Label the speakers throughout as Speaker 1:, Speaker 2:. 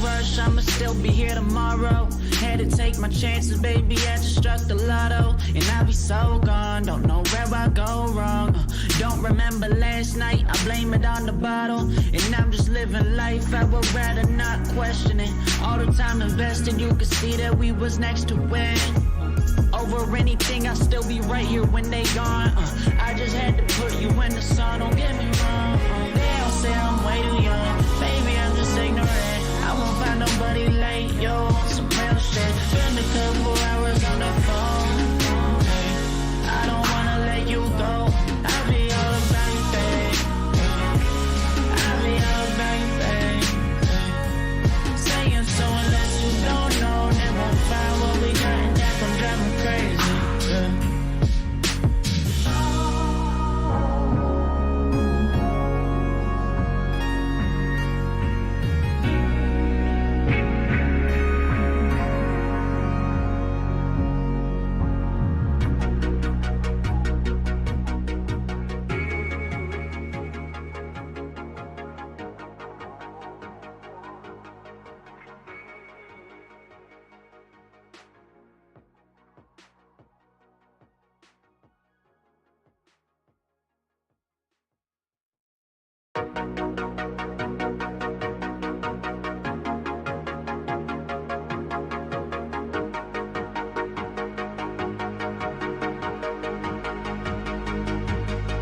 Speaker 1: rush, I'ma still be here tomorrow. Had to take my chances, baby, I just struck the lotto. And I'll be so gone, don't know where I go wrong. Don't remember last night, I blame it on the bottle. And I'm just living life, I would rather not question it. All the time invested, you could see that we was next to win. Over anything, I'll still be right here when they gone. I just had to put you in the sun, don't get me wrong. They all say I'm way too young, baby, I'm just ignorant. I won't find nobody like you on some real shit. Spend a couple hours on the phone. I don't wanna let you go. I'll be all about you, babe. I'll be all about you, babe. Saying so unless you don't know, they won't find what we got, and that gon' drive me crazy. Yeah.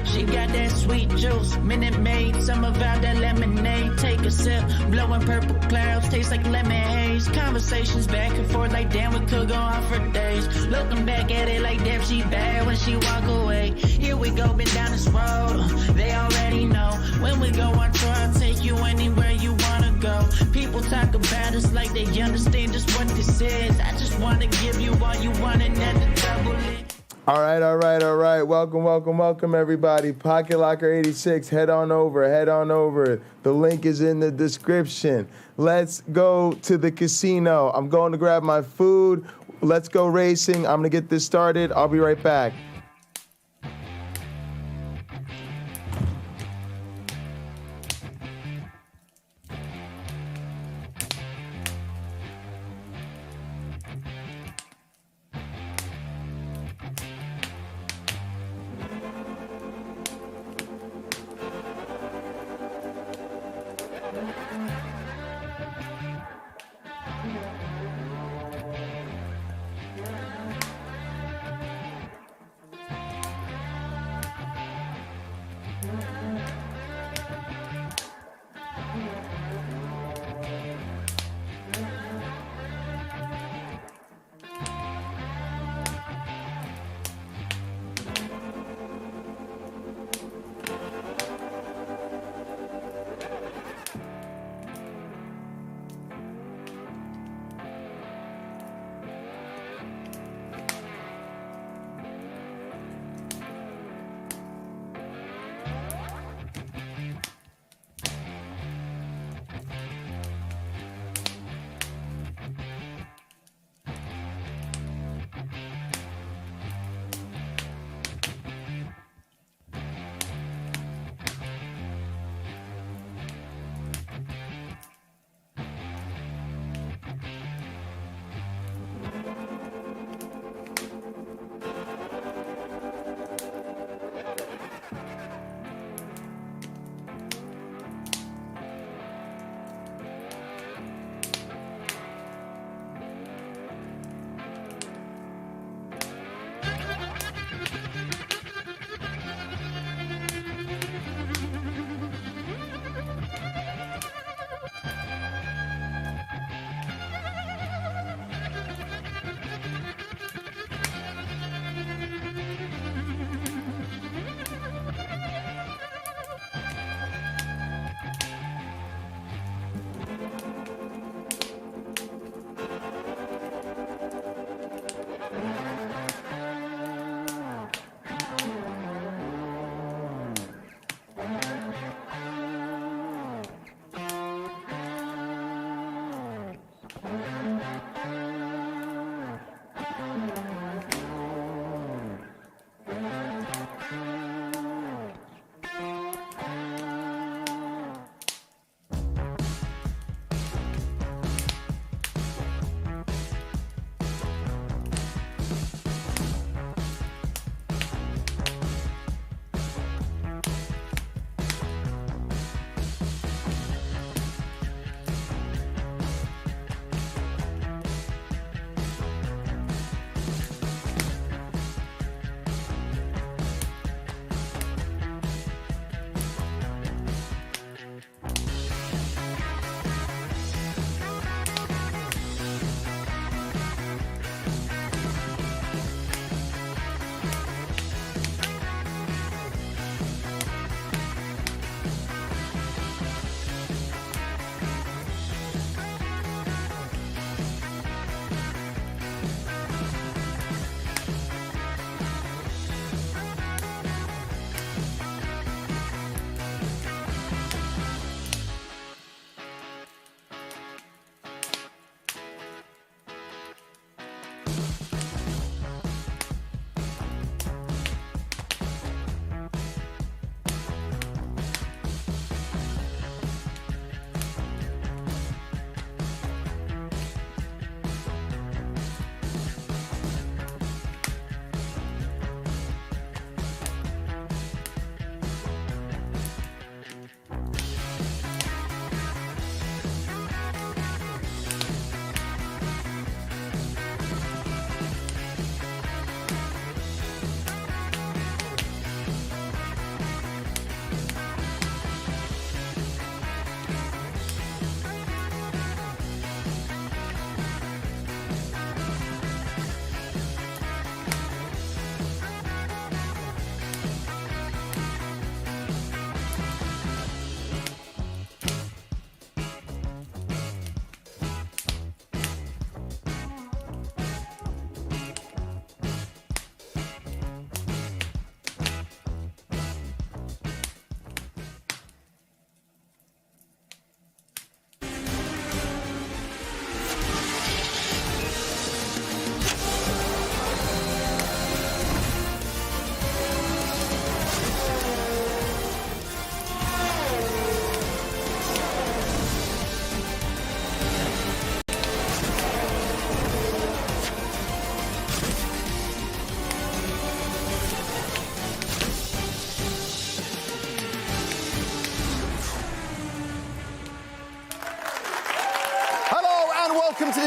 Speaker 1: She got that sweet juice, Minute Maid, summer vibe, that lemonade. Take a sip, blowing purple clouds, taste like lemon haze. Conversations back and forth like damn, we could go on for days. Looking back at it like damn, she bad when she walk away. Here we go, been down this road, they already know. When we go on tour, I'll take you anywhere you wanna go. People talk about us like they understand just what this is. I just wanna give you all you want and then to double it.
Speaker 2: All right. Welcome, everybody. Pocket Locker 86, head on over. The link is in the description. Let's go to the casino. I'm going to grab my food. Let's go racing. I'm going to get this started. I'll be right back.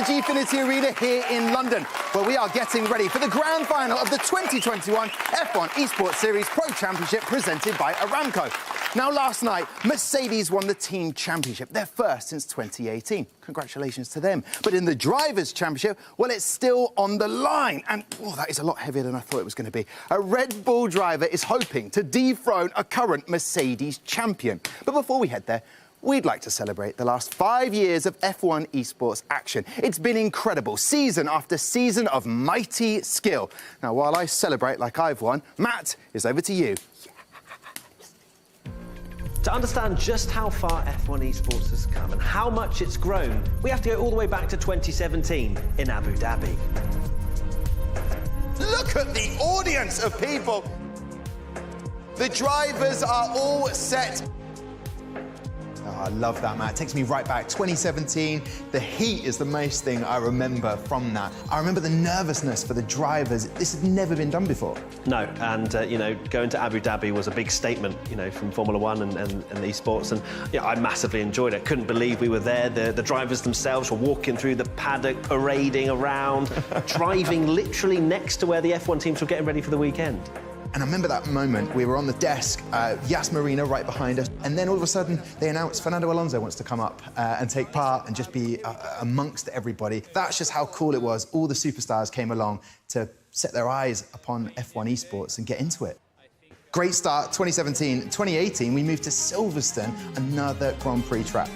Speaker 3: Gfinity Arena here in London, where we are getting ready for the grand final of the 2021 F1 Esports Series Pro Championship presented by Aramco. Now, last night, Mercedes won the Team Championship, their first since 2018. Congratulations to them. But in the Drivers' Championship, well, it's still on the line. And, oh, that is a lot heavier than I thought it was going to be. A Red Bull driver is hoping to dethrone a current Mercedes champion. But before we head there, we'd like to celebrate the last 5 years of F1 esports action. It's been incredible, season after season of mighty skill. Now, while I celebrate like I've won, Matt, it's over to you.
Speaker 4: To understand just how far F1 esports has come and how much it's grown, we have to go all the way back to 2017 in Abu Dhabi.
Speaker 3: Look at the audience of people. The drivers are all set. Oh, I love that, Matt. It takes me right back. 2017, the heat is the most thing I remember from that. I remember the nervousness for the drivers. This had never been done before.
Speaker 4: No, and, you know, going to Abu Dhabi was a big statement, you know, from Formula One and esports, and yeah, I massively enjoyed it. Couldn't believe we were there. The drivers themselves were walking through the paddock, parading around, driving literally next to where the F1 teams were getting ready for the weekend.
Speaker 3: And I remember that moment, we were on the desk, Yas Marina right behind us, and then all of a sudden they announced Fernando Alonso wants to come up and take part and just be amongst everybody. That's just how cool it was. All the superstars came along to set their eyes upon F1 esports and get into it. Great start, 2017. 2018, we moved to Silverstone, another Grand Prix track.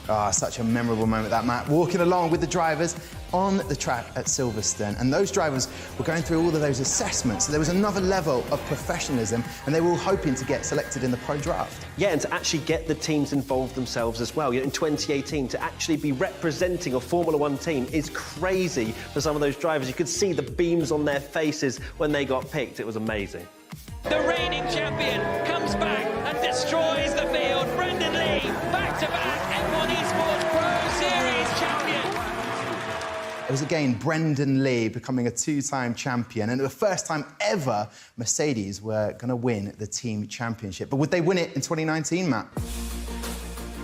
Speaker 3: Ah, such a memorable moment, that, Matt. Walking along with the drivers on the track at Silverstone. And those drivers were going through all of those assessments. So there was another level of professionalism, and they were all hoping to get selected in the pro draft.
Speaker 4: Yeah, and to actually get the teams involved themselves as well. You know, in 2018, to actually be representing a Formula One team is crazy for some of those drivers. You could see the beams on their faces when they got picked. It was amazing.
Speaker 5: The reigning champion comes back and destroys the field. Brendan Lee, back-to-back F1 Esports Pro Series champion.
Speaker 3: It was again Brendan Lee becoming a two-time champion, and the first time ever Mercedes were going to win the team championship. But would they win it in 2019, Matt?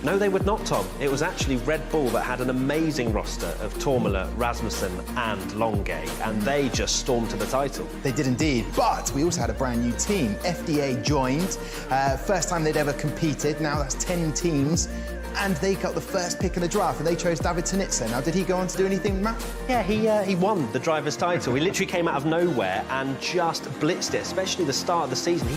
Speaker 4: No, they would not, Tom. It was actually Red Bull that had an amazing roster of Tormula, Rasmussen and Longay, and they just stormed to the title.
Speaker 3: They did indeed, but we also had a brand new team. FDA joined, first time they'd ever competed, now that's 10 teams, and they got the first pick in the draft, and they chose David Tunitsa. Now, did he go on to do anything, Matt?
Speaker 4: Yeah, he won the driver's title. He literally came out of nowhere and just blitzed it, especially the start of the season.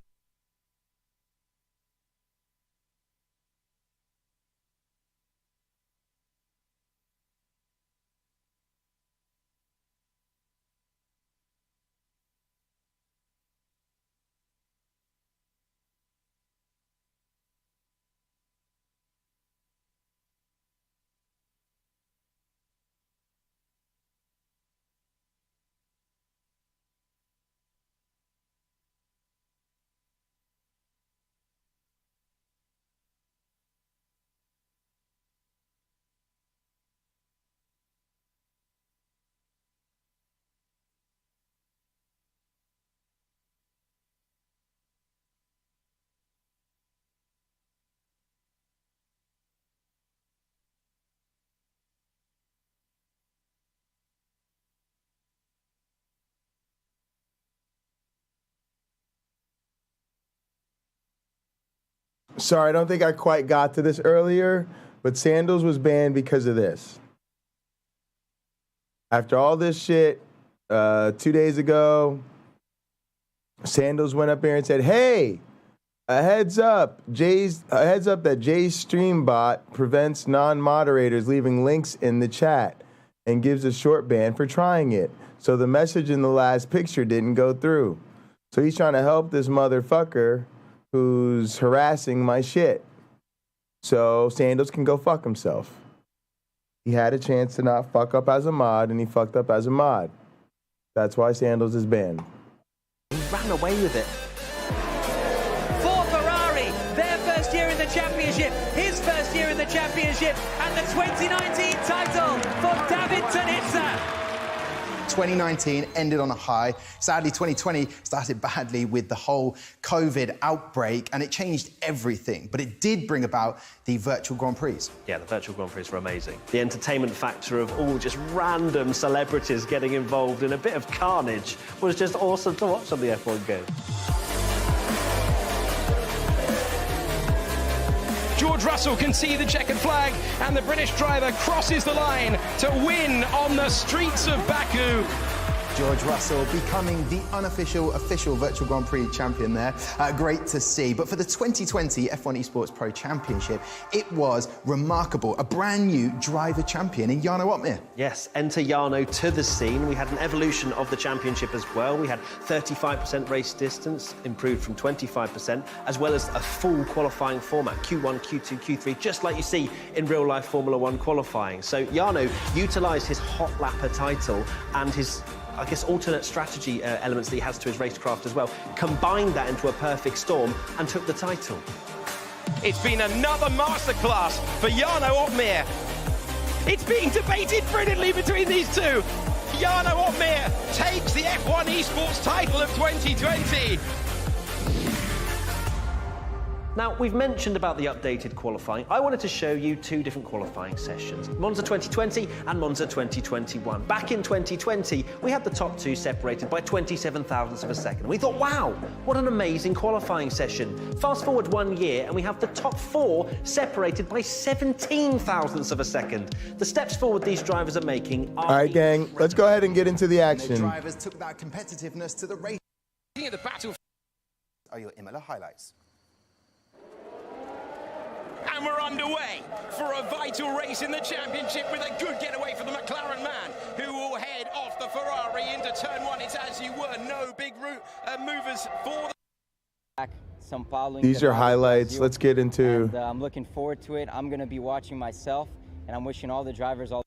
Speaker 2: Sorry, I don't think I quite got to this earlier, but Sandals was banned because of this. After all this shit, 2 days ago, Sandals went up there and said, hey, a heads up that Jay's stream bot prevents non-moderators leaving links in the chat and gives a short ban for trying it. So the message in the last picture didn't go through. So he's trying to help this motherfucker who's harassing my shit. So Sandals can go fuck himself. He had a chance to not fuck up as a mod, and he fucked up as a mod. That's why Sandals is banned.
Speaker 4: He ran away with it.
Speaker 5: For Ferrari, their first year in the championship, his first year in the championship, and the 2019 title for David Tunitsa.
Speaker 3: 2019 ended on a high. Sadly, 2020 started badly with the whole COVID outbreak, and it changed everything. But it did bring about the virtual Grand Prix.
Speaker 4: Yeah, the virtual Grand Prix were amazing. The entertainment factor of all just random celebrities getting involved in a bit of carnage was just awesome to watch on the F1 game.
Speaker 5: George Russell can see the checkered flag, and the British driver crosses the line to win on the streets of Baku.
Speaker 3: George Russell becoming the unofficial official Virtual Grand Prix champion there. Great to see. But for the 2020 F1 Esports Pro Championship, it was remarkable. A brand new driver champion in Jarno Opmeer.
Speaker 4: Yes, enter Jarno to the scene. We had an evolution of the championship as well. We had 35% race distance, improved from 25%, as well as a full qualifying format, Q1, Q2, Q3, just like you see in real-life Formula One qualifying. So Jarno utilised his hot lapper title and his, I guess, alternate strategy elements that he has to his racecraft as well, combined that into a perfect storm and took the title.
Speaker 5: It's been another masterclass for Jarno Opmeer. It's being debated brilliantly between these two. Jarno Opmeer takes the F1 Esports title of 2020.
Speaker 4: Now, we've mentioned about the updated qualifying. I wanted to show you two different qualifying sessions, Monza 2020 and Monza 2021. Back in 2020, we had the top two separated by 27 thousandths of a second. We thought, wow, what an amazing qualifying session. Fast forward 1 year, and we have the top four separated by 17 thousandths of a second. The steps forward these drivers are making are...
Speaker 2: All right, gang, let's go ahead and get into the action.
Speaker 3: The drivers took that competitiveness to the race.
Speaker 5: The battle
Speaker 3: Are your Imola highlights.
Speaker 5: And we're underway for a vital race in the championship with a good getaway for the McLaren man, who will head off the Ferrari into turn one. It's as you were, no big movers for the...
Speaker 6: São Paulo.
Speaker 2: These are highlights. Let's get into...
Speaker 6: And, I'm looking forward to it. I'm going to be watching myself, and I'm wishing all the drivers all...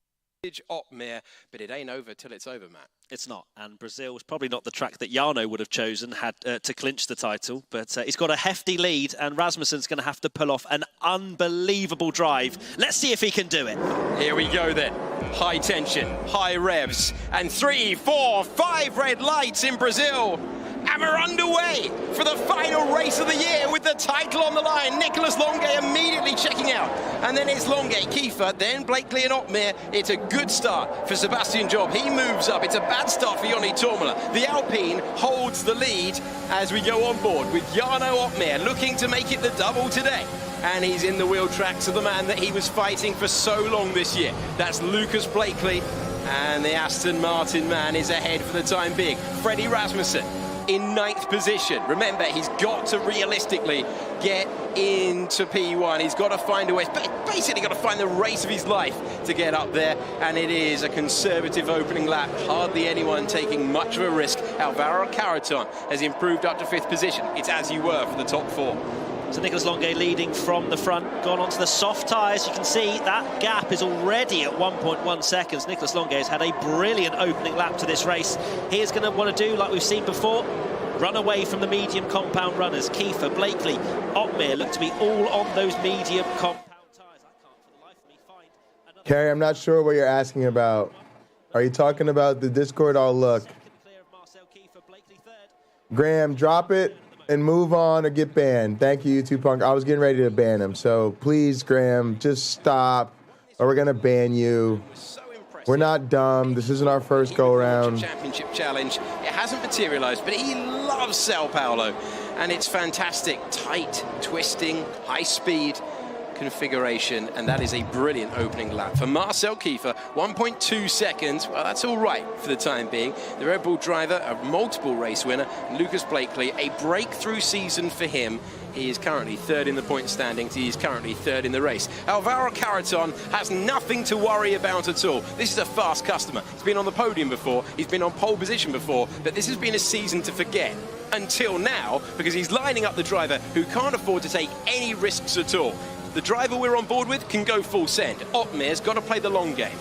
Speaker 5: Opmeer, but it ain't over till it's over, Matt.
Speaker 7: It's not, and Brazil was probably not the track that Jarno would have chosen had to clinch the title, but he's got a hefty lead, and Rasmussen's going to have to pull off an unbelievable drive. Let's see if he can do it.
Speaker 5: Here we go then. High tension, high revs, and 3, 4, 5 red lights in Brazil. And we're underway for the final race of the year with the title on the line. Nicholas Longuet immediately checking out. And then it's Longuet, Kiefer, then Blakely and Opmeer. It's a good start for Sebastian Job. He moves up. It's a bad start for Joni Tormala. The Alpine holds the lead as we go on board with Jarno Opmeer looking to make it the double today. And he's in the wheel tracks of the man that he was fighting for so long this year. That's Lucas Blakely. And the Aston Martin man is ahead for the time being. Freddie Rasmussen in 9th position. Remember, he's got to realistically get into P1. He's got to find a way, basically got to find the race of his life to get up there, and it is a conservative opening lap. Hardly anyone taking much of a risk. Alvaro Carreton has improved up to 5th position. It's as you were for the top four.
Speaker 7: So Nicholas Longuet leading from the front, gone onto the soft tyres. You can see that gap is already at 1.1 seconds. Nicholas Longuet has had a brilliant opening lap to this race. He is going to want to do, like we've seen before, run away from the medium compound runners. Kiefer, Blakely, Opmeer look to be all on those medium compound tyres. I can't for the life of me find another...
Speaker 2: Carrie, I'm not sure what you're asking about. Are you talking about the Discord? I'll look. Graham, drop it and move on or get banned. Thank you, YouTube Punk. I was getting ready to ban him. So please, Graham, just stop or we're going to ban you. We're not dumb. This isn't our first go-around.
Speaker 5: Championship challenge. It hasn't materialized, but he loves Sao Paulo. And it's fantastic. Tight, twisting, high speed configuration, and that is a brilliant opening lap for Marcel Kiefer. 1.2 seconds. Well, that's all right for the time being. The Red Bull driver, a multiple race winner, Lucas Blakely, a breakthrough season for him. He is currently 3rd in the point standings. He is currently 3rd in the race. Alvaro Carreton has nothing to worry about at all. This is a fast customer. He's been on the podium before. He's been on pole position before. But this has been a season to forget until now, because he's lining up the driver who can't afford to take any risks at all. The driver we're on board with can go full send. Opmeer's got to play the long game.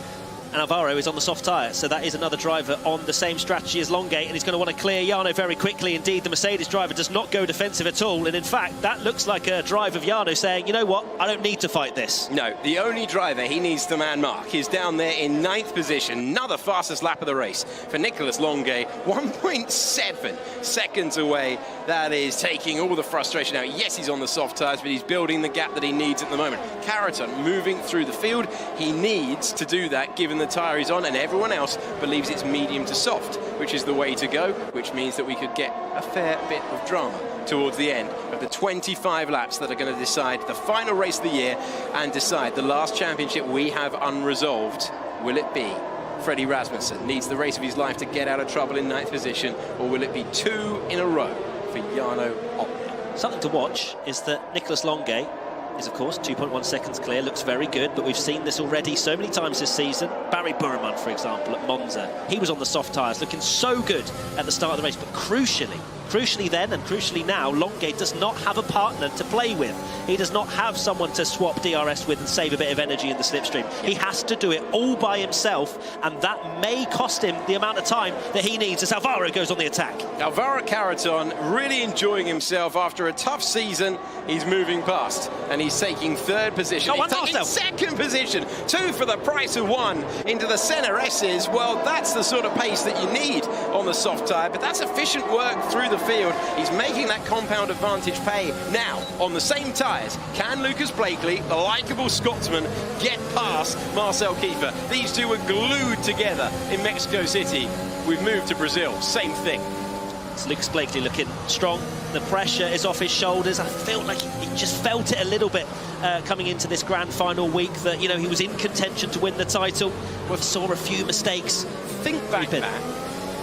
Speaker 7: and Alvaro is on the soft tyre, so that is another driver on the same strategy as Longate, and he's going to want to clear Jarno very quickly. Indeed, the Mercedes driver does not go defensive at all, and in fact, that looks like a drive of Jarno saying, you know what, I don't need to fight this.
Speaker 5: No, the only driver he needs to man mark is down there in 9th position, another fastest lap of the race for Nicholas Longate, 1.7 seconds away. That is taking all the frustration out. Yes, he's on the soft tyres, but he's building the gap that he needs at the moment. Carreton moving through the field. He needs to do that given the tyre he's on, and everyone else believes it's medium to soft, which is the way to go, which means that we could get a fair bit of drama towards the end of the 25 laps that are going to decide the final race of the year and decide the last championship we have unresolved. Will it be Freddie Rasmussen needs the race of his life to get out of trouble in 9th position, or will it be 2 in a row for Jarno Opmeer?
Speaker 7: Something to watch is that Nicholas Longate is, of course, 2.1 seconds clear, looks very good, but we've seen this already so many times this season. Barry Burman, for example, at Monza, he was on the soft tyres, looking so good at the start of the race, but crucially then and crucially now, Longate does not have a partner to play with. He does not have someone to swap DRS with and save a bit of energy in the slipstream. He has to do it all by himself, and that may cost him the amount of time that he needs as Alvaro goes on the attack.
Speaker 5: Alvaro Carreton really enjoying himself after a tough season. He's moving past, and he's taking 3rd position. He's taking 2nd position, 2 for the price of 1 into the center S's. Well, that's the sort of pace that you need on the soft tyre, but that's efficient work through the field. He's making that compound advantage pay. Now, on the same tyres, can Lucas Blakely, the likeable Scotsman, get past Marcel Kiefer? These two were glued together in Mexico City. We've moved to Brazil, same thing.
Speaker 7: It's Lucas Blakely looking strong. The pressure is off his shoulders. I feel like he just felt it a little bit coming into this grand final week, that, you know, he was in contention to win the title. We saw a few mistakes.
Speaker 5: Think back, Matt.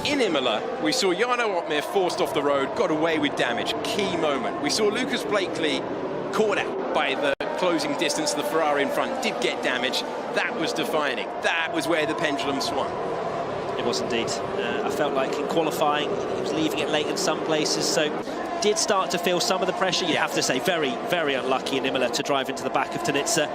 Speaker 5: In Imola, we saw Jarno Opmeer forced off the road, got away with damage. Key moment. We saw Lucas Blakely caught out by the closing distance of the Ferrari in front, did get damage. That was defining. That was where the pendulum swung.
Speaker 7: It was indeed. I felt like in qualifying, he was leaving it late in some places, so did start to feel some of the pressure. You have to say, very, very unlucky in Imola to drive into the back of Tanitsa.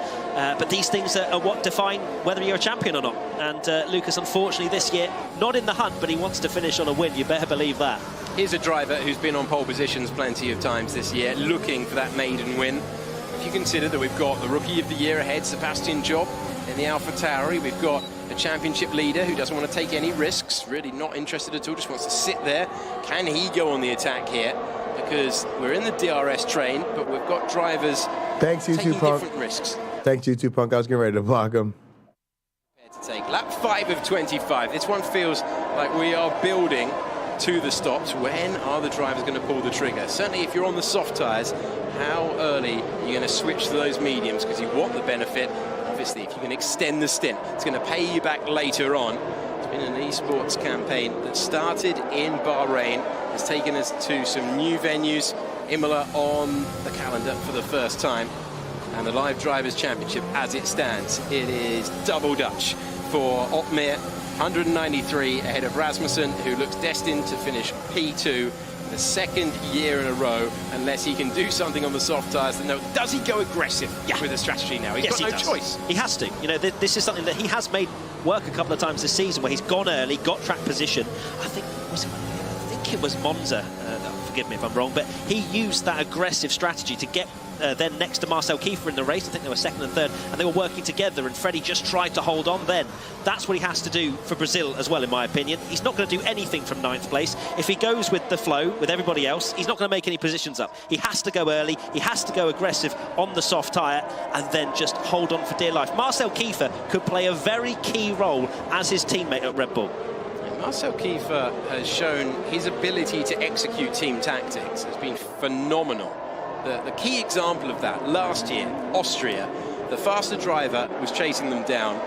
Speaker 7: But these things are what define whether you're a champion or not. And Lucas, unfortunately, this year, not in the hunt, but he wants to finish on a win. You better believe that.
Speaker 5: Here's a driver who's been on pole positions plenty of times this year, looking for that maiden win. If you consider that we've got the Rookie of the Year ahead, Sebastian Job, in the AlphaTauri, we've got a championship leader who doesn't want to take any risks, really not interested at all, just wants to sit there. Can he go on the attack here? Because we're in the DRS train, but we've got drivers taking different risks.
Speaker 2: Thanks, YouTube Punk. I was getting ready to block him.
Speaker 5: To take lap 5 of 25. This one feels like we are building to the stops. When are the drivers going to pull the trigger? Certainly if you're on the soft tyres, how early are you going to switch to those mediums? Because you want the benefit. Obviously, if you can extend the stint, it's going to pay you back later on. It's been an esports campaign that started in Bahrain, has taken us to some new venues. Imola on the calendar for the first time. And the Live Drivers' Championship, as it stands, it is double Dutch for Opmeer. 193 ahead of Rasmussen, who looks destined to finish P2 the 2nd year in a row, unless he can do something on the soft tyres. No, does he go aggressive with the strategy now? He's got no choice.
Speaker 7: He has to. You know, this is something that he has made work a couple of times this season, where he's gone early, got track position. I think it was Monza. Forgive me if I'm wrong, but he used that aggressive strategy to get then next to Marcel Kiefer in the race. I think they were 2nd and 3rd, and they were working together, and Freddie just tried to hold on then. That's what he has to do for Brazil as well, in my opinion. He's not going to do anything from 9th place. If he goes with the flow, with everybody else, he's not going to make any positions up. He has to go early, he has to go aggressive on the soft tyre, and then just hold on for dear life. Marcel Kiefer could play a very key role as his teammate at Red Bull.
Speaker 5: Marcel Kiefer has shown his ability to execute team tactics has been phenomenal. The key example of that, last year, Austria, the faster driver was chasing them down.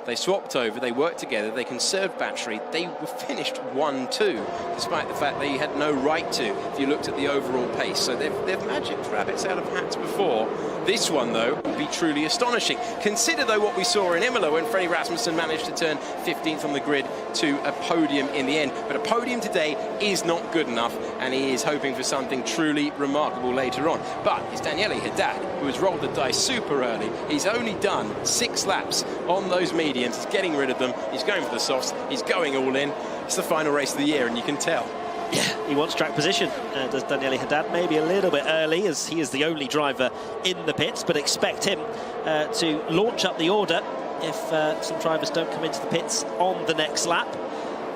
Speaker 5: They swapped over, they worked together, they conserved battery, they were finished 1-2, despite the fact they had no right to, if you looked at the overall pace. So they've magicked rabbits out of hats before. This one, though, will be truly astonishing. Consider, though, what we saw in Imola when Freddie Rasmussen managed to turn 15th on the grid to a podium in the end. But a podium today is not good enough, and he is hoping for something truly remarkable later on. But it's Daniele Haddad, who has rolled the dice super early. He's only done 6 laps on those mediums. mediums, he's getting rid of them, he's going for the softs, he's going all in. It's the final race of the year, and you can tell.
Speaker 7: Yeah, he wants track position. Does Daniele Haddad, maybe a little bit early, as he is the only driver in the pits, but expect him to launch up the order if some drivers don't come into the pits on the next lap.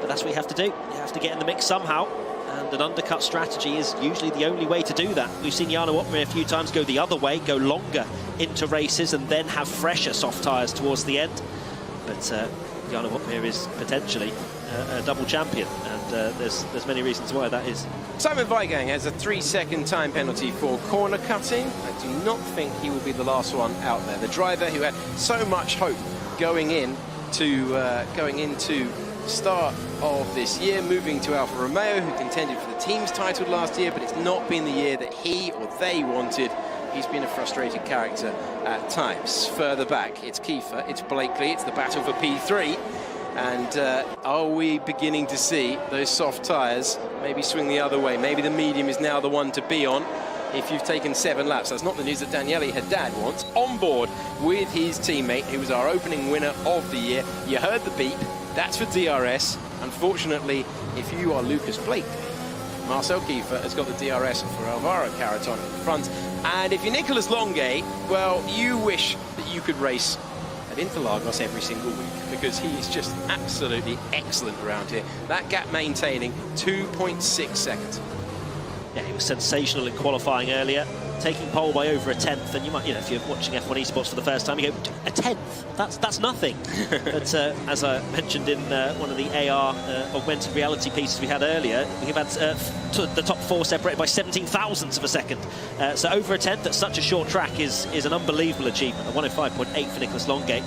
Speaker 7: But that's what you have to do. You have to get in the mix somehow, and an undercut strategy is usually the only way to do that. We've seen Jarno Opmeer a few times go the other way, go longer into races, and then have fresher soft tyres towards the end. But Jarno Opmeer is potentially a double champion, and there's many reasons why that is.
Speaker 5: Simon Weigang has a 3-second time penalty for corner cutting. I do not think he will be the last one out there. The driver who had so much hope going into start of this year, moving to Alfa Romeo, who contended for the team's title last year, but it's not been the year that he or they wanted. He's been a frustrated character at times. Further back, it's Kiefer, it's Blakely, it's the battle for P3. And are we beginning to see those soft tyres maybe swing the other way? Maybe the medium is now the one to be on if you've taken 7 laps. That's not the news that Daniele Haddad wants. On board with his teammate, who was our opening winner of the year. You heard the beep. That's for DRS. Unfortunately, if you are Lucas Blakely, Marcel Kiefer has got the DRS for Alvaro Carreton in front. And if you're Nicolas Longuet, well, you wish that you could race at Interlagos every single week, because he is just absolutely excellent around here. That gap maintaining 2.6 seconds.
Speaker 7: Yeah, he was sensational in qualifying earlier, taking pole by over a tenth. And you might, if you're watching F1 Esports for the first time, you go, a tenth? That's nothing. But as I mentioned in one of the AR augmented reality pieces we had earlier, we've had the top 4 separated by 17 thousandths of a second. So over a tenth at such a short track is an unbelievable achievement. A 105.8 for Nicolas Longuet.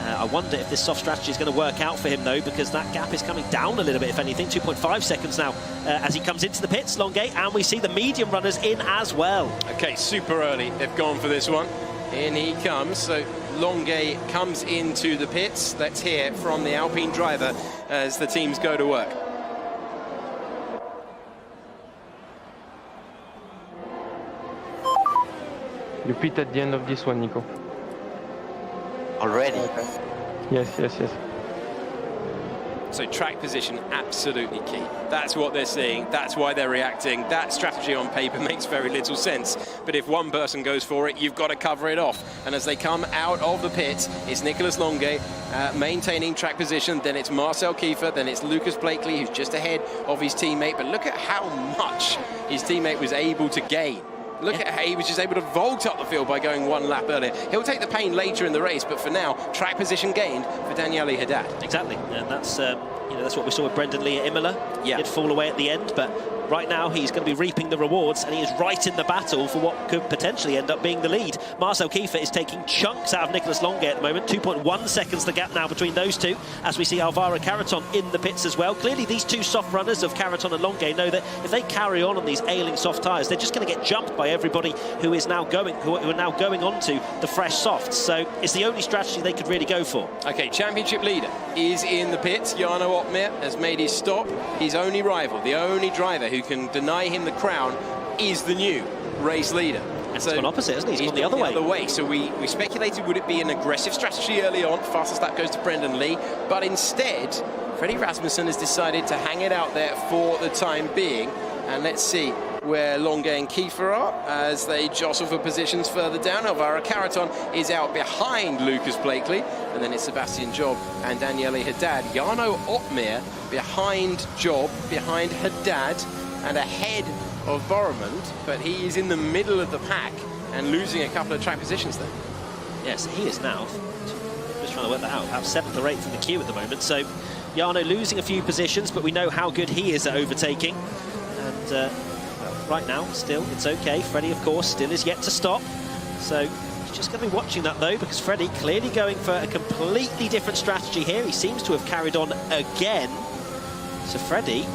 Speaker 7: I wonder if this soft strategy is going to work out for him, though, because that gap is coming down a little bit, if anything. 2.5 seconds now as he comes into the pits, Longuet, and we see the medium runners in as well.
Speaker 5: Okay, super early. They've gone for this one. In he comes. So Longuet comes into the pits. Let's hear from the Alpine driver as the teams go to work.
Speaker 8: You pit at the end of this one, Nico.
Speaker 9: Already?
Speaker 8: Yes.
Speaker 5: So track position, absolutely key. That's what they're seeing. That's why they're reacting. That strategy on paper makes very little sense. But if one person goes for it, you've got to cover it off. And as they come out of the pits, it's Nicolas Longuet maintaining track position. Then it's Marcel Kiefer. Then it's Lucas Blakely, who's just ahead of his teammate. But look at how much his teammate was able to gain. Look at how he was just able to vault up the field by going 1 lap earlier. He'll take the pain later in the race, but for now, track position gained for Daniele Haddad.
Speaker 7: Exactly, and that's that's what we saw with Brendan Lee at Imola. Yeah. He did fall away at the end, but right now he's going to be reaping the rewards, and he is right in the battle for what could potentially end up being the lead. Marcel Kiefer is taking chunks out of Nicolas Longuet at the moment. 2.1 seconds the gap now between those two, as we see Alvaro Carreton in the pits as well. Clearly these two soft runners of Carreton and Longuet know that if they carry on these ailing soft tyres, they're just going to get jumped by everybody who are now going onto the fresh softs. So it's the only strategy they could really go for.
Speaker 5: Okay, championship leader is in the pits. Jarno Opmeer has made his stop. His only rival, the only driver who can deny him the crown, is the new race leader.
Speaker 7: And so it's gone opposite, isn't he? He's gone the other way.
Speaker 5: So we speculated, would it be an aggressive strategy early on? Fastest lap goes to Brendan Lee. But instead, Freddie Rasmussen has decided to hang it out there for the time being. And let's see where Longuet and Kiefer are as they jostle for positions further down. Alvaro Carreton is out behind Lucas Blakely, and then it's Sebastian Job and Daniele Haddad. Jarno Opmeer behind Job, behind Haddad, and ahead of Boromond, but he is in the middle of the pack and losing a couple of track positions there.
Speaker 7: Yes, he is now, just trying to work that out, about 7th or 8th in the queue at the moment. So Jarno losing a few positions, but we know how good he is at overtaking. And well, right now, still, it's okay. Freddie, of course, still is yet to stop. So he's just going to be watching that, though, because Freddie clearly going for a completely different strategy here. He seems to have carried on again. So Freddie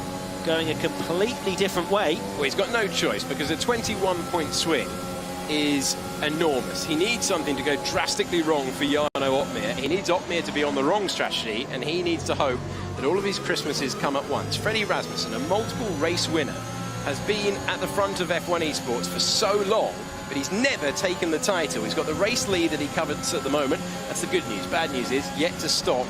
Speaker 7: going a completely different way.
Speaker 5: Well, he's got no choice, because a 21-point swing is enormous. He needs something to go drastically wrong for Jarno Opmeer. He needs Opmeer to be on the wrong strategy, and he needs to hope that all of his Christmases come at once. Freddie Rasmussen, a multiple race winner, has been at the front of F1 Esports for so long but he's never taken the title. He's got the race lead that he covers at the moment. That's the good news. Bad news is yet to stop.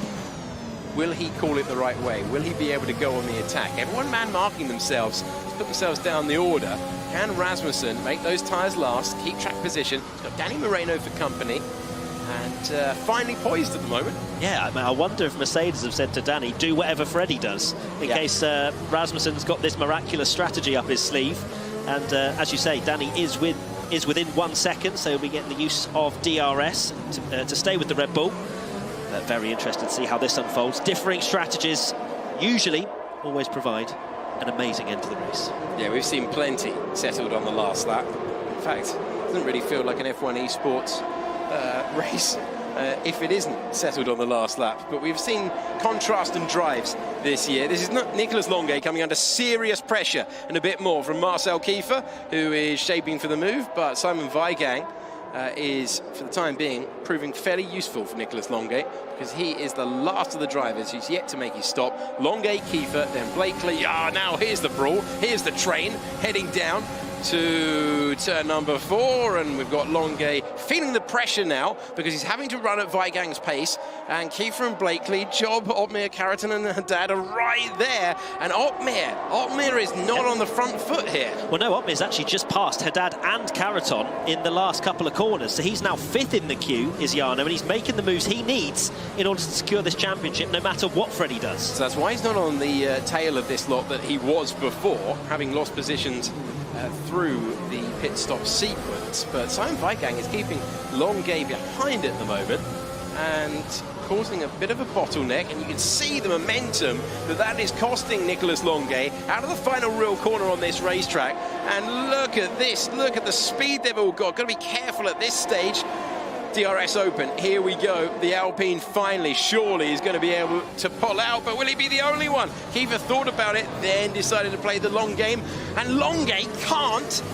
Speaker 5: Will he call it the right way? Will he be able to go on the attack? Everyone man-marking themselves, put themselves down the order. Can Rasmussen make those tyres last, keep track position? He's got Danny Moreno for company, and finally poised at the moment.
Speaker 7: Yeah, I mean, I wonder if Mercedes have said to Danny, do whatever Freddie does, in case Rasmussen's got this miraculous strategy up his sleeve. And as you say, Danny is within 1 second, so he'll be getting the use of DRS to stay with the Red Bull. Very interested to see how this unfolds. Differing strategies usually always provide an amazing end to the race.
Speaker 5: Yeah, we've seen plenty settled on the last lap. In fact, it doesn't really feel like an F1 esports race if it isn't settled on the last lap. But we've seen contrast and drives this year. This is not Nicolas Longuet coming under serious pressure and a bit more from Marcel Kiefer, who is shaping for the move, but Simon Weigang is, for the time being, proving fairly useful for Nicolas Longuet, because he is the last of the drivers who's yet to make his stop. Longuet, Kiefer, then Blakely. Now here's the brawl. Here's the train heading down to turn number 4, and we've got Longuet feeling the pressure now because he's having to run at Weigang's pace, and Kiefer and Blakely, Job, Otmir, Carrington and Haddad are right there, and Otmir is not on the front foot here.
Speaker 7: Well, no, Otmir's actually just passed Haddad and Carrington in the last couple of corners, so he's now 5th in the queue, is Jarno, and he's making the moves he needs in order to secure this championship, no matter what Freddie does.
Speaker 5: So that's why he's not on the tail of this lot that he was before, having lost positions through the pit stop sequence. But Simon Weigang is keeping Longuet behind at the moment and causing a bit of a bottleneck, and you can see the momentum that is costing Nicolas Longuet out of the final real corner on this racetrack. And look at this, look at the speed they've all got to be careful at this stage. DRS open, here we go. The Alpine finally, surely, is going to be able to pull out, but will he be the only one? Kiefer thought about it, then decided to play the long game, and Longuet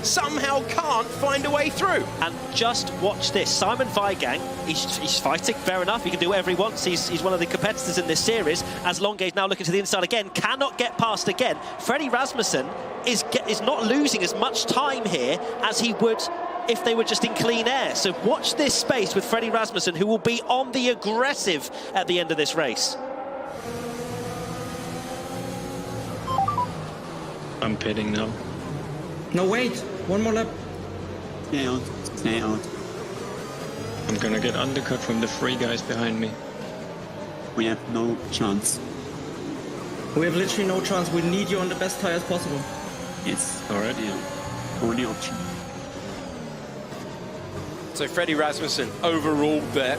Speaker 5: somehow can't find a way through.
Speaker 7: And just watch this, Simon Weigang, he's fighting, fair enough, he can do whatever he wants, he's one of the competitors in this series, as Longuet's now looking to the inside again, cannot get past again. Freddie Rasmussen is not losing as much time here as he would if they were just in clean air. So watch this space with Freddie Rasmussen, who will be on the aggressive at the end of this race.
Speaker 8: I'm pitting now.
Speaker 9: No, wait, one more lap.
Speaker 10: Stay out, stay out.
Speaker 8: I'm gonna get undercut from the 3 guys behind me.
Speaker 10: We have no chance.
Speaker 9: We have literally no chance. We need you on the best tires possible.
Speaker 10: Yes.
Speaker 8: Alright.
Speaker 10: Yeah. Only option.
Speaker 5: So Freddie Rasmussen overruled there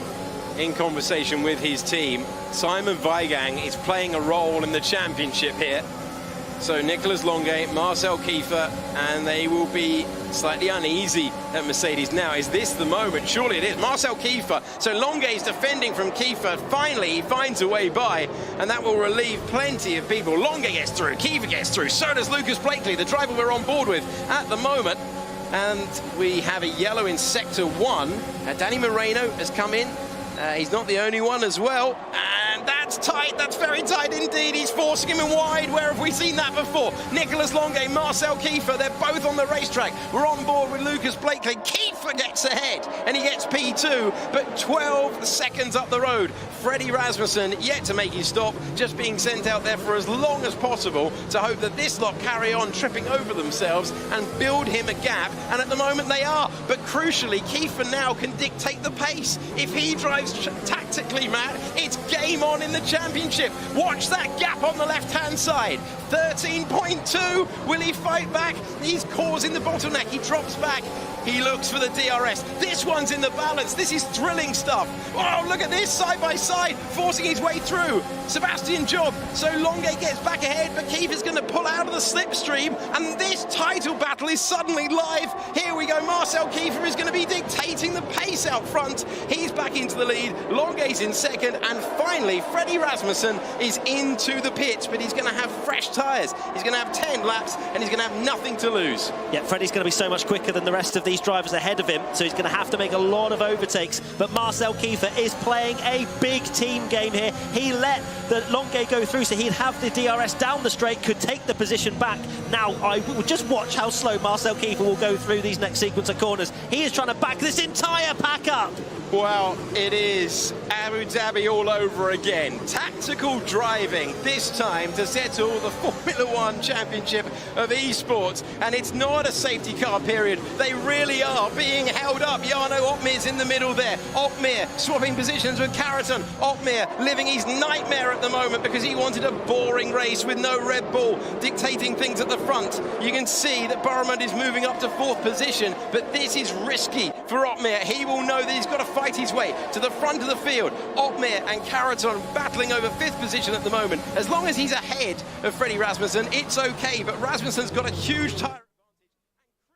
Speaker 5: in conversation with his team. Simon Weigang is playing a role in the championship here. So Nicolas Longuet, Marcel Kiefer, and they will be slightly uneasy at Mercedes now. Is this the moment? Surely it is. Marcel Kiefer. So Longuet is defending from Kiefer. Finally, he finds a way by, and that will relieve plenty of people. Longuet gets through, Kiefer gets through, so does Lucas Blakely, the driver we're on board with at the moment. And we have a yellow in Sector 1. Danny Moreno has come in. He's not the only one as well. And that's tight. That's very tight indeed. He's forcing him in wide. Where have we seen that before? Nicolas Longuet, Marcel Kiefer, they're both on the racetrack. We're on board with Lucas Blakely. Kiefer gets ahead, and he gets P2, but 12 seconds up the road. Freddie Rasmussen yet to make his stop, just being sent out there for as long as possible to hope that this lot carry on tripping over themselves and build him a gap, and at the moment they are. But crucially, Kiefer now can dictate the pace. If he drives tactically, Matt, it's game on in the championship. Watch that gap on the left-hand side. 13.2. Will he fight back? He's causing the bottleneck. He drops back. He looks for the DRS. This one's in the balance. This is thrilling stuff. Oh, look at this, side by side, forcing his way through. Sebastian Job. So Longuet gets back ahead, but Kiefer's going to pull out of the slipstream, and this title battle is suddenly live. Here we go. Marcel Kiefer is going to be dictating the pace out front. He's back into the lead. Longuet's in second, and finally, Freddie Freddie Rasmussen is into the pits, but he's going to have fresh tyres. He's going to have 10 laps, and he's going to have nothing to lose.
Speaker 7: Yeah, Freddie's going to be so much quicker than the rest of these drivers ahead of him, so he's going to have to make a lot of overtakes. But Marcel Kiefer is playing a big team game here. He let the Longuet go through, so he'd have the DRS down the straight, could take the position back. Now, I will just watch how slow Marcel Kiefer will go through these next sequence of corners. He is trying to back this entire pack up.
Speaker 5: Well, it is Abu Dhabi all over again. Tactical driving, this time to settle the Formula One Championship of esports. And it's not a safety car period. They really are being held up. Jarno Opmeer's in the middle there. Opmeer swapping positions with Carreton. Opmeer living his nightmare at the moment because he wanted a boring race with no Red Bull dictating things at the front. You can see that Boromund is moving up to 4th position, but this is risky for Opmeer. He will know that he's got to fight his way to the front of the field. Opmeer and Carreton battling over 5th position at the moment. As long as he's ahead of Freddie Rasmussen, it's okay, but Rasmussen's got a huge tire.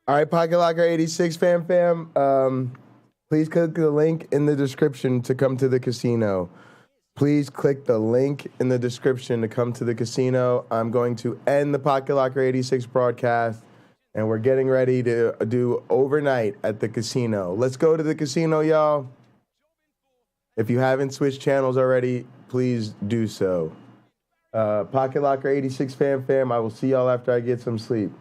Speaker 2: All right, Pocket Locker 86 fam. Please click the link in the description to come to the casino. Please click the link in the description to come to the casino. I'm going to end the Pocket Locker 86 broadcast, and we're getting ready to do overnight at the casino. Let's go to the casino, y'all. If you haven't switched channels already, please do so. Pocket Locker 86 fam, I will see y'all after I get some sleep.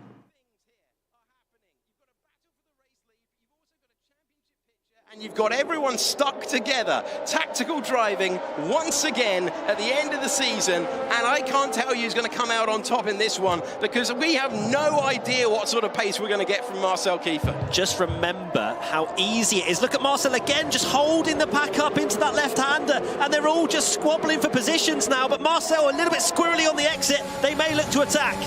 Speaker 5: And you've got everyone stuck together. Tactical driving once again at the end of the season. And I can't tell you who's going to come out on top in this one because we have no idea what sort of pace we're going to get from Marcel Kiefer.
Speaker 7: Just remember how easy it is. Look at Marcel again, just holding the pack up into that left-hander. And they're all just squabbling for positions now. But Marcel a little bit squirrely on the exit. They may look to attack.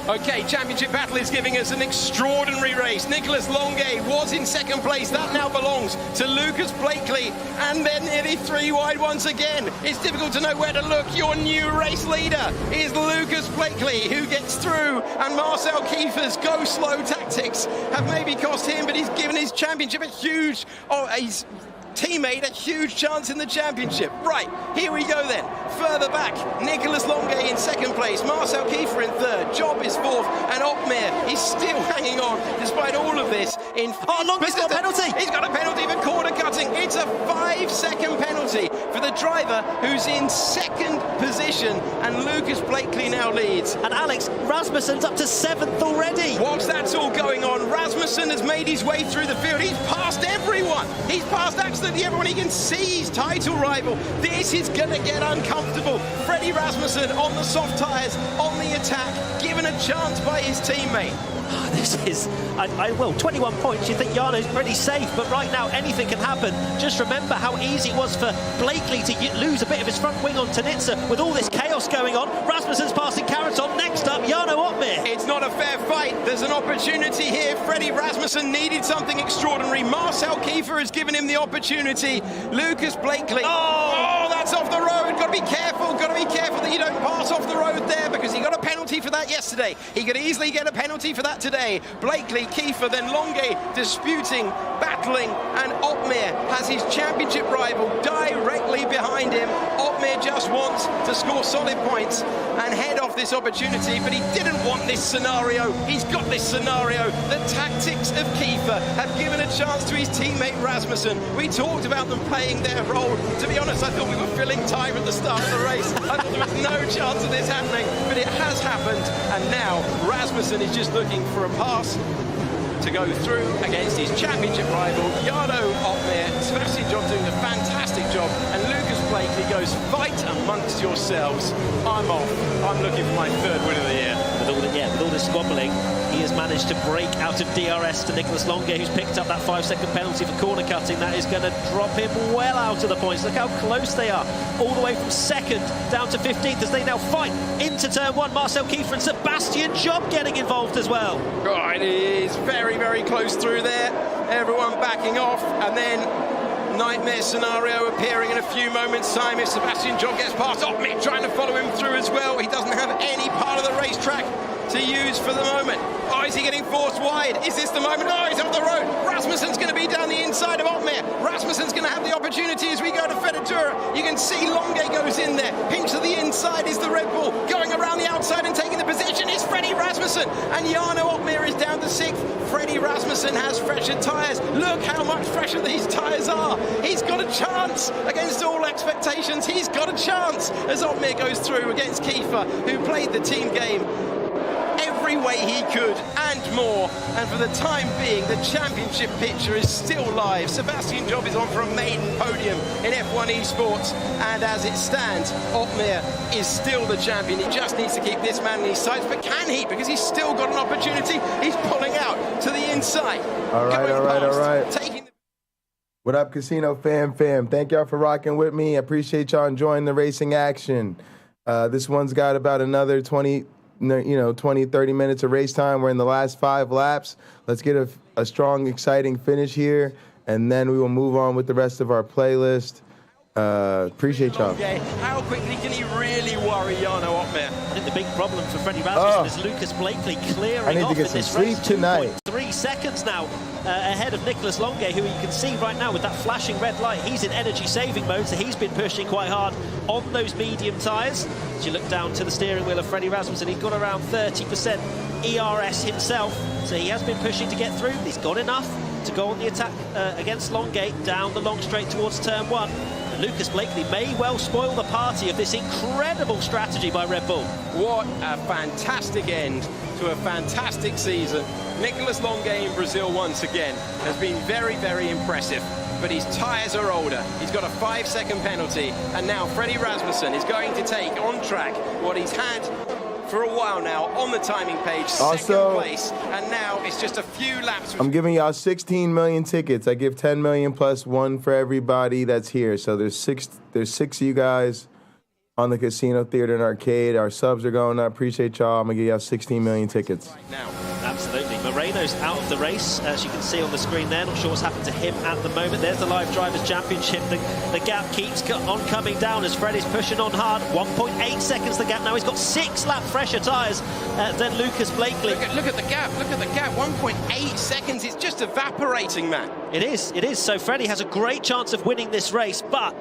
Speaker 5: Okay, championship battle is giving us an extraordinary race. Nicolas Longuet was in 2nd place. That now belongs to Lucas Blakely. And they're nearly 3 wide once again. It's difficult to know where to look. Your new race leader is Lucas Blakely, who gets through. And Marcel Kiefer's go slow tactics have maybe cost him, but he's given his championship a huge... his teammate a huge chance in the championship. Right, here we go then. Further back, Nicolas Longuet in 2nd place, Marcel Kiefer in 3rd, Job is 4th, and Opmeer is still hanging on despite all of this.
Speaker 7: Longuet's got a penalty!
Speaker 5: He's got a penalty for corner cutting. It's a 5-second penalty for the driver who's in 2nd position, and Lucas Blakely now leads.
Speaker 7: And Alex, Rasmussen's up to 7th already.
Speaker 5: Whilst that's all going on, Rasmussen has made his way through the field. He's passed everyone. He's passed absolutely everyone. He can see his title rival. This is going to get uncomfortable. Freddie Rasmussen on the soft tyres, on the attack, given a chance by his teammate.
Speaker 7: This is, well, 21 points. You think Jarno's pretty safe, but right now anything can happen. Just remember how easy it was for Blakely to lose a bit of his front wing on Tanitsa with all this chaos going on. Rasmussen's passing Carreton. Next up, Jarno Opmeer.
Speaker 5: It's not a fair fight. There's an opportunity here. Freddie Rasmussen needed something extraordinary. Marcel Kiefer has given him the opportunity. Lucas Blakely. Oh, that's off the road. Got to be careful. Got to be careful that you don't pass off the road there because he got a penalty for that yesterday. He could easily get a penalty for that today. Blakely, Kiefer, then Longuet disputing, battling, and Opmeer has his championship rival directly behind him. Opmeer just wants to score solid points and head off this opportunity, but he didn't want this scenario. He's got this scenario. The tactics of Kiefer have given a chance to his teammate Rasmussen. We talked about them playing their role. To be honest, I thought we were filling time at the start of the race. I thought there was no chance of this happening, but it has happened, and now Rasmussen is just looking for a pass to go through against his championship rival, Jarno Opmeer. Sebastian Job doing a fantastic job, and Lucas Blakely goes, fight amongst yourselves. I'm off. I'm looking for my 3rd win of the year.
Speaker 7: With all this squabbling, he has managed to break out of DRS to Nicolas Longuet, who's picked up that 5-second penalty for corner cutting. That is going to drop him well out of the points. Look how close they are, all the way from 2nd down to 15th as they now fight into turn 1. Marcel Kiefer and Sebastian Job getting involved as well.
Speaker 5: Oh, it is very, very close through there. Everyone backing off, and then nightmare scenario appearing in a few moments' time if Sebastian Job gets past. Opmeer trying to follow him through as well. He doesn't have any part of the racetrack to use for the moment. Oh, is he getting forced wide? Is this the moment? Oh, he's off the road. Rasmussen's going to be down the inside of Opmeer. Rasmussen's going to have the opportunity as we go to Federatura. You can see Longuet goes in there, pinches inside is the Red Bull. Going around the outside and taking the position is Freddie Rasmussen. And Jarno Opmeer is down to 6th. Freddie Rasmussen has fresher tyres. Look how much fresher these tyres are. He's got a chance against all expectations. He's got a chance as Opmeer goes through against Kiefer, who played the team game every way he could and more. And for the time being, the championship picture is still live. Sebastian Job is on for a maiden podium in F1 Esports, and as it stands, Opmeer is still the champion. He just needs to keep this man in his sights, but can he? Because he's still got an opportunity. He's pulling out to the inside.
Speaker 2: All right.
Speaker 5: Taking the...
Speaker 2: What up, Casino fam? Thank y'all for rocking with me. I appreciate y'all enjoying the racing action. This one's got about another 20, 30 minutes of race time. We're in the last 5 laps. Let's get a strong, exciting finish here, and then we will move on with the rest of our playlist. Appreciate y'all.
Speaker 5: How quickly can he really worry Jarno Opmeer?
Speaker 7: I think the big problem for Freddie Rasmussen is Lucas Blakely clearing
Speaker 2: I need
Speaker 7: off
Speaker 2: to get
Speaker 7: in this
Speaker 2: some
Speaker 7: race.
Speaker 2: sleep tonight.
Speaker 7: 2.3 seconds now ahead of Nicholas Longuet, who you can see right now with that flashing red light. He's in energy saving mode, so he's been pushing quite hard on those medium tyres. As you look down to the steering wheel of Freddie Rasmussen, he's got around 30% ERS himself, so he has been pushing to get through. He's got enough to go on the attack against Longuet down the long straight towards turn 1. Lucas Blakely may well spoil the party of this incredible strategy by Red Bull.
Speaker 5: What a fantastic end to a fantastic season. Nicholas Longuet in Brazil once again has been very, very impressive. But his tyres are older. He's got a 5-second penalty. And now Freddie Rasmussen is going to take on track what he's had for a while now on the timing page, second place, and now it's just a few laps.
Speaker 2: I'm giving y'all 16 million tickets. I give 10 million plus 1 for everybody that's here. So there's six of you guys on the Casino Theater and Arcade. Our subs are going up. Appreciate y'all. I'm gonna give y'all 16 million tickets.
Speaker 5: Right now.
Speaker 7: Absolutely. Moreno's out of the race, as you can see on the screen there. Not sure what's happened to him at the moment. There's the Live Drivers' Championship. The gap keeps on coming down as Freddie's pushing on hard. 1.8 seconds the gap now. He's got 6 lap fresher tyres than Lucas Blakely.
Speaker 5: Look at the gap. Look at the gap. 1.8 seconds. It's just evaporating, man.
Speaker 7: It is. So Freddie has a great chance of winning this race, but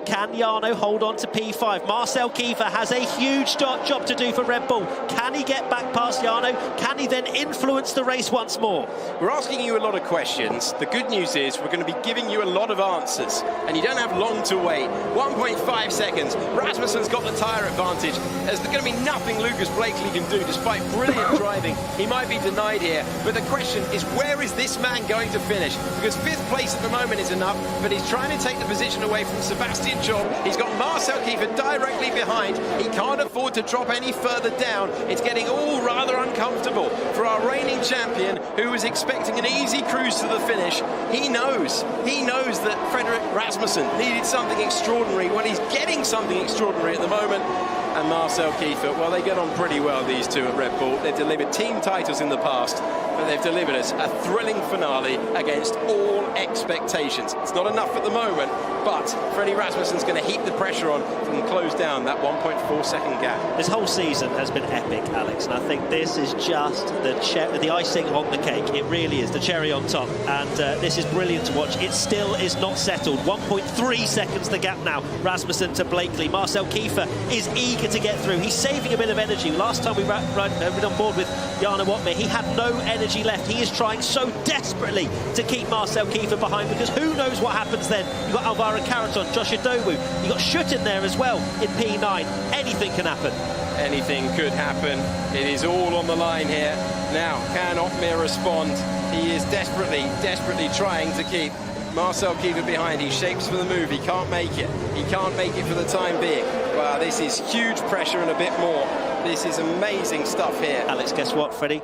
Speaker 7: can Jarno hold on to P5? Marcel Kiefer has a huge job to do for Red Bull. Can he get back past Jarno? Can he then influence the race once more?
Speaker 5: We're asking you a lot of questions. The good news is we're going to be giving you a lot of answers, and you don't have long to wait. 1.5 seconds. Rasmussen's got the tyre advantage. There's going to be nothing Lucas Blakely can do, despite brilliant driving. He might be denied here, but the question is, where is this man going to finish? Because 5th place at the moment is enough, but he's trying to take the position away from Sebastian Job. He's got Marcel Kiefer directly behind. He can't afford to drop any further down. It's getting all rather uncomfortable for our reigning champion, who was expecting an easy cruise to the finish. He knows that Frederick Rasmussen needed something extraordinary. Well, he's getting something extraordinary at the moment. And Marcel Kiefer, well, they get on pretty well, these two at Red Bull. They've delivered team titles in the past, but they've delivered us a thrilling finale against all expectations. It's not enough at the moment, but Freddie Rasmussen's going to heap the pressure on and close down that 1.4 second gap.
Speaker 7: This whole season has been epic, Alex, and I think this is just the icing on the cake. It really is, the cherry on top, and this is brilliant to watch. It still is not settled. 1.3 seconds the gap now. Rasmussen to Blakely. Marcel Kiefer is eager to get through. He's saving a bit of energy. Last time we were on board with Jarno Opmeer, he had no energy left. He is trying so desperately to keep Marcel Kiefer behind, because who knows what happens then. You've got Alvaro Caraton, Josh Adowu, you've got Schutt in there as well in P9. Anything can happen.
Speaker 5: Anything could happen. It is all on the line here. Now, can Opmeer respond? He is desperately trying to keep Marcel Kiefer behind. He shapes for the move. He can't make it. He can't make it for the time being. Wow, this is huge pressure and a bit more. This is amazing stuff here.
Speaker 7: Alex, guess what, Freddie?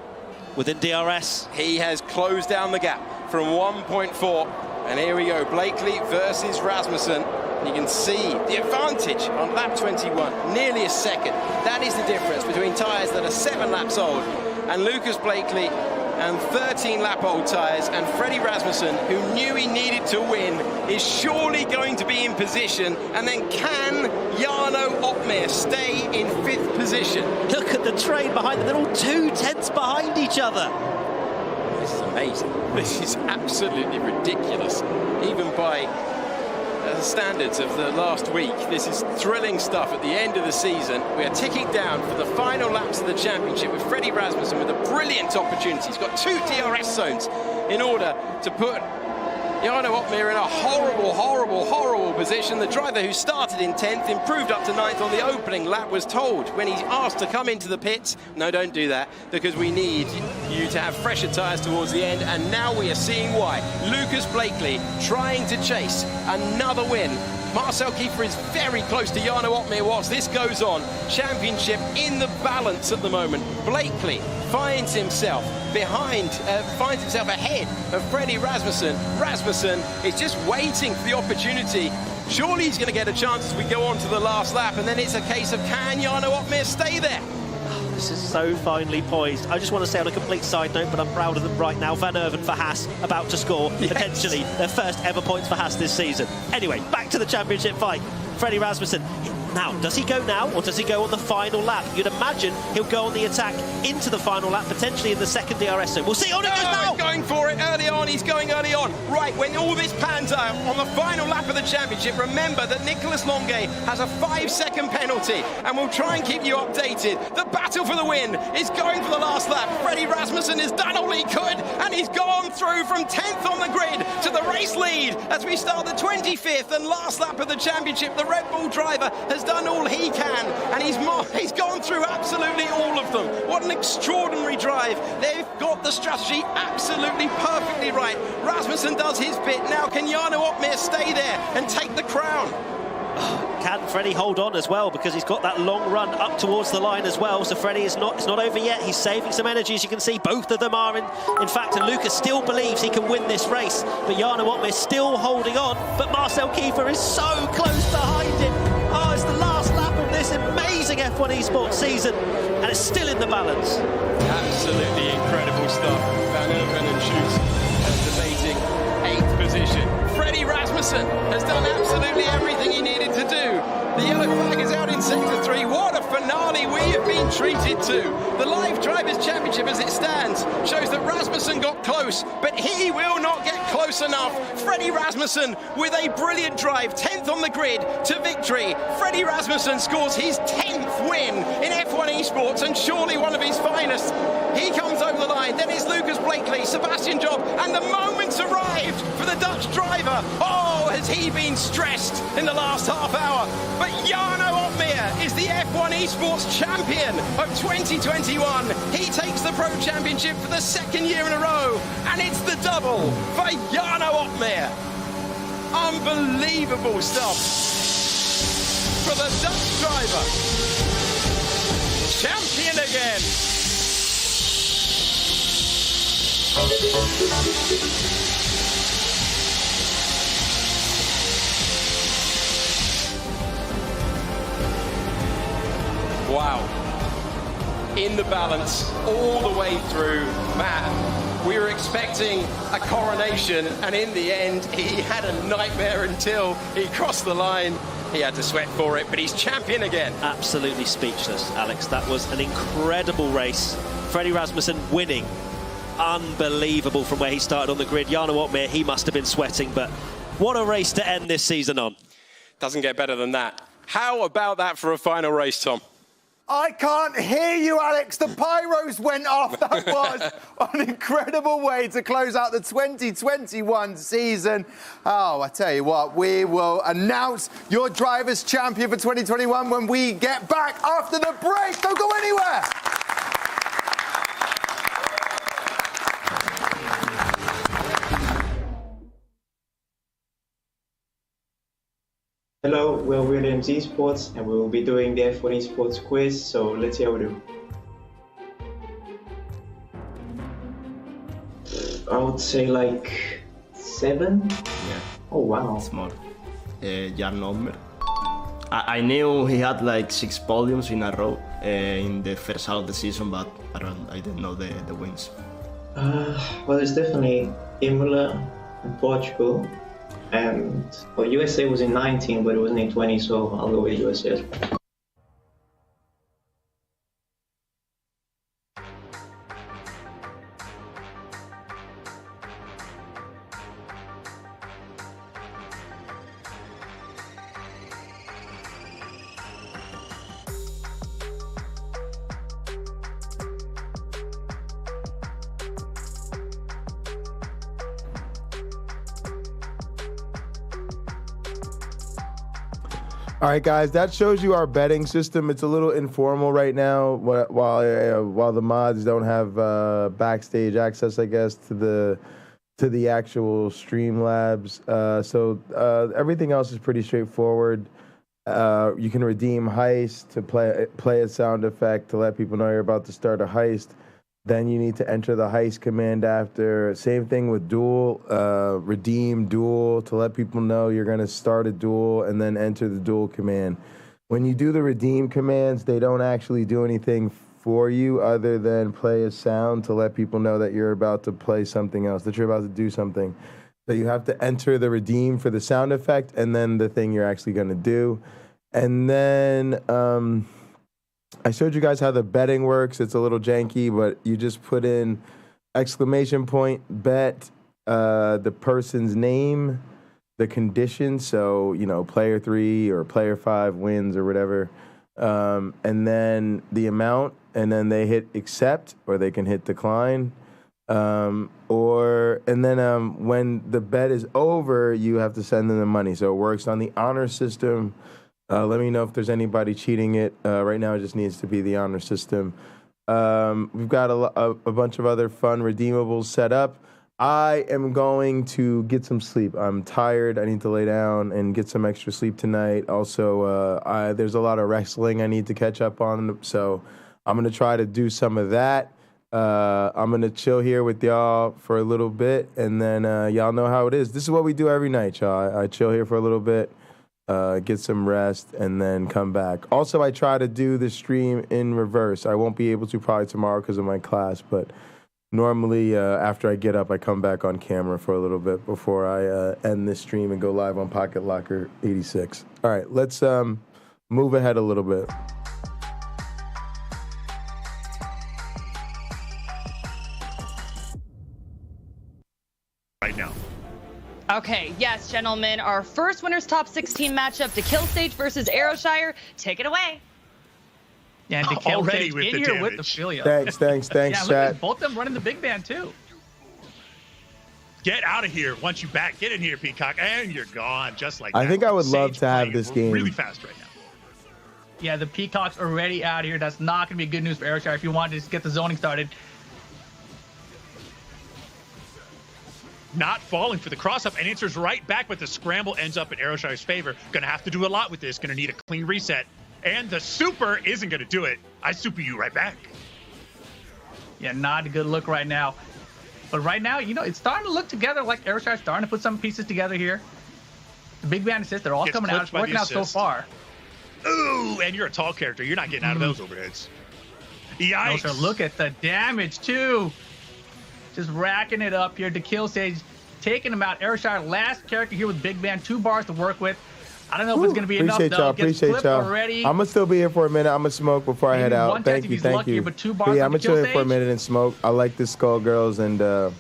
Speaker 7: Within DRS.
Speaker 5: He has closed down the gap from 1.4. And here we go, Blakely versus Rasmussen. You can see the advantage on lap 21, nearly a second. That is the difference between tyres that are 7 laps old and Lucas Blakely and 13-lap-old tyres, and Freddie Rasmussen, who knew he needed to win, is surely going to be in position. And then can Jarno Opmeer stay in 5th position?
Speaker 7: Look at the train behind them. They're all 2 tenths behind each other.
Speaker 5: This is amazing. This is absolutely ridiculous. Even by the standards of the last week. This is thrilling stuff at the end of the season. We are ticking down for the final laps of the championship with Freddie Rasmussen with a brilliant opportunity. He's got 2 DRS zones in order to put Jarno Opmeer in a horrible position. The driver who started in 10th, improved up to 9th on the opening lap, was told when he's asked to come into the pits, no, don't do that, because we need you to have fresher tyres towards the end, and now we are seeing why. Lucas Blakely trying to chase another win. Marcel Kiefer is very close to Jarno Opmeer whilst this goes on. Championship in the balance at the moment. Blakely finds himself ahead of Freddie Rasmussen. Rasmussen is just waiting for the opportunity. Surely he's going to get a chance as we go on to the last lap, and then it's a case of can Jarno Opmeer stay there?
Speaker 7: This is so finely poised. I just want to say on a complete side note, but I'm proud of them right now. Van Erven for Haas, about to score potentially their first ever points for Haas this season. Anyway, back to the championship fight. Freddie Rasmussen. Now, does he go now or does he go on the final lap? You'd imagine he'll go on the attack into the final lap, potentially in the second DRS zone. We'll see. Oh, no, it goes now!
Speaker 5: He's going for it early on. He's going early on. Right, when all this pans out on the final lap of the championship, remember that Nicolas Longuet has a 5-second penalty, and we'll try and keep you updated. The battle for the win is going for the last lap. Freddie Rasmussen has done all he could, and he's gone through from 10th on the grid to the race lead as we start the 25th and last lap of the championship. The Red Bull driver has done all he can, and he's gone through absolutely all of them. What an extraordinary drive. They've got the strategy absolutely perfectly right. Rasmussen does his bit. Now can Jarno Opmeer stay there and take the crown?
Speaker 7: Can Freddie hold on as well, because he's got that long run up towards the line as well. So Freddie it's not over yet. He's saving some energy, as you can see. Both of them are in fact, and Lucas still believes he can win this race, but Jarno Opmeer still holding on. But Marcel Kiefer is so close behind him. Oh, it's the last lap of this amazing F1 esports season, and it's still in the balance.
Speaker 5: Absolutely incredible stuff. Van Erven and Schutz debating 8th position. Freddie Rasmussen has done absolutely everything he needed to do. The yellow flag is out in Sector 3. What a finale we have been treated to. The Live Drivers' Championship as it stands shows that Rasmussen got close, but he will not get close enough. Freddie Rasmussen with a brilliant drive, 10th on the grid to victory. Freddie Rasmussen scores his 10th win in F1 esports, and surely one of his finest. He comes over the line, then it's Lucas Blakely, Sebastian Job, and the moment's arrived for the Dutch driver. Oh, has he been stressed in the last half hour? But Jarno Opmeer is the F1 esports champion of 2021. He takes the Pro Championship for the 2nd year in a row, and it's the double for Jarno Opmeer. Unbelievable stuff for the Dutch driver. Champion again. Wow. In the balance all the way through. Matt, we were expecting a coronation, and in the end he had a nightmare until he crossed the line. He had to sweat for it, but he's champion again.
Speaker 7: Absolutely speechless, Alex. That was an incredible race. Freddie Rasmussen winning. Unbelievable from where he started on the grid. Jarno Opmeer, he must have been sweating, but what a race to end this season on.
Speaker 5: Doesn't get better than that. How about that for a final race, Tom?
Speaker 3: I can't hear you, Alex. The pyros went off. That was an incredible way to close out the 2021 season. Oh, I tell you what, we will announce your driver's champion for 2021 when we get back after the break. Don't go anywhere.
Speaker 11: Hello, we're Williams Esports and we will be doing the F1 Esports quiz, so let's see how we do. I would say like 7?
Speaker 12: Yeah.
Speaker 11: Oh wow.
Speaker 12: It's more. Jarno Opmeer. I knew he had like 6 podiums in a row in the first half of the season, but I didn't know the wins.
Speaker 11: Well, it's definitely Imola and Portugal. And well, USA was in 19, but it wasn't in 20, so I'll go with USA as well.
Speaker 2: All right, guys, that shows you our betting system. It's a little informal right now while the mods don't have backstage access, I guess, to the actual Streamlabs. So everything else is pretty straightforward. You can redeem heist to play a sound effect to let people know you're about to start a heist. Then you need to enter the heist command after. Same thing with duel, redeem duel to let people know you're going to start a duel and then enter the duel command. When you do the redeem commands, they don't actually do anything for you other than play a sound to let people know that you're about to play something else, that you're about to do something. So you have to enter the redeem for the sound effect and then the thing you're actually going to do. And then I showed you guys how the betting works. It's a little janky, but you just put in exclamation point, bet, the person's name, the condition. So, you know, player 3 or player 5 wins or whatever. And then the amount, and then they hit accept or they can hit decline. When the bet is over, you have to send them the money. So it works on the honor system. Let me know if there's anybody cheating it. Right now, it just needs to be the honor system. We've got a bunch of other fun redeemables set up. I am going to get some sleep. I'm tired. I need to lay down and get some extra sleep tonight. Also, there's a lot of wrestling I need to catch up on, so I'm going to try to do some of that. I'm going to chill here with y'all for a little bit, and then y'all know how it is. This is what we do every night, y'all. I chill here for a little bit, get some rest, and then come back. Also, I try to do the stream in reverse. I won't be able to probably tomorrow because of my class, but normally after I get up, I come back on camera for a little bit before I end this stream and go live on Pocket Locker 86. All right, let's move ahead a little bit.
Speaker 13: Right now.
Speaker 14: Okay, yes, gentlemen, our first winner's top 16 matchup, the Kill Stage versus Aeroshire. Take it away.
Speaker 13: Yeah, and the Kill
Speaker 15: Already
Speaker 13: Stage
Speaker 15: with
Speaker 13: in
Speaker 15: the
Speaker 13: here
Speaker 15: damage.
Speaker 13: with the Philia.
Speaker 2: Thanks,
Speaker 13: Yeah, look
Speaker 2: chat.
Speaker 13: at both of them running the big band too.
Speaker 15: Get out of here. Once you back, get in here, Peacock, and you're gone, just like that.
Speaker 2: I think I would love
Speaker 15: Sage
Speaker 2: to have
Speaker 15: playing
Speaker 2: this game.
Speaker 15: really fast right now.
Speaker 13: Yeah, the Peacock's already out here. That's not going to be good news for Aeroshire if you want to just get the zoning started.
Speaker 15: Not falling for the cross-up, and answers right back, but the scramble ends up in Aeroshire's favor. Gonna have to do a lot with this. Gonna need a clean reset. And the super isn't gonna do it. I super you right back.
Speaker 13: Yeah, not a good look right now. But right now, you know, it's starting to look together like Aeroshire's starting to put some pieces together here. The big band assist, they're all
Speaker 15: Gets
Speaker 13: coming out.
Speaker 15: clipped
Speaker 13: It's
Speaker 15: by the
Speaker 13: working out so
Speaker 15: assist.
Speaker 13: far.
Speaker 15: Ooh, and you're a tall character. You're not getting out of those overheads. Yikes.
Speaker 13: Also, look at the damage, too. Just racking it up here. The Kill Stage taking him out. Aeroshire, last character here with Big Band, 2 bars to work with. I don't know if it's going to be enough, though.
Speaker 2: Appreciate y'all.
Speaker 13: Already.
Speaker 2: I'm going to still be here for a minute. I'm going to smoke before I head
Speaker 13: Maybe
Speaker 2: out.
Speaker 13: one
Speaker 2: Thank
Speaker 13: test if
Speaker 2: you,
Speaker 13: he's
Speaker 2: thank
Speaker 13: luckier,
Speaker 2: you.
Speaker 13: but 2
Speaker 2: But
Speaker 13: bars
Speaker 2: yeah,
Speaker 13: on
Speaker 2: I'm
Speaker 13: the
Speaker 2: going to chill
Speaker 13: Kill
Speaker 2: here for a
Speaker 13: Stage.
Speaker 2: minute and smoke. I like the Skullgirls, and I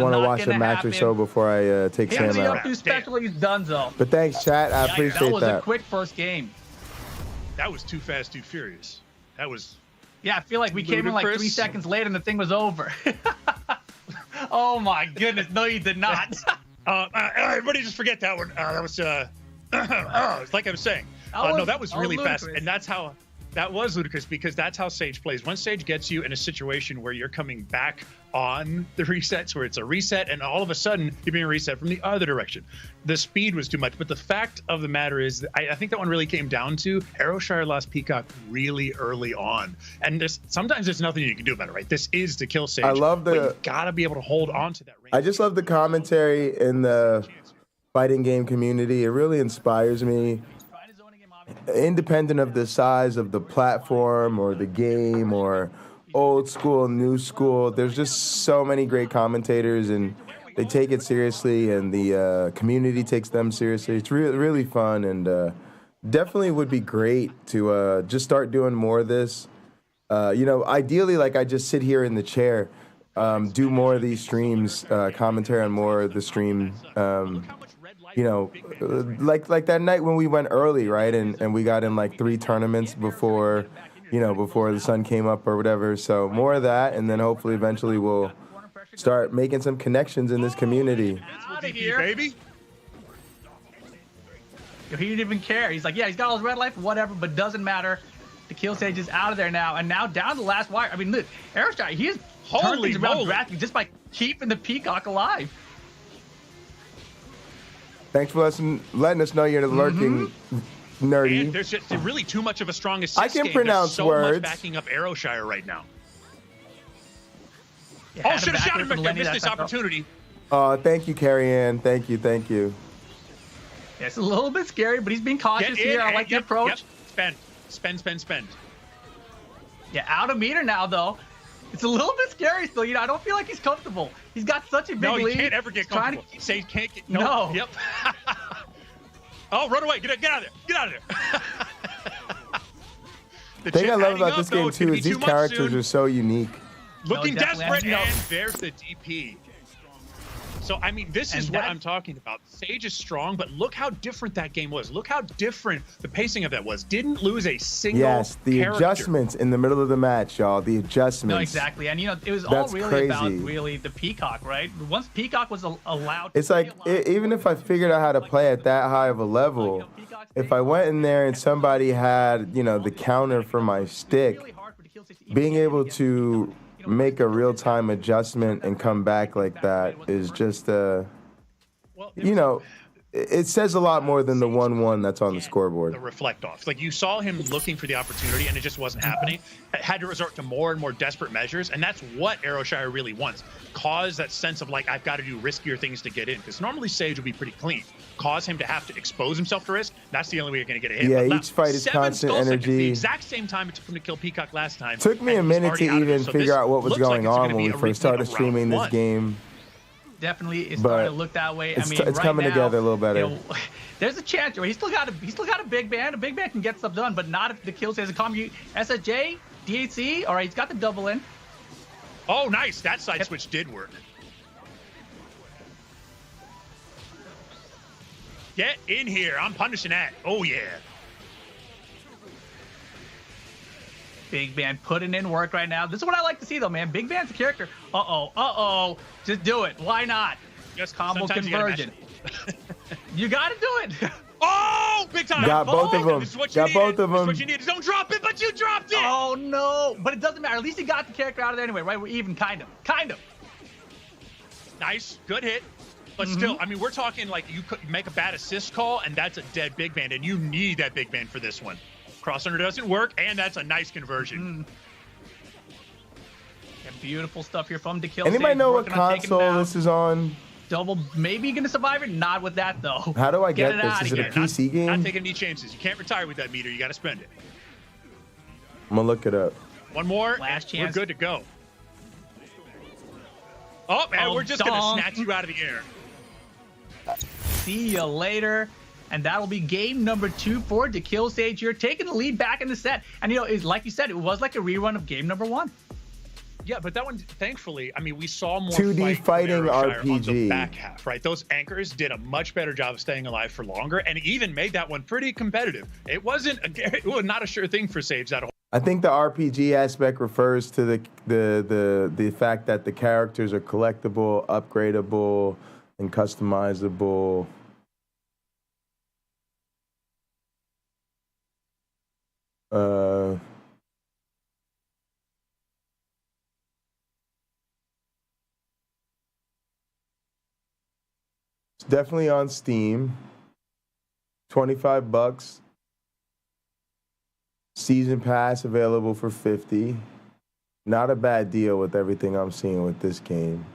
Speaker 2: want to
Speaker 13: not
Speaker 2: watch a
Speaker 13: gonna
Speaker 2: match or
Speaker 13: happen.
Speaker 2: so before I take
Speaker 13: He's
Speaker 2: Sam
Speaker 13: up
Speaker 2: out.
Speaker 13: to special, he's donezo.
Speaker 2: But thanks, chat. I appreciate
Speaker 13: that was
Speaker 2: that.
Speaker 13: a quick first game.
Speaker 15: That was too fast, too furious. That was...
Speaker 13: Yeah, I feel like we came in like 3
Speaker 15: ludicrous.
Speaker 13: seconds later and the thing was over. Oh my goodness, no you did not.
Speaker 15: Everybody just forget that one. That was, it's like I was saying. No, that was really fast.
Speaker 13: ludicrous.
Speaker 15: And that's how, that was ludicrous because that's how Sage plays. Once Sage gets you in a situation where you're coming back on the resets, where it's a reset, and all of a sudden you're being reset from the other direction. The speed was too much. But the fact of the matter is, that I think that one really came down to Aeroshire lost Peacock really early on. And sometimes there's nothing you can do about it, right? This is the Kill Stage.
Speaker 2: I love
Speaker 15: but you gotta be able to hold on to that range.
Speaker 2: I just love the commentary in the fighting game community. It really inspires me. Independent of the size of the platform or the game or old school, new school, there's just so many great commentators and they take it seriously and the community takes them seriously. It's really fun and definitely would be great to just start doing more of this. Ideally, like I just sit here in the chair, do more of these streams, commentary on more of the stream. Like that night when we went early, right? And we got in like 3 tournaments before the sun came up or whatever. So more of that, and then hopefully eventually we'll start making some connections in this community.
Speaker 13: Out of here.
Speaker 15: Baby.
Speaker 13: He didn't even care. He's like, yeah, he's got all his red life, whatever, but doesn't matter. The kill stage is out of there now, and now down to the last wire. I mean, look, Aeroshire, he has turned things around drastically just by keeping the Peacock alive.
Speaker 2: Thanks for letting us know you're lurking, nerdy.
Speaker 15: And there's just really too much of a strong assist
Speaker 2: I can
Speaker 15: game.
Speaker 2: pronounce
Speaker 15: There's so
Speaker 2: words.
Speaker 15: much backing up Aeroshire right now.
Speaker 13: Yeah,
Speaker 15: Should have shot him. I missed this opportunity.
Speaker 2: Thank you, Carrie Ann. Thank you.
Speaker 13: Yeah, it's a little bit scary, but he's being cautious here. I like the approach.
Speaker 15: Spend.
Speaker 13: Yeah, out of meter now, though. It's a little bit scary still. I don't feel like he's comfortable. He's got such a big lead.
Speaker 15: No, he can't ever get comfortable. Sage can't get...
Speaker 13: No.
Speaker 15: Yep. Oh, run away. Get out of there.
Speaker 2: The thing I love about this game, too, is these characters are so unique.
Speaker 15: Looking desperate, and there's the DP. So, I mean, this is what I'm talking about. Sage is strong, but look how different that game was. Look how different the pacing of that was. Didn't lose a single
Speaker 2: the
Speaker 15: character.
Speaker 2: Adjustments in the middle of the match, y'all. The adjustments.
Speaker 13: No, exactly. And, it was all really about the Peacock, right? Once Peacock was allowed to
Speaker 2: It's like, even if I figured out how to play at that high of a level, if I went in there and somebody had, the counter for my stick, being able to make a real-time adjustment and come back like that is just it says a lot more than the 1-1 that's on the scoreboard.
Speaker 15: The reflect off. Like, you saw him looking for the opportunity and it just wasn't happening. Had to resort to more and more desperate measures, and that's what Aeroshire really wants. Cause that sense of, like, I've got to do riskier things to get in, because normally Sage would be pretty clean. Cause him to have to expose himself to risk. That's the only way you're going to get a hit.
Speaker 2: Yeah,
Speaker 15: but
Speaker 2: each fight is constant energy.
Speaker 15: The exact same time it took him to kill Peacock last time.
Speaker 2: Took me a minute to even figure out what was going on when we first started streaming this game.
Speaker 13: Definitely, it's starting to look that way.
Speaker 2: It's
Speaker 13: right
Speaker 2: coming together a little better.
Speaker 13: There's a chance. He's still got a big band. A big band can get stuff done, but not if the kill says a combo. SSJ, DHC. All right, he's got the double in.
Speaker 15: Oh, nice. That side switch did work. Get in here. I'm punishing that. Oh, yeah.
Speaker 13: Big Band putting in work right now. This is what I like to see, though, man. Big Band's a character. Uh-oh. Just do it. Why not?
Speaker 15: Just
Speaker 13: combo conversion. You got to do it.
Speaker 15: Oh, big time.
Speaker 2: Got both of them. Got both of them.
Speaker 15: That's what you need. Don't drop it, but you dropped it.
Speaker 13: Oh, no. But it doesn't matter. At least he got the character out of there anyway, right? We're even, kind of.
Speaker 15: Nice. Good hit. But still, I mean, we're talking like you could make a bad assist call, and that's a dead Big Band, and you need that Big Band for this one. Crossover doesn't work, and that's a nice conversion.
Speaker 13: Yeah, beautiful stuff here from DeKill.
Speaker 2: Anybody know what console this is on?
Speaker 13: Double, maybe gonna survive it. Not with that though.
Speaker 2: How do I get this? Is it a PC game?
Speaker 15: Not taking any chances. You can't retire with that meter. You got to spend it.
Speaker 2: I'm gonna look it up.
Speaker 15: One more.
Speaker 13: Last chance.
Speaker 15: We're good to go. Oh, and we're just gonna snatch you out of the air.
Speaker 13: See you later. And that'll be game number 2 for DeKill Sage. You're taking the lead back in the set. And, it's like you said, it was like a rerun of game number 1.
Speaker 15: Yeah, but that one, thankfully, I mean, we saw more
Speaker 2: 2D fighting RPG
Speaker 15: on the back half, right? Those anchors did a much better job of staying alive for longer, and even made that one pretty competitive. It was not a sure thing for Sage that whole.
Speaker 2: I think the RPG aspect refers to the fact that the characters are collectible, upgradable, and customizable. It's definitely on Steam. $25. Season pass available for $50. Not a bad deal with everything I'm seeing with this game.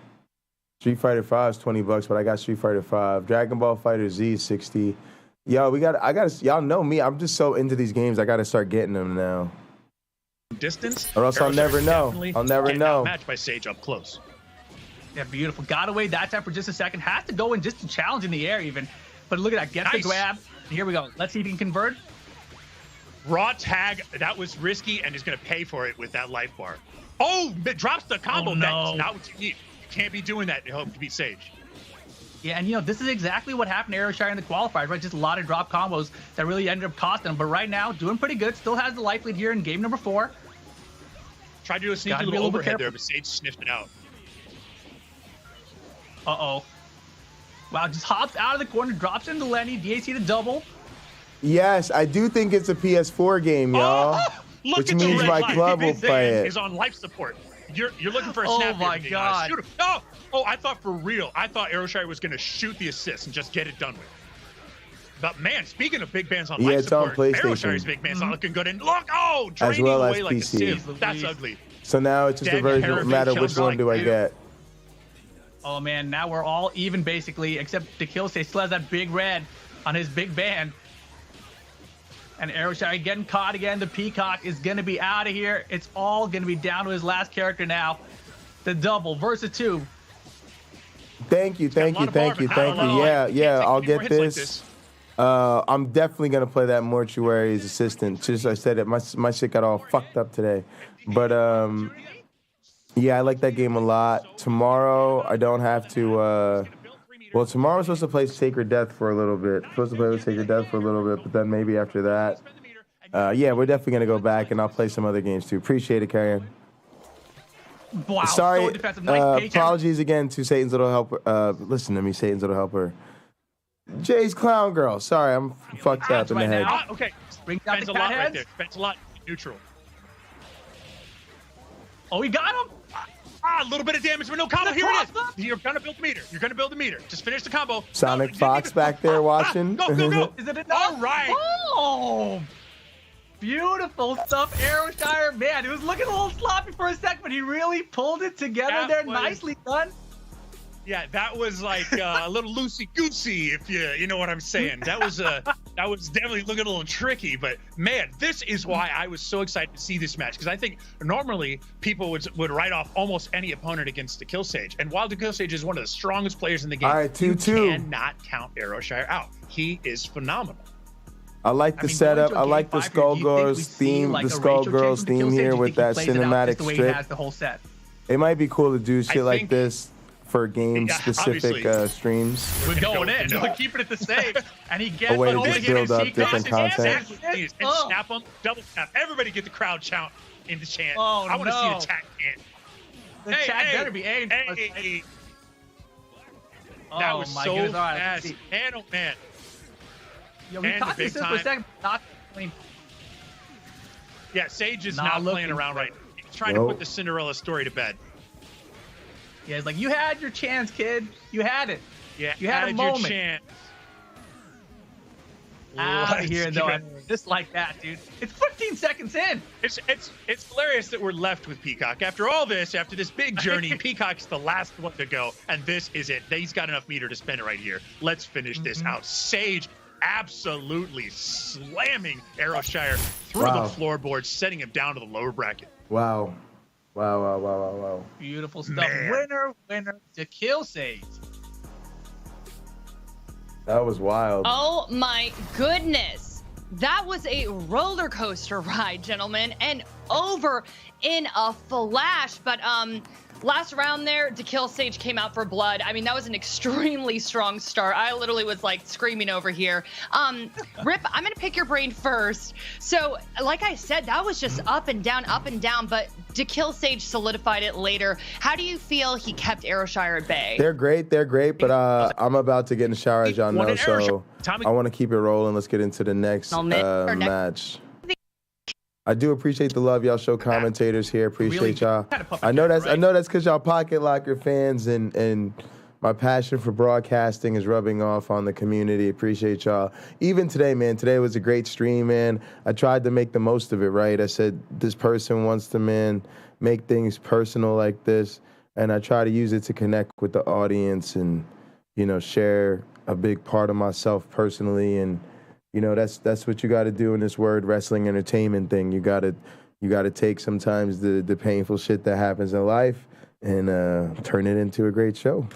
Speaker 2: Street Fighter 5 is $20, but I got Street Fighter 5. Dragon Ball Fighter Z is $60. Yo, y'all know me. I'm just so into these games. I gotta start getting them now.
Speaker 15: Distance,
Speaker 2: or else I'll never know. I'll never know.
Speaker 15: Matched by Sage up close.
Speaker 13: Yeah, beautiful. Got away that time for just a second. Has to go in just to challenge in the air even. But look at that. Get the grab. Here we go. Let's see if he can convert.
Speaker 15: Raw tag. That was risky, and he's gonna pay for it with that life bar. Oh, it drops the combo.
Speaker 13: Oh, no.
Speaker 15: That's not what you need. You can't be doing that to hope to beat Sage.
Speaker 13: Yeah, and this is exactly what happened to Aeroshire in the qualifiers, right? Just a lot of drop combos that really ended up costing him. But right now, doing pretty good. Still has the life lead here in game number 4.
Speaker 15: Tried to do a sneaky little overhead there, but Sage sniffed it out.
Speaker 13: Uh-oh. Wow, just hops out of the corner, drops into Lenny, DAC the double.
Speaker 2: Yes, I do think it's a PS4 game, y'all.
Speaker 15: Look
Speaker 2: which
Speaker 15: at the
Speaker 2: means
Speaker 15: red
Speaker 2: my
Speaker 15: light.
Speaker 2: club will
Speaker 15: This
Speaker 2: play
Speaker 15: thing
Speaker 2: it.
Speaker 15: is on life support. You're looking for a
Speaker 13: Oh
Speaker 15: snap.
Speaker 13: my
Speaker 15: here,
Speaker 13: God.
Speaker 15: Shoot him. Oh, I thought for real. I thought Aeroshire was going to shoot the assist and just get it done with. But man, speaking of big bands on
Speaker 2: Yeah,
Speaker 15: life
Speaker 2: it's on
Speaker 15: support,
Speaker 2: PlayStation.
Speaker 15: Aeroshire's big band's not looking good. And look, draining
Speaker 2: As well as
Speaker 15: away like a
Speaker 2: PC.
Speaker 15: sieve. That's ugly.
Speaker 2: So now it's just a version matter which one do I get.
Speaker 13: Oh man, now we're all even basically, except DeKillSage still has that big red on his big band. And Aeroshire getting caught again. The Peacock is going to be out of here. It's all going to be down to his last character now. The double versus 2.
Speaker 2: Thank you. Yeah, I'll get this. I'm definitely gonna play that Mortuary's Assistant. Just I said it, my shit got all fucked up today. But yeah, I like that game a lot. Tomorrow I don't have to. Well, tomorrow I'm supposed to play Sacred Death for a little bit. Supposed to play with Sacred Death for a little bit, but then maybe after that. Yeah, we're definitely gonna go back and I'll play some other games too. Appreciate it, Carrion.
Speaker 13: Wow,
Speaker 2: sorry,
Speaker 13: so defensive. Nice
Speaker 2: apologies again to Satan's Little Helper. Listen to me, Satan's Little Helper. Jay's Clown Girl. Sorry, I'm fucked up in the head.
Speaker 15: Okay,
Speaker 13: Brings out
Speaker 15: spends
Speaker 13: the
Speaker 15: a lot
Speaker 13: cat
Speaker 15: right
Speaker 13: heads.
Speaker 15: there. Spends a lot neutral.
Speaker 13: Oh, he got him.
Speaker 15: A little bit of damage, but no combo. Here it is. You're gonna build the meter. Just finish the combo.
Speaker 2: Sonic Fox back there watching.
Speaker 15: Go.
Speaker 13: Is it enough?
Speaker 15: All right.
Speaker 13: Oh, beautiful stuff, Aeroshire. Man, it was looking a little sloppy for a sec, but he really pulled it together there. Nicely done.
Speaker 15: Yeah, that was like a little loosey-goosey, if you know what I'm saying. That was definitely looking a little tricky, but man, this is why I was so excited to see this match, because I think normally people would write off almost any opponent against DeKillSage, and while DeKillSage is one of the strongest players in the game,
Speaker 2: all right, 2-2.
Speaker 15: You cannot count Aeroshire out. He is phenomenal.
Speaker 2: I like the setup. I like the Skullgirls theme. The Skullgirls theme here with that cinematic
Speaker 13: He
Speaker 2: strip.
Speaker 13: has the whole set.
Speaker 2: It might be cool to do shit like this for game-specific streams.
Speaker 13: We're going in. We're keeping it the same. And he gets
Speaker 2: A way to just build up different content.
Speaker 15: And snap them, double snap. Everybody get the crowd chant in the chant.
Speaker 13: Oh,
Speaker 15: I want to see the chat chant.
Speaker 13: The chat better be aimed.
Speaker 15: That was
Speaker 13: my
Speaker 15: so
Speaker 13: goodness. All right,
Speaker 15: fast. Man, oh man.
Speaker 13: Yo, we caught this for a second. Not clean.
Speaker 15: Yeah, Sage is not playing around right now. He's trying to put the Cinderella story to bed.
Speaker 13: Yeah, it's like, you had your chance, kid. You had it.
Speaker 15: Yeah,
Speaker 13: you had a moment.
Speaker 15: Your chance.
Speaker 13: Out of here, though. Just like that, dude. It's 15 seconds in.
Speaker 15: It's hilarious that we're left with Peacock. After all this, after this big journey, Peacock's the last one to go, and this is it. He's got enough meter to spend it right here. Let's finish this out. Sage absolutely slamming Aeroshire through the floorboard, setting him down to the lower bracket.
Speaker 2: Wow. Wow.
Speaker 13: Beautiful stuff.
Speaker 15: Man.
Speaker 13: Winner DeKillSage.
Speaker 2: That was wild.
Speaker 14: Oh my goodness. That was a roller coaster ride, gentlemen, and over in a flash. But last round there, DeKillSage came out for blood. I mean, that was an extremely strong start. I literally was like screaming over here. Rip, I'm gonna pick your brain first. So, like I said, that was just up and down, but DeKillSage solidified it later. How do you feel he kept Aeroshire at bay?
Speaker 2: They're great, but I'm about to get in the shower, as y'all know, so I want to keep it rolling. Let's get into the next match. I do appreciate the love y'all show commentators here. Appreciate y'all. I know that's because y'all Pocket Locker fans and my passion for broadcasting is rubbing off on the community. Appreciate y'all. Even today, man. Today was a great stream, man. I tried to make the most of it, right? I said this person wants to, man, make things personal like this, and I try to use it to connect with the audience and, you know, share a big part of myself personally. And you know, that's what you got to do in this word wrestling entertainment thing. You got to take sometimes the painful shit that happens in life and turn it into a great show.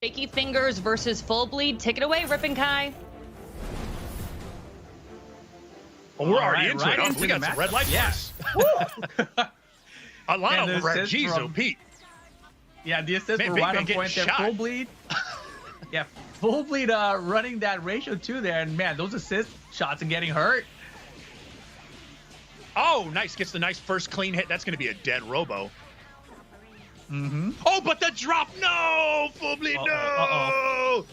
Speaker 14: Shaky Fingers versus Full Bleed. Take it away, Rip and Kai.
Speaker 15: Well, we're already into it. We got some red lights.
Speaker 13: Yes.
Speaker 15: A lot of red. Jeez, oh, Pete.
Speaker 13: Yeah, the assist were right on point there. Full Bleed. Yeah, Full Bleed running that ratio too there, and man, those assist shots and getting hurt.
Speaker 15: Oh, nice. Gets the nice first clean hit. That's going to be a dead Robo.
Speaker 13: Mm-hmm.
Speaker 15: Oh, but the drop. No, Full Bleed, no.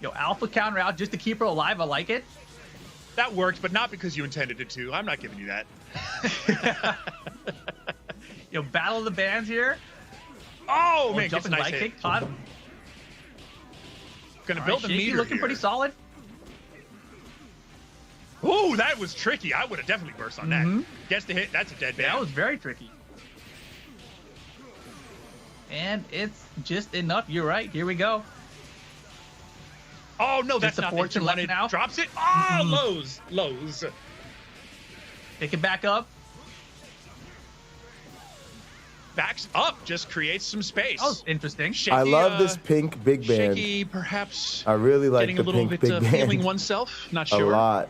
Speaker 13: Yo, alpha counter out just to keep her alive. I like it.
Speaker 15: That worked, but not because you intended it to. I'm not giving you that.
Speaker 13: Yo, battle of the bands here.
Speaker 15: Oh, man, gets a
Speaker 13: jumping
Speaker 15: nice
Speaker 13: light
Speaker 15: hit.
Speaker 13: kick. Caught.
Speaker 15: Gonna build a meter
Speaker 13: looking
Speaker 15: here.
Speaker 13: pretty solid.
Speaker 15: Ooh, that was tricky. I would have definitely burst on that. Gets the hit. That's a dead band.
Speaker 13: That was very tricky. And it's just enough. You're right. Here we go.
Speaker 15: Oh, no, that's
Speaker 13: Just a
Speaker 15: not
Speaker 13: fortune
Speaker 15: the
Speaker 13: left
Speaker 15: one.
Speaker 13: now.
Speaker 15: Drops it. Oh, lows.
Speaker 13: Pick it back up.
Speaker 15: Backs up. Just creates some space.
Speaker 13: That was interesting.
Speaker 15: Shaky,
Speaker 2: I love this pink big band.
Speaker 15: Shaky, perhaps.
Speaker 2: I really like
Speaker 15: getting
Speaker 2: the
Speaker 15: a little
Speaker 2: pink
Speaker 15: bit
Speaker 2: big
Speaker 15: feeling
Speaker 2: band
Speaker 15: oneself. Not
Speaker 2: a
Speaker 15: sure.
Speaker 2: lot.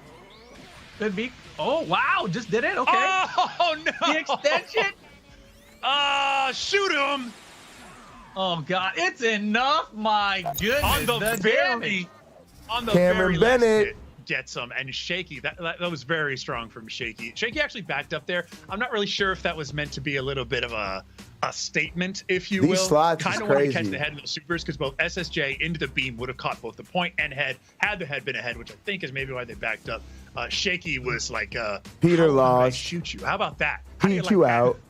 Speaker 13: Could be. Oh, wow. Just did it. Okay.
Speaker 15: Oh, no.
Speaker 13: The extension.
Speaker 15: Shoot him.
Speaker 13: Oh, God. It's enough. My goodness.
Speaker 15: On the
Speaker 13: damage.
Speaker 2: Cameron
Speaker 15: very last
Speaker 2: Bennett.
Speaker 15: hit, gets him, and Shaky, that was very strong from Shaky. Shaky actually backed up there. I'm not really sure if that was meant to be a little bit of a statement, if you
Speaker 2: These
Speaker 15: will.
Speaker 2: slots
Speaker 15: Kind
Speaker 2: is
Speaker 15: of want to catch
Speaker 2: crazy.
Speaker 15: the head of the supers, because both SSJ into the beam would have caught both the point and head, had the head been ahead, which I think is maybe why they backed up. Shaky was like,
Speaker 2: Peter
Speaker 15: how long did I
Speaker 2: lost.
Speaker 15: shoot you. How about that? How do
Speaker 2: Pete,
Speaker 15: like
Speaker 2: you
Speaker 15: that?
Speaker 2: out.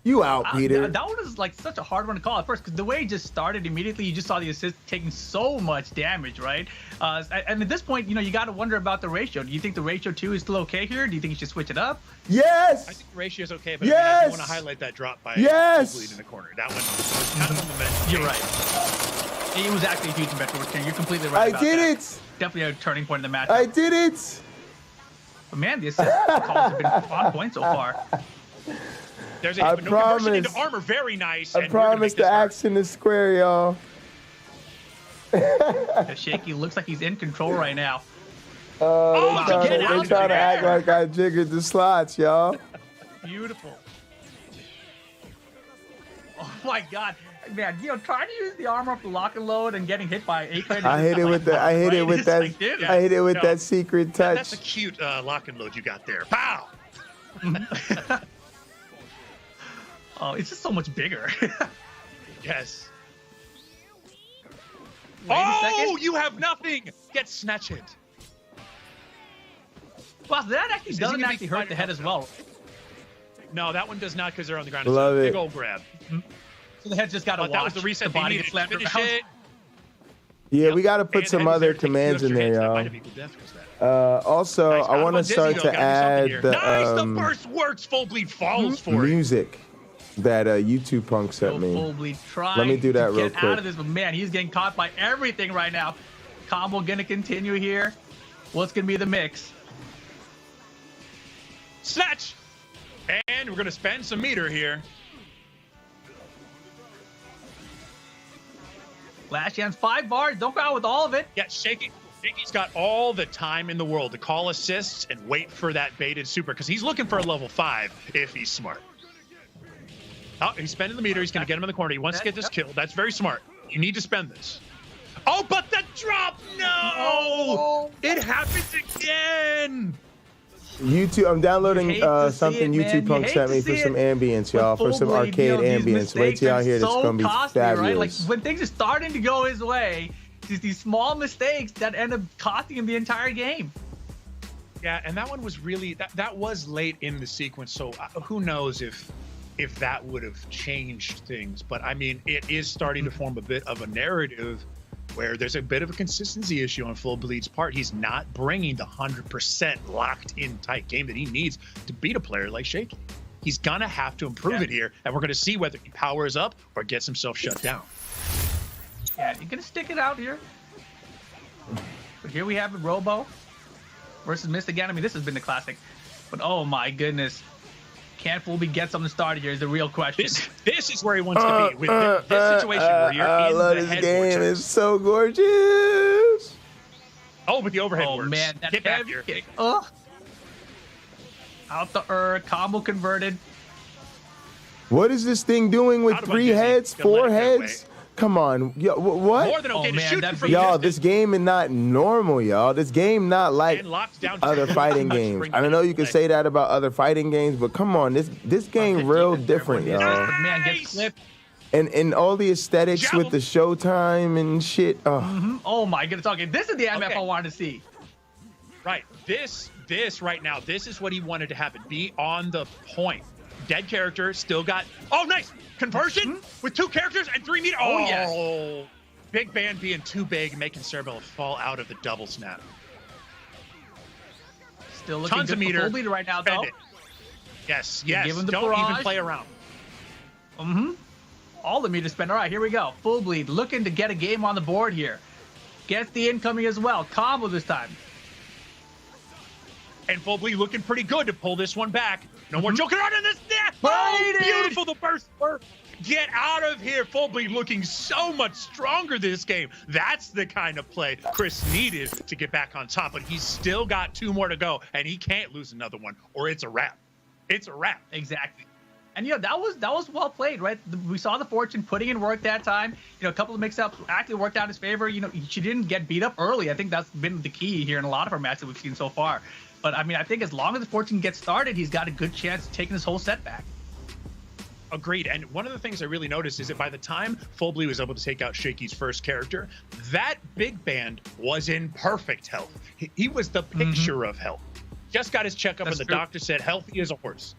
Speaker 2: You out, Peter.
Speaker 13: That one was like such a hard one to call at first because the way it just started immediately, you just saw the assist taking so much damage, right? And at this point, you got to wonder about the ratio. Do you think the ratio 2 is still okay here? Do you think you should switch it up?
Speaker 2: Yes.
Speaker 15: I think the ratio is okay, but
Speaker 2: Yes!
Speaker 15: I want to highlight that drop by
Speaker 2: Yes!
Speaker 15: Bleed in the corner. That one was kind of on the momentum.
Speaker 13: You're right. It was actually a huge metro work. You're completely right.
Speaker 2: I
Speaker 13: about
Speaker 2: did
Speaker 13: that.
Speaker 2: it.
Speaker 13: Definitely a turning point in the match.
Speaker 2: I did it.
Speaker 13: But man, the assist calls have been on point so far.
Speaker 15: There's a conversion into armor, very nice.
Speaker 2: I promise the action is square, y'all.
Speaker 13: Shaky looks like he's in control right now.
Speaker 2: They trying to act like I jiggered the slots, y'all.
Speaker 13: Beautiful. Oh my God, man! Trying to use the armor up the lock and load and getting hit by A-Crane.
Speaker 2: I hit it with that secret touch.
Speaker 15: That's a cute lock and load you got there. Pow!
Speaker 13: Oh, it's just so much bigger.
Speaker 15: Yes.
Speaker 13: Wait a
Speaker 15: Oh,
Speaker 13: second.
Speaker 15: you have nothing. Get snatched.
Speaker 13: Well, that actually
Speaker 15: Is he
Speaker 13: doesn't
Speaker 15: gonna be
Speaker 13: actually hurt the head as well.
Speaker 15: No, that one does not because they're on the ground.
Speaker 2: Love
Speaker 15: It's a
Speaker 2: it.
Speaker 15: big old grab.
Speaker 13: So the head's just got to
Speaker 15: But
Speaker 13: watch
Speaker 15: that was the reset.
Speaker 13: the body get slammed
Speaker 15: finish
Speaker 13: around.
Speaker 15: it.
Speaker 2: Yeah, we got to put
Speaker 15: And
Speaker 2: some
Speaker 15: he's
Speaker 2: other
Speaker 15: there to take
Speaker 2: commands in
Speaker 15: 2 extra
Speaker 2: there,
Speaker 15: hits. That
Speaker 2: y'all.
Speaker 15: might have equaled death 'cause that.
Speaker 2: Also,
Speaker 15: Nice.
Speaker 2: I want to
Speaker 15: Dizzy,
Speaker 2: start
Speaker 15: though.
Speaker 2: to
Speaker 15: Gotta do something
Speaker 2: add
Speaker 15: here.
Speaker 2: the
Speaker 15: Nice, the burst works. Full bleed falls for it.
Speaker 2: music that YouTube Punk sent me.
Speaker 13: Full bleed trying
Speaker 2: Let me do that
Speaker 13: to
Speaker 2: real
Speaker 13: get out of
Speaker 2: quick.
Speaker 13: this, but man, he's getting caught by everything right now. Combo gonna continue here. What's gonna be the mix?
Speaker 15: Snatch! And we're going to spend some meter here.
Speaker 13: Last chance, 5 bars. Don't go out with all of it.
Speaker 15: Yeah, Shaky's got all the time in the world to call assists and wait for that baited super because he's looking for a level 5 if he's smart. Oh, he's spending the meter. He's going to get him in the corner. He wants to get this kill. That's very smart. You need to spend this. Oh, but the drop! No! It happens again!
Speaker 2: YouTube, I'm downloading
Speaker 13: hate to see
Speaker 2: something
Speaker 13: it, man.
Speaker 2: YouTube Punk
Speaker 13: You hate
Speaker 2: sent
Speaker 13: to
Speaker 2: me for
Speaker 13: see
Speaker 2: some
Speaker 13: it.
Speaker 2: ambience, y'all, for some arcade ambience. Wait till y'all hear this. It's going to be
Speaker 13: costly,
Speaker 2: fabulous.
Speaker 13: right? Like when things are starting to go his way, these small mistakes that end up costing him the entire game.
Speaker 15: Yeah, and that one was really that was late in the sequence, so who knows if that would have changed things. But I mean, it is starting to form a bit of a narrative where there's a bit of a consistency issue on Full Bleed's part. He's not bringing the 100% locked in tight game that he needs to beat a player like Shaky. He's gonna have to improve it here, and we're gonna see whether he powers up or gets himself shut down.
Speaker 13: Yeah, you're gonna stick it out here. But here we have it, Robo versus Mist again. I mean, this has been the classic. But oh my goodness. Can Fulby get something started here is the real question.
Speaker 15: This is where he wants to be. With this situation where you're
Speaker 2: I
Speaker 15: in
Speaker 2: love
Speaker 15: the
Speaker 2: this
Speaker 15: head
Speaker 2: game.
Speaker 15: vortex.
Speaker 2: It's so gorgeous.
Speaker 15: Oh, with the overhead
Speaker 13: Oh
Speaker 15: works.
Speaker 13: man, that
Speaker 15: Get back
Speaker 13: heavy
Speaker 15: here.
Speaker 13: kick. Out the combo converted.
Speaker 2: What is this thing doing with
Speaker 15: Out of
Speaker 2: 3
Speaker 15: Dizzy.
Speaker 2: heads,
Speaker 15: Gonna let
Speaker 2: 4
Speaker 15: it get away.
Speaker 2: heads? Come on. Yo, what?
Speaker 15: More than okay
Speaker 13: Oh,
Speaker 15: to
Speaker 13: man,
Speaker 15: shoot
Speaker 13: that
Speaker 15: you from
Speaker 2: Y'all,
Speaker 15: distance.
Speaker 2: this game is not normal, y'all. This game not like
Speaker 15: And locked down
Speaker 2: other
Speaker 15: to
Speaker 2: fighting
Speaker 15: much
Speaker 2: games.
Speaker 15: spring
Speaker 2: I know you can
Speaker 15: play.
Speaker 2: say that about other fighting games, but come on, this game real different, y'all.
Speaker 13: But man, gets clipped.
Speaker 2: And all the aesthetics with the Showtime and shit. Oh,
Speaker 13: Oh my goodness. Okay, this is the MF I wanted to see.
Speaker 15: Right. This right now, this is what he wanted to happen. Be on the point. Dead character, still got... Oh, nice! Conversion with 2 characters and 3 meter. Oh,
Speaker 13: yes.
Speaker 15: Big band being too big, making Cerebell fall out of the double snap.
Speaker 13: Still looking good for full bleeder right now, though.
Speaker 15: Yes.
Speaker 13: Give him the
Speaker 15: Don't
Speaker 13: barrage.
Speaker 15: even play around.
Speaker 13: All the meter spend. All right, here we go. Full bleed, looking to get a game on the board here. Gets the incoming as well. Combo this time.
Speaker 15: And Full Bleed looking pretty good to pull this one back. No more joking around in this net. Oh, beautiful. The burst. Get out of here. Full Bleed looking so much stronger this game. That's the kind of play Chris needed to get back on top. But he's still got 2 more to go, and he can't lose another one, or it's a wrap. It's a wrap.
Speaker 13: Exactly. And, that was well played, right? We saw the Fortune putting in work that time. A couple of mix-ups actually worked out in his favor. She didn't get beat up early. I think that's been the key here in a lot of our matches that we've seen so far. But, I think as long as the Fortune gets started, he's got a good chance of taking this whole set back.
Speaker 15: Agreed. And one of the things I really noticed is that by the time Full Bleed was able to take out Shaky's first character, that big band was in perfect health. He was the picture of health. Just got his checkup, and the doctor said healthy as a horse.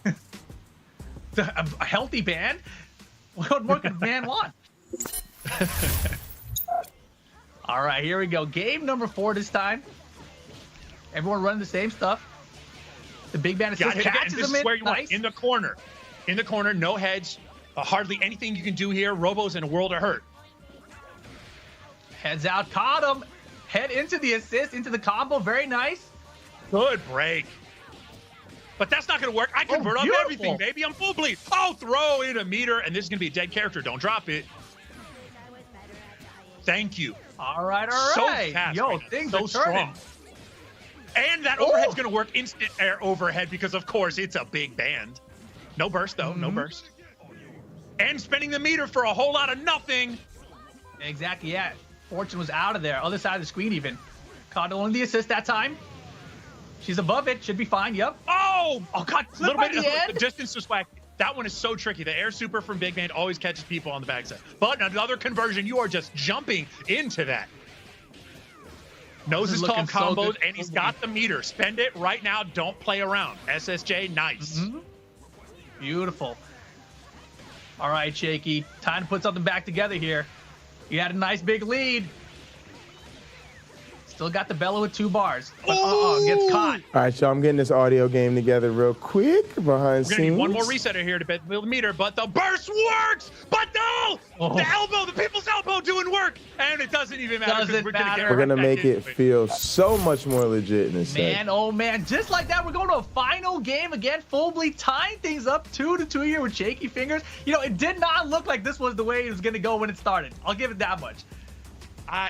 Speaker 13: A healthy band? What more could a man want? All right, here we go. Game number 4 this time. Everyone running the same stuff. The big band assist catches him in.
Speaker 15: Where you
Speaker 13: nice.
Speaker 15: Want. In the corner. In the corner, no heads. Hardly anything you can do here. Robo's in a world of hurt.
Speaker 13: Heads out, caught him. Head into the assist, into the combo. Very nice.
Speaker 15: Good break. But that's not going to work. I convert on everything, baby. I'm Full Bleed. Oh, throw in a meter, and this is going to be a dead character. Don't drop it. Thank you.
Speaker 13: All right.
Speaker 15: So fast.
Speaker 13: Yo, things are turning.
Speaker 15: And that overhead's going to work instant air overhead because, of course, it's a big band. No burst, though. No burst. And spending the meter for a whole lot of nothing.
Speaker 13: Exactly, yeah. Fortune was out of there. Other side of the screen, even. Caught only the assist that time. She's above it. Should be fine. Yep.
Speaker 15: Oh, God.
Speaker 13: A little bit at the end.
Speaker 15: The distance was whack. That one is so tricky. The air super from Big Band always catches people on the backside. But another conversion, you are just jumping into that. Knows his call combos, and he's got the meter. Spend it right now. Don't play around. SSJ, nice.
Speaker 13: Beautiful. All right, Shaky. Time to put something back together here. You had a nice big lead. Still got the bellow with 2 bars. But gets caught.
Speaker 2: All right, so I'm getting this audio game together real quick behind scenes.
Speaker 15: We're going to need one more resetter here to build the meter, but the burst works! But no! The elbow, the people's elbow doing work! And it doesn't even matter.
Speaker 2: We're going to make it feel so much more legit in a second.
Speaker 13: Man, oh man, just like that, we're going to a final game again. Full Bleed tying things up 2-2 here with shaky fingers. It did not look like this was the way it was going to go when it started. I'll give it that much.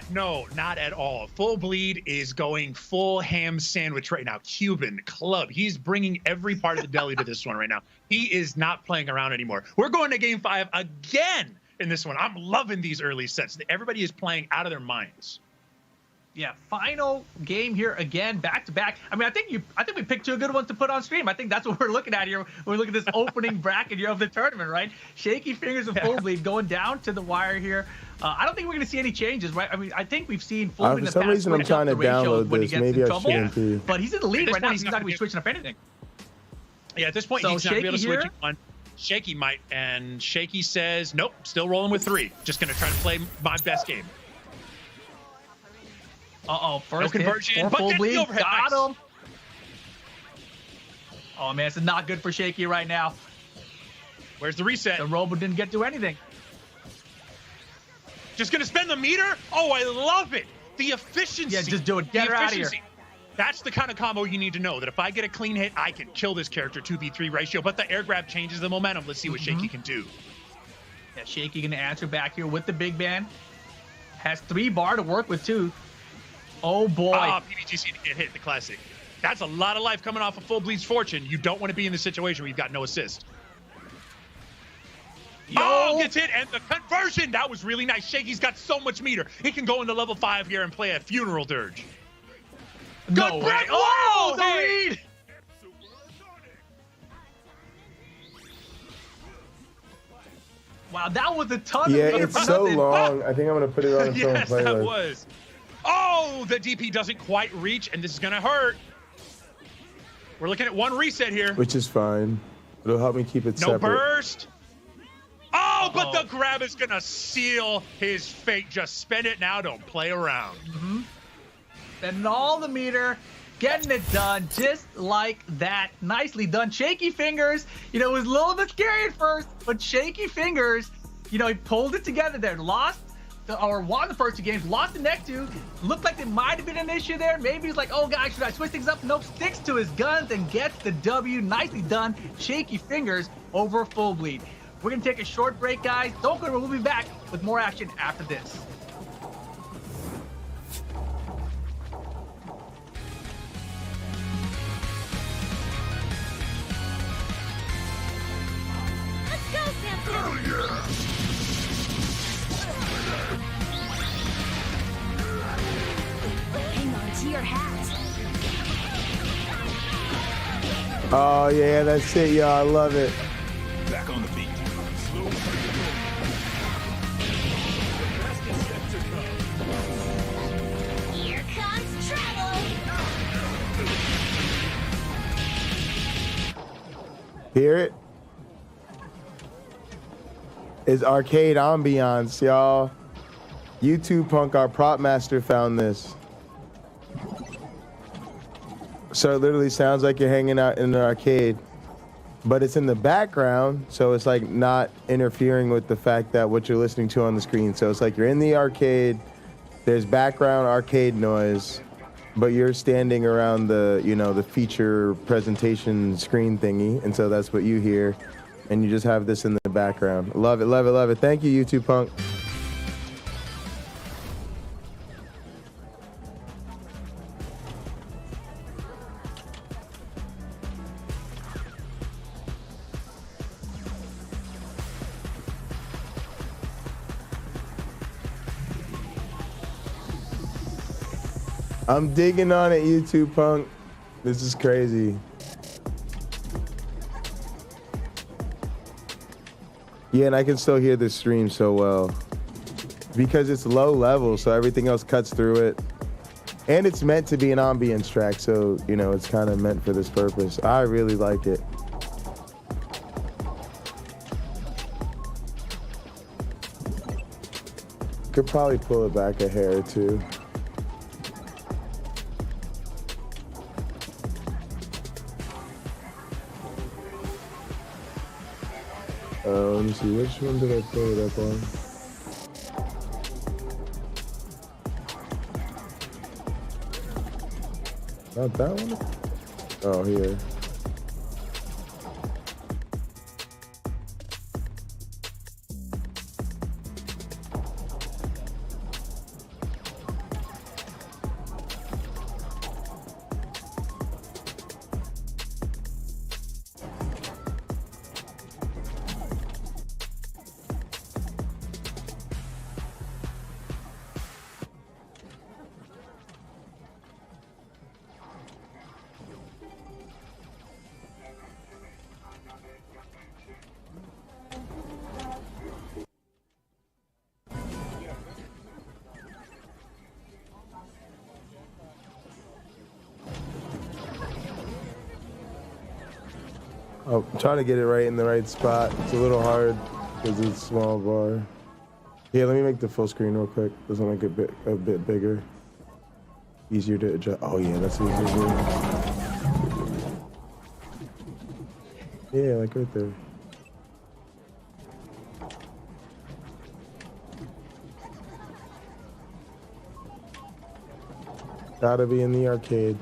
Speaker 15: No, not at all. Full Bleed is going full ham sandwich right now. Cuban club. He's bringing every part of the deli to this one right now. He is not playing around anymore. We're going to game 5 again in this one. I'm loving these early sets. Everybody is playing out of their minds.
Speaker 13: Yeah, final game here again, back to back. I think we picked 2 good ones to put on stream. I think that's what we're looking at here. We're looking at this opening bracket here of the tournament, right? Shaky fingers and Full Bleed going down to the wire here. I don't think we're going to see any changes, right? I think we've seen Full Bleed in the past.
Speaker 2: For some reason, I'm trying to download this. Maybe I shouldn't be.
Speaker 13: But he's in the lead right now. He's not going to be switching up anything.
Speaker 15: Yeah, at this point, he's not going to be able to switch one. Shaky might, and Shaky says, nope, still rolling with 3. Just going to try to play my best game.
Speaker 13: First
Speaker 15: no conversion,
Speaker 13: Full Bleed,
Speaker 15: got
Speaker 13: him. Oh man, this is not good for Shaky right now.
Speaker 15: Where's the reset?
Speaker 13: The Robo didn't get to do anything.
Speaker 15: Just gonna spend the meter? Oh, I love it. The efficiency.
Speaker 13: Yeah, just do it. Get her out of here.
Speaker 15: That's the kind of combo you need to know, that if I get a clean hit, I can kill this character 2v3 ratio, but the air grab changes the momentum. Let's see what Shaky can do.
Speaker 13: Yeah, Shaky gonna answer back here with the big band. Has 3 bar to work with too. Oh boy.
Speaker 15: PBGC to get hit, the classic. That's a lot of life coming off of Full Bleed's Fortune. You don't want to be in the situation where you've got no assist. Gets hit, and the conversion. That was really nice. Shaky's got so much meter. He can go into level 5 here and play a funeral dirge.
Speaker 13: No way. Oh, the lead. Wow, that was a ton
Speaker 2: Yeah,
Speaker 13: of meter
Speaker 2: it's
Speaker 13: for
Speaker 2: so
Speaker 13: nothing.
Speaker 2: long. I think I'm gonna put it on its own
Speaker 15: Yes,
Speaker 2: playlist.
Speaker 15: that was. Oh, the DP doesn't quite reach, and this is gonna hurt. We're looking at one reset here.
Speaker 2: Which is fine. It'll help me keep it
Speaker 15: No
Speaker 2: separate.
Speaker 15: burst. Oh, but the grab is gonna seal his fate. Just spend it now. Don't play around.
Speaker 13: Spending all the meter, getting it done just like that. Nicely done. Shaky fingers. You know, it was a little bit scary at first, but shaky fingers. You know, he pulled it together there. Won the first 2 games, lost the next 2. Looked like there might have been an issue there. Maybe he's like, oh, guys, should I switch things up? Nope, sticks to his guns and gets the W. Nicely done. Shaky fingers over full bleed. We're going to take a short break, guys. Don't go, we'll be back with more action after this.
Speaker 16: Let's go, Samson! Hang on to your hat.
Speaker 2: Oh yeah, that's it, y'all. I love it.
Speaker 17: Back on the beat.
Speaker 16: Here comes trouble.
Speaker 2: Hear it? It's arcade ambiance, y'all. YouTube Punk, our prop master, found this. So it literally sounds like you're hanging out in an arcade, but it's in the background, so it's like not interfering with the fact that what you're listening to on the screen. So it's like you're in the arcade, there's background arcade noise, but you're standing around the, you know, the feature presentation screen thingy, and so that's what you hear, and you just have this in the background. Love it, love it, love it. Thank you, YouTube Punk. I'm digging on it, YouTube Punk. This is crazy. Yeah, and I can still hear the stream so well. Because it's low level, so everything else cuts through it. And it's meant to be an ambience track, so, you know, it's kind of meant for this purpose. I really like it. Could probably pull it back a hair or two. Let me see, which one did I play it up on? Not that one? Oh, here. Oh, I'm trying to get it right in the right spot. It's a little hard because it's a small bar. Yeah, let me make the full screen real quick. This will make it a bit bigger. Easier to adjust. Oh yeah, that's easier to do. Yeah, like right there. Gotta be in the arcade.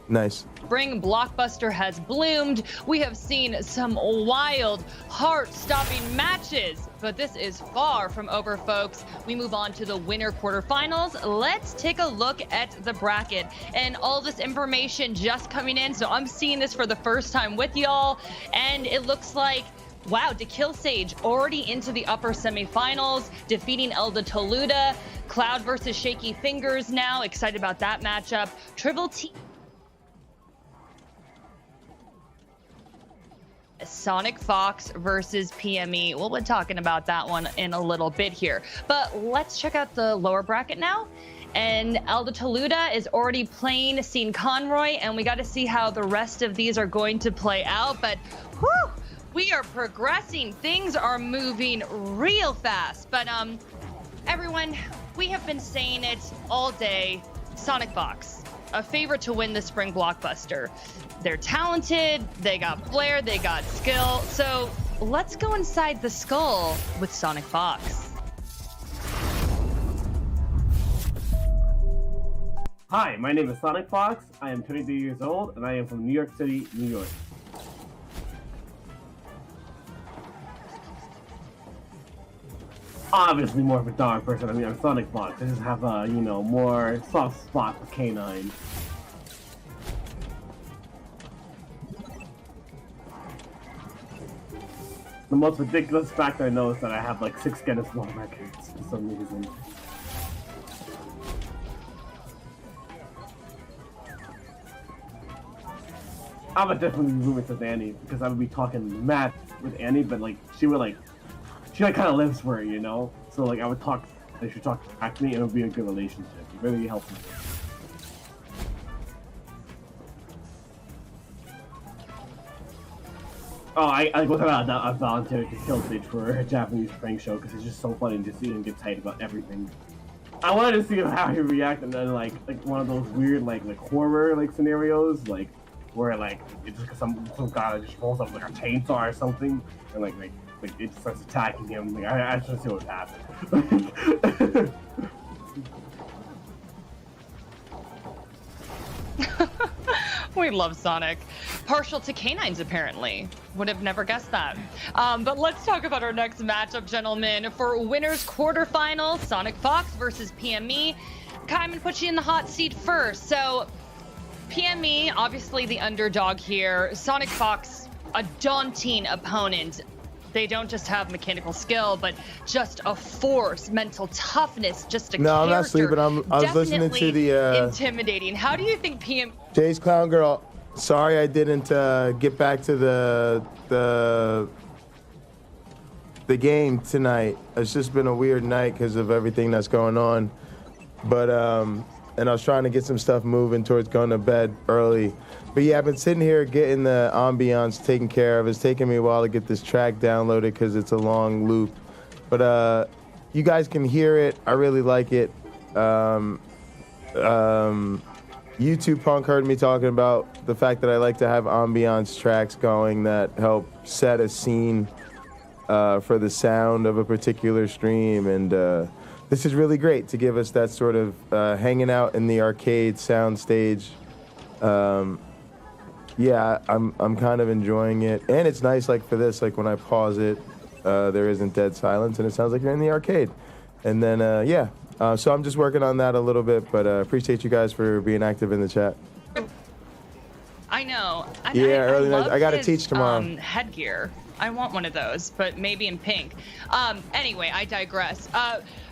Speaker 2: Nice.
Speaker 14: Spring blockbuster has bloomed. We have seen some wild, heart-stopping matches, but this is far from over, folks. We move on to the winner quarterfinals. Let's take a look at the bracket and all this information just coming in. So I'm seeing this for the first time with y'all, and it looks like, wow, DeKill Sage already into the upper semifinals, defeating Elda Toluda. Cloud versus Shaky Fingers now. Excited about that matchup. Triple T. Sonic Fox versus PME. We'll be talking about that one in a little bit here. But let's check out the lower bracket now. And Elda Toluda is already playing Scene Conroy, and we got to see how the rest of these are going to play out. But whew, we are progressing. Things are moving real fast. But everyone, we have been saying it all day. Sonic Fox, a favorite to win the spring blockbuster. They're talented, they got flair, they got skill. So let's go inside the skull with Sonic Fox.
Speaker 17: Hi, my name is Sonic Fox. I am 23 years old, and I am from New York City, New York. Obviously more of a dog person. I mean, I'm Sonic Fox. I just have a, you know, more soft spot for canines. The most ridiculous fact I know is that I have like 6 Guinness World Records for some reason. I would definitely be roommates with Annie because I would be talking mad with Annie, but like she kind of lives for it, you know. So like I would talk, she would talk back to me, and it would be a good relationship. It really helps me. Oh, I was a volunteer to kill stage for a Japanese prank show because it's just so funny to see him get tight about everything. I wanted to see how he react, and then like one of those weird like horror like scenarios like. Where like it's just some guy that just rolls up like a chainsaw or something, and like it starts attacking him. Like I just want to see what happens.
Speaker 14: We love Sonic. Partial to canines, apparently. Would have never guessed that. But let's talk about our next matchup, gentlemen. For winners quarterfinals, Sonic Fox versus PME. Kaiman puts you in the hot seat first. So PME, obviously the underdog here. Sonic Fox, a daunting opponent. They don't just have mechanical skill, but just a force, mental toughness, just a character.
Speaker 2: I'm not sleeping. I was listening to the
Speaker 14: intimidating. How do you think
Speaker 2: Jay's Clown Girl? Sorry, I didn't get back to the game tonight. It's just been a weird night because of everything that's going on. But and I was trying to get some stuff moving towards going to bed early. But yeah, I've been sitting here getting the ambiance taken care of. It's taken me a while to get this track downloaded because it's a long loop. But you guys can hear it. I really like it. YouTube Punk heard me talking about the fact that I like to have ambiance tracks going that help set a scene for the sound of a particular stream. And this is really great to give us that sort of hanging out in the arcade sound stage. Yeah, I'm kind of enjoying it, and it's nice. Like for this, like when I pause it, there isn't dead silence, and it sounds like you're in the arcade. And then yeah, so I'm just working on that a little bit, but appreciate you guys for being active in the chat.
Speaker 14: I know.
Speaker 2: Early night. I got to
Speaker 14: his,
Speaker 2: teach tomorrow.
Speaker 14: Headgear. I want one of those, but maybe in pink. Anyway, I digress.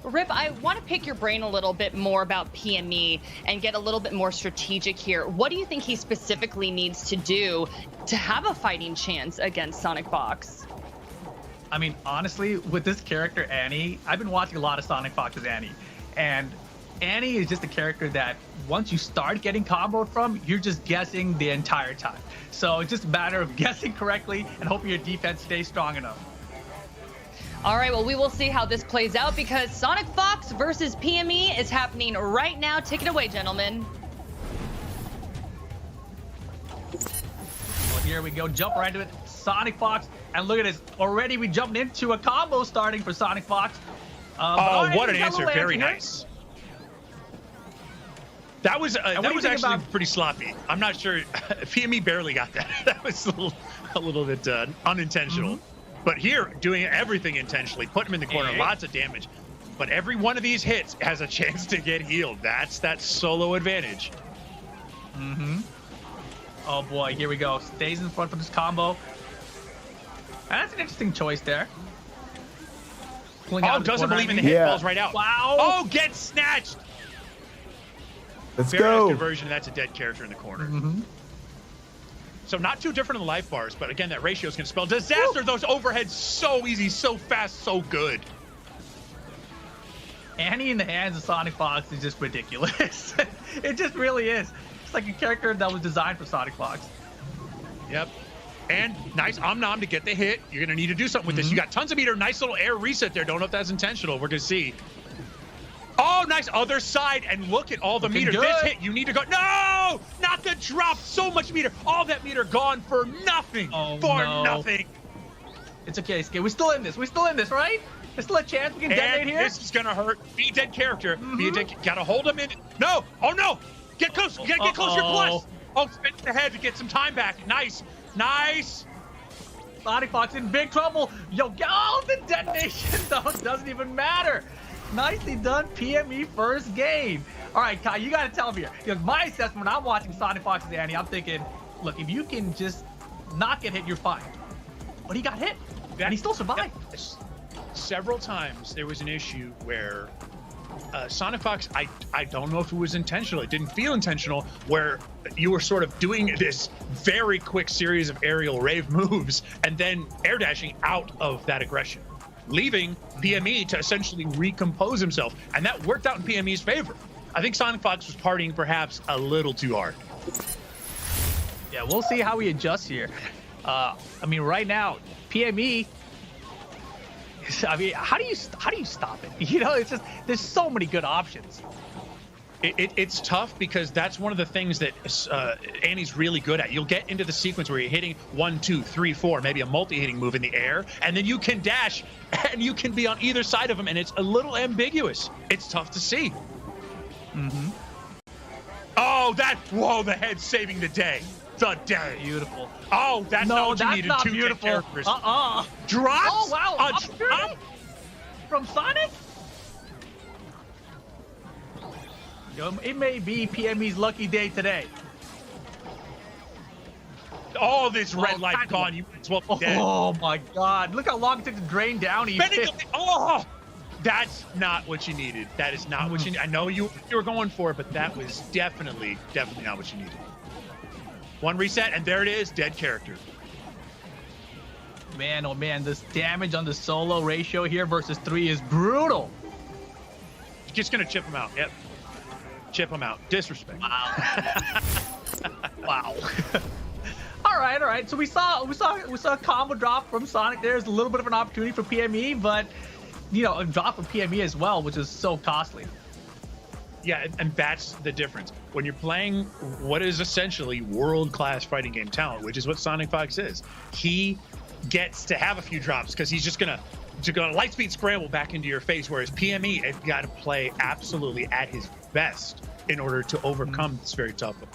Speaker 14: Rip, I want to pick your brain a little bit more about PME and get a little bit more strategic here. What do you think he specifically needs to do to have a fighting chance against Sonic Fox?
Speaker 13: I mean, honestly, with this character, Annie, I've been watching a lot of Sonic Fox's Annie, and Annie is just a character that once you start getting comboed from, you're just guessing the entire time. So it's just a matter of guessing correctly and hoping your defense stays strong enough.
Speaker 14: All right, well, we will see how this plays out because Sonic Fox versus PME is happening right now. Take it away, gentlemen.
Speaker 13: Well, here we go. Jump right into it. Sonic Fox. And look at this. Already we jumped into a combo starting for Sonic Fox.
Speaker 15: What an answer. Very nice. That was actually pretty sloppy. I'm not sure. PME barely got that. That was a little bit unintentional. But here, doing everything intentionally, put him in the corner, lots of damage. But every one of these hits has a chance to get healed. That's that solo advantage.
Speaker 13: Oh boy, here we go. Stays in front for this combo. And that's an interesting choice there.
Speaker 15: Doesn't believe in the hit, falls right out.
Speaker 13: Wow.
Speaker 15: Oh, gets snatched.
Speaker 2: Let's
Speaker 15: Very
Speaker 2: go.
Speaker 15: nice conversion. That's a dead character in the corner. So not too different in the life bars, but again, that ratio is going to spell disaster. Those overheads so easy, so fast, so good.
Speaker 13: Annie in the hands of Sonic Fox is just ridiculous. It just really is. It's like a character that was designed for Sonic Fox.
Speaker 15: Yep. And nice Om-Nom to get the hit. You're going to need to do something with this. You got tons of meter. Nice little air reset there. Don't know if that's intentional. We're going to see. Oh, nice other side. And look at all the meter.
Speaker 13: Good.
Speaker 15: This hit, you need to go. No! Not the drop. So much meter. All that meter gone for nothing. Nothing.
Speaker 13: It's okay, Skate. We're still in this. We're still in this, right? There's still a chance we can detonate here.
Speaker 15: This is going to hurt. Be a dead character. Be a dead. Got to hold him in. No. Oh, no. Get close. You got to get close to your plus. Oh, spin the head to get some time back. Nice. Nice.
Speaker 13: Sonic Fox in big trouble. Yo, the detonation, though, doesn't even matter. Nicely done, PME first game. All right, Kai, you got to tell me here. Because my assessment when I'm watching Sonic Fox's Annie, I'm thinking, look, if you can just not get hit, you're fine. But he got hit, and he still survived.
Speaker 15: Several times there was an issue where Sonic Fox, I don't know if it was intentional, it didn't feel intentional, where you were sort of doing this very quick series of aerial rave moves and then air dashing out of that aggression, leaving PME to essentially recompose himself. And that worked out in PME's favor. I think Sonic Fox was partying perhaps a little too hard.
Speaker 13: Yeah, we'll see how he adjusts here. I mean, right now, PME, I mean, how do you stop it? You know, it's just, there's so many good options.
Speaker 15: It's tough because that's one of the things that Annie's really good at. You'll get into the sequence where you're hitting 1, 2, 3, 4, maybe a multi-hitting move in the air, and then you can dash, and you can be on either side of him, and it's a little ambiguous. It's tough to see. Oh, whoa, the head saving the day. The day.
Speaker 13: Beautiful.
Speaker 15: Oh, that's not what you needed.
Speaker 13: Not
Speaker 15: two
Speaker 13: beautiful.
Speaker 15: Characters.
Speaker 13: Drops.
Speaker 15: Oh,
Speaker 13: wow. Opportunity from Sonic? It may be PME's lucky day today.
Speaker 15: Oh, this red light gone. You might as well be dead.
Speaker 13: Oh, my God. Look how long it took to drain down.
Speaker 15: Oh, that's not what you needed. That is not what you need. I know you were going for it, but that was definitely not what you needed. One reset, and there it is, dead character.
Speaker 13: Man, oh man, this damage on the solo ratio here versus 3 is brutal.
Speaker 15: Just gonna chip him out. Yep. Chip him out. Disrespect.
Speaker 13: Wow. Wow. All right. So we saw a combo drop from Sonic. There's a little bit of an opportunity for PME, but you know, a drop from PME as well, which is so costly.
Speaker 15: Yeah, and that's the difference. When you're playing what is essentially world-class fighting game talent, which is what Sonic Fox is, he gets to have a few drops because he's just gonna light speed scramble back into your face, whereas PME has got to play absolutely at his best in order to overcome this very tough one.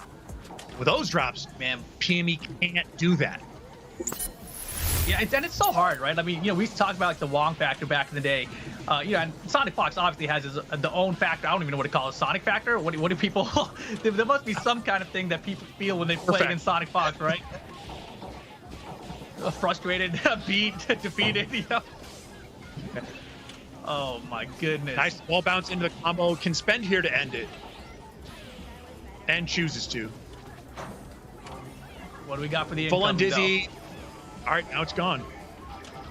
Speaker 15: With those drops, man, PME can't do that.
Speaker 13: Yeah, and it's so hard, right? I mean, you know, we talked about like the Wong factor back in the day. You know, and Sonic Fox obviously has his own factor. I don't even know what to call it. Sonic factor? What do people? There must be some kind of thing that people feel when they play in Sonic Fox, right? Frustrated, beat, defeated. You know. Oh my goodness!
Speaker 15: Nice wall bounce into the combo. Can spend here to end it, and chooses to.
Speaker 13: What do we got for the
Speaker 15: full on dizzy? All right, now it's gone.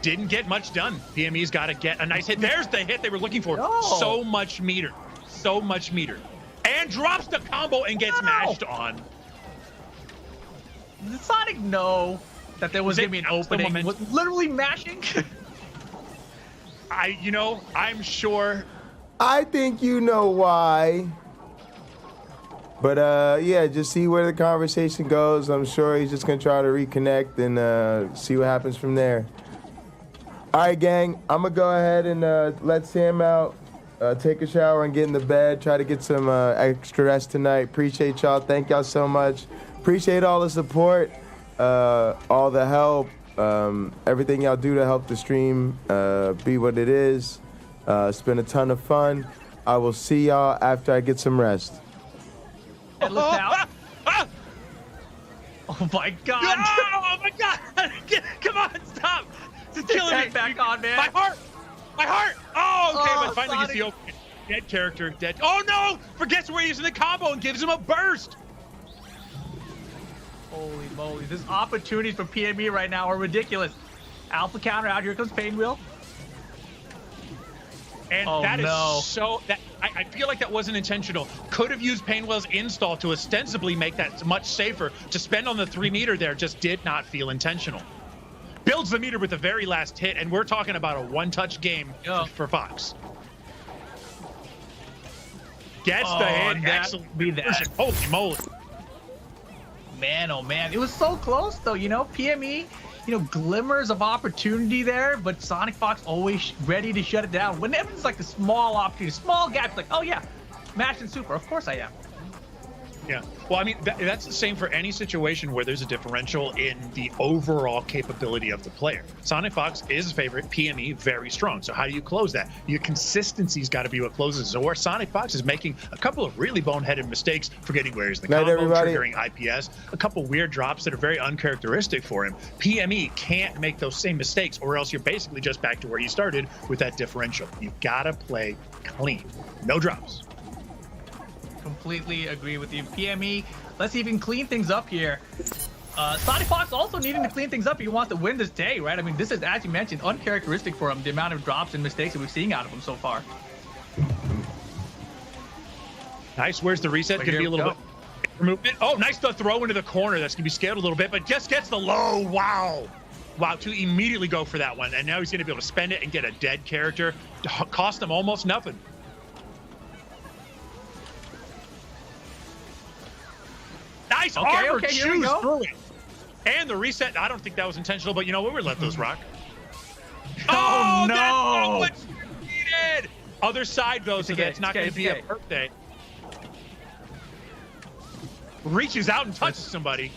Speaker 15: Didn't get much done. PME's got to get a nice hit. There's the hit they were looking for.
Speaker 13: Oh.
Speaker 15: So much meter. So much meter. And drops the combo and gets mashed on.
Speaker 13: Did Sonic know that there was going to be an opening? Was literally mashing?
Speaker 15: I'm sure.
Speaker 2: I think you know why. But yeah, just see where the conversation goes. I'm sure he's just gonna try to reconnect and see what happens from there. All right, gang, I'm gonna go ahead and let Sam out, take a shower and get in the bed, try to get some extra rest tonight. Appreciate y'all. Thank y'all so much. Appreciate all the support, all the help, everything y'all do to help the stream be what it is. It's been a ton of fun. I will see y'all after I get some rest.
Speaker 13: Headless down. Oh my God!
Speaker 15: No! Oh my God! Come on, stop! It's killing me.
Speaker 13: Back on, man.
Speaker 15: My heart! Oh, okay, but finally
Speaker 13: Sonic.
Speaker 15: gets the open. Dead character, dead. Oh no! Forgets where he's in the combo and gives him a burst.
Speaker 13: Holy moly. These opportunities for PME right now are ridiculous. Alpha counter out. Here comes Pain Wheel.
Speaker 15: And that is so... I feel like that wasn't intentional. Could have used Painwell's install to ostensibly make that much safer. To spend on the 3 meter there just did not feel intentional. Builds the meter with the very last hit, and we're talking about a one-touch game for Fox. Gets the hit. Excellent.
Speaker 13: Be that.
Speaker 15: Holy moly.
Speaker 13: Man, oh man. It was so close, though. You know, PME, you know, glimmers of opportunity there, but Sonic Fox always ready to shut it down. Whenever it's like a small opportunity, small gap, like, oh yeah, Mash and Super. Of course I am.
Speaker 15: Yeah. Well, I mean, that's the same for any situation where there's a differential in the overall capability of the player. Sonic Fox is favorite, PME very strong. So how do you close that? Your consistency's got to be what closes. So where Sonic Fox is making a couple of really boneheaded mistakes, forgetting where he's the combo, triggering IPS, a couple weird drops that are very uncharacteristic for him. PME can't make those same mistakes, or else you're basically just back to where you started with that differential. You've got to play clean. No drops.
Speaker 13: Completely agree with you. PME, let's even clean things up here. Sonic Fox also needing to clean things up if he wants to win this day, right? I mean, this is, as you mentioned, uncharacteristic for him, the amount of drops and mistakes that we've seen out of him so far.
Speaker 15: Nice. Where's the reset? Going to be a little bit movement. Oh, nice the throw into the corner. That's going to be scaled a little bit, but just gets the low. Wow. Wow, to immediately go for that one. And now he's going to be able to spend it and get a dead character. Cost him almost nothing. Nice armor chews through it. And the reset, I don't think that was intentional, but you know what? We'll let those rock.
Speaker 13: Oh, no!
Speaker 15: That's not what's needed! Other side, though, so that's not going to be a birthday. Reaches out and touches somebody.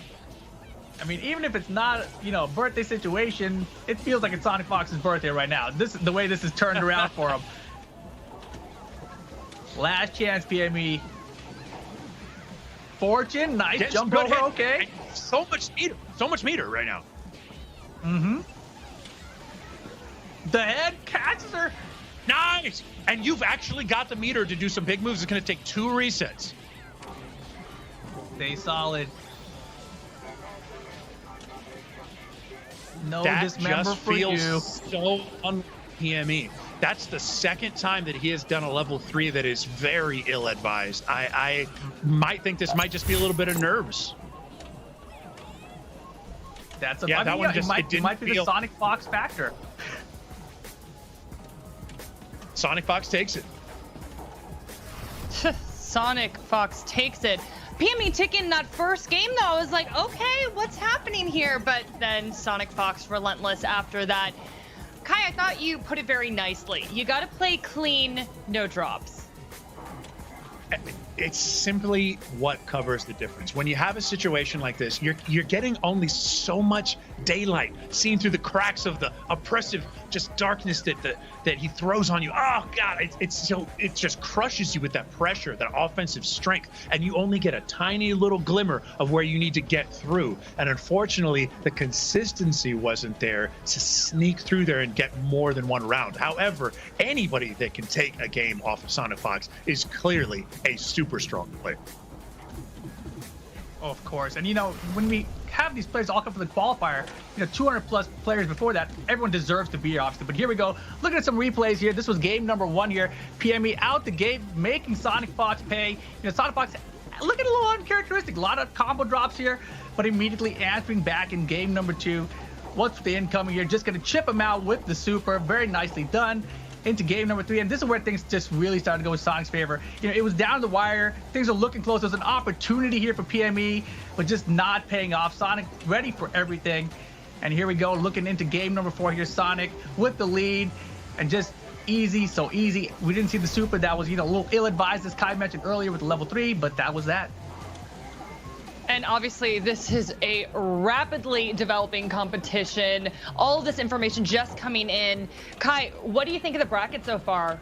Speaker 13: I mean, even if it's not, you know, a birthday situation, it feels like it's Sonic Fox's birthday right now. This is the way this is turned around for him. Last chance, PME. Fortune, nice jump over, okay.
Speaker 15: So much meter right now.
Speaker 13: Mm-hmm. The head catches her.
Speaker 15: Nice! And you've actually got the meter to do some big moves. It's going to take 2 resets.
Speaker 13: Stay solid. No dismember for you.
Speaker 15: So un-PME. That's the second time that he has done a level 3 that is very ill-advised. I might think this might just be a little bit of nerves.
Speaker 13: That's a that one just it might be the Sonic Fox factor.
Speaker 15: Sonic Fox takes it.
Speaker 14: Sonic Fox takes it. PME ticking that first game though, I was like, okay, what's happening here? But then Sonic Fox relentless after that. Kai, I thought you put it very nicely. You got to play clean, no drops.
Speaker 15: It's simply what covers the difference. When you have a situation like this, you're getting only so much daylight seen through the cracks of the oppressive just darkness that he throws on you. Oh God, it just crushes you with that pressure, that offensive strength, and you only get a tiny little glimmer of where you need to get through. And unfortunately, the consistency wasn't there to sneak through there and get more than one round. However, anybody that can take a game off of Sonic Fox is clearly a super strong player.
Speaker 13: Oh, of course. And you know, when we have these players all come from the qualifier, you know, 200 plus players before that, everyone deserves to be here, obviously. But here we go. Looking at some replays here. This was game number 1 here. PME out the gate, making Sonic Fox pay. You know, Sonic Fox looking a little uncharacteristic. A lot of combo drops here, but immediately answering back in game number 2. What's the incoming here? Just going to chip him out with the super. Very nicely done. Into game number 3, and this is where things just really started to go in Sonic's favor. You know, it was down the wire. Things are looking close. There's an opportunity here for PME, but just not paying off. Sonic ready for everything. And here we go, looking into game number 4 here. Sonic with the lead, and just easy, so easy. We didn't see the super. That was, you know, a little ill-advised, as Kai mentioned earlier with the level 3, but that was that.
Speaker 14: And obviously, this is a rapidly developing competition. All of this information just coming in. Kai, what do you think of the bracket so far?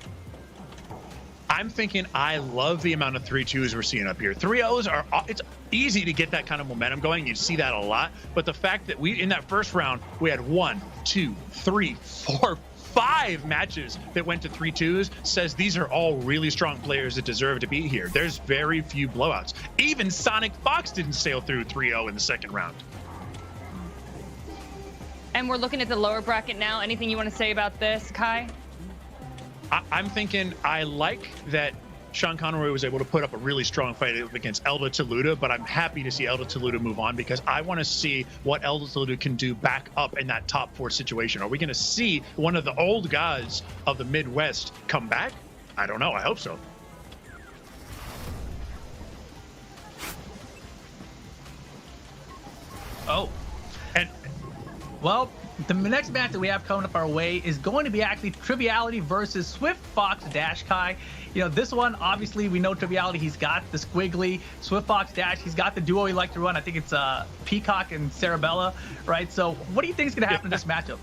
Speaker 15: I'm thinking I love the amount of 3-2s we're seeing up here. 3-0s are, it's easy to get that kind of momentum going. You see that a lot. But the fact that in that first round, we had 1, 2, 3, 4, 5 matches that went to 3-2s says these are all really strong players that deserve to be here. There's very few blowouts. Even Sonic Fox didn't sail through 3-0 in the second round.
Speaker 14: And we're looking at the lower bracket now. Anything you want to say about this, Kai?
Speaker 15: I'm thinking I like that Sean Conroy was able to put up a really strong fight against Elda Toluta, but I'm happy to see Elda Toluta move on because I want to see what Elda Toluta can do back up in that top 4 situation. Are we going to see one of the old guys of the Midwest come back? I don't know. I hope so.
Speaker 13: Oh, and well, the next match that we have coming up our way is going to be actually Triviality versus Swift Fox Dash. Kai. You know, this one, obviously, we know Triviality. He's got the Squiggly. Swift Fox Dash, he's got the duo he likes to run. I think it's Peacock and Sarabella, right? So what do you think is going to happen in this matchup?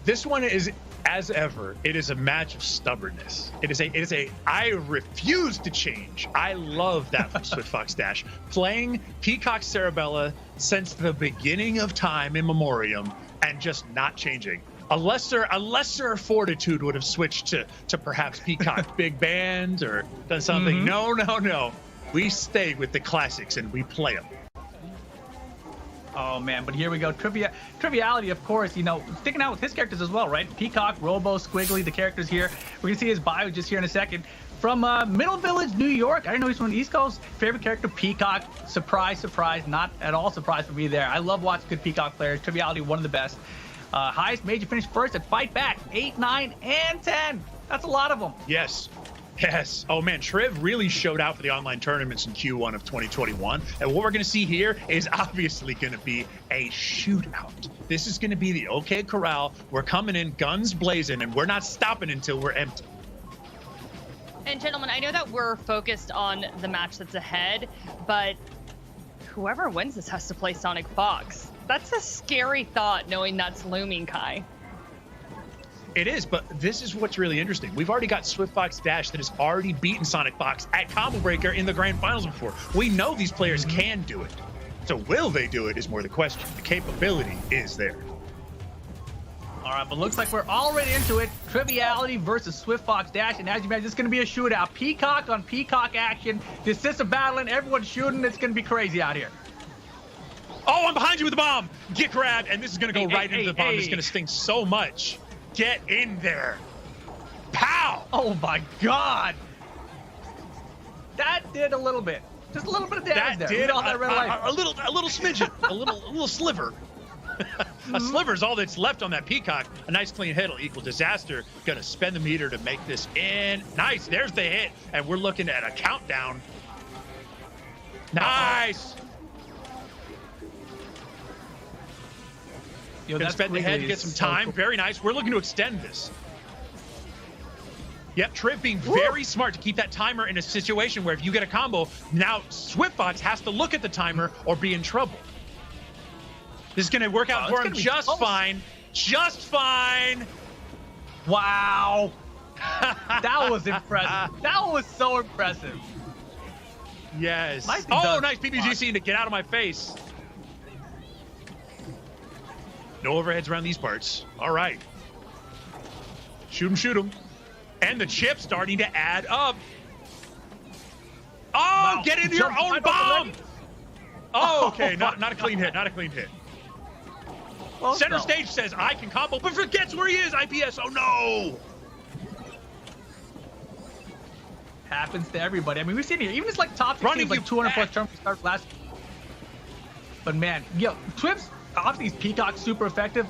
Speaker 15: This one is, as ever, it is a match of stubbornness. It is a I refuse to change. I love that from Swift Fox Dash. Playing Peacock Sarabella since the beginning of time in memoriam and just not changing. A lesser fortitude would have switched to perhaps Peacock Big Band or done something. No. We stay with the classics and we play them.
Speaker 13: Oh man, but here we go. Triviality, of course, you know, sticking out with his characters as well, right? Peacock, Robo, Squiggly, the characters here. We're gonna see his bio just here in a second. From Middle Village, New York. I didn't know he's from the East Coast. Favorite character, Peacock. Surprise, surprise. Not at all surprised for me there. I love watching good Peacock players. Triviality, one of the best. Highest major finish first at Fight Back. 8, 9, and 10. That's a lot of them.
Speaker 15: Yes. Oh man, Triv really showed out for the online tournaments in Q1 of 2021. And what we're going to see here is obviously going to be a shootout. This is going to be the OK Corral. We're coming in guns blazing and we're not stopping until we're empty.
Speaker 14: And gentlemen, I know that we're focused on the match that's ahead, but whoever wins this has to play Sonic Fox. That's a scary thought, knowing that's looming, Kai.
Speaker 15: It is, but this is what's really interesting. We've already got Swift Fox Dash that has already beaten Sonic Fox at Combo Breaker in the Grand Finals before. We know these players can do it. So will they do it is more the question. The capability is there.
Speaker 13: All right, but looks like we're already into it. Triviality versus Swift Fox Dash, and as you imagine, it's going to be a shootout. Peacock on Peacock action. The assists are battling. Everyone's shooting. It's going to be crazy out here.
Speaker 15: Oh, I'm behind you with the bomb. Get grabbed, and this is going to go right into the bomb. It's going to sting so much. Get in there. Pow!
Speaker 13: Oh, my God. That did a little bit. Just a little bit of damage there.
Speaker 15: Did a little smidgen. a little sliver. A sliver's all that's left on that Peacock. A nice clean hit will equal disaster. Gonna spend the meter to make this in. Nice, there's the hit. And we're looking at a countdown. Nice. Gonna spend the head to get some time. Very nice. We're looking to extend this. Yep, Triv being very smart to keep that timer in a situation where if you get a combo, now Swift Fox has to look at the timer or be in trouble. This is going to work out for him just fine. Just fine.
Speaker 13: Wow. That was impressive. That was so impressive.
Speaker 15: Yes.
Speaker 13: Nice
Speaker 15: PPGC to get out of my face. No overheads around these parts. All right. Shoot him. And the chip starting to add up. Oh, wow. Get into your own bomb. Oh, okay. Not a clean hit. Not a clean hit. Center stage says I can combo, but forgets where he is. IPS. Oh no.
Speaker 13: Happens to everybody. I mean, we've seen it. Even it's like top 15, like 200 plus turn start last. But man, Twip's obviously he's Peacock super effective,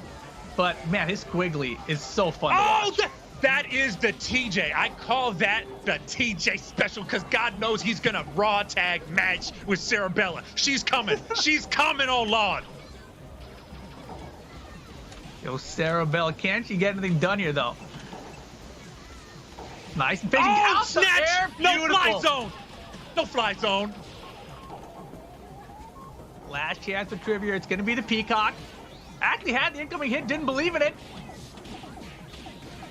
Speaker 13: but man, his Squiggly is so fun to watch.
Speaker 15: That is the TJ. I call that the TJ special because God knows he's gonna raw tag match with Sarabella. She's coming. She's coming, oh Lord.
Speaker 13: Yo, Sarabella, can't she get anything done here though? Nice and fishing
Speaker 15: out the air. No fly zone. No fly zone.
Speaker 13: Last chance for trivia. It's gonna be the Peacock. Actually had the incoming hit, didn't believe in it.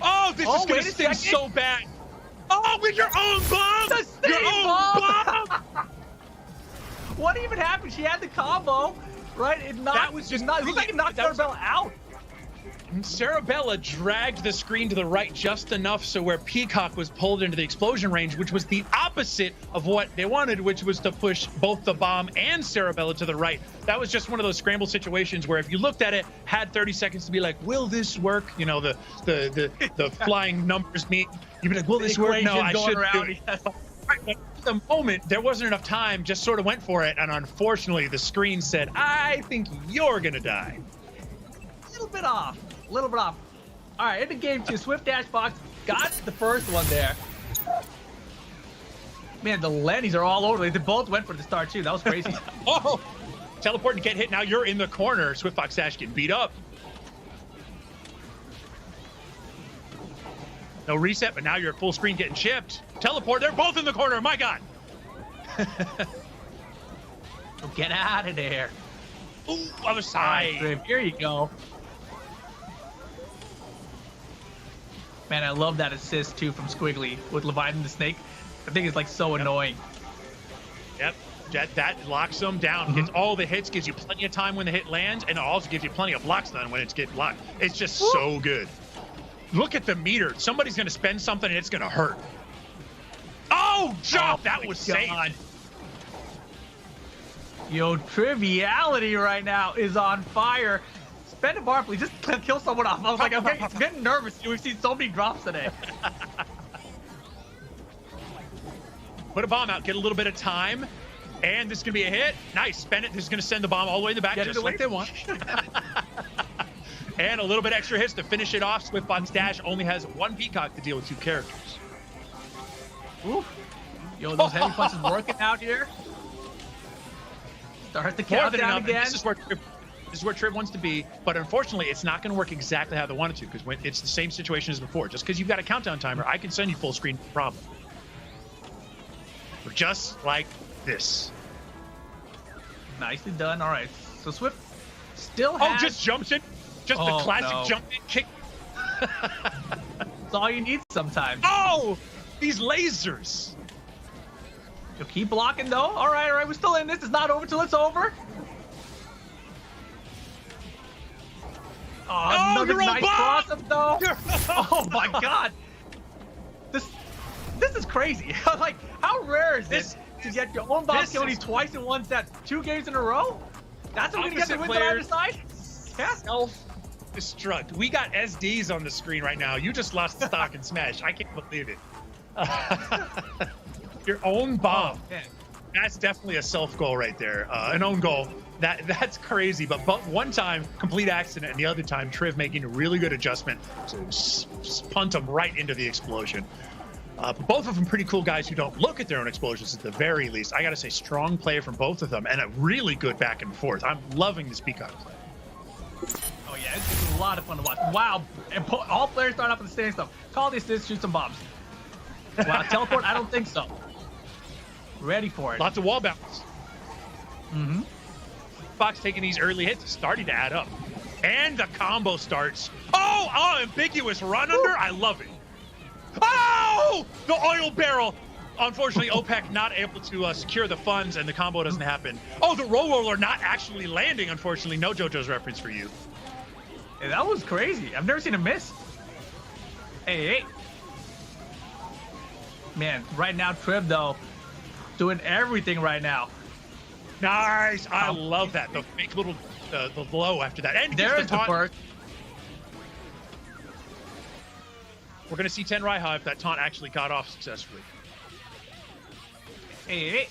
Speaker 15: Oh, this is going to sting so bad. Oh, with your own bomb! Your own bomb!
Speaker 13: What even happened? She had the combo, right? That was just not. It looked like it knocked Sarabella out.
Speaker 15: Sarabella dragged the screen to the right just enough so where Peacock was pulled into the explosion range, which was the opposite of what they wanted, which was to push both the bomb and Sarabella to the right. That was just one of those scramble situations where if you looked at it, had 30 seconds to be like, will this work? You know, the flying numbers meet. You'd be like, will this work? No, I should do it. At the moment, there wasn't enough time, just sort of went for it, and unfortunately, the screen said, I think you're gonna die.
Speaker 13: A little bit off. All right, into game 2, Swift Dash Fox got the first one there. Man, the Lennies are all over. They both went for the start too. That was crazy.
Speaker 15: Oh, teleport and get hit. Now you're in the corner. Swift Fox Dash getting beat up. No reset, but now you're at full screen getting chipped. Teleport, they're both in the corner. My God.
Speaker 13: Get out of there.
Speaker 15: Ooh, other side.
Speaker 13: Right, here you go. Man, I love that assist too from Squiggly with Leviathan the Snake. I think it's like so annoying.
Speaker 15: Yep, that locks them down. Gets all the hits, gives you plenty of time when the hit lands, and it also gives you plenty of blocks then when it's getting blocked. It's just so good. Look at the meter. Somebody's going to spend something and it's going to hurt. Oh, jump! That was safe.
Speaker 13: Yo, Triviality right now is on fire. Spend a bar, please. Just kill someone off. I was like, I'm getting nervous. We've seen so many drops today.
Speaker 15: Put a bomb out. Get a little bit of time. And this is going to be a hit. Nice. Spend it. This is going to send the bomb all the way in the back.
Speaker 13: Get it like they want.
Speaker 15: And a little bit extra hits to finish it off. Swiftbot's Dash only has one Peacock to deal with 2 characters.
Speaker 13: Oof. Yo, those heavy punches working out here. Start the countdown again.
Speaker 15: This is where Triv wants to be, but unfortunately, it's not going to work exactly how they wanted to, because it's the same situation as before. Just because you've got a countdown timer, I can send you full screen, no problem. We're just like this.
Speaker 13: Nicely done. All right, so Swift still has...
Speaker 15: Oh, just jumps in. Just the classic jump in kick.
Speaker 13: That's all you need sometimes.
Speaker 15: Oh, these lasers.
Speaker 13: You'll keep blocking though. All right, we're still in this. It's not over till it's over. Oh, another nice cross-up though. Oh my God. This is crazy. Like, how rare is this to get your own bomb killing twice in one set, 2 games in a row? That's what we're gonna get the win on either side. Yeah.
Speaker 15: Self-destruct. We got SDs on the screen right now. You just lost the stock and Smash. I can't believe it. Your own bomb.
Speaker 13: Oh,
Speaker 15: that's definitely a self goal right there. An own goal. That's crazy. But one time, complete accident, and the other time, Triv making a really good adjustment to punt them right into the explosion. But both of them pretty cool guys who don't look at their own explosions at the very least. I got to say, strong play from both of them, and a really good back and forth. I'm loving this Peacock play.
Speaker 13: Oh yeah, it's a lot of fun to watch. Wow, and all players start off with the same stuff. Call the assist, shoot some bombs. Wow, teleport? I don't think so. Ready for it.
Speaker 15: Lots of wall bounce.
Speaker 13: Mm-hmm.
Speaker 15: Fox taking these early hits is starting to add up. And the combo starts. Oh, ambiguous run under. I love it. Oh, the oil barrel. Unfortunately, OPEC not able to secure the funds, and the combo doesn't happen. Oh, the roller not actually landing, unfortunately. No JoJo's reference for you.
Speaker 13: Hey, that was crazy. I've never seen him miss. Hey. Man, right now, Triv, though, doing everything right now.
Speaker 15: Nice. I love that. The fake little the blow after that. And
Speaker 13: there's the burst.
Speaker 15: We're going to see Ten Raiha if that taunt actually got off successfully.
Speaker 13: Hey.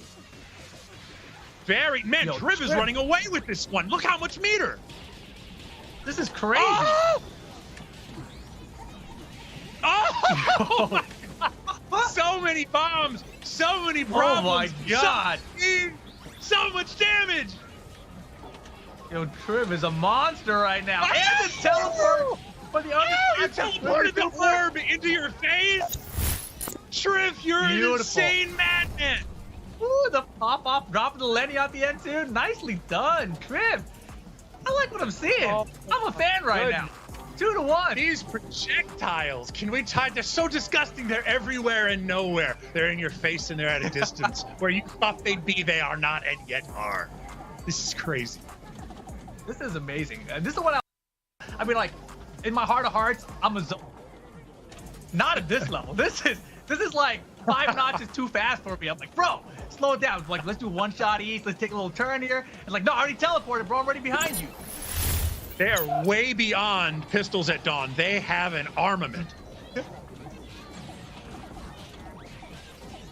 Speaker 15: Man, Triv is running away with this one. Look how much meter.
Speaker 13: This is crazy.
Speaker 15: Oh! So many bombs. So many problems.
Speaker 13: Oh my God.
Speaker 15: So much damage.
Speaker 13: Yo, Triv is a monster right now. And the teleport. But the
Speaker 15: you teleported the orb into your face. Triv, you're an insane madman.
Speaker 13: Ooh, the pop-off dropping the Lenny at the end too. Nicely done, Triv. I like what I'm seeing. I'm a fan right now. 2-1.
Speaker 15: These projectiles, can we tie? They're so disgusting. They're everywhere and nowhere. They're in your face and they're at a distance. Where you thought they'd be, they are not and yet are. This is crazy.
Speaker 13: This is amazing. This is what I mean, like, in my heart of hearts, I'm a zone. Not at this level. This is like 5 notches too fast for me. I'm like, bro, slow it down. Like, let's do one shot east. Let's take a little turn here. And like, no, I already teleported, bro. I'm already behind you.
Speaker 15: They are way beyond pistols at dawn. They have an armament.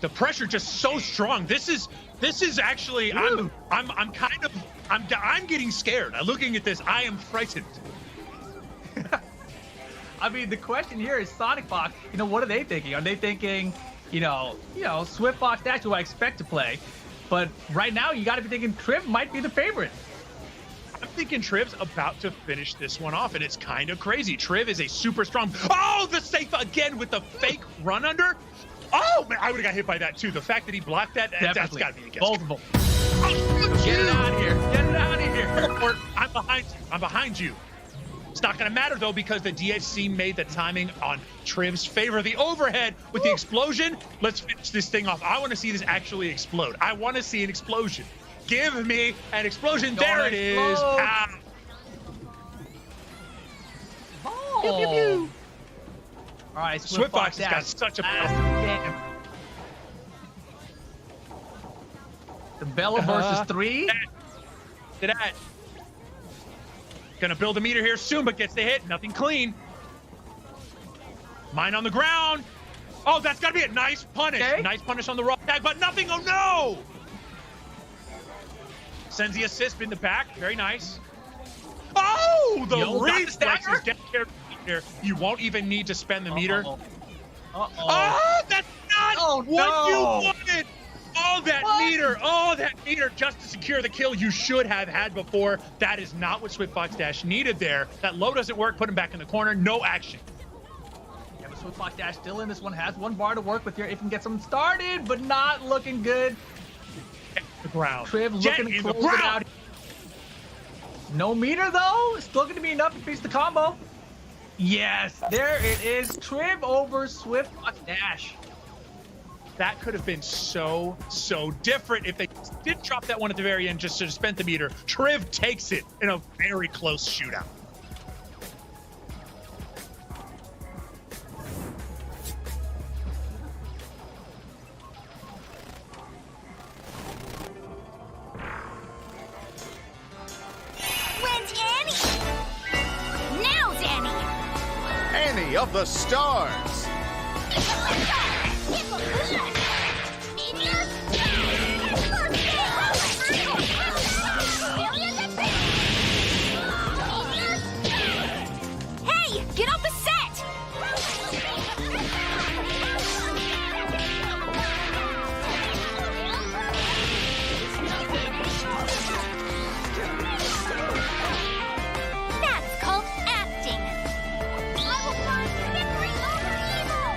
Speaker 15: The pressure just so strong. This is actually I'm getting scared. Looking at this, I am frightened.
Speaker 13: I mean, the question here is Sonic Fox. You know, what are they thinking? Are they thinking, you know, Swift Fox Dash, who I expect to play, but right now you got to be thinking Triv might be the favorite.
Speaker 15: I'm thinking Triv's about to finish this one off, and it's kind of crazy. Triv is a super strong. Oh, the safe again with the fake run under. Oh man, I would have got hit by that too. The fact that he blocked that, that's got to be a guess.
Speaker 13: Multiple. Get it out of here. Get it out of here.
Speaker 15: I'm behind you. I'm behind you. It's not going to matter, though, because the DHC made the timing on Triv's favor. The overhead with the explosion. Let's finish this thing off. I want to see this actually explode. I want to see an explosion. Give me an explosion. There it is. Ah.
Speaker 13: Oh. Pew, pew, pew. All right,
Speaker 15: Swift Fox has got such a...
Speaker 13: The Bella versus 3.
Speaker 15: To that. Gonna build a meter here soon, but gets the hit. Nothing clean. Mine on the ground. Oh, that's gotta be a nice punish. Okay. Nice punish on the raw tag, but nothing. Oh no! Sends the assist in the back. Very nice. Oh, the reflexes. Get here. You won't even need to spend the meter. Oh, that's not what you wanted. Oh, that meter just to secure the kill you should have had before. That is not what Swift Fox Dash needed there. That low doesn't work. Put him back in the corner. No action.
Speaker 13: Yeah, but Swift Fox Dash still in this one. Has one bar to work with here. If he can get something started, but not looking good.
Speaker 15: The ground.
Speaker 13: Triv looking to close it out. No meter, though. Still going to be enough to fix the combo. Yes, there it is. Triv over Swift Fox Dash.
Speaker 15: That could have been so different if they did drop that one at the very end just to spend the meter. Triv takes it in a very close shootout.
Speaker 16: When's Annie? Now's Annie!
Speaker 3: Annie of the Stars!
Speaker 16: Hey, get off the set! That's called acting. I will find victory over evil!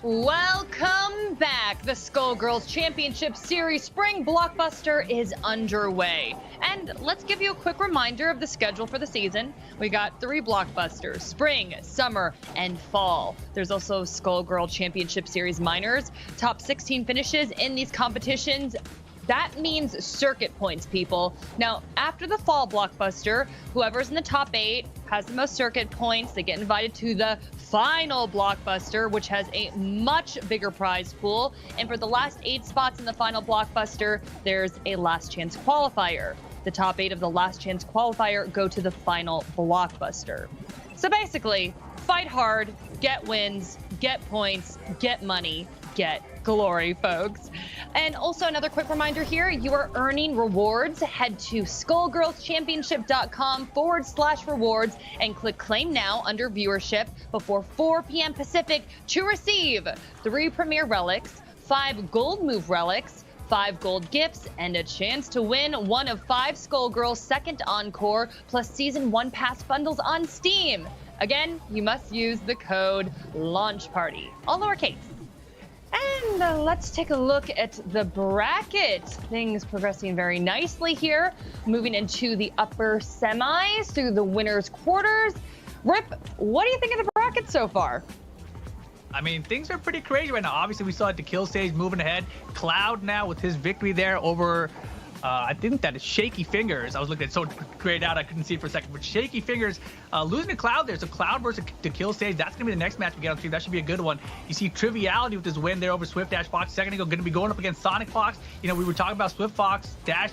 Speaker 14: Welcome back. The Skullgirls Championship Series Spring Blockbuster is underway. And let's give you a quick reminder of the schedule for the season. We got 3 blockbusters: spring, summer, and fall. There's also Skullgirl Championship Series Minors. Top 16 finishes in these competitions. That means circuit points, people. Now, after the fall blockbuster, whoever's in the top 8 has the most circuit points. They get invited to the final blockbuster, which has a much bigger prize pool. And for the last 8 spots in the final blockbuster, there's a last chance qualifier. The top 8 of the last chance qualifier go to the final blockbuster. So basically, fight hard, get wins, get points, get money, get glory, folks. And also another quick reminder here, you are earning rewards. Head to skullgirlschampionship.com/rewards and click claim now under viewership before 4 p.m. Pacific to receive 3 premier relics, 5 gold move relics, 5 gold gifts, and a chance to win one of 5 Skullgirls Second Encore plus Season 1 Pass bundles on Steam. Again, you must use the code LAUNCHPARTY, all lowercase. And let's take a look at the bracket. Things progressing very nicely here. Moving into the upper semis through the winners' quarters. Rip, what do you think of the bracket so far?
Speaker 13: I mean, things are pretty crazy right now. Obviously, we saw the kill stage moving ahead. Cloud now with his victory there over, I think that is Shaky Fingers. I was looking at it so grayed out I couldn't see it for a second. But Shaky Fingers losing to Cloud there. So Cloud versus the kill stage. That's going to be the next match we get on stream. That should be a good one. You see Triviality with his win there over Swift Dash Fox. Second ago, going to be going up against Sonic Fox. You know, we were talking about Swift Fox Dash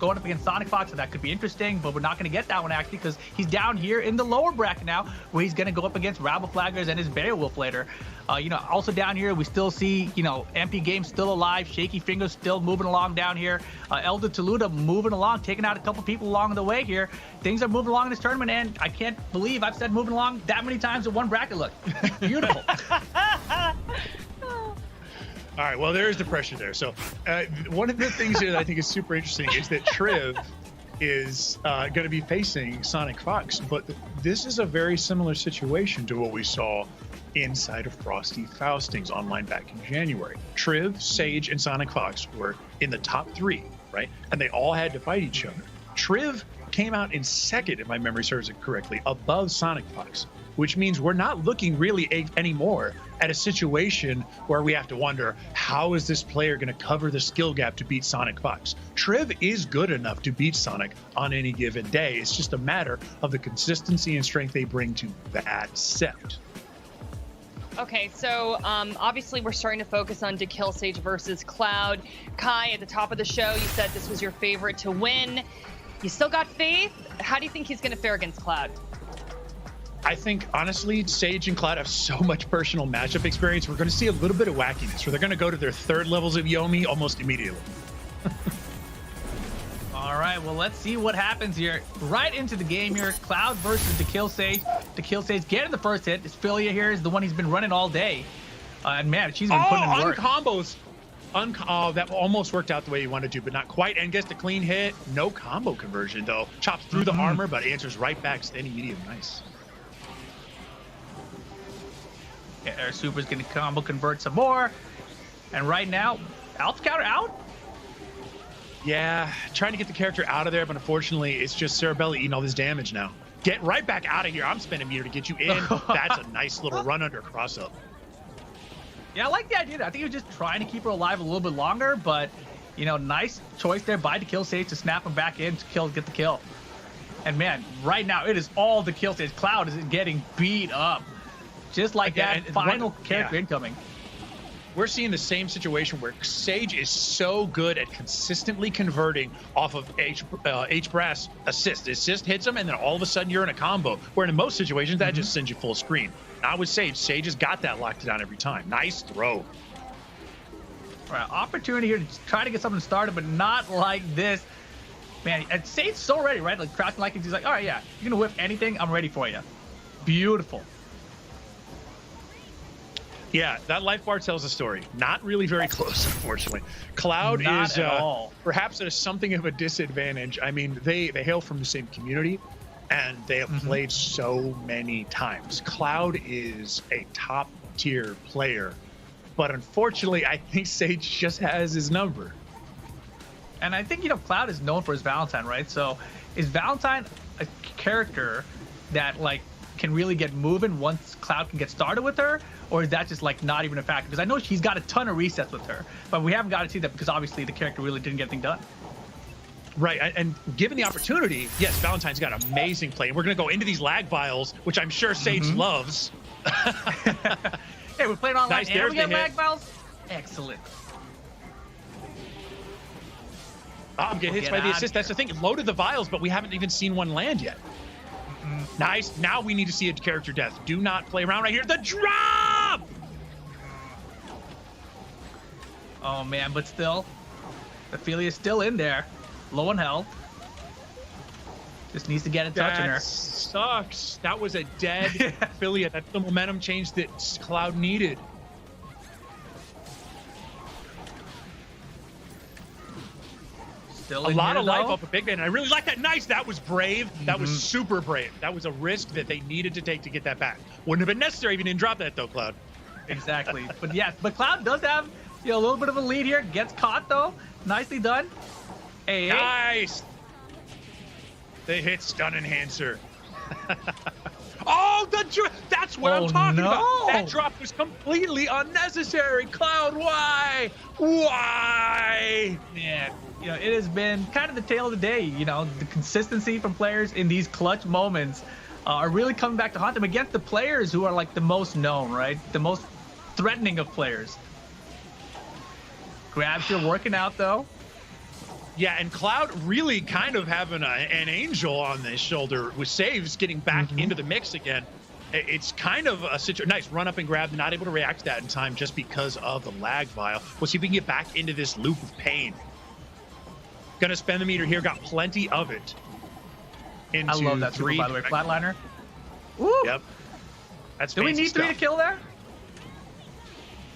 Speaker 13: going up against Sonic Fox. So that could be interesting. But we're not going to get that one actually because he's down here in the lower bracket now where he's going to go up against Rabble Flaggers and his Beowulf later. You know, also down here, we still see, you know, MP Games still alive. Shaky Fingers still moving along down here. Elder Toluda moving along, taking out a couple people along the way here. Things are moving along in this tournament, and I can't believe I've said moving along that many times in one bracket. Look, beautiful.
Speaker 15: All right, well, there is the pressure there. So one of the things that I think is super interesting is that Triv is going to be facing Sonic Fox, but this is a very similar situation to what we saw inside of Frosty Faustings online back in January. Triv, Sage, and Sonic Fox were in the top 3, right? And they all had to fight each other. Triv came out in second, if my memory serves it correctly, above Sonic Fox, which means we're not looking really anymore at a situation where we have to wonder, how is this player going to cover the skill gap to beat Sonic Fox? Triv is good enough to beat Sonic on any given day. It's just a matter of the consistency and strength they bring to that set.
Speaker 14: Okay, so obviously we're starting to focus on DeKill Sage versus Cloud. Kai, at the top of the show, you said this was your favorite to win. You still got faith? How do you think he's going to fare against Cloud?
Speaker 15: I think, honestly, Sage and Cloud have so much personal matchup experience. We're going to see a little bit of wackiness, where they're going to go to their 3rd levels of Yomi almost immediately.
Speaker 13: All right, well, let's see what happens here. Right into the game here, Cloud versus DeKill Sage. DeKill Sage getting the first hit. This Philia here is the one he's been running all day. And man, she's been putting in work.
Speaker 15: Combos. Oh, that almost worked out the way you wanted to, but not quite. And gets the clean hit. No combo conversion, though. Chops through the armor, but answers right back. Steady medium. Nice.
Speaker 13: Yeah, Air Super's going to combo convert some more. And right now, Alpha Counter out?
Speaker 15: Yeah, trying to get the character out of there, but unfortunately, it's just Cerebella eating all this damage now. Get right back out of here. I'm spending meter to get you in. That's a nice little run under cross up.
Speaker 13: Yeah, I like the idea. I think he was just trying to keep her alive a little bit longer, but, you know, nice choice there by DeKill Sage to snap him back in to get the kill. And man, right now, it is all DeKill Sage. Cloud is getting beat up. Just like that, final character incoming.
Speaker 15: We're seeing the same situation where Sage is so good at consistently converting off of H-Brass assist. Assist hits him, and then all of a sudden you're in a combo, where in most situations, that just sends you full screen. Not with Sage. Sage has got that locked down every time. Nice throw.
Speaker 13: All right, opportunity here to try to get something started, but not like this. Man, and Sage's so ready, right? Like, crouching like he's like, all right, yeah, you're going to whip anything, I'm ready for you. Beautiful.
Speaker 15: Yeah, that life bar tells a story. Not really very close, unfortunately. Cloud
Speaker 13: Not
Speaker 15: is
Speaker 13: at all.
Speaker 15: Perhaps at something of a disadvantage. I mean, they hail from the same community, and they have played so many times. Cloud is a top-tier player But unfortunately, I think Sage just has his number.
Speaker 13: And I think, Cloud is known for his Valentine, right? So is Valentine a character that, like, can really get moving once Cloud can get started with her? Or is that just, like, not even a factor? Because I know he's got a ton of resets with her, but we haven't got to see that because obviously the character really didn't get anything done.
Speaker 15: Right, and given the opportunity, yes, Valentine's got amazing play. And we're going to go into these lag vials, which I'm sure Sage loves.
Speaker 13: Hey, we're playing online
Speaker 15: Nice,
Speaker 13: and
Speaker 15: there's
Speaker 13: we get
Speaker 15: the hit.
Speaker 13: lag files? Excellent.
Speaker 15: I'm getting hit by the assist. That's the thing. Loaded the vials, but we haven't even seen one land yet. Nice. Now we need to see a character death. Do not play around right here. The drop!
Speaker 13: Oh, man, but still, Ophelia's still in there. Low on health. Just needs to get in touch on her.
Speaker 15: That sucks. That was a dead Ophelia. That's the momentum change that Cloud needed.
Speaker 13: Still
Speaker 15: a lot of life
Speaker 13: though.
Speaker 15: off a big man. I really like that. Nice. That was brave. That was super brave. That was a risk that they needed to take to get that back. Wouldn't have been necessary if you didn't drop that though, Cloud.
Speaker 13: Exactly. But yes, but Cloud does have a little bit of a lead here. Gets caught though. Nicely done. Hey.
Speaker 15: Nice. They hit stun enhancer. Oh, that's what I'm talking about. That drop was completely unnecessary. Cloud, why? Why?
Speaker 13: Man, it has been kind of the tale of the day. The consistency from players in these clutch moments are really coming back to haunt them against the players who are like the most known, right? The most threatening of players. Grabs here working out though.
Speaker 15: Yeah, and Cloud really kind of having an angel on his shoulder with saves, getting back into the mix again. It's kind of a situation. Nice run up and grab, not able to react to that in time just because of the lag vial. We'll see if we can get back into this loop of pain. Gonna spend the meter here, got plenty of it.
Speaker 13: I love that super, by the way. Flatliner. Woo!
Speaker 15: Yep. That's
Speaker 13: Do we need 3 to kill there?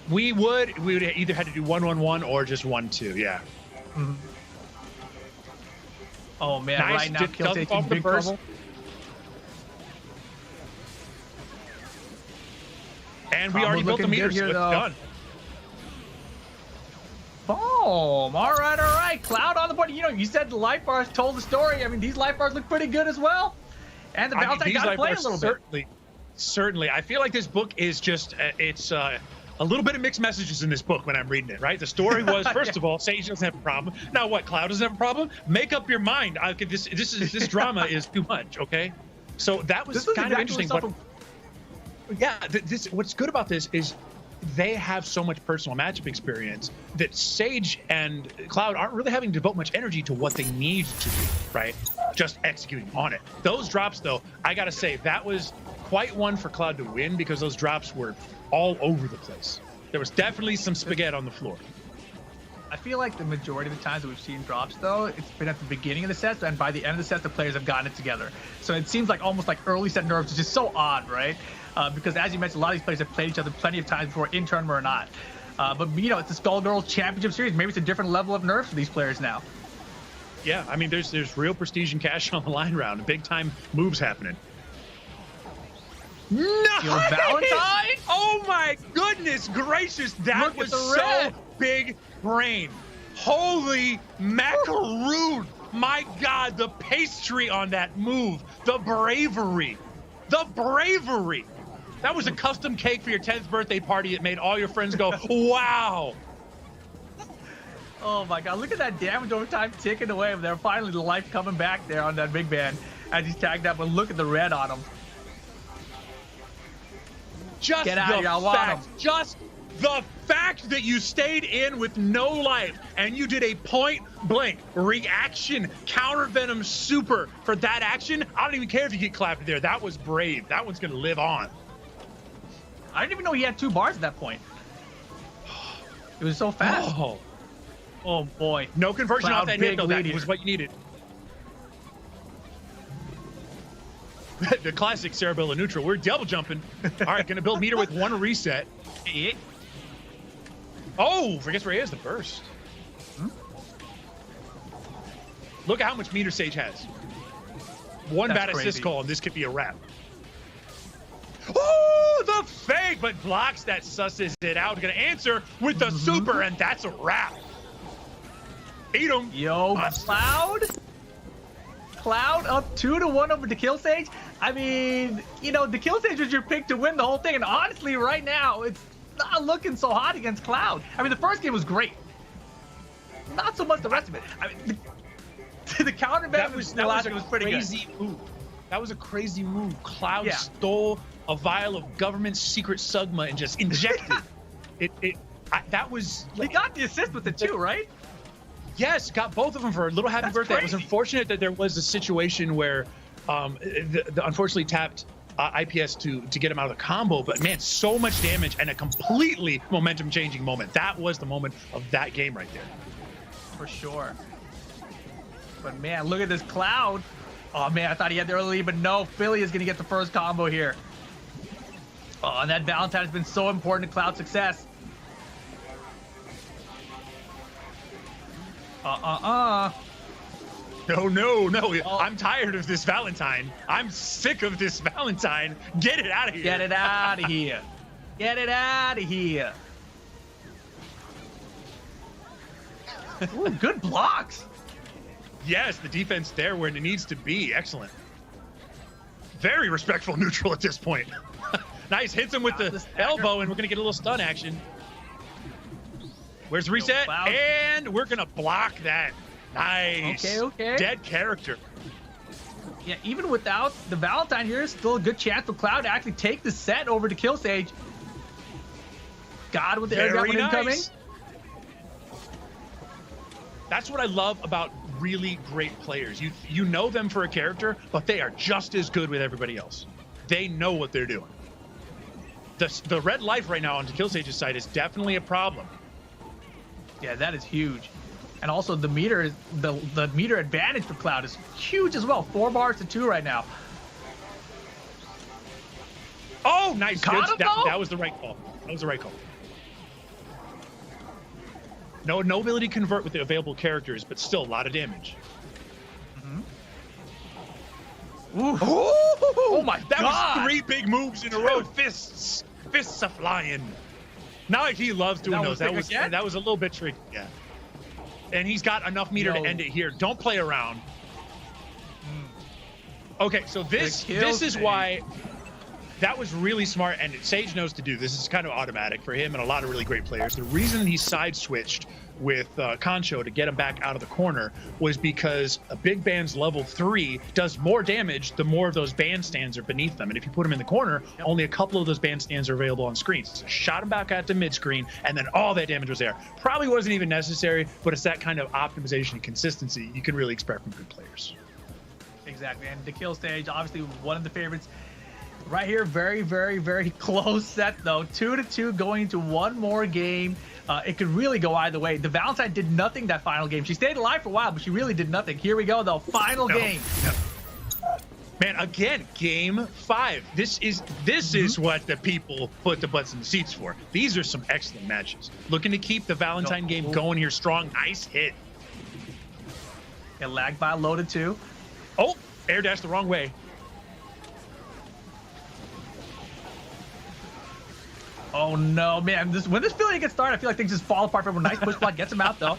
Speaker 15: We would either had to do 1-1-1 or just 1-2, yeah.
Speaker 13: Oh man,
Speaker 15: nice.
Speaker 13: Right now Kill takes in big trouble.
Speaker 15: And we already built the meter, so it's done.
Speaker 13: Boom! All right. Cloud on the board. You said the life bars told the story. I mean, these life bars look pretty good as well. And the Valentine got to play a little bit.
Speaker 15: Certainly. I feel like this book is just, it's a little bit of mixed messages in this book when I'm reading it, right? The story was, first of all, Sage doesn't have a problem. Now what, Cloud doesn't have a problem? Make up your mind. This drama is too much, okay? So that was kind of interesting. But yeah, what's good about this is they have so much personal matchup experience that Sage and Cloud aren't really having to devote much energy to what they need to do, right? Just executing on it. Those drops, though, I gotta say, that was quite one for Cloud to win because those drops were all over the place. There was definitely some spaghetti on the floor.
Speaker 13: I feel like the majority of the times that we've seen drops, though, it's been at the beginning of the sets, and by the end of the set, the players have gotten it together. So it seems like almost like early set nerves is just so odd, right? Because as you mentioned, a lot of these players have played each other plenty of times before, in tournament or not. But it's the Skullgirls Championship Series. Maybe it's a different level of nerves for these players now.
Speaker 15: Yeah, I mean, there's real prestige and cash on the line round, big time moves happening. Nice!
Speaker 13: Valentine?
Speaker 15: Oh my goodness gracious, that was so big brain. Holy macaroon! My God, the pastry on that move, the bravery. That was a custom cake for your 10th birthday party. It made all your friends go, wow.
Speaker 13: Oh my God, look at that damage over time ticking away. They're finally the life coming back there on that big man as he's tagged up, but look at the red on him.
Speaker 15: Just
Speaker 13: Get out of here, I want him.
Speaker 15: Just the fact that you stayed in with no life and you did a point blank reaction counter venom super for that action. I don't even care if you get clapped there. That was brave. That one's gonna live on.
Speaker 13: I didn't even know he had 2 bars at that point. It was so fast. Oh boy.
Speaker 15: No conversion
Speaker 13: Cloud
Speaker 15: off that hit though. That was what you needed. The classic Cerebella neutral. We're double jumping. All right, gonna build meter with 1 reset. Oh, forgets where he is, the burst. Look at how much meter Sage has. One bad assist call, and this could be a wrap. Oh, the fake, but blocks that, susses it out. Gonna answer with the super, and that's a wrap. Eat him.
Speaker 13: Yo, Cloud. Cloud up 2-1 over DeKillSage. I mean, you know, DeKillSage was your pick to win the whole thing, and honestly, right now, it's not looking so hot against Cloud. I mean, the first game was great. Not so much the rest of it. I mean, the counter bet was pretty
Speaker 15: crazy
Speaker 13: good.
Speaker 15: Move. That was a crazy move. Cloud stole a vial of government secret Sugma and just injected it. That was.
Speaker 13: He got the assist with it too, right?
Speaker 15: Yes, got both of them for a little happy birthday. Crazy. It was unfortunate that there was a situation where the unfortunately tapped IPS to get him out of the combo, but man, so much damage and a completely momentum-changing moment. That was the moment of that game right there.
Speaker 13: For sure. But man, look at this Cloud. Oh man, I thought he had the early lead, but no, Philly is going to get the first combo here. Oh, and that Valentine has been so important to Cloud's success.
Speaker 15: No. Oh. I'm tired of this Valentine. I'm sick of this Valentine. Get it out of here.
Speaker 13: Get it out of here. Get it out of here. Ooh, good blocks.
Speaker 15: Yes, the defense there where it needs to be. Excellent. Very respectful neutral at this point. Nice. Hits him with the elbow, and we're going to get a little stun action. Where's the reset? And we're going to block that. Nice.
Speaker 13: Okay.
Speaker 15: Dead character.
Speaker 13: Yeah, even without the Valentine here, still a good chance for Cloud to actually take the set over to DeKillSage. God with the air gun incoming.
Speaker 15: That's what I love about really great players. You know them for a character, but they are just as good with everybody else. They know what they're doing. The red life right now on DeKillSage's side is definitely a problem.
Speaker 13: Yeah, that is huge. And also the meter advantage for Cloud is huge as well. 4 bars to 2 right now.
Speaker 15: Oh, nice. That was the right call. That was the right call. No ability to convert with the available characters, but still a lot of damage.
Speaker 13: Oh my
Speaker 15: that
Speaker 13: God.
Speaker 15: was 3 big moves in a row. Fists are flying. Not like he loves doing those. That was a little bit tricky. Yeah. And he's got enough meter to end it here. Don't play around. Okay, so this is why that was really smart, and Sage knows to do this. Is kind of automatic for him and a lot of really great players. The reason he side switched with Concho to get him back out of the corner was because a big band's level 3 does more damage the more of those bandstands are beneath them. And if you put him in the corner, only a couple of those bandstands are available on screen. So shot him back out to mid screen, and then all that damage was there. Probably wasn't even necessary, but it's that kind of optimization and consistency you can really expect from good players.
Speaker 13: Exactly, and DeKillSage, obviously one of the favorites. Right here, very, very, very close set though. 2-2 going into one more game. It could really go either way. The Valentine did nothing that final game. She stayed alive for a while, but she really did nothing. Here we go though, final game.
Speaker 15: Man, again, game 5. This is what the people put the butts in the seats for. These are some excellent matches. Looking to keep the Valentine game going here strong. Nice hit.
Speaker 13: It lagged by a loaded 2.
Speaker 15: Oh, air dash the wrong way.
Speaker 13: Oh no, man! When this Philly gets started, I feel like things just fall apart for him. Nice push block, gets him out though.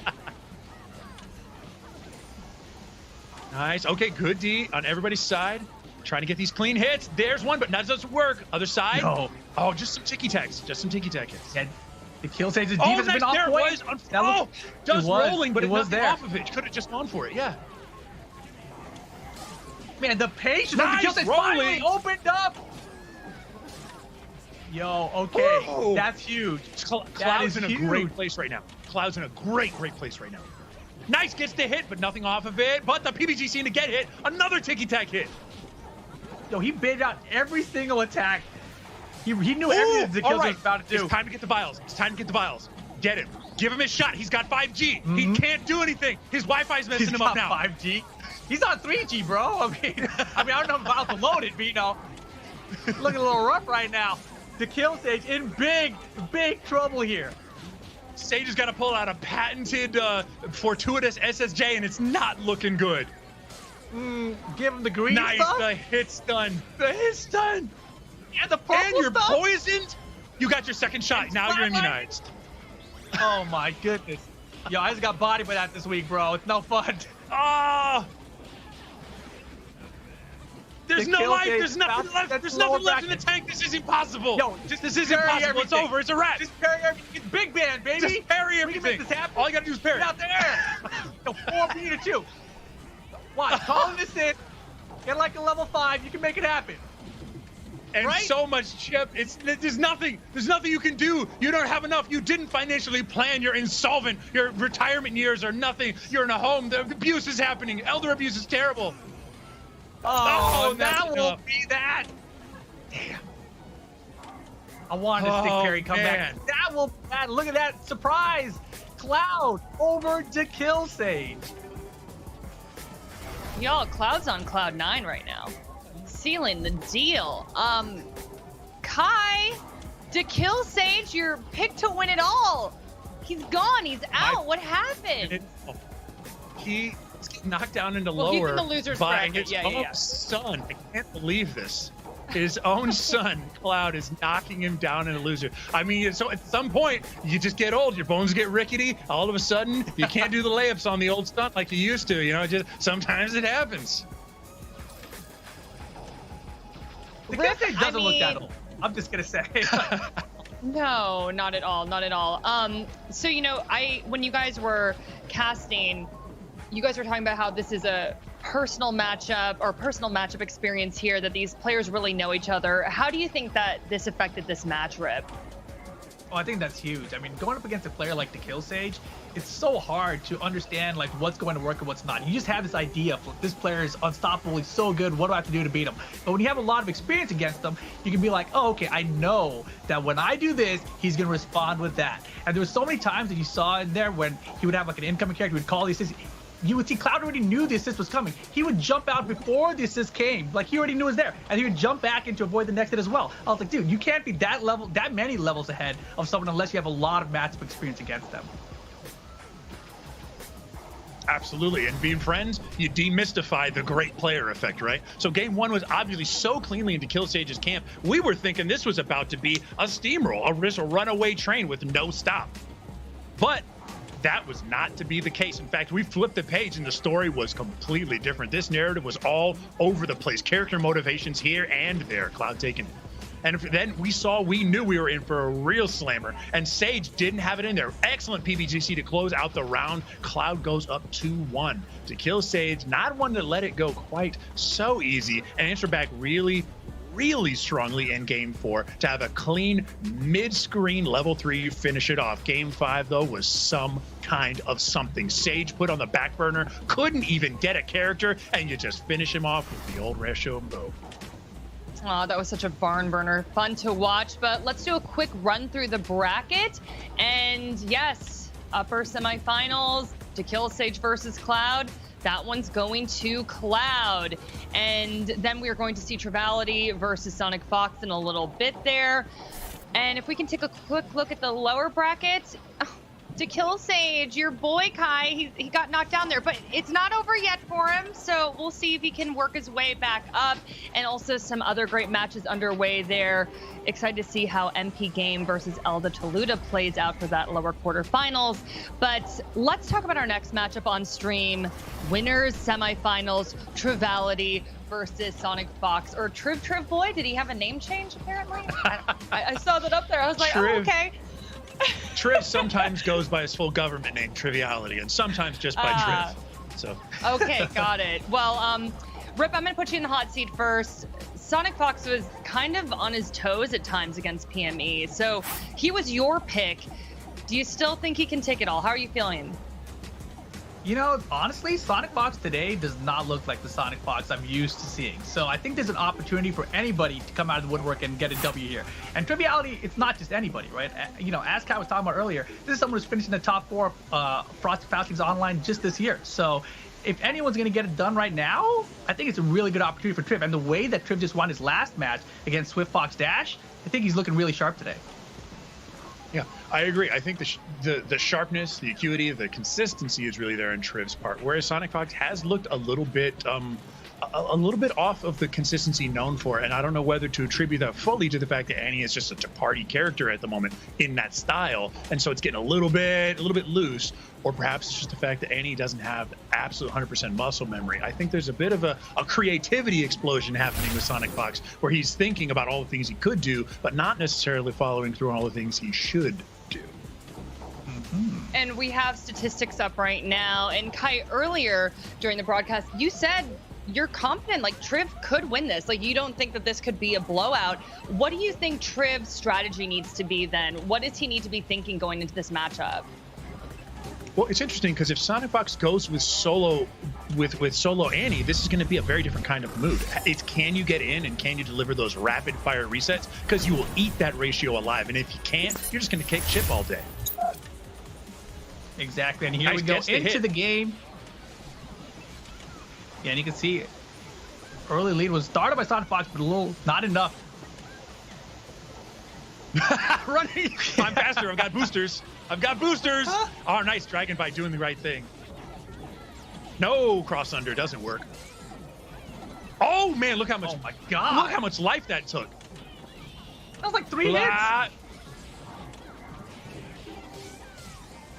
Speaker 15: Nice. Okay, good D on everybody's side. Trying to get these clean hits. There's one, but that doesn't work. Other side.
Speaker 13: No.
Speaker 15: Oh, just some ticky tacks. Just some ticky tack hits.
Speaker 13: Yeah, DeKillSage's defense has been off point.
Speaker 15: Just rolling, but it was
Speaker 13: there.
Speaker 15: off of it. Could have just gone for it. Yeah.
Speaker 13: Man, the patience
Speaker 15: nice
Speaker 13: of DeKillSage finally opened up. Yo, okay, that's huge.
Speaker 15: Cloud's in a great place right now. Cloud's in a great place right now. Nice, gets the hit, but nothing off of it. But the PBG seemed to get hit. Another ticky-tack hit.
Speaker 13: Yo, he baited out every single attack. He knew everything DeKillSage was about to do.
Speaker 15: It's time to get the vials. It's time to get the vials. Get him. Give him his shot. He's got 5G. He can't do anything. His Wi-Fi's messing him up now.
Speaker 13: 5G. He's on 3G, bro. I don't know about to load it, but you know, looking a little rough right now. DeKillSage in big trouble here.
Speaker 15: Sage has got to pull out a patented fortuitous SSJ, and it's not looking good.
Speaker 13: Give him the green
Speaker 15: nice,
Speaker 13: stuff.
Speaker 15: the hit stun. The hit stun.
Speaker 13: Yeah, the purple
Speaker 15: And you're
Speaker 13: stuff?
Speaker 15: poisoned? You got your second shot. Now you're immunized.
Speaker 13: Oh my goodness. Yo, I just got bodied by that this week, bro. It's no fun.
Speaker 15: Oh! There's
Speaker 13: The
Speaker 15: no
Speaker 13: kill
Speaker 15: life.
Speaker 13: gauge
Speaker 15: There's nothing
Speaker 13: stops.
Speaker 15: left.
Speaker 13: That's
Speaker 15: There's
Speaker 13: lower
Speaker 15: nothing left in the
Speaker 13: bracket.
Speaker 15: tank. This is impossible.
Speaker 13: Yo,
Speaker 15: this is
Speaker 13: parry
Speaker 15: impossible.
Speaker 13: everything.
Speaker 15: It's over. It's a wrap.
Speaker 13: Just parry everything. It's big band, baby.
Speaker 15: Just parry
Speaker 13: We can make
Speaker 15: everything.
Speaker 13: this happen.
Speaker 15: All you gotta do is parry.
Speaker 13: Get out there. Yo, 4 to 2. Watch, calling this in. Get like a level 5. You can make it happen.
Speaker 15: And
Speaker 13: right?
Speaker 15: so much chip. There's nothing. There's nothing you can do. You don't have enough. You didn't financially plan. You're insolvent. Your retirement years are nothing. You're in a home. The abuse is happening. Elder abuse is terrible.
Speaker 13: Oh,
Speaker 15: that's
Speaker 13: that won't
Speaker 15: enough.
Speaker 13: be that. Damn. I wanted to stick parry come
Speaker 15: man.
Speaker 13: back. That will be that. Look at that surprise. Cloud over to Kill Sage.
Speaker 14: Y'all, Cloud's on Cloud 9 right now. Sealing the deal. Kai, to Kill Sage, your pick to win it all. He's gone. He's out. What happened?
Speaker 15: He's getting knocked down into
Speaker 14: Well, he's
Speaker 15: lower
Speaker 14: in the loser's
Speaker 15: by
Speaker 14: bracket.
Speaker 15: his
Speaker 14: Yeah,
Speaker 15: own
Speaker 14: yeah, yeah.
Speaker 15: son. I can't believe this. His own son, Cloud, is knocking him down in a loser. I mean, so at some point, you just get old. Your bones get rickety. All of a sudden, you can't do the layups on the old stunt like you used to. You know, just sometimes it happens.
Speaker 13: The Kill Sage doesn't look that old. I'm just gonna say.
Speaker 14: No, not at all. Not at all. So, you know, when you guys were casting, you guys were talking about how this is a personal matchup experience here, that these players really know each other. How do you think that this affected this match, Rip?
Speaker 13: Oh, I think that's huge. I mean, going up against a player like the Kill Sage, it's so hard to understand like what's going to work and what's not. You just have this idea of this player is unstoppable, he's so good, what do I have to do to beat him? But when you have a lot of experience against them, you can be like, oh, okay, I know that when I do this, he's going to respond with that. And there were so many times that you saw in there when he would have like an incoming character, he would call the assist. You would see Cloud already knew the assist was coming. He would jump out before the assist came. Like he already knew it was there. And he would jump back in to avoid the next hit as well. I was like, dude, you can't be that many levels ahead of someone unless you have a lot of matchup experience against them.
Speaker 15: Absolutely, and being friends, you demystify the great player effect, right? So game one was obviously so cleanly into Kill Sage's camp. We were thinking this was about to be a steamroll, a runaway train with no stop. But that was not to be the case. In fact, we flipped the page and the story was completely different. This narrative was all over the place. Character motivations here and there. Cloud taken. And then we knew we were in for a real slammer. And Sage didn't have it in there. Excellent PBGC to close out the round. Cloud goes up 2-1 to Kill Sage. Not one to let it go quite so easy. And answer back really strongly in game 4 to have a clean mid-screen level 3 finish it off. Game 5 though was some kind of something. Sage put on the back burner, couldn't even get a character, and you just finish him off with the old Resho.
Speaker 14: Oh, that was such a barn burner. Fun to watch, but let's do a quick run through the bracket. And yes, upper semifinals, to Kill Sage versus Cloud. That one's going to Cloud. And then we are going to see Trivality versus Sonic Fox in a little bit there. And if we can take a quick look at the lower bracket, to Kill Sage, your boy Kai, he got knocked down there, but it's not over yet for him. So we'll see if he can work his way back up. And also some other great matches underway there. Excited to see how MP Game versus Elda Toluta plays out for that lower quarterfinals. But let's talk about our next matchup on stream. Winners semifinals, Trivality versus Sonic Fox, or Triv Boy. Did he have a name change apparently? I saw that up there. I was like, oh, okay.
Speaker 15: Triv sometimes goes by his full government name, Triviality, and sometimes just by Triv. So.
Speaker 14: Okay, got it. Well, Rip, I'm gonna put you in the hot seat first. Sonic Fox was kind of on his toes at times against PME, so he was your pick. Do you still think he can take it all? How are you feeling?
Speaker 13: You know, honestly, Sonic Fox today does not look like the Sonic Fox I'm used to seeing. So I think there's an opportunity for anybody to come out of the woodwork and get a W here. And Triviality, it's not just anybody, right? You know, as Kai was talking about earlier, this is someone who's finishing the top 4 Frosty Falcons online just this year. So if anyone's going to get it done right now, I think it's a really good opportunity for Triv. And the way that Triv just won his last match against Swift Fox Dash, I think he's looking really sharp today.
Speaker 15: Yeah, I agree. I think the sharpness, the acuity, the consistency is really there in Triv's part, whereas Sonic Fox has looked a little bit a little bit off of the consistency known for, and I don't know whether to attribute that fully to the fact that Annie is just such a party character at the moment in that style, and so it's getting a little bit loose, or perhaps it's just the fact that Annie doesn't have absolute 100% muscle memory. I think there's a bit of a creativity explosion happening with Sonic Fox, where he's thinking about all the things he could do, but not necessarily following through on all the things he should do.
Speaker 14: And we have statistics up right now. And Kai, earlier during the broadcast, you said you're confident, like, Triv could win this. Like, you don't think that this could be a blowout. What do you think Triv's strategy needs to be then? What does he need to be thinking going into this matchup?
Speaker 15: Well, it's interesting because if Sonic Fox goes with solo Annie, this is going to be a very different kind of mood. It's can you get in and can you deliver those rapid fire resets? Because you will eat that ratio alive. And if you can't, you're just going to kick chip all day.
Speaker 13: Exactly, and here we go into the game. Yeah, and you can see early lead was started by Sonic Fox, but a little, not enough.
Speaker 15: Running! I'm faster, I've got boosters. Oh, nice, Dragon Bite doing the right thing. No, cross under, doesn't work. Oh man, look how much,
Speaker 13: oh my God.
Speaker 15: Look how much life that took.
Speaker 13: That was like 3 hits.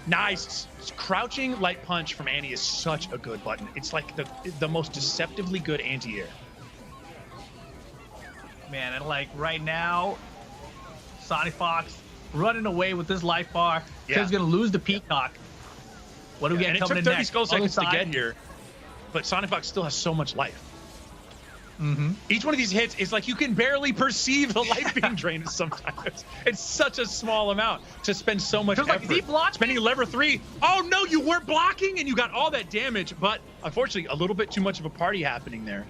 Speaker 15: Nice. Crouching light punch from Annie is such a good button. It's like the most deceptively good anti-air.
Speaker 13: Man, and like right now, Sonic Fox running away with this life bar.
Speaker 15: Yeah.
Speaker 13: He's gonna lose the Peacock. What do we get coming in next?
Speaker 15: It took 30 skull seconds to get here, but Sonic Fox still has so much life. Each one of these hits is like you can barely perceive the life being drained sometimes. It's such a small amount to spend so much effort.
Speaker 13: Like, is he blocking?
Speaker 15: Spending lever 3. Oh no, you weren't blocking and you got all that damage, but unfortunately a little bit too much of a party happening there.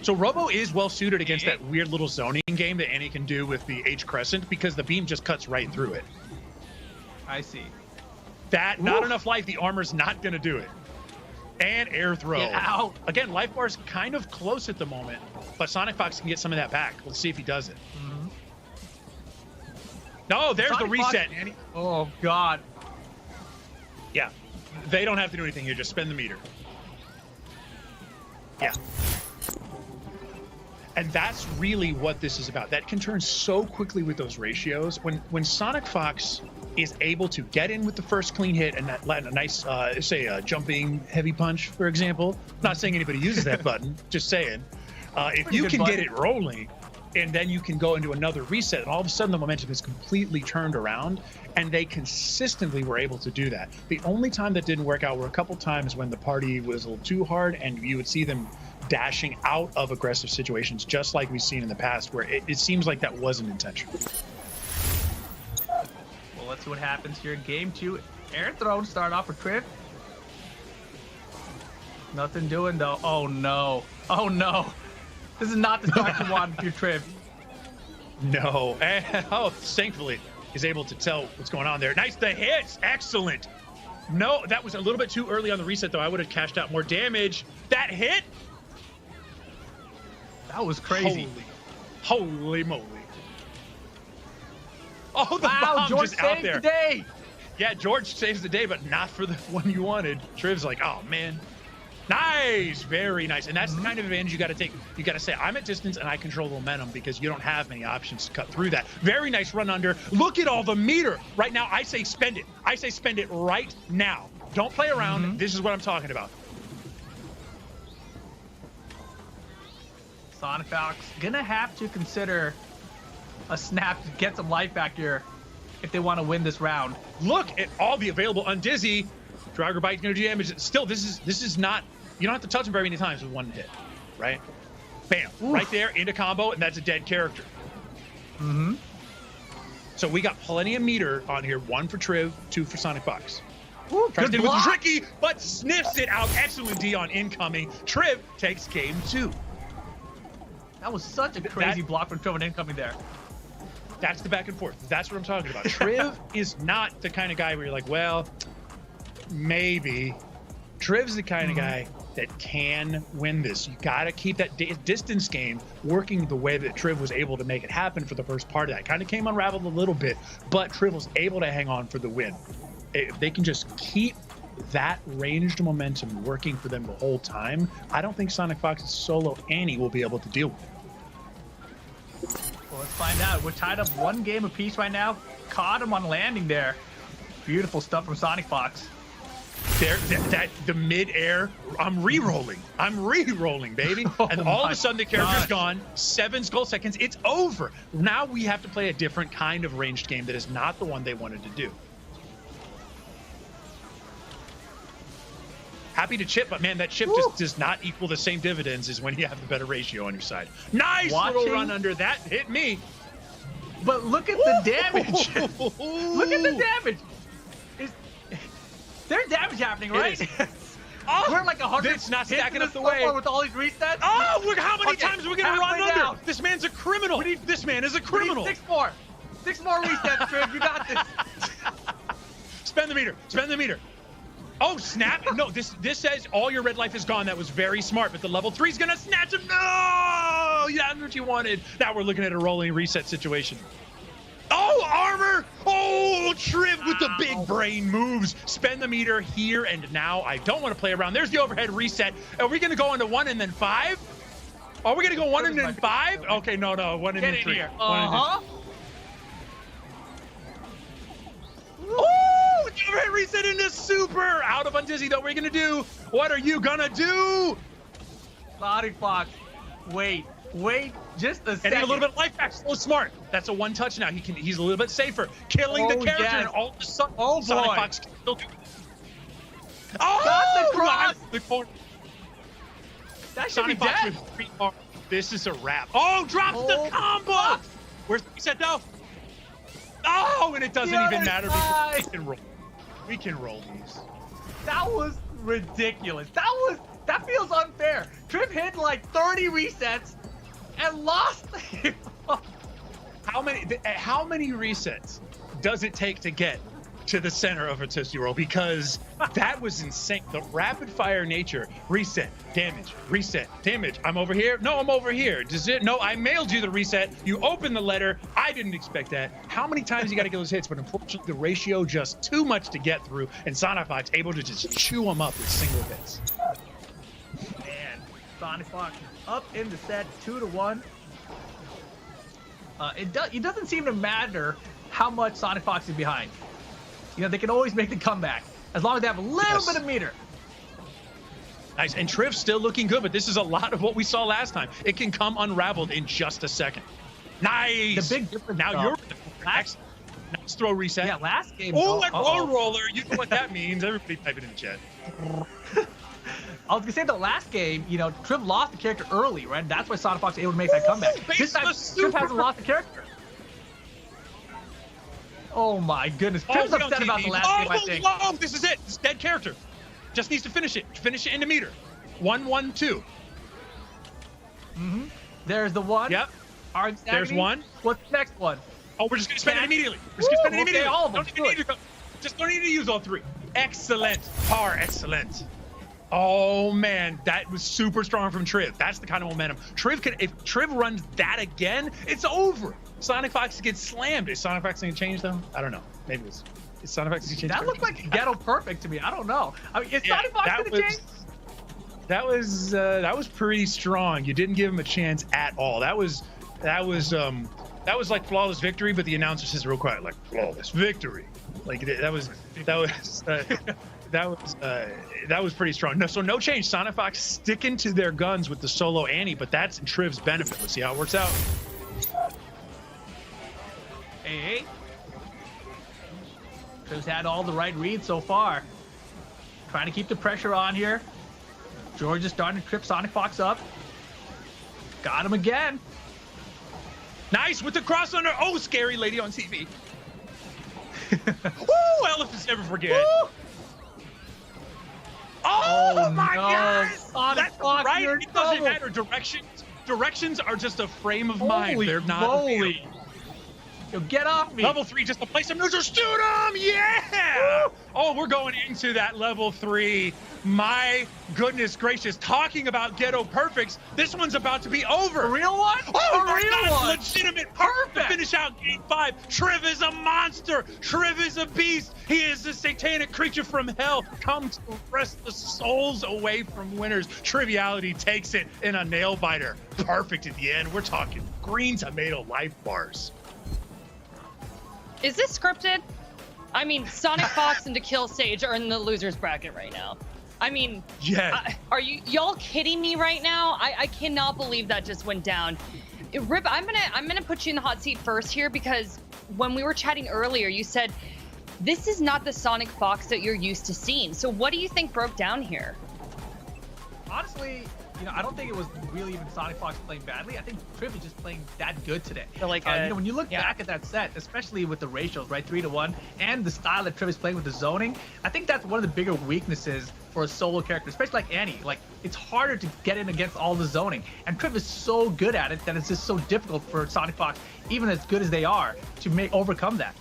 Speaker 15: So Robo is well suited against that weird little zoning game that Annie can do with the H Crescent because the beam just cuts right through it.
Speaker 13: I see.
Speaker 15: That, not enough life, the armor's not gonna do it. And air throw.
Speaker 13: Get out.
Speaker 15: Again, life bar's kind of close at the moment, but Sonic Fox can get some of that back. Let's see if he does it. No, there's
Speaker 13: Sonic
Speaker 15: the reset.
Speaker 13: Fox, oh God.
Speaker 15: Yeah, they don't have to do anything here. Just spend the meter. Yeah. And that's really what this is about. That can turn so quickly with those ratios. When Sonic Fox is able to get in with the first clean hit and that land a nice, say, a jumping heavy punch, for example. Not saying anybody uses that button, just saying. If you can get it rolling, and then you can go into another reset, and all of a sudden the momentum is completely turned around, and they consistently were able to do that. The only time that didn't work out were a couple times when the party was a little too hard, and you would see them dashing out of aggressive situations, just like we've seen in the past, where it seems like that wasn't intentional.
Speaker 13: Well, let's see what happens here in game 2. Air throw to start off for Triv. Nothing doing though. Oh no. Oh no. This is not the start you want with your Triv.
Speaker 15: No. Oh, thankfully, he's able to tell what's going on there. Nice, the hits. Excellent. No, that was a little bit too early on the reset, though. I would have cashed out more damage. That hit.
Speaker 13: That was crazy.
Speaker 15: Holy moly. Oh, the
Speaker 13: wow,
Speaker 15: bomb
Speaker 13: George
Speaker 15: just out there.
Speaker 13: The day.
Speaker 15: Yeah, George saves the day, but not for the one you wanted. Triv's like, oh, man. Nice, very nice. And that's the kind of advantage you got to take. You got to say, I'm at distance and I control the momentum because you don't have many options to cut through that. Very nice run under. Look at all the meter. Right now, I say spend it. I say spend it right now. Don't play around. This is what I'm talking about.
Speaker 13: Sonic Fox gonna have to consider a snap to get some life back here if they want to win this round.
Speaker 15: Look at all the available undizzy. Dragger Bite's gonna do damage. Still, this is not. You don't have to touch him very many times with one hit, right? Bam, right there into combo, and that's a dead character. So we got plenty of meter on here. 1 for Triv, 2 for Sonic Fox. Tries to do it with tricky, but sniffs it out. Excellent D on incoming. Triv takes game 2.
Speaker 13: That was such a crazy block from Triv on incoming there.
Speaker 15: That's the back and forth. That's what I'm talking about. Triv is not the kind of guy where you're like, well, maybe. Triv's the kind of guy that can win this. You got to keep that distance game working the way that Triv was able to make it happen for the first part of that. Kind of came unraveled a little bit, but Triv was able to hang on for the win. If they can just keep that ranged momentum working for them the whole time, I don't think Sonic Fox's solo Annie will be able to deal with it.
Speaker 13: Well, let's find out. We're tied up 1 game apiece right now. Caught him on landing there. Beautiful stuff from Sonic Fox.
Speaker 15: The mid-air, I'm re-rolling, baby. And all of a sudden the character's gone, 7 skull seconds, it's over. Now we have to play a different kind of ranged game that is not the one they wanted to do. Happy to chip, but man, that chip just does not equal the same dividends as when you have the better ratio on your side. Nice little run under that, hit me.
Speaker 13: But look at the damage. Look at the damage. There's damage happening, right? We're like 100.
Speaker 15: It's not stacking up the way
Speaker 13: with all these resets.
Speaker 15: Oh, look how many times we're gonna run under. This man's a criminal. This man is a criminal.
Speaker 13: 6 more. 6 more resets, Triv. You got this.
Speaker 15: Spend the meter. Spend the meter. Oh, snap. No, this says all your red life is gone. That was very smart, but the level 3's gonna snatch him. No! That's what you wanted. Now we're looking at a rolling reset situation. Oh, armor! Oh, Triv with the big brain moves. Spend the meter here and now. I don't want to play around. There's the overhead reset. Are we going to go into 1 and then 5? Are we going to go 1 and then 5? Okay, no, 1 and then 3.
Speaker 13: Here.
Speaker 15: Oh, the overhead reset into super. Out of Undizzy, though. What are you going to do? What are you going to do?
Speaker 13: Sonic Fox, wait just a second.
Speaker 15: Getting a little bit of life back. So smart. That's a 1 touch now. He's a little bit safer. Killing the character and all of a sudden Sonic Fox can still do it. Oh,
Speaker 13: got the cross.
Speaker 15: The corner.
Speaker 13: That should
Speaker 15: Sonic
Speaker 13: be
Speaker 15: Fox
Speaker 13: dead.
Speaker 15: with 3 bars. This is a wrap. Oh, drops the combo.
Speaker 13: Fox.
Speaker 15: Where's the reset though? Oh, and it doesn't even matter because we can roll. We can roll these.
Speaker 13: That was ridiculous. That feels unfair. Triv hit like 30 resets and lost.
Speaker 15: How many resets does it take to get to the center of a Tootsie Roll? Because that was insane. The rapid fire nature. Reset, damage, I'm over here. No, I'm over here. Does it? No, I mailed you the reset. You opened the letter. I didn't expect that. How many times you got to get those hits? But unfortunately, the ratio just too much to get through, and Sonic Fox able to just chew them up with single hits.
Speaker 13: Man, Sonic Fox up in the set 2-1. It doesn't seem to matter how much Sonic Fox is behind. You know, they can always make the comeback as long as they have a little bit of meter.
Speaker 15: Nice, and Triv's still looking good, but this is a lot of what we saw last time. It can come unraveled in just a second. Nice.
Speaker 13: The big difference.
Speaker 15: Now you're next. Nice throw reset.
Speaker 13: Yeah, last game.
Speaker 15: Oh, and roll roller. You know what that means. Everybody type it in the chat.
Speaker 13: I was gonna say the last game, you know, Triv lost the character early, right? That's why Sonic Fox was able to make that comeback. This time, Triv hasn't lost the character. Oh my goodness. Triv's upset about the last game, I think.
Speaker 15: Oh, this is it. It's dead character. Just needs to finish it. Finish it in the meter. 1-1-2.
Speaker 13: There's the 1.
Speaker 15: Yep. There's 1.
Speaker 13: What's the next one?
Speaker 15: Oh, we're just gonna spend it immediately. We're just gonna spend it immediately.
Speaker 13: All of them.
Speaker 15: Just don't need to use all 3. Excellent. Par excellent. Oh man, that was super strong from Triv. That's the kind of momentum. If Triv runs that again, it's over. Sonic Fox gets slammed. Is Sonic Fox gonna change though? I don't know. Maybe it's Sonic Fox gonna change.
Speaker 13: That looked like a ghetto perfect to me. I don't know. I mean, is Sonic Fox gonna change?
Speaker 15: That was pretty strong. You didn't give him a chance at all. That was like flawless victory, but the announcer says real quiet, like flawless victory. Like that was pretty strong. No, so no change. Sonic Fox sticking to their guns with the solo Annie, but that's in Triv's benefit. Let's see how it works out.
Speaker 13: Hey. Triv's had all the right reads so far. Trying to keep the pressure on here. George is starting to trip Sonic Fox up. Got him again.
Speaker 15: Nice with the cross under. Oh, scary lady on TV. Woo! Elephants never forget. Woo! Oh my God! That's right. It doesn't matter. Directions are just a frame of mind. They're not.
Speaker 13: Holy! Yo, get off me!
Speaker 15: Level 3 just to play some neutral. Shoot him! Yeah! Woo! Oh, we're going into that level 3. My goodness gracious! Talking about ghetto perfects, this one's about to be over.
Speaker 13: A real one?
Speaker 15: Oh
Speaker 13: a real
Speaker 15: God,
Speaker 13: one!
Speaker 15: Legitimate perfect finish finish out Game 5. Triv is a monster. Triv is a beast. He is a satanic creature from hell, come to wrest the souls away from winners. Triviality takes it in a nail biter. Perfect at the end. We're talking green tomato life bars.
Speaker 14: Is this scripted? I mean, Sonic Fox and To Kill Sage are in the losers bracket right now. I mean,
Speaker 15: yeah.
Speaker 14: Are y'all kidding me right now? I cannot believe that just went down. Rip, I'm gonna put you in the hot seat first here, because when we were chatting earlier, you said this is not the Sonic Fox that you're used to seeing. So what do you think broke down here?
Speaker 13: Honestly, I don't think it was really even Sonic Fox playing badly. I think Triv is just playing that good today.
Speaker 14: So like,
Speaker 13: when you look back at that set, especially with the ratios, right, 3-1, and the style that Triv is playing with the zoning, I think that's one of the bigger weaknesses for a solo character, especially like Annie. Like, it's harder to get in against all the zoning, and Triv is so good at it that it's just so difficult for Sonic Fox, even as good as they are, to overcome that.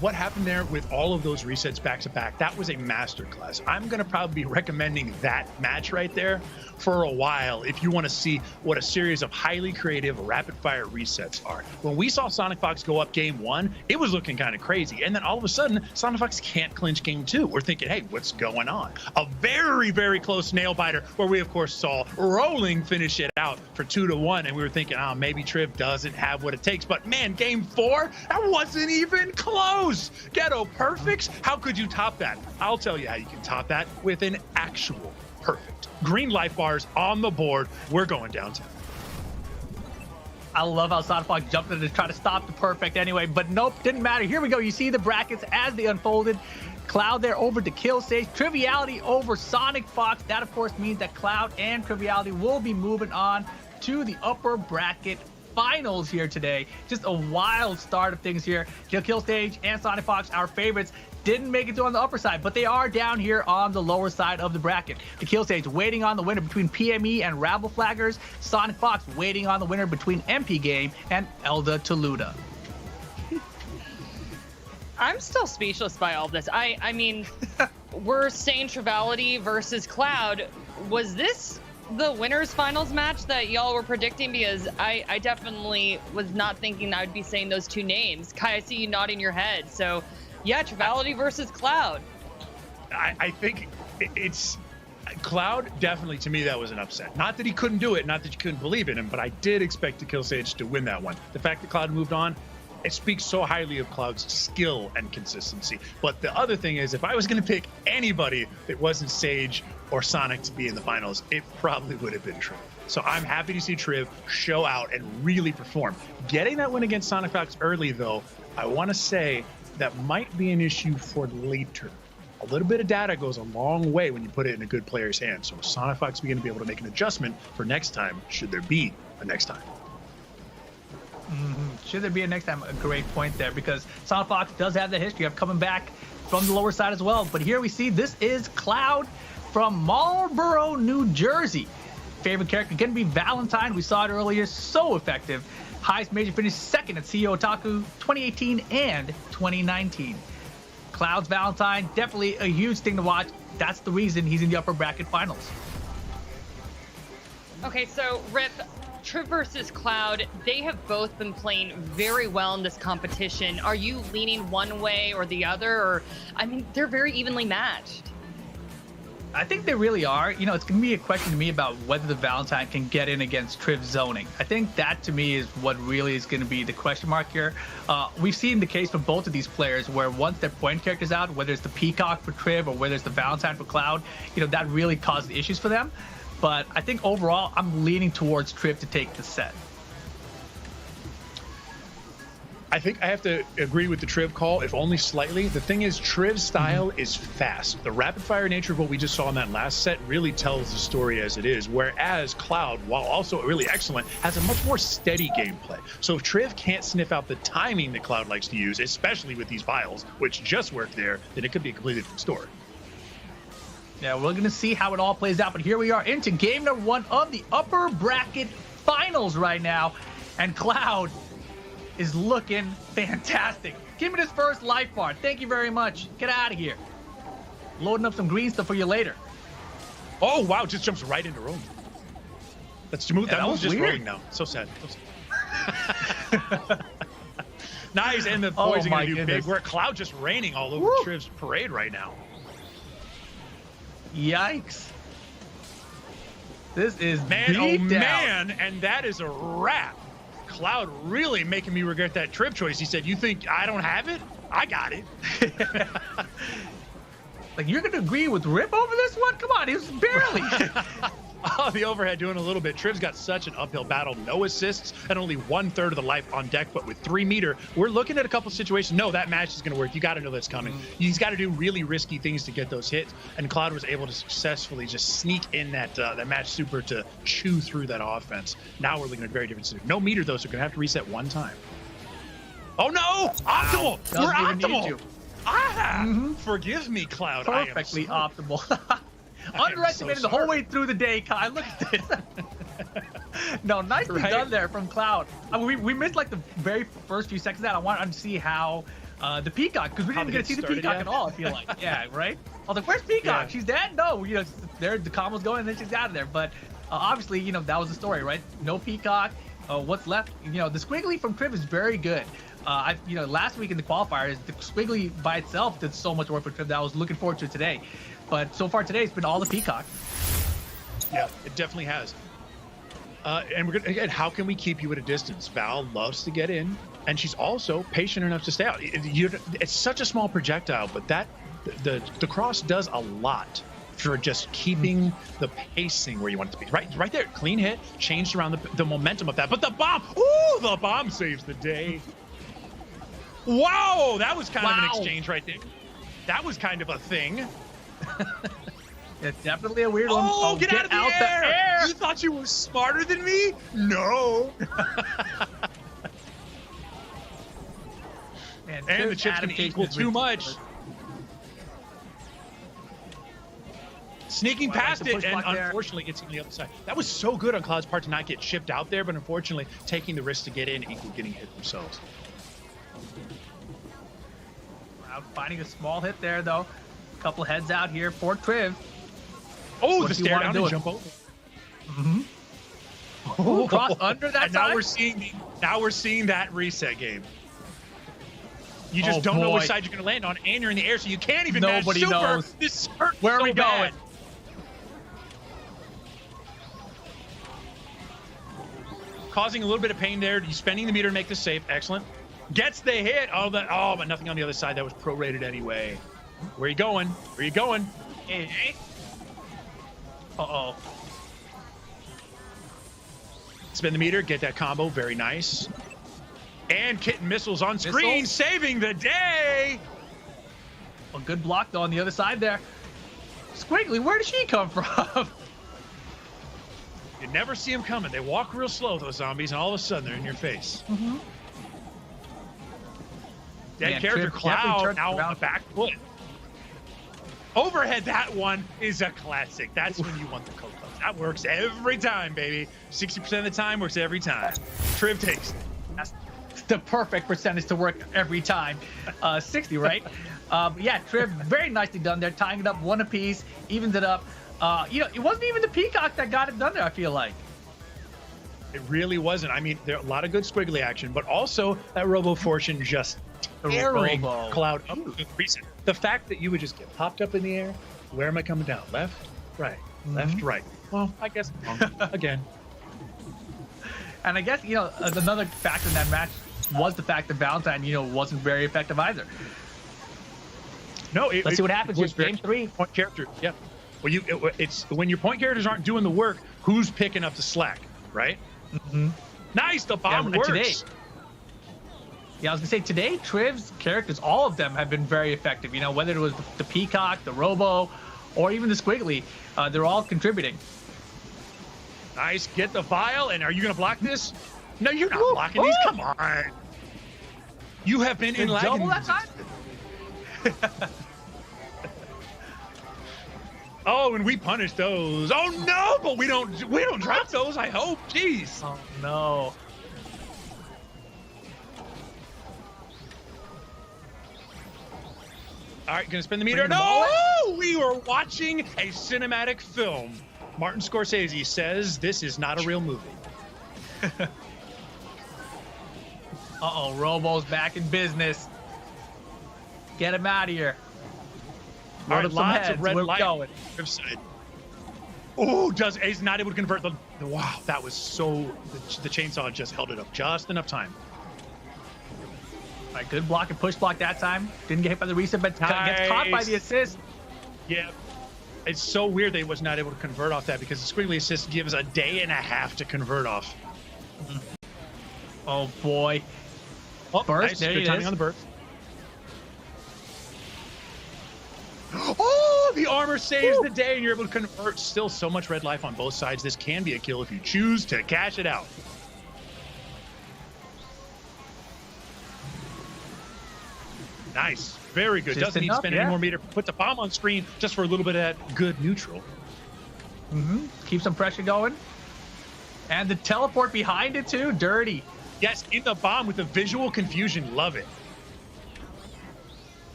Speaker 15: What happened there with all of those resets back to back, that was a masterclass. I'm going to probably be recommending that match right there for a while if you want to see what a series of highly creative rapid fire resets are. When we saw Sonic Fox go up Game 1, it was looking kind of crazy. And then all of a sudden, Sonic Fox can't clinch Game 2. We're thinking, hey, what's going on? A very, very close nail biter where we, of course, saw Rolling finish it out for 2-1. And we were thinking, oh, maybe Triv doesn't have what it takes. But man, Game 4, that wasn't even close. Ghetto perfects? How could you top that? I'll tell you how you can top that with an actual perfect. Green life bars on the board. We're going downtown.
Speaker 13: I love how Sonic Fox jumped in to try to stop the perfect anyway, but nope, didn't matter. Here we go. You see the brackets as they unfolded. Cloud there over to Kill Stage. Triviality over Sonic Fox. That, of course, means that Cloud and Triviality will be moving on to the upper bracket finals here today. Just a wild start of things here. Kill Stage and Sonic Fox, our favorites, didn't make it to on the upper side, but they are down here on the lower side of the bracket. The Kill Stage waiting on the winner between PME and Rabble Flaggers. Sonic Fox waiting on the winner between MP Game and Elda Toluda.
Speaker 14: I'm still speechless by all this. I mean, we're saying Triviality versus Cloud. Was this the winners finals match that y'all were predicting? Because I definitely was not thinking I would be saying those two names. Kai, I see you nodding your head. So yeah, Triviality versus Cloud.
Speaker 15: I think it's Cloud. Definitely, to me, that was an upset. Not that he couldn't do it, not that you couldn't believe in him, but I did expect the Kill Sage to win that one. The fact that Cloud moved on, it speaks so highly of Cloud's skill and consistency. But the other thing is, if I was going to pick anybody that wasn't Sage or Sonic to be in the finals, it probably would have been Triv. So I'm happy to see Triv show out and really perform. Getting that win against Sonic Fox early, though, I want to say that might be an issue for later. A little bit of data goes a long way when you put it in a good player's hands. So Sonic Fox is going to be able to make an adjustment for next time, should there be a next time.
Speaker 13: Should there be a next time? A great point there, because Sonic Fox does have the history of coming back from the lower side as well. But here we see this is Cloud from Marlboro, New Jersey. Favorite character going to be Valentine. We saw it earlier. So effective. Highest major finish second at CEO Otaku 2018 and 2019. Cloud's Valentine, definitely a huge thing to watch. That's the reason he's in the upper bracket finals.
Speaker 14: Okay, so Rip, Triv versus Cloud, they have both been playing very well in this competition. Are you leaning one way or the other? Or, I mean, they're very evenly matched.
Speaker 13: I think they really are. You know, it's going to be a question to me about whether the Valentine can get in against Triv's zoning. I think that, to me, is what really is going to be the question mark here. We've seen the case for both of these players where once their point character's out, whether it's the Peacock for Triv or whether it's the Valentine for Cloud, you know, that really caused issues for them. But I think overall, I'm leaning towards Triv to take the set.
Speaker 15: I think I have to agree with the Triv call, if only slightly. The thing is, Triv's style is fast. The rapid-fire nature of what we just saw in that last set really tells the story as it is, whereas Cloud, while also really excellent, has a much more steady gameplay. So if Triv can't sniff out the timing that Cloud likes to use, especially with these vials, which just work there, then it could be a completely different story.
Speaker 13: Yeah, we're going to see how it all plays out, but here we are into game number 1 of the upper bracket finals right now, and Cloud is looking fantastic. Give me this first life bar. Thank you very much. Get out of here. Loading up some green stuff for you later.
Speaker 15: Oh, wow, just jumps right into Rome. That's smooth.
Speaker 13: Yeah,
Speaker 15: that was just
Speaker 13: weird.
Speaker 15: rolling now. So sad. Nice, and the
Speaker 13: Oh
Speaker 15: boys are
Speaker 13: my
Speaker 15: going to do
Speaker 13: goodness.
Speaker 15: big work. Cloud just raining all over Triv's parade right now.
Speaker 13: Yikes. This is
Speaker 15: Man, oh
Speaker 13: beat down.
Speaker 15: man, and that is a wrap. Cloud really making me regret that Triv choice. He said, "You think I don't have it? I got it."
Speaker 13: Like, you're going to agree with Rip over this one? Come on, he was barely.
Speaker 15: Oh, the overhead doing a little bit. Triv's got such an uphill battle. No assists and only 1/3 of the life on deck, but with 3 meter, we're looking at a couple situations. No, that match is going to work. You got to know that's coming. He's got to do really risky things to get those hits, and Cloud was able to successfully just sneak in that match super to chew through that offense. Now we're looking at a very different situation. No meter, though, so we're going to have to reset one time. Oh, no! Optimal!
Speaker 13: Doesn't
Speaker 15: We're
Speaker 13: even need
Speaker 15: optimal!
Speaker 13: to.
Speaker 15: Ah! Forgive me, Cloud.
Speaker 13: Perfectly optimal. Underestimated
Speaker 15: so
Speaker 13: the whole
Speaker 15: sorry.
Speaker 13: way through the day, Kyle. Look at this. No, nicely
Speaker 15: Right?
Speaker 13: done there from Cloud. I mean, we missed like the very first few seconds of that. I wanted to see how the Peacock, because we
Speaker 15: How
Speaker 13: didn't
Speaker 15: the
Speaker 13: get to see
Speaker 15: hit
Speaker 13: the
Speaker 15: started,
Speaker 13: Peacock
Speaker 15: yeah.
Speaker 13: at all, I feel like. Yeah, right? I was like, where's Peacock?
Speaker 15: Yeah.
Speaker 13: She's dead? No, you know, there the combo's going and then she's out of there. But obviously, you know, that was the story, right? No Peacock. What's left? You know, the Squiggly from Triv is very good. You know, last week in the qualifiers, the Squiggly by itself did so much work for Triv that I was looking forward to today. But so far today, it's been all the Peacock.
Speaker 15: Yeah, it definitely has. And we're gonna, again, how can we keep you at a distance? Val loves to get in, and she's also patient enough to stay out. It's such a small projectile, but that the cross does a lot for just keeping the pacing where you want it to be. Right there, clean hit, changed around the momentum of that. But the bomb, ooh, the bomb saves the day. Wow, that was kind of an exchange right there. That was kind of a thing.
Speaker 13: It's definitely a weird one.
Speaker 15: Oh, get out of the air.
Speaker 13: air!
Speaker 15: You thought you were smarter than me? No.
Speaker 13: Man,
Speaker 15: And the
Speaker 13: Triv's
Speaker 15: chip's going to
Speaker 13: adaptation
Speaker 15: equal
Speaker 13: is
Speaker 15: too much. Sneaking
Speaker 13: Well, I like
Speaker 15: past
Speaker 13: the
Speaker 15: it,
Speaker 13: push
Speaker 15: and
Speaker 13: block there.
Speaker 15: unfortunately, it's on the other side. That was so good on Cloud's part to not get chipped out there, but unfortunately, taking the risk to get in equal getting hit themselves.
Speaker 13: Finding a small hit there, though. Couple heads out here for Triv.
Speaker 15: Oh,
Speaker 13: What
Speaker 15: the
Speaker 13: do you
Speaker 15: stare
Speaker 13: wanna
Speaker 15: down
Speaker 13: do
Speaker 15: and
Speaker 13: it?
Speaker 15: jump over.
Speaker 13: Ooh, cross under that
Speaker 15: And now
Speaker 13: time?
Speaker 15: we're seeing that reset game. You just
Speaker 13: Oh,
Speaker 15: don't know which
Speaker 13: boy.
Speaker 15: side you're going to land on, and you're in the air, so you can't even
Speaker 13: Nobody
Speaker 15: match super.
Speaker 13: knows.
Speaker 15: This hurts
Speaker 13: Where are
Speaker 15: so
Speaker 13: we
Speaker 15: bad.
Speaker 13: going?
Speaker 15: Causing a little bit of pain there. He's spending the meter to make this safe. Excellent. Gets the hit. Oh, but nothing on the other side. That was prorated anyway. Where you going? Where you going?
Speaker 13: Hey. Uh-oh.
Speaker 15: Spin the meter. Get that combo. Very nice. And Kitten missiles on screen,
Speaker 13: Missiles.
Speaker 15: saving the day.
Speaker 13: A good block, though, on the other side there. Squiggly, where did she come from?
Speaker 15: You never see them coming. They walk real slow, those zombies, and all of a sudden they're in your face. Dead
Speaker 13: Man,
Speaker 15: character
Speaker 13: Triv definitely
Speaker 15: Cloud
Speaker 13: turned
Speaker 15: now on
Speaker 13: around.
Speaker 15: the back foot. Overhead, that one is a classic. That's when you want the Coco. That works every time, baby. 60% of the time works every time. Triv takes it.
Speaker 13: That's the perfect percentage to work every time. 60, right? Yeah, Triv, very nicely done there, tying it up one apiece, evens it up. You know, it wasn't even the Peacock that got it done there, I feel like.
Speaker 15: It really wasn't. I mean, there are a lot of good squiggly action, but also that Robo Fortune just tearing
Speaker 13: Robo.
Speaker 15: Cloud up to the reason. The fact that you would just get popped up in the air, where am I coming down? Left, right, left, right. Well, I guess again.
Speaker 13: And I guess, you know, another factor in that match was the fact that Valentine, you know, wasn't very effective either.
Speaker 15: No,
Speaker 13: Let's see what happens
Speaker 15: was
Speaker 13: here. Game 3.
Speaker 15: Point character, yeah. Well, it's when your point characters aren't doing the work, who's picking up the slack, right? Nice, the bomb works.
Speaker 13: Today, yeah, I was gonna say today, Triv's characters, all of them have been very effective. You know, whether it was the Peacock, the Robo, or even the Squiggly, they're all contributing.
Speaker 15: Nice, get the vial, and are you gonna block this? No, you're not blocking these. Come on. You have been in
Speaker 13: Double
Speaker 15: lagging.
Speaker 13: that time?
Speaker 15: Oh, and we punish those. Oh no, but we don't drop those. I hope. Jeez.
Speaker 13: Oh no.
Speaker 15: All right, gonna spin the meter.
Speaker 13: Bring the ball
Speaker 15: No, we were watching a cinematic film. Martin Scorsese says this is not a real movie.
Speaker 13: Uh-oh, Robo's back in business. Get him out of here.
Speaker 15: All right,
Speaker 13: Load up some
Speaker 15: lots
Speaker 13: heads.
Speaker 15: of red
Speaker 13: Where we
Speaker 15: light.
Speaker 13: going?
Speaker 15: Oh, he's not able to convert the. Wow, that was so. The chainsaw just held it up just enough time.
Speaker 13: All right, good block and push block that time. Didn't get hit by the reset, but gets caught by the assist.
Speaker 15: Yeah. It's so weird they was not able to convert off that because the squiggly assist gives a day and a half to convert off.
Speaker 13: Oh, boy.
Speaker 15: Oh,
Speaker 13: burst.
Speaker 15: Nice.
Speaker 13: There
Speaker 15: Good
Speaker 13: it
Speaker 15: timing
Speaker 13: is.
Speaker 15: on the burst. Oh, the armor saves the day and you're able to convert. Still so much red life on both sides. This can be a kill if you choose to cash it out. Nice. Very good.
Speaker 13: Just
Speaker 15: Doesn't need to
Speaker 13: enough,
Speaker 15: spend
Speaker 13: yeah.
Speaker 15: any more meter. Puts a bomb on screen just for a little bit of that good neutral.
Speaker 13: Keep some pressure going. And the teleport behind it, too. Dirty.
Speaker 15: Yes, in the bomb with the visual confusion. Love it.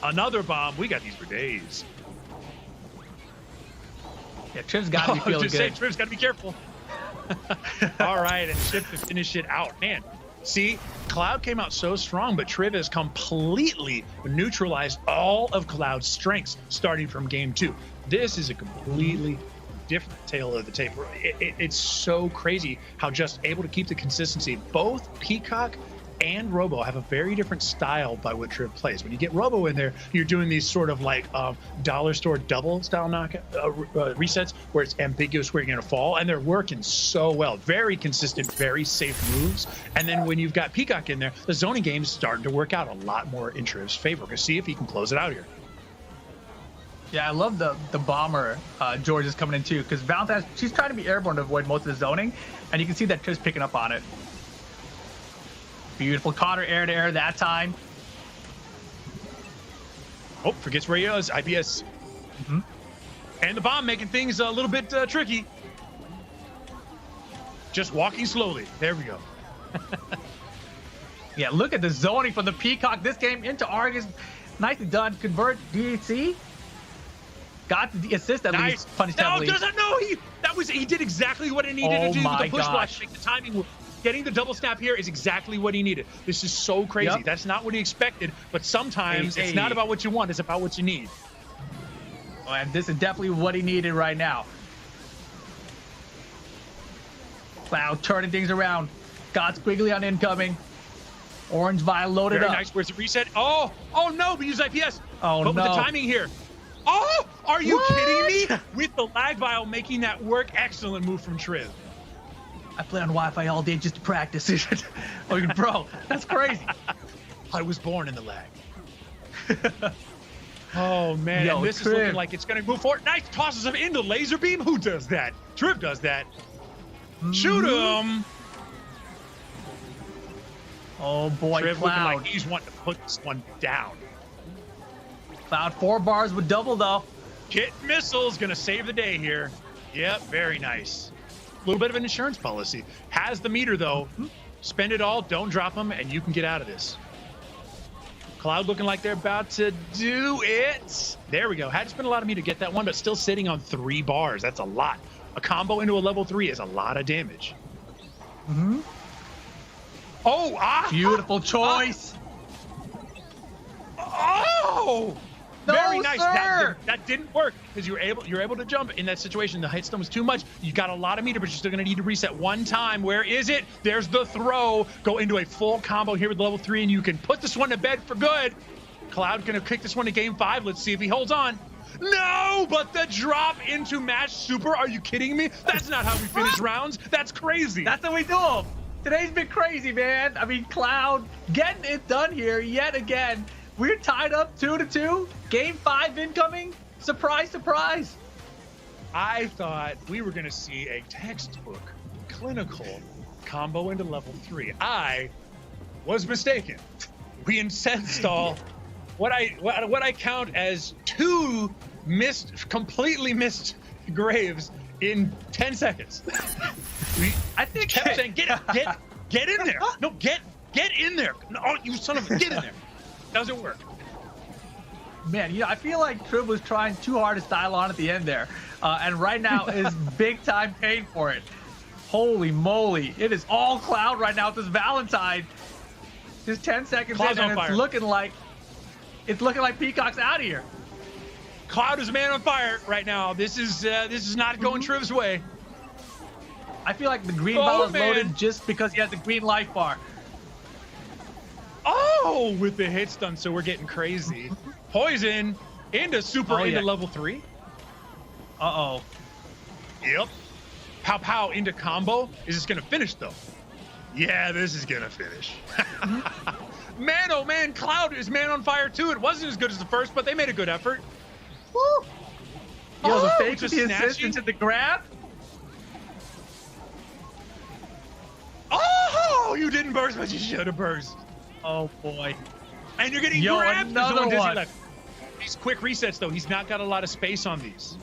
Speaker 15: Another bomb. We got these for days.
Speaker 13: Yeah, Triv's got to be feeling
Speaker 15: just
Speaker 13: good.
Speaker 15: say, Triv's got to be careful. All right, and Triv to finish it out. Man, see, Cloud came out so strong, but Triv has completely neutralized all of Cloud's strengths starting from game 2. This is a completely different tale of the tape. It's so crazy how just able to keep the consistency. Both Peacock and Robo have a very different style by what Triv plays. When you get Robo in there, you're doing these sort of like dollar store double style resets where it's ambiguous where you're going to fall, and they're working so well. Very consistent, very safe moves. And then when you've got Peacock in there, the zoning game is starting to work out a lot more in Triv's favor. Because see if he can close it out here.
Speaker 13: Yeah, I love the bomber George is coming in too, because Valentine, she's trying to be airborne to avoid most of the zoning, and you can see that Triv's picking up on it. Beautiful. Caught her air to air that time.
Speaker 15: Oh, forgets where he is. IPS. And the bomb making things a little bit tricky. Just walking slowly. There we go.
Speaker 13: Yeah, look at the zoning from the Peacock this game into Argus. Nicely done. Convert DHC. Got the assist at least. Punished heavily.
Speaker 15: He did exactly what he needed to do with the push block.
Speaker 13: gosh.
Speaker 15: Make the timing work. Getting the double snap here is exactly what he needed. This is so crazy.
Speaker 13: Yep.
Speaker 15: That's not what he expected, but sometimes it's not about what you want, it's about what you need.
Speaker 13: Oh, and this is definitely what he needed right now. Cloud turning things around. Got Squiggly on incoming. Orange Vial loaded
Speaker 15: Very
Speaker 13: up.
Speaker 15: nice. Where's the reset? Oh no, but use IPS.
Speaker 13: Oh,
Speaker 15: but with the
Speaker 13: no.
Speaker 15: timing here. Oh, are you kidding me? With the lag vial making that work. Excellent move from Triv.
Speaker 13: I play on Wi-Fi all day just to practice. Oh, bro, that's crazy.
Speaker 15: I was born in the lag. Oh, man.
Speaker 13: Yo,
Speaker 15: and this
Speaker 13: Triv.
Speaker 15: is looking like it's going to move forward. Nice. Tosses him into laser beam. Who does that? Triv does that. Shoot him.
Speaker 13: Oh, boy,
Speaker 15: Triv looking
Speaker 13: Cloud.
Speaker 15: like he's wanting to put this one down.
Speaker 13: Cloud 4 bars with double, though.
Speaker 15: Kit Missile's going to save the day here. Yep, very nice. A little bit of an insurance policy. Has the meter, though. Spend it all, don't drop them, and you can get out of this. Cloud looking like they're about to do it. There we go. Had to spend a lot of meter to get that one, but still sitting on 3 bars. That's a lot. A combo into a level 3 is a lot of damage. Oh,
Speaker 13: Beautiful choice.
Speaker 15: Oh!
Speaker 13: No,
Speaker 15: Very nice.
Speaker 13: sir.
Speaker 15: That didn't work because you're able to jump in that situation. The hitstone was too much. You got a lot of meter, but you're still going to need to reset one time. Where is it? There's the throw. Go into a full combo here with level 3, and you can put this one to bed for good. Cloud going to kick this one to game 5. Let's see if he holds on. No, but the drop into match super. Are you kidding me? That's not how we finish rounds. That's crazy.
Speaker 13: That's how we do them. Today's been crazy, man. I mean, Cloud getting it done here yet again. We're tied up 2-2. Game 5 incoming. Surprise, surprise.
Speaker 15: I thought we were going to see a textbook, clinical combo into level 3. I was mistaken. We instead stall what I count as 2 completely missed graves in 10 seconds.
Speaker 13: I think
Speaker 15: kept saying, get in there. No, get in there. No, you son of a, get in there. Doesn't work.
Speaker 13: Man, you know, I feel like Trib was trying too hard to style on at the end there. And right now is big time paying for it. Holy moly. It is all Cloud right now with this Valentine. Just 10 seconds
Speaker 15: Cloud's
Speaker 13: in, and
Speaker 15: on fire.
Speaker 13: it's looking like Peacock's out of here.
Speaker 15: Cloud is man on fire right now. This is not going Triv's way.
Speaker 13: I feel like the green ball is loaded just because he has the green life bar.
Speaker 15: Oh, with the hit stun, so we're getting crazy. Poison into super into level 3.
Speaker 13: Uh-oh.
Speaker 15: Yep. Pow pow into combo. Is this gonna finish though? Yeah, this is gonna finish. Man, oh man, Cloud is man on fire too. It wasn't as good as the first, but they made a good effort.
Speaker 13: Woo! Yo, the fake
Speaker 15: just
Speaker 13: with the
Speaker 15: snatching.
Speaker 13: assistance at the grab.
Speaker 15: Oh, you didn't burst, but you should have burst.
Speaker 13: Oh boy.
Speaker 15: And you're getting
Speaker 13: Yo,
Speaker 15: grabbed. There's
Speaker 13: another
Speaker 15: only Dizzy
Speaker 13: one.
Speaker 15: left. These quick resets though, he's not got a lot of space on these.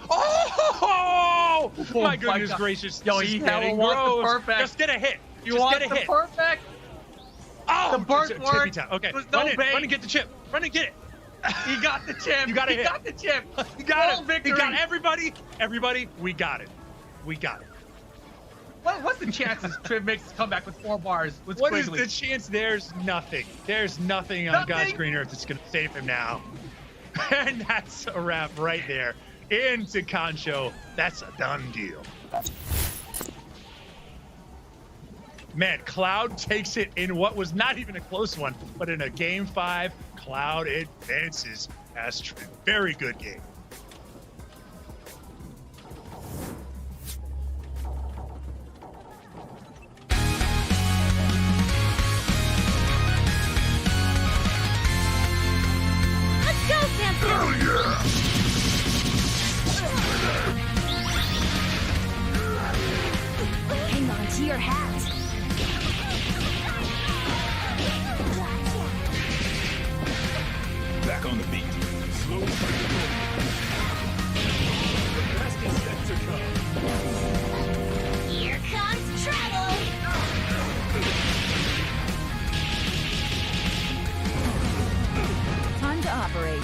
Speaker 15: Oh, my goodness gracious.
Speaker 13: Yo,
Speaker 15: this
Speaker 13: he
Speaker 15: is
Speaker 13: hella
Speaker 15: getting
Speaker 13: wants the
Speaker 15: gross.
Speaker 13: perfect.
Speaker 15: Just get a hit.
Speaker 13: You
Speaker 15: Just
Speaker 13: want
Speaker 15: get a
Speaker 13: the
Speaker 15: hit.
Speaker 13: perfect?
Speaker 15: Oh,
Speaker 13: The burst
Speaker 15: tippy
Speaker 13: worked.
Speaker 15: tap. Okay,
Speaker 13: There's no
Speaker 15: run
Speaker 13: bait.
Speaker 15: and get the chip. Run and get it.
Speaker 13: He got the chip.
Speaker 15: You got
Speaker 13: He
Speaker 15: it.
Speaker 13: got the chip.
Speaker 15: You got
Speaker 13: Full
Speaker 15: it.
Speaker 13: victory.
Speaker 15: We got everybody. Everybody, we got it. We got it.
Speaker 13: What's the chances Trib makes his comeback with 4 bars? With
Speaker 15: What is
Speaker 13: Squiggly?
Speaker 15: the chance? There's nothing. There's nothing on God's green earth that's going to save him now. And that's a wrap right there. Into Concho. That's a done deal. Man, Cloud takes it in what was not even a close one, but in a game 5, Cloud advances as Trib. Very good game.
Speaker 16: Let's go, Samson! Hell yeah! Hang on to your hat.
Speaker 18: Back on the beat. Slow fight. The best is yet to come.
Speaker 16: Here comes trouble!
Speaker 19: Time to operate.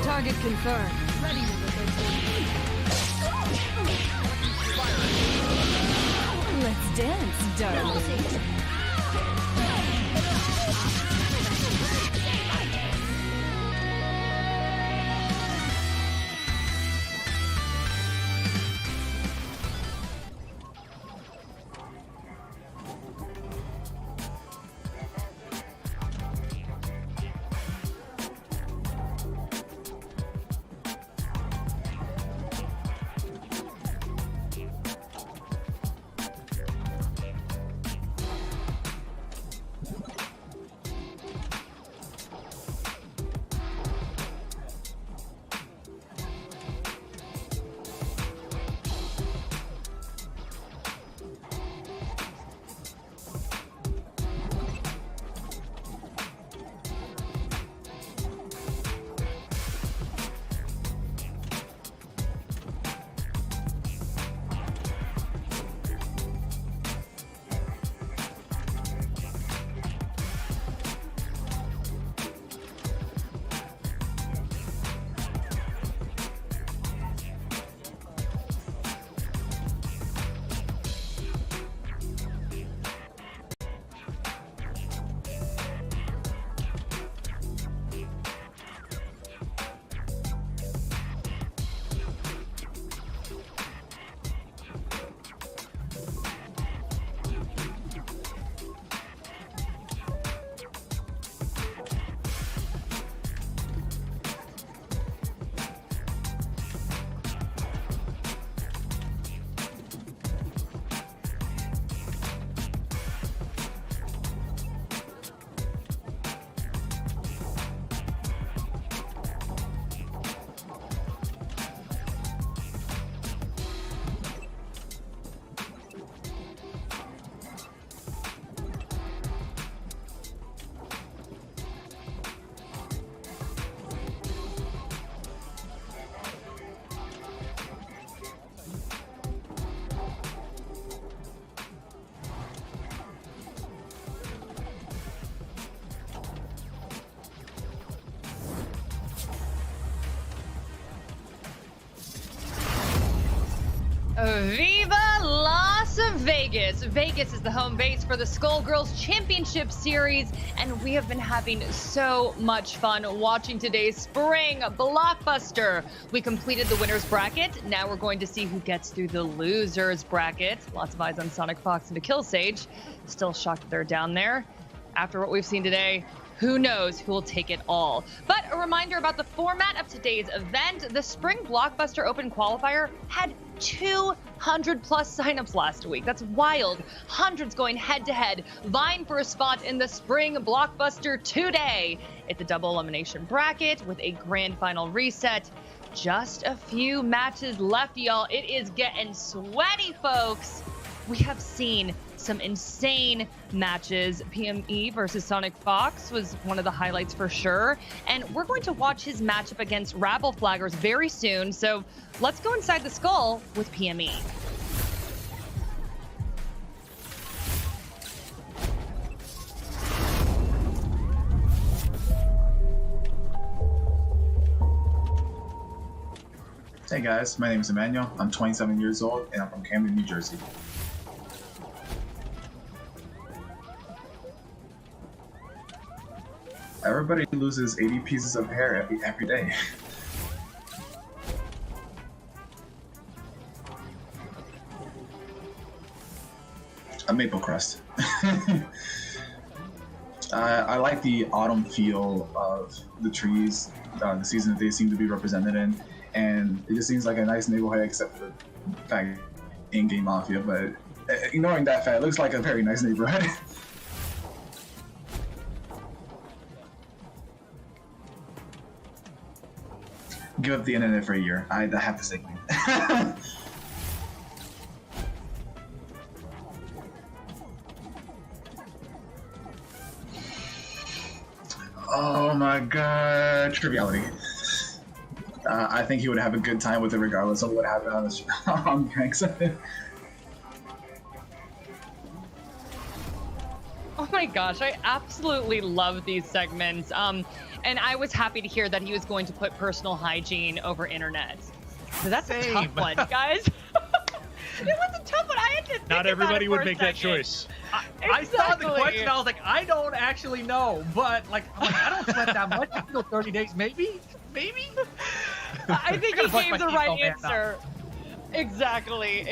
Speaker 19: Target confirmed. Ready to Let's dance, darling.
Speaker 14: Vegas. Vegas is the home base for the Skullgirls Championship Series, and we have been having so much fun watching today's spring blockbuster. We completed the winner's bracket. Now we're going to see who gets through the loser's bracket. Lots of eyes on Sonic Fox and Kill Sage. Still shocked that they're down there. After what we've seen today, who knows who will take it all. But a reminder about the format of today's event. The Spring Blockbuster Open Qualifier had 200 plus signups last week. That's wild. Hundreds going head to head, vying for a spot in the Spring Blockbuster today. It's a double elimination bracket with a grand final reset. Just a few matches left, y'all. It is getting sweaty, folks. We have seen some insane matches. PME versus Sonic Fox was one of the highlights for sure. And we're going to watch his matchup against Rabble Flaggers very soon. So let's go inside the skull with PME.
Speaker 20: Hey guys, my name is Emmanuel. I'm 27 years old and I'm from Camden, New Jersey. Everybody loses 80 pieces of hair every day. A maple crest. I like the autumn feel of the trees, the season that they seem to be represented in, and it just seems like a nice neighborhood except for the fact in-game mafia, but ignoring that fact, it looks like a very nice neighborhood. Give up the internet for a year. I have to say clean. Oh my god, triviality. I think he would have a good time with it regardless of what happened on the on ranks.
Speaker 14: Oh my gosh, I absolutely love these segments. And I was happy to hear that he was going to put personal hygiene over internet. So that's a tough one, guys. It was a tough one. I had to think
Speaker 15: Not everybody
Speaker 14: about it
Speaker 15: would make that choice.
Speaker 13: I saw the question. I was like, I don't actually know, but like, I don't sweat that much. I feel 30 days, maybe.
Speaker 14: I think he gave the right answer. Exactly.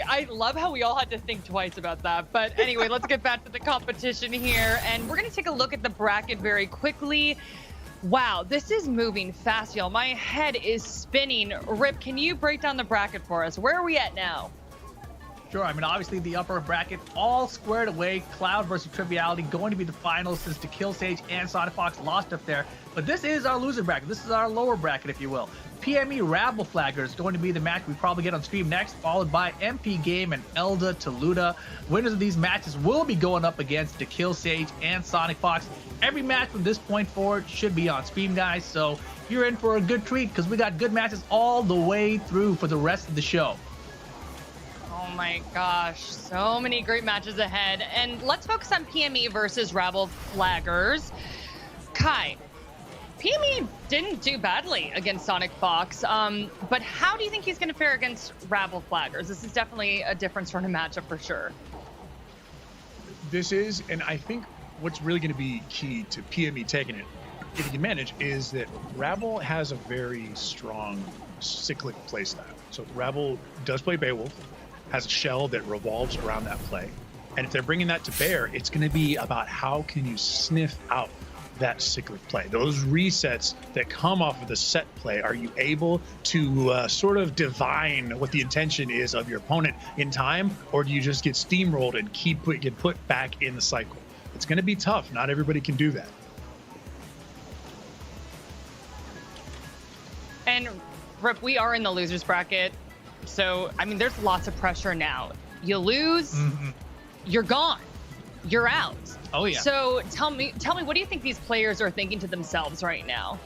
Speaker 14: I love how we all had to think twice about that. But anyway, let's get back to the competition here. And we're going to take a look at the bracket very quickly. Wow, this is moving fast, y'all. My head is spinning. Rip, can you break down the bracket for us? Where are we at now?
Speaker 13: Sure. I mean, obviously the upper bracket all squared away. Cloud versus Triviality going to be the finals since the Kill Sage and Sonic Fox lost up there. But this is our loser bracket. This is our lower bracket, if you will. PME Rabble Flagger is going to be the match we probably get on stream next, followed by MP Game and Elda Toluda. Winners of these matches will be going up against the Kill Sage and Sonic Fox. Every match from this point forward should be on stream, guys. So you're in for a good treat because we got good matches all the way through for the rest of the show.
Speaker 14: Oh my gosh, so many great matches ahead. And let's focus on PME versus Rabble Flaggers. Kai, PME didn't do badly against Sonic Fox, but how do you think he's going to fare against Rabble Flaggers? This is definitely a different sort of matchup for sure.
Speaker 15: This is, and I think what's really going to be key to PME taking it, if he can manage, is that Rabble has a very strong cyclic playstyle. So Rabble does play Beowulf, has a shell that revolves around that play. And if they're bringing that to bear, it's going to be about how can you sniff out that cyclic play. Those resets that come off of the set play, are you able to sort of divine what the intention is of your opponent in time, or do you just get steamrolled and get put back in the cycle? It's going to be tough. Not everybody can do that.
Speaker 14: And Rip, we are in the losers bracket, so I mean, there's lots of pressure now. You lose, you're gone, you're out.
Speaker 13: Oh yeah.
Speaker 14: So tell me, what do you think these players are thinking to themselves right now?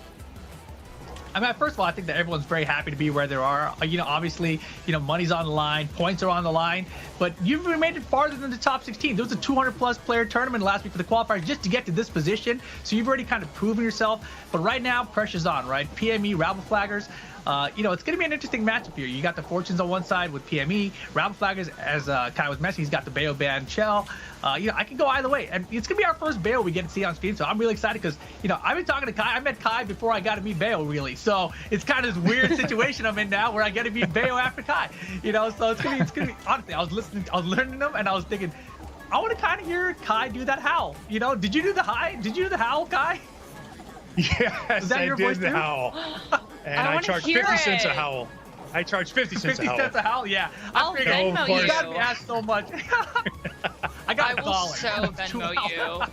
Speaker 13: I mean, first of all, I think that everyone's very happy to be where they are. You know, obviously, you know, money's on the line, points are on the line, but you've made it farther than the top 16. There was a 200-plus player tournament last week for the qualifiers just to get to this position, so you've already kind of proven yourself. But right now, pressure's on, right? PME, Rabble Flaggers, You know, it's going to be an interesting matchup here. You got the Fortunes on one side with PME. Rabble Flaggers, as Kai was mentioning, he's got the Bayo Band Shell. You know, I can go either way. And it's going to be our first Bayo we get to see on stream, so I'm really excited because, you know, I've been talking to Kai. I met Kai before I got to meet Bayo, really. So it's kind of this weird situation I'm in now where I get to meet Bayo after Kai. You know, so it's going to be, honestly, I was learning them, and I was thinking, I want to kind of hear Kai do that howl. You know, did you do the howl, Kai?
Speaker 15: Yes, I did the howl. And I charge 50 cents a howl. I charge 50 cents a howl.
Speaker 13: 50 cents a howl, yeah.
Speaker 14: I'll Venmo you.
Speaker 13: You got to be asked so much. I
Speaker 14: will so Venmo you.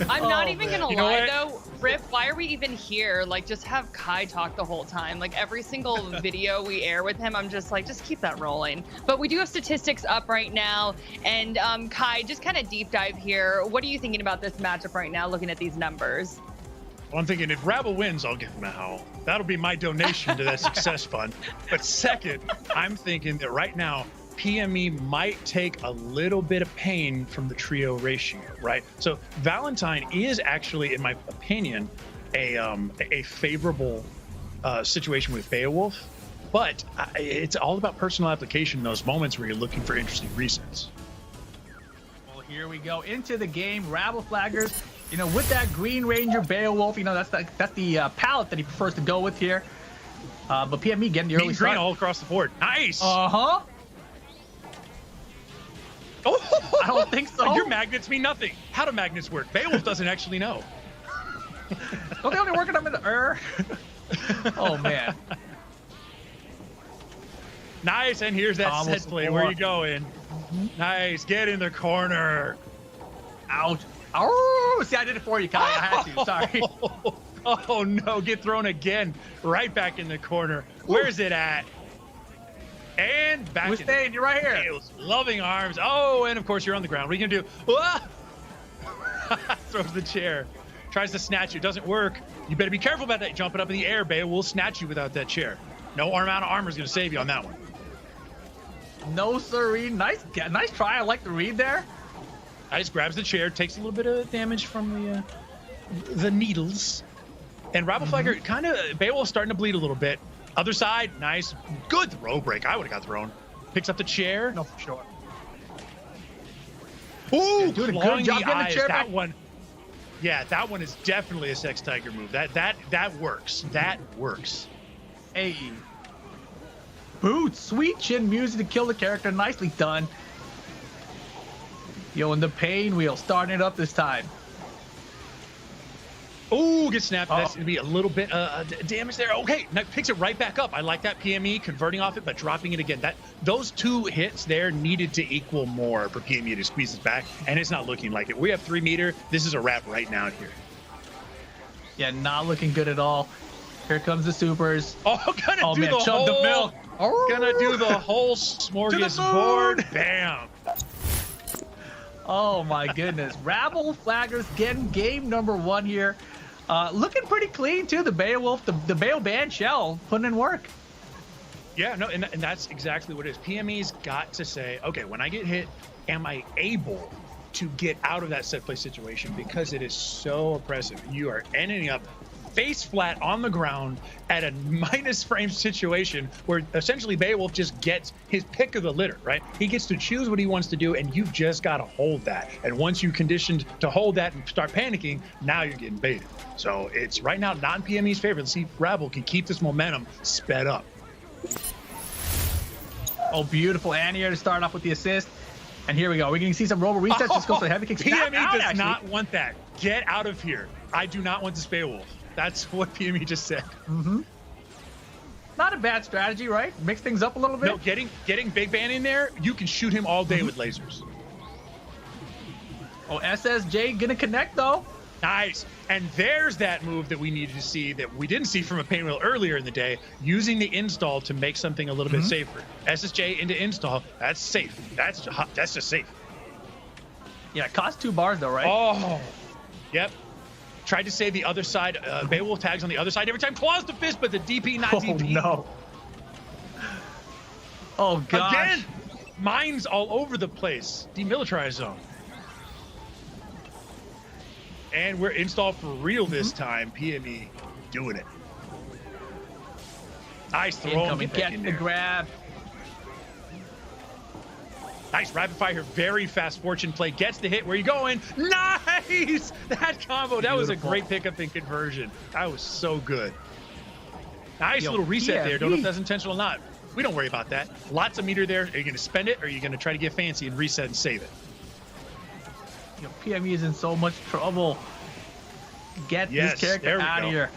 Speaker 14: I'm not even gonna lie though, Rip, why are we even here? Like, just have Kai talk the whole time. Like, every single video we air with him, I'm just like, just keep that rolling. But we do have statistics up right now. And Kai, just kind of deep dive here. What are you thinking about this matchup right now, looking at these numbers?
Speaker 15: Well, I'm thinking if Rabble wins, I'll give him a howl. That'll be my donation to that success fund. But second, I'm thinking that right now, PME might take a little bit of pain from the trio ratio, right? So Valentine is actually, in my opinion, a favorable situation with Beowulf, but it's all about personal application in those moments where you're looking for interesting resets.
Speaker 13: Well, here we go into the game. Rabble Flaggers, you know, with that Green Ranger Beowulf, you know, that's the palette that he prefers to go with here. But PME getting the early start.
Speaker 15: Green all across the board. Nice.
Speaker 13: Uh-huh.
Speaker 15: Oh,
Speaker 13: I don't think so.
Speaker 15: Your magnets mean nothing. How do magnets work? Beowulf doesn't actually know.
Speaker 13: Don't they only work on them in the Oh, man.
Speaker 15: Nice, and here's that set play. Where you going? Nice, get in the corner.
Speaker 13: Ouch. Oh, see, I did it for you, Kai. I had to. Sorry.
Speaker 15: Oh, no, get thrown again. Right back in the corner. Where's it at? And back.
Speaker 13: We're staying. You're right here.
Speaker 15: Loving arms. Oh, and of course you're on the ground. What are you gonna do? Ah! Throws the chair. Tries to snatch you. Doesn't work. You better be careful about that. Jumping up in the air, Bayo will snatch you without that chair. No amount of armor is gonna save you on that one.
Speaker 13: No siree. Nice try. I like the read there.
Speaker 15: I just grabs the chair, takes a little bit of damage from the needles, and Rabble Flagger kind of Beowulf starting to bleed a little bit. Other side, nice, good throw break. I would have got thrown. Picks up the chair.
Speaker 13: No, for sure.
Speaker 15: Ooh,
Speaker 13: doing a
Speaker 15: clawing
Speaker 13: good job
Speaker 15: the
Speaker 13: getting
Speaker 15: eyes.
Speaker 13: the chair
Speaker 15: That
Speaker 13: back.
Speaker 15: one. Yeah, that one is definitely a Sex Tiger move. That works. That works.
Speaker 13: Hey. Boots, sweet chin music to kill the character. Nicely done. Yo, and the pain wheel starting it up this time.
Speaker 15: Oh, get snapped. That's going to be a little bit damage there. Okay, now picks it right back up. I like that PME, converting off it, but dropping it again. Those two hits there needed to equal more for PME to squeeze it back, and it's not looking like it. We have 3 meter. This is a wrap right now here.
Speaker 13: Yeah, not looking good at all. Here comes the supers.
Speaker 15: Oh, gonna do
Speaker 13: man,
Speaker 15: the
Speaker 13: chug
Speaker 15: whole...
Speaker 13: the milk.
Speaker 15: Gonna do the whole smorgasbord. Bam.
Speaker 13: Oh, my goodness. Rabble Flaggers getting game number 1 here. Looking pretty clean, too. The Beowulf, the Bayo Band Shell, putting in work.
Speaker 15: Yeah, no, and that's exactly what it is. PME's got to say, okay, when I get hit, am I able to get out of that set play situation? Because it is so oppressive. You are ending up face flat on the ground at a minus frame situation where essentially Beowulf just gets his pick of the litter, right? He gets to choose what he wants to do, and you've just got to hold that. And once you conditioned to hold that and start panicking, now you're getting baited. So it's right now not in PME's favor. Let's see if Rabble can keep this momentum sped up.
Speaker 13: Oh, beautiful. Annie here to start off with the assist. And here we go. We're going to see some robo resets. Just goes to heavy kicks.
Speaker 15: PME does not want that. Get out of here. I do not want this Beowulf. That's what PME just said.
Speaker 13: Not a bad strategy, right? Mix things up a little bit.
Speaker 15: No, getting Big Band in there, you can shoot him all day with lasers.
Speaker 13: Oh, SSJ gonna connect though.
Speaker 15: Nice. And there's that move that we needed to see that we didn't see from a pain wheel earlier in the day, using the install to make something a little bit safer. SSJ into install, that's safe. That's just safe.
Speaker 13: Yeah, it costs 2 bars though, right?
Speaker 15: Oh, yep. Tried to save the other side. Beowulf tags on the other side every time. Claws to fist, but the DP not DP.
Speaker 13: No. Oh, gosh.
Speaker 15: Again, mines all over the place. Demilitarized zone. And we're installed for real this time. PME doing it. Nice throw.
Speaker 13: Incoming, get the grab.
Speaker 15: Nice rapid fire, very fast fortune play. Gets the hit. Where you going? Nice! That combo. That was a great pickup and conversion. That was so good. Nice little reset there. Don't know if that's intentional or not. We don't worry about that. Lots of meter there. Are you going to spend it or are you going to try to get fancy and reset and save it?
Speaker 13: PME is in so much trouble. Get this character out of here.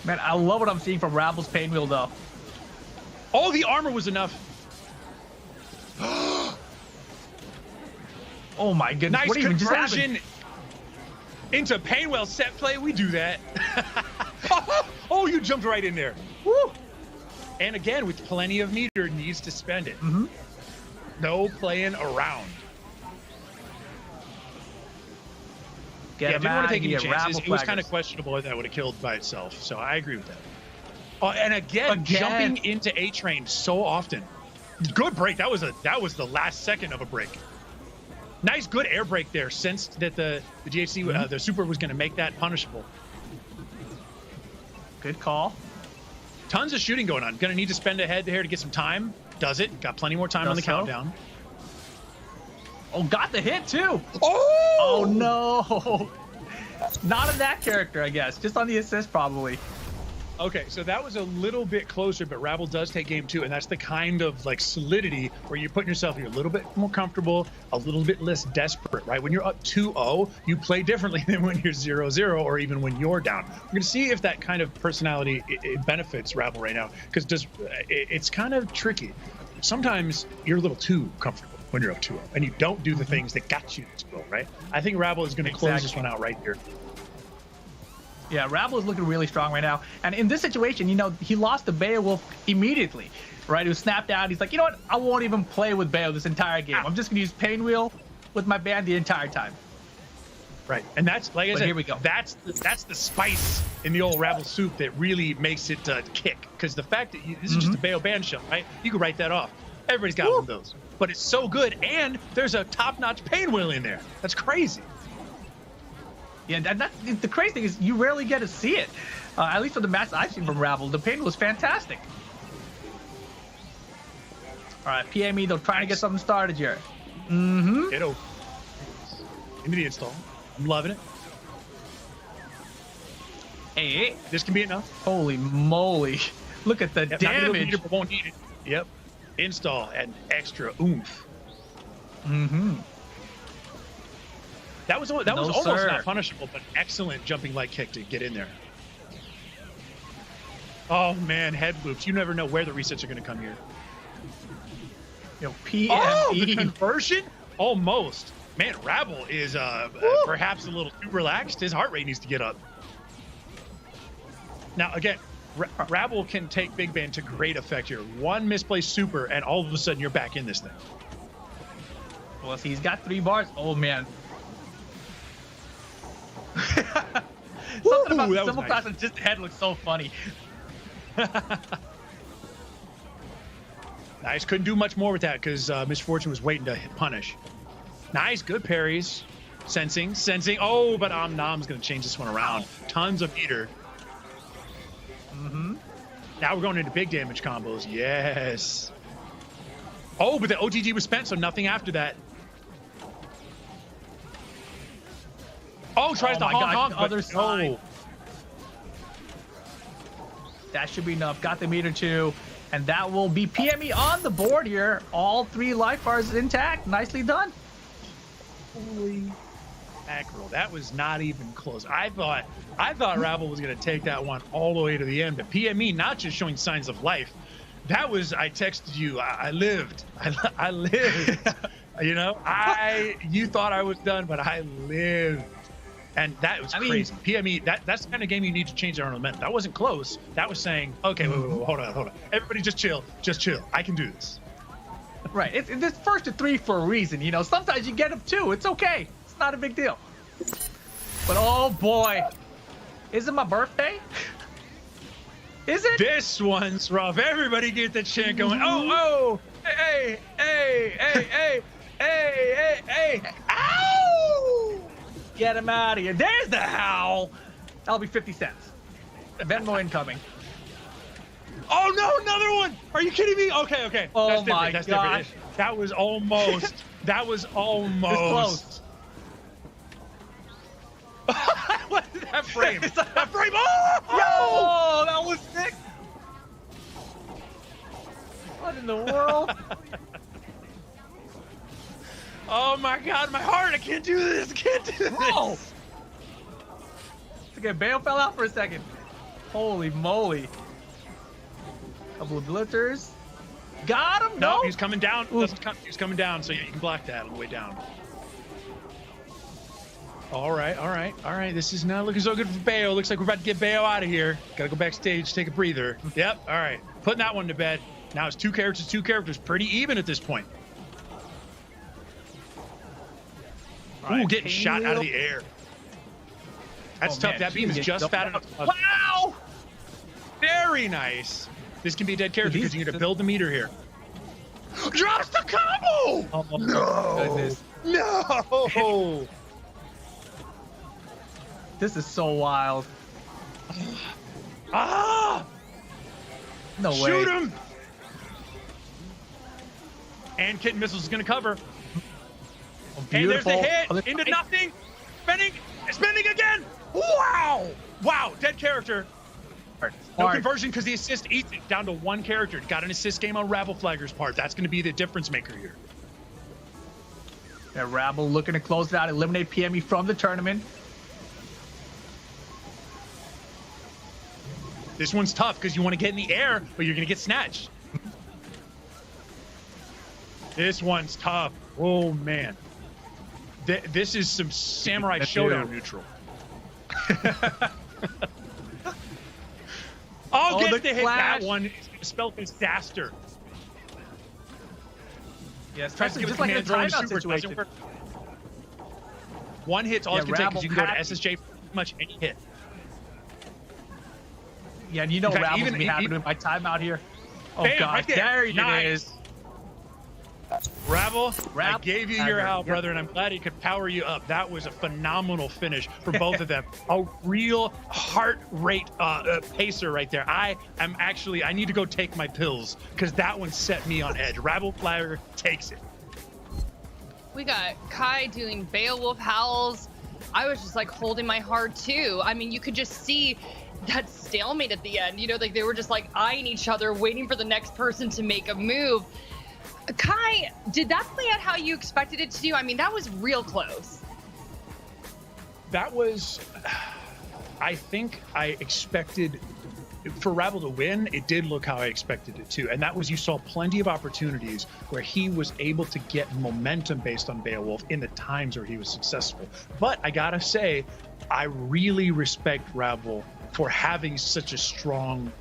Speaker 13: Man, I love what I'm seeing from Rabble's Pain Wheel, though.
Speaker 15: Oh, the armor was enough.
Speaker 13: Oh my goodness!
Speaker 15: Nice
Speaker 13: what even just
Speaker 15: conversion into Painwell set play. We do that. Oh, you jumped right in there. Woo! And again, with plenty of meter, needs to spend it. No playing around. Didn't want to take any chances. It was kind of questionable if that would have killed by itself. So I agree with that. Oh, and again, jumping into A-Train so often. Good break. That was the last second of a break. Nice, good air break there. Sensed that the DHC, the super was going to make that punishable.
Speaker 13: Good call.
Speaker 15: Tons of shooting going on. Going to need to spend ahead here to get some time. Does it? Got plenty more time on the countdown.
Speaker 13: Oh, got the hit too. Oh no. Not on that character, I guess. Just on the assist, probably.
Speaker 15: Okay, so that was a little bit closer, but Rabble does take game 2, and that's the kind of like solidity where you're putting yourself, you're a little bit more comfortable, a little bit less desperate, right? When you're up 2-0, you play differently than when you're 0-0 or even when you're down. We're going to see if that kind of personality it benefits Rabble right now, because it's kind of tricky. Sometimes you're a little too comfortable when you're up 2-0, and you don't do the things that got you to 2-0, right? I think Rabble is going to close this one out right here.
Speaker 13: Yeah, Rabble is looking really strong right now. And in this situation, you know, he lost to Beowulf immediately, right? He was snapped out. He's like, you know what? I won't even play with Beo this entire game. I'm just going to use Pain Wheel with my band the entire time.
Speaker 15: Right, and that's, like I said,
Speaker 13: here we go.
Speaker 15: That's the spice in the old Rabble soup that really makes it kick. Because the fact that this is just a Beo band shell, right? You can write that off. Everybody's got one of those. But it's so good, and there's a top-notch Pain Wheel in there. That's crazy.
Speaker 13: Yeah, the crazy thing is you rarely get to see it. At least for the match I've seen from Rabble, the Pain was fantastic. All right, PME, they're trying to get something started here.
Speaker 15: Ditto. Into the install. I'm loving it.
Speaker 13: Hey,
Speaker 15: this can be enough.
Speaker 13: Holy moly. Look at the damage.
Speaker 15: Meter, but won't need it. Yep. Install and extra oomph. That was almost not punishable, but excellent jumping light kick to get in there. Oh man, head loops. You never know where the resets are going to come here.
Speaker 13: Yo, PME.
Speaker 15: Oh, the conversion? Almost. Man, Rabble is perhaps a little too relaxed. His heart rate needs to get up. Now, again, Rabble can take Big Band to great effect here. One misplaced super, and all of a sudden you're back in this thing.
Speaker 13: Well, see, he's got 3 bars. Oh, man. Something about the simple class and just head looks so funny.
Speaker 15: Nice. Couldn't do much more with that because Misfortune was waiting to punish. Nice. Good parries. Sensing. Oh, but Nam's going to change this one around. Tons of meter. Now we're going into big damage combos. Yes. Oh, but the OTG was spent, so nothing after that. Oh, tries to honk,
Speaker 13: other side.
Speaker 15: No.
Speaker 13: That should be enough. Got the meter too. And that will be PME on the board here. All 3 life bars intact. Nicely done.
Speaker 15: Holy mackerel. That was not even close. I thought Rabble was going to take that one all the way to the end. But PME not just showing signs of life. That was, I texted you, I lived. I lived. You know, you thought I was done, but I lived. And that was crazy. PME, that's the kind of game you need to change our momentum. That wasn't close. That was saying, okay, wait, hold on. Everybody just chill. I can do this.
Speaker 13: Right. It's first to 3 for a reason. You know, sometimes you get up 2. It's okay. It's not a big deal. But oh boy, is it my birthday? Is it?
Speaker 15: This one's rough. Everybody get the chant going. Oh, hey.
Speaker 13: Ow! Get him out of here. There's the howl. That'll be 50 cents. Venmo incoming.
Speaker 15: Oh no, another one! Are you kidding me? Okay, okay.
Speaker 13: Oh
Speaker 15: That's
Speaker 13: my
Speaker 15: different. That's
Speaker 13: gosh.
Speaker 15: different. That was almost. That was almost.
Speaker 13: It's close.
Speaker 15: What is that frame? That frame!
Speaker 13: Yo,
Speaker 15: Oh!
Speaker 13: that was sick. What in the world?
Speaker 15: Oh my God, my heart! I can't do this. I can't do this.
Speaker 13: Whoa. Okay, Bale fell out for a second. Holy moly. Couple of blitzers. Got him.
Speaker 15: No,
Speaker 13: No,
Speaker 15: he's coming down. He's coming down, so yeah, you can block that on the way down. All right, all right, all right. This is not looking so good for Bayo. Looks like we're about to get Bayo out of here. Gotta go backstage, take a breather. Yep, all right. Putting that one to bed. Now it's two characters. Pretty even at this point. Ooh,
Speaker 13: right,
Speaker 15: getting shot out of the air. That's tough.
Speaker 13: Man,
Speaker 15: that beam is
Speaker 13: Jesus.
Speaker 15: just fat enough.
Speaker 13: Wow!
Speaker 15: Very nice. This can be a dead character because you need to build the meter here. Drops the combo!
Speaker 13: Oh,
Speaker 15: No!
Speaker 13: goodness.
Speaker 15: No!
Speaker 13: This is so wild.
Speaker 15: Ah!
Speaker 13: No way.
Speaker 15: Shoot him! And Kitten Missiles is going to cover.
Speaker 13: Oh,
Speaker 15: And there's the
Speaker 13: beautiful.
Speaker 15: hit into nothing. Spinning again. Wow! Wow, dead character. No conversion because the assist eats it down to one character. Got an assist game on Rabble Flagger's part. That's going to be the difference maker here.
Speaker 13: Yeah, Rabble looking to close it out, eliminate PME from the tournament.
Speaker 15: This one's tough because you want to get in the air, but you're going to get snatched. This one's tough. Oh, man. This is some Samurai Showdown neutral. I'll get to hit that one. It's going to spell disaster.
Speaker 13: Yeah,
Speaker 15: Tries to
Speaker 13: especially
Speaker 15: give
Speaker 13: just
Speaker 15: a
Speaker 13: like in a
Speaker 15: command drone
Speaker 13: timeout
Speaker 15: super. It doesn't
Speaker 13: situation.
Speaker 15: work. One hit's all
Speaker 13: Yeah,
Speaker 15: it's going to take because you can go to
Speaker 13: Rabble
Speaker 15: SSJ for pretty much any hit.
Speaker 13: Yeah, and you know
Speaker 15: In fact,
Speaker 13: Rabble's
Speaker 15: even-
Speaker 13: gonna be happy
Speaker 15: even-
Speaker 13: with my timeout here. Oh
Speaker 15: Bam,
Speaker 13: god,
Speaker 15: right there.
Speaker 13: there it
Speaker 15: Nice.
Speaker 13: is.
Speaker 15: Rabble, I
Speaker 13: Rab-
Speaker 15: gave you your help, brother, and I'm glad he could power you up. That was a phenomenal finish for both of them. A real heart rate pacer right there. I need to go take my pills because that one set me on edge. Rabble Flagger takes it.
Speaker 14: We got Kai doing Beowulf howls. I was just like holding my heart too. I mean, you could just see that stalemate at the end. You know, like they were just like eyeing each other, waiting for the next person to make a move. Kai, did that play out how you expected it to do? I mean, that was real close.
Speaker 15: That was, I think I expected for Rabble to win. It did look how I expected it to. And that was, you saw plenty of opportunities where he was able to get momentum based on Beowulf in the times where he was successful. But I gotta say, I really respect Rabble for having such a strong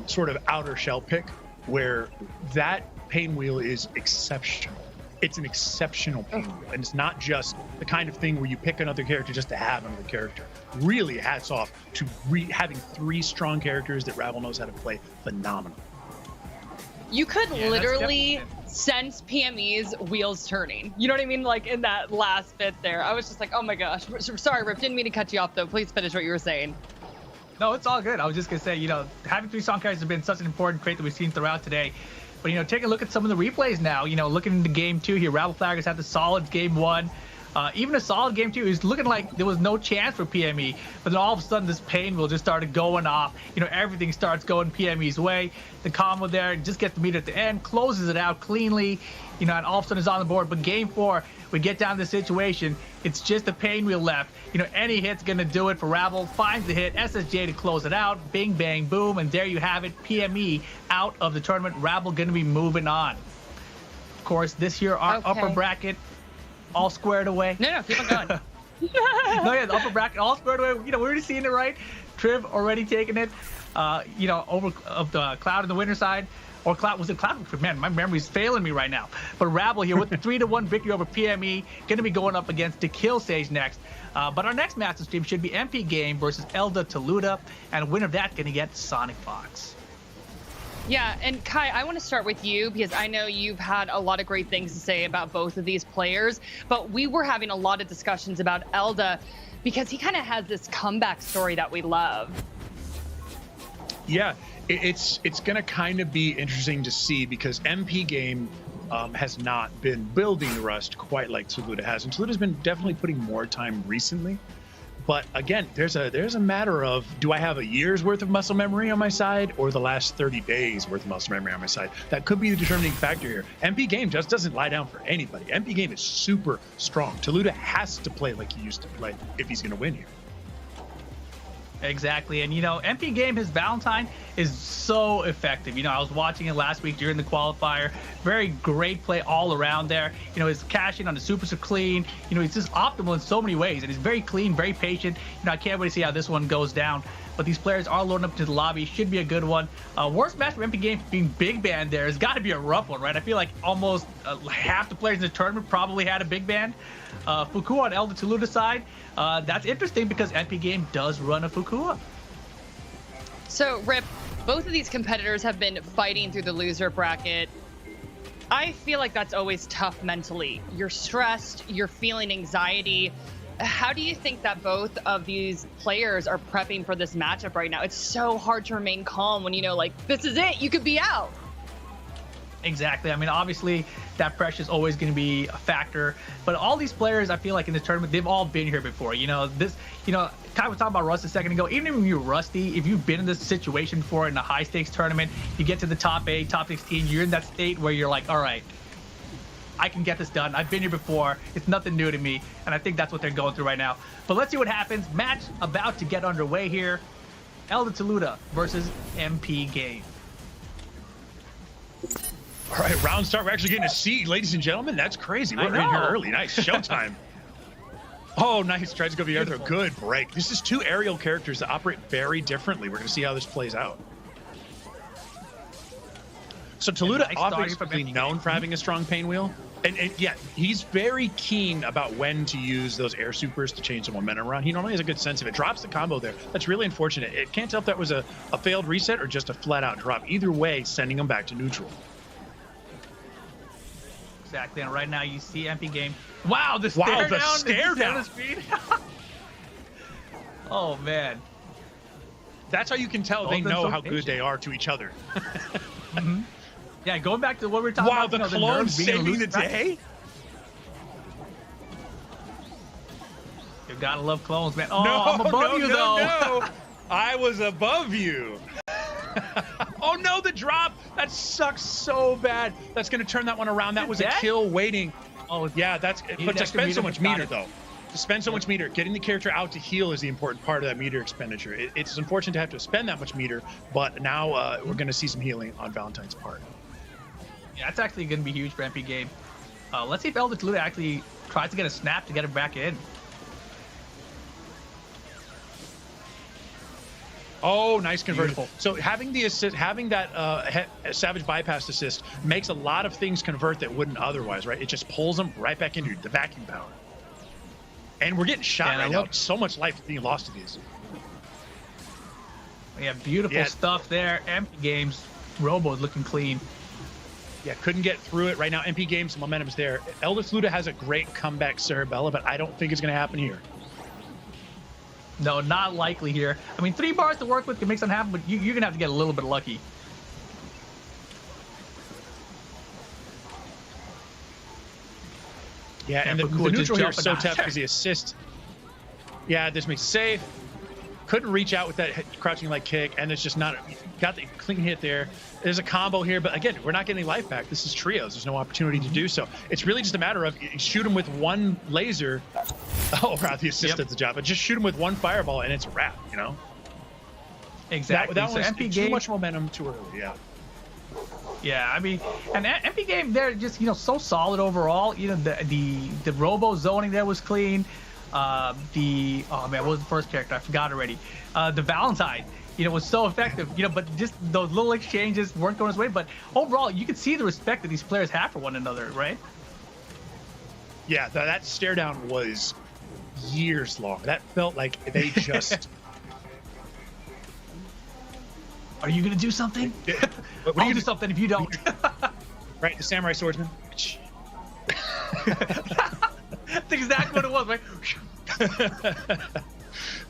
Speaker 15: sort of outer shell pick where that pain wheel is exceptional. It's an exceptional pain wheel, and it's not just the kind of thing where you pick another character just to have another character. Really, hats off to having three strong characters that Rabble knows how to play phenomenal.
Speaker 14: You could
Speaker 13: Yeah, that's
Speaker 14: literally sense PME's wheels turning. You know what I mean? Like in that last bit there. I was just like, oh my gosh. Sorry, Rip, didn't mean to cut you off though. Please finish what you were saying.
Speaker 13: No, it's all good. I was just gonna say, you know, having three strong characters has been such an important trait that we've seen throughout today. But, you know, take a look at some of the replays now. You know, looking into game 2 here, Rabble Flaggers had the solid game 1. Even a solid game 2 is looking like there was no chance for PME. But then all of a sudden, this pain wheel just started going off. You know, everything starts going PME's way. The combo there, just gets the meter at the end, closes it out cleanly. You know, and all of a sudden is on the board. But game 4, we get down to the situation. It's just the pain wheel left. You know, any hit's going to do it for Rabble. Finds the hit, SSJ to close it out. Bing, bang, boom. And there you have it. PME out of the tournament. Rabble going to be moving on. Of course, this year, our upper bracket all squared away.
Speaker 14: No, keep on going.
Speaker 13: No, yeah, the upper bracket all squared away. You know, we're already seeing it, right? Triv already taking it. You know, over of the Cloud in the winner side. Or Cloud, was it Cloud? Man, my memory's failing me right now. But Rabble here with the 3-1 victory over PME, going to be going up against Kill Sage next. But our next master stream should be MP Game versus Elda Toluda, and the winner of that going to get Sonic Fox.
Speaker 14: Yeah, and Kai, I want to start with you because I know you've had a lot of great things to say about both of these players, but we were having a lot of discussions about Elda because he kind of has this comeback story that we love.
Speaker 15: Yeah, it's going to kind of be interesting to see because MP Game has not been building Rust quite like Toluda has, and Toluda's been definitely putting more time recently. But again, there's a matter of, do I have a year's worth of muscle memory on my side or the last 30 days worth of muscle memory on my side? That could be the determining factor here. MP Game just doesn't lie down for anybody. MP Game is super strong. Toluda has to play like he used to play if he's going to win here.
Speaker 13: Exactly, and MP Game, his Valentine is so effective. I was watching it last week during the qualifier. Very great play all around there. His cash in on the supers are clean. He's just optimal in so many ways, and he's very clean, very patient. I can't wait to see how this one goes down. But these players are loading up to the lobby. Should be a good one. Worst match for MP Game being big band there has got to be a rough one, right? I feel like almost half the players in the tournament probably had a big band. Fukua on Elder Toluda side. That's interesting because MP Game does run a Fukua.
Speaker 14: So, Rip, both of these competitors have been fighting through the loser bracket. I feel like that's always tough mentally. You're stressed, you're feeling anxiety. How do you think that both of these players are prepping for this matchup right now? It's so hard to remain calm when this is it, you could be out.
Speaker 13: Exactly. I mean, obviously, that pressure is always going to be a factor. But all these players, I feel like in this tournament, they've all been here before. Kai was talking about Rust a second ago. Even if you're rusty, if you've been in this situation before in a high-stakes tournament, you get to the top 8, top 16, you're in that state where you're like, all right, I can get this done. I've been here before. It's nothing new to me. And I think that's what they're going through right now. But let's see what happens. Match about to get underway here. Elder Toluda versus MP Game.
Speaker 15: All right, round start. We're actually getting a seat, ladies and gentlemen. That's crazy. We're in here early. Nice. Showtime. Oh, nice. Tries to go the other. Good break. This is two aerial characters that operate very differently. We're going to see how this plays out. So Toluda obviously known for having a strong pain wheel. And yeah, he's very keen about when to use those air supers to change the momentum around. He normally has a good sense of it. Drops the combo there. That's really unfortunate. It can't tell if that was a failed reset or just a flat-out drop. Either way, sending him back to neutral.
Speaker 13: Exactly, and right now you see MP Game. Wow, the stare down.
Speaker 15: Stare down.
Speaker 13: Speed. Oh man,
Speaker 15: that's how you can tell they know how good they are to each other.
Speaker 13: Mm-hmm. Yeah, going back to what we were talking about.
Speaker 15: Wow, the clone saving the day.
Speaker 13: You gotta love clones, man. Oh, no, I'm above you though.
Speaker 15: No. I was above you. Oh no, the drop! That sucks so bad. That's gonna turn that one around. That was a kill waiting. Oh yeah, but to spend so much meter though. To spend so much meter, getting the character out to heal is the important part of that meter expenditure. It's unfortunate to have to spend that much meter, but now we're gonna see some healing on Valentine's part.
Speaker 13: Yeah, that's actually gonna be huge for MP Game. Let's see if Elder Toluda actually tries to get a snap to get him back in.
Speaker 15: Oh, nice conversion. Beautiful. So having the assist, having that Savage bypass assist makes a lot of things convert that wouldn't otherwise, right? It just pulls them right back into the vacuum power. And we're getting shot right now. So much life being lost to these.
Speaker 13: Yeah, beautiful stuff there. MP Game's Robo is looking clean.
Speaker 15: Yeah, couldn't get through it right now. MP Game's momentum's there. Elder Toluda has a great comeback Cerebella, but I don't think it's going to happen here.
Speaker 13: No, not likely here. I mean, 3 bars to work with can make something happen, but you're going to have to get a little bit lucky.
Speaker 15: Yeah, and the neutral here is so tough because the assist. Yeah, this makes it safe. Couldn't reach out with that crouching leg kick, and it's just not got the clean hit there. There's a combo here, but again, we're not getting any life back. This is trios. There's no opportunity to do so. It's really just a matter of shoot him with one laser. Oh, wow, the assist does the job. But just shoot him with one fireball, and it's a wrap, you know?
Speaker 13: Exactly.
Speaker 15: That
Speaker 13: so
Speaker 15: was
Speaker 13: MP
Speaker 15: too
Speaker 13: Game,
Speaker 15: much momentum too early, yeah.
Speaker 13: Yeah, I mean, and MP Game, they're just, so solid overall. The Robo zoning there was clean. Oh man, what was the first character? I forgot already. The Valentine, was so effective, but just those little exchanges weren't going his way. But overall, you could see the respect that these players have for one another, right?
Speaker 15: Yeah, that stare down was years long. That felt like they just...
Speaker 13: Are you going to do something? I'll do something if you don't.
Speaker 15: Right, the Samurai Swordsman.
Speaker 13: That's exactly what it was, right?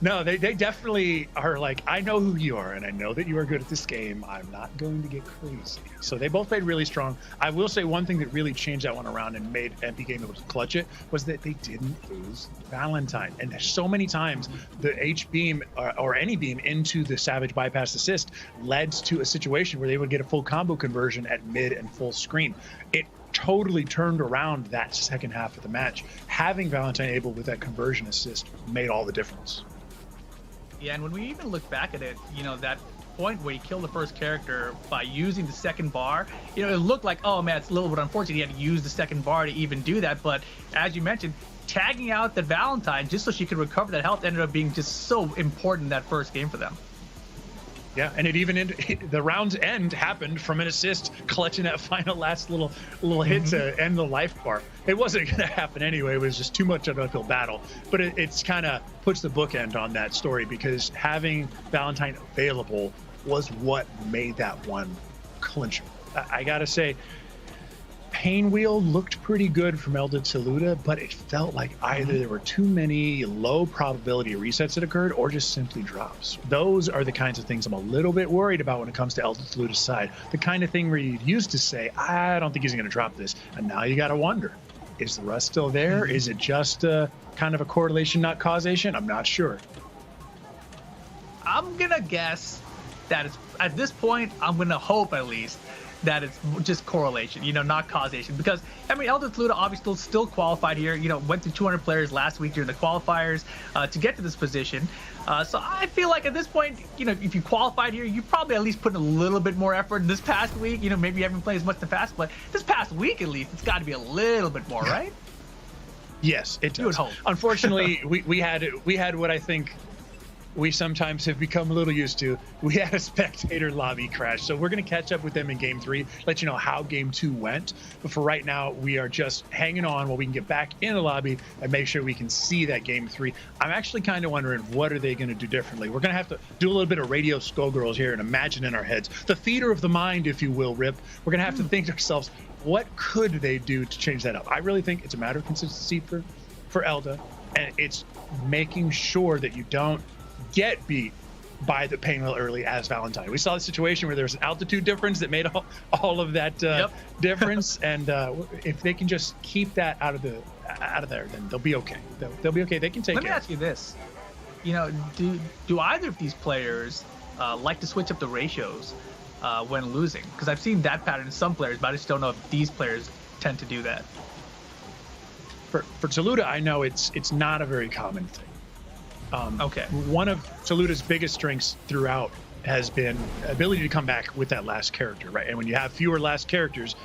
Speaker 15: No, they definitely are like, I know who you are, and I know that you are good at this game. I'm not going to get crazy. So they both played really strong. I will say one thing that really changed that one around and made MP Game able to clutch it was that they didn't lose Valentine. And so many times the H beam or any beam into the Savage bypass assist led to a situation where they would get a full combo conversion at mid and full screen. It totally turned around that second half of the match. Having Valentine able with that conversion assist made all the difference.
Speaker 13: Yeah, and when we even look back at it, you know, that point where he killed the first character by using the second bar, you know, it looked like, oh man, it's a little bit unfortunate he had to use the second bar to even do that. But as you mentioned, tagging out the Valentine just so she could recover that health ended up being just so important in that first game for them.
Speaker 15: Yeah, and it even the round's end happened from an assist, clutching that final last little hit to end the life bar. It wasn't going to happen anyway. It was just too much of an uphill battle. But it's kind of puts the bookend on that story because having Valentine available was what made that one clincher. I got to say, Pain Wheel looked pretty good from Elda Toluta, but it felt like either there were too many low probability resets that occurred or just simply drops. Those are the kinds of things I'm a little bit worried about when it comes to Elda Toluta's side. The kind of thing where you used to say, I don't think he's going to drop this. And now you got to wonder, is the rust still there? Is it just kind of a correlation, not causation? I'm not sure.
Speaker 13: I'm going to guess that it's, at this point, I'm going to hope at least that it's just correlation, you know, not causation. Because, I mean, Elda Toluta obviously still qualified here, you know, went through 200 players last week during the qualifiers to get to this position. So I feel like at this point, you know, if you qualified here, you probably at least put in a little bit more effort this past week. You know, maybe you haven't played as much in the past, but this past week at least, it's got to be a little bit more, right?
Speaker 15: Yes, it does.
Speaker 13: You would hope.
Speaker 15: Unfortunately, we had what I think we sometimes have become a little used to. We had a spectator lobby crash, so we're going to catch up with them in Game 3, let you know how Game 2 went. But for right now, we are just hanging on while we can get back in the lobby and make sure we can see that Game 3. I'm actually kind of wondering, what are they going to do differently? We're going to have to do a little bit of Radio Skullgirls here and imagine in our heads. The theater of the mind, if you will, Rip. We're going to have to think to ourselves, what could they do to change that up? I really think it's a matter of consistency for Elda, and it's making sure that you don't get beat by the Pain Wheel early as Valentine. We saw the situation where there's an altitude difference that made all of that difference, and if they can just keep that out of there, then they'll be okay. They'll be okay. They can take
Speaker 13: Let me ask you this: you know, do either of these players like to switch up the ratios when losing? Because I've seen that pattern in some players, but I just don't know if these players tend to do that.
Speaker 15: For Toluta, I know it's not a very common thing. Okay. One of Toluta's biggest strengths throughout has been ability to come back with that last character, right? And when you have fewer characters,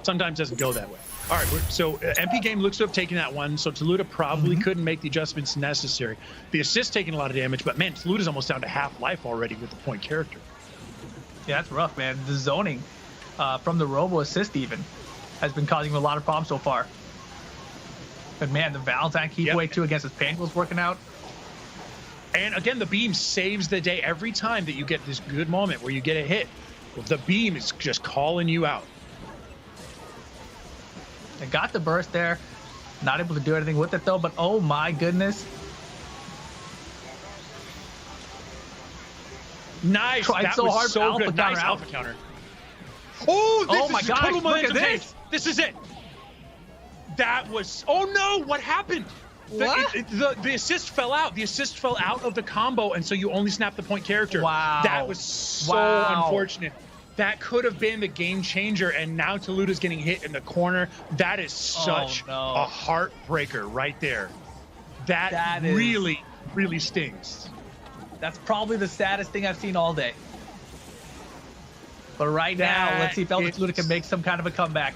Speaker 15: sometimes doesn't go that way. All right, so MP Game looks to have taken that one, so Toluta probably couldn't make the adjustments necessary. The assist taking a lot of damage, but man, Toluta's almost down to half life already with the point character.
Speaker 13: Yeah, that's rough, man. The zoning from the Robo assist even has been causing him a lot of problems so far. But man, the Valentine keep away too against his Pain Wheel's working out.
Speaker 15: And again, the beam saves the day every time that you get this good moment where you get a hit. The beam is just calling you out.
Speaker 13: They got the burst there. Not able to do anything with it though, but oh my goodness.
Speaker 15: Nice.
Speaker 13: Tried
Speaker 15: that
Speaker 13: so
Speaker 15: was
Speaker 13: hard
Speaker 15: so
Speaker 13: alpha
Speaker 15: good.
Speaker 13: counter
Speaker 15: nice
Speaker 13: out.
Speaker 15: alpha counter. Oh, this is
Speaker 13: my gosh,
Speaker 15: total
Speaker 13: look
Speaker 15: momentum
Speaker 13: at
Speaker 15: change.
Speaker 13: this.
Speaker 15: This is it. That was, oh no, what happened? The assist fell out. The assist fell out of the combo, and so you only snap the point character.
Speaker 13: Wow.
Speaker 15: That was so unfortunate. That could have been the game changer, and now Toluta's getting hit in the corner. That is such a heartbreaker right there. That really, really stings.
Speaker 13: That's probably the saddest thing I've seen all day. But right now, let's see if Elda Toluta can make some kind of a comeback.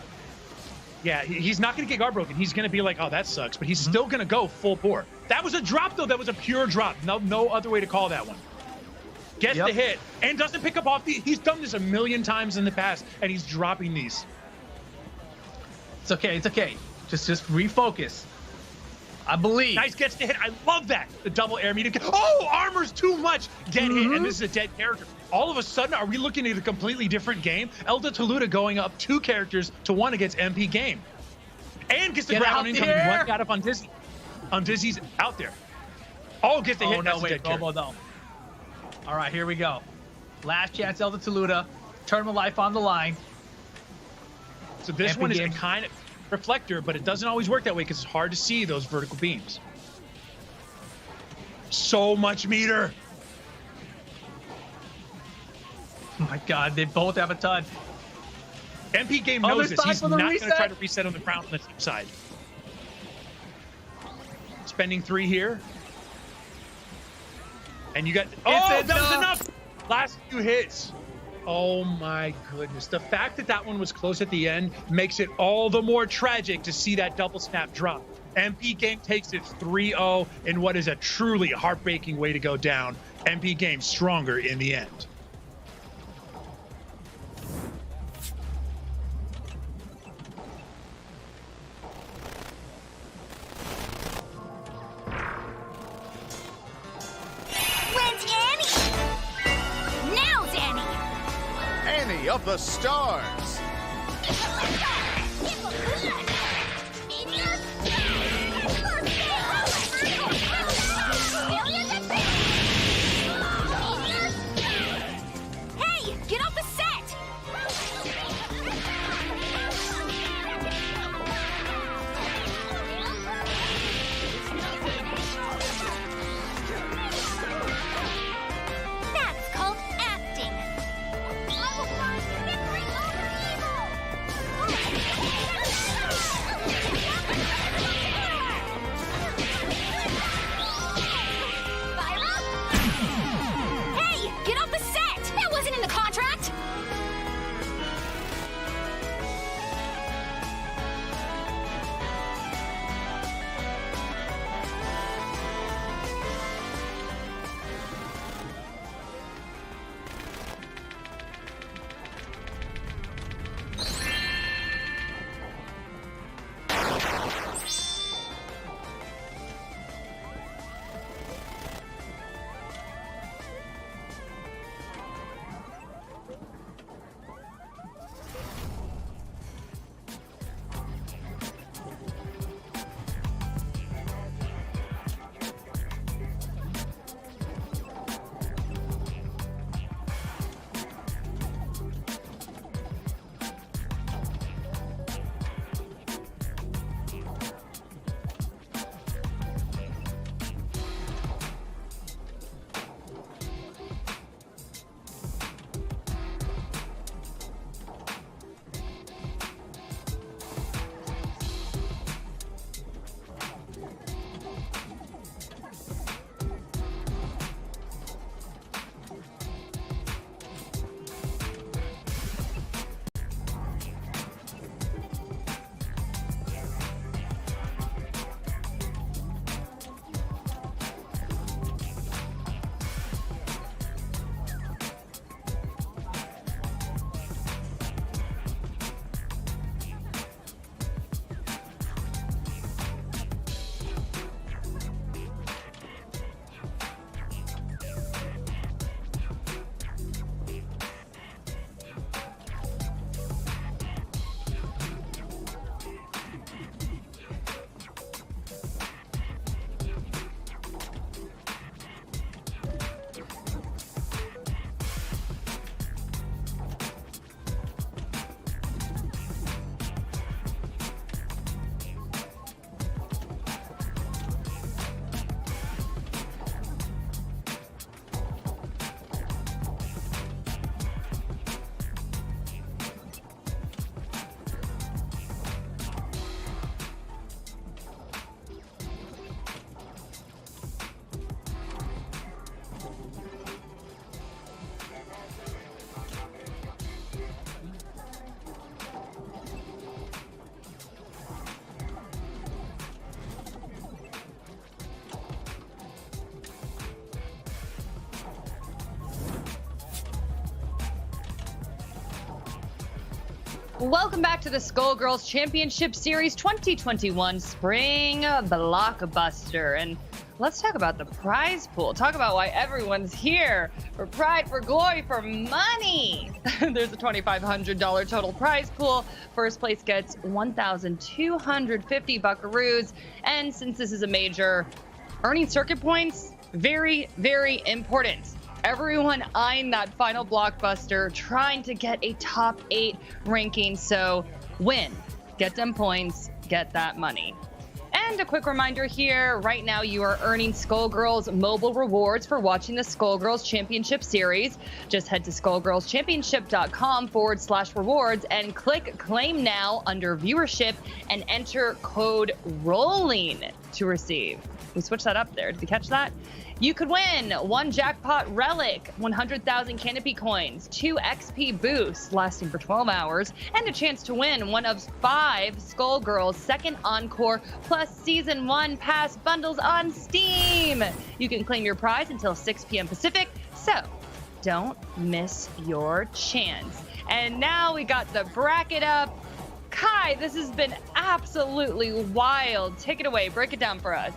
Speaker 15: Yeah, he's not going to get guard broken. He's going to be like, oh, that sucks. But he's still going to go full bore. That was a drop, though. That was a pure drop. No other way to call that one. Gets the hit and doesn't pick up off the... He's done this a million times in the past, and he's dropping these.
Speaker 13: It's okay. It's okay. Just refocus. I believe.
Speaker 15: Nice gets the hit. I love that. The double air meter. Oh, armor's too much. Dead hit, and this is a dead character. All of a sudden, are we looking at a completely different game? Elda Toluta going up 2 characters to 1 against MP Game. And gets the grab on incoming. One got up on Dizzy. On Dizzy's out there. Oh, gets the hit.
Speaker 13: Oh,
Speaker 15: That's
Speaker 13: no,
Speaker 15: a
Speaker 13: wait,
Speaker 15: dead carry.
Speaker 13: Robo, though. All right, here we go. Last chance, Elder Toluta. Tournament life on the line.
Speaker 15: So this
Speaker 13: MP
Speaker 15: one is a
Speaker 13: Games.
Speaker 15: kind of reflector, but it doesn't always work that way because it's hard to see those vertical beams. So much meter.
Speaker 13: Oh my God, they both have a ton.
Speaker 15: MP Game
Speaker 13: Oh,
Speaker 15: knows
Speaker 13: there's
Speaker 15: this.
Speaker 13: time
Speaker 15: He's
Speaker 13: for
Speaker 15: not
Speaker 13: the
Speaker 15: going to
Speaker 13: reset.
Speaker 15: try to reset on the ground on the team side. Spending 3 here. And you got... Oh, that was enough! Last few hits. Oh my goodness. The fact that that one was close at the end makes it all the more tragic to see that double snap drop. MP Game takes it 3-0 in what is a truly heartbreaking way to go down. MP Game stronger in the end.
Speaker 16: Went Annie! Now's Annie!
Speaker 3: Annie of the Stars.
Speaker 16: Hey, get off the set! That's called acting. I will find victory over Hey, get off the set! That wasn't in the contract!
Speaker 14: Welcome back to the Skullgirls Championship Series 2021 Spring Blockbuster. And let's talk about the prize pool. Talk about why everyone's here. For pride, for glory, for money. There's a $2,500 total prize pool. First place gets 1,250 buckaroos. And since this is a major, earning circuit points Very, very important. Everyone eyeing that final blockbuster, trying to get a top 8 ranking. So win, get them points, get that money. And a quick reminder here, right now you are earning Skullgirls mobile rewards for watching the Skullgirls Championship Series. Just head to skullgirlschampionship.com/rewards and click Claim Now under Viewership and enter code ROLLING to receive. We switched that up there. Did you catch that? You could win 1 jackpot relic, 100,000 canopy coins, 2 XP boosts lasting for 12 hours, and a chance to win one of 5 Skullgirls Second Encore plus Season 1 Pass bundles on Steam. You can claim your prize until 6 p.m. Pacific, so don't miss your chance. And now we got the bracket up. Kai, this has been absolutely wild. Take it away. Break it down for us.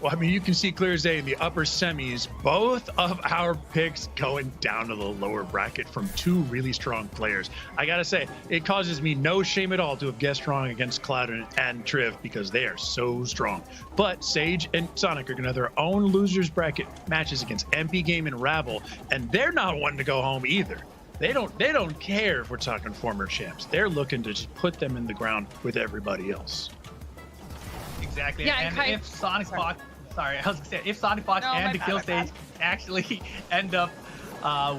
Speaker 15: Well, I mean, you can see clear as day in the upper semis, both of our picks going down to the lower bracket from 2 really strong players. I gotta say, it causes me no shame at all to have guessed wrong against Cloud and Triv because they are so strong. But Sage and Sonic are gonna have their own losers bracket matches against MP Game and Rabble, and they're not one to go home either. They don't care if we're talking former champs. They're looking to just put them in the ground with everybody else.
Speaker 13: Exactly.
Speaker 14: Yeah,
Speaker 13: and if Sonic Fox, if Sonic Fox
Speaker 14: No,
Speaker 13: and
Speaker 14: my
Speaker 13: the Kill
Speaker 14: bad.
Speaker 13: Stage actually end up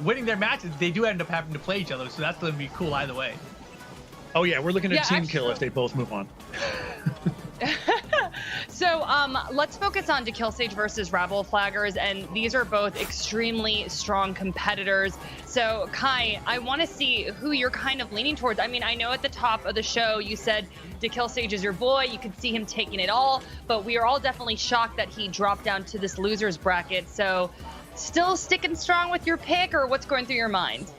Speaker 13: winning their matches, they do end up having to play each other. So that's going to be cool either way.
Speaker 15: Oh yeah, we're looking at team
Speaker 14: actually,
Speaker 15: kill if they both move on.
Speaker 14: So let's focus on Kill Stage versus Rabble Flaggers, and these are both extremely strong competitors. So Kai, I want to see who you're kind of leaning towards. I mean, I know at the top of the show you said Kill Stage is your boy. You could see him taking it all, but we are all definitely shocked that he dropped down to this losers bracket. So still sticking strong with your pick, or what's going through your mind?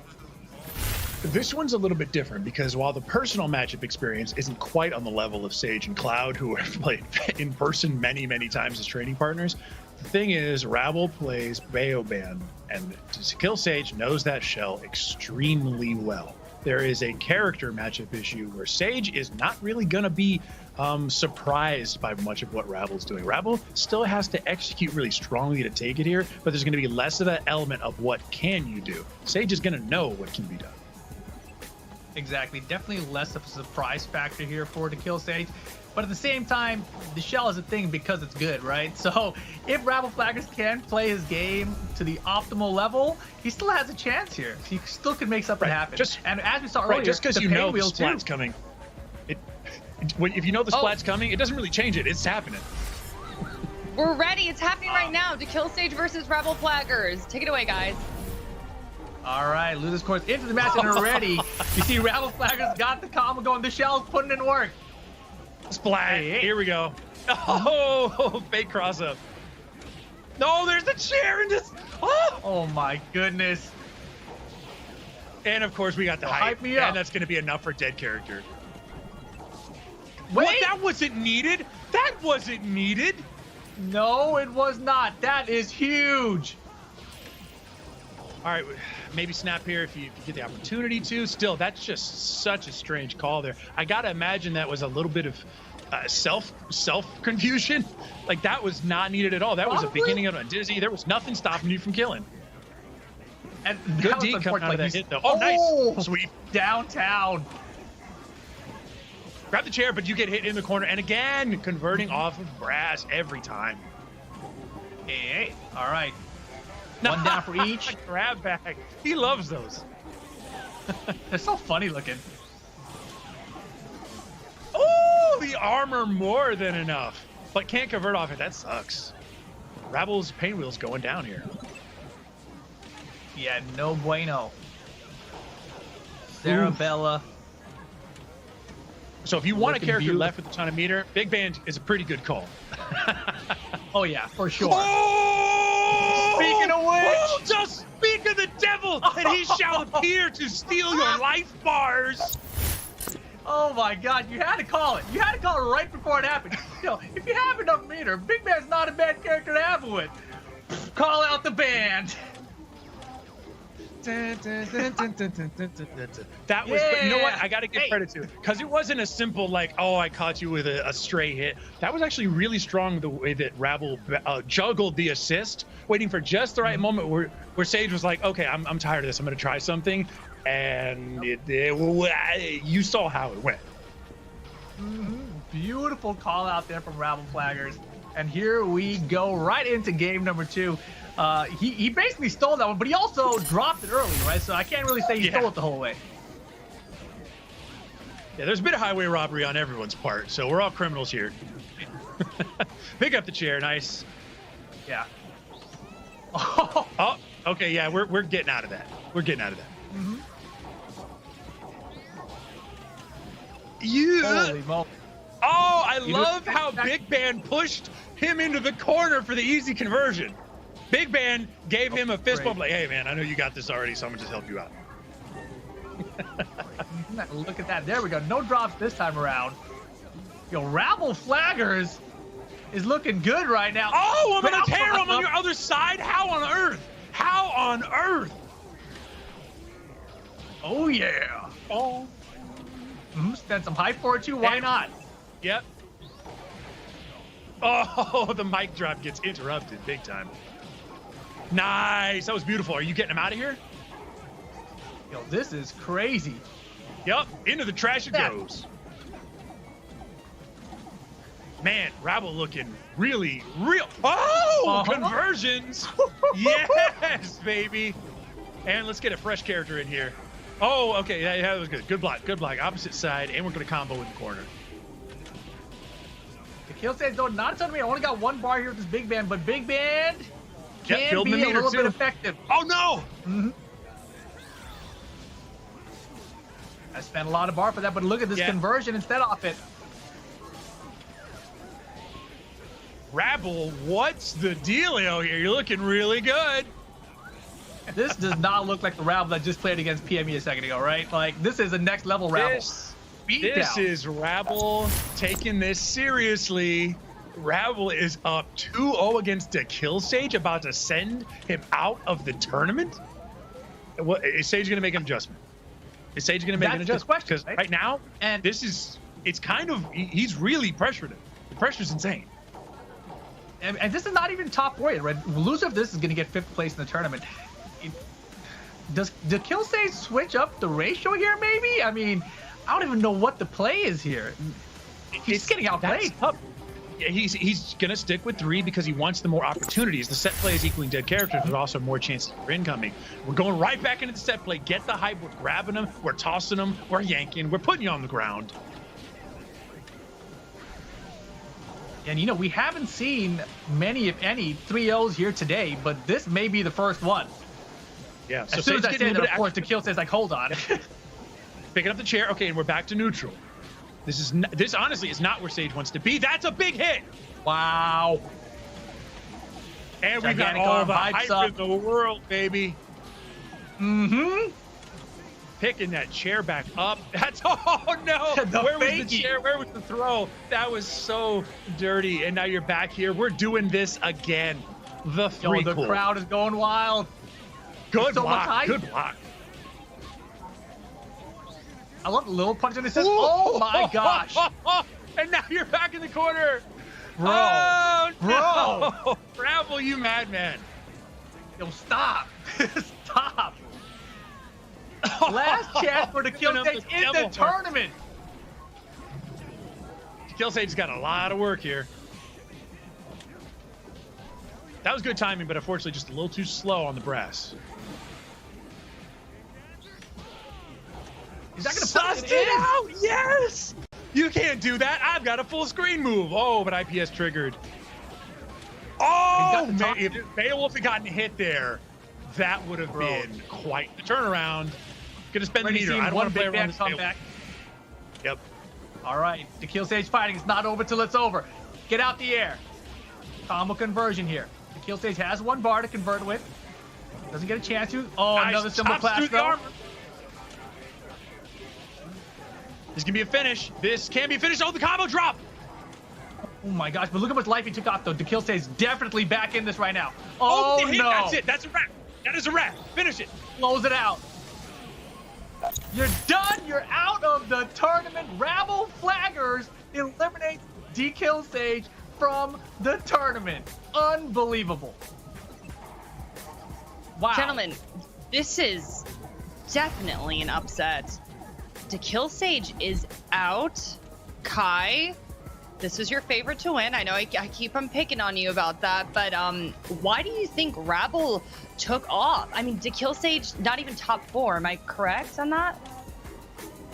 Speaker 15: This one's a little bit different because while the personal matchup experience isn't quite on the level of Sage and Cloud, who have played in person many, many times as training partners, the thing is, Rabble plays Baoban, and Kill Sage knows that shell extremely well. There is a character matchup issue where Sage is not really going to be surprised by much of what Rabble's doing. Rabble still has to execute really strongly to take it here, but there's going to be less of that element of what can you do. Sage is going to know what can be done.
Speaker 13: Exactly. Definitely less of a surprise factor here for the Kill Stage. But at the same time, the shell is a thing because it's good, right? So if Rabble Flaggers can play his game to the optimal level, he still has a chance here. He still can make something happen.
Speaker 15: And
Speaker 13: as we saw earlier,
Speaker 15: just because
Speaker 13: the
Speaker 15: you know the
Speaker 13: pinwheel
Speaker 15: splat's coming, if you know the splat's coming, it doesn't really change it. It's happening.
Speaker 14: We're ready. It's happening right now. Kill Stage versus Rabble Flaggers. Take it away, guys.
Speaker 13: All right, losers course into the match, and already you see Rabble Flaggers got the combo going. The shell's putting in work.
Speaker 15: Splat. Here we go. Oh, fake cross up. No, there's the chair in this.
Speaker 13: Oh my goodness.
Speaker 15: And of course we got the hype.
Speaker 13: Me up.
Speaker 15: And that's going to be enough for dead character.
Speaker 13: Wait.
Speaker 15: What? That wasn't needed. That wasn't needed.
Speaker 13: No, it was not. That is huge.
Speaker 15: All right, maybe snap here if you get the opportunity to. Still, that's just such a strange call there. I gotta imagine that was a little bit of self confusion. Like that was not needed at all. That was a beginning of a dizzy. There was nothing stopping you from killing.
Speaker 13: And
Speaker 15: good D coming out of that hit though. Oh, nice, sweet
Speaker 13: downtown.
Speaker 15: Grab the chair, but you get hit in the corner, and again converting off of brass every time.
Speaker 13: Hey, all right. One down for each.
Speaker 15: Grab bag. He loves those.
Speaker 13: They're so funny looking.
Speaker 15: Oh, the armor more than enough. But can't convert off it. That sucks. Rabble's pinwheel's going down here.
Speaker 13: Yeah, no bueno. Sarabella.
Speaker 15: So if you want a character
Speaker 13: beautiful.
Speaker 15: left with a ton of meter, Big Band is a pretty good call.
Speaker 13: Oh yeah, for sure.
Speaker 15: Oh!
Speaker 13: Speaking of which,
Speaker 15: oh, just speak of the devil, and he shall appear to steal your life bars.
Speaker 13: Oh my God, you had to call it. You had to call it right before it happened. You know, if you have enough meter, Big Band's not a bad character to have it with. Call out the band.
Speaker 15: That was, but you know what? I got to give credit to it because it wasn't a simple like, oh, I caught you with a stray hit. That was actually really strong the way that Rabble juggled the assist, waiting for just the right moment where Sage was like, okay, I'm tired of this. I'm going to try something, and you saw how it went.
Speaker 13: Beautiful call out there from Rabble Flaggers, and here we go right into game number 2. He basically stole that one, but he also dropped it early, right? So I can't really say he stole it the whole way.
Speaker 15: Yeah, there's a bit of highway robbery on everyone's part, so we're all criminals here. Pick up the chair, nice.
Speaker 13: Yeah.
Speaker 15: Oh, okay, yeah, we're getting out of that. We're getting out of that. Yeah.
Speaker 13: Holy moly.
Speaker 15: Oh, I love how Big Ben pushed him into the corner for the easy conversion. Big Ben gave him a fist bump like, hey, man, I know you got this already, so I'm going to just help you out.
Speaker 13: Look at that. There we go. No drops this time around. Yo, Rabble Flaggers is looking good right now.
Speaker 15: Oh, I'm going to tear him on your other side? How on earth? How on earth?
Speaker 13: Oh, yeah.
Speaker 15: Oh.
Speaker 13: Spend some high forward too. Why not?
Speaker 15: Yep. Oh, the mic drop gets interrupted big time. Nice. That was beautiful. Are you getting him out of here?
Speaker 13: Yo, this is crazy.
Speaker 15: Yep. Into the trash it goes. Man, Rabble looking really real. Oh, conversions. Yes, baby. And let's get a fresh character in here. Oh, okay. Yeah, that was good. Good block. Good block. Opposite side. And we're going to combo in the corner.
Speaker 13: The kill says, though, not a ton of me. I only got 1 bar here with this Big Band, but Big Band can be a little bit effective.
Speaker 15: Oh, no.
Speaker 13: I spent a lot of bar for that, but look at this conversion instead off it.
Speaker 15: Rabble, what's the dealio here? You're looking really good.
Speaker 13: This does not look like the Rabble that just played against PME a second ago, right? Like, this is a next level Rabble.
Speaker 15: This is Rabble taking this seriously. Rabble is up 2-0 against the Kill Sage, about to send him out of the tournament. What is Sage going to make an adjustment? Is Sage going to make an adjustment? Because right now, and it's kind of, he's really pressured him. The pressure's insane.
Speaker 13: And this is not even top 4 yet, right? Loser of this is going to get 5th place in the tournament. Does the Kill Sage switch up the ratio here, maybe? I mean, I don't even know what the play is here. He's getting outplayed.
Speaker 15: Yeah, he's going to stick with 3 because he wants the more opportunities. The set play is equaling dead characters, but also more chances for incoming. We're going right back into the set play. Get the hype. We're grabbing them. We're tossing them. We're yanking. We're putting you on the ground.
Speaker 13: And, you know, we haven't seen many, if any, 3-0s here today, but this may be the first one.
Speaker 15: Yeah, so
Speaker 13: as soon as I say that, of course, the Kill says, like, hold on.
Speaker 15: Picking up the chair. Okay, and we're back to neutral. This honestly is not where Sage wants to be. That's a big hit.
Speaker 13: Wow.
Speaker 15: And we got all the hype in the world, baby. Picking that chair back up. That's, oh no. Where was the chair? Where was the throw? That was so dirty. And now you're back here. We're doing this again. The
Speaker 13: crowd is going wild.
Speaker 15: Good block. Good block.
Speaker 13: I love the little punch in the assist. Oh my gosh.
Speaker 15: And now you're back in the corner.
Speaker 13: Bro.
Speaker 15: Oh, no. Rabble, you madman.
Speaker 13: Yo, stop. Stop. Last chance for the Kill Sage in the tournament.
Speaker 15: Kill Sage's got a lot of work here. That was good timing, but unfortunately just a little too slow on the brass.
Speaker 13: Is that going to put
Speaker 15: it out? Yes! You can't do that. I've got a full screen move. Oh, but IPS triggered. Oh, man, if Beowulf had gotten hit there, that would have been quite the turnaround. Gonna spend the meter. I don't want to play around this comeback. Yep.
Speaker 13: All right, the Kill Sage fighting. It's not over till it's over. Get out the air. Combo conversion here. The Kill Sage has 1 bar to convert with. Doesn't get a chance to. Oh, nice. Another symbol clash though.
Speaker 15: This can be a finish. This can be a finish. Oh, the combo drop.
Speaker 13: Oh my gosh, but look how much life he took off though. The Kill Sage is definitely back in this right now. Oh no.
Speaker 15: That's it. That's a wrap. That is a wrap. Finish it.
Speaker 13: Close it out. You're done. You're out of the tournament. Rabble Flaggers eliminates DKill Sage from the tournament. Unbelievable. Wow.
Speaker 14: Gentlemen, this is definitely an upset. DKill Sage is out. Kai, this was your favorite to win. I know I keep on picking on you about that, but why do you think Rabble took off? I mean, DKill Sage not even top 4. Am I correct on that?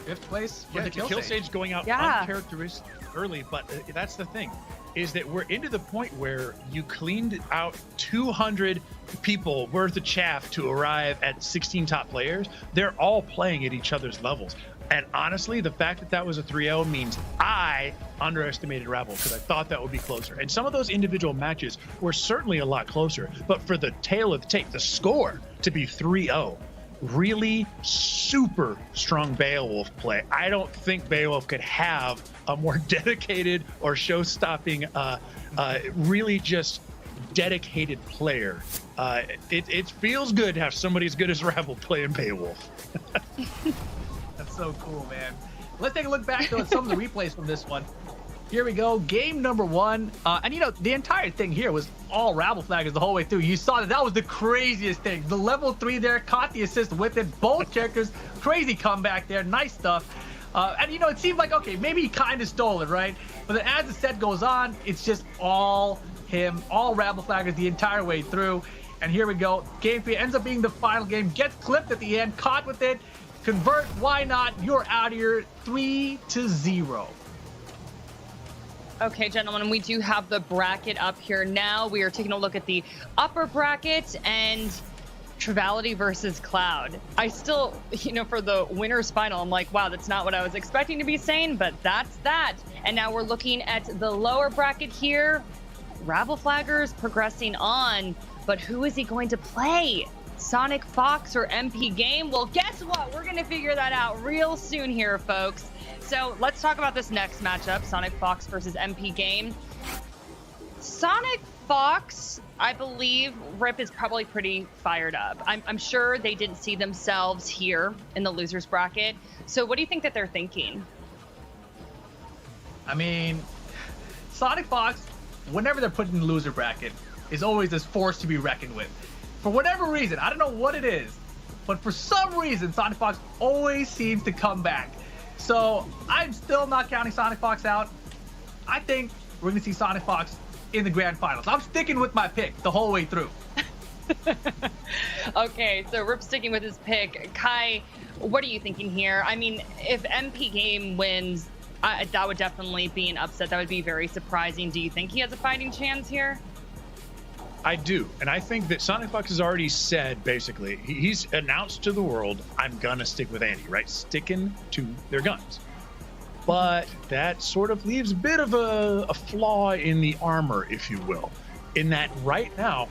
Speaker 13: 5th place for
Speaker 15: Yeah, DKill Sage going out uncharacteristic early, but that's the thing, is that we're into the point where you cleaned out 200 people worth of chaff to arrive at 16 top players. They're all playing at each other's levels. And honestly, the fact that that was a 3-0 means I underestimated Rabble because I thought that would be closer. And some of those individual matches were certainly a lot closer. But for the tail of the tape, the score to be 3-0, really super strong Beowulf play. I don't think Beowulf could have a more dedicated or show-stopping, really just dedicated player. It feels good to have somebody as good as Rabble playing Beowulf.
Speaker 13: That's so cool, man. Let's take a look back at some of the replays from this one. Here we go, game number 1. And you know, the entire thing here was all Rabble Flaggers the whole way through. You saw that was the craziest thing. The level 3 there, caught the assist with it. Both characters, crazy comeback there, nice stuff. And you know, it seemed like, okay, maybe he kind of stole it, right? But then as the set goes on, it's just all him, all Rabble Flaggers the entire way through. And here we go, game 3 ends up being the final game, gets clipped at the end, caught with it. Convert, why not? You're out of here 3-0.
Speaker 14: Okay, gentlemen, we do have the bracket up here now. We are taking a look at the upper bracket and Trivality versus Cloud. I still, you know, for the winner's final, I'm like, wow, that's not what I was expecting to be saying, but that's that. And now we're looking at the lower bracket here. Rabble Flaggers progressing on, but who is he going to play? Sonic Fox or MP Game? Well, guess what? We're going to figure that out real soon here, folks. So let's talk about this next matchup, Sonic Fox versus MP Game. Sonic Fox, I believe, Rip is probably pretty fired up. I'm sure they didn't see themselves here in the losers bracket. So what do you think that they're thinking?
Speaker 13: I mean, Sonic Fox, whenever they're put in the loser bracket, is always this force to be reckoned with. For whatever reason, I don't know what it is, but for some reason, Sonic Fox always seems to come back. So I'm still not counting Sonic Fox out. I think we're going to see Sonic Fox in the grand finals. I'm sticking with my pick the whole way through.
Speaker 14: Okay, so Rip's sticking with his pick. Kai, what are you thinking here? I mean, if MP Game wins, that would definitely be an upset. That would be very surprising. Do you think he has a fighting chance here?
Speaker 15: I do, and I think that Sonic Fox has already said, basically, he's announced to the world, I'm gonna stick with Andy, right? Sticking to their guns. But that sort of leaves a bit of a flaw in the armor, if you will, in that right now,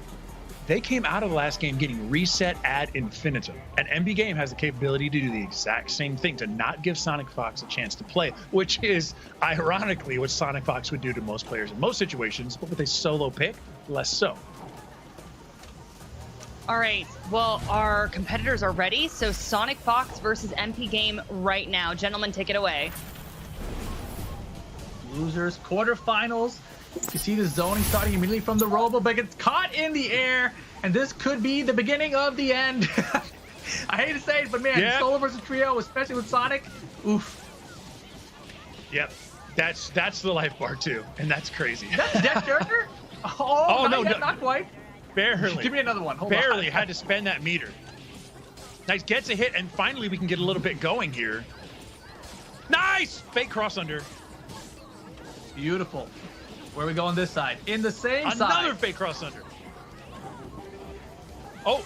Speaker 15: they came out of the last game getting reset ad infinitum, and MB Game has the capability to do the exact same thing, to not give Sonic Fox a chance to play, which is, ironically, what Sonic Fox would do to most players in most situations, but with a solo pick, less so.
Speaker 14: All right, well, our competitors are ready, so Sonic Fox versus MP Game right now. Gentlemen, take it away.
Speaker 13: Losers, quarterfinals. You see the zoning starting immediately from the Robo, but gets caught in the air, and this could be the beginning of the end. I hate to say it, but man, solo versus trio, especially with Sonic, oof.
Speaker 15: Yep, that's the life bar too, and that's crazy.
Speaker 13: That's a death character? Oh no, not quite.
Speaker 15: Barely.
Speaker 13: Give me another one. Hold
Speaker 15: Barely
Speaker 13: on.
Speaker 15: had to spend that meter. Nice, gets a hit, and finally we can get a little bit going here. Nice! Fake cross under.
Speaker 13: Beautiful. Where are we going this side? In the same side.
Speaker 15: Another fake cross under. Oh,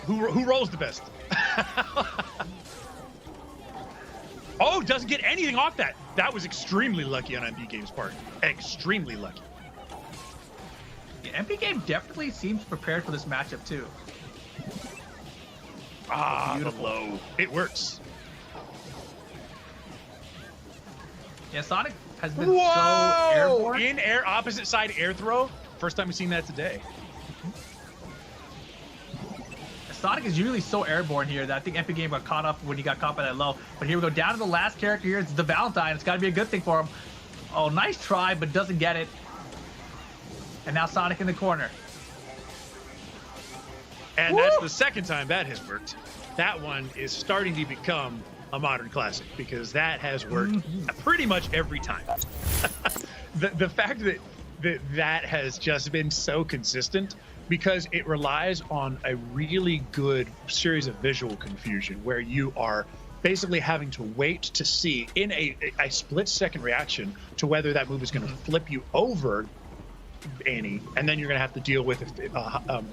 Speaker 15: who rolls the best? Oh, doesn't get anything off that. That was extremely lucky on MP Game's part. Extremely lucky.
Speaker 13: Yeah, MP Game definitely seems prepared for this matchup too.
Speaker 15: Ah, beautiful. The low. It works.
Speaker 13: Yeah, Sonic has been so airborne.
Speaker 15: In air, opposite side air throw. First time we've seen that today.
Speaker 13: Sonic is usually so airborne here that I think Epic Game got caught up when he got caught by that low. But here we go, down to the last character here. It's the Valentine. It's got to be a good thing for him. Oh, nice try, but doesn't get it. And now Sonic in the corner.
Speaker 15: And that's the second time that has worked. That one is starting to become a modern classic because that has worked pretty much every time. The fact that has just been so consistent because it relies on a really good series of visual confusion where you are basically having to wait to see in a split-second reaction to whether that move is going to flip you over Annie, and then you're going to have to deal with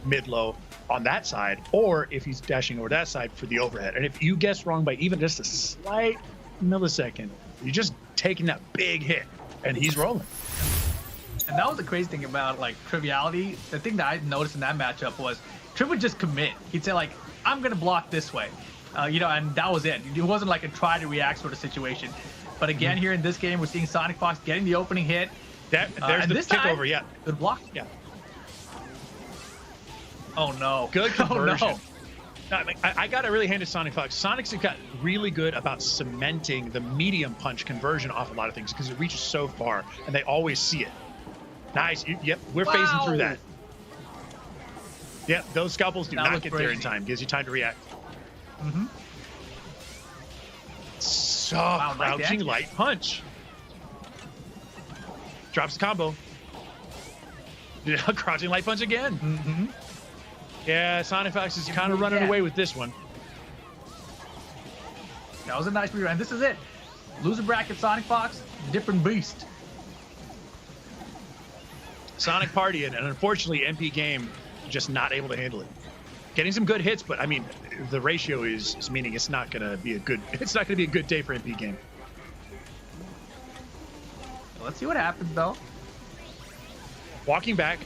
Speaker 15: mid-low on that side, or if he's dashing over that side for the overhead. And if you guess wrong by even just a slight millisecond, you're just taking that big hit, and he's rolling.
Speaker 13: And that was the crazy thing about like Triviality. The thing that I noticed in that matchup was Triv would just commit. He'd say like, I'm going to block this way. You know, and that was it. It wasn't like a try to react sort of situation. But again, here in this game, we're seeing Sonic Fox getting the opening hit.
Speaker 15: There's the kick over, yeah.
Speaker 13: Good block.
Speaker 15: Yeah.
Speaker 13: Oh, no.
Speaker 15: Good conversion.
Speaker 13: Oh, no.
Speaker 15: I got to really hand it to Sonic Fox. Sonic's got really good about cementing the medium punch conversion off a lot of things because it reaches so far, and they always see it. Nice. Yep, we're phasing through that. Yep, those scalpels do not get there in time. Gives you time to react. So crouching light punch. Drops the combo. Crouching light punch again. Yeah, Sonic Fox is kind of running away with this one.
Speaker 13: That was a nice read, and this is it. Loser bracket Sonic Fox, different beast.
Speaker 15: Sonic partying, and unfortunately, MP Game just not able to handle it. Getting some good hits, but I mean, the ratio is meaning it's not going to be a good. It's not going to be a good day for MP Game.
Speaker 13: Let's see what happens though.
Speaker 15: Walking back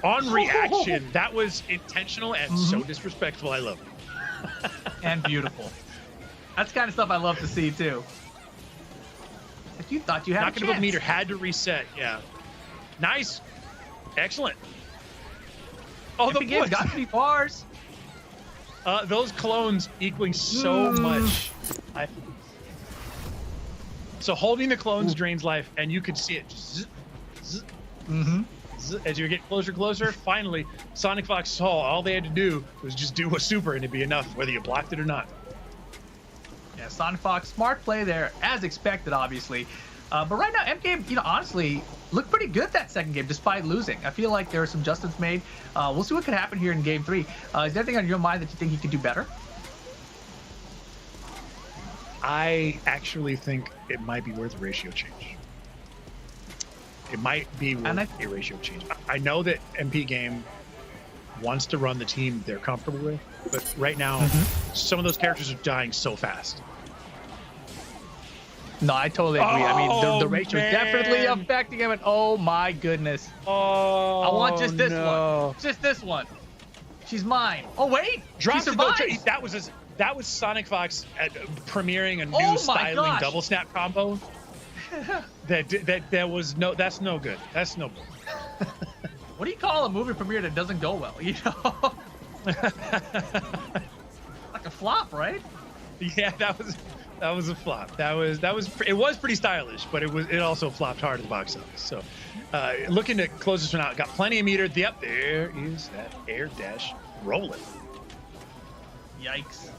Speaker 15: on reaction. That was intentional and so disrespectful. I love it.
Speaker 13: And beautiful. That's the kind of stuff I love to see too. If you thought you had
Speaker 15: not going to put meter, had to reset. Yeah. Nice. Excellent. Oh, the
Speaker 13: game's got 3 bars.
Speaker 15: Those clones equaling so much. So holding the clones drains life, and you could see it. Zzz, zzz, zzz, as you get closer, closer. Finally, Sonic Fox saw all they had to do was just do a super, and it'd be enough, whether you blocked it or not.
Speaker 13: Yeah, Sonic Fox, smart play there, as expected, obviously. But right now, M-Game, you know, honestly, looked pretty good that second game, despite losing. I feel like there were some adjustments made. We'll see what could happen here in Game 3. Is there anything on your mind that you think he could do better?
Speaker 15: I actually think it might be worth a ratio change. It might be worth a ratio change. I know that MP Game wants to run the team they're comfortable with, but right now, some of those characters are dying so fast.
Speaker 13: No, I totally agree. I mean, the ratio is definitely affecting him, and oh my goodness.
Speaker 15: Oh,
Speaker 13: I want just this one. Just this one. She's mine. Oh, wait. She survived.
Speaker 15: That was Sonic Fox premiering a new styling double snap combo. That's no good. That's no good.
Speaker 13: What do you call a movie premiere that doesn't go well? You know, like a flop, right?
Speaker 15: Yeah, that was a flop. It was pretty stylish, but it also flopped hard at the box office. So, looking to close this one out, got plenty of meter. Yep, there is that air dash rolling.
Speaker 13: Yikes.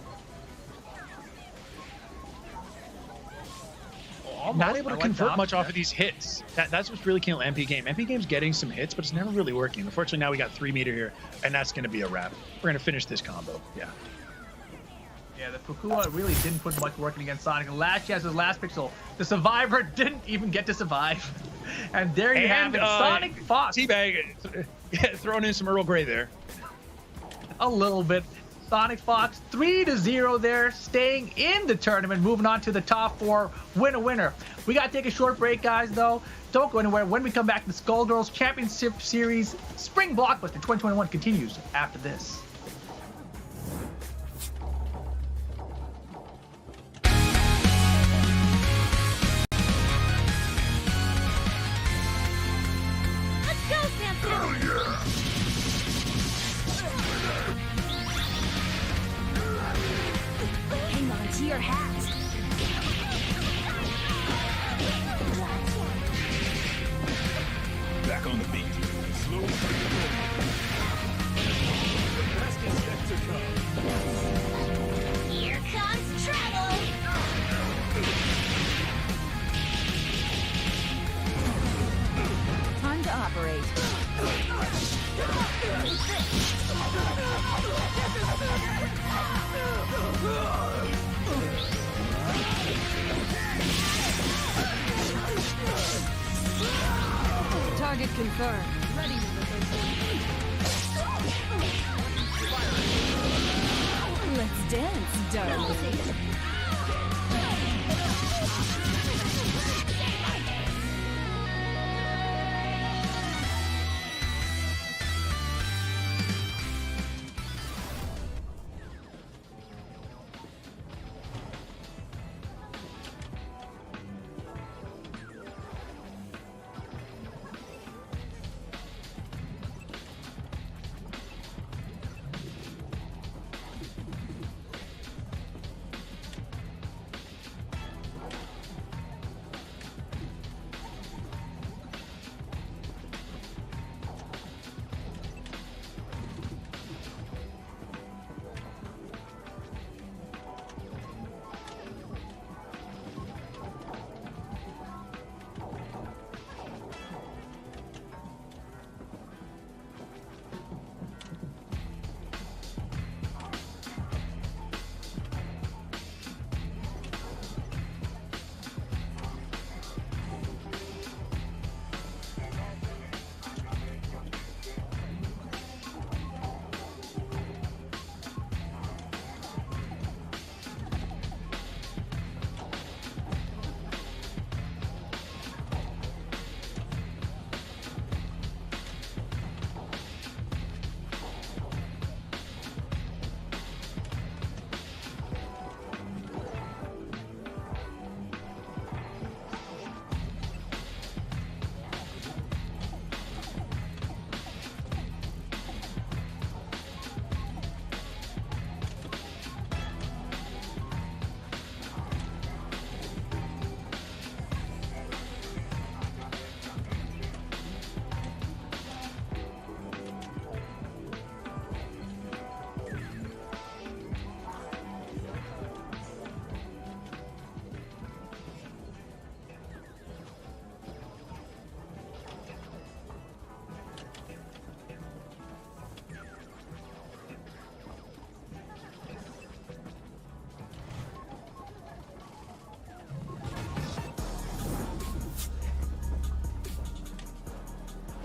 Speaker 15: Not able to convert much off of these hits. That's what's really killing MP Game. MP Game's getting some hits, but it's never really working. Unfortunately, now we got 3 meter here, and that's going to be a wrap. We're going to finish this combo. Yeah.
Speaker 13: Yeah, the Pukua really didn't put much work in against Sonic. And last chance, his last pixel. The Survivor didn't even get to survive. And there you have it, Sonic Fox.
Speaker 15: Teabag, throwing in some Earl Grey there.
Speaker 13: A little bit. Sonic Fox 3-0 there, staying in the tournament, moving on to the top 4, winner. We got to take a short break, guys, though. Don't go anywhere. When we come back, the Skullgirls Championship Series Spring Blockbuster 2021 continues after this.
Speaker 16: Let's go, Samson!
Speaker 18: Hell yeah!
Speaker 19: your hat.
Speaker 18: Back on the beat. Slow fight. The best is yet to come.
Speaker 16: Here comes trouble.
Speaker 19: Time to operate. Target confirmed. Ready to Let's dance, darling.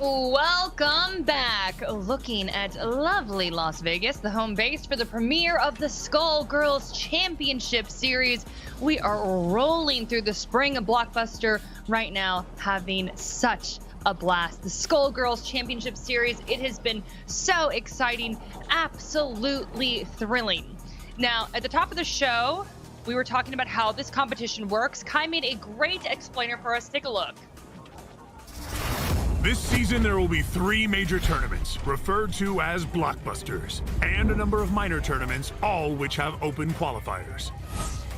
Speaker 14: Welcome back. Looking at lovely Las Vegas, the home base for the premiere of the Skullgirls Championship Series. We are rolling through the spring blockbuster right now, having such a blast. The Skullgirls Championship Series, it has been so exciting, absolutely thrilling. Now, at the top of the show, we were talking about how this competition works. Kai made a great explainer for us. Take a look.
Speaker 18: This season, there will be 3 major tournaments, referred to as blockbusters, and a number of minor tournaments, all which have open qualifiers.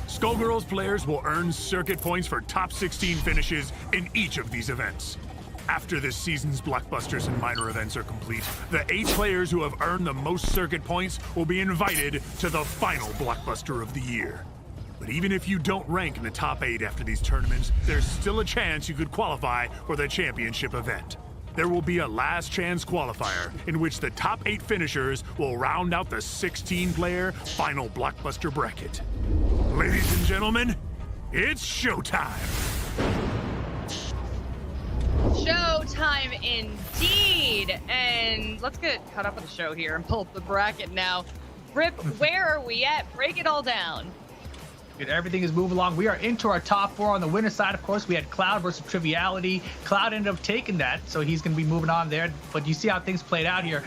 Speaker 18: Skullgirls players will earn circuit points for top 16 finishes in each of these events. After this season's blockbusters and minor events are complete, the 8 players who have earned the most circuit points will be invited to the final blockbuster of the year. But even if you don't rank in the top 8 after these tournaments, there's still a chance you could qualify for the championship event. There will be a last chance qualifier in which the top 8 finishers will round out the 16-player final blockbuster bracket. Ladies and gentlemen, it's showtime!
Speaker 14: Showtime indeed! And let's get caught up with the show here and pull up the bracket now. Rip, where are we at? Break it all down.
Speaker 13: Good, everything is moving along. We are into our top 4. On the winner's side, of course, we had Cloud versus Triviality. Cloud ended up taking that, so he's going to be moving on there. But you see how things played out here.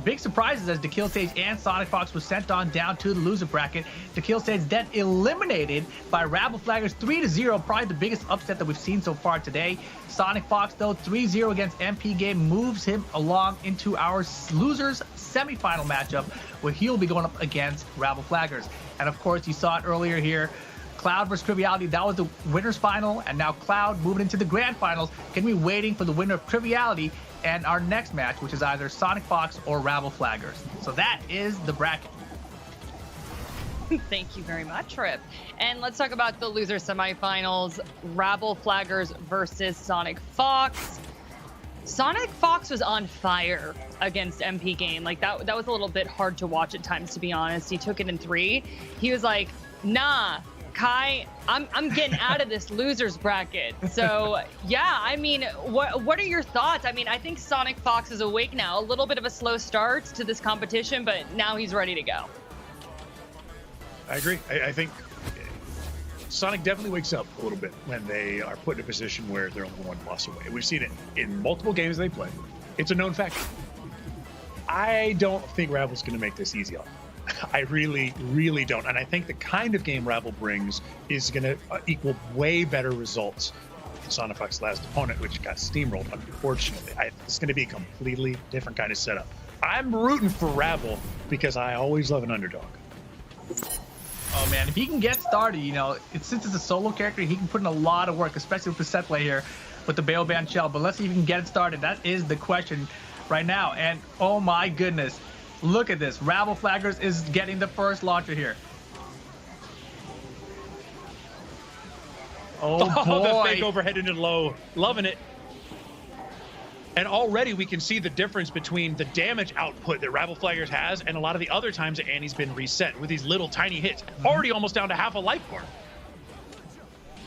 Speaker 13: Big surprises as Kill Stage and Sonic Fox was sent on down to the loser bracket. Kill Stage then eliminated by Rabble Flaggers 3-0, probably the biggest upset that we've seen so far today. Sonic Fox, though, 3-0 against MP Game moves him along into our losers semifinal matchup, where he'll be going up against Rabble Flaggers. And of course, you saw it earlier here. Cloud versus Triviality, that was the winner's final, and now Cloud moving into the grand finals. Gonna be waiting for the winner of Triviality and our next match, which is either Sonic Fox or Rabble Flaggers. So that is the bracket.
Speaker 14: Thank you very much, Rip. And let's talk about the loser semifinals. Rabble Flaggers versus Sonic Fox. Sonic Fox was on fire against MP Game. Like that was a little bit hard to watch at times, to be honest. He took it in 3. He was like, nah, Kai, I'm getting out of this losers bracket. So yeah, I mean, what are your thoughts? I mean, I think Sonic Fox is awake now. A little bit of a slow start to this competition, but now he's ready to go.
Speaker 15: I agree. I think Sonic definitely wakes up a little bit when they are put in a position where they're only one loss away. We've seen it in multiple games they play. It's a known fact. I don't think Rabble's going to make this easy on them. I really, really don't. And I think the kind of game Rabble brings is going to equal way better results than Sonic Fox's last opponent, which got steamrolled, unfortunately. It's going to be a completely different kind of setup. I'm rooting for Rabble because I always love an underdog.
Speaker 13: Oh man, if he can get started, you know, since it's a solo character, he can put in a lot of work, especially with the set play here with the Baobab Shell. But let's see if he can get it started. That is the question right now. And oh my goodness, look at this. Rabble Flaggers is getting the first launcher here. Oh boy.
Speaker 15: The fake overhead into low. Loving it. And already we can see the difference between the damage output that Rabble Flaggers has and a lot of the other times that Annie's been reset with these little tiny hits. Already almost down to half a life bar.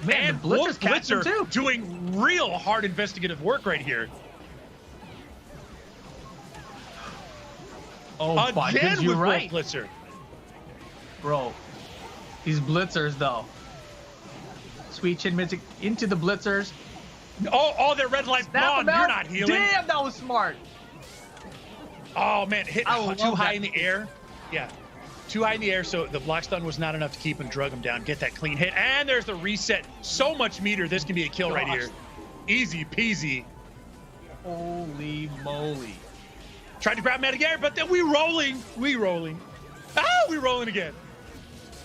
Speaker 13: Man,
Speaker 15: and
Speaker 13: the Blitzer's catching too.
Speaker 15: Doing real hard investigative work right here.
Speaker 13: Oh,
Speaker 15: again
Speaker 13: you're
Speaker 15: with
Speaker 13: right.
Speaker 15: Blitzer.
Speaker 13: Bro, these Blitzers though. Sweet Chin Music into the Blitzers.
Speaker 15: Oh, their red light gone. You're not healing.
Speaker 13: Damn, that was smart.
Speaker 15: Oh man, hit too high in the air. Yeah, too high in the air, so the block stun was not enough to keep him, drug him down, get that clean hit. And there's the reset. So much meter. This can be a kill right here. Easy peasy.
Speaker 13: Holy moly.
Speaker 15: Tried to grab him out again, but then we rolling. We rolling again.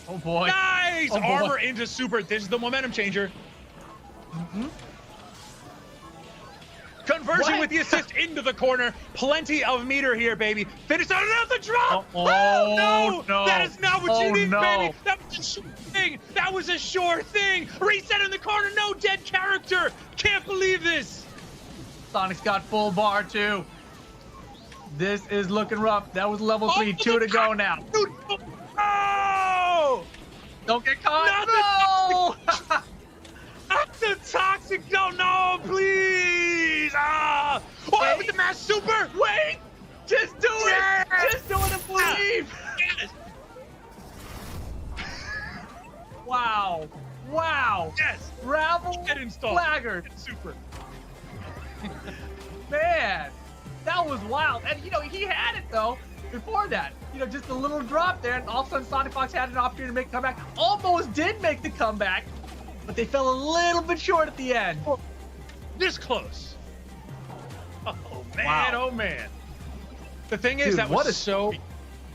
Speaker 13: Oh boy.
Speaker 15: Nice! Armor into super. This is the momentum changer. Conversion with the assist into the corner. Plenty of meter here, baby. Finish out another drop. Oh, no. That is not what you need, baby. That was a sure thing. That was a sure thing. Reset in the corner. No dead character. Can't believe this.
Speaker 13: Sonic's got full bar too. This is looking rough. That was level 3. 2 to go now.
Speaker 15: Oh!
Speaker 13: Don't get caught. No!
Speaker 15: Not the toxic. No, please. Oh, with the mass super. Wait.
Speaker 13: Just do it. Just do it and believe.
Speaker 15: Yes.
Speaker 13: Wow.
Speaker 15: Yes.
Speaker 13: Rabble Flaggers.
Speaker 15: Super.
Speaker 13: Man, that was wild. And, you know, he had it, though, before that. You know, just a little drop there, and all of a sudden Sonic Fox had an opportunity to make a comeback. Almost did make the comeback, but they fell a little bit short at the end.
Speaker 15: This close. Oh, man.
Speaker 13: Wow.
Speaker 15: Oh, man. The thing is,
Speaker 13: Dude,
Speaker 15: that was so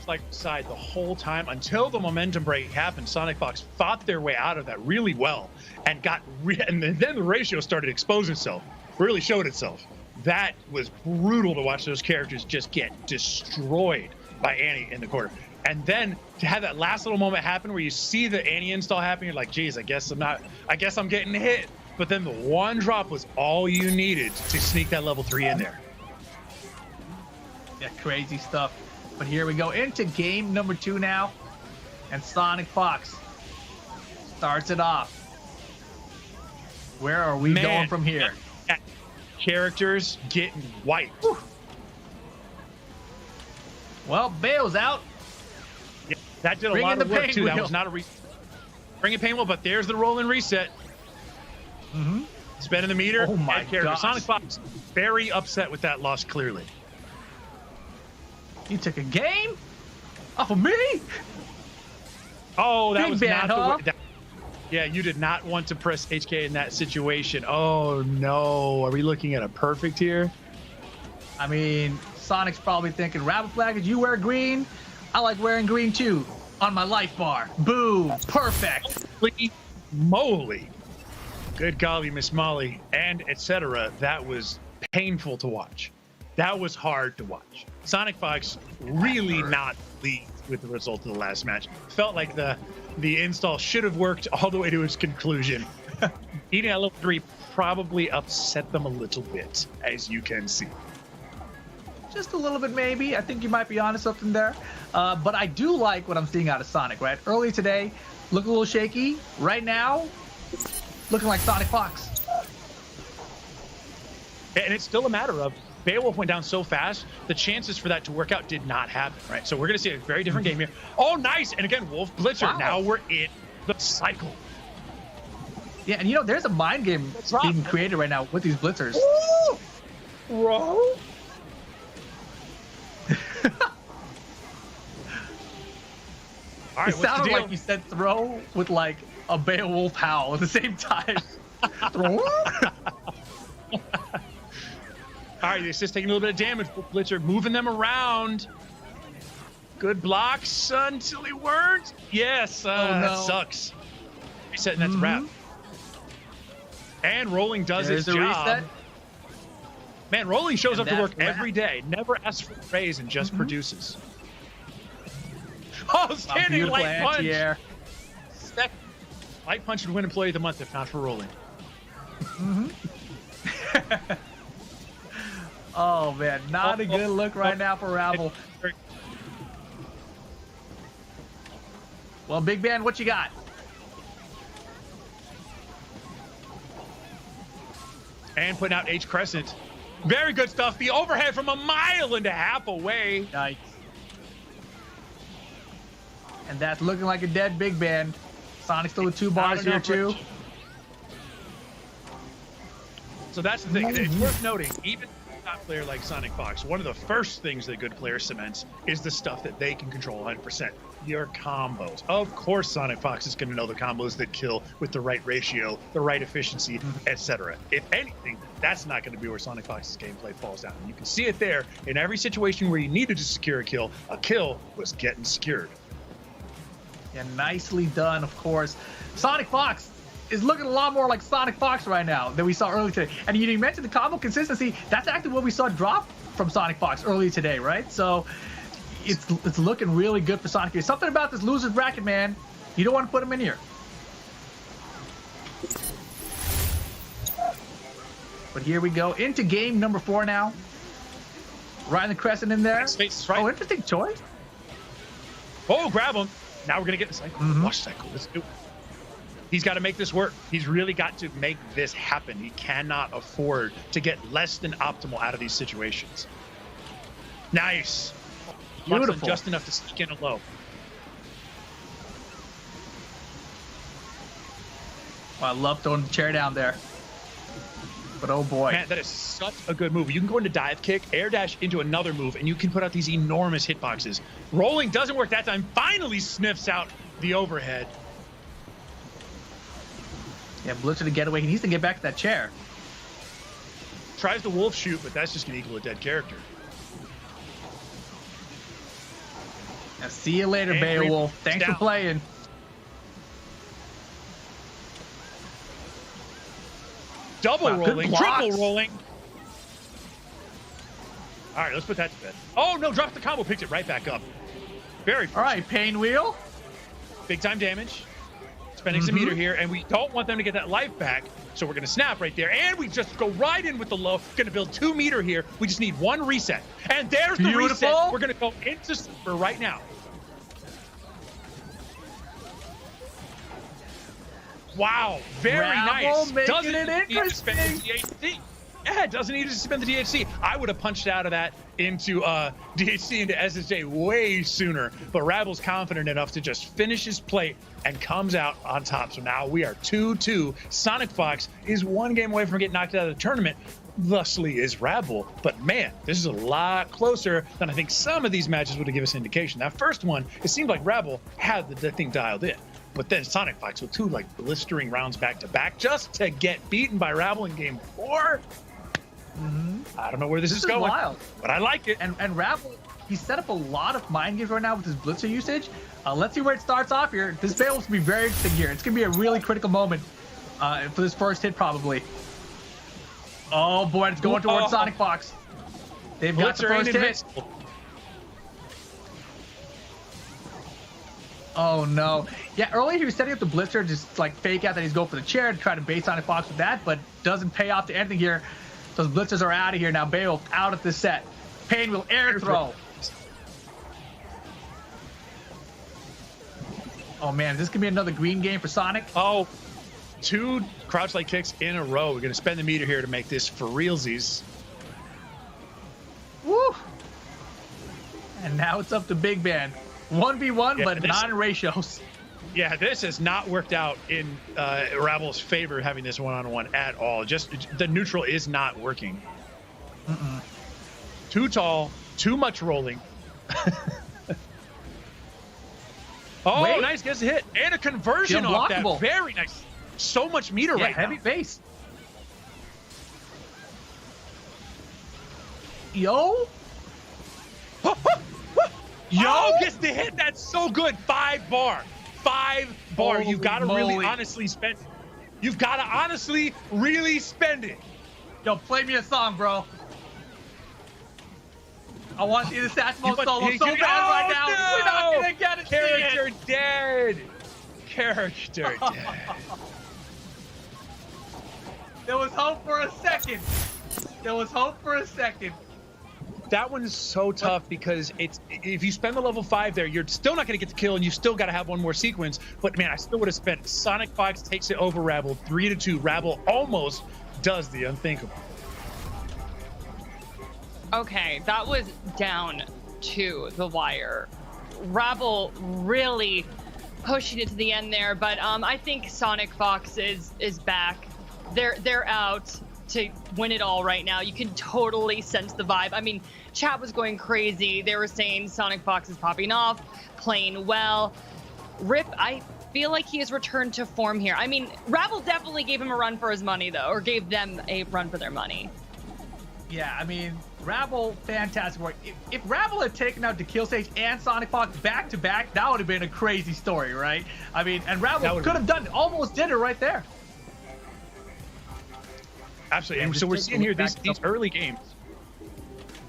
Speaker 15: like side the whole time until the momentum break happened. Sonic Fox fought their way out of that really well and got and then the ratio started exposing itself, really showed itself. That was brutal to watch those characters just get destroyed by Annie in the corner. And then to have that last little moment happen where you see the Annie install happen, you're like, geez, I guess I'm getting hit. But then the one drop was all you needed to sneak that level 3 in there.
Speaker 13: Yeah, crazy stuff. But here we go into game number 2 now. And Sonic Fox starts it off. Where are we going from here?
Speaker 15: Characters getting wiped. Whew.
Speaker 13: Well, Bale's out.
Speaker 15: Yeah, that did a lot of work too. That was not a reset. Bring in pain wheel, but there's the roll and reset. Spending the meter.
Speaker 13: Oh my god.
Speaker 15: Sonic Fox very upset with that loss, clearly.
Speaker 13: You took a game off of me?
Speaker 15: Oh, that
Speaker 13: Big
Speaker 15: was
Speaker 13: bad,
Speaker 15: not
Speaker 13: huh?
Speaker 15: the way. Yeah, you did not want to press HK in that situation. Oh no, are we looking at a perfect here?
Speaker 13: I mean, Sonic's probably thinking, Rabbit Flag, you wear green? I like wearing green too. On my life bar. Boom. Perfect.
Speaker 15: Holy moly. Good golly, Miss Molly, and etc. That was painful to watch. That was hard to watch. Sonic Fox really not pleased with the result of the last match. Felt like the install should have worked all the way to its conclusion. Eating at level 3 probably upset them a little bit, as you can see.
Speaker 13: Just a little bit, maybe. I think you might be onto something there. But I do like what I'm seeing out of Sonic, right? Early today, look a little shaky. Right now, looking like Sonic Fox.
Speaker 15: And it's still a matter of Beowulf went down so fast, the chances for that to work out did not happen, right? So we're going to see a very different game here. Oh, nice. And again, Wolf Blitzer. Wow. Now we're in the cycle.
Speaker 13: Yeah, and you know, there's a mind game being created right now with these Blitzers.
Speaker 15: Ooh, bro. All right,
Speaker 13: it sounded like you said throw with like a Beowulf howl at the same time. Throw.
Speaker 15: All right, it's just taking a little bit of damage. Blitzer moving them around. Good blocks until he weren't. Yes, that sucks. Resetting that's wrap. And Rolling does its job.
Speaker 13: Reset.
Speaker 15: Man, Rolling shows up to work every day. Never asks for a raise and just produces. Oh, standing light punch. Light punch would win Employee of the Month if not for Rolling.
Speaker 13: Oh man, not a good look right now for Rabble. Well, Big Ben, what you got?
Speaker 15: And putting out H Crescent. Very good stuff. The overhead from 1.5 miles away.
Speaker 13: Nice. And that's looking like a dead Big Ben. Sonic still with 2 bars here too.
Speaker 15: So that's the thing. It's worth noting, even a top player like Sonic Fox, one of the first things that a good player cements is the stuff that they can control 100%. Your combos. Of course, Sonic Fox is going to know the combos that kill with the right ratio, the right efficiency, etc. If anything, that's not going to be where Sonic Fox's gameplay falls down. You can see it there in every situation where you needed to secure a kill was getting secured.
Speaker 13: Yeah, nicely done, of course. Sonic Fox is looking a lot more like Sonic Fox right now than we saw earlier today. And you mentioned the combo consistency. That's actually what we saw drop from Sonic Fox earlier today, right? So it's looking really good for Sonic. There's something about this loser's bracket, man. You don't want to put him in here. But here we go into game number 4 now. Riding the Crescent in there.
Speaker 15: Right.
Speaker 13: Oh, interesting choice.
Speaker 15: Oh, grab him. Now we're going to get the cycle. Watch cycle. Let's do it. He's got to make this work. He's really got to make this happen. He cannot afford to get less than optimal out of these situations. Nice.
Speaker 13: Beautiful.
Speaker 15: Just enough to sneak in a low.
Speaker 13: Well, I love throwing the chair down there. But oh boy.
Speaker 15: Man, that is such a good move. You can go into dive kick, air dash into another move, and you can put out these enormous hitboxes. Rolling doesn't work that time. Finally sniffs out the overhead.
Speaker 13: Yeah, Blitzer to get away. He needs to get back to that chair.
Speaker 15: Tries the wolf shoot, but that's just going to equal a dead character.
Speaker 13: Now, see you later, Beowulf. Thanks for playing.
Speaker 15: Double rolling, triple rolling. All right, let's put that to bed. Oh, no, dropped the combo, picked it right back up. Very
Speaker 13: All right, Pain Wheel.
Speaker 15: Big time damage. Spending some meter here, and we don't want them to get that life back, so we're going to snap right there, and we just go right in with the low. Going to build 2 meter here. We just need 1 reset, and there's the reset. We're going to go into super right now. Wow, very nice.
Speaker 13: Making it interesting.
Speaker 15: DHC. Yeah, it doesn't need to spend the DHC. I would have punched out of that into DHC into SSJ way sooner, but Rabble's confident enough to just finish his plate and comes out on top. So now we are 2-2. Sonic Fox is 1 game away from getting knocked out of the tournament. thusly is Rabble. But man, this is a lot closer than I think some of these matches would have given us indication. That first one, it seemed like Rabble had the thing dialed in. But then Sonic Fox with 2 like blistering rounds back to back just to get beaten by Rabble in game 4. I don't know where this is going,
Speaker 13: wild.
Speaker 15: but I like it.
Speaker 13: And Rabble, he set up a lot of mind games right now with his blitzer usage. Let's see where it starts off here. This battle is going to be very interesting here. It's going to be a really critical moment for this first hit, probably. Oh boy, it's going towards Sonic Fox. They've got the first hit. Oh no. Yeah, earlier he was setting up the blitzer, just like fake out that he's going for the chair to try to bait Sonic Fox with that, but doesn't pay off to anything here. Those blitzers are out of here now. Beowulf out of the set. Payne will air throw. Oh man, is this gonna be another green game for Sonic?
Speaker 15: Oh, 2 crouch light kicks in a row. We're gonna spend the meter here to make this for realsies.
Speaker 13: Woo! And now it's up to Big Ben. 1v1, but not in ratios.
Speaker 15: Yeah, this has not worked out in Rabble's favor, having this one-on-one at all. Just the neutral is not working. Too tall, too much rolling. Oh,
Speaker 13: Wait.
Speaker 15: Nice, gets a hit. And a conversion off that. Very nice. So much meter right now.
Speaker 13: Heavy base. Yo.
Speaker 15: Yo, gets the hit. That's so good. 5 bar. 5 bar.
Speaker 13: Holy
Speaker 15: You've got to
Speaker 13: moly.
Speaker 15: really honestly spend it. You've got to honestly really spend it.
Speaker 13: Yo, play me a song, bro. I want to see the Sax Mode solo so bad right now.
Speaker 15: No!
Speaker 13: We're not going to get it.
Speaker 15: Character dead. Character dead.
Speaker 13: There was hope for a second. There was hope for a second.
Speaker 15: That one's so tough because it's if you spend the level 5 there, you're still not going to get the kill, and you still got to have one more sequence. But man, I still would have spent. Sonic Fox takes it over Rabble 3-2. Rabble almost does the unthinkable.
Speaker 14: Okay, that was down to the wire. Rabble really pushing it to the end there, but I think Sonic Fox is back. They're out to win it all right now. You can totally sense the vibe. I mean, chat was going crazy. They were saying Sonic Fox is popping off, playing well. Rip, I feel like he has returned to form here. I mean, Rabble definitely gave him a run for his money, though, or gave them a run for their money.
Speaker 13: Yeah, I mean, Rabble, fantastic work. If Rabble had taken out Kill Stage and Sonic Fox back to back, that would have been a crazy story, right? I mean, and Rabble could have done it, almost did it right there.
Speaker 15: Absolutely. And so we're seeing here these early games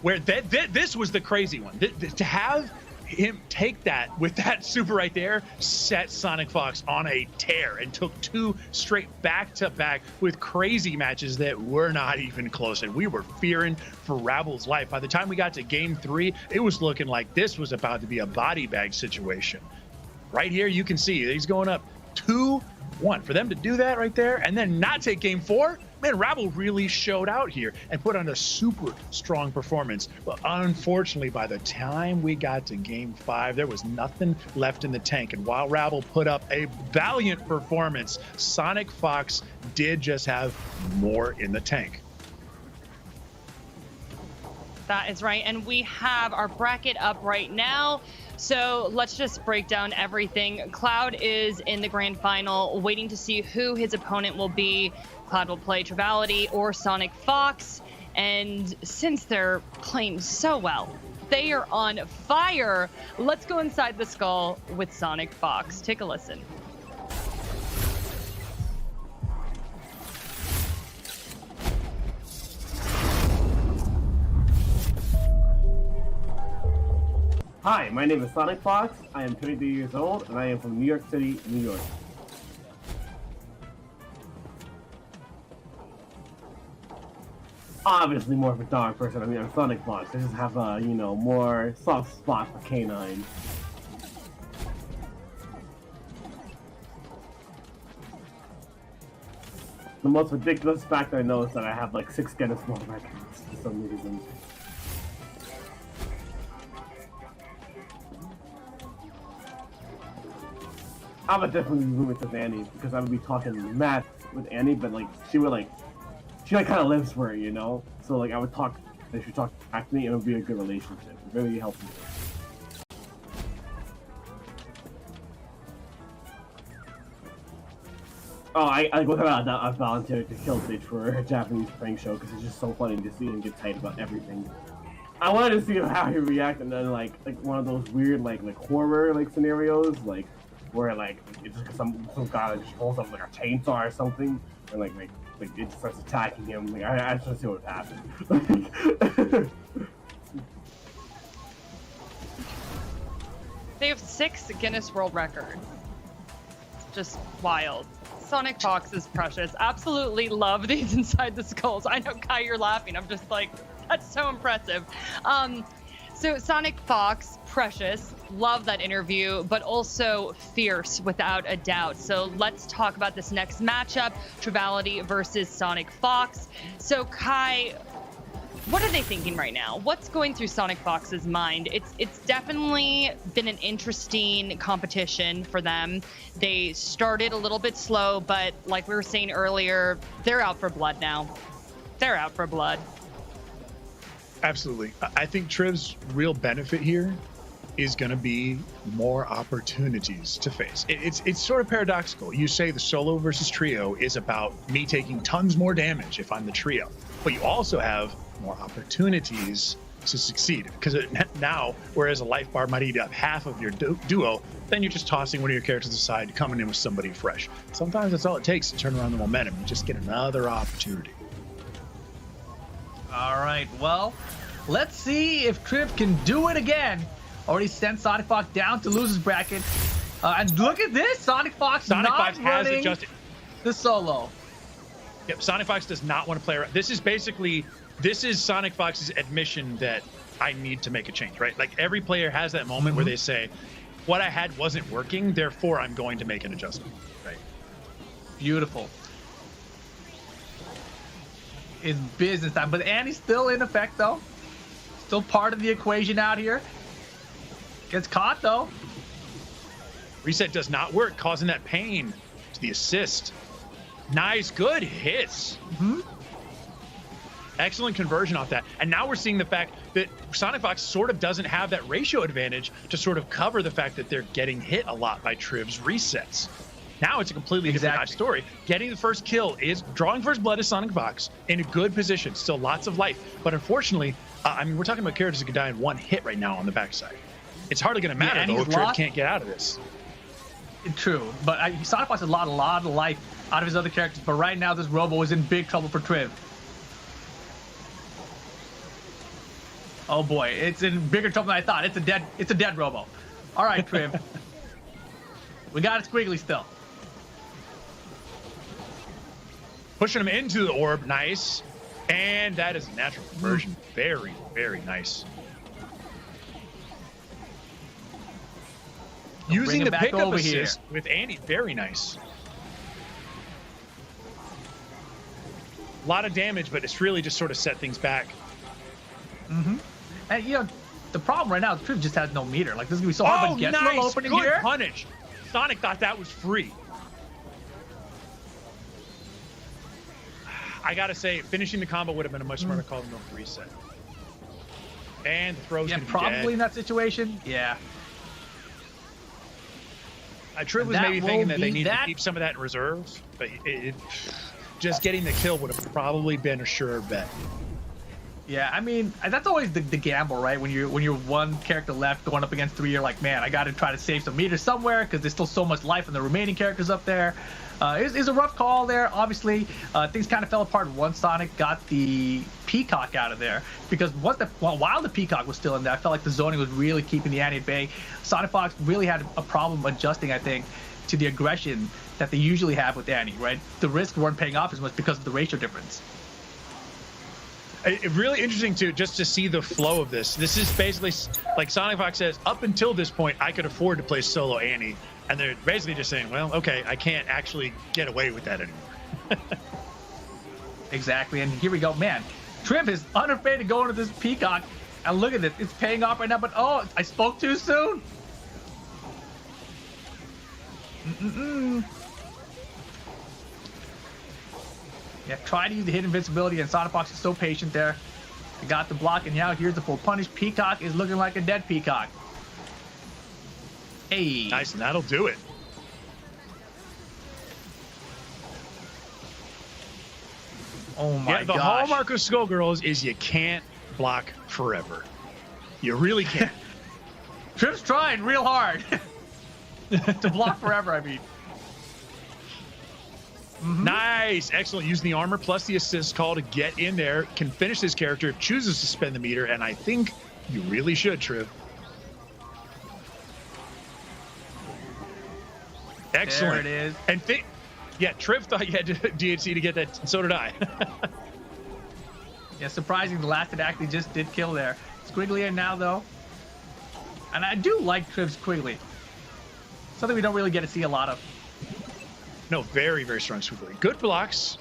Speaker 15: where this was the crazy one. To have him take that with that super right there set Sonic Fox on a tear and took 2 straight back-to-back with crazy matches that were not even close. And we were fearing for Rabble's life. By the time we got to game 3, it was looking like this was about to be a body bag situation. Right here, you can see he's going up 2-1. For them to do that right there and then not take game 4, man, Rabble really showed out here and put on a super strong performance. But unfortunately, by the time we got to game 5, there was nothing left in the tank. And while Rabble put up a valiant performance, Sonic Fox did just have more in the tank.
Speaker 14: That is right. And we have our bracket up right now. So let's just break down everything. Cloud is in the grand final, waiting to see who his opponent will be. Cloud will play Trivality or Sonic Fox. And since they're playing so well, they are on fire. Let's go inside the skull with Sonic Fox. Take a listen.
Speaker 17: Hi, my name is Sonic Fox. I am 23 years old, and I am from New York City, New York. Obviously more of a dog person. I mean, I'm Sonic Fox. I just have a, more soft spot for canines. The most ridiculous fact I know is that I have like 6 Guinness World Records for some reason. I would definitely be roommates with Annie because I would be talking math with Annie, but like she would she like kind of lives for it, you know. So like I would talk, if she talked back to me, it would be a good relationship. It really helps me. Oh, I with her, I volunteered to kill Sage for a Japanese prank show because it's just so funny to see him get tight about everything. I wanted to see how he react, and then like one of those weird like horror like scenarios, like where like it's just some guy that just pulls up like a chainsaw or something, and like it just starts attacking him. Like I just want to see what would happen.
Speaker 14: They have 6 Guinness World Records. Just wild. Sonic Fox is precious. Absolutely love these inside the skulls. I know, Kai, you're laughing. I'm just like, that's so impressive. So Sonic Fox, precious. Love that interview, but also fierce without a doubt. So let's talk about this next matchup, Trivality versus Sonic Fox. So Kai, what are they thinking right now? What's going through Sonic Fox's mind? It's definitely been an interesting competition for them. They started a little bit slow, but like we were saying earlier, they're out for blood now. They're out for blood.
Speaker 15: Absolutely. I think Triv's real benefit here is going to be more opportunities to face. It's sort of paradoxical. You say the solo versus trio is about me taking tons more damage if I'm the trio, but you also have more opportunities to succeed, because now, whereas a life bar might eat up half of your duo, then you're just tossing one of your characters aside, coming in with somebody fresh. Sometimes that's all it takes to turn around the momentum. You just get another opportunity.
Speaker 13: All right, well, let's see if Triv can do it again. Already sent Sonic Fox down to losers bracket. And look at this, Sonic Fox
Speaker 15: Sonic
Speaker 13: not
Speaker 15: Fox has
Speaker 13: running
Speaker 15: adjusted
Speaker 13: the solo.
Speaker 15: Yep, Sonic Fox does not want to play around. This is Sonic Fox's admission that I need to make a change, right? Like every player has that moment where they say, what I had wasn't working, therefore I'm going to make an adjustment, right?
Speaker 13: Beautiful. It's business time, but Annie's still in effect though. Still part of the equation out here. Gets caught though.
Speaker 15: Reset does not work, causing that pain to the assist. Nice, good hits. Excellent conversion off that. And now we're seeing the fact that Sonic Fox sort of doesn't have that ratio advantage to sort of cover the fact that they're getting hit a lot by Triv's resets. Now it's a completely different story. Getting the first kill is drawing first blood is Sonic Fox in a good position. Still lots of life. But unfortunately, I mean, we're talking about characters that could die in one hit right now on the backside. It's hardly going to matter, though, if Triv can't get out of this.
Speaker 13: True, but Sonic Fox has a lot of life out of his other characters. But right now, this Robo is in big trouble for Triv. Oh boy, it's in bigger trouble than I thought. It's a dead Robo. All right, Triv. We got it squiggly still.
Speaker 15: Pushing him into the orb, nice. And that is a natural conversion. Very, very nice. Using the pickup assist with Andy, very nice. A lot of damage, but it's really just sort of set things back.
Speaker 13: And you know, the problem right now is Triv just has no meter. Like this is gonna be so hard to get from opening
Speaker 15: good
Speaker 13: here.
Speaker 15: Punish. Sonic thought that was free. I gotta say, finishing the combo would have been a much smarter call than the reset. And the throw's gonna be
Speaker 13: probably
Speaker 15: dead.
Speaker 13: in that situation. Yeah.
Speaker 15: Triv was maybe thinking that they needed to keep some of that in reserve, but just getting the kill would have probably been a sure bet.
Speaker 13: Yeah, I mean, that's always the gamble, right? When you're one character left going up against 3, you're like, man, I got to try to save some meters somewhere because there's still so much life in the remaining characters up there. It's a rough call there, obviously. Things kind of fell apart once Sonic got the Peacock out of there, because while the Peacock was still in there, I felt like the zoning was really keeping the Annie at bay. Sonic Fox really had a problem adjusting, I think, to the aggression that they usually have with Annie, right? The risks weren't paying off as much because of the ratio difference.
Speaker 15: It's really interesting to see the flow of this. This is basically like Sonic Fox says, up until this point, I could afford to play solo Annie. And they're basically just saying, well, okay, I can't actually get away with that anymore.
Speaker 13: Exactly, and here we go. Man, Triv is unafraid to go into this Peacock. And look at this, it's paying off right now, but oh, I spoke too soon. Yeah, try to use the hidden invincibility, and Sonic Fox is so patient there. He got the block, and now here's the full punish. Peacock is looking like a dead Peacock. Hey.
Speaker 15: Nice, and that'll do it.
Speaker 13: Oh my
Speaker 15: The
Speaker 13: gosh.
Speaker 15: hallmark of Skullgirls is you can't block forever. You really can't.
Speaker 13: Trip's trying real hard to block forever, I mean.
Speaker 15: Nice, excellent. Using the armor plus the assist call to get in there, can finish his character, chooses to spend the meter, and I think you really should, Triv. Excellent.
Speaker 13: There it is.
Speaker 15: And yeah, Triv thought you had DHC to get that, and so did I.
Speaker 13: Yeah, surprising. The last hit actually just did kill there. Squiggly in now, though. And I do like Triv's Squiggly. Something we don't really get to see a lot of.
Speaker 15: No, very, very strong Squiggly. Good blocks.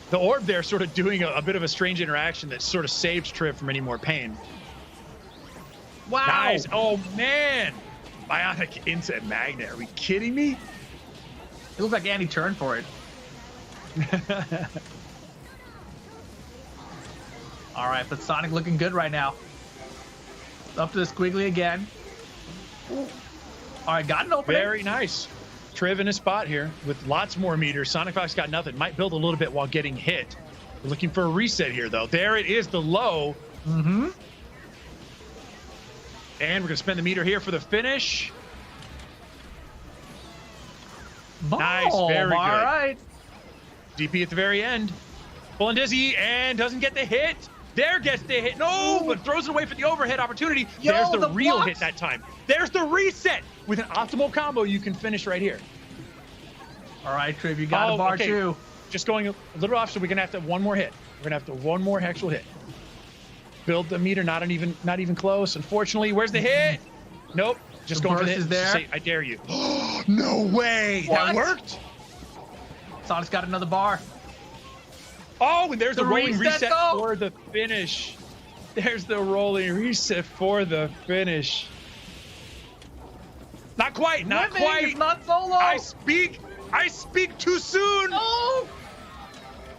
Speaker 15: The orb there sort of doing a bit of a strange interaction that sort of saved Triv from any more pain.
Speaker 13: Wow.
Speaker 15: Nice. Oh, man. Bionic Insect Magnet. Are we kidding me?
Speaker 13: It looked like Andy turned for it. All right, but Sonic looking good right now. Up to the Squiggly again. Ooh. All right, got an opening.
Speaker 15: Very nice. Triv in a spot here with lots more meters. Sonic Fox got nothing. Might build a little bit while getting hit. We're looking for a reset here, though. There it is, the low.
Speaker 13: Mm-hmm.
Speaker 15: And we're going to spend the meter here for the finish. Nice, very good.
Speaker 13: All right.
Speaker 15: DP at the very end. Full and dizzy, and doesn't get the hit. There gets the hit. No, but throws it away for the overhead opportunity.
Speaker 13: Yo,
Speaker 15: There's the real
Speaker 13: blocks.
Speaker 15: hit that time. There's the reset. With an optimal combo, you can finish right here.
Speaker 13: All right, Triv, you got a bar
Speaker 15: okay.
Speaker 13: too.
Speaker 15: Just going a little off, so we're gonna have to have one more hit. We're gonna have to one more actual hit. Build the meter, not even close. Unfortunately, where's the hit? Nope. Just
Speaker 13: The
Speaker 15: going for the
Speaker 13: burst
Speaker 15: hit.
Speaker 13: is there.
Speaker 15: Say, I dare you. No way.
Speaker 13: What?
Speaker 15: That worked.
Speaker 13: Sonic's got another bar.
Speaker 15: Oh, and there's the rolling reset
Speaker 13: though.
Speaker 15: for the finish. There's the rolling reset for the finish. Not quite, not
Speaker 13: Living,
Speaker 15: quite.
Speaker 13: It's not solo.
Speaker 15: I speak too soon.
Speaker 13: Oh!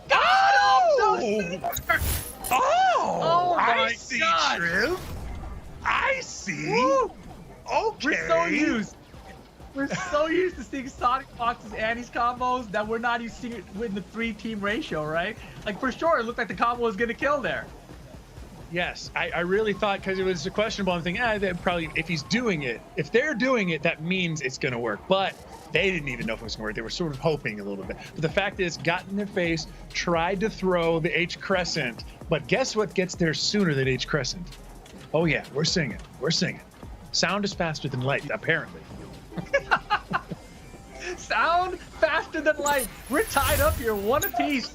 Speaker 15: Got
Speaker 13: him!
Speaker 15: Oh,
Speaker 13: my
Speaker 15: I see,
Speaker 13: God.
Speaker 15: Triv. I see.
Speaker 13: Woo.
Speaker 15: Okay.
Speaker 13: We're so used to seeing Sonic Fox's Annie's combos that we're not used to seeing it with the 3-team ratio, right? Like, for sure, it looked like the combo was going to kill there.
Speaker 15: Yes, I really thought, because it was questionable, I'm thinking, they'd probably, if he's doing it, if they're doing it, that means it's going to work. But they didn't even know if it was going to work. They were sort of hoping a little bit. But the fact is, got in their face, tried to throw the H Crescent, but guess what gets there sooner than H Crescent? Oh yeah, we're singing. We're singing. Sound is faster than light, apparently.
Speaker 13: Sound faster than light. We're tied up here, one apiece.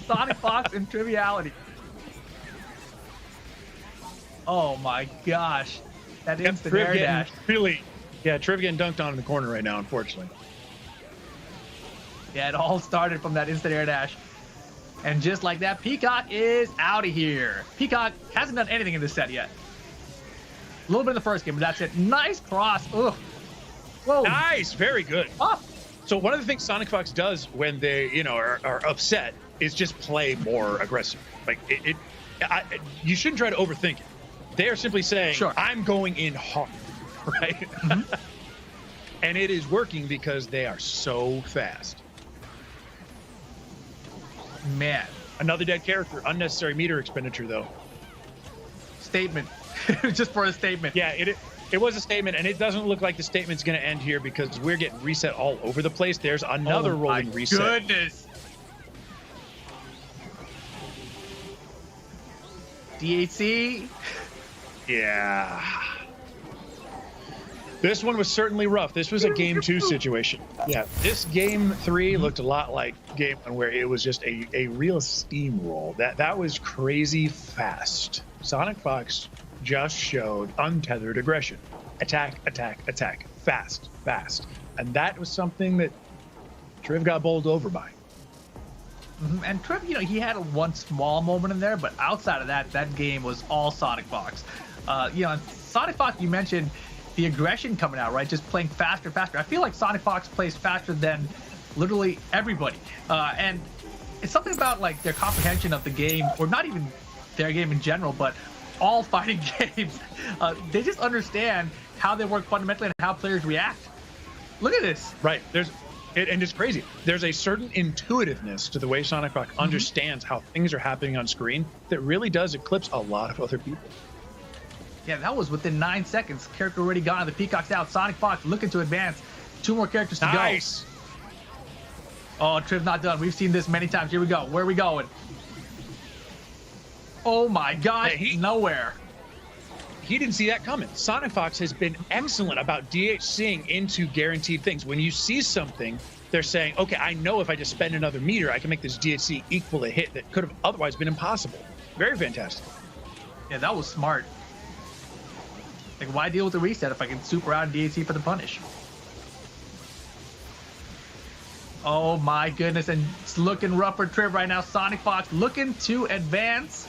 Speaker 13: Sonic Fox and Triviality. Oh my gosh. That instant air dash.
Speaker 15: Really, yeah, Triv getting dunked on in the corner right now, unfortunately.
Speaker 13: Yeah, it all started from that instant air dash. And just like that, Peacock is out of here. Peacock hasn't done anything in this set yet. A little bit in the first game, but that's it. Nice cross. Ugh. Whoa.
Speaker 15: Nice, very good.
Speaker 13: Oh.
Speaker 15: So one of the things Sonic Fox does when they, are upset is just play more aggressive. Like you shouldn't try to overthink it. They are simply saying,
Speaker 13: sure,
Speaker 15: I'm going in hard, right? Mm-hmm. And it is working because they are so fast.
Speaker 13: Man.
Speaker 15: Another dead character. Unnecessary meter expenditure, though.
Speaker 13: Statement. Just for a statement.
Speaker 15: Yeah, it was a statement, and it doesn't look like the statement's going to end here because we're getting reset all over the place. There's another rolling reset.
Speaker 13: Goodness. DHC.
Speaker 15: Yeah. This one was certainly rough. This was a game 2 situation. Yeah, this game 3 looked a lot like game 1 where it was just a real steamroll. That was crazy fast. Sonic Fox just showed untethered aggression. Attack, attack, attack. Fast, fast. And that was something that Triv got bowled over by.
Speaker 13: Mm-hmm. And Triv, he had one small moment in there, but outside of that game was all Sonic Fox. Sonic Fox, you mentioned, the aggression coming out, right? Just playing faster. I feel like Sonic Fox plays faster than literally everybody. And it's something about like their comprehension of the game, or not even their game in general, but all fighting games. They just understand how they work fundamentally and how players react. Look at this.
Speaker 15: Right. And it's crazy. There's a certain intuitiveness to the way Sonic Fox understands how things are happening on screen that really does eclipse a lot of other people.
Speaker 13: Yeah, that was within 9 seconds. Character already gone. The Peacock's out. Sonic Fox looking to advance. 2 more characters to go.
Speaker 15: Nice.
Speaker 13: Oh, Triv's not done. We've seen this many times. Here we go. Where are we going? Oh my gosh, nowhere.
Speaker 15: He didn't see that coming. Sonic Fox has been excellent about DHCing into guaranteed things. When you see something, they're saying, okay, I know if I just spend another meter, I can make this DHC equal a hit that could have otherwise been impossible. Very fantastic.
Speaker 13: Yeah, that was smart. Like, why deal with the reset if I can super out and DHC for the punish? Oh my goodness, and it's looking rough for Triv right now. Sonic Fox looking to advance.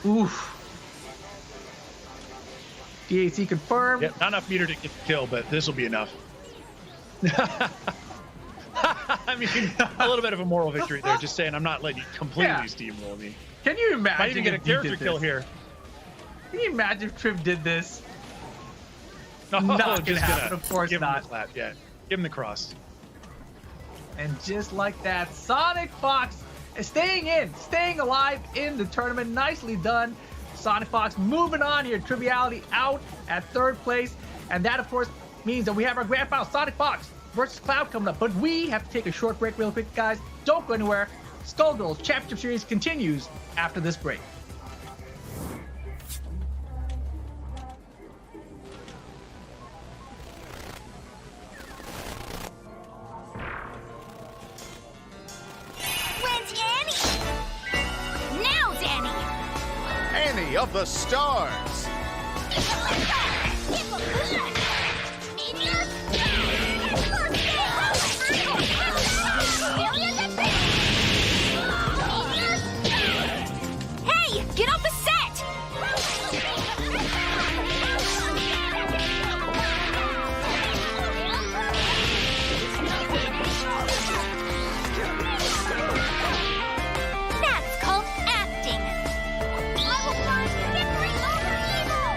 Speaker 13: Oof. DAC confirmed.
Speaker 15: Yep, not enough meter to get the kill, but this will be enough. I mean, a little bit of a moral victory there. Just saying, I'm not letting you completely steamroll me.
Speaker 13: Can you imagine?
Speaker 15: Might even get a character kill here.
Speaker 13: Can you imagine if Triv did this?
Speaker 15: No,
Speaker 13: not gonna happen. Of course
Speaker 15: give
Speaker 13: not.
Speaker 15: Him the clap, yeah. Give him the cross.
Speaker 13: And just like that, Sonic Fox is staying alive in the tournament. Nicely done. Sonic Fox moving on here. Triviality out at 3rd place. And that, of course, means that we have our grand final, Sonic Fox versus Cloud, coming up. But we have to take a short break real quick, guys. Don't go anywhere. Skullgirls Championship Series continues after this break.
Speaker 3: Annie of the Stars.
Speaker 16: Hey, get off the set! That's called acting. I will find victory over evil!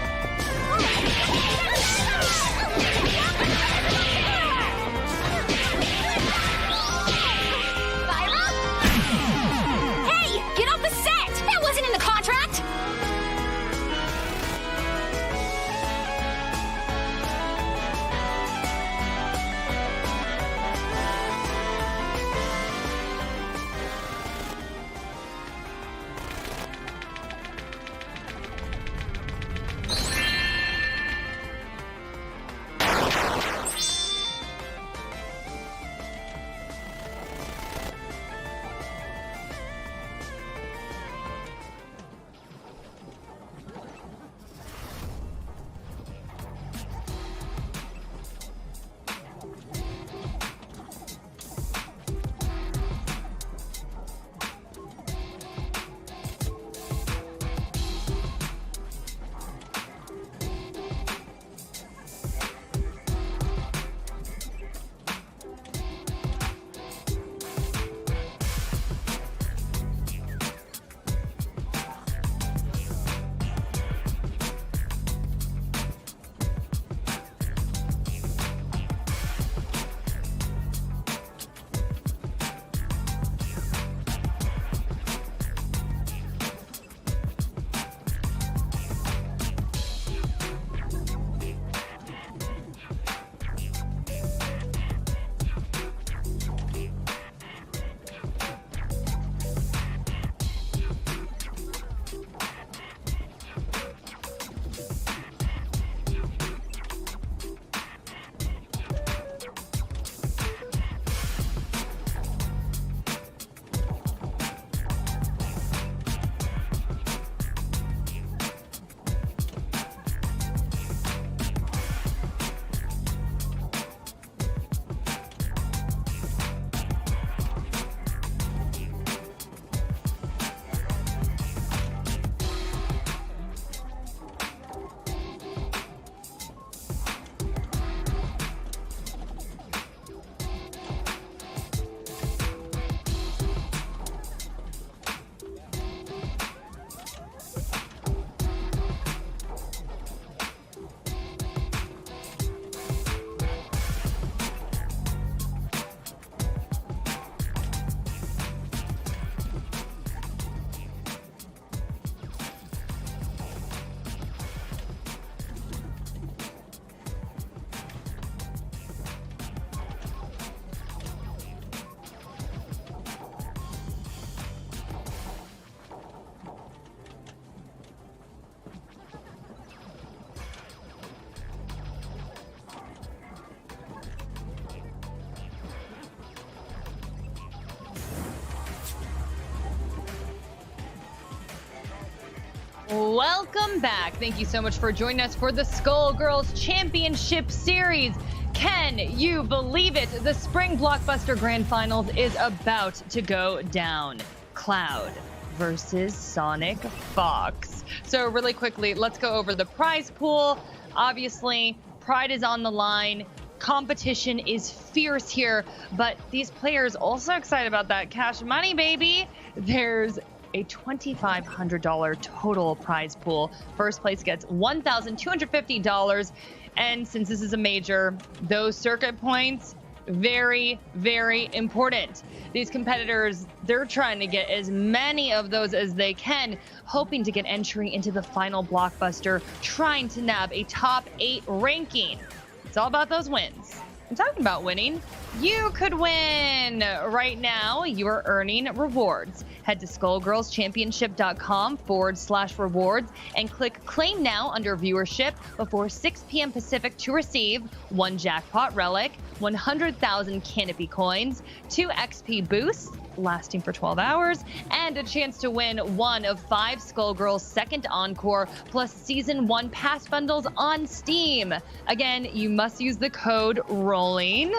Speaker 14: Welcome back. Thank you so much for joining us for the Skullgirls Championship Series. Can you believe it? The Spring Blockbuster Grand Finals is about to go down. Cloud versus Sonic Fox. So really quickly, let's go over the prize pool. Obviously, pride is on the line. Competition is fierce here, but these players also excited about that cash money, baby. There's a $2,500 total prize pool. First place gets $1,250. And since this is a major, those circuit points, very, very important. These competitors, they're trying to get as many of those as they can, hoping to get entry into the final blockbuster, trying to nab a top 8 ranking. It's all about those wins. I'm talking about winning. You could win. Right now, you are earning rewards. Head to skullgirlschampionship.com/rewards and click Claim Now under Viewership before 6 p.m. Pacific to receive 1 jackpot relic, 100,000 canopy coins, 2 XP boosts lasting for 12 hours, and a chance to win 1 of 5 Skullgirls Second Encore plus Season 1 pass bundles on Steam. Again, you must use the code ROLLING.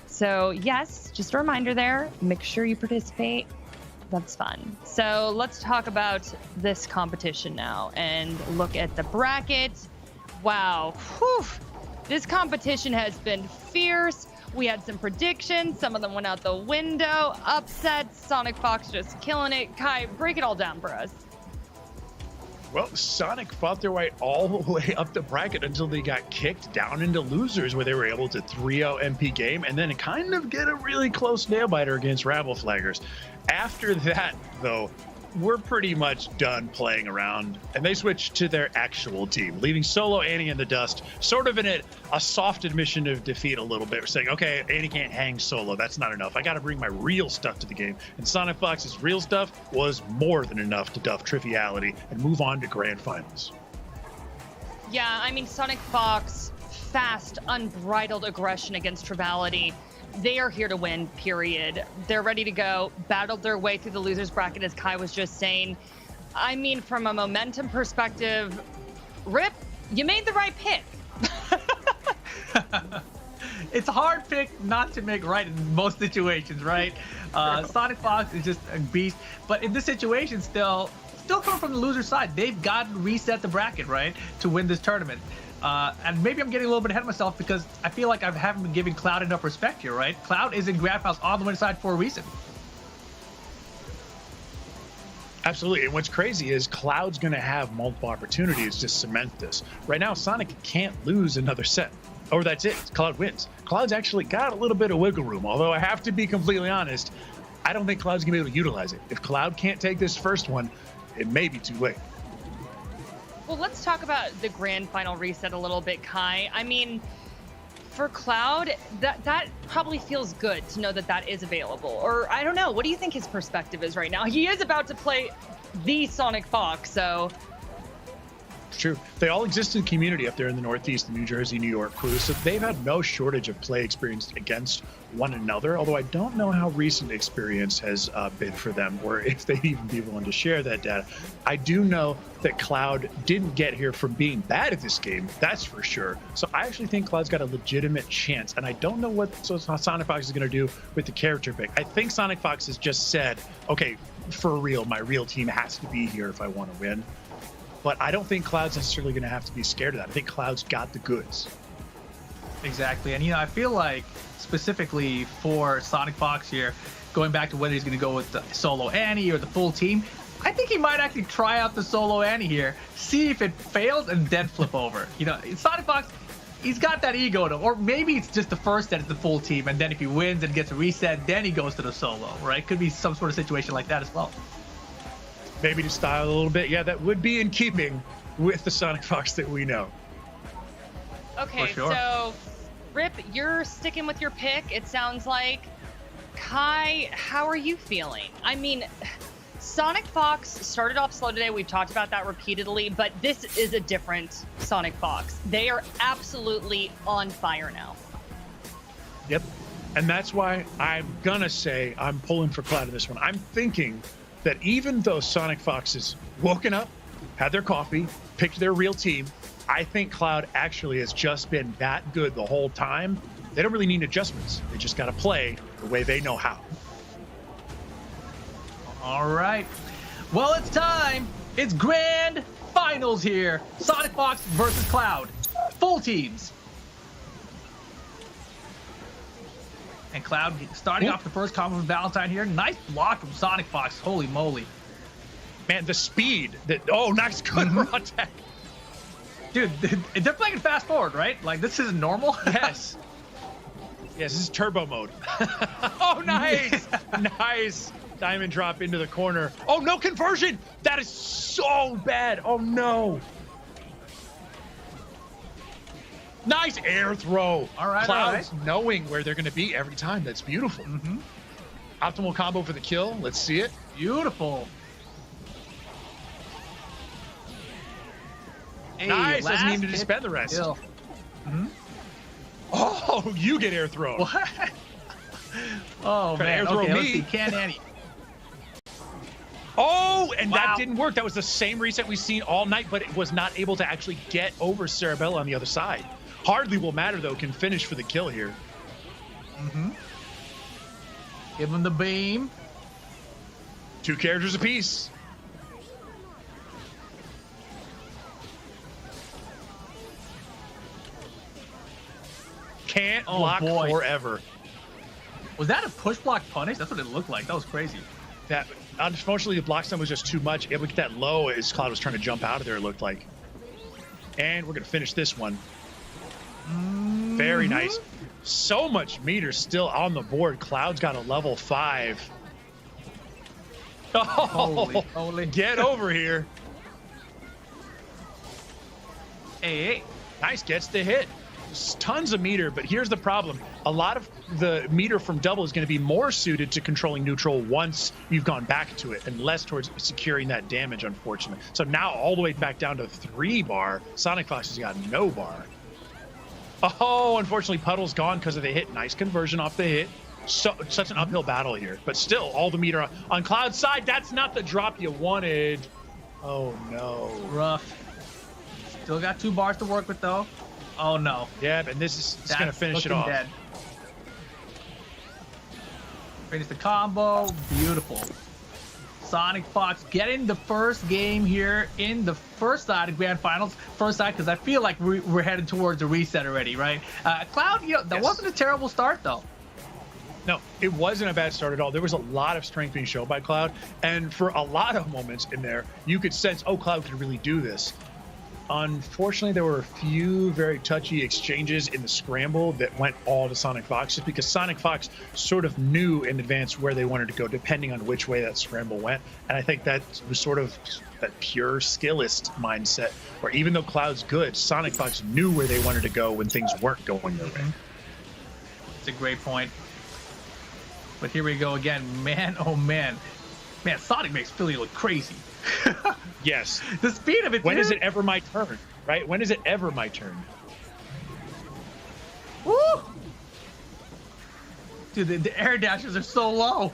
Speaker 14: So yes, just a reminder there, make sure you participate. That's fun. So let's talk about this competition now and look at the bracket. Wow. Whew. This competition has been fierce. We had some predictions. Some of them went out the window. Upsets. Sonic Fox just killing it. Kai, break it all down for us.
Speaker 15: Well, Sonic fought their way all the way up the bracket until they got kicked down into losers, where they were able to 3-0 MP game and then kind of get a really close nail-biter against Rabble Flaggers. After that, though, we're pretty much done playing around, and they switched to their actual team, leaving Solo Annie in the dust, sort of in a soft admission of defeat a little bit. We're saying, okay, Annie can't hang Solo. That's not enough. I got to bring my real stuff to the game. And Sonic Fox's real stuff was more than enough to duff Triviality and move on to Grand Finals.
Speaker 14: Yeah, I mean, Sonic Fox, fast, unbridled aggression against Triviality. They are here to win, period. They're ready to go, battled their way through the loser's bracket, as Kai was just saying. I mean, from a momentum perspective, Rip, you made the right pick.
Speaker 13: It's a hard pick not to make right in most situations, right? Sonic Fox is just a beast. But in this situation, still coming from the loser side, they've got to reset the bracket, right, to win this tournament. And maybe I'm getting a little bit ahead of myself because I feel like I haven't been giving Cloud enough respect here, right? Cloud is in Grand Finals on the winning side for a reason.
Speaker 15: Absolutely. And what's crazy is Cloud's going to have multiple opportunities to cement this. Right now, Sonic can't lose another set. Or that's it. Cloud wins. Cloud's actually got a little bit of wiggle room, although I have to be completely honest, I don't think Cloud's going to be able to utilize it. If Cloud can't take this first one, it may be too late.
Speaker 14: Well, let's talk about the grand final reset a little bit, Kai. I mean, for Cloud, that probably feels good to know that that is available. Or I don't know. What do you think his perspective is right now? He is about to play the Sonic Fox, so...
Speaker 15: It's true. They all exist in community up there in the Northeast, the New Jersey, New York crew, so they've had no shortage of play experience against one another, although I don't know how recent experience has been for them, or if they'd even be willing to share that data. I do know that Cloud didn't get here from being bad at this game, that's for sure. So I actually think Cloud's got a legitimate chance, and I don't know what Sonic Fox is going to do with the character pick. I think Sonic Fox has just said, okay, for real, my real team has to be here if I want to win. But I don't think Cloud's necessarily going to have to be scared of that. I think Cloud's got the goods.
Speaker 13: Exactly. And, I feel like specifically for Sonic Fox here, going back to whether he's going to go with the solo Annie or the full team, I think he might actually try out the solo Annie here, see if it fails, and then flip over. Sonic Fox, he's got that ego to him. Or maybe it's just the first that it's the full team, and then if he wins and gets a reset, then he goes to the solo, right? Could be some sort of situation like that as well.
Speaker 15: Maybe to style a little bit. Yeah, that would be in keeping with the Sonic Fox that we know.
Speaker 14: Okay, sure. So Rip, you're sticking with your pick, it sounds like. Kai, how are you feeling? I mean, Sonic Fox started off slow today. We've talked about that repeatedly, but this is a different Sonic Fox. They are absolutely on fire now.
Speaker 15: Yep. And that's why I'm going to say I'm pulling for Cloud in this one. I'm thinking that even though Sonic Fox is woken up had their coffee, picked their real team. I think Cloud actually has just been that good the whole time. They don't really need adjustments. They just got to play the way they know how.
Speaker 13: All right. Well, it's time. It's grand finals here. Sonic Fox versus Cloud. Full teams. And Cloud starting off the first combo with Valentine here. Nice block from Sonic Fox. Holy moly.
Speaker 15: Man, the speed that, oh, nice, good raw tech.
Speaker 13: Dude, they're playing fast forward, right? Like, this isn't normal?
Speaker 15: Yes. Yes, this is turbo mode. Oh, nice. Nice. Diamond drop into the corner. Oh, no conversion. That is so bad. Oh, no. Nice air throw.
Speaker 13: All right,
Speaker 15: Clouds knowing where they're going to be every time. That's beautiful. Optimal combo for the kill. Let's see it.
Speaker 13: Beautiful. Hey,
Speaker 15: nice. Doesn't need to disband the rest. Oh, you get air thrown.
Speaker 13: What? Oh, man.
Speaker 15: Air throw
Speaker 13: okay,
Speaker 15: me.
Speaker 13: Let's see. Can Annie?
Speaker 15: Oh, and that didn't work. That was the same reset we've seen all night, but it was not able to actually get over Cerebella on the other side. Hardly will matter, though. Can finish for the kill here.
Speaker 13: Give him the beam.
Speaker 15: 2 characters apiece. Can't block forever.
Speaker 13: Was that a push block punish? That's what it looked like. That was crazy.
Speaker 15: That, unfortunately, the block stun was just too much. Able to get that low as Cloud was trying to jump out of there, it looked like. And we're going to finish this one. Very nice. So much meter still on the board. Cloud's got a level 5. Oh,
Speaker 13: holy.
Speaker 15: Get over here.
Speaker 13: Hey.
Speaker 15: Nice, gets the hit. Tons of meter, but here's the problem. A lot of the meter from double is going to be more suited to controlling neutral once you've gone back to it, and less towards securing that damage, unfortunately. So now all the way back down to 3 bar, Sonic Fox has got no bar. Oh, unfortunately, Puddle's gone because of the hit. Nice conversion off the hit. Such an uphill battle here, but still all the meter on Cloud's side. That's not the drop you wanted. Oh, no.
Speaker 13: Rough. Still got 2 bars to work with, though. Oh, no.
Speaker 15: Yeah, and this is going to finish it off.
Speaker 13: Dead. Finish the combo. Beautiful. Sonic Fox getting the first game here in the first side of Grand Finals. First side, because I feel like we're headed towards a reset already, right? Cloud, you know, that wasn't a terrible start, though.
Speaker 15: No, it wasn't a bad start at all. There was a lot of strength being shown by Cloud, and for a lot of moments in there, you could sense, oh, Cloud could really do this. Unfortunately, there were a few very touchy exchanges in the scramble that went all to Sonic Fox, just because Sonic Fox sort of knew in advance where they wanted to go, depending on which way that scramble went. And I think that was sort of that pure skillist mindset, where even though Cloud's good, Sonic Fox knew where they wanted to go when things weren't going their way.
Speaker 13: It's a great point. But here we go again. Man, oh man. Man, Sonic makes Philly look crazy.
Speaker 15: Yes.
Speaker 13: The speed of it.
Speaker 15: When is it ever my turn? Right? When is it ever my turn?
Speaker 13: Woo! Dude, the air dashes are so low.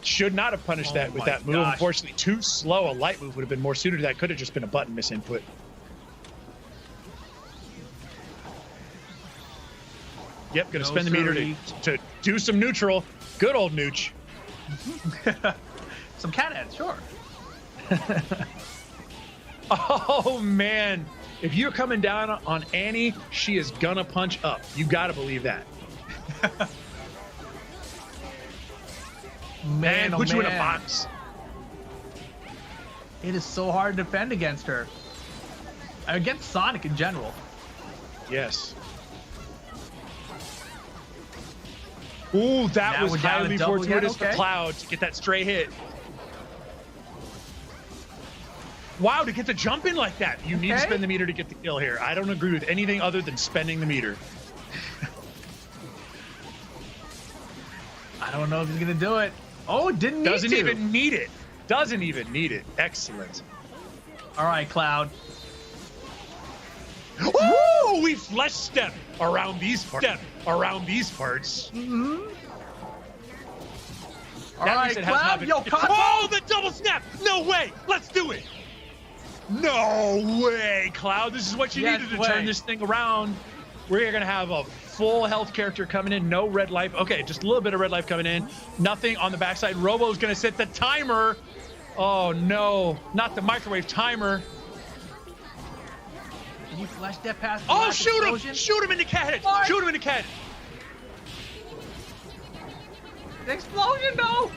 Speaker 15: Should not have punished that with that move.
Speaker 13: Gosh.
Speaker 15: Unfortunately, too slow. A light move would have been more suited to that. Could have just been a button misinput. Yep, gonna spend the meter to do some neutral. Good old nooch.
Speaker 13: Some cat heads, sure.
Speaker 15: Oh man, if you're coming down on Annie, she is gonna punch up. You gotta believe that.
Speaker 13: Man,
Speaker 15: put you in a box.
Speaker 13: It is so hard to defend against her. Against Sonic in general.
Speaker 15: Yes. Ooh, that was highly fortuitous for Cloud to get that stray hit. Wow, to get the jump in like that. You need to spend the meter to get the kill here. I don't agree with anything other than spending the meter.
Speaker 13: I don't know if he's going to do it. Oh, it didn't need to.
Speaker 15: Doesn't even need it. Doesn't even need it. Excellent.
Speaker 13: All right, Cloud.
Speaker 15: Ooh, we flesh step around these parts.
Speaker 13: All
Speaker 15: That
Speaker 13: right,
Speaker 15: reset has not
Speaker 13: Cloud,
Speaker 15: been-
Speaker 13: yo, Cloud.
Speaker 15: Oh, the double snap! No way! Let's do it! No way, Cloud. This is what you
Speaker 13: Yes
Speaker 15: needed to
Speaker 13: way.
Speaker 15: turn this thing around. We're gonna have a full health character coming in, no red life. Okay, just a little bit of red life coming in. Nothing on the backside. Robo's gonna set the timer. Oh no, not the microwave timer.
Speaker 13: Can you flash that past? the
Speaker 15: Oh,
Speaker 13: last
Speaker 15: shoot him!
Speaker 13: explosion?
Speaker 15: Shoot him in the cat! Shoot him in the cat!
Speaker 13: The explosion, no!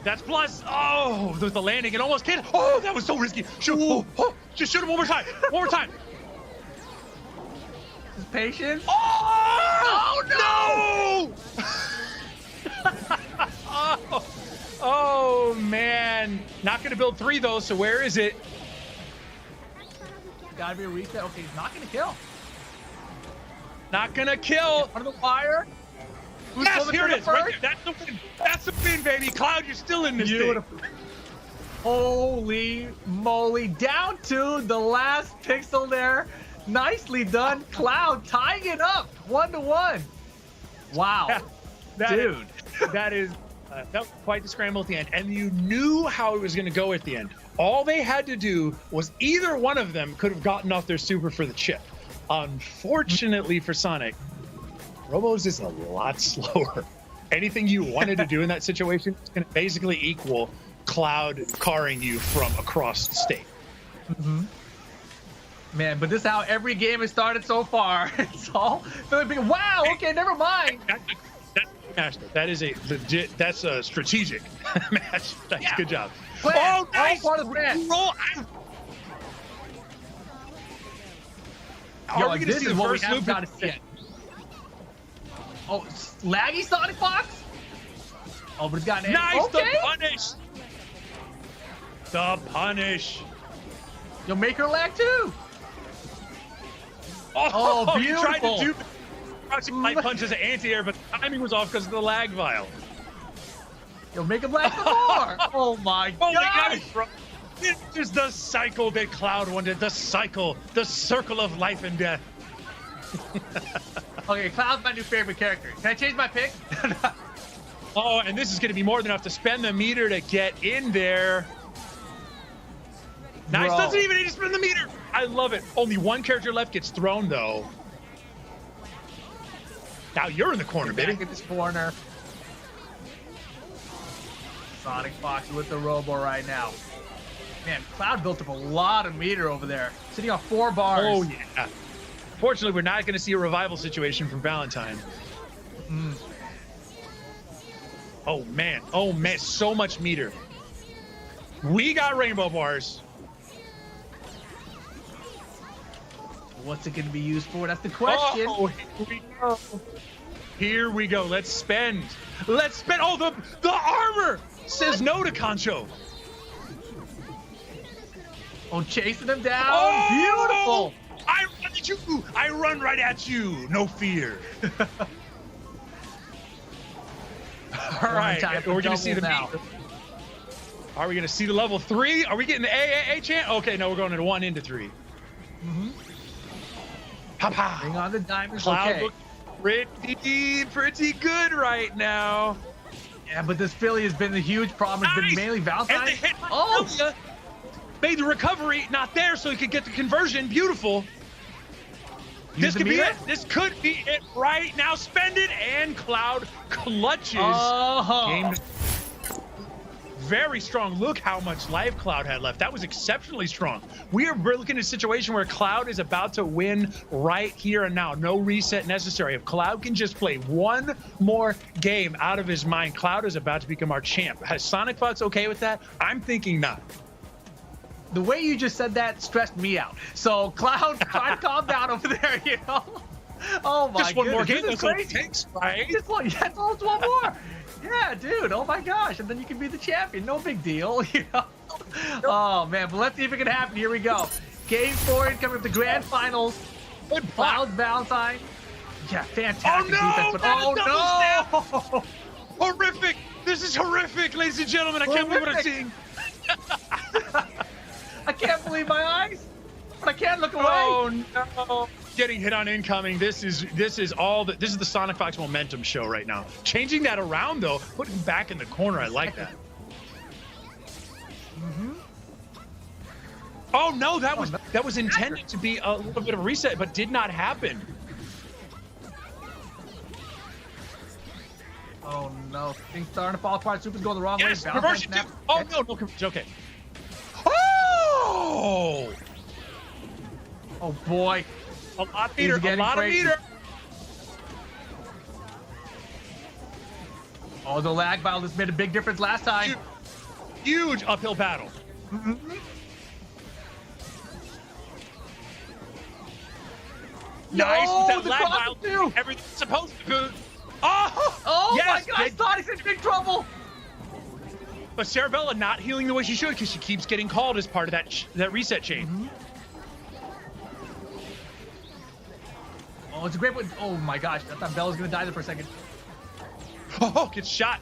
Speaker 15: That's plus. Oh, there's the landing. It almost hit. Oh, that was so risky. Shoot. Oh, just shoot him one more time. One more time.
Speaker 13: Just patience.
Speaker 15: Oh, no! Oh, man. Not going to build 3, though, so where is it?
Speaker 13: Gotta be a reset. Okay, he's not gonna kill.
Speaker 15: Not going to kill.
Speaker 13: Under the wire. Who's
Speaker 15: Yes,
Speaker 13: pulling the
Speaker 15: here it
Speaker 13: trigger
Speaker 15: is. Right
Speaker 13: first?
Speaker 15: there. That's the win. That's the win, baby. Cloud, you're still in this thing.
Speaker 13: Holy moly. Down to the last pixel there. Nicely done. Cloud tying it up 1-1. Wow. Dude.
Speaker 15: That was quite the scramble at the end. And you knew how it was going to go at the end. All they had to do was either one of them could have gotten off their super for the chip. Unfortunately for Sonic, Robo's is a lot slower. Anything you wanted to do in that situation is going to basically equal Cloud carring you from across the state.
Speaker 13: Man, but this is how every game has started so far. It's all Philippine. Wow, okay, never mind.
Speaker 15: That is a legit, that's a strategic match. That's good job.
Speaker 13: Plan.
Speaker 15: Oh, nice!
Speaker 13: All part of the plan.
Speaker 15: Roll.
Speaker 13: Yo,
Speaker 15: Are we going to
Speaker 13: this
Speaker 15: see
Speaker 13: is
Speaker 15: the
Speaker 13: what we
Speaker 15: first
Speaker 13: have
Speaker 15: loop?
Speaker 13: got to see. Oh, laggy Sonic Fox? Oh, but it's got an
Speaker 15: Nice,
Speaker 13: okay.
Speaker 15: the punish. The punish.
Speaker 13: You'll make her lag too.
Speaker 15: Oh,
Speaker 13: beautiful.
Speaker 15: you tried to do crouching light punch as an anti-air, but the timing was off because of the lag vial.
Speaker 13: You'll make him lag some more. Oh my god.
Speaker 15: This is the cycle that Cloud wanted. The cycle, the circle of life and death.
Speaker 13: Okay, Cloud's my new favorite character. Can I change my pick?
Speaker 15: Oh, and this is going to be more than enough to spend the meter to get in there. Nice,
Speaker 13: Bro.
Speaker 15: doesn't even need to spend the meter. I love it. Only one character left gets thrown, though. Now you're in the corner,
Speaker 13: Back
Speaker 15: baby.
Speaker 13: in this corner. Sonic Fox with the Robo right now. Man, Cloud built up a lot of meter over there. Sitting on 4 bars.
Speaker 15: Oh, yeah. Fortunately, we're not going to see a revival situation from Valentine. Oh, man. Oh, man. So much meter. We got rainbow bars.
Speaker 13: What's it going to be used for? That's the question.
Speaker 15: Oh, here we go. Here we go. Let's spend. Let's spend. Oh, the armor says no to Concho.
Speaker 13: Oh, chasing him down.
Speaker 15: Oh!
Speaker 13: Beautiful.
Speaker 15: I run at you. I run right at you. No fear. All right. We're going to see the
Speaker 13: now.
Speaker 15: meter. Are we going to see the level 3? Are we getting the AAA chant? Okay, no, we're going to 1 into 3. Pow.
Speaker 13: Bring on the diamonds.
Speaker 15: Cloud
Speaker 13: Okay.
Speaker 15: looks pretty good right now.
Speaker 13: Yeah, but this Philly has been the huge problem. It's been mainly Valentine.
Speaker 15: And they hit
Speaker 13: Oh,
Speaker 15: made the recovery not there so he could get the conversion. Beautiful.
Speaker 13: Use
Speaker 15: This
Speaker 13: the
Speaker 15: could be
Speaker 13: meter?
Speaker 15: it. This could be it right now. Spend it, and Cloud clutches.
Speaker 13: Oh.
Speaker 15: Game very strong. Look how much life Cloud had left. That was exceptionally strong. We're looking at a situation where Cloud is about to win right here and now. No reset necessary. If Cloud can just play one more game out of his mind, Cloud is about to become our champ. Has Sonic Fox okay with that? I'm thinking not.
Speaker 13: The way you just said that stressed me out. So, Cloud, try to calm down over there, you know? Oh, my
Speaker 15: Just one more
Speaker 13: goodness,
Speaker 15: game.
Speaker 13: this is
Speaker 15: That's all it
Speaker 13: crazy.
Speaker 15: takes, right?
Speaker 13: Just one, yeah, it's almost one more. Yeah, dude. Oh, my gosh. And then you can be the champion. No big deal, you know? Oh, man. But let's see if it can happen. Here we go. Game 4 coming up the grand finals. Cloud Valentine. Yeah, fantastic defense. But oh, no.
Speaker 15: Horrific. This is horrific, ladies and gentlemen. I can't believe what I'm seeing.
Speaker 13: I can't believe my eyes, but I can't look away.
Speaker 15: Oh, no. getting hit on incoming. This is the Sonic Fox momentum show right now. Changing that around though, putting him back in the corner. I like that. Oh no, that was intended to be a little bit of a reset, but did not happen.
Speaker 13: Oh no, things starting to fall apart. Super's going the wrong way.
Speaker 15: Conversion too. Oh no, no conversion. Okay. Oh!
Speaker 13: Oh boy.
Speaker 15: A lot of meter.
Speaker 13: Oh, the lag battle just made a big difference last time.
Speaker 15: Huge uphill battle. Nice.
Speaker 13: No,
Speaker 15: That lag battle. Everything's supposed to go.
Speaker 13: Oh
Speaker 15: yes,
Speaker 13: my God, Sonic's in big trouble.
Speaker 15: But Sarabella not healing the way she should because she keeps getting called as part of that reset chain.
Speaker 13: Oh, it's a great one. Oh my gosh, I thought Bella was gonna die there for a second.
Speaker 15: Oh, gets shot.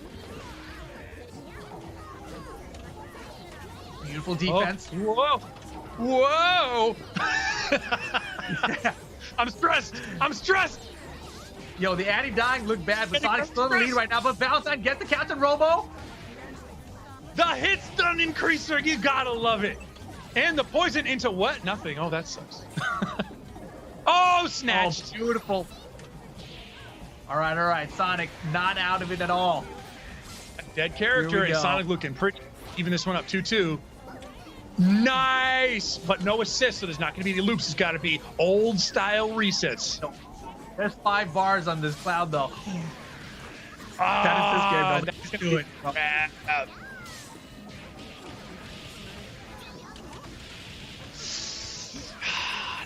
Speaker 13: Beautiful defense.
Speaker 15: Oh, whoa. I'm stressed.
Speaker 13: Yo, the anti-dying looked bad, but Sonic's still in the lead right now. But Valentine gets the Captain Robo.
Speaker 15: The hit stun increaser, you gotta love it. And the poison into what? Nothing. Oh, that sucks. Oh, snatched.
Speaker 13: Oh, beautiful. All right. Sonic not out of it at all.
Speaker 15: Dead character, and Sonic looking pretty. Even this one up 2-2. Nice, but no assist, so there's not going to be any loops. It's got to be old style resets.
Speaker 13: No. There's 5 bars on this Cloud though. That is this game though.
Speaker 15: That's good.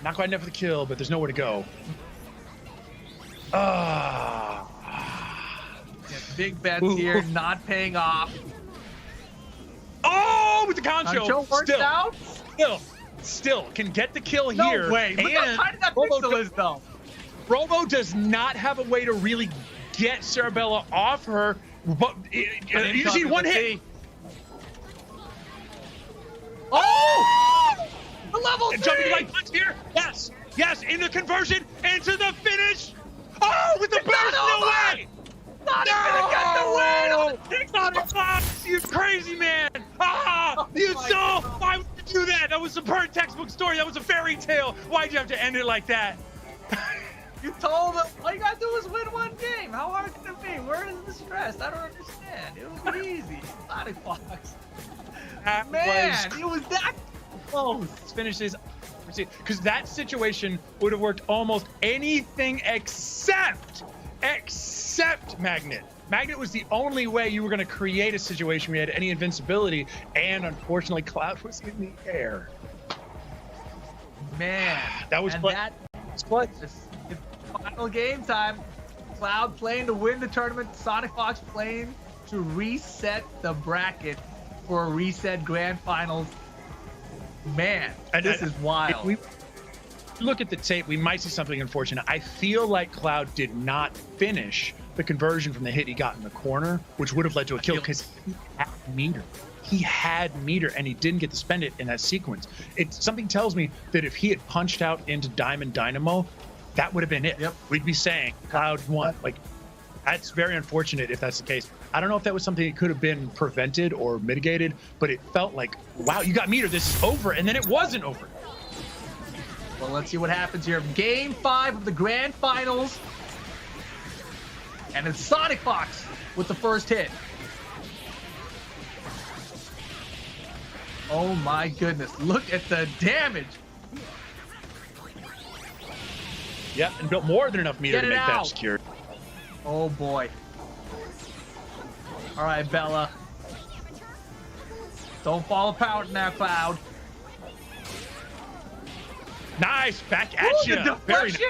Speaker 15: Not quite enough for the kill, but there's nowhere to go.
Speaker 13: Big bets here, not paying off.
Speaker 15: Oh, with the Concho.
Speaker 13: Works out.
Speaker 15: Still can get the kill
Speaker 13: No
Speaker 15: here.
Speaker 13: way. Look how tiny that pixel is though.
Speaker 15: Robo does not have a way to really get Sarabella off her, but you see one hit.
Speaker 13: Oh! The level 3!
Speaker 15: Jumping like punch here. Yes, in the conversion, into the finish. Oh, with the burst, no way!
Speaker 13: Sonic gonna get the win on the
Speaker 15: Sonic Fox, you crazy man! Why would you do that? That was a per textbook story. That was a fairy tale. Why'd you have to end it like that?
Speaker 13: You told them all you gotta do is win one game. How hard can it be? Where is the stress? I don't understand. It was easy. Sonic Fox. It was that close.
Speaker 15: Finishes. Because that situation would have worked almost anything except Magnet. Magnet was the only way you were going to create a situation where you had any invincibility, and unfortunately, Cloud was in the air.
Speaker 13: Man,
Speaker 15: that was
Speaker 13: it's final game time. Cloud playing to win the tournament. Sonic Fox playing to reset the bracket for a reset grand finals. Man, this is wild.
Speaker 15: If we look at the tape, we might see something unfortunate. I feel like Cloud did not finish the conversion from the hit he got in the corner, which would have led to a kill because he had meter. He had meter, and he didn't get to spend it in that sequence. Something tells me that if he had punched out into Diamond Dynamo, that would have been it.
Speaker 13: Yep.
Speaker 15: We'd be saying Cloud won. Like, that's very unfortunate if that's the case. I don't know if that was something that could have been prevented or mitigated, but it felt like, wow, you got meter, this is over, and then it wasn't over.
Speaker 13: Well, let's see what happens here. Game 5 of the grand finals. And it's Sonic Fox with the first hit. Oh my goodness, look at the damage.
Speaker 15: Yeah, and built more than enough meter to make that secure.
Speaker 13: Oh boy. All right, Bella. Don't fall apart now, Cloud.
Speaker 15: Nice, back at you. Very nice.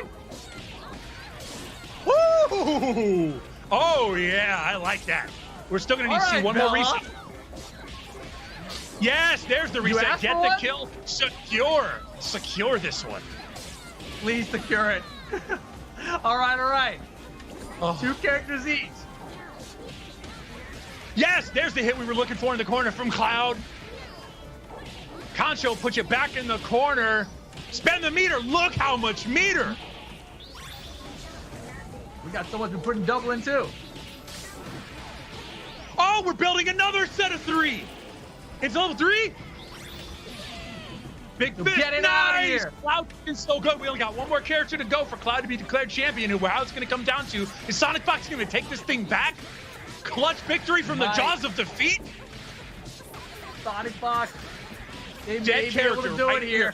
Speaker 15: Woo! Oh yeah, I like that. We're still gonna need to see one more reset. Yes, there's the reset. Get the kill. Secure this one.
Speaker 13: Please secure it. All right. Oh. 2 characters each.
Speaker 15: Yes, there's the hit we were looking for in the corner from Cloud. Concho put you back in the corner. Spend the meter. Look how much meter.
Speaker 13: We got someone who's putting double in too.
Speaker 15: Oh, we're building another set of 3. It's level 3. Big Fist,
Speaker 13: Get it
Speaker 15: nice!
Speaker 13: out of here.
Speaker 15: Cloud is so good. We only got one more character to go for Cloud to be declared champion. And how it's going to come down to is Sonic Fox going to take this thing back? Clutch victory from the jaws of defeat?
Speaker 13: Sonic Fox. They
Speaker 15: Dead
Speaker 13: may be able
Speaker 15: character
Speaker 13: to do
Speaker 15: right
Speaker 13: it here.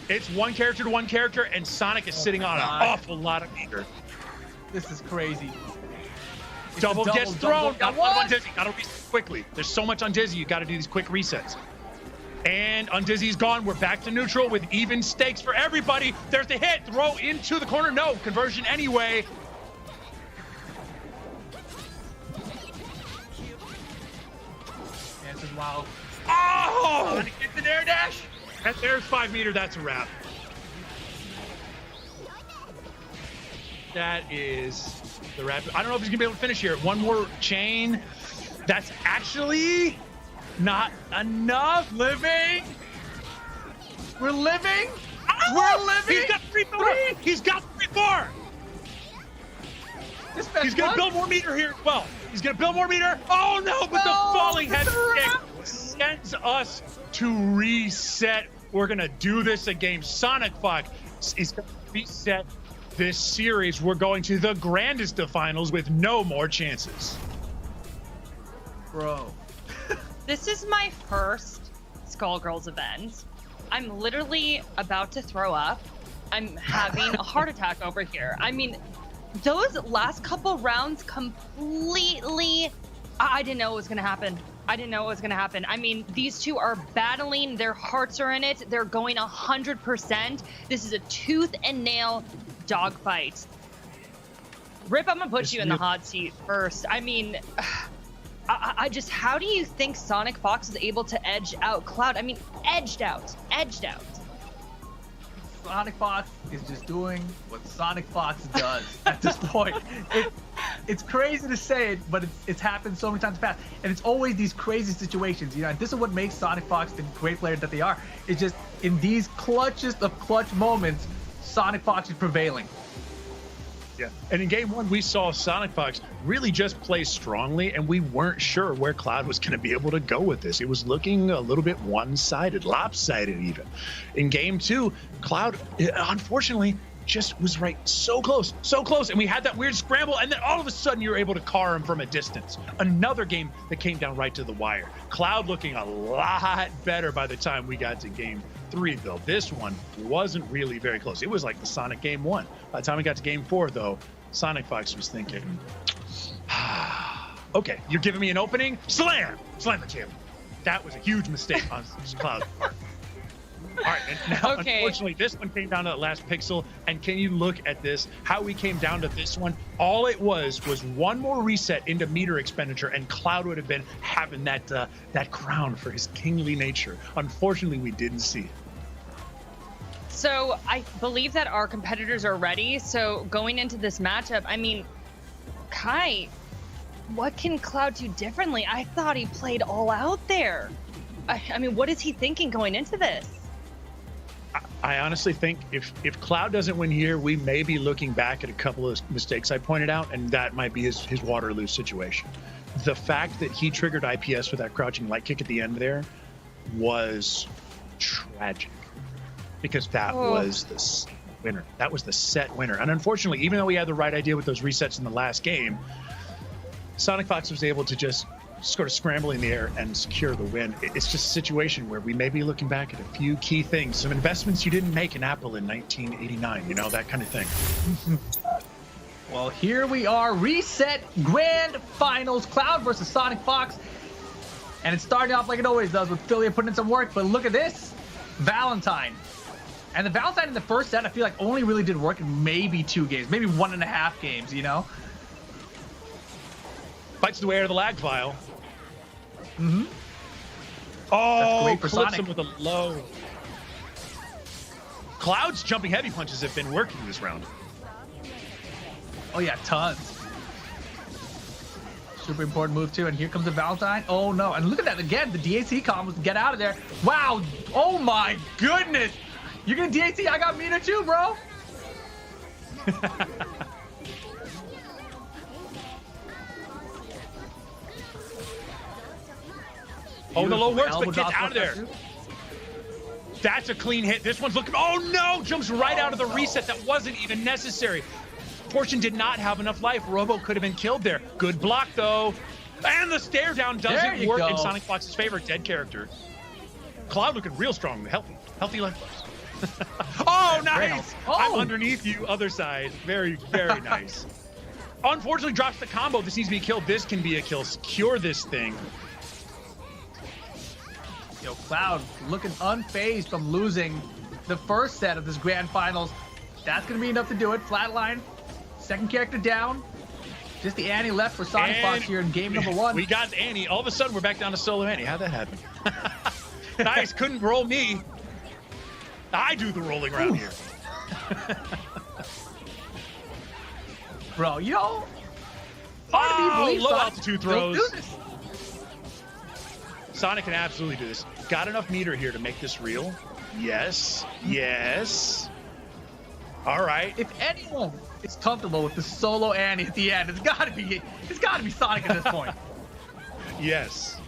Speaker 15: It's one character to one character, and Sonic is sitting on an awful lot of meter.
Speaker 13: This is crazy. It's
Speaker 15: Double gets thrown.
Speaker 13: Got
Speaker 15: Got on Dizzy. Gotta reset quickly. There's so much on Dizzy. You gotta do these quick resets. And on Dizzy's gone. We're back to neutral with even stakes for everybody. There's the hit. Throw into the corner. No. Conversion anyway.
Speaker 13: And this is wild.
Speaker 15: Oh!
Speaker 13: Sonic gets an air dash.
Speaker 15: And there's 5 meter. That's a wrap. That is the wrap. I don't know if he's gonna be able to finish here. One more chain. That's actually not enough.
Speaker 13: Living. We're living.
Speaker 15: Oh!
Speaker 13: We're living.
Speaker 15: He's got 3 more. He's got 3 more. He's gonna build more meter here as well. He's gonna build more meter. Oh no! But the falling head kick sends us to reset. We're gonna do this again. Sonic Fox is gonna reset this series. We're going to the grandest of finals with no more chances.
Speaker 13: Bro.
Speaker 14: This is my first Skullgirls event. I'm literally about to throw up. I'm having a heart attack over here. I mean, those last couple rounds completely... I didn't know it was going to happen. I didn't know it was going to happen. I mean, these two are battling. Their hearts are in it. They're going 100%. This is a tooth and nail dogfight. Rip, I'm going to put you in the hot seat first. I mean... I just, how do you think Sonic Fox is able to edge out Cloud? I mean, edged out.
Speaker 13: Sonic Fox is just doing what Sonic Fox does at this point. It's crazy to say it, but it's happened so many times past. And it's always these crazy situations, you know, and this is what makes Sonic Fox the great player that they are. It's just in these clutchest of clutch moments, Sonic Fox is prevailing.
Speaker 15: Yeah, and in game 1, we saw Sonic Fox really just play strongly, and we weren't sure where Cloud was going to be able to go with this. It was looking a little bit one-sided, lopsided even. In game 2, Cloud, unfortunately, just was right so close, and we had that weird scramble, and then all of a sudden you were able to car him from a distance. Another game that came down right to the wire. Cloud looking a lot better by the time we got to game 3, though. This one wasn't really very close. It was like the Sonic game 1. By the time we got to game 4, though, Sonic Fox was thinking, okay, you're giving me an opening? Slam the champ. That was a huge mistake on Cloud's part. All right, and now, unfortunately, this one came down to that last pixel. And can you look at this, how we came down to this one? All it was one more reset into meter expenditure, and Cloud would have been having that crown for his kingly nature. Unfortunately, we didn't see it.
Speaker 14: So I believe that our competitors are ready. So going into this matchup, I mean, Kai, what can Cloud do differently? I thought he played all out there. I mean, what is he thinking going into this?
Speaker 15: I honestly think if Cloud doesn't win here, we may be looking back at a couple of mistakes I pointed out, and that might be his Waterloo situation. The fact that he triggered IPS with that crouching light kick at the end there was tragic, because that was the winner. That was the set winner. And unfortunately, even though we had the right idea with those resets in the last game, Sonic Fox was able to just sort of scramble in the air and secure the win. It's just a situation where we may be looking back at a few key things, some investments you didn't make in Apple in 1989, you know, that kind of thing.
Speaker 13: Well, here we are, reset grand finals, Cloud versus Sonic Fox. And it's starting off like it always does with Philly putting in some work, but look at this, Valentine. And the Valentine in the first set, I feel like only really did work in maybe 2 games, maybe 1.5 games, you know?
Speaker 15: Fights the way out of the lag file.
Speaker 13: Mm-hmm.
Speaker 15: Oh,
Speaker 13: great for
Speaker 15: clips
Speaker 13: Sonic.
Speaker 15: him with a low. Cloud's jumping heavy punches have been working this round.
Speaker 13: Oh yeah, tons. Super important move too, and here comes the Valentine. Oh no, and look at that again, the DAC combos, get out of there. Wow, oh my goodness. You're gonna DAC, I got meter too, bro.
Speaker 15: Oh, the low works,
Speaker 13: Elbow
Speaker 15: but gets
Speaker 13: drop
Speaker 15: out of there.
Speaker 13: too.
Speaker 15: That's a clean hit. This one's looking. Oh no! Jumps right out of the reset. That wasn't even necessary. Fortune did not have enough life. Robo could have been killed there. Good block though. And the stare down
Speaker 13: There
Speaker 15: doesn't
Speaker 13: you
Speaker 15: work
Speaker 13: go.
Speaker 15: in Sonic Fox's favor. Dead character. Cloud looking real strong. Healthy life bars. Oh, nice!
Speaker 13: Oh.
Speaker 15: I'm underneath you, other side. Very, very nice. Unfortunately, drops the combo. This needs to be killed. This can be a kill. Secure this thing.
Speaker 13: Yo, Cloud looking unfazed from losing the first set of this grand finals. That's gonna be enough to do it. Flatline, second character down. Just the Annie left for Sonic Fox here in game number 1.
Speaker 15: We got Annie. All of a sudden, we're back down to solo Annie. How'd that happen? Nice. Couldn't roll me. I do the rolling around here.
Speaker 13: Bro, yo. Hard to
Speaker 15: Oh,
Speaker 13: believe
Speaker 15: low
Speaker 13: Sonic
Speaker 15: altitude
Speaker 13: don't
Speaker 15: throws.
Speaker 13: do this.
Speaker 15: Sonic can absolutely do this. Got enough meter here to make this real. Yes. Yes. All right.
Speaker 13: If anyone is comfortable with the solo Annie at the end, it's gotta be Sonic at this point.
Speaker 15: Yes.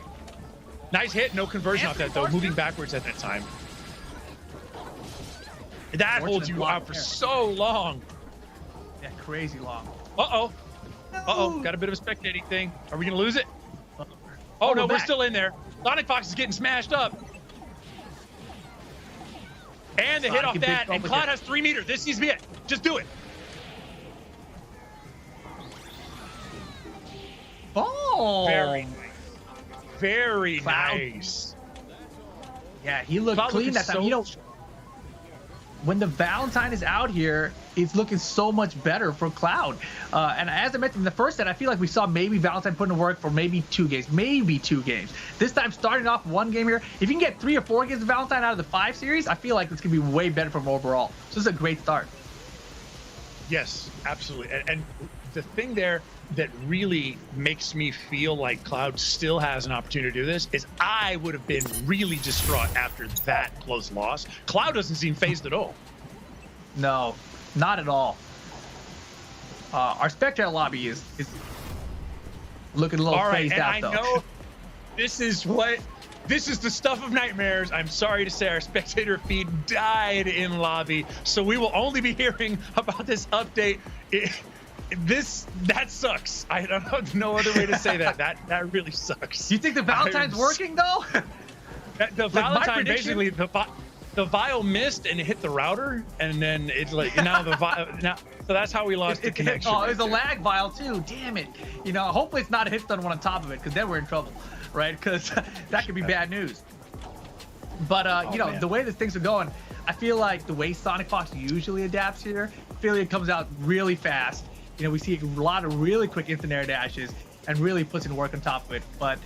Speaker 15: Nice hit. No conversion off that, though. Moving backwards at that time. That holds you out for so long.
Speaker 13: Yeah, crazy long.
Speaker 15: Uh-oh. Uh-oh. Got a bit of a spectating thing. Are we going to lose it? Oh, no, we're still in there. Sonic Fox is getting smashed up. And the hit off that, and Cloud has 3 meters. This needs to be it. Just do it.
Speaker 13: Oh!
Speaker 15: Very nice. Very nice.
Speaker 13: Yeah, he looked
Speaker 15: Cloud
Speaker 13: clean
Speaker 15: looking
Speaker 13: that time.
Speaker 15: so-
Speaker 13: You know, when the Valentine is out here, it's looking so much better for Cloud. And as I mentioned in the first set, I feel like we saw maybe Valentine putting to work for maybe 2 games. Maybe 2 games. This time, starting off 1 game here, if you can get 3 or 4 games of Valentine out of the 5 series, I feel like it's going to be way better from overall. So this is a great start.
Speaker 15: Yes, absolutely. And the thing there that really makes me feel like Cloud still has an opportunity to do this is I would have been really distraught after that close loss. Cloud doesn't seem phased at all.
Speaker 13: No, not at all. Our spectator lobby is looking a little
Speaker 15: All right,
Speaker 13: phased
Speaker 15: and
Speaker 13: out,
Speaker 15: I
Speaker 13: though.
Speaker 15: know this is the stuff of nightmares. I'm sorry to say our spectator feed died in lobby, so we will only be hearing about this update. That sucks. I don't know no other way to say that. That really sucks.
Speaker 13: Do you think the Valentine's working though?
Speaker 15: The Valentine basically the vial missed and it hit the router, and then it's like now the vial now. So that's how we lost the connection.
Speaker 13: Oh, it was a lag vial too. Damn it. You know, hopefully it's not a hit stun one on top of it, because then we're in trouble, right? Because that could be bad news. But you know,
Speaker 15: man.
Speaker 13: the way that things are going, I feel like the way Sonic Fox usually adapts here, I feel like it comes out really fast. You know, we see a lot of really quick instant air dashes and really puts in work on top of it. But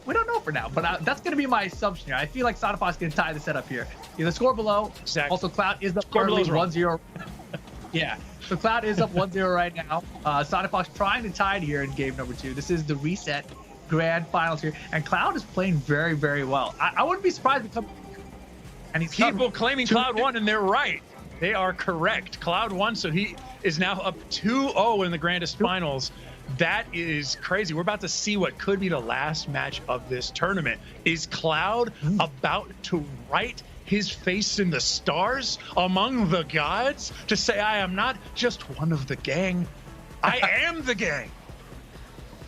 Speaker 13: we don't know for now. But that's going to be my assumption here. I feel like Sonic Fox is going to tie the setup here. You know, the score below.
Speaker 15: Exactly.
Speaker 13: Also, Cloud is up
Speaker 15: Score
Speaker 13: currently
Speaker 15: below's wrong.
Speaker 13: 1-0. Yeah. So Cloud is up 1-0 right now. Sonic Fox trying to tie it here in game number 2. This is the reset grand finals here. And Cloud is playing very, very well. I wouldn't be surprised if and he's
Speaker 15: People claiming Cloud won, and they're right. They are correct. Cloud won, so he is now up 2-0 in the grandest finals. That is crazy. We're about to see what could be the last match of this tournament. Is Cloud about to write his face in the stars among the gods to say, I am not just one of the gang, I am the gang?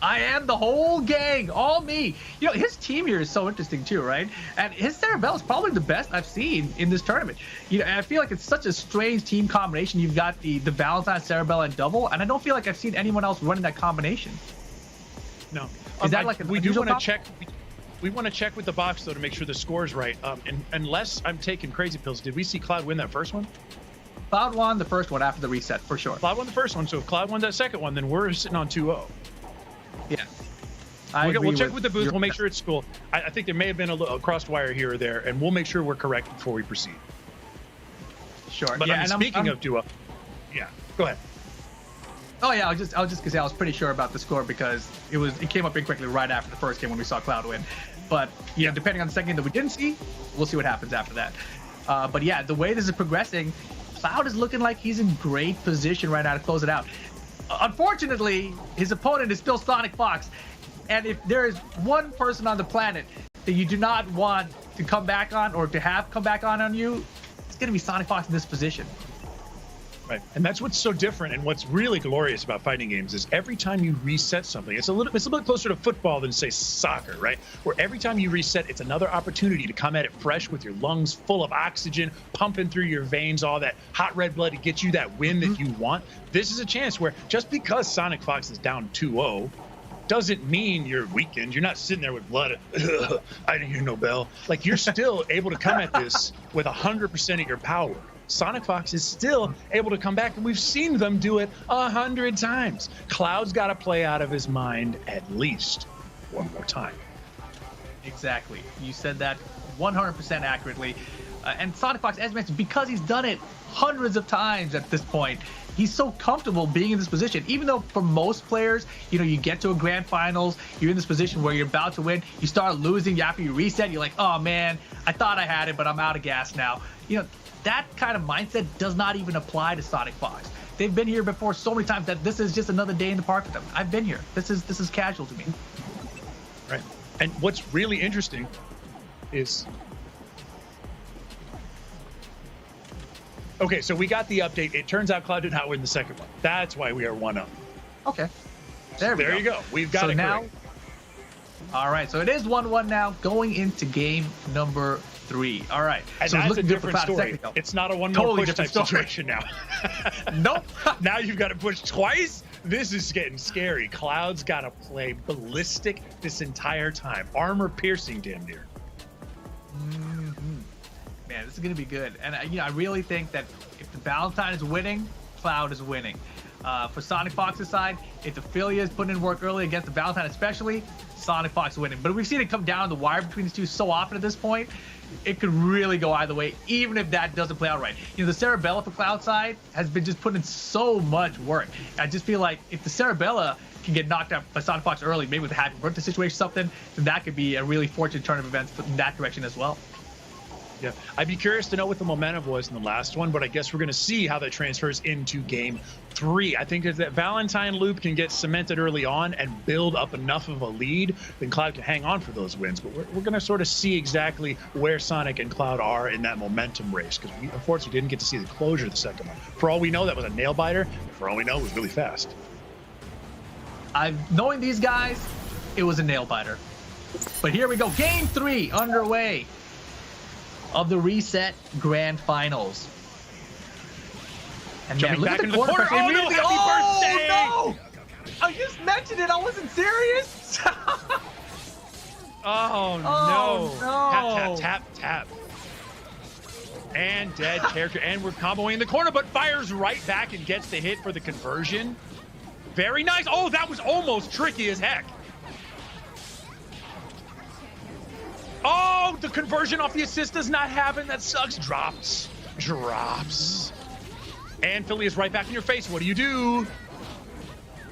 Speaker 13: I am the whole gang, all me. You know, his team here is so interesting too, right? And his Cerebell is probably the best I've seen in this tournament. You know, and I feel like it's such a strange team combination. You've got the Valentine, Cerebell, and Double, and I don't feel like I've seen anyone else running that combination.
Speaker 15: No.
Speaker 13: Is that like
Speaker 15: we do want to check? We want to check with the box though to make sure the score is right. And unless I'm taking crazy pills, did we see Cloud win that first one?
Speaker 13: Cloud won the first one after the reset for sure.
Speaker 15: Cloud won the first one, so if Cloud won that second one, then we're sitting on 2-0.
Speaker 13: Yeah.
Speaker 15: We'll check with the booth. We'll make sure it's cool. I think there may have been a crossed wire here or there, and we'll make sure we're correct before we proceed.
Speaker 13: Sure.
Speaker 15: But
Speaker 13: yeah,
Speaker 15: I mean, speaking of duo, yeah, go ahead.
Speaker 13: Oh yeah, I was just gonna say I was pretty sure about the score because it came up incorrectly right after the first game when we saw Cloud win. But you know, depending on the second game that we didn't see, we'll see what happens after that. But yeah, the way this is progressing, Cloud is looking like he's in great position right now to close it out. Unfortunately, his opponent is still Sonic Fox. And if there is one person on the planet that you do not want to come back on or to have come back on you, it's going to be Sonic Fox in this position.
Speaker 15: Right, and that's what's so different, and what's really glorious about fighting games is every time you reset something, it's a little bit closer to football than say soccer, right? Where every time you reset, it's another opportunity to come at it fresh with your lungs full of oxygen, pumping through your veins, all that hot red blood to get you that win that you want. This is a chance where just because Sonic Fox is down 2-0 doesn't mean you're weakened. You're not sitting there with blood. I didn't hear no bell. Like, you're still able to come at this with 100% of your power. Sonic Fox is still able to come back, and we've seen them do it 100 times. Cloud's got to play out of his mind at least one more time.
Speaker 13: Exactly. You said that 100% accurately. And Sonic Fox, as mentioned, because he's done it hundreds of times at this point, he's so comfortable being in this position. Even though for most players, you know, you get to a grand finals, you're in this position where you're about to win, you start losing after you reset, you're like, oh man, I thought I had it, but I'm out of gas now. You know, that kind of mindset does not even apply to Sonic Fox. They've been here before so many times that this is just another day in the park with them. I've been here. This is casual to me.
Speaker 15: Right. And what's really interesting is... Okay, so we got the update. It turns out Cloud did not win the second one. That's why we are 1-0.
Speaker 13: Okay. There we go.
Speaker 15: There you go. We've got it
Speaker 13: now.
Speaker 15: correct.
Speaker 13: All right, so it is 1-1 now, going into game number 3. All right.
Speaker 15: And
Speaker 13: so
Speaker 15: that's a different story. It's not a one more push type situation now.
Speaker 13: Nope.
Speaker 15: Now you've got to push twice. This is getting scary. Cloud's got to play ballistic this entire time. Armor piercing damn near.
Speaker 13: Man, this is going to be good. And you know, I really think that if the Valentine is winning, Cloud is winning. For Sonic Fox's side, if the Philia is putting in work early against the Valentine especially, Sonic Fox is winning. But we've seen it come down the wire between these two so often at this point, it could really go either way, even if that doesn't play out right. You know, the Cerebella for Cloud side has been just putting in so much work. I just feel like if the Cerebella can get knocked out by Sonic Fox early, maybe with a happy birthday situation or something, then that could be a really fortunate turn of events in that direction as well.
Speaker 15: Yeah, I'd be curious to know what the momentum was in the last one, but I guess we're going to see how that transfers into game 3. I think if that Valentine loop can get cemented early on and build up enough of a lead, then Cloud can hang on for those wins. But we're going to sort of see exactly where Sonic and Cloud are in that momentum race, because we unfortunately didn't get to see the closure of the second one. For all we know, that was a nail biter. For all we know, it was really fast.
Speaker 13: Knowing these guys, it was a nail biter. But here we go, game 3 underway of the Reset Grand Finals. And
Speaker 15: jumping
Speaker 13: man,
Speaker 15: back
Speaker 13: look
Speaker 15: into the corner. Oh, no, happy birthday!
Speaker 13: No! I just mentioned it. I wasn't serious.
Speaker 15: Oh, no. Tap, tap, tap, tap. And dead character. And we're comboing in the corner, but fires right back and gets the hit for the conversion. Very nice. Oh, that was almost tricky as heck. Oh, the conversion off the assist does not happen. That sucks. Drops. And Philly is right back in your face. What do you do?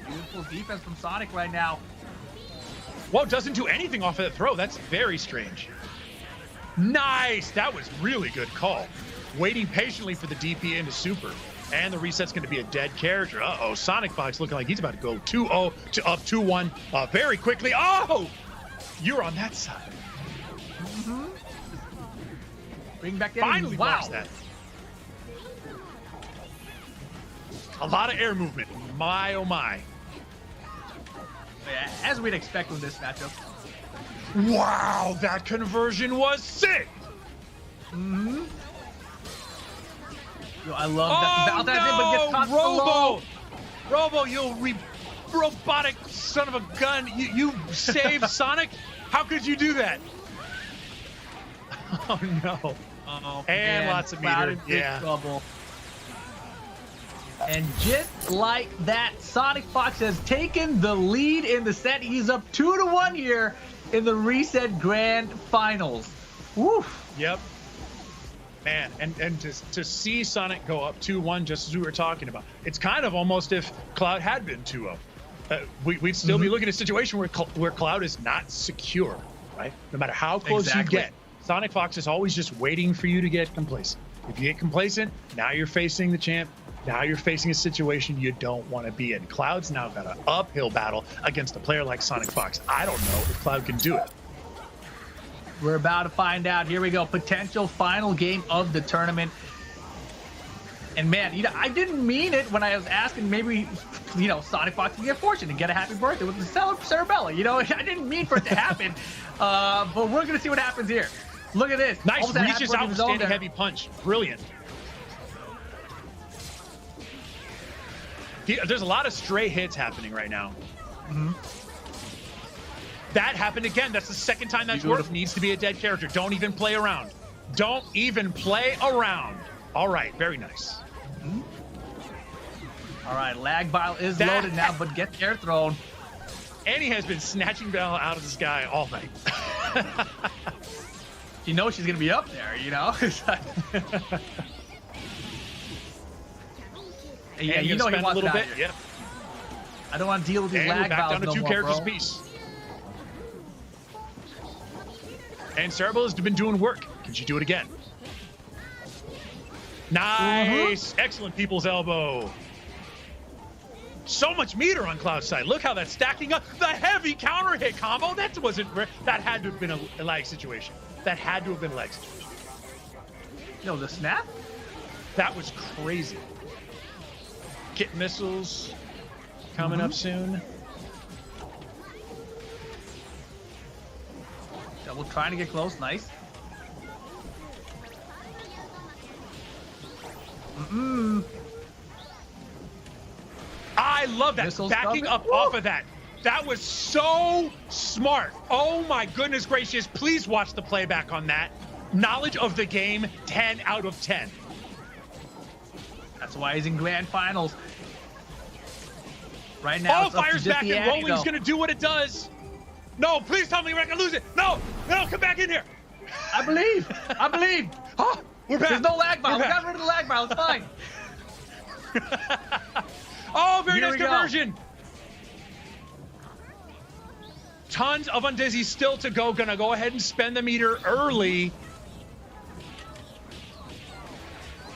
Speaker 13: Beautiful defense from Sonic right now.
Speaker 15: Whoa, doesn't do anything off of that throw. That's very strange. Nice. That was really good call. Waiting patiently for the DP into super. And the reset's going to be a dead character. Uh-oh, Sonic Fox looking like he's about to go 2-0 to up 2-1 very quickly. Oh, you're on that side.
Speaker 13: Bring back in.
Speaker 15: Finally
Speaker 13: wow.
Speaker 15: watch that. A lot of air movement. My, oh my.
Speaker 13: Yeah, as we'd expect with this matchup.
Speaker 15: Wow, that conversion was sick.
Speaker 13: Yo, I love that. Valentine's
Speaker 15: no, Robo, you robotic son of a gun. You saved Sonic? How could you do that? Oh, no.
Speaker 13: Oh,
Speaker 15: and
Speaker 13: man,
Speaker 15: lots of meter.
Speaker 13: Yeah. Trouble. And just like that, Sonic Fox has taken the lead in the set. He's up 2-1 here in the Reset Grand Finals. Woof.
Speaker 15: Yep. Man, and to see Sonic go up 2-1, just as we were talking about, it's kind of almost if Cloud had been 2-0. We'd still be looking at a situation where Cloud is not secure, right? No matter how close you get, Sonic Fox is always just waiting for you to get complacent. If you get complacent, now you're facing the champ. Now you're facing a situation you don't want to be in. Cloud's now got an uphill battle against a player like Sonic Fox. I don't know if Cloud can do it.
Speaker 13: We're about to find out. Here we go. Potential final game of the tournament. And man, you know, I didn't mean it when I was asking maybe, you know, Sonic Fox to get fortune and get a happy birthday with the cerebella. You know, I didn't mean for it to happen. But we're going to see what happens here. Look at this.
Speaker 15: Nice,
Speaker 13: Almost
Speaker 15: reaches out with standing heavy punch. Brilliant. There's a lot of stray hits happening right now. That happened again. That's the second time that's worked. Needs to be a dead character. Don't even play around. Don't even play around. All right, very nice.
Speaker 13: All right, lag bile is loaded now, but get air thrown.
Speaker 15: Annie has been snatching Bell out of the sky all night.
Speaker 13: You know she's gonna be up there, you know. Yeah, you know he wants
Speaker 15: a little bit.
Speaker 13: Yep. I don't want to deal with these lag
Speaker 15: back
Speaker 13: biles
Speaker 15: down to
Speaker 13: no
Speaker 15: two
Speaker 13: more,
Speaker 15: characters
Speaker 13: bro.
Speaker 15: apiece. And Cerebral has been doing work. Can she do it again? Nice. Excellent people's elbow. So much meter on Cloud's side. Look how that's stacking up. The heavy counter hit combo. That had to have been a lag situation. That had to have been a lag situation.
Speaker 13: No, the snap?
Speaker 15: That was crazy. Kit missiles coming up soon.
Speaker 13: Double trying to get close. Nice.
Speaker 15: I love that.
Speaker 13: Missiles
Speaker 15: Backing
Speaker 13: coming.
Speaker 15: up off of that. That was so smart. Oh my goodness gracious. Please watch the playback on that. Knowledge of the game, 10 out of 10.
Speaker 13: That's why he's in grand finals. Right now,
Speaker 15: fire's back and rolling's gonna do what it does. No, please tell me we're not gonna lose it. No, come back in here.
Speaker 13: I believe.
Speaker 15: Oh, we're back.
Speaker 13: There's no lag bile. We got rid of the lag bile. It's fine.
Speaker 15: Oh, very
Speaker 13: Here
Speaker 15: nice
Speaker 13: we go.
Speaker 15: conversion. Tons of undizzy still to go. Gonna go ahead and spend the meter early.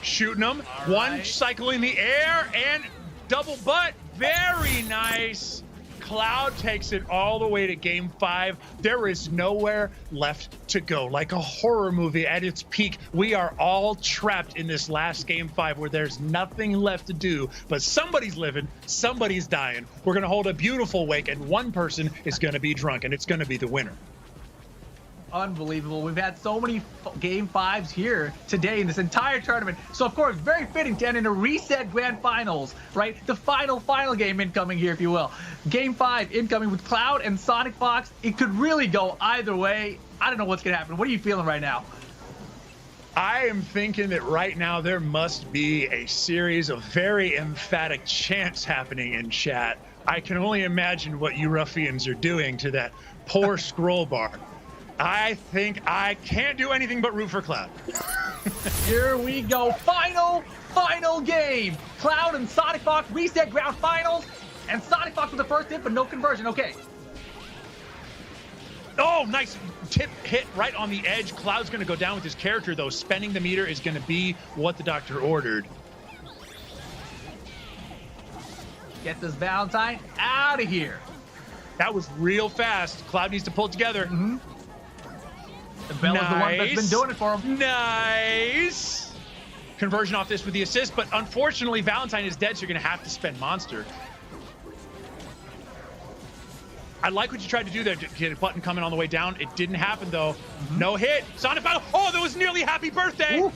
Speaker 15: Shooting them. One cycle in the air and double butt. Very nice. Cloud takes it all the way to game 5. There is nowhere left to go. Like a horror movie at its peak, we are all trapped in this last game 5 where there's nothing left to do, but somebody's living, somebody's dying. We're going to hold a beautiful wake, and one person is going to be drunk, and it's going to be the winner.
Speaker 13: Unbelievable. We've had so many game 5s here today in this entire tournament. So, of course, very fitting to end in a reset grand finals, right? The final game incoming here, if you will. Game 5 incoming with Cloud and Sonic Fox. It could really go either way. I don't know what's going to happen. What are you feeling right now?
Speaker 15: I am thinking that right now there must be a series of very emphatic chants happening in chat. I can only imagine what you ruffians are doing to that poor scroll bar. I think I can't do anything but root for Cloud.
Speaker 13: Here we go. Final game. Cloud and Sonic Fox reset ground finals. And Sonic Fox with the first hit, but no conversion. Okay.
Speaker 15: Oh, nice tip hit right on the edge. Cloud's going to go down with his character, though. Spending the meter is going to be what the doctor ordered.
Speaker 13: Get this Valentine out of here.
Speaker 15: That was real fast. Cloud needs to pull it together.
Speaker 13: The Bella's the one that's been doing it for him.
Speaker 15: Nice. Conversion off this with the assist, but unfortunately Valentine is dead, so you're going to have to spend Monster. I like what you tried to do there, to get a button coming on the way down. It didn't happen, though. No hit. Sonic battle. Oh, that was nearly happy birthday. Ooh.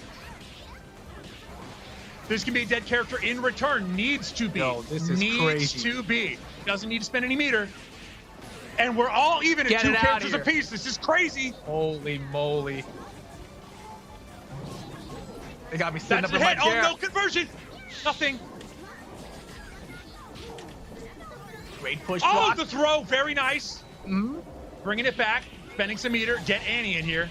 Speaker 15: This can be a dead character in return. Needs to be.
Speaker 13: No, this is crazy.
Speaker 15: Needs to be. Doesn't need to spend any meter. And we're all even at 2 characters apiece. This is crazy.
Speaker 13: Holy moly. They got me sitting up in my
Speaker 15: chair. Oh, no conversion. Nothing.
Speaker 13: Great push
Speaker 15: Oh,
Speaker 13: block.
Speaker 15: the throw. Very nice. Bringing it back. Spending some meter. Get Annie in here.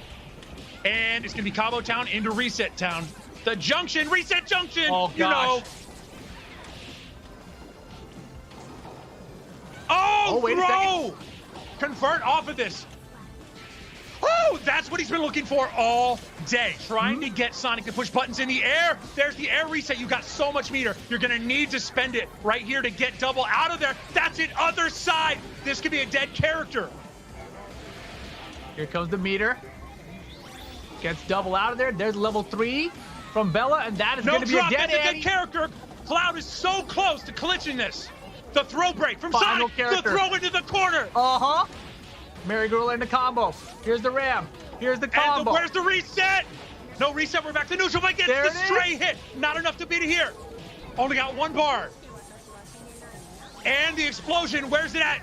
Speaker 15: And it's going to be Cabo Town into Reset Town. The junction. Reset Junction.
Speaker 13: Oh, gosh.
Speaker 15: You know. Oh,
Speaker 13: wait a
Speaker 15: throw.
Speaker 13: second.
Speaker 15: Convert off of this. Oh, Woo! That's what he's been looking for all day. Trying to get Sonic to push buttons in the air. There's the air reset. You got so much meter. You're going to need to spend it right here to get double out of there. That's it. Other side. This could be a dead character.
Speaker 13: Here comes the meter. Gets double out of there. There's level 3 from Bella, and that is going to be a dead
Speaker 15: That's a dead character. Cloud is so close to clinching this. The throw break from
Speaker 13: Final
Speaker 15: Sonic.
Speaker 13: character.
Speaker 15: The throw into the corner.
Speaker 13: Uh-huh. Merry-go into combo. Here's the ram. Here's the combo.
Speaker 15: And where's the reset? No reset. We're back to neutral. But gets the stray hit. Not enough to beat it here. Only got 1 bar. And the explosion. Where's it at?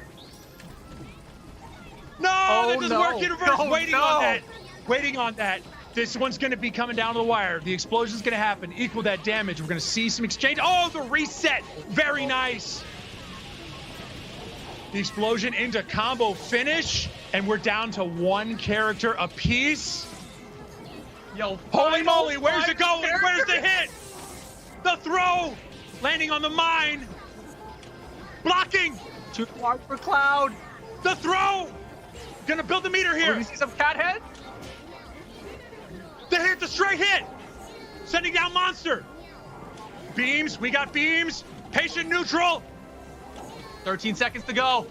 Speaker 15: No, that doesn't work. Universe waiting on that. Waiting on that. This one's going to be coming down to the wire. The explosion's going to happen. Equal that damage. We're going to see some exchange. Oh, the reset. Very nice. The explosion into combo finish. And we're down to 1 character apiece.
Speaker 13: Yo,
Speaker 15: holy moly. Where's it going? Where's the hit? The throw. Landing on the mine. Blocking.
Speaker 13: Too hard for Cloud.
Speaker 15: The throw. Gonna build the meter here.
Speaker 13: You see some cat head?
Speaker 15: The hit, the straight hit. Sending down Monster. Beams, we got beams. Patient neutral.
Speaker 13: 13 seconds to go.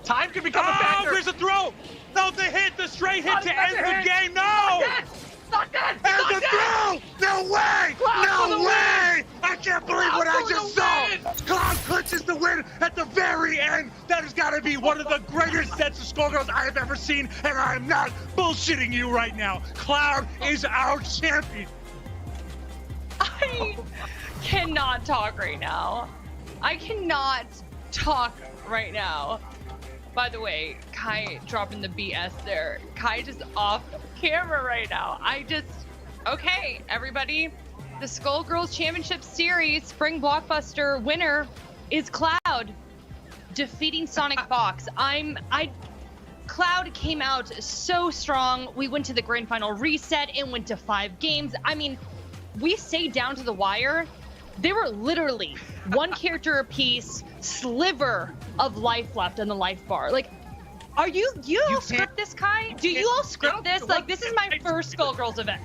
Speaker 13: Time could become a factor.
Speaker 15: There's a throw. No, the hit, the straight hit to end the game. No.
Speaker 13: Not dead.
Speaker 15: And the throw. No way. No way. I can't believe what I just saw. Cloud clinches the win at the very end. That has got to be one of the greatest sets of Skullgirls I have ever seen, and I am not bullshitting you right now. Cloud is our champion.
Speaker 14: I cannot talk right now. I cannot talk right now. By the way, Kai dropping the BS there. Kai just off camera right now. Okay, everybody. The Skullgirls Championship Series Spring Blockbuster winner is Cloud, defeating Sonic Fox. Cloud came out so strong. We went to the grand final reset and went to 5 games. I mean, we stayed down to the wire. They were literally 1 character apiece, sliver of life left on the life bar. Like, you all script this, Kai? Do you all script this? Like, this is my first Skullgirls event.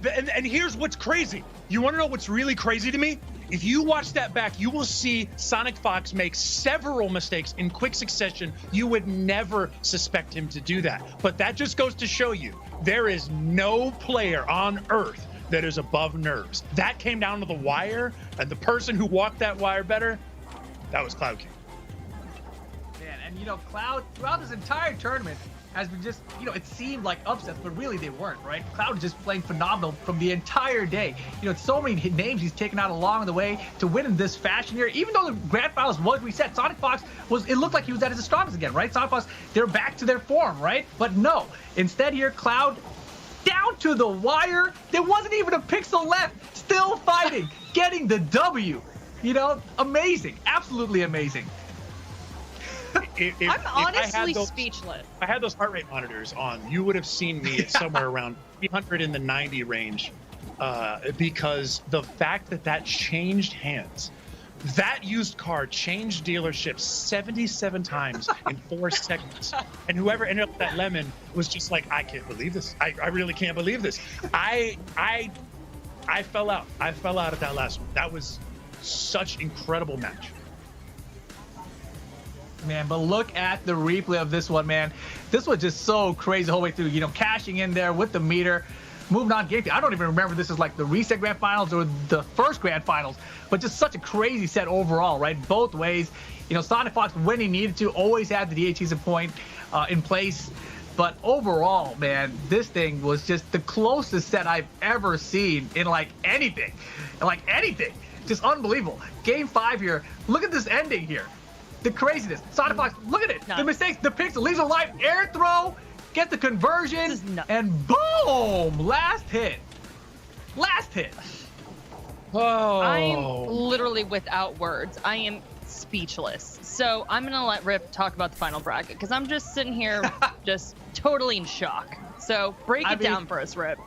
Speaker 15: And here's what's crazy. You want to know what's really crazy to me? If you watch that back, you will see Sonic Fox make several mistakes in quick succession. You would never suspect him to do that. But that just goes to show you, there is no player on Earth that is above NERDS. That came down to the wire, and the person who walked that wire better, that was Cloud King.
Speaker 13: Man, and you know, Cloud, throughout this entire tournament, has been just, you know, it seemed like upsets, but really they weren't, right? Cloud is just playing phenomenal from the entire day. You know, so many names he's taken out along the way to win in this fashion here. Even though the grand finals was reset, Sonic Fox it looked like he was at his strongest again, right? Sonic Fox, they're back to their form, right? But no, instead here, Cloud, down to the wire. There wasn't even a pixel left. Still fighting, getting the W. You know, amazing, absolutely amazing.
Speaker 14: I'm honestly speechless.
Speaker 15: If I had those heart rate monitors on, you would have seen me at somewhere around 300 in the 90 range, because the fact that changed hands. That used car changed dealerships 77 times in 4 seconds. And whoever ended up with that lemon was just like, I can't believe this. I really can't believe this. I fell out. I fell out at that last one. That was such an incredible match.
Speaker 13: Man, but look at the replay of this one, man. This was just so crazy the whole way through. You know, cashing in there with the meter. Moving on game. I don't even remember this is like the reset grand finals or the first grand finals, but just such a crazy set overall, right? Both ways. You know, Sonic Fox, when he needed to, always had the DHs point in place. But overall, man, this thing was just the closest set I've ever seen in like anything. Just unbelievable. Game 5 here. Look at this ending here. The craziness. Sonic Fox, look at it. The mistakes, the pixel, leaves alive, air throw. Get the conversion, and boom! Last hit.
Speaker 14: Oh. I'm literally without words. I am speechless. So I'm going to let Rip talk about the final bracket, because I'm just sitting here just totally in shock. So break it down for us, Rip.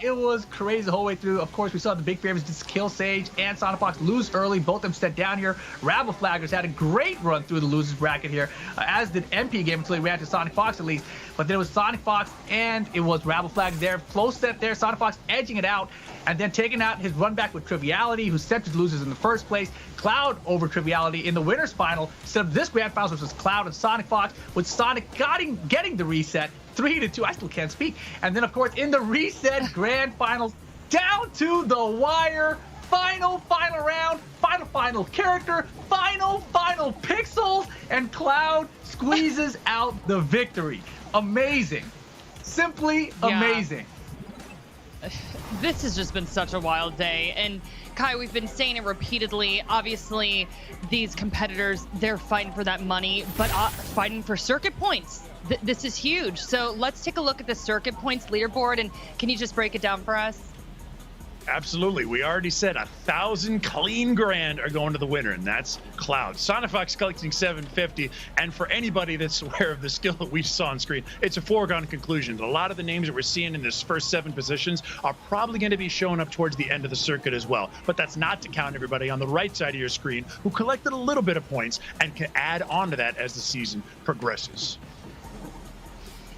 Speaker 13: It was crazy the whole way through. Of course, we saw the big favorites just Kill Sage and Sonic Fox lose early. Both of them set down here. Rabble Flaggers had a great run through the losers bracket here, as did MP Game until he ran to Sonic Fox at least. But then it was Sonic Fox and it was Rabble Flaggers there. Close set there. Sonic Fox edging it out and then taking out his run back with Triviality, who sent his losers in the first place. Cloud over Triviality in the winners final. Set up this grand finals, which was Cloud and Sonic Fox, with Sonic getting the reset. 3-2. I still can't speak. And then, of course, in the reset grand finals, down to the wire, final round, final character, final pixels, and Cloud squeezes out the victory. Amazing. Simply amazing.
Speaker 14: This has just been such a wild day. And Kai, we've been saying it repeatedly. Obviously, these competitors, they're fighting for that money, but fighting for circuit points. This is huge. So let's take a look at the circuit points leaderboard, and can you just break it down for us?
Speaker 15: Absolutely. We already said 1,000 clean grand are going to the winner, and that's Cloud. Sonic Fox collecting 750, and for anybody that's aware of the skill that we saw on screen, it's a foregone conclusion. A lot of the names that we're seeing in this first 7 positions are probably going to be showing up towards the end of the circuit as well. But that's not to count everybody on the right side of your screen who collected a little bit of points and can add on to that as the season progresses.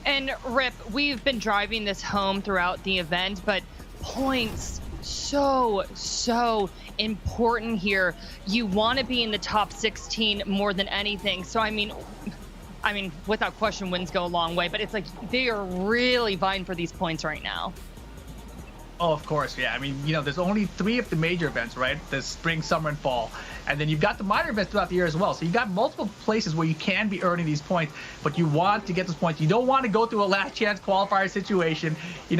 Speaker 14: And Rip, we've been driving this home throughout the event, but points so important here. You want to be in the top 16 more than anything. So I mean without question, wins go a long way, but it's like they are really vying for these points right now.
Speaker 13: Oh, of course, yeah. I mean, there's only 3 of the major events, right? The spring, summer, and fall. And then you've got the minor events throughout the year as well. So you've got multiple places where you can be earning these points, but you want to get those points. You don't want to go through a last chance qualifier situation. 8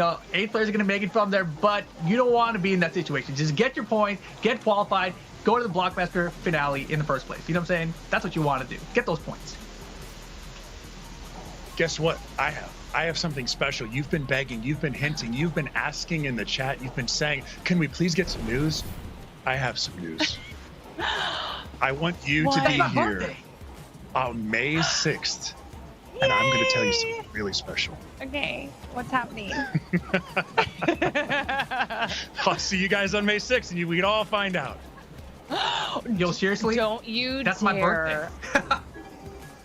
Speaker 13: players are going to make it from there, but you don't want to be in that situation. Just get your points, get qualified, go to the Blockbuster finale in the first place. You know what I'm saying? That's what you want to do. Get those points.
Speaker 15: Guess what? I have something special. You've been begging, you've been hinting, you've been asking in the chat, you've been saying, can we please get some news? I have some news. I want you to be here on May 6th, and I'm going to tell you something really special.
Speaker 14: Okay, what's happening?
Speaker 15: I'll see you guys on May 6th, and we can all find out.
Speaker 13: Yo, seriously?
Speaker 14: Don't you
Speaker 13: That's
Speaker 14: dare.
Speaker 13: my birthday.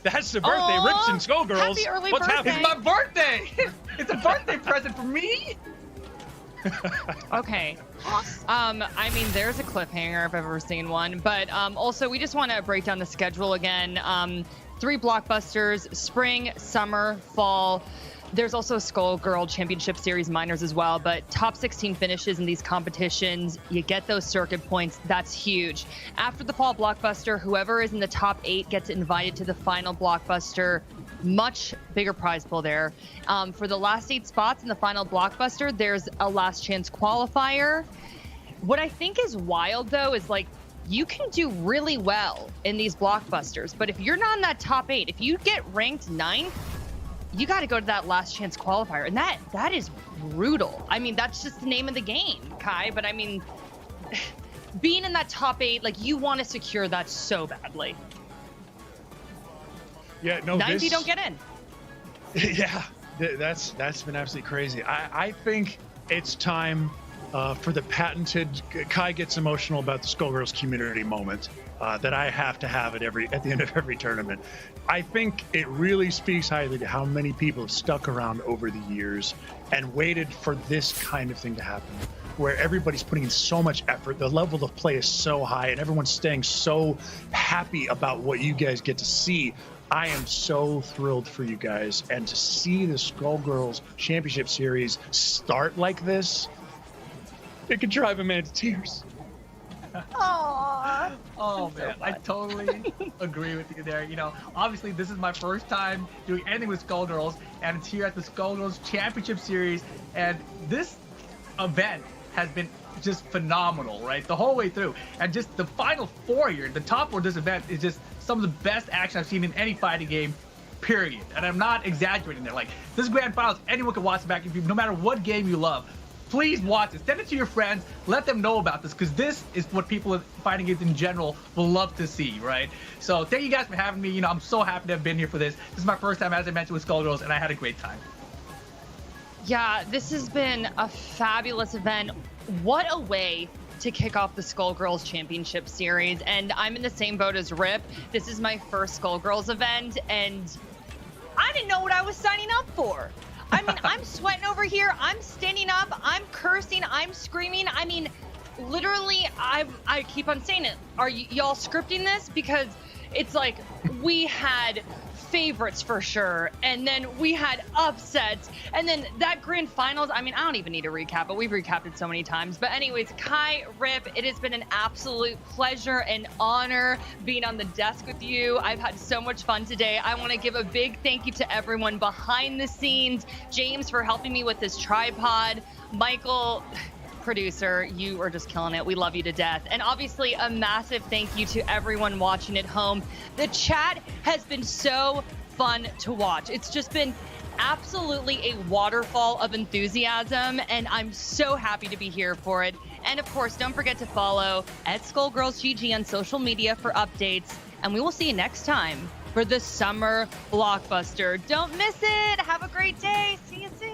Speaker 15: That's the birthday, Rips and Skullgirls.
Speaker 14: Happy early
Speaker 15: What's
Speaker 14: birthday.
Speaker 15: happening?
Speaker 13: It's my birthday. It's a birthday present for me.
Speaker 14: Okay. I mean, there's a cliffhanger if I've ever seen one. But also, we just want to break down the schedule again. 3 blockbusters, spring, summer, fall. There's also a Skullgirl Championship Series minors as well, but top 16 finishes in these competitions, you get those circuit points. That's huge. After the fall blockbuster, whoever is in the top 8 gets invited to the final blockbuster. Much bigger prize pool there. For the last 8 spots in the final blockbuster, there's a last chance qualifier. What I think is wild, though, is like, you can do really well in these blockbusters, but if you're not in that top 8, if you get ranked 9th, you got to go to that last chance qualifier, and that is brutal. I mean, that's just the name of the game, Kai, but I mean, being in that top 8, like, you want to secure that so badly.
Speaker 15: Yeah, no,
Speaker 14: 9th, you don't get in.
Speaker 15: Yeah, that's been absolutely crazy. I think it's time for the patented Kai gets emotional about the Skullgirls community moment that I have to have at the end of every tournament. I think it really speaks highly to how many people have stuck around over the years and waited for this kind of thing to happen, where everybody's putting in so much effort, the level of play is so high, and everyone's staying so happy about what you guys get to see. I am so thrilled for you guys, and to see the Skullgirls Championship Series start like this, it could drive a man to tears.
Speaker 14: Aww.
Speaker 13: Oh man, I totally agree with you there. Obviously this is my first time doing anything with Skullgirls, and it's here at the Skullgirls Championship Series, and this event has been just phenomenal, right? The whole way through. And just the final 4 here, the top 4 of this event is just some of the best action I've seen in any fighting game, period. And I'm not exaggerating there. Like, this grand finals, anyone can watch it back, no matter what game you love. Please watch it. Send it to your friends. Let them know about this, because this is what people in fighting games in general will love to see, right? So thank you guys for having me. I'm so happy to have been here for this. This is my first time, as I mentioned, with Skullgirls, and I had a great time.
Speaker 14: Yeah, this has been a fabulous event. What a way to kick off the Skullgirls Championship Series. And I'm in the same boat as Rip. This is my first Skullgirls event, and I didn't know what I was signing up for. I mean, I'm sweating over here. I'm standing up. I'm cursing. I'm screaming. I mean, literally, I keep on saying it. Are y'all scripting this? Because it's like we had favorites for sure, and then we had upsets, and then that grand finals. I mean, I don't even need to recap it. We've recapped it so many times. But anyways, Kai, Rip, it has been an absolute pleasure and honor being on the desk with you. I've had so much fun today. I want to give a big thank you to everyone behind the scenes. James for helping me with this tripod. Michael, producer, you are just killing it. We love you to death. And obviously a massive thank you to everyone watching at home. The chat has been so fun to watch. It's just been absolutely a waterfall of enthusiasm, and I'm so happy to be here for it. And of course, don't forget to follow @SkullGirlsGG on social media for updates, and we will see you next time for the summer blockbuster. Don't miss it. Have a great day. See you soon.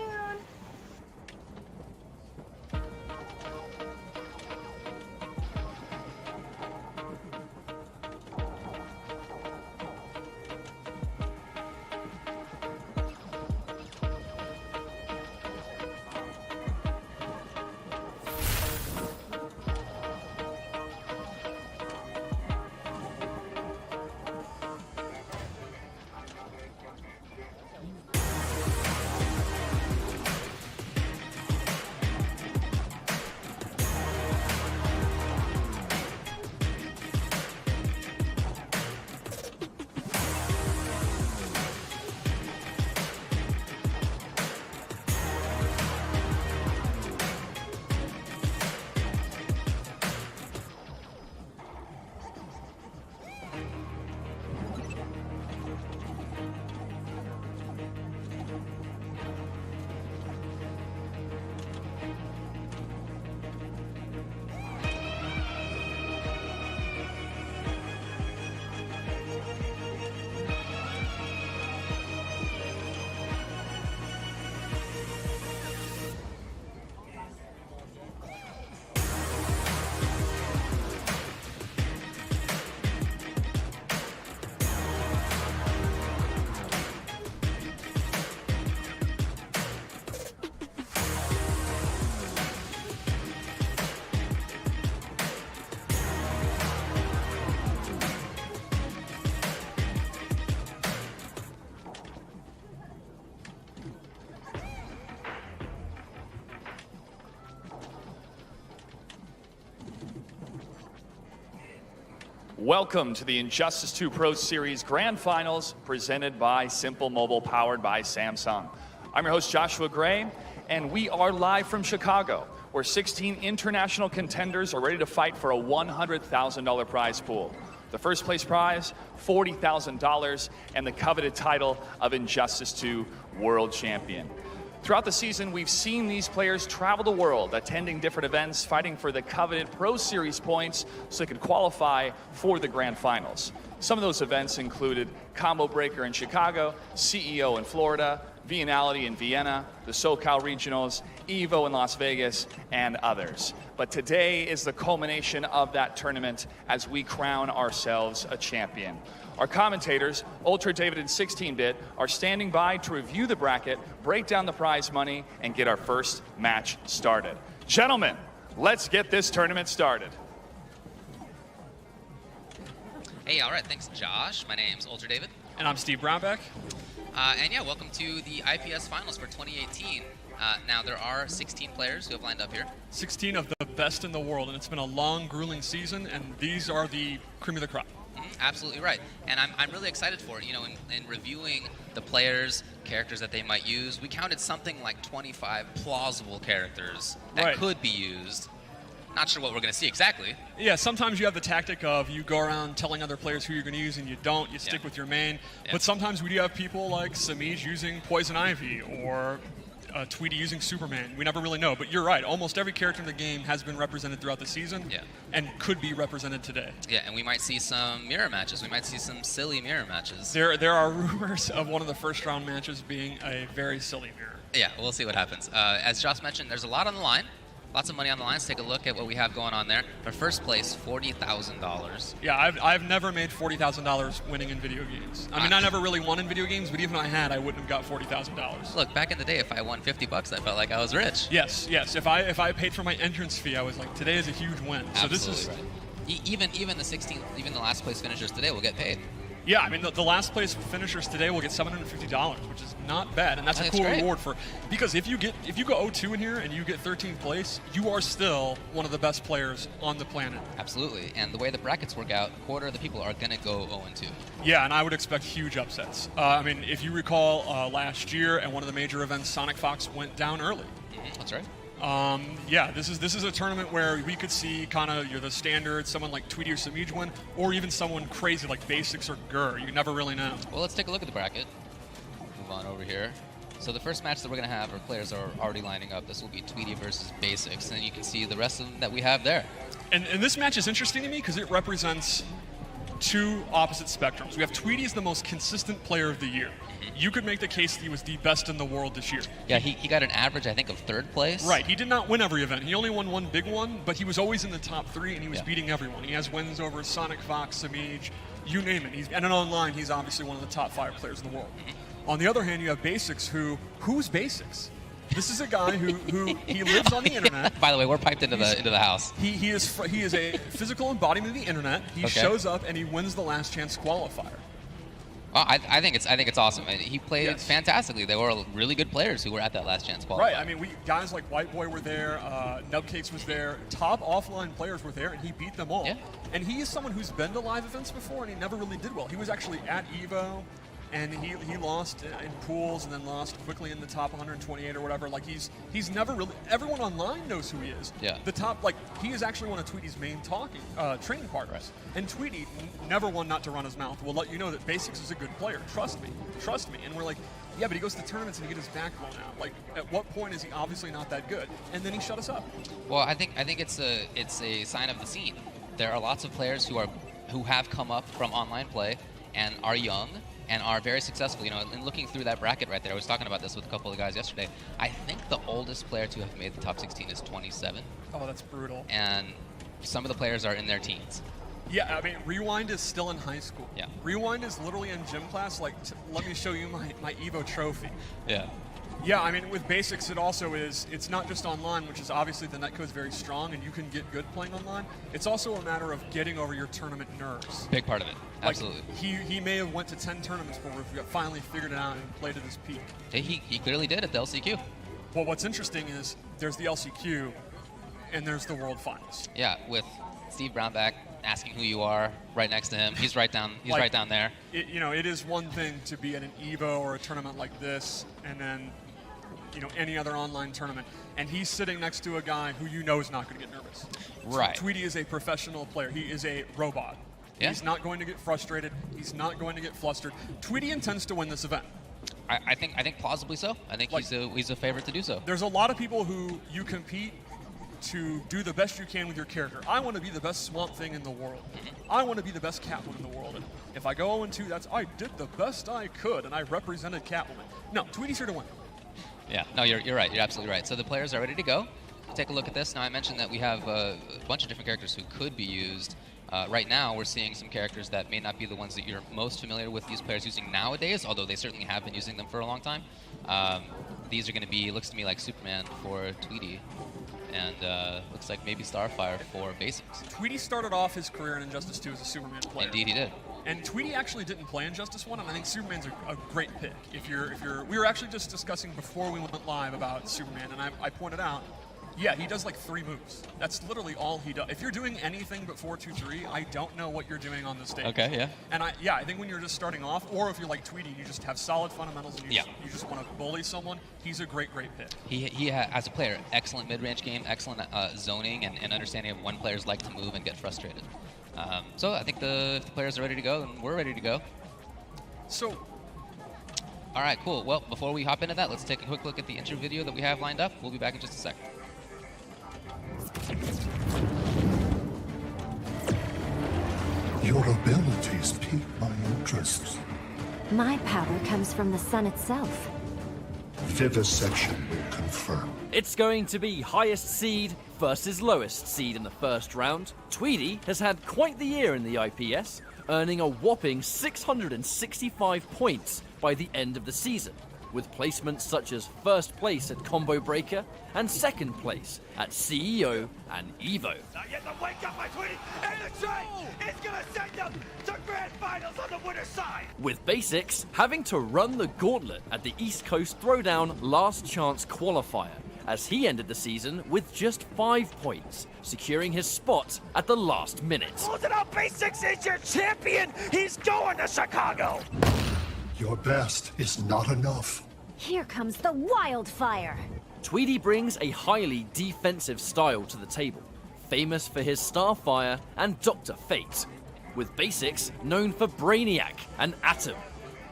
Speaker 21: Welcome to the Injustice 2 Pro Series Grand Finals presented by Simple Mobile, powered by Samsung. I'm your host, Joshua Gray, and we are live from Chicago, where 16 international contenders are ready to fight for a $100,000 prize pool. The first place prize, $40,000, and the coveted title of Injustice 2 World Champion. Throughout the season, we've seen these players travel the world, attending different events, fighting for the coveted Pro Series points so they could qualify for the Grand Finals. Some of those events included Combo Breaker in Chicago, CEO in Florida, Viennality in Vienna, the SoCal Regionals, Evo in Las Vegas, and others. But today is the culmination of that tournament as we crown ourselves a champion. Our commentators, Ultra David and 16-Bit, are standing by to review the bracket, break down the prize money, and get our first match started. Gentlemen, let's get this tournament started.
Speaker 22: Hey, all right, thanks, Josh. My name's Ultra David.
Speaker 23: And I'm Steve Brownback.
Speaker 22: And yeah, welcome to the IPS Finals for 2018. Now, there are 16 players who have lined up here.
Speaker 23: 16 of the best in the world, and it's been a long, grueling season, and these are the cream of the crop.
Speaker 22: Absolutely right, and I'm really excited for it. You know, in reviewing the players, characters that they might use, we counted something like 25 plausible characters that could be used. Not sure what we're going to see exactly.
Speaker 23: Yeah, sometimes you have the tactic of you go around telling other players who you're going to use, and you don't. You stick with your main. But sometimes we do have people like Samij using Poison Ivy, or Tweety using Superman. We never really know, but you're right. Almost every character in the game has been represented throughout the season and could be represented today.
Speaker 22: Yeah, and we might see some mirror matches. We might see some silly mirror matches.
Speaker 23: There are rumors of one of the first round matches being a very silly mirror.
Speaker 22: Yeah, we'll see what happens. As Josh mentioned, there's a lot on the line. Lots of money on the line. Let's take a look at what we have going on there. For first place, $40,000.
Speaker 23: Yeah, I've never made $40,000 winning in video games. I mean, I never really won in video games, but even if I had, I wouldn't have got $40,000.
Speaker 22: Look, back in the day, if I won $50, I felt like I was rich.
Speaker 23: Yes. If I paid for my entrance fee, I was like, today is a huge win. So
Speaker 22: Absolutely
Speaker 23: this is
Speaker 22: right. Even the 16th, even the last place finishers today will get paid.
Speaker 23: Yeah, I mean, the last place finishers today will get $750, which is not bad, and that's a cool reward because if you go 0-2 in here and you get 13th place, you are still one of the best players on the planet.
Speaker 22: Absolutely, and the way the brackets work out, a quarter of the people are going to go 0-2.
Speaker 23: Yeah, and I would expect huge upsets. I mean, if you recall last year at one of the major events, Sonic Fox went down early.
Speaker 22: That's right.
Speaker 23: Yeah, this is a tournament where we could see kind of the standard, someone like Tweety or Samij win, or even someone crazy like Basics or Gur. You never really know.
Speaker 22: Well, let's take a look at the bracket. Move on over here. So the first match that we're going to have, our players are already lining up. This will be Tweety versus Basics, and you can see the rest of them that we have there.
Speaker 23: And this match is interesting to me because it represents two opposite spectrums. We have Tweety as the most consistent player of the year. You could make the case that he was the best in the world this year.
Speaker 22: Yeah, he got an average, I think, of 3rd place.
Speaker 23: Right, he did not win every event. He only won one big one, but he was always in the top 3, and he was beating everyone. He has wins over Sonic Fox, Samij, you name it. And online, he's obviously one of the top 5 players in the world. On the other hand, you have Basics, who's Basics? This is a guy who he lives on the internet.
Speaker 22: By the way, we're piped into the house.
Speaker 23: He is a physical embodiment of the internet. He shows up and he wins the last chance qualifier.
Speaker 22: Well, I think it's awesome. He played fantastically. They were really good players who were at that last chance qualifier.
Speaker 23: Right. I mean, guys like White Boy were there. Nubcakes was there. Top offline players were there, and he beat them all. Yeah. And he is someone who's been to live events before, and he never really did well. He was actually at EVO. And he lost in pools and then lost quickly in the top 128 or whatever. Like he's never really. Everyone online knows who he is.
Speaker 22: Yeah.
Speaker 23: The top, he is actually one of Tweety's main training partners. Right. And Tweety, never one not to run his mouth, will let you know that Basics is a good player. Trust me. And we're like, yeah, but he goes to tournaments and he gets his back blown out. Like, at what point is he obviously not that good? And then he shut us up.
Speaker 22: Well, I think it's a sign of the scene. There are lots of players who have come up from online play and are young and are very successful. You know, and looking through that bracket right there, I was talking about this with a couple of guys yesterday. I think the oldest player to have made the top 16 is 27.
Speaker 23: Oh, that's brutal.
Speaker 22: And some of the players are in their teens.
Speaker 23: Yeah, I mean, Rewind is still in high school.
Speaker 22: Yeah.
Speaker 23: Rewind is literally in gym class, like, let me show you my EVO trophy.
Speaker 22: Yeah.
Speaker 23: Yeah, I mean, with Basics, it also is, it's not just online, which is obviously the netcode's very strong and you can get good playing online. It's also a matter of getting over your tournament nerves.
Speaker 22: Big part of it, absolutely.
Speaker 23: Like, he may have went to 10 tournaments before we finally figured it out and played at his peak.
Speaker 22: He clearly did at the LCQ.
Speaker 23: Well, what's interesting is there's the LCQ and there's the World Finals.
Speaker 22: Yeah, with Steve Brownback asking who you are right next to him. He's right down. He's right down there.
Speaker 23: It is one thing to be at an EVO or a tournament like this, and then any other online tournament, and he's sitting next to a guy who is not going to get nervous.
Speaker 22: Right.
Speaker 23: Tweety is a professional player. He is a robot. Yeah. He's not going to get frustrated. He's not going to get flustered. Tweety intends to win this event.
Speaker 22: I think plausibly so. I think he's a favorite to do so.
Speaker 23: There's a lot of people who you compete to do the best you can with your character. I want to be the best Swamp Thing in the world. I want to be the best Catwoman in the world. And if I go 0-2, I did the best I could, and I represented Catwoman. No, Tweety's here to win.
Speaker 22: Yeah, no, you're right. You're absolutely right. So the players are ready to go. Take a look at this. Now, I mentioned that we have a bunch of different characters who could be used. Right now, we're seeing some characters that may not be the ones that you're most familiar with these players using nowadays, although they certainly have been using them for a long time. These are going to be, looks to me like Superman for Tweety, and looks like maybe Starfire for Basics.
Speaker 23: Tweety started off his career in Injustice 2 as a Superman player.
Speaker 22: Indeed, he did.
Speaker 23: And Tweety actually didn't play Injustice 1, and I think Superman's a great pick. We were actually just discussing before we went live about Superman, and I pointed out, yeah, he does like 3 moves. That's literally all he does. If you're doing anything but 4-2-3, I don't know what you're doing on the stage.
Speaker 22: Okay, yeah.
Speaker 23: And I think when you're just starting off, or if you're like Tweety, you just have solid fundamentals and you just want to bully someone, he's a great pick.
Speaker 22: He as a player, excellent mid-range game, excellent zoning, and understanding of when players like to move and get frustrated. So I think the players are ready to go, and we're ready to go.
Speaker 23: So,
Speaker 22: All right, cool. Well, before we hop into that, let's take a quick look at the intro video that we have lined up. We'll be back in just a sec.
Speaker 1: Your abilities pique my interest.
Speaker 19: My power comes from the sun itself.
Speaker 1: Vivisection will confirm.
Speaker 4: It's going to be highest seed versus lowest seed in the first round. Tweedy has had quite the year in the IPS, earning a whopping 665 points by the end of the season, with placements such as first place at Combo Breaker and second place at CEO and EVO.
Speaker 6: Not yet the wake up by Tweedy, and the train is gonna send them to grand finals on the winner's side.
Speaker 4: With Basics having to run the gauntlet at the East Coast Throwdown Last Chance Qualifier, as he ended the season with just 5 points, securing his spot at the last minute.
Speaker 6: Close it out, Basics is your champion. He's going to Chicago.
Speaker 1: Your best is not enough.
Speaker 19: Here comes the wildfire.
Speaker 4: Tweedy brings a highly defensive style to the table, famous for his Starfire and Dr. Fate, with Basics known for Brainiac and Atom,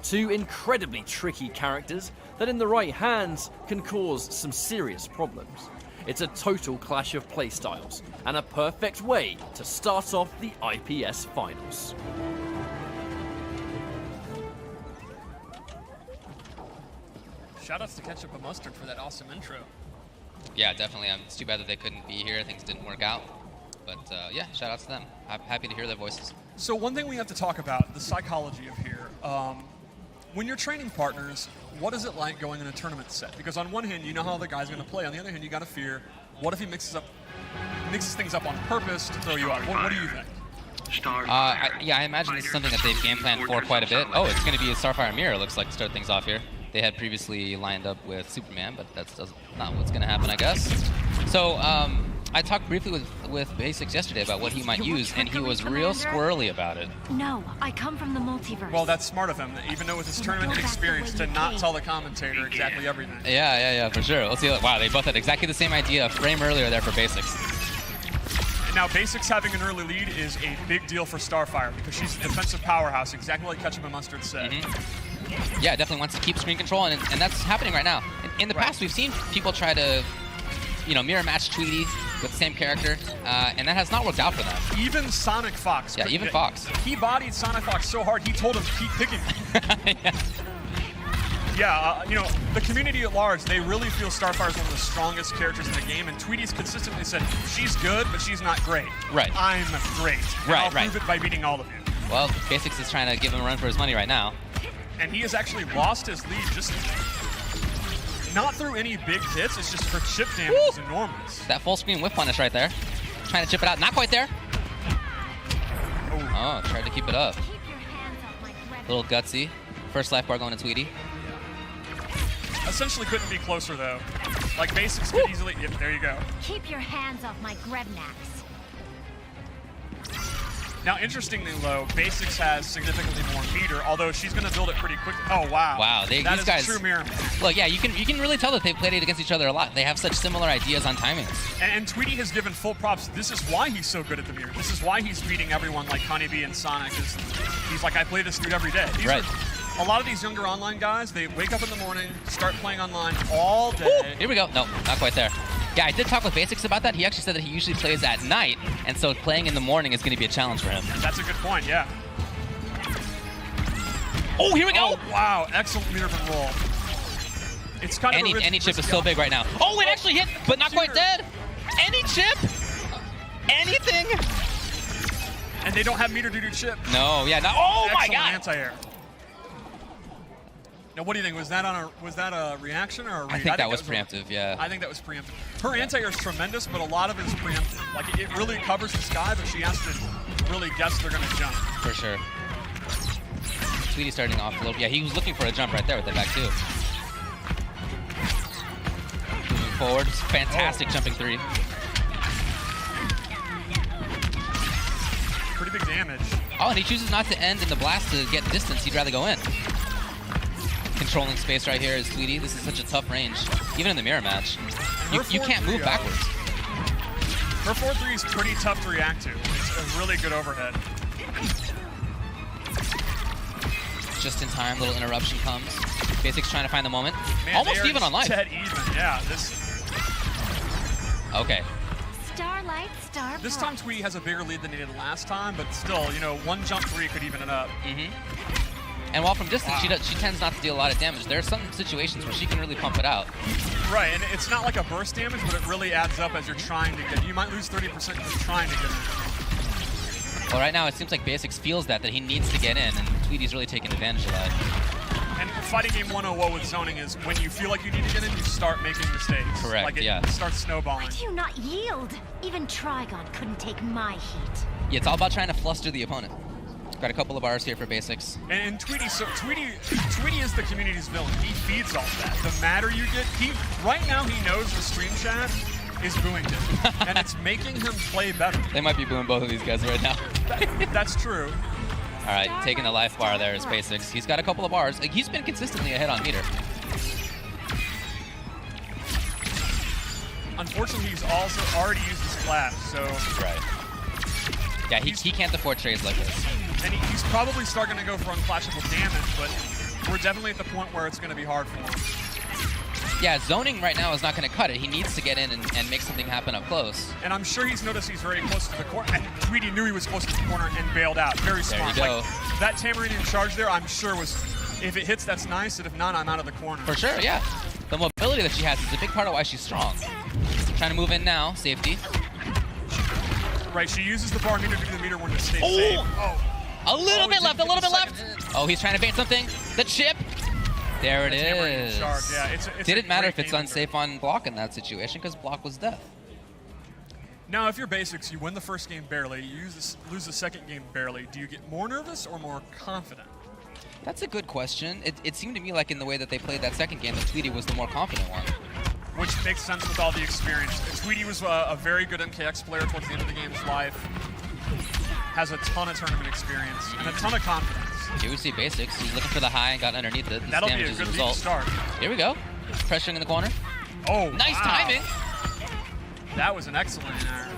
Speaker 4: two incredibly tricky characters that in the right hands can cause some serious problems. It's a total clash of playstyles and a perfect way to start off the IPS finals.
Speaker 23: Shoutouts to Ketchup and Mustard for that awesome intro.
Speaker 22: Yeah, definitely. It's too bad that they couldn't be here. Things didn't work out. But yeah, shoutouts to them. I'm happy to hear their voices.
Speaker 23: So one thing we have to talk about, the psychology of here. When you're training partners, what is it like going in a tournament set? Because on one hand, you know how the guy's going to play. On the other hand, you got to fear, what if he mixes things up on purpose to throw you out? What do you think?
Speaker 22: Yeah, I imagine this is something that they've game planned for quite a bit. Oh, it's going to be a Starfire Mirror, it looks like, to start things off here. They had previously lined up with Superman, but that's not what's going to happen, I guess. So I talked briefly with Basics yesterday about what he might use, and he was real squirrely about it.
Speaker 19: No, I come from the multiverse.
Speaker 23: Well, that's smart of him, even though with his tournament experience, to not tell the commentator exactly everything.
Speaker 22: Yeah, for sure. Let's see. Wow, they both had exactly the same idea a frame earlier there for Basics.
Speaker 23: Now, Basics having an early lead is a big deal for Starfire because she's a defensive powerhouse, exactly like Ketchup and Mustard said.
Speaker 22: Yeah, definitely wants to keep screen control, and that's happening right now. In the past, we've seen people try to, mirror match Tweedy with the same character, and that has not worked out for them.
Speaker 23: Even Sonic Fox.
Speaker 22: Yeah, even Fox.
Speaker 23: He bodied Sonic Fox so hard, he told him to keep picking him. The community at large, they really feel Starfire is one of the strongest characters in the game, and Tweedy's consistently said, she's good, but she's not great.
Speaker 22: Right.
Speaker 23: I'm great. And I'll prove it by beating all of you.
Speaker 22: Well, Basics is trying to give him a run for his money right now.
Speaker 23: And he has actually lost his lead, just not through any big hits, it's just her chip damage is enormous.
Speaker 22: That full screen whip punish right there. Trying to chip it out, not quite there. Oh, tried to keep it up. A little gutsy. First life bar going to Tweedy.
Speaker 23: Essentially couldn't be closer though. Like Basics could easily, yep, there you go.
Speaker 19: Keep your hands off my Grebnax.
Speaker 23: Now, interestingly, though, Basics has significantly more meter, although she's going to build it pretty quickly. Oh, wow.
Speaker 22: Wow, these guys,
Speaker 23: true mirror match.
Speaker 22: Look, yeah, you can really tell that they've played it against each other a lot. They have such similar ideas on timings.
Speaker 23: And Tweedy has given full props. This is why he's so good at the mirror. This is why he's beating everyone like Honeybee and Sonic. He's like, I play this dude every day. A lot of these younger online guys, they wake up in the morning, start playing online all day.
Speaker 22: Ooh, here we go. No, not quite there. Yeah, I did talk with Basics about that. He actually said that he usually plays at night, and so playing in the morning is going to be a challenge for him.
Speaker 23: That's a good point, yeah.
Speaker 22: Oh, here we go!
Speaker 23: Oh, wow, excellent meter from roll. It's kind of
Speaker 22: any chip is so big right now. Oh, it actually hit, but not quite dead. Any chip? Anything?
Speaker 23: And they don't have meter to do chip.
Speaker 22: No, yeah, not. Oh my God!
Speaker 23: Anti-air. Now, what do you think? Was that a reaction or a read?
Speaker 22: I think that was preemptive, yeah.
Speaker 23: I think that was preemptive. Her anti-air is tremendous, but a lot of it is preemptive. Like, it really covers the sky, but she has to really guess they're going to jump.
Speaker 22: For sure. Tweedy starting off a little. Yeah, he was looking for a jump right there with the back two. Moving forward, fantastic jumping three.
Speaker 23: Pretty big damage.
Speaker 22: Oh, and he chooses not to end in the blast to get distance. He'd rather go in. Controlling space right here is Tweedy. This is such a tough range. Even in the mirror match, you can't move backwards.
Speaker 23: Her 4-3 is pretty tough to react to. It's a really good overhead.
Speaker 22: Just in time, little interruption comes.
Speaker 8: Basics trying to find the moment.
Speaker 15: Man,
Speaker 8: Almost
Speaker 15: they are
Speaker 8: even on life.
Speaker 15: Dead even, yeah.
Speaker 8: Okay.
Speaker 19: Starlight, star.
Speaker 23: This time Tweety has a bigger lead than he did last time, but still, you know, one jump 3 could even it up.
Speaker 8: And while from distance, she tends not to deal a lot of damage. There are some situations where she can really pump it out.
Speaker 23: Right, and it's not like a burst damage, but it really adds up as you're trying to get. You might lose 30% just trying to get in.
Speaker 8: Well, right now it seems like Basics feels that he needs to get in, and Tweety's really taking advantage of that.
Speaker 23: And fighting game 101 with zoning is when you feel like you need to get in, you start making mistakes.
Speaker 8: Correct,
Speaker 23: like it starts snowballing.
Speaker 19: Why do you not yield? Even Trigon couldn't take my heat.
Speaker 8: Yeah, it's all about trying to fluster the opponent. Got a couple of bars here for Basics.
Speaker 23: And Tweety, so Tweety is the community's villain. He feeds off that. The madder you get, right now he knows the stream chat is booing him, and it's making him play better.
Speaker 8: They might be booing both of these guys right now.
Speaker 23: That's true.
Speaker 8: All right, taking the life bar there is Basics. He's got a couple of bars. Like, he's been consistently ahead on meter.
Speaker 23: Unfortunately, he's also already used his flash, so...
Speaker 8: Right. Yeah, he can't afford trades like this.
Speaker 23: And he's probably starting to go for unflashable damage, but we're definitely at the point where it's going to be hard for him.
Speaker 8: Yeah, zoning right now is not going to cut it. He needs to get in and make something happen up close.
Speaker 23: And I'm sure he's noticed he's very close to the corner. And Tweety knew he was close to the corner and bailed out. Very smart.
Speaker 8: There you go.
Speaker 23: Like, that Tamarinian charge there, I'm sure was, if it hits, that's nice. And if not, I'm out of the corner.
Speaker 8: For sure, yeah. The mobility that she has is a big part of why she's strong. Trying to move in now, safety.
Speaker 23: Right, she uses the bar meter to do the meter when to stay safe.
Speaker 8: A little bit left, a little bit left. Oh, he's trying to bait something. The chip. There it is.
Speaker 23: Yeah, it's
Speaker 8: Didn't matter if it's unsafe on block in that situation because block was death.
Speaker 23: Now, if you're Basics, you win the first game barely, you lose the second game barely. Do you get more nervous or more confident?
Speaker 8: That's a good question. It seemed to me like in the way that they played that second game that Tweety was the more confident one.
Speaker 23: Which makes sense with all the experience. Tweety was a very good MKX player towards the end of the game's life. Has a ton of tournament experience and a ton of confidence.
Speaker 8: Here we see Basics. He's looking for the high and got underneath it.
Speaker 23: That'll be a
Speaker 8: as a
Speaker 23: good
Speaker 8: result.
Speaker 23: start.
Speaker 8: Here we go. Pressuring in the corner.
Speaker 23: Oh,
Speaker 8: nice
Speaker 23: wow.
Speaker 8: timing.
Speaker 23: That was an excellent error.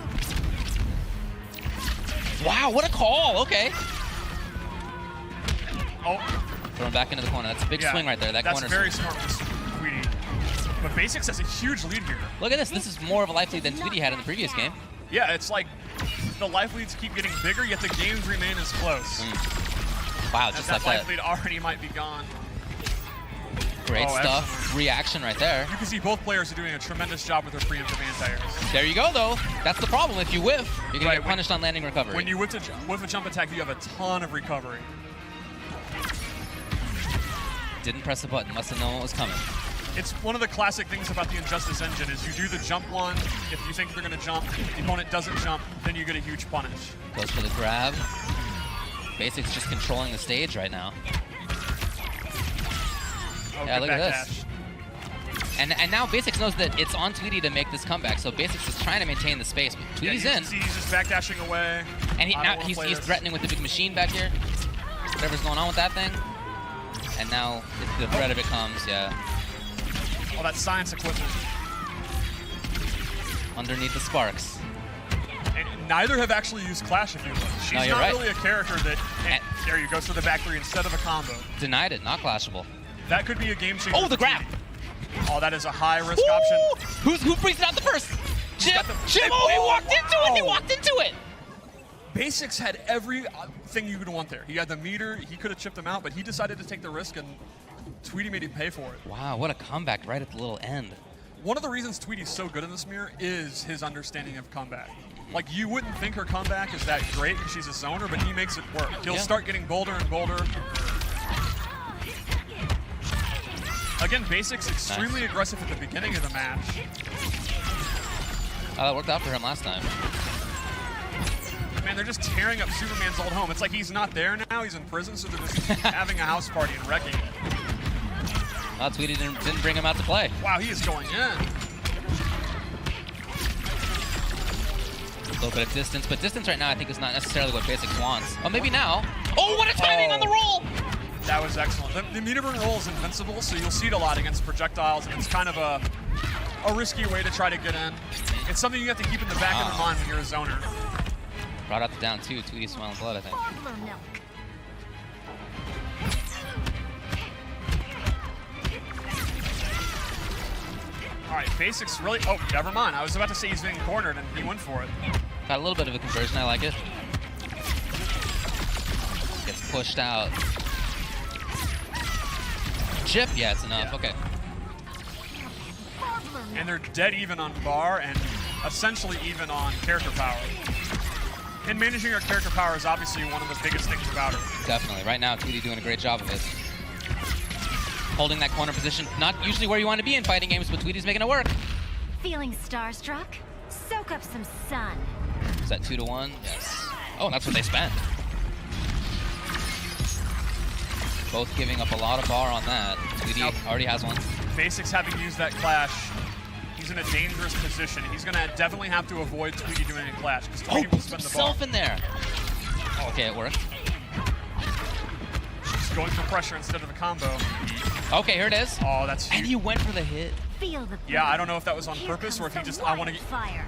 Speaker 8: Wow, what a call. Okay.
Speaker 23: Oh.
Speaker 8: Thrown back into the corner. That's a big swing right there. That corner.
Speaker 23: That's very smart with Tweety. But Basics has a huge lead here.
Speaker 8: Look at this. This is more of a life lead than Tweety had in the previous game.
Speaker 23: Yeah, it's like the life leads keep getting bigger, yet the games remain as close.
Speaker 8: Wow, just like
Speaker 23: that life lead already might be gone.
Speaker 8: Great stuff.
Speaker 23: Excellent.
Speaker 8: Reaction right there.
Speaker 23: You can see both players are doing a tremendous job with their preemptive anti-airs.
Speaker 8: There you go, though. That's the problem. If you whiff, you're going to get punished on landing recovery.
Speaker 23: When you whiff a jump attack, you have a ton of recovery.
Speaker 8: Didn't press the button. Must have known what was coming.
Speaker 23: It's one of the classic things about the Injustice engine is you do the jump one. If you think they're going to jump, the opponent doesn't jump, then you get a huge punish.
Speaker 8: Goes for the grab. Basics just controlling the stage right now.
Speaker 23: Oh,
Speaker 8: yeah, look at this.
Speaker 23: Dash.
Speaker 8: And now Basics knows that it's on Tweety to make this comeback, so Basics is trying to maintain the space, but Tweety's in.
Speaker 23: See, he's just backdashing away.
Speaker 8: And he's threatening with the big machine back here. Whatever's going on with that thing. And now the threat of it comes, yeah.
Speaker 23: Oh, that science equipment.
Speaker 8: Underneath the sparks.
Speaker 23: And neither have actually used Clash, if you look. She's not really a character that... And there you go, so the back three instead of a combo.
Speaker 8: Denied it, not clashable.
Speaker 23: That could be a game changer.
Speaker 8: Oh, the grab!
Speaker 23: Oh, that is a high-risk option.
Speaker 8: Who brings it out the first? Chip! Oh, he walked into it! He walked into it!
Speaker 23: Basics had everything you would want there. He had the meter, he could have chipped him out, but he decided to take the risk, and Tweety made him pay for it.
Speaker 8: Wow, what a comeback right at the little end.
Speaker 23: One of the reasons Tweety's so good in this mirror is his understanding of comeback. Like, you wouldn't think her comeback is that great because she's a zoner, but he makes it work. He'll start getting bolder and bolder. Again, Basics extremely aggressive at the beginning of the match.
Speaker 8: Oh, that worked out for him last time.
Speaker 23: Man, they're just tearing up Superman's old home. It's like he's not there now, he's in prison, so they're just having a house party and wrecking it.
Speaker 8: Well, Tweety didn't bring him out to play.
Speaker 23: Wow, he is going in.
Speaker 8: A little bit of distance, but distance right now I think is not necessarily what Basics wants. Oh, maybe now. Oh, what a timing on the roll!
Speaker 23: That was excellent. The meter burn roll is invincible, so you'll see it a lot against projectiles, and it's kind of a risky way to try to get in. It's something you have to keep in the back of your mind when you're a zoner.
Speaker 8: Brought out the down two, Tweety smiling blood, I think.
Speaker 23: All right, Basics really. Oh, never mind. I was about to say he's being cornered, and he went for it.
Speaker 8: Got a little bit of a conversion. I like it. Gets pushed out. Chip. Yeah, it's enough. Okay.
Speaker 23: And they're dead even on bar and essentially even on character power. And managing your character power is obviously one of the biggest things about it.
Speaker 8: Definitely. Right now, Tweety doing a great job of it. Holding that corner position, not usually where you want to be in fighting games, but Tweety's making it work.
Speaker 19: Feeling starstruck? Soak up some sun.
Speaker 8: Is that 2-1? Yes. Oh, that's what they spent. Both giving up a lot of bar on that. Tweety already has one.
Speaker 23: Basics having used that clash, he's in a dangerous position. He's going to definitely have to avoid Tweety doing a clash because Tweety will spend the bar.
Speaker 8: Himself in there. Okay, it worked.
Speaker 23: He's going for pressure instead of a combo.
Speaker 8: Okay, here it is.
Speaker 23: Oh, that's huge.
Speaker 8: And he went for the hit.
Speaker 19: Feel the
Speaker 23: yeah, I don't know if that was on purpose or if he just, I want to get...
Speaker 19: fire.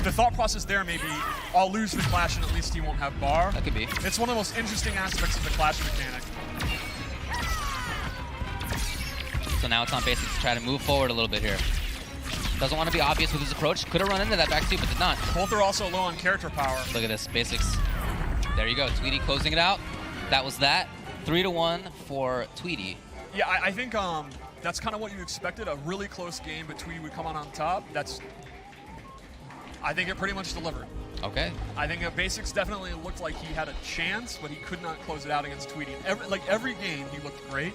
Speaker 23: The thought process there may be, I'll lose the clash and at least he won't have bar.
Speaker 8: That could be.
Speaker 23: It's one of the most interesting aspects of the clash mechanic.
Speaker 8: So now it's on Basics to try to move forward a little bit here. Doesn't want to be obvious with his approach. Could have run into that back two, but did not.
Speaker 23: Both are also low on character power.
Speaker 8: Look at this, Basics. There you go, Tweety closing it out. That was that. 3-1 for Tweety.
Speaker 23: Yeah, I think that's kind of what you expected, a really close game, but Tweety would come on top. I think it pretty much delivered.
Speaker 8: Okay.
Speaker 23: I think Basics definitely looked like he had a chance, but he could not close it out against Tweety. Every game, he looked great,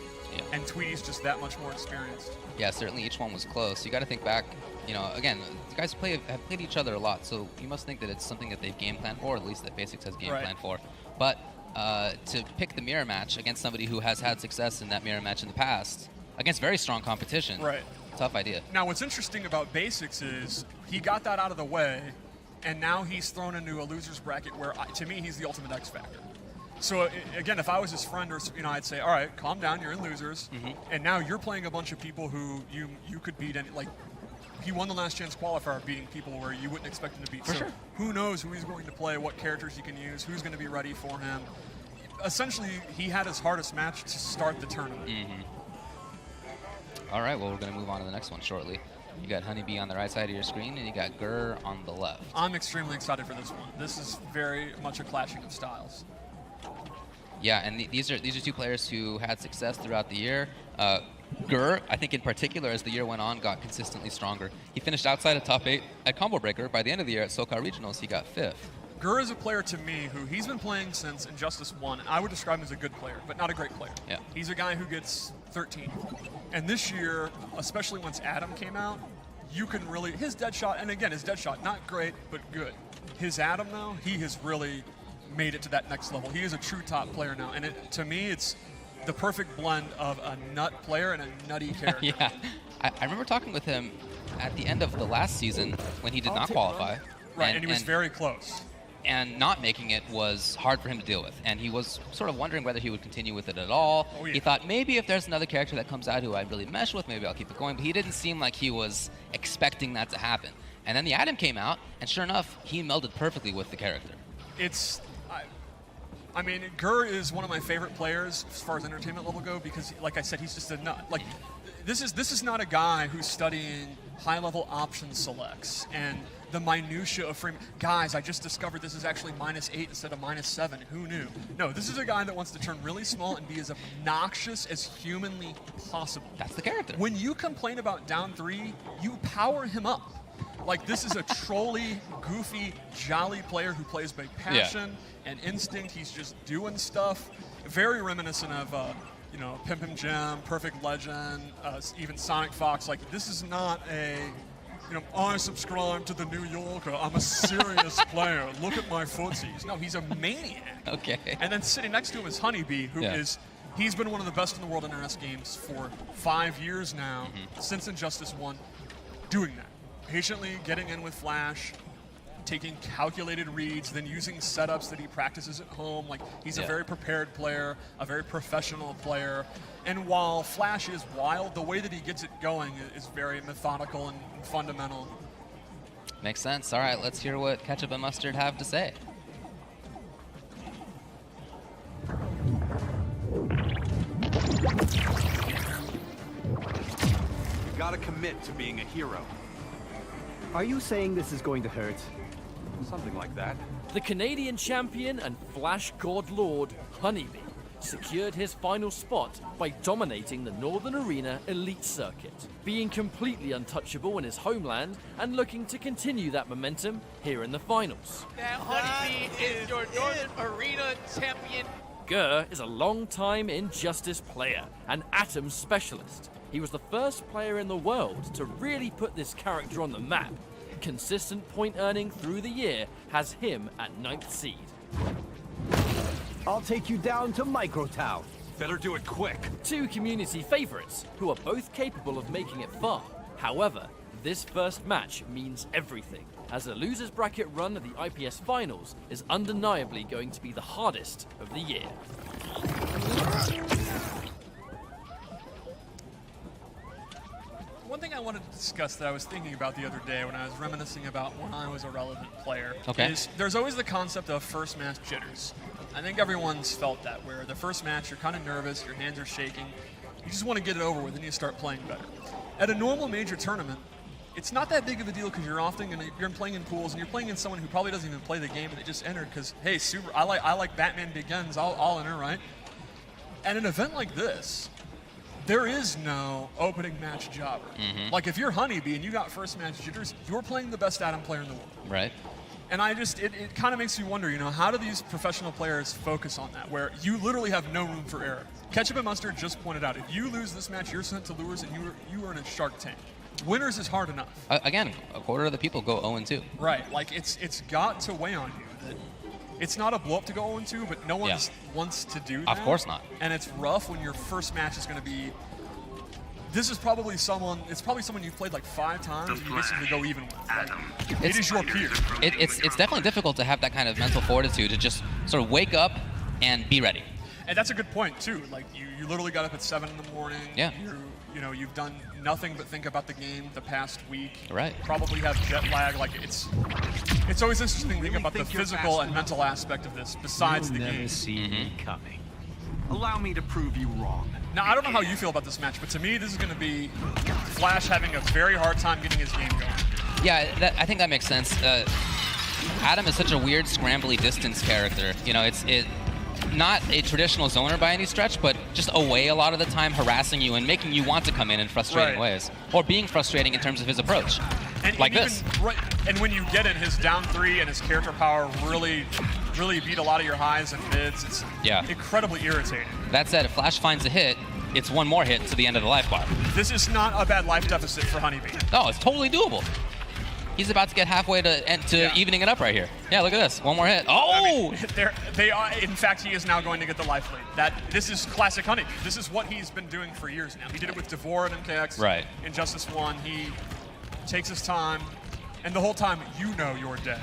Speaker 23: and Tweety's just that much more experienced.
Speaker 8: Yeah, certainly each one was close. You got to think back, you know, again, you guys have played each other a lot, so you must think that it's something that they've game planned for, or at least that Basics has game planned for. But to pick the mirror match against somebody who has had success in that mirror match in the past, against very strong competition, tough idea.
Speaker 23: Now, what's interesting about Basics is he got that out of the way, and now he's thrown into a loser's bracket where, to me, he's the ultimate X factor. So again, if I was his friend, or I'd say, all right, calm down, you're in losers, and now you're playing a bunch of people who you could beat. He won the last chance qualifier, beating people where you wouldn't expect him to beat. So who knows who he's going to play, what characters he can use, who's going to be ready for him. Essentially, he had his hardest match to start the tournament.
Speaker 8: All right, well, we're going to move on to the next one shortly. You got Honeybee on the right side of your screen, and you got Gurr on the left.
Speaker 23: I'm extremely excited for this one. This is very much a clashing of styles.
Speaker 8: Yeah, and these are two players who had success throughout the year. Gurr, I think in particular, as the year went on, got consistently stronger. He finished outside of top 8 at Combo Breaker. By the end of the year at SoCal Regionals, he got 5th.
Speaker 23: Gurr is a player to me who he's been playing since Injustice 1. I would describe him as a good player, but not a great player.
Speaker 8: Yeah.
Speaker 23: He's a guy who gets 13. And this year, especially once Adam came out, you can really, his dead shot, and again, his dead shot, not great, but good. His Adam, though, he has really made it to that next level. He is a true top player now, and to me, it's the perfect blend of a nut player and a nutty character.
Speaker 8: Yeah, I remember talking with him at the end of the last season when he did not qualify.
Speaker 23: Right, and he was very close.
Speaker 8: And not making it was hard for him to deal with, and he was sort of wondering whether he would continue with it at all.
Speaker 23: Oh, yeah.
Speaker 8: He thought maybe if there's another character that comes out who I really mesh with, maybe I'll keep it going, but he didn't seem like he was expecting that to happen. And then the Adam came out, and sure enough, he melded perfectly with the character.
Speaker 23: I mean, Gurr is one of my favorite players as far as entertainment level go because, like I said, he's just a nut. Like, this is not a guy who's studying high-level option selects and the minutia of frame. Guys, I just discovered this is actually -8 instead of -7. Who knew? No, this is a guy that wants to turn really small and be as obnoxious as humanly possible.
Speaker 8: That's the character.
Speaker 23: When you complain about down 3, you power him up. Like, this is a trolly, goofy, jolly player who plays by passion and instinct. He's just doing stuff. Very reminiscent of, Pimpin' Jim, Perfect Legend, even Sonic Fox. Like, this is not a, I subscribe to the New Yorker. I'm a serious player. Look at my footsies. No, he's a maniac.
Speaker 8: Okay.
Speaker 23: And then sitting next to him is Honeybee, who is... He's been one of the best in the world in NERDS games for 5 years now, since Injustice 1, doing that. Patiently getting in with Flash, taking calculated reads, then using setups that he practices at home. Like, he's a very prepared player, a very professional player. And while Flash is wild, the way that he gets it going is very methodical and fundamental.
Speaker 8: Makes sense. All right, let's hear what Ketchup and Mustard have to say.
Speaker 7: gotta commit to being a hero.
Speaker 9: Are you saying this is going to hurt?
Speaker 7: Something like that.
Speaker 4: The Canadian champion and Flash God Lord, Honeybee, secured his final spot by dominating the Northern Arena Elite Circuit, being completely untouchable in his homeland and looking to continue that momentum here in the finals.
Speaker 10: Now Honeybee is your Northern Arena champion.
Speaker 4: Gurr is a long-time Injustice player and Atom specialist. He was the first player in the world to really put this character on the map. Consistent point earning through the year has him at 9th seed.
Speaker 9: I'll take you down to Microtown.
Speaker 7: Better do it quick.
Speaker 4: Two community favorites who are both capable of making it far. However, this first match means everything, as the losers bracket run of the IPS finals is undeniably going to be the hardest of the year.
Speaker 23: One thing I wanted to discuss that I was thinking about the other day when I was reminiscing about when I was a relevant player is there's always the concept of first match jitters. I think everyone's felt that, where the first match you're kind of nervous, your hands are shaking, you just want to get it over with and you start playing better. At a normal major tournament, it's not that big of a deal because you're playing in pools and you're playing in someone who probably doesn't even play the game but they just entered because, hey, I like Batman Begins, I'll enter, right? At an event like this, there is no opening match jobber. Like if you're Honeybee and you got first match jitters, you're playing the best Atom player in the world.
Speaker 8: Right.
Speaker 23: And it kind of makes me wonder, how do these professional players focus on that, where you literally have no room for error? Ketchup and Mustard just pointed out, if you lose this match, you're sent to lures and you are in a Shark Tank. Winners is hard enough.
Speaker 8: Again, a quarter of the people go 0-2.
Speaker 23: Right, like it's got to weigh on you that it's not a blow up to go 0-2, but no one wants to do that.
Speaker 8: Of course not.
Speaker 23: And it's rough when your first match is going to be. This is probably someone. It's probably someone you've played like 5 times. And you basically go even with. Like, it is your peer.
Speaker 8: It's definitely difficult to have that kind of mental fortitude to just sort of wake up and be ready.
Speaker 23: And that's a good point too. Like you literally got up at 7 in the morning.
Speaker 8: Yeah.
Speaker 23: You've done nothing but think about the game the past week.
Speaker 8: Right.
Speaker 23: Probably have jet lag. Like it's always interesting to think about the physical and mental aspect of this besides the game.
Speaker 7: Never see me coming. Allow me to prove you wrong.
Speaker 23: Now, I don't know how you feel about this match, but to me, this is going to be Flash having a very hard time getting his game going.
Speaker 8: Yeah, I think that makes sense. Atom is such a weird, scrambly distance character. It's not a traditional zoner by any stretch, but just away a lot of the time, harassing you and making you want to come in frustrating ways. Or being frustrating in terms of his approach. Like this.
Speaker 23: Right, and when you get in, his down 3 and his character power really beat a lot of your highs and mids. It's incredibly irritating.
Speaker 8: That said, if Flash finds a hit, it's one more hit to the end of the life bar.
Speaker 23: This is not a bad life deficit for Honeybee.
Speaker 8: No, it's totally doable. He's about to get halfway to evening it up right here. Yeah, look at this. One more hit. Oh!
Speaker 23: I mean, they are. In fact, he is now going to get the life lead. This is classic Honeybee. This is what he's been doing for years now. He did it with Devore and MKX.
Speaker 8: Right.
Speaker 23: In Justice 1, he takes his time, and the whole time, you're dead.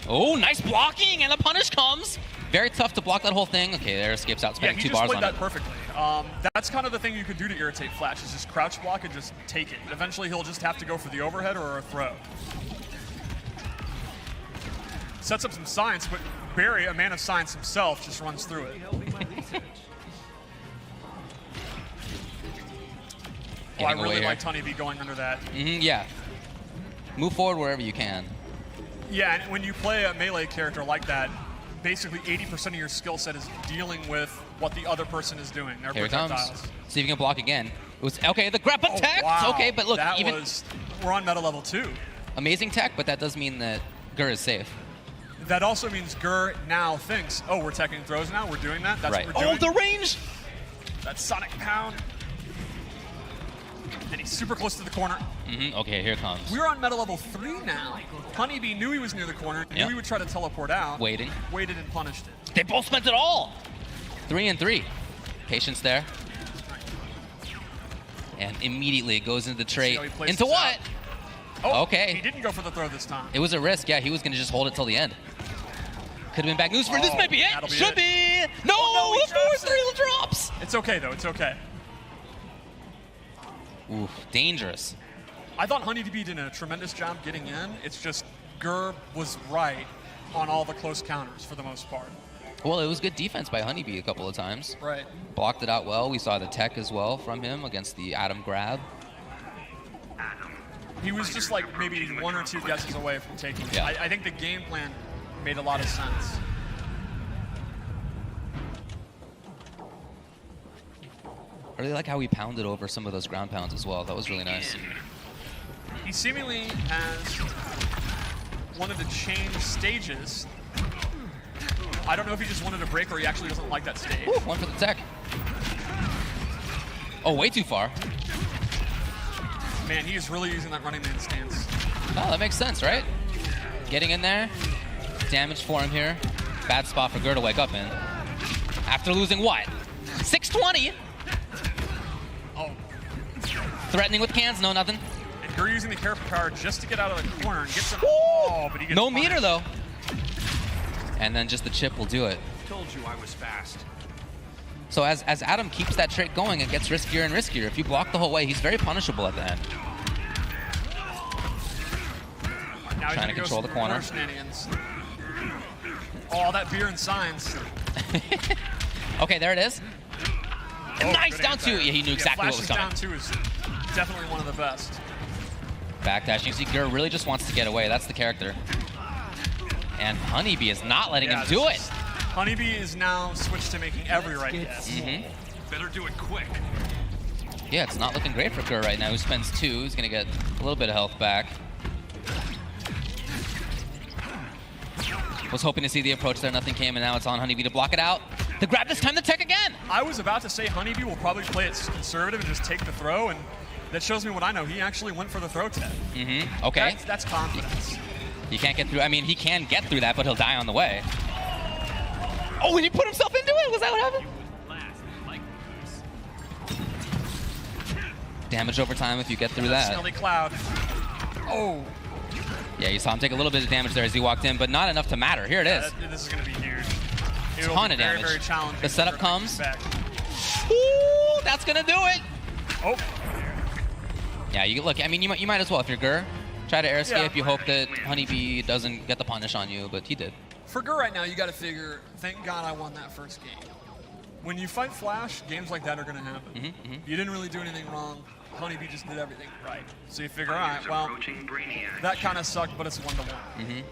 Speaker 8: Oh, nice blocking, and the punish comes. Very tough to block that whole thing. Okay, there escapes out, spending 2 bars on it.
Speaker 23: Yeah, he just played that perfectly. That's kind of the thing you could do to irritate Flash, is just crouch block and just take it. Eventually, he'll just have to go for the overhead or a throw. Sets up some science, but Barry, a man of science himself, just runs through it. I really liked Honeybee going under that.
Speaker 8: Yeah. Move forward wherever you can.
Speaker 23: Yeah, and when you play a melee character like that, basically 80% of your skill set is dealing with what the other person is doing. Their
Speaker 8: Here it
Speaker 23: projectiles.
Speaker 8: comes. See if you can block again. It was okay. The grab attack.
Speaker 23: Wow.
Speaker 8: Okay, but look,
Speaker 23: we're on meta level 2.
Speaker 8: Amazing tech, but that does mean that Gurr is safe.
Speaker 23: That also means Gurr now thinks, oh, we're teching throws now. We're doing that. That's
Speaker 8: right.
Speaker 23: what we're doing.
Speaker 8: Oh, the range!
Speaker 23: That Sonic Pound. And he's super close to the corner.
Speaker 8: Okay, here it comes.
Speaker 23: We're on meta level 3 now. Honeybee knew he was near the corner, knew he would try to teleport out.
Speaker 8: Waited
Speaker 23: and punished it.
Speaker 8: They both spent it all. 3 and 3. Patience there. And immediately it goes into the trait. Into what?
Speaker 23: Oh,
Speaker 8: okay.
Speaker 23: He didn't go for the throw this time.
Speaker 8: It was a risk. Yeah, he was going to just hold it till the end. Could have been bad news for this. Might be it. Should be. No, the forward 3 drops.
Speaker 23: It's okay, though. It's okay.
Speaker 8: Oof, dangerous.
Speaker 23: I thought Honeybee did a tremendous job getting in. It's just Gurr was right on all the close counters for the most part.
Speaker 8: Well, it was good defense by Honeybee a couple of times.
Speaker 23: Right.
Speaker 8: Blocked it out well. We saw the tech as well from him against the Atom grab.
Speaker 23: he was just like maybe 1 or 2 guesses away from taking it.
Speaker 8: Yeah.
Speaker 23: I think the game plan made a lot of sense.
Speaker 8: I really like how he pounded over some of those ground pounds as well. That was really nice.
Speaker 23: He seemingly has wanted to change stages. I don't know if he just wanted a break or he actually doesn't like that stage.
Speaker 8: Ooh, one for the tech. Oh, way too far.
Speaker 23: Man, he is really using that running man stance.
Speaker 8: Oh, that makes sense, right? Getting in there. Damage for him here. Bad spot for Gur to wake up in. After losing what? 620?
Speaker 23: Oh.
Speaker 8: Threatening with cans, no nothing.
Speaker 23: And Gur using the character power just to get out of the corner and get some. Oh, but he gets
Speaker 8: No
Speaker 23: punished.
Speaker 8: meter though. And then just the chip will do it.
Speaker 7: Told you I was fast.
Speaker 8: So as Adam keeps that trait going, it gets riskier and riskier. If you block the whole way, he's very punishable at the end.
Speaker 23: Now
Speaker 8: Trying to control the corner.
Speaker 23: Oh, that beer and signs.
Speaker 8: Okay, there it is.
Speaker 23: Oh,
Speaker 8: Nice
Speaker 23: good
Speaker 8: down
Speaker 23: anti.
Speaker 8: 2. Yeah, he knew exactly what was coming.
Speaker 23: Down 2 is definitely one of the best.
Speaker 8: Backdash. You see, Gur really just wants to get away. That's the character. And Honeybee is not letting him do it.
Speaker 23: Honeybee is now switched to making every right guess.
Speaker 7: Better do it quick.
Speaker 8: Yeah, it's not looking great for Gur right now. Who spends 2. He's going to get a little bit of health back. Was hoping to see the approach there. Nothing came, and now it's on Honeybee to block it out. The grab this time, the tech again.
Speaker 23: I was about to say Honeybee will probably play it conservative and just take the throw, and that shows me what I know. He actually went for the throw tech.
Speaker 8: Okay.
Speaker 23: That's confidence.
Speaker 8: He can't get through. I mean, he can get through that, but he'll die on the way. Oh, and he put himself into it. Was that what happened? Damage over time if you get through that.
Speaker 23: Smelly cloud. Oh.
Speaker 8: Yeah, you saw him take a little bit of damage there as he walked in, but not enough to matter. Here it is.
Speaker 23: This is going to be huge. It will
Speaker 8: Ton
Speaker 23: be
Speaker 8: of
Speaker 23: very,
Speaker 8: damage.
Speaker 23: very challenging.
Speaker 8: The setup
Speaker 23: for
Speaker 8: comes.
Speaker 23: back.
Speaker 8: Ooh, that's gonna do it.
Speaker 23: Oh.
Speaker 8: Yeah, you look. I mean, you might as well if you're Gur. Try to air escape.
Speaker 23: Yeah.
Speaker 8: You hope that Honeybee doesn't get the punish on you, but he did.
Speaker 23: For Gur right now, you got to figure, thank God I won that first game. When you fight Flash, games like that are going to happen. You didn't really do anything wrong. Honeybee just did everything right. So you figure, all right, well, that kind of sucked, but it's 1-1.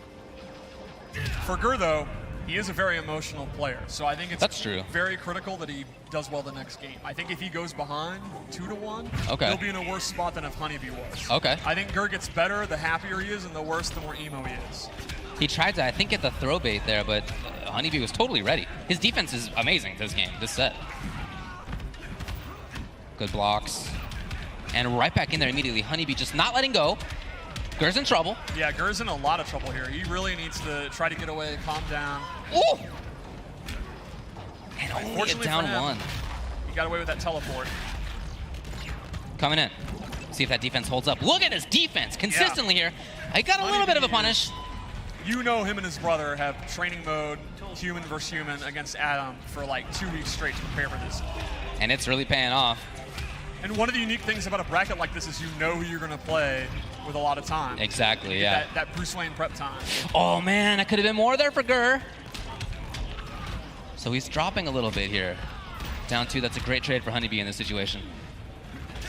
Speaker 23: For Gur, though, he is a very emotional player. So I think it's very critical that he does well the next game. I think if he goes behind 2-1, he'll be in a worse spot than if Honeybee was.
Speaker 8: Okay.
Speaker 23: I think Gur gets better the happier he is, and the worse, the more emo he is.
Speaker 8: He tried to, I think, get the throw bait there, but Honeybee was totally ready. His defense is amazing this game, this set. Good blocks. And right back in there immediately. Honeybee just not letting go. Gur's in trouble.
Speaker 23: Yeah, Gur's in a lot of trouble here. He really needs to try to get away, calm down.
Speaker 8: Ooh! And only a down 1.
Speaker 23: He got away with that teleport.
Speaker 8: Coming in. See if that defense holds up. Look at his defense consistently here. I got a little bit of a punish.
Speaker 23: You know him and his brother have training mode, human versus human, against Adam for like 2 weeks straight to prepare for this.
Speaker 8: And it's really paying off.
Speaker 23: And one of the unique things about a bracket like this is you know who you're going to play with a lot of time.
Speaker 8: Exactly, yeah.
Speaker 23: That Bruce Wayne prep time.
Speaker 8: Oh man, that could have been more there for Gur. So he's dropping a little bit here. Down 2, that's a great trade for Honeybee in this situation.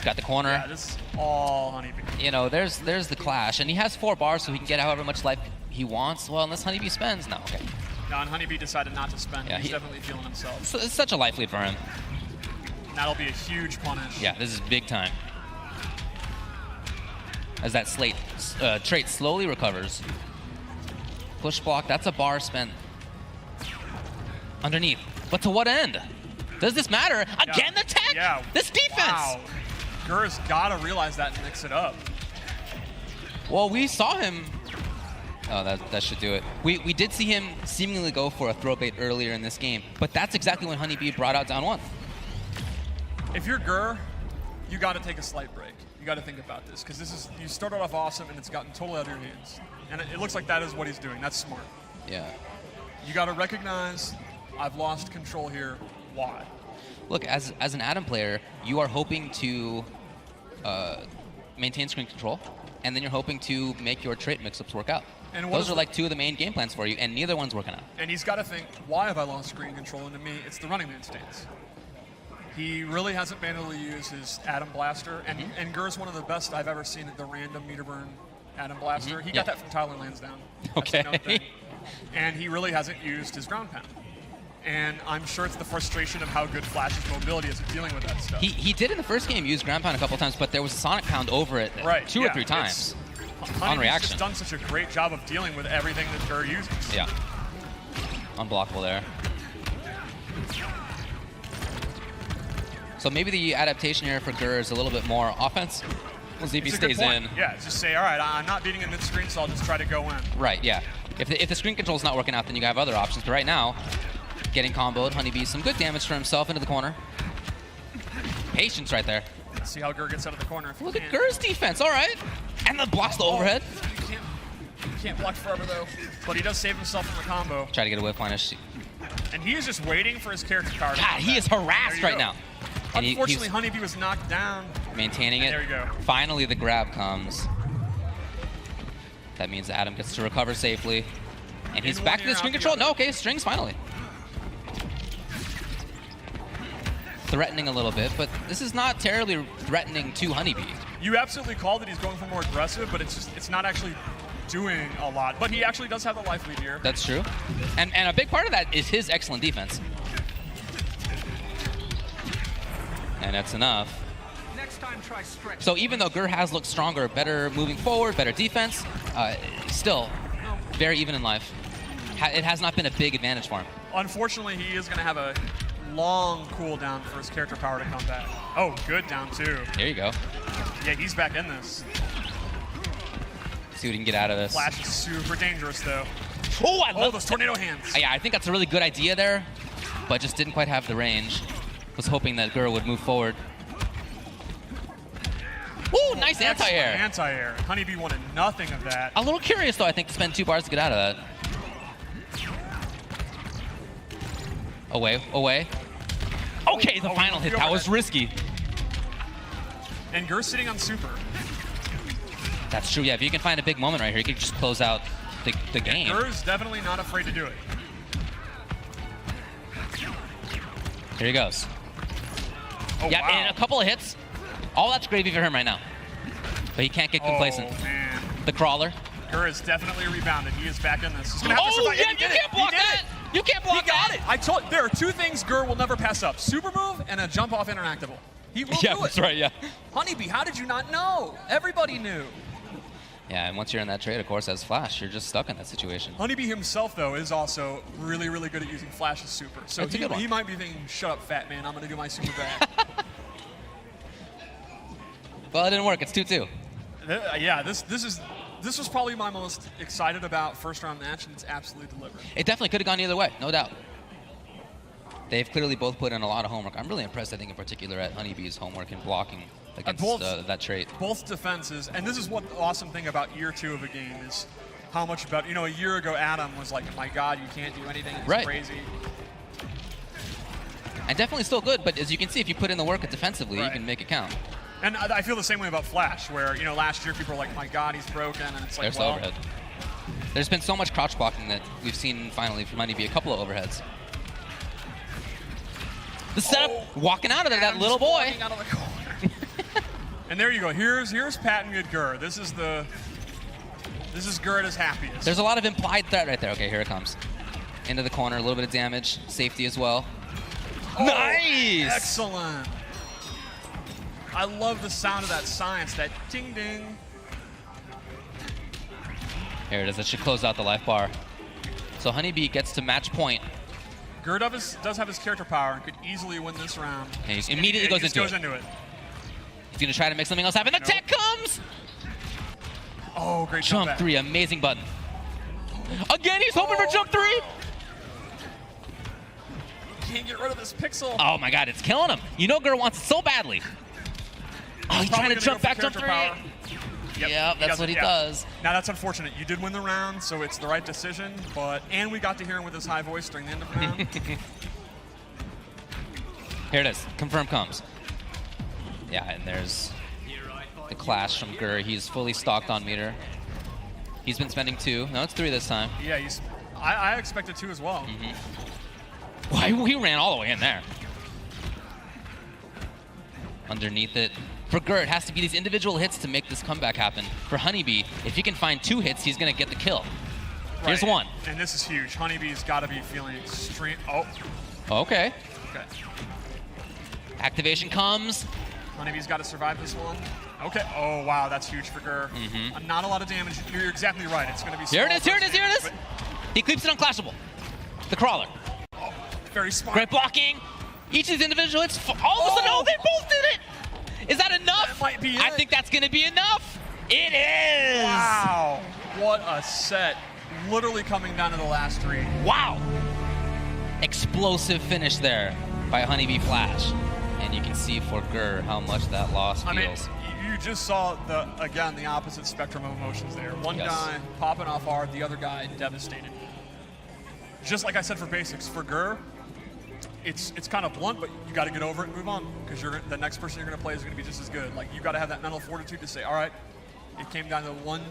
Speaker 8: Got the corner.
Speaker 23: Yeah, this is all Honeybee.
Speaker 8: You know, there's the clash, and he has 4 bars, so he can get however much life he wants. Well, unless Honeybee spends, no, okay.
Speaker 23: No, and Honeybee decided not to spend.
Speaker 8: Yeah,
Speaker 23: He's definitely feeling himself.
Speaker 8: So it's such a life lead for him.
Speaker 23: And that'll be a huge punish.
Speaker 8: Yeah, this is big time. As that trait slowly recovers. Push block, that's a bar spent underneath. But to what end? Does this matter? Again, the tech?
Speaker 23: Yeah.
Speaker 8: This defense!
Speaker 23: Wow. Gur's got to realize that and mix it up.
Speaker 8: Well, we saw him. Oh, that should do it. We did see him seemingly go for a throw bait earlier in this game, but that's exactly when Honeybee brought out down 1.
Speaker 23: If you're Gur, you got to take a slight break. You got to think about this, because you started off awesome and it's gotten totally out of your hands. And it looks like that is what he's doing. That's smart.
Speaker 8: Yeah.
Speaker 23: You got to recognize, I've lost control here. Why?
Speaker 8: Look, as an Adam player, you are hoping to maintain screen control, and then you're hoping to make your trait mix-ups work out.
Speaker 23: And
Speaker 8: those are like 2 of the main game plans for you, and neither one's working out.
Speaker 23: And he's got to think, why have I lost screen control? And to me, it's the running man stance. He really hasn't been able to use his Atom Blaster, and Gur's one of the best I've ever seen at the random meter burn Atom Blaster. He got that from Tyler Lansdowne.
Speaker 8: Okay.
Speaker 23: And he really hasn't used his ground pound. And I'm sure it's the frustration of how good Flash's mobility is at dealing with that stuff.
Speaker 8: He did in the first game use ground pound a couple times, but there was a Sonic Pound over it two or three times on reaction.
Speaker 23: He's done such a great job of dealing with everything that Gur uses.
Speaker 8: Yeah. Unblockable there. So maybe the adaptation here for Gur is a little bit more offense. We'll see if he stays in.
Speaker 23: Yeah, just say, all right, I'm not beating him mid-screen, so I'll just try to go in.
Speaker 8: Right, yeah. If the screen control's not working out, then you have other options. But right now, getting comboed, Honeybee, some good damage for himself into the corner. Patience right there.
Speaker 23: Let's see how Gur gets out of the corner.
Speaker 8: Look at Gur's defense, all right. And then blocks the overhead.
Speaker 23: He can't block forever, though. But he does save himself from the combo.
Speaker 8: Try to get a whip punish.
Speaker 23: And he is just waiting for his character card.
Speaker 8: God, he is harassed right now. And
Speaker 23: unfortunately, Honeybee was knocked down.
Speaker 8: Maintaining it.
Speaker 23: There we go.
Speaker 8: Finally, the grab comes. That means Adam gets to recover safely. And he's back to the screen control. No, okay, strings finally. Threatening a little bit, but this is not terribly threatening to Honeybee.
Speaker 23: You absolutely called that he's going for more aggressive, but it's not actually doing a lot. But he actually does have the life lead here.
Speaker 8: That's true. And a big part of that is his excellent defense. And that's enough.
Speaker 6: Next time, try stretch.
Speaker 8: So even though Gur has looked stronger, better moving forward, better defense, still very even in life. It has not been a big advantage for him.
Speaker 23: Unfortunately, he is going to have a long cooldown for his character power to come back. Oh, good down too.
Speaker 8: There you go.
Speaker 23: Yeah, he's back in this.
Speaker 8: See what he can get out of this.
Speaker 23: Flash is super dangerous though.
Speaker 8: Oh, I love
Speaker 23: those tornado hands.
Speaker 8: Yeah, I think that's a really good idea there, but just didn't quite have the range. Was hoping that Gur would move forward. Ooh, nice anti-air.
Speaker 23: Anti-air. Honeybee wanted nothing of that.
Speaker 8: A little curious though, I think, to spend 2 bars to get out of that. Away, away. Okay, the final hit. That was risky.
Speaker 23: And Gur's sitting on super.
Speaker 8: That's true, yeah. If you can find a big moment right here, you can just close out the game.
Speaker 23: Gur's definitely not afraid to do it.
Speaker 8: Here he goes.
Speaker 23: Oh,
Speaker 8: yeah,
Speaker 23: wow.
Speaker 8: and a couple of hits. All that's gravy for him right now. But he can't get complacent.
Speaker 23: Oh, man.
Speaker 8: The crawler.
Speaker 23: Gur is definitely rebounded. He is back in this. He's gonna have to
Speaker 8: Oh,
Speaker 23: survive.
Speaker 8: yeah, you can't block that! You can't block that!
Speaker 23: He got it! I told there are 2 things Gur will never pass up. Super move and a jump off interactable. He will do it.
Speaker 8: Yeah, that's right, yeah.
Speaker 23: Honeybee, how did you not know? Everybody knew.
Speaker 8: Yeah, and once you're in that trade, of course, as Flash, you're just stuck in that situation.
Speaker 23: Honeybee himself, though, is also really, really good at using Flash's super. So he might be thinking, shut up, fat man, I'm going to do my super back.
Speaker 8: Well, it didn't work. It's 2-2.
Speaker 23: Yeah, this was probably my most excited about first round match, and it's absolutely delivered.
Speaker 8: It definitely could have gone either way, no doubt. They've clearly both put in a lot of homework. I'm really impressed, I think, in particular, at Honeybee's homework and blocking against that trait.
Speaker 23: Both defenses, and this is what the awesome thing about year 2 of a game is how much better. You know, a year ago, Adam was like, my God, you can't do anything. It's crazy.
Speaker 8: And definitely still good, but as you can see, if you put in the work defensively, you can make it count.
Speaker 23: And I feel the same way about Flash, where, you know, last year people were like, my God, he's broken, and it's like,
Speaker 8: There's the overhead. There's been so much crouch blocking that we've seen finally from Honeybee a couple of overheads. The setup, walking out of there, that little boy.
Speaker 23: Out of the corner. And there you go. Here's Pat and Gur. This is Gur at his happiest.
Speaker 8: There's a lot of implied threat right there. Okay, here it comes. Into the corner, a little bit of damage, safety as well.
Speaker 23: Oh,
Speaker 8: nice!
Speaker 23: Excellent. I love the sound of that science, that ding ding.
Speaker 8: Here it is. That should close out the life bar. So Honeybee gets to match point.
Speaker 23: Gur does have his character power and could easily win this round.
Speaker 8: And he immediately goes into it. He's going to try to make something else happen. The tech comes!
Speaker 23: Oh, great
Speaker 8: jump 3, amazing button. Again, he's hoping for jump 3.
Speaker 23: Can't get rid of this pixel.
Speaker 8: Oh my God, it's killing him. You know Gur wants it so badly. Oh, he's trying to jump back, jump 3. Yep, that's what he does.
Speaker 23: Now that's unfortunate. You did win the round, so it's the right decision. And we got to hear him with his high voice during the end of the round.
Speaker 8: Here it is. Confirm comes. Yeah, and there's the clash from Gur. He's fully stocked on meter. He's been spending 2. No, it's 3 this time.
Speaker 23: Yeah, I expected 2 as well.
Speaker 8: Why he ran all the way in there. underneath it. For Gert, it has to be these individual hits to make this comeback happen. For Honeybee, if he can find 2 hits, he's going to get the kill. Here's one.
Speaker 23: And this is huge. Honeybee's got to be feeling extreme. Oh.
Speaker 8: Okay.
Speaker 23: Okay.
Speaker 8: Activation comes.
Speaker 23: Honeybee's got to survive this one. Okay. Oh, wow. That's huge for Gur. Not a lot of damage. You're exactly right. It's going to be
Speaker 8: Here it is. Here it is. Here it is. He keeps it unclashable. The crawler.
Speaker 23: Oh, very smart.
Speaker 8: Great blocking. Each of these individual hits. All of a sudden, oh, they both did it. Is that enough?
Speaker 23: That might be it.
Speaker 8: I think that's going to be enough. It is.
Speaker 23: Wow. What a set. Literally coming down to the last 3.
Speaker 8: Wow. Explosive finish there by Honeybee Flash. And you can see for Gur how much that loss feels.
Speaker 23: I mean, you just saw, the opposite spectrum of emotions there. One guy popping off hard, the other guy devastated. Just like I said for basics, for Gur, it's kind of blunt, but you got to get over it and move on, because the next person you're going to play is going to be just as good. Like, you got to have that mental fortitude to say, all right, it came down to one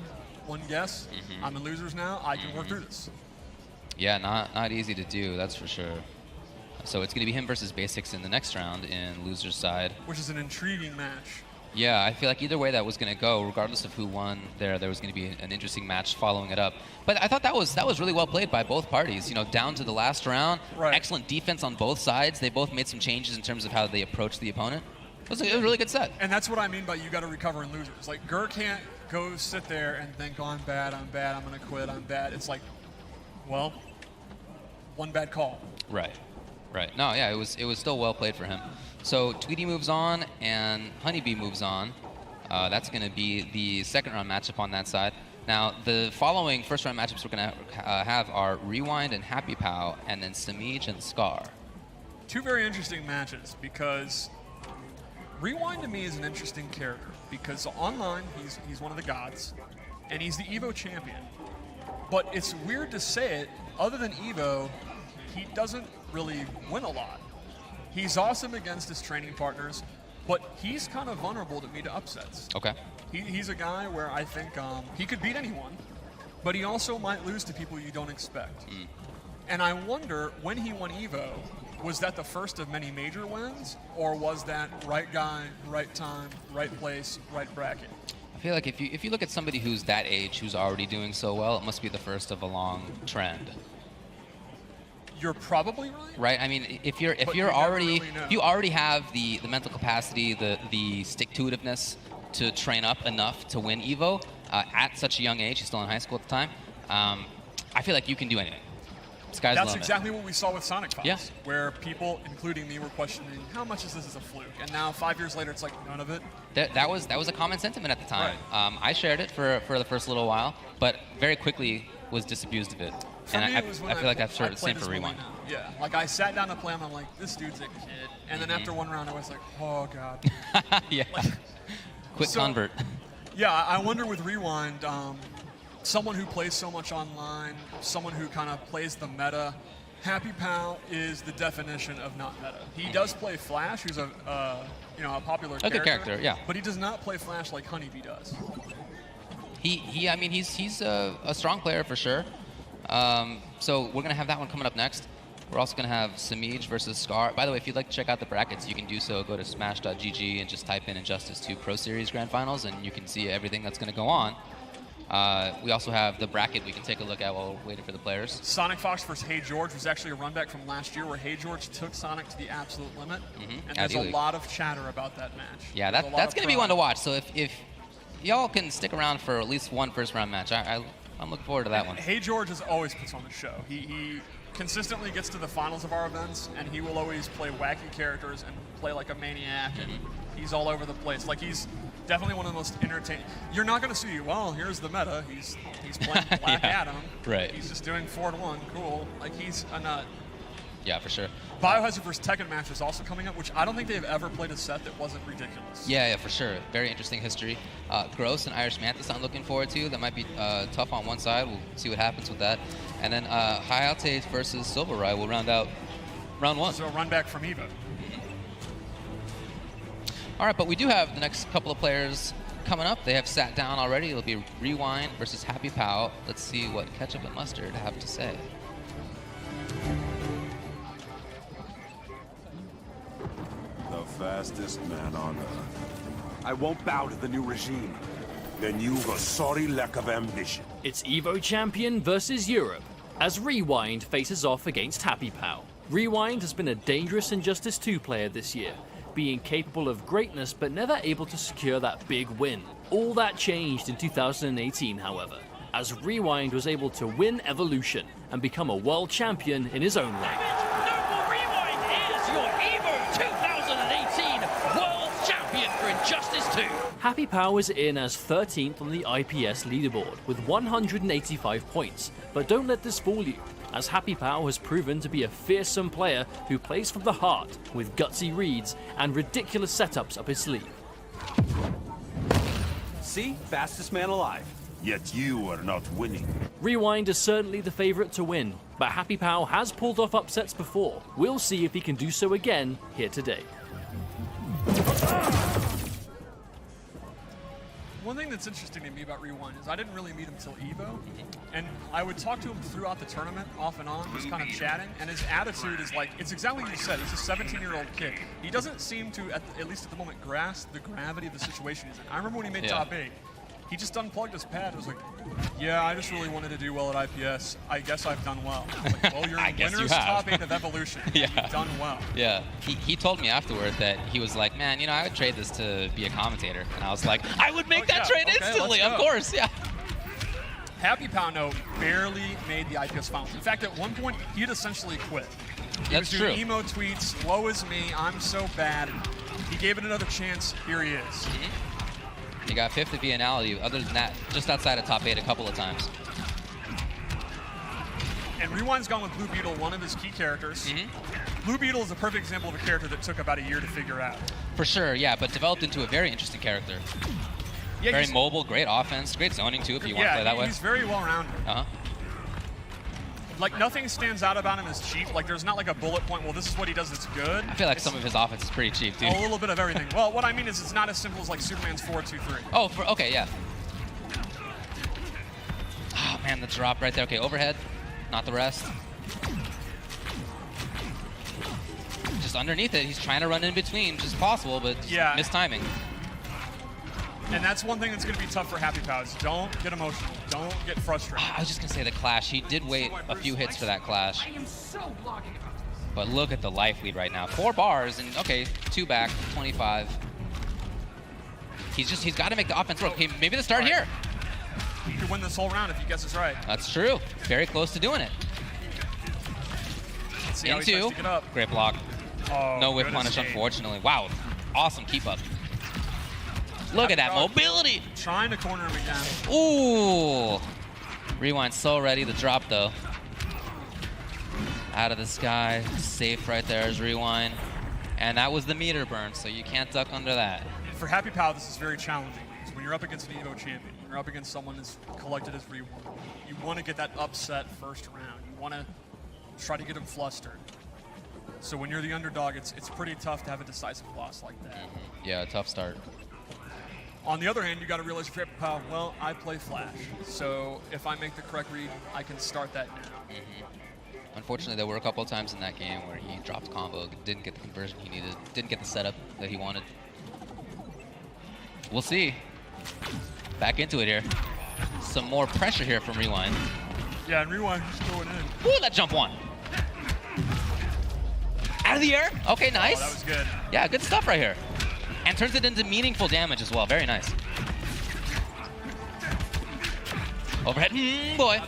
Speaker 23: guess. I'm in losers now. I can work through this.
Speaker 8: Yeah, not easy to do, that's for sure. So it's going to be him versus Basics in the next round in loser's side.
Speaker 23: Which is an intriguing match.
Speaker 8: Yeah, I feel like either way that was going to go, regardless of who won, there was going to be an interesting match following it up. But I thought that was really well played by both parties. You know, down to the last round, excellent defense on both sides. They both made some changes in terms of how they approached the opponent. It was a really good set.
Speaker 23: And that's what I mean by you got to recover in losers. Like, Gur can't go sit there and think, oh, I'm bad, I'm going to quit, I'm bad. It's like, well, one bad call.
Speaker 8: Right. No, yeah, it was still well played for him. So Tweety moves on and Honeybee moves on. That's going to be the second round matchup on that side. Now, the following first round matchups we're going to have are Rewind and Happy Pow, and then Samij and Scar.
Speaker 23: 2 very interesting matches, because Rewind to me is an interesting character, because online he's one of the gods, and he's the EVO champion. But it's weird to say it, other than EVO, he doesn't really win a lot. He's awesome against his training partners, but he's kind of vulnerable to me to upsets.
Speaker 8: Okay.
Speaker 23: He's a guy where I think he could beat anyone, but he also might lose to people you don't expect. And I wonder, when he won EVO, was that the first of many major wins, or was that right guy, right time, right place, right bracket?
Speaker 8: I feel like if you look at somebody who's that age, who's already doing so well, it must be the first of a long trend.
Speaker 23: You're probably right.
Speaker 8: Right. I mean, if you already have the mental capacity, the stick-to-itiveness to train up enough to win EVO at such a young age, he's still in high school at the time. I feel like you can do anything. Sky's the limit.
Speaker 23: That's exactly what we saw with Sonic Fox,
Speaker 8: yeah.
Speaker 23: Where people, including me, were questioning how much is this as a fluke, and now 5 years later, it's like none of it.
Speaker 8: That was a common sentiment at the time. Right. I shared it for the first little while, but very quickly was disabused of it.
Speaker 23: For
Speaker 8: and
Speaker 23: me,
Speaker 8: I
Speaker 23: it was when
Speaker 8: feel like that's sort of the same for Rewind.
Speaker 23: Yeah, like I sat down to play him, I'm like, this dude's a kid. And then after one round, I was like, oh, God.
Speaker 8: Yeah. Quick convert.
Speaker 23: Yeah, I wonder with Rewind, someone who plays so much online, someone who kind of plays the meta. Happy Pal is the definition of not meta. He does play Flash, who's a popular character.
Speaker 8: A good character, yeah.
Speaker 23: But he does not play Flash like Honeybee does.
Speaker 8: I mean, he's a strong player for sure. So we're going to have that one coming up next. We're also going to have Samij versus Scar. By the way, if you'd like to check out the brackets, you can do so. Go to smash.gg and just type in Injustice 2 Pro Series Grand Finals, and you can see everything that's going to go on. We also have the bracket we can take a look at while we're waiting for the players.
Speaker 23: Sonic Fox versus Hey George was actually a runback from last year where Hey George took Sonic to the absolute limit. And there's a lot of chatter about that match.
Speaker 8: Yeah, that's going to be one to watch. So if y'all can stick around for at least one first-round match, I'm looking forward to that one.
Speaker 23: Hey George always puts on the show. He consistently gets to the finals of our events, and he will always play wacky characters and play like a maniac, and he's all over the place. Like, he's definitely one of the most entertaining. You're not going to see, well, here's the meta. He's playing Black Adam.
Speaker 8: Right.
Speaker 23: He's just doing 4-1. Cool. Like, he's a nut.
Speaker 8: Yeah, for sure.
Speaker 23: Biohazard vs. Tekken match is also coming up, which I don't think they've ever played a set that wasn't ridiculous.
Speaker 8: Yeah, for sure. Very interesting history. Gross and Irish Mantis I'm looking forward to. That might be tough on one side. We'll see what happens with that. And then Hayate versus Silver Rai will round out round one.
Speaker 23: So a run back from EVO.
Speaker 8: All right, but we do have the next couple of players coming up. They have sat down already. It'll be Rewind versus Happy Pow. Let's see what Ketchup and Mustard have to say.
Speaker 5: The fastest man on Earth. I won't bow to the new regime. Then you've a sorry lack of ambition.
Speaker 4: It's Evo Champion versus Europe, as Rewind faces off against Happy Pal. Rewind has been a dangerous Injustice 2 player this year, being capable of greatness but never able to secure that big win. All that changed in 2018, however, as Rewind was able to win Evolution and become a world champion in his own right. Rewind is your Evo 2018 world champion for Injustice 2. Happy Pal is in as 13th on the IPS leaderboard with 185 points, but don't let this fool you, as Happy Pal has proven to be a fearsome player who plays from the heart with gutsy reads and ridiculous setups up his sleeve.
Speaker 5: See? Fastest man alive. Yet you are not winning.
Speaker 4: Rewind is certainly the favorite to win, but Happy Pal has pulled off upsets before. We'll see if he can do so again here today.
Speaker 23: One thing that's interesting to me about Rewind is I didn't really meet him till Evo, and I would talk to him throughout the tournament, off and on, just kind of chatting, and his attitude is like, it's exactly what you said, he's a 17-year-old kid. He doesn't seem to, at least at the moment, grasp the gravity of the situation he's in. I remember when he made top 8, he just unplugged his pad and was like, yeah, I just really wanted to do well at IPS. I guess I've done well. I was like, well, you're winner's top 8 of Evolution. You've done well.
Speaker 8: Yeah, he told me afterward that he was like, man, you know, I would trade this to be a commentator. And I was like, I would make that trade instantly, of course, yeah.
Speaker 23: Happy Poundo barely made the IPS finals. In fact, at one point, he had essentially quit. He was doing emo tweets, woe is me, I'm so bad. He gave it another chance, here he is.
Speaker 8: He got 5th at Biennale, other than that, just outside of top 8 a couple of times.
Speaker 23: And Rewind's gone with Blue Beetle, one of his key characters. Blue Beetle is a perfect example of a character that took about a year to figure out.
Speaker 8: For sure, yeah, but developed into a very interesting character. Yeah, very mobile, great offense, great zoning too if you want to play that way.
Speaker 23: He's very well-rounded. Like, nothing stands out about him as cheap. Like, there's not like a bullet point, well, this is what he does that's good.
Speaker 8: I feel like some of his offense is pretty cheap, dude.
Speaker 23: A little bit of everything. Well, what I mean is it's not as simple as, like, Superman's 4-2-3.
Speaker 8: Oh, okay, yeah. Oh, man, the drop right there. Okay, overhead, not the rest. Just underneath it, he's trying to run in between, just possible, but missed timing.
Speaker 23: And that's one thing that's going to be tough for Happy Pals. Don't get emotional. Don't get frustrated.
Speaker 8: I was just going to say the clash. He did wait a few hits for that clash. But look at the life lead right now. 4 bars and, okay, 2 back, 25. He's got to make the offense work. Okay, maybe the start here.
Speaker 23: He could win this whole round if he guesses right.
Speaker 8: That's true. Very close to doing it.
Speaker 23: Let's see how he tries to get up.
Speaker 8: Great block.
Speaker 23: Oh,
Speaker 8: no whiff punish, unfortunately. Wow, awesome keep up. Look at that mobility.
Speaker 23: Trying to corner him again.
Speaker 8: Ooh. Rewind so ready. The drop, though. Out of the sky. Safe right there is Rewind. And that was the meter burn, so you can't duck under that.
Speaker 23: For Happy Pal, this is very challenging. Because when you're up against an Evo champion, when you're up against someone as collected as Rewind, you want to get that upset first round. You want to try to get him flustered. So when you're the underdog, it's pretty tough to have a decisive loss like that.
Speaker 8: Yeah, tough start.
Speaker 23: On the other hand, you got to realize, well, I play Flash, so if I make the correct read, I can start that now.
Speaker 8: Unfortunately, there were a couple of times in that game where he dropped combo, didn't get the conversion he needed, didn't get the setup that he wanted. We'll see. Back into it here. Some more pressure here from Rewind.
Speaker 23: Yeah, and Rewind just going in.
Speaker 8: Ooh, that jump one. Out of the air. Okay, nice.
Speaker 23: Oh, that was good.
Speaker 8: Yeah, good stuff right here. And turns it into meaningful damage as well. Very nice. Overhead. Boy.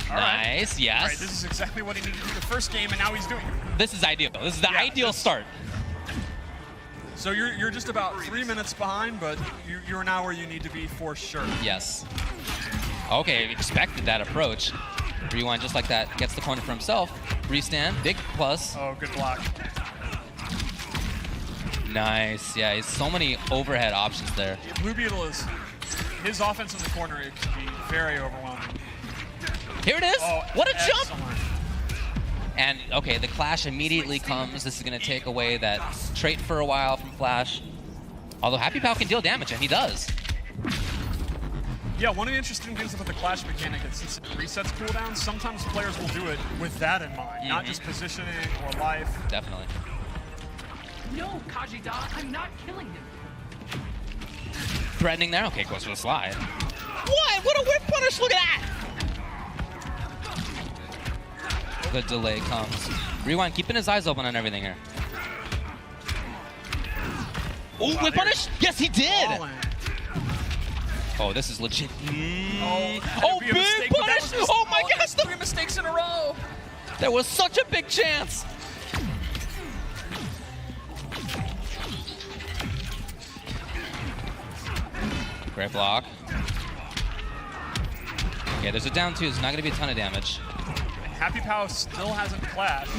Speaker 8: Nice, yes.
Speaker 23: All right, this is exactly what he needed to do the first game, and now he's doing it.
Speaker 8: This is ideal. This is the ideal start.
Speaker 23: So you're just about 3 minutes behind, but you're now where you need to be for sure.
Speaker 8: Yes. Okay, expected that approach. Rewind just like that, gets the corner for himself. Restand, big plus.
Speaker 23: Oh, good block.
Speaker 8: Nice, yeah, he's so many overhead options there.
Speaker 23: Blue Beetle is, his offense in the corner, it can be very overwhelming.
Speaker 8: Here it is, what a
Speaker 23: excellent
Speaker 8: jump! And okay, the clash immediately comes. This is gonna take away that trait for a while from Flash. Although Happy Pal can deal damage, and he does.
Speaker 23: Yeah, one of the interesting things about the Clash mechanic is since it resets cooldowns, sometimes players will do it with that in mind, not just positioning or life.
Speaker 8: Definitely.
Speaker 10: No, Kajida, I'm not killing him.
Speaker 8: Threatening there. Okay, goes for the slide. What? What a whip punish! Look at that! The delay comes. Rewind keeping his eyes open on everything here. Oh, whip punish! Yes, he did! Oh, this is legit. Oh, big punish! Oh my gosh!
Speaker 23: 3 mistakes in a row!
Speaker 8: There was such a big chance! Great block. Okay, there's a down 2. There's not going to be a ton of damage.
Speaker 23: Happy Pow still hasn't clashed.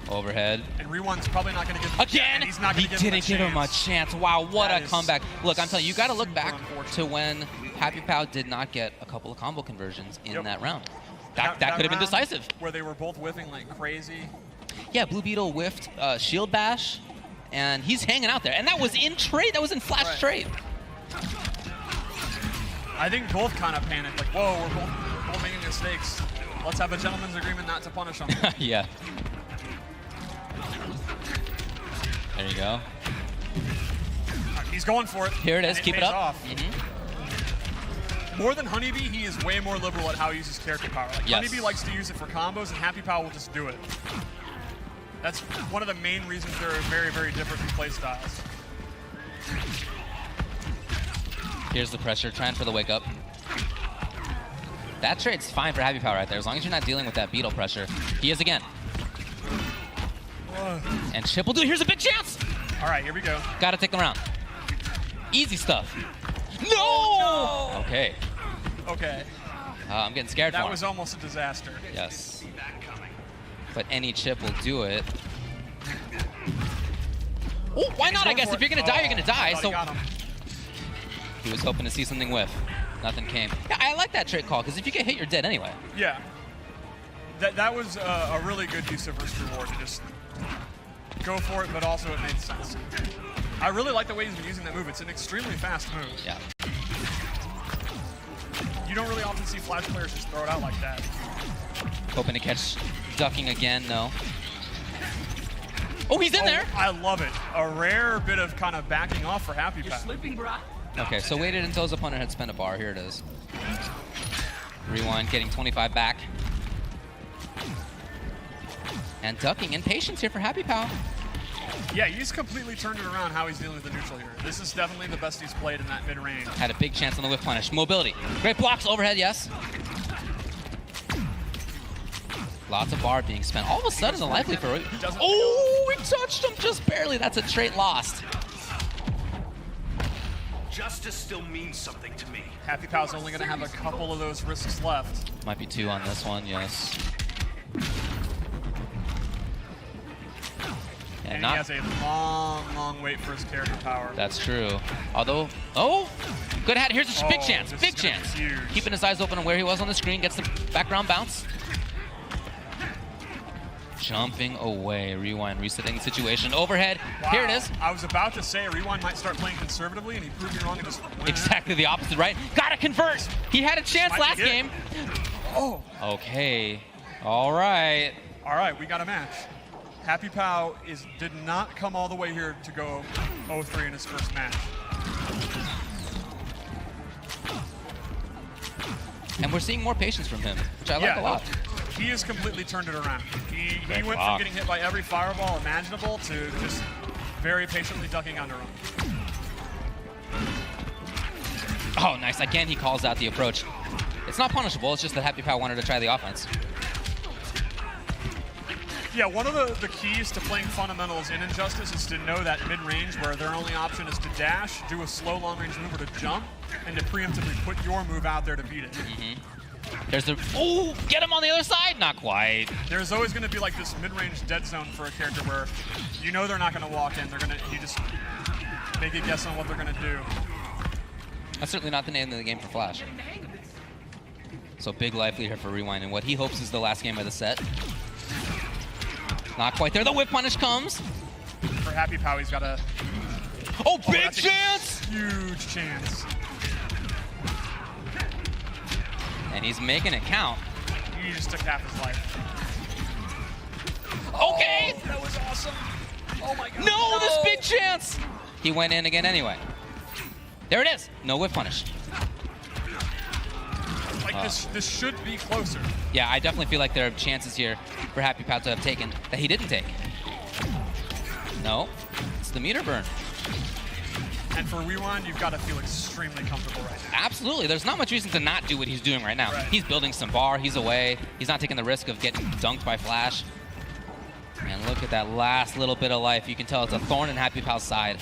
Speaker 8: Overhead.
Speaker 23: And Rewind's probably not going to give him
Speaker 8: again.
Speaker 23: He's not
Speaker 8: He
Speaker 23: going to
Speaker 8: didn't give him a chance. Wow, what a comeback! Look, I'm telling you, you got to look back to when Happy Pow did not get a couple of combo conversions in that round. That could have been decisive.
Speaker 23: Where they were both whiffing like crazy.
Speaker 8: Yeah, Blue Beetle whiffed Shield Bash, and he's hanging out there. And that was in trade. That was in flash trade.
Speaker 23: I think both kind of panicked, like, whoa, we're both making mistakes. Let's have a gentleman's agreement not to punish them.
Speaker 8: Yeah. There you go.
Speaker 23: He's going for it.
Speaker 8: Here it is. Keep it up.
Speaker 23: Off. More than Honeybee, he is way more liberal at how he uses character power. Like, Honeybee likes to use it for combos, and Happy Pow will just do it. That's one of the main reasons they're very, very different play styles.
Speaker 8: Here's the pressure, trying for the wake up. That trade's fine for Happy Power right there, as long as you're not dealing with that Beetle pressure. He is again. And Chip will do it. Here's a big chance!
Speaker 23: All right, here we go.
Speaker 8: Gotta take the round. Easy stuff. No!
Speaker 23: Oh, no!
Speaker 8: Okay.
Speaker 23: Okay.
Speaker 8: I'm getting scared for him.
Speaker 23: That was almost a disaster.
Speaker 8: Yes. But any Chip will do it. Oh, why not? I guess if you're gonna die, you're gonna die. So he was hoping to see something whiff. Nothing came. Yeah, I like that trade call, because if you get hit, you're dead anyway.
Speaker 23: Yeah. That was a really good use of risk reward to just go for it, but also it made sense. I really like the way he's been using that move. It's an extremely fast move.
Speaker 8: Yeah.
Speaker 23: You don't really often see Flash players just throw it out like that.
Speaker 8: Hoping to catch ducking again, no. Oh, he's in there!
Speaker 23: I love it. A rare bit of kind of backing off for Happy Pow.
Speaker 10: You're sleeping, brah.
Speaker 8: Okay, so waited until his opponent had spent a bar. Here it is. Rewind, getting 25 back. And ducking in patience here for Happy Pow.
Speaker 23: Yeah, he's completely turned it around how he's dealing with the neutral here. This is definitely the best he's played in that mid-range.
Speaker 8: Had a big chance on the whiff punish. Mobility. Great blocks overhead, yes. Lots of bar being spent. All of a sudden, the life leaper. Oh, we touched him just barely. That's a trait lost.
Speaker 6: Justice still means something to me.
Speaker 23: Happy Pow's only going to have a couple of those risks left.
Speaker 8: Might be 2 on this one, yes.
Speaker 23: And he has a long, long wait for his character power.
Speaker 8: That's true. Although, good hat. Here's a big chance. Big chance. Keeping his eyes open on where he was on the screen. Gets the background bounce. Jumping away. Rewind, resetting the situation. Overhead.
Speaker 23: Wow.
Speaker 8: Here it is.
Speaker 23: I was about to say Rewind might start playing conservatively, and he proved me wrong and just went.
Speaker 8: Exactly the opposite, right? Gotta convert. He had a chance last game.
Speaker 23: Oh.
Speaker 8: Okay. All right.
Speaker 23: All right, we got a match. Happy Pow did not come all the way here to go 0-3 in his first match.
Speaker 8: And we're seeing more patience from him, which I like a lot.
Speaker 23: He has completely turned it around. He went
Speaker 8: block.
Speaker 23: from getting hit by every fireball imaginable to just very patiently ducking under him.
Speaker 8: Oh, nice. Again, he calls out the approach. It's not punishable. It's just that Happy Pow wanted to try the offense.
Speaker 23: Yeah, one of the keys to playing fundamentals in Injustice is to know that mid-range where their only option is to dash, do a slow long-range move, or to jump, and to preemptively put your move out there to beat it.
Speaker 8: There's the, get him on the other side! Not quite.
Speaker 23: There's always going to be like this mid-range dead zone for a character where you know they're not going to walk in. You just make a guess on what they're going to do.
Speaker 8: That's certainly not the name of the game for Flash. So big life lead here for Rewind, and what he hopes is the last game of the set. Not quite there. The whip punish comes.
Speaker 23: For Happy Pow, he's got a...
Speaker 8: Oh, big chance!
Speaker 23: Huge chance.
Speaker 8: And he's making it count.
Speaker 23: He just took half his life.
Speaker 8: Okay!
Speaker 23: Oh, that was awesome. Oh my god.
Speaker 8: No, this big chance! He went in again anyway. There it is. No whiff punish.
Speaker 23: Like this should be closer.
Speaker 8: Yeah, I definitely feel like there are chances here for Happy Pal to have taken that he didn't take. No, it's the meter burn.
Speaker 23: And for Rewind, you've got to feel extremely comfortable right now.
Speaker 8: Absolutely. There's not much reason to not do what he's doing right now.
Speaker 23: Right.
Speaker 8: He's building some bar. He's away. He's not taking the risk of getting dunked by Flash. And look at that last little bit of life. You can tell it's a thorn in Happy Pal's side.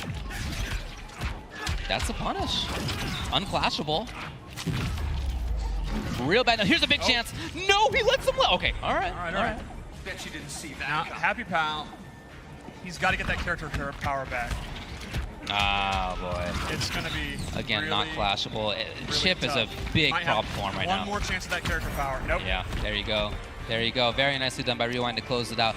Speaker 8: That's a punish. Unclashable. Real bad. Now, here's a big chance. No, he lets him live. Okay, all right.
Speaker 23: All right.
Speaker 10: Bet you didn't see that.
Speaker 23: Now, Happy Pal, he's got to get that character power back.
Speaker 8: Ah, boy.
Speaker 23: It's going to be
Speaker 8: again,
Speaker 23: really,
Speaker 8: not clashable.
Speaker 23: really
Speaker 8: Chip is
Speaker 23: tough.
Speaker 8: a big
Speaker 23: Might
Speaker 8: problem
Speaker 23: have
Speaker 8: for him right
Speaker 23: one
Speaker 8: now.
Speaker 23: more chance at that character power. Nope.
Speaker 8: Yeah, there you go. There you go. Very nicely done by Rewind to close it out.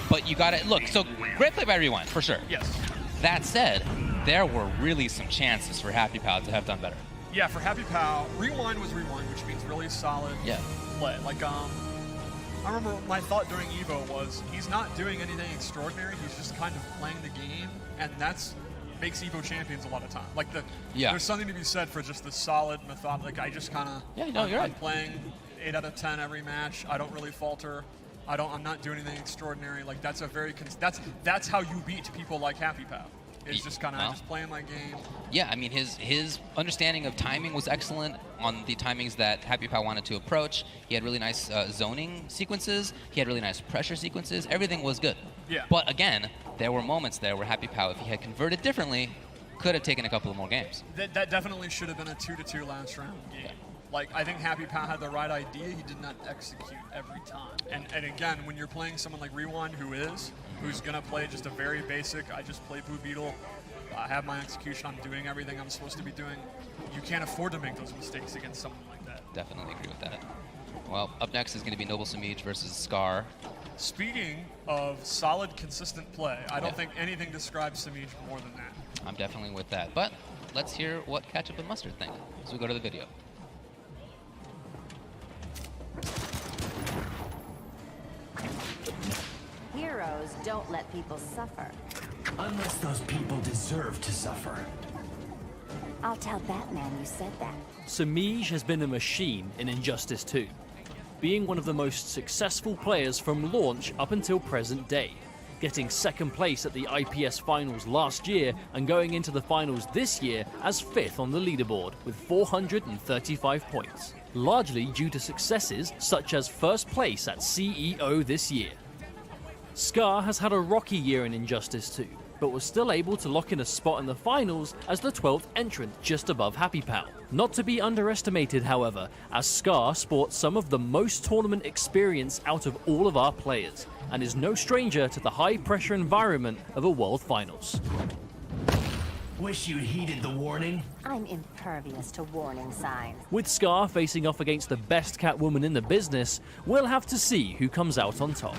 Speaker 8: But you got it. Look, so great play by Rewind, for sure.
Speaker 23: Yes.
Speaker 8: That said, there were really some chances for Happy Pal to have done better.
Speaker 23: Yeah, for Happy Pal, Rewind was Rewind, which means really solid play. Like, I remember my thought during Evo was he's not doing anything extraordinary. He's just kind of playing the game, and that's makes Evo champions a lot of time. Like there's something to be said for just the solid method. Like I just kind of I'm playing 8 out of 10 every match. I don't really falter. I'm not doing anything extraordinary. Like that's a very that's how you beat people like Happy Pal. It's just kind of just playing my game.
Speaker 8: Yeah, I mean his understanding of timing was excellent on the timings that Happy Pal wanted to approach. He had really nice zoning sequences. He had really nice pressure sequences. Everything was good.
Speaker 23: Yeah.
Speaker 8: But again, there were moments there where Happy Pal, if he had converted differently, could have taken a couple of more games.
Speaker 23: That definitely should have been a 2-2 last round game. Yeah. Like, I think Happy Pal had the right idea. He did not execute every time. And again, when you're playing someone like Rewind, who's going to play just a very basic, I just play Blue Beetle, I have my execution, I'm doing everything I'm supposed to be doing, you can't afford to make those mistakes against someone like that.
Speaker 8: Definitely agree with that. Well, up next is going to be Noble Samij versus Scar.
Speaker 23: Speaking of solid, consistent play, I don't think anything describes Samij more than that.
Speaker 8: I'm definitely with that. But let's hear what Ketchup and Mustard think as we go to the video.
Speaker 2: Heroes don't let people suffer.
Speaker 11: Unless those people deserve to suffer.
Speaker 2: I'll tell Batman you said that.
Speaker 4: Samij has been a machine in Injustice 2, being one of the most successful players from launch up until present day, getting second place at the IPS finals last year and going into the finals this year as 5th on the leaderboard with 435 points, largely due to successes such as first place at CEO this year. Scar has had a rocky year in Injustice 2, but was still able to lock in a spot in the finals as the 12th entrant just above Happy Pal. Not to be underestimated, however, as Scar sports some of the most tournament experience out of all of our players, and is no stranger to the high-pressure environment of a World Finals.
Speaker 11: Wish you'd heeded the warning.
Speaker 2: I'm impervious to warning signs.
Speaker 4: With Scar facing off against the best Catwoman in the business, we'll have to see who comes out on top.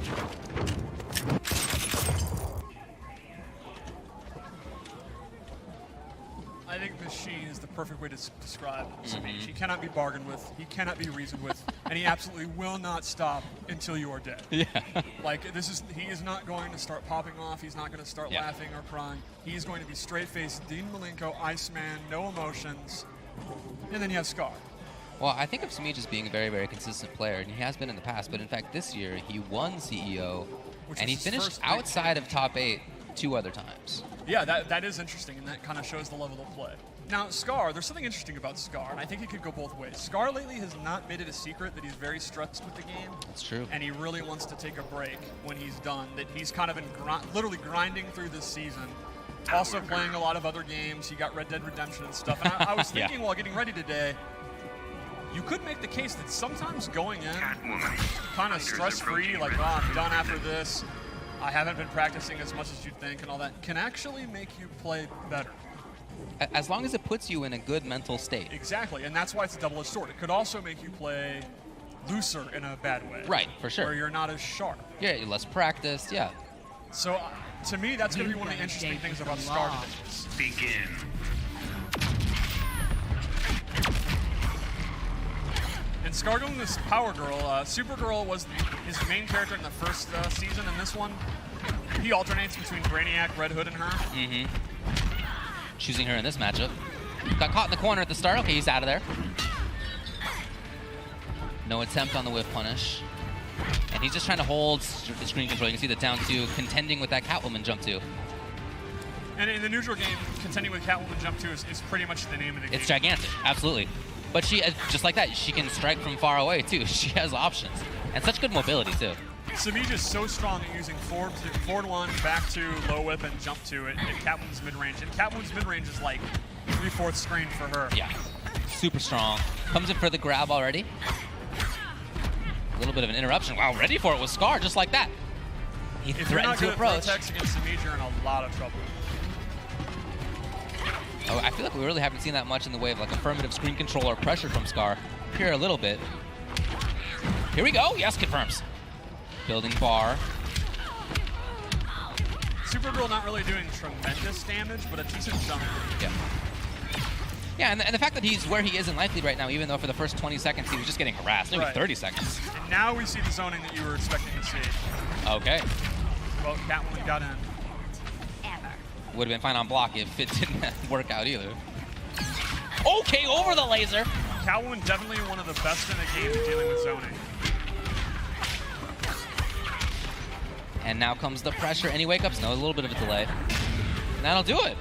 Speaker 23: I think Machine is the perfect way to describe Samij. He cannot be bargained with, he cannot be reasoned with, and he absolutely will not stop until you are dead.
Speaker 8: Yeah.
Speaker 23: Like, he is not going to start popping off, he's not going to start laughing or crying. He's going to be straight-faced Dean Malenko, Iceman, no emotions, and then you have Scar.
Speaker 8: Well, I think of Samij as being a very, very consistent player, and he has been in the past, but in fact this year he won CEO, and he finished outside of top 8 2 other times.
Speaker 23: Yeah, that is interesting, and that kind of shows the level of play. Now, Scar, there's something interesting about Scar, and I think it could go both ways. Scar lately has not made it a secret that he's very stressed with the game.
Speaker 8: That's true.
Speaker 23: And he really wants to take a break when he's done, that he's kind of been literally grinding through this season. Also playing a lot of other games. He got Red Dead Redemption and stuff. And I was thinking while getting ready today, you could make the case that sometimes going in kind of stress-free, like, oh, I'm done after this, I haven't been practicing as much as you'd think and all that, can actually make you play better.
Speaker 8: As long as it puts you in a good mental state.
Speaker 23: Exactly, and that's why it's a double-edged sword. It could also make you play looser in a bad way.
Speaker 8: Right, for sure.
Speaker 23: Where you're not as sharp.
Speaker 8: Yeah, you're less practiced, yeah.
Speaker 23: So, to me, that's going to be one of the interesting things about Scar today.
Speaker 11: Begin.
Speaker 23: And Scar going this Power Girl. Supergirl was his main character in the first season. In this one, he alternates between Brainiac, Red Hood, and her.
Speaker 8: Mm-hmm. Choosing her in this matchup. Got caught in the corner at the start. Okay, he's out of there. No attempt on the whiff punish. And he's just trying to hold the screen control. You can see the down 2 contending with that Catwoman jump 2.
Speaker 23: And in the neutral game, contending with Catwoman jump 2 is pretty much the name of the game.
Speaker 8: It's gigantic, absolutely. But she, just like that, she can strike from far away too. She has options. And such good mobility too.
Speaker 23: Samij is so strong at using forward 1, back 2, low whip, and jump 2 at Catwoman's mid-range. And Catwoman's mid-range is like 3/4 screen for her.
Speaker 8: Yeah, super strong. Comes in for the grab already. A little bit of an interruption. Wow, ready for it with Scar, just like that. He threatened to approach.
Speaker 23: If you're not good at Vertex against Samij, you're in a lot of trouble.
Speaker 8: Oh, I feel like we really haven't seen that much in the way of like affirmative screen control or pressure from Scar. Here a little bit. Here we go. Yes, confirms. Building bar.
Speaker 23: Supergirl not really doing tremendous damage, but a decent jump.
Speaker 8: Yeah. Yeah, and the fact that he's where he is in life lead right now, even though for the first 20 seconds he was just getting harassed, maybe 30 seconds.
Speaker 23: And now we see the zoning that you were expecting to see.
Speaker 8: Okay.
Speaker 23: Well, Catwoman got in.
Speaker 8: Would have been fine on block if it didn't work out either. Okay, over the laser.
Speaker 23: Catwoman definitely one of the best in the game at dealing with zoning.
Speaker 8: And now comes the pressure. Any wake-ups? No, a little bit of a delay. And that'll do it.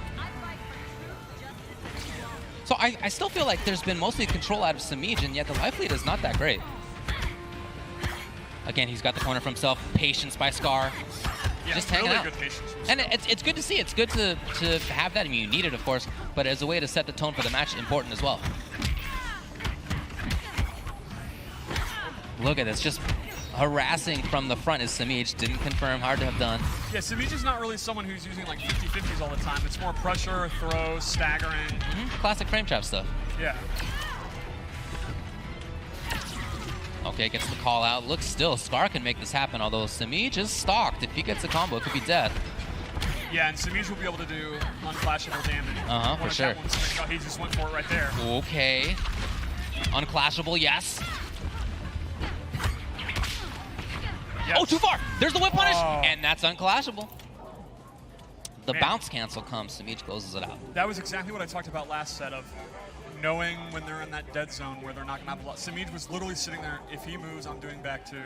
Speaker 8: So I still feel like there's been mostly control out of Samij, and yet the life lead is not that great. Again, he's got the corner for himself. Patience by Scar.
Speaker 23: Yeah,
Speaker 8: just hanging out.
Speaker 23: Good patience.
Speaker 8: And it's good to see. It's good to have that. I mean, you need it, of course, but as a way to set the tone for the match, important as well. Look at this, just harassing from the front is Samij. Didn't confirm, hard to have done.
Speaker 23: Yeah, Samij is not really someone who's using like 50-50s all the time. It's more pressure, throws, staggering.
Speaker 8: Classic frame trap stuff.
Speaker 23: Yeah.
Speaker 8: Okay, gets the call out. Looks still, Scar can make this happen, although Samij is stalked. If he gets a combo, it could be death.
Speaker 23: Yeah, and Samij will be able to do unclashable damage.
Speaker 8: For sure.
Speaker 23: He just went for it right there.
Speaker 8: Okay. Unclashable, yes. Oh, too far! There's the whip punish! And that's unclashable. The bounce cancel comes, Samij closes it out.
Speaker 23: That was exactly what I talked about last set of knowing when they're in that dead zone where they're not gonna have a lot. Samij was literally sitting there, if he moves, I'm doing back 2.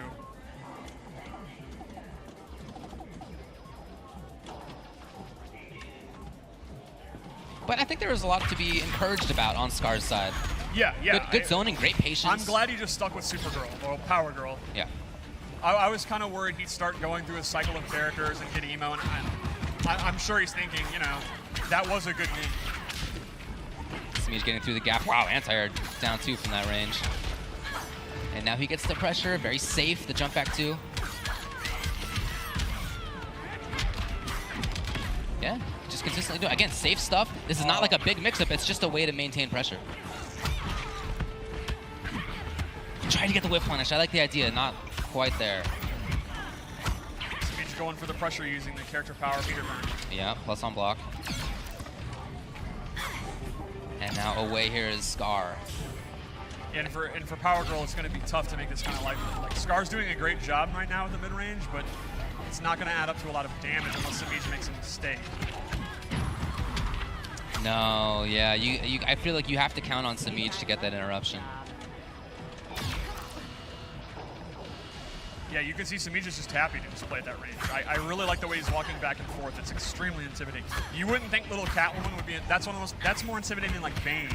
Speaker 8: But I think there was a lot to be encouraged about on Scar's side.
Speaker 23: Yeah, yeah.
Speaker 8: Good zoning, great patience.
Speaker 23: I'm glad he just stuck with Supergirl, or Power Girl.
Speaker 8: Yeah.
Speaker 23: I was kind of worried he'd start going through a cycle of characters and get emo, and I'm sure he's thinking, you know, that was a good move.
Speaker 8: Samij getting through the gap. Wow, anti-air down 2 from that range. And now he gets the pressure, very safe, the jump back 2. Yeah, just consistently doing, again, safe stuff. This is not like a big mix-up, it's just a way to maintain pressure. Try to get the whip punish, I like the idea, not quite there.
Speaker 23: Samij going for the pressure using the character power meter burn.
Speaker 8: Yeah, plus on block. And now away here is Scar.
Speaker 23: And for Power Girl, it's going to be tough to make this kind of life. Like Scar's doing a great job right now with the mid range, but it's not going to add up to a lot of damage unless Samij makes a mistake.
Speaker 8: No, yeah, I feel like you have to count on Samij to get that interruption.
Speaker 23: Yeah, you can see Samij is just happy to just play at that range. I really like the way he's walking back and forth. It's extremely intimidating. You wouldn't think little Catwoman would be. That's more intimidating than like Bane.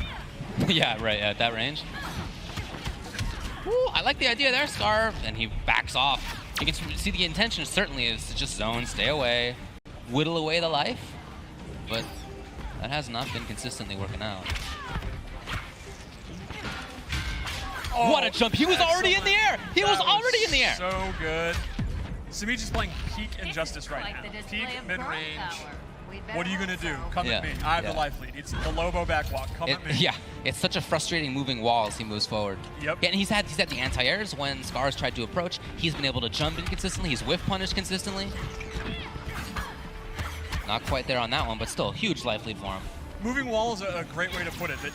Speaker 8: Yeah, right, at that range. Ooh, I like the idea there, Scar, and he backs off. You can see the intention certainly is to just zone, stay away, whittle away the life, but that has not been consistently working out.
Speaker 23: Oh,
Speaker 8: what a jump! He was already in the air! He was already in the air!
Speaker 23: So good. Samij is playing peak Injustice right now. Peak mid-range. What are you going to do? Come at me. I have the life lead. It's the Lobo backwalk. Come at me.
Speaker 8: Yeah, it's such a frustrating moving wall as he moves forward.
Speaker 23: Yep.
Speaker 8: Yeah, and he's had the anti-airs when Scar's tried to approach. He's been able to jump in consistently. He's whiff punished consistently. Not quite there on that one, but still, huge life lead for him.
Speaker 23: Moving wall is a great way to put it. That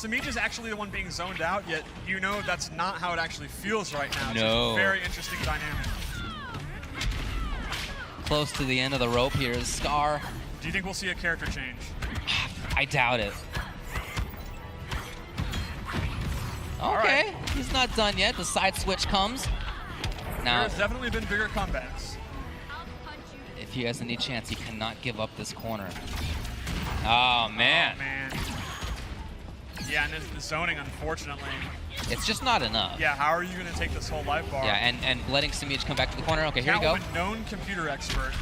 Speaker 23: Samij is actually the one being zoned out, yet you know that's not how it actually feels right now. It's
Speaker 8: No.
Speaker 23: a very interesting dynamic.
Speaker 8: Close to the end of the rope here is Scar.
Speaker 23: Do you think we'll see a character change?
Speaker 8: I doubt it. Okay, he's not done yet. The side switch comes. Now,
Speaker 23: There's definitely been bigger comebacks.
Speaker 8: if he has any chance, he cannot give up this corner. Oh, man.
Speaker 23: Oh, man. Yeah, and the zoning, unfortunately.
Speaker 8: It's just not enough.
Speaker 23: Yeah, how are you going to take this whole life bar?
Speaker 8: Yeah, and letting Samij come back to the corner. Okay, here we go.
Speaker 23: Catwoman, known computer expert.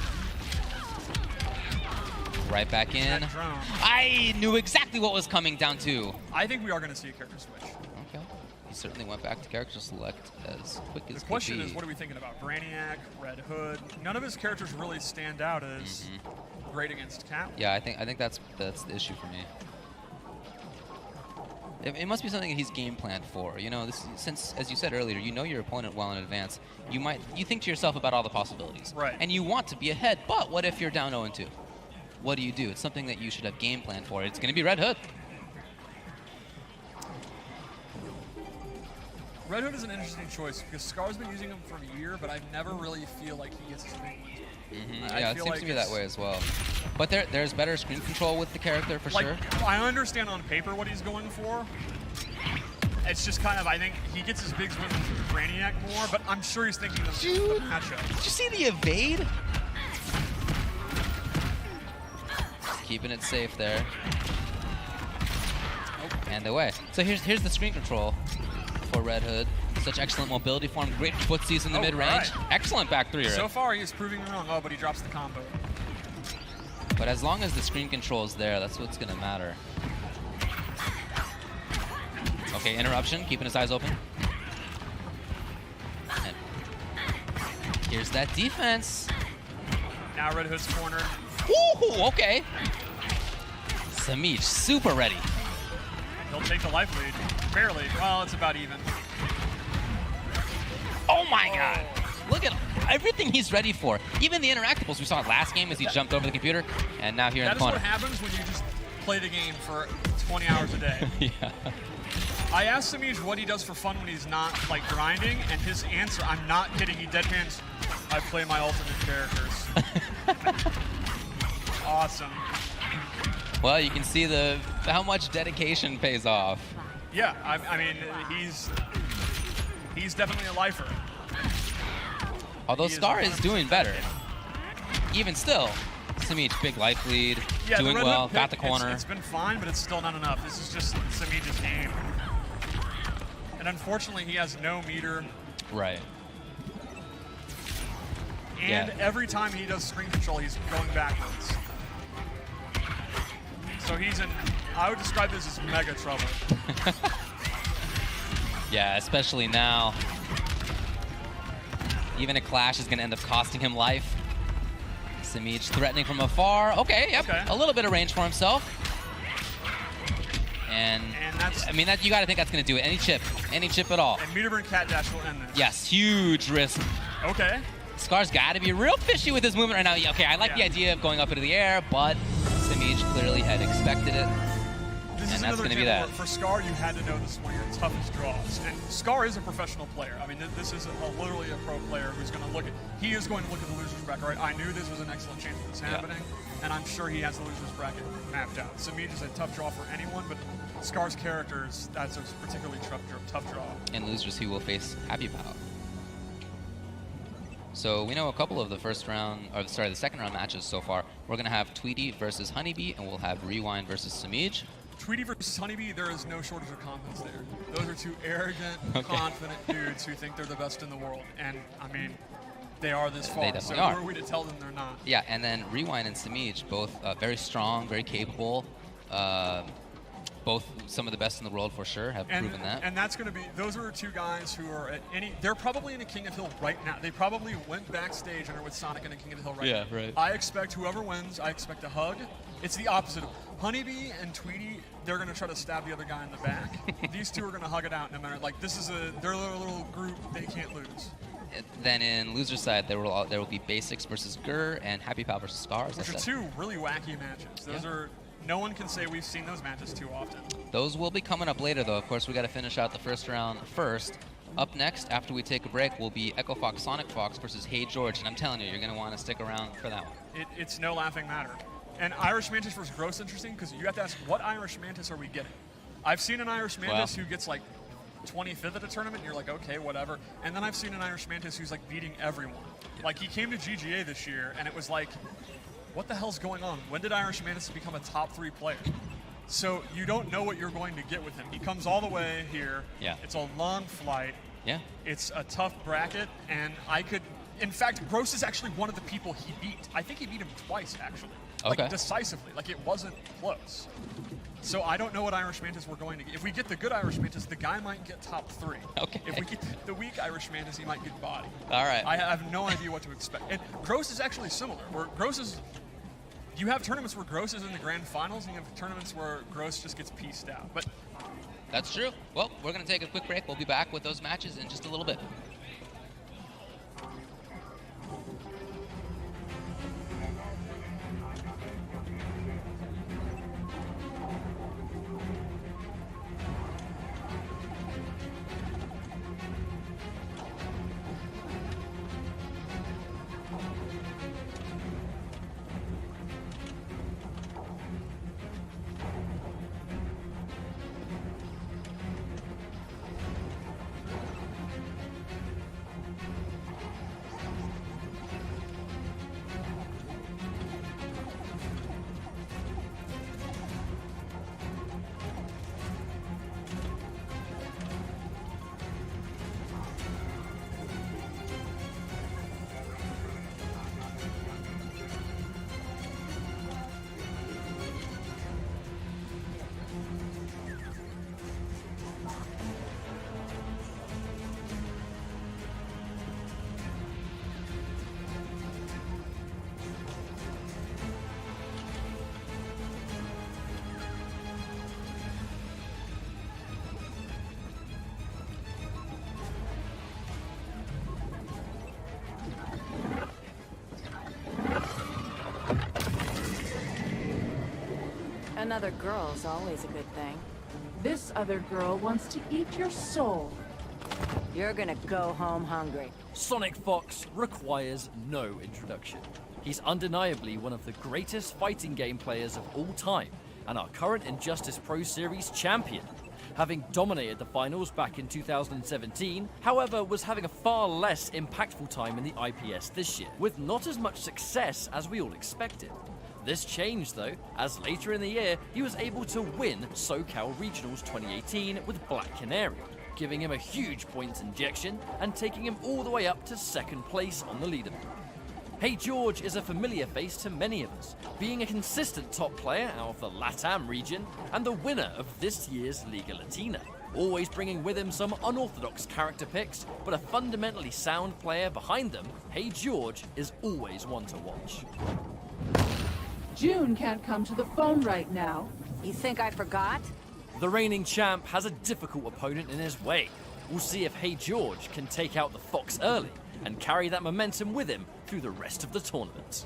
Speaker 8: Right back in.
Speaker 23: That drone.
Speaker 8: I knew exactly what was coming down to.
Speaker 23: I think we are going to see a character switch.
Speaker 8: Okay. He certainly went back to character select as quick as
Speaker 23: The question
Speaker 8: could
Speaker 23: is,
Speaker 8: be.
Speaker 23: what are we thinking about? Brainiac, Red Hood. None of his characters really stand out as great against Catwoman.
Speaker 8: Yeah, I think that's the issue for me. It must be something that he's game planned for. You know, since, as you said earlier, you know your opponent well in advance. You think to yourself about all the possibilities.
Speaker 23: Right.
Speaker 8: And you want to be ahead, but what if you're down 0-2? What do you do? It's something that you should have game planned for. It's going to be Red Hood.
Speaker 23: Red Hood is an interesting choice because Scar's been using him for a year, but I never really feel like he gets his big ones.
Speaker 8: Yeah, it seems to be that way as well. But there's better screen control with the character for sure.
Speaker 23: I understand on paper what he's going for. It's just kind of, I think he gets his bigs with Brainiac more, but I'm sure he's thinking of the matchup.
Speaker 8: Did you see the evade? Keeping it safe there. And away. So here's the screen control for Red Hood. Such excellent mobility for him. Great footsies in the mid-range.
Speaker 23: Right.
Speaker 8: Excellent back three.
Speaker 23: So far, he's proving me wrong. Oh, but he drops the combo.
Speaker 8: But as long as the screen control is there, that's what's going to matter. Okay, interruption. Keeping his eyes open. And here's that defense.
Speaker 23: Now Red Hood's cornered.
Speaker 8: Ooh, okay. Samij, super ready.
Speaker 23: He'll take the life lead. Barely. Well, it's about even.
Speaker 8: Oh my God. Look at everything he's ready for. Even the interactables we saw last game as he jumped over the computer, and now here in the corner.
Speaker 23: That is what happens when you just play the game for 20 hours a day.
Speaker 8: Yeah.
Speaker 23: I asked Samij what he does for fun when he's not, like, grinding, and his answer, I'm not kidding, he deadpans, I play my ultimate characters. Awesome.
Speaker 8: Well, you can see how much dedication pays off.
Speaker 23: Yeah, I mean, he's definitely a lifer.
Speaker 8: Although Scar is doing better. Even still, Samij, big life lead, doing well, got the corner.
Speaker 23: It's been fine, but it's still not enough. This is just Samij's game. And unfortunately, he has no meter.
Speaker 8: Right.
Speaker 23: And every time he does screen control, he's going backwards. So he's in, I would describe this as mega trouble.
Speaker 8: Yeah, especially now. Even a clash is going to end up costing him life. Samij threatening from afar. Okay, yep, a little bit of range for himself. And that's, I mean, you got to think that's going to do it. Any chip at all.
Speaker 23: And meter burn cat dash will end this.
Speaker 8: Yes, huge risk.
Speaker 23: Okay.
Speaker 8: Scar's got to be real fishy with his movement right now. Okay, I like the idea of going up into the air, but Samij clearly had expected it.
Speaker 23: This is
Speaker 8: that's going to be
Speaker 23: example
Speaker 8: that.
Speaker 23: For Scar, you had to know this is one of your toughest draws. And Scar is a professional player. I mean, this is literally a pro player who's going to look at, he is going to look at the loser's bracket, right? I knew this was an excellent chance of this happening, and I'm sure he has the loser's bracket mapped out. Samij is a tough draw for anyone, but Scar's characters, that's a particularly tough draw.
Speaker 8: And losers who will face Happy Pal. So we know a couple of the the second round matches so far. We're going to have Tweety versus Honeybee, and we'll have Rewind versus Samij.
Speaker 23: Tweety versus Honeybee, there is no shortage of confidence there. Those are two arrogant, confident dudes who think they're the best in the world. And, I mean, they are this far. So who are we to tell them they're not?
Speaker 8: Yeah, and then Rewind and Samij, both very strong, very capable. Both some of the best in the world for sure, have proven that.
Speaker 23: And that's going to be, those are two guys who are they're probably in a King of Hill right now. They probably went backstage and are with Sonic in a King of the Hill right now.
Speaker 8: Yeah, right.
Speaker 23: I expect whoever wins, I expect a hug. It's the opposite of Honeybee and Tweety, they're going to try to stab the other guy in the back. These two are going to hug it out no matter, like, they're a little group, they can't lose.
Speaker 8: Then in loser side, there will be Basics versus Gur and Happy Pal versus Scars.
Speaker 23: Which are two really wacky matches. Those are no one can say we've seen those matches too often.
Speaker 8: Those will be coming up later, though. Of course, we got to finish out the first round first. Up next, after we take a break, will be Echo Fox Sonic Fox versus Hey George, and I'm telling you, you're going to want to stick around for that one.
Speaker 23: It's no laughing matter. And Irish Mantis versus Gross interesting because you have to ask, what Irish Mantis are we getting? I've seen an Irish Mantis who gets like 25th at a tournament, and you're like, okay, whatever. And then I've seen an Irish Mantis who's like beating everyone. Like he came to GGA this year, and it was like, what the hell's going on? When did Irish Mantis become a top 3 player? So you don't know what you're going to get with him. He comes all the way here.
Speaker 8: Yeah.
Speaker 23: It's a long flight.
Speaker 8: Yeah.
Speaker 23: It's a tough bracket, and I could... In fact, Gross is actually one of the people he beat. I think he beat him twice, actually.
Speaker 8: Okay.
Speaker 23: Like, decisively. Like, it wasn't close. So I don't know what Irish Mantis we're going to get. If we get the good Irish Mantis, the guy might get top 3.
Speaker 8: Okay.
Speaker 23: If we get the weak Irish Mantis, he might get body.
Speaker 8: All right.
Speaker 23: I have no idea what to expect. And Gross is actually similar, where Gross is... You have tournaments where Gross is in the grand finals, and you have tournaments where Gross just gets pieced out. But
Speaker 8: that's true. Well, we're going to take a quick break. We'll be back with those matches in just a little bit.
Speaker 2: Another girl's always a good thing.
Speaker 12: This other girl wants to eat your soul.
Speaker 2: You're gonna go home hungry.
Speaker 4: Sonic Fox requires no introduction. He's undeniably one of the greatest fighting game players of all time, and our current Injustice Pro Series champion. Having dominated the finals back in 2017, however, was having a far less impactful time in the IPS this year, with not as much success as we all expected. This changed though, as later in the year, he was able to win SoCal Regionals 2018 with Black Canary, giving him a huge points injection and taking him all the way up to second place on the leaderboard. Hey George is a familiar face to many of us, being a consistent top player out of the LATAM region and the winner of this year's Liga Latina. Always bringing with him some unorthodox character picks, but a fundamentally sound player behind them, Hey George is always one to watch.
Speaker 12: June can't come to the phone right now.
Speaker 2: You think I forgot?
Speaker 4: The reigning champ has a difficult opponent in his way. We'll see if Hey George can take out the Fox early and carry that momentum with him through the rest of the tournament.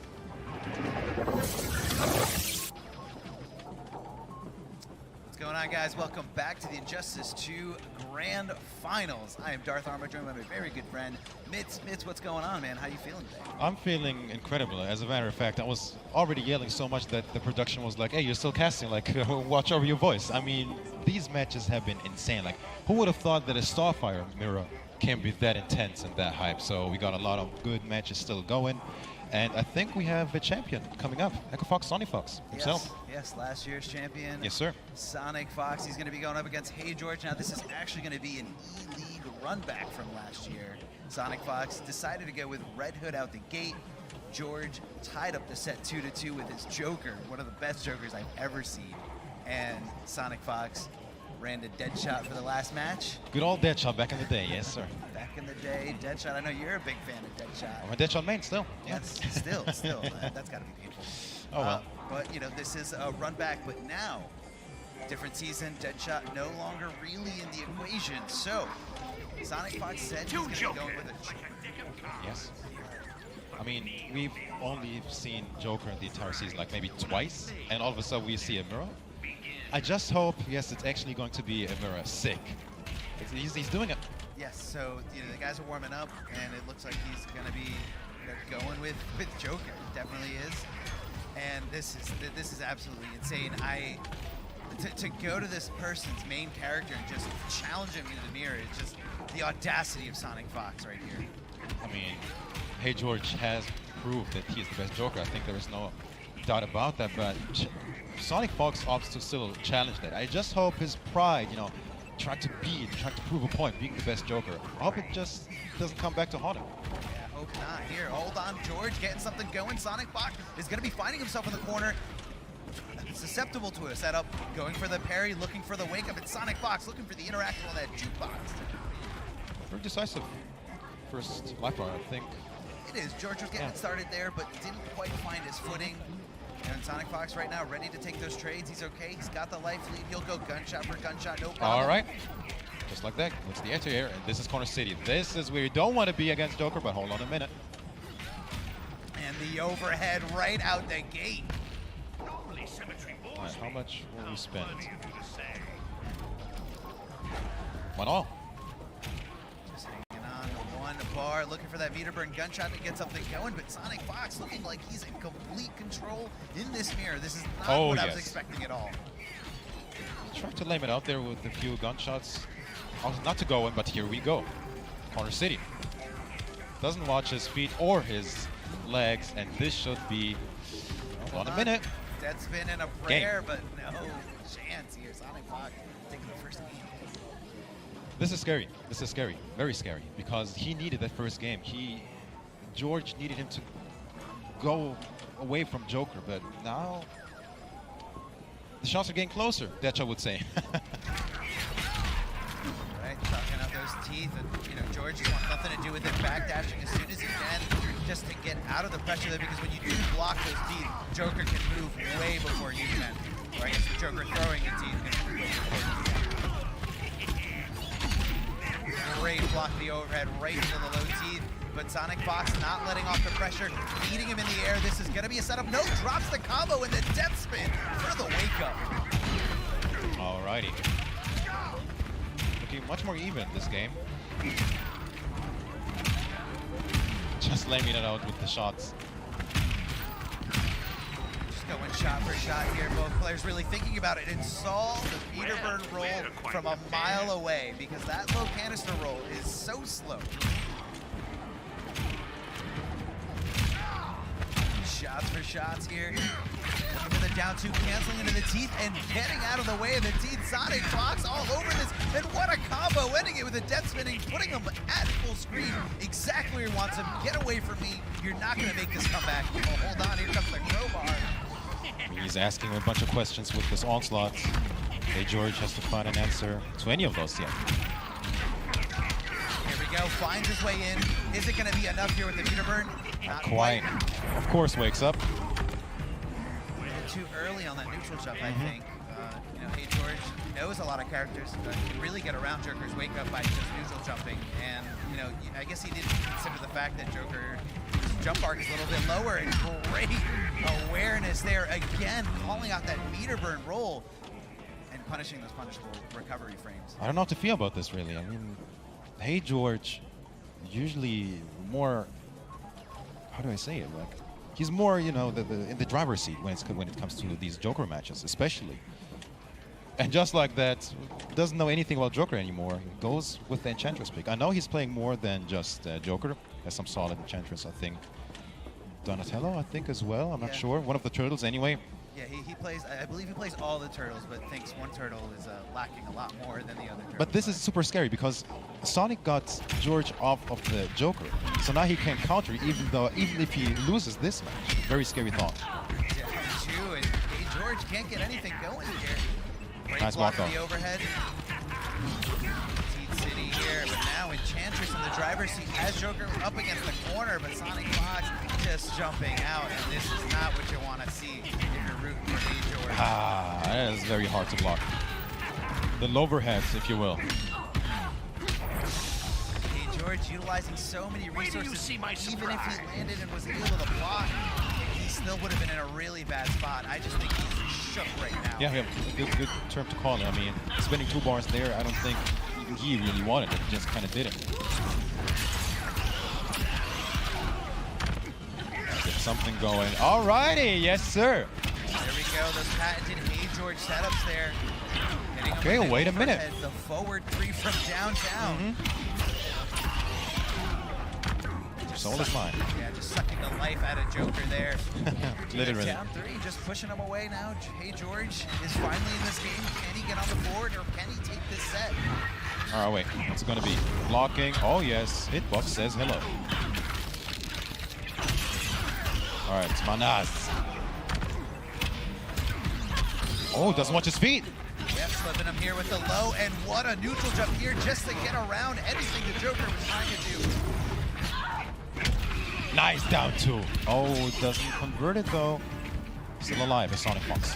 Speaker 18: What's going on, guys? Welcome back to the Injustice 2 Grand Finals. I am Darth Armor, joined by my very good friend, Mitz. Mitz, what's going on, man? How you feeling today?
Speaker 20: I'm feeling incredible. As a matter of fact, I was already yelling so much that the production was like, hey, you're still casting, like, watch over your voice. I mean, these matches have been insane. Like, who would have thought that a Starfire mirror can be that intense and that hype? So we got a lot of good matches still going. And I think we have a champion coming up, Echo Fox, Sonic Fox himself.
Speaker 18: Yes, last year's champion.
Speaker 20: Yes, sir.
Speaker 18: Sonic Fox. He's going to be going up against Hey George. Now, this is actually going to be an E-League run back from last year. Sonic Fox decided to go with Red Hood out the gate. George tied up the set 2-2 with his Joker, one of the best Jokers I've ever seen. And Sonic Fox ran to Deadshot for the last match.
Speaker 20: Good old Deadshot back in the day, yes, sir.
Speaker 18: Back in the day, Deadshot. I know you're a big fan of Deadshot.
Speaker 20: I'm a Deadshot main still.
Speaker 18: Yes, still. That's got to be painful.
Speaker 20: Oh, well.
Speaker 18: But, you know, this is a run back, but now, different season, Deadshot no longer really in the equation. So, Sonic Fox said he's going to be going with a...
Speaker 20: Yes. I mean, we've only seen Joker in the entire season like maybe twice, and all of a sudden we see a mirror. I just hope, yes, it's actually going to be a mirror sick. He's doing it.
Speaker 18: Yes, so the guys are warming up, and it looks like he's going to be going with Joker. He definitely is. And this is absolutely insane. To go to this person's main character and just challenge him in the mirror, it's just the audacity of Sonic Fox right here.
Speaker 20: I mean, Hey George has proved that he is the best Joker. I think there is no doubt about that, but Sonic Fox opts to still challenge that. I just hope his pride, trying to prove a point, being the best Joker. I hope it just doesn't come back to haunt him.
Speaker 18: Yeah, hope not. Here, hold on, George, getting something going. Sonic Fox is going to be finding himself in the corner. Susceptible to a setup, going for the parry, looking for the wake up. It's Sonic Fox looking for the interaction on that jukebox.
Speaker 20: Very decisive first life bar, I think.
Speaker 18: It is. George was getting it started there, but didn't quite find his footing. And Sonic Fox right now ready to take those trades. He's okay. He's got the life lead. He'll go gunshot for gunshot, no problem.
Speaker 20: All right. Just like that. It's the anti-air, and this is Corner City. This is where you don't want to be against Joker, but hold on a minute.
Speaker 18: And the overhead right out the gate.
Speaker 20: All right, how much will we spend? One all.
Speaker 18: Just hanging on one bar, looking for that meter burn gunshot to get something going, but Sonic Fox looking like he's in complete control in this mirror. This is not what I was expecting at all.
Speaker 20: Tried to lame it out there with a few gunshots. Not to go in, but here we go. Corner City. Doesn't watch his feet or his legs, and this should be on a minute.
Speaker 18: Dead spin and a prayer, but no chance here. Sonic Fox taking the first game.
Speaker 20: This is scary. This is scary. Very scary, because he needed that first game. George needed him to go away from Joker, but now the shots are getting closer, Decha would say.
Speaker 18: Right, talking out those teeth, and George just wants nothing to do with it, backdashing as soon as he can, just to get out of the pressure there, because when you do block those teeth, Joker can move way before you can. Or I guess the Joker throwing the teeth can move way before you can. Great block the overhead right into the low teeth, but Sonic Fox not letting off the pressure, beating him in the air. This is going to be a setup. No, drops the combo in the death spin for the wake up.
Speaker 20: Alrighty. Looking much more even this game. Just laming it out with the shots.
Speaker 18: Just going shot for shot here. Both players really thinking about it and saw the meter burn roll from a mile away, because that low canister roll is so slow. Shots for shots here. Looking for the down two, canceling into the teeth and getting out of the way of the teeth. Sonic Fox all over this, and what a combo, ending it with a death spinning, putting him at full screen, exactly where he wants him. Get away from me, you're not gonna make this comeback. Oh, hold on, here comes the crowbar.
Speaker 20: He's asking a bunch of questions with this onslaught. Hey George has to find an answer to any of those yet.
Speaker 18: Here we go, finds his way in. Is it gonna be enough here with the meter burn?
Speaker 20: Not quite. Of course, wakes up.
Speaker 18: Too early on that neutral jump, I think. Hey George knows a lot of characters, can really get around Joker's wake up by just neutral jumping. And, I guess he didn't consider the fact that Joker's jump arc is a little bit lower, and great awareness there. Again, calling out that meter burn roll and punishing those punishable recovery frames.
Speaker 20: I don't know how to feel about this, really. I mean, Hey George, usually more, how do I say it? Like, he's more, in the driver's seat when it comes to these Joker matches, especially. And just like that, doesn't know anything about Joker anymore. Goes with the Enchantress pick. I know he's playing more than just Joker. Has some solid Enchantress, I think. Donatello, I think, as well. I'm not sure. One of the Turtles, anyway.
Speaker 18: Yeah, he plays, I believe he plays all the Turtles, but thinks one Turtle is lacking a lot more than the other Turtles.
Speaker 20: But this is super scary, because Sonic got George off of the Joker. So now he can counter, even if he loses this match. Very scary thought.
Speaker 18: Yeah, true, and Hey George can't get anything going here. Great
Speaker 20: Nice
Speaker 18: block
Speaker 20: block
Speaker 18: of the overhead. Teeth City here, but now Enchantress in the driver's seat has Joker up against the corner, but Sonic Fox just jumping out, and this is not what you want to see if you're rooting for Hey George.
Speaker 20: That is very hard to block. The overheads, if you will.
Speaker 18: Hey George utilizing so many
Speaker 11: Wait till
Speaker 18: resources.
Speaker 11: you see my
Speaker 18: Even if he
Speaker 11: surprise.
Speaker 18: landed and was able to block, he still would have been in a really bad spot. I just think he's shook right now.
Speaker 20: Yeah, good term to call it. I mean, spending 2 bars there, I don't think even he really wanted it. He just kind of did it. Get something going. Alrighty, yes sir.
Speaker 18: There we go, those patented Hey George setups there.
Speaker 20: Okay, wait a minute.
Speaker 18: The forward 3 from downtown.
Speaker 20: Soul is mine.
Speaker 18: Yeah, just sucking the life out of Joker there.
Speaker 20: Literally.
Speaker 18: Down 3, just pushing him away now. Hey George is finally in this game. Can he get on the board or can he take this set?
Speaker 20: Alright, wait. What's it gonna be? Blocking. Oh yes. Hitbox says hello. Alright, it's Manas. Oh, doesn't watch his feet.
Speaker 18: Yep, slipping him here with the low, and what a neutral jump here just to get around anything the Joker was trying to do.
Speaker 20: Nice down 2. Oh, doesn't convert it though. Still alive as Sonic Fox.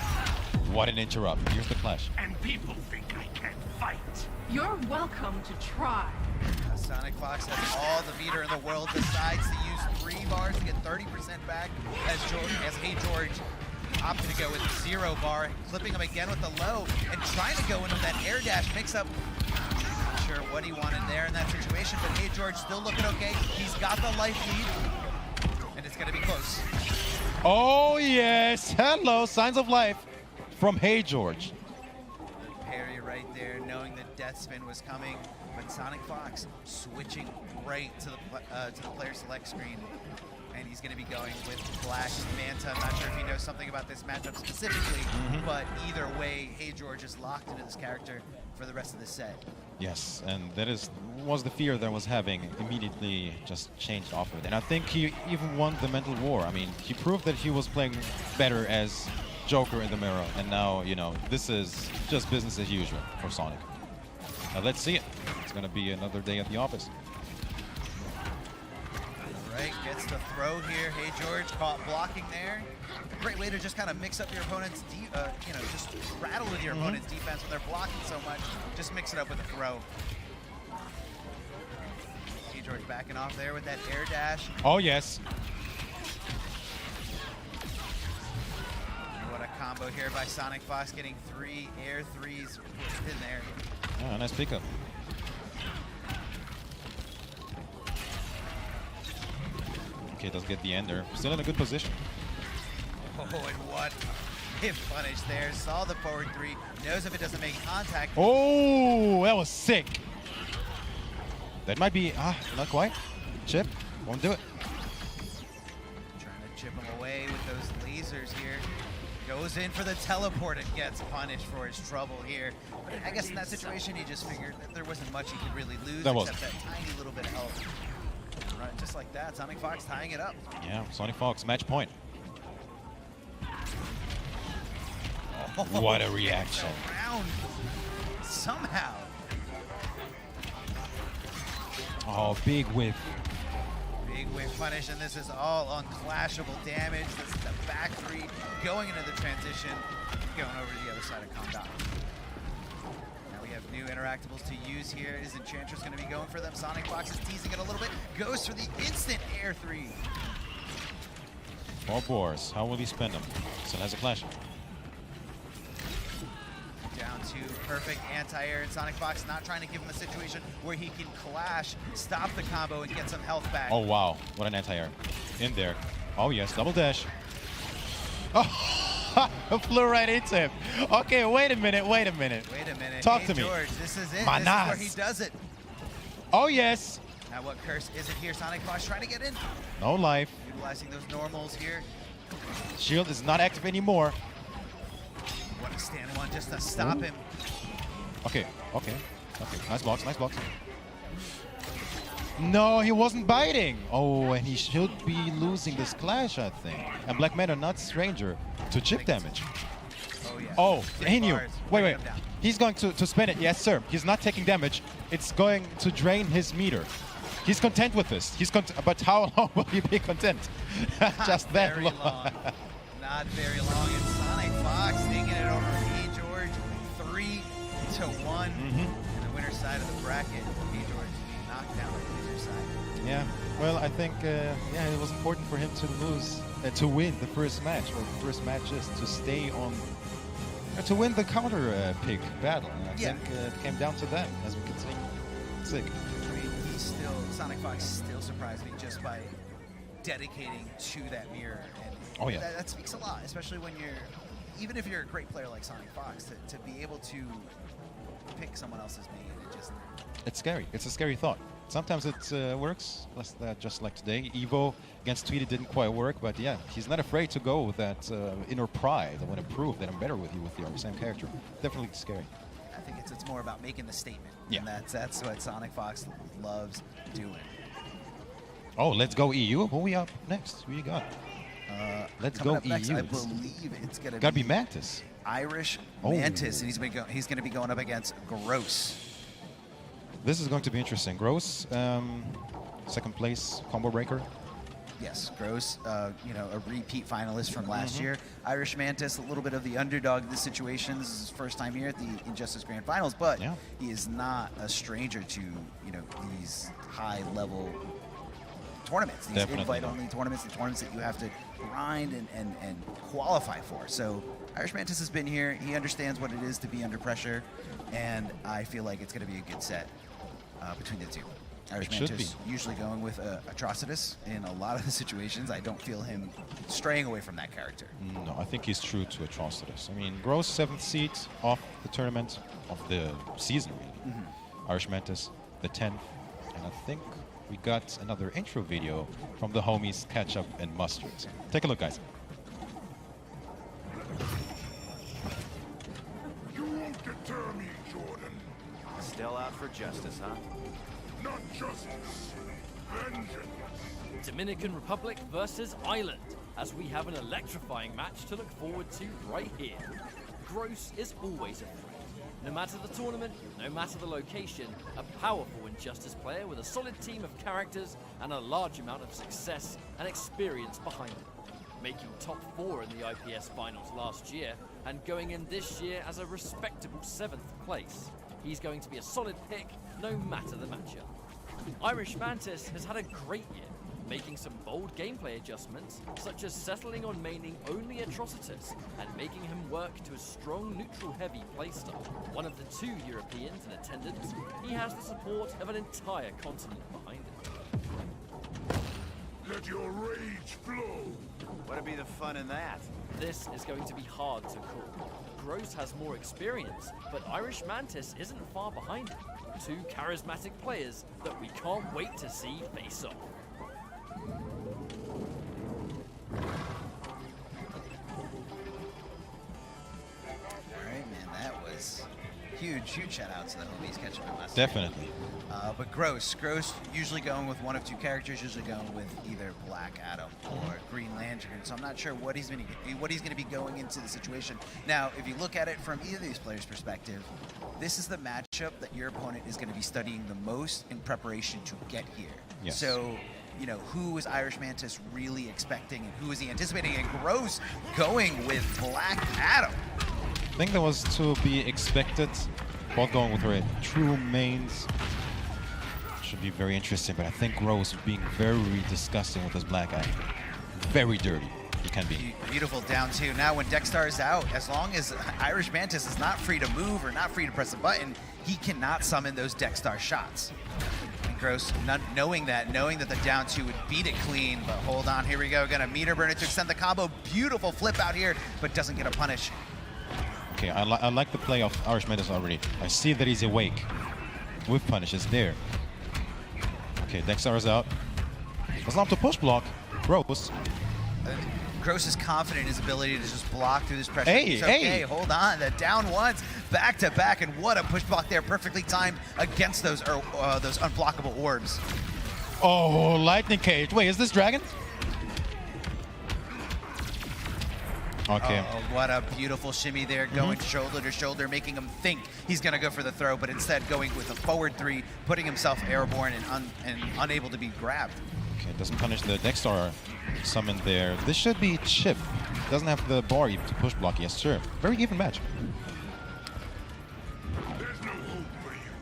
Speaker 20: What an interrupt. Here's the clash.
Speaker 11: And people think I can't fight.
Speaker 12: You're welcome to try.
Speaker 18: Sonic Fox has all the meter in the world, decides to use 3 bars to get 30% back as Hey George opted to go with 0 bar, clipping him again with the low, and trying to go into that air dash mix-up. Not sure what he wanted there in that situation, but Hey George still looking okay. He's got the life lead, and it's gonna be close.
Speaker 20: Oh yes. Hello, signs of life from Hey George.
Speaker 18: Parry right there, knowing the death spin was coming, but Sonic Fox switching right to the player select screen. And he's going to be going with Flash Manta. I'm not sure if he knows something about this matchup specifically, but either way, Hey George is locked into this character for the rest of the set.
Speaker 20: Yes, and that was the fear that I was having. Immediately just changed off of it. And I think he even won the mental war. I mean, he proved that he was playing better as Joker in the mirror. And now, you know, this is just business as usual for Sonic. Now let's see it. It's going to be another day at the office.
Speaker 18: Right, gets the throw here. Hey George caught blocking there. Great way to just kind of mix up your opponent's, you know, just rattle with your opponent's defense when they're blocking so much. Just mix it up with a throw. Hey George backing off there with that air dash.
Speaker 20: Oh yes.
Speaker 18: What a combo here by Sonic Fox, getting 3 air 3s in there.
Speaker 20: Oh, nice pickup. Okay, does get the ender. Still in a good position.
Speaker 18: Oh, and what hit punish there. Saw the forward 3. Knows if it doesn't make contact.
Speaker 20: Oh, that was sick. That might be, not quite. Chip, won't do it.
Speaker 18: Trying to chip him away with those lasers here. Goes in for the teleport and gets punished for his trouble here. But I guess in that situation, he just figured that there wasn't much he could really lose except that tiny little bit of health. Right, just like that, Sonic Fox tying it up.
Speaker 20: Yeah, Sonic Fox, match point.
Speaker 18: Oh,
Speaker 20: what a reaction.
Speaker 18: Around somehow.
Speaker 20: Oh, big whiff.
Speaker 18: Big whiff punish, and this is all unclashable damage. This is the back 3 going into the transition, going over to the other side of Condom. Now we have new interactables to use here. Is Enchantress going to be going for them? Sonic Fox is teasing it a little bit. Goes for the instant air 3.
Speaker 20: 4 bars. How will he spend them? Still has a clash.
Speaker 18: Down to perfect anti-air, and Sonic Fox not trying to give him a situation where he can clash, stop the combo, and get some health back.
Speaker 20: Oh, wow. What an anti-air. In there. Oh, yes. Double dash. Oh, flew right into him. Okay, wait a minute.
Speaker 18: Wait a minute.
Speaker 20: Talk
Speaker 18: hey,
Speaker 20: to me.
Speaker 18: George, this is it.
Speaker 20: Manas.
Speaker 18: This is where he does it.
Speaker 20: Oh, yes.
Speaker 18: Now what curse is it here? Sonic Fox trying to get in.
Speaker 20: No life.
Speaker 18: Utilizing those normals here.
Speaker 20: Shield is not active anymore.
Speaker 18: What a stand one just to stop him.
Speaker 20: Okay. Nice blocks. No, he wasn't biting. Oh, and he should be losing this clash, I think. And Black Manta not stranger to chip damage.
Speaker 18: Oh, yeah.
Speaker 20: Oh, he knew.
Speaker 18: Bars.
Speaker 20: Wait. He's going to spin it. Yes, sir. He's not taking damage. It's going to drain his meter. He's content with this. But how long will he be content? Just that long.
Speaker 18: Not very long. And Sonic Fox taking it over Hey George, 3-1. And the winner's side of the bracket, Hey George not knockdown on the user side.
Speaker 20: Yeah, well, I think it was important for him to lose, to win the first match. Well, the first match is to stay on, to win the counter pick battle. And I think it came down to that, as we can see. Sick.
Speaker 18: I mean, Sonic Fox still surprised me just by dedicating to that mirror. And that speaks a lot, especially when even if you're a great player like Sonic Fox, to be able to pick someone else's main,
Speaker 20: it's scary. It's a scary thought. Sometimes it works, just like today. Evo against Tweety didn't quite work, but yeah, he's not afraid to go with that inner pride. I want to prove that I'm better with you with the same character. Definitely scary.
Speaker 18: I think it's more about making the statement.
Speaker 20: Yeah.
Speaker 18: And that's what Sonic Fox loves doing.
Speaker 20: Oh, let's go EU. Who we up next? Who you got? Let's go
Speaker 18: up next,
Speaker 20: EU.
Speaker 18: I believe it's going to
Speaker 20: Gotta be Mantis.
Speaker 18: Irish Mantis, and he's going to be going up against Gross.
Speaker 20: This is going to be interesting. Gross, second place combo breaker.
Speaker 18: Yes, Gross, a repeat finalist from last year. Irish Mantis, a little bit of the underdog in this situation. This is his first time here at the Injustice Grand Finals, but he is not a stranger to these high-level tournaments, these invite-only tournaments, the tournaments that you have to grind and qualify for. So Irish Mantis has been here. He understands what it is to be under pressure, and I feel like it's going to be a good set between the two. Irish Mantis usually going with Atrocitus in a lot of the situations. I don't feel him straying away from that character.
Speaker 20: No, I think he's true to Atrocitus. I mean, Gross 7th seed off the tournament, of the season, really. Irish Mantis, the 10th, and I think we got another intro video from the homies Ketchup and Mustard. Take a look, guys.
Speaker 6: You won't deter me, Jordan.
Speaker 3: Still out for justice, huh?
Speaker 6: Not justice. Vengeance.
Speaker 4: Dominican Republic versus Ireland, as we have an electrifying match to look forward to right here. Gross is always a threat. No matter the tournament, no matter the location, a powerful Injustice player with a solid team of characters and a large amount of success and experience behind him. Making top 4 in the IPS finals last year and going in this year as a respectable 7th place. He's going to be a solid pick no matter the matchup. Irish Mantis has had a great year, making some bold gameplay adjustments, such as settling on maining only Atrocitus and making him work to a strong neutral-heavy playstyle. One of the 2 Europeans in attendance, he has the support of an entire continent behind him.
Speaker 6: Let your rage flow.
Speaker 3: What'd be the fun in that?
Speaker 4: This is going to be hard to call. Gross has more experience, but Irish Mantis isn't far behind him. 2 charismatic players that we can't wait to see face off.
Speaker 18: Alright, man, that was huge shout out to the homies Ketchup and Mustard.
Speaker 20: Definitely.
Speaker 18: But Gross usually going with 1 of 2 characters, usually going with either Black Adam or Green Lantern. So I'm not sure what he's going to be going into the situation. Now, if you look at it from either of these players' perspective, this is the matchup that your opponent is going to be studying the most in preparation to get here.
Speaker 20: Yes.
Speaker 18: So, who is Irish Mantis really expecting and who is he anticipating? And Gross going with Black Adam.
Speaker 20: I think that was to be expected. Both going with her true mains. Should be very interesting, but I think Gross being very disgusting with his Black Adam. Very dirty. He can be.
Speaker 18: Beautiful down 2. Now when Dexter is out, as long as Irish Mantis is not free to move or not free to press a button, he cannot summon those Dexter shots. And Gross, knowing that the down 2 would beat it clean, but hold on, here we go. Gonna meter burner to extend the combo. Beautiful flip out here, but doesn't get a punish.
Speaker 20: Okay, I like the play of Irish Mantis already. I see that he's awake. With punishes there. Okay, Dexter is out. It's not to push block. Gross.
Speaker 18: Gross is confident in his ability to just block through this pressure.
Speaker 20: Hey,
Speaker 18: hold on. The down 1s back to back, and what a push block there, perfectly timed against those unblockable orbs.
Speaker 20: Oh, lightning cage. Wait, is this dragon? Okay.
Speaker 18: Oh, what a beautiful shimmy there, going shoulder to shoulder, making him think he's going to go for the throw, but instead going with a forward 3, putting himself airborne and unable to be grabbed.
Speaker 20: Okay, doesn't punish the Dexter summon there. This should be Chip. Doesn't have the bar even to push block. Yes, sir. Very even match.
Speaker 6: There's no hope for you.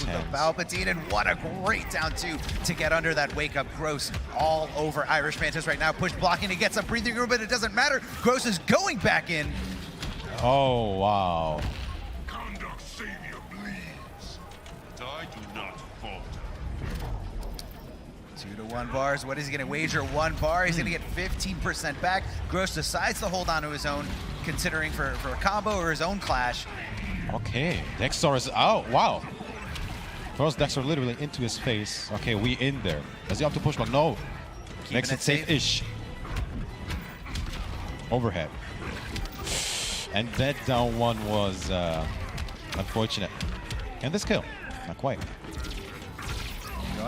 Speaker 18: off with the Palpatine, and what a great down two to get under that wake up. Gross all over Irish Mantis right now. Push blocking to get some breathing room, but it doesn't matter. Gross is going back in.
Speaker 20: Oh, wow.
Speaker 5: Conduct savior bleeds, but I do not falter.
Speaker 18: 2-to-1 bars. What is he going to wager? 1 bar. He's going to get 15% back. Gross decides to hold on to his own, considering for a combo or his own clash.
Speaker 20: Okay, Dexter is out. Wow. Throws Dexter literally into his face. Okay, we in there. Does he have to push back? No. Makes it safe-ish. Overhead. And that down one was unfortunate. Can this kill? Not quite.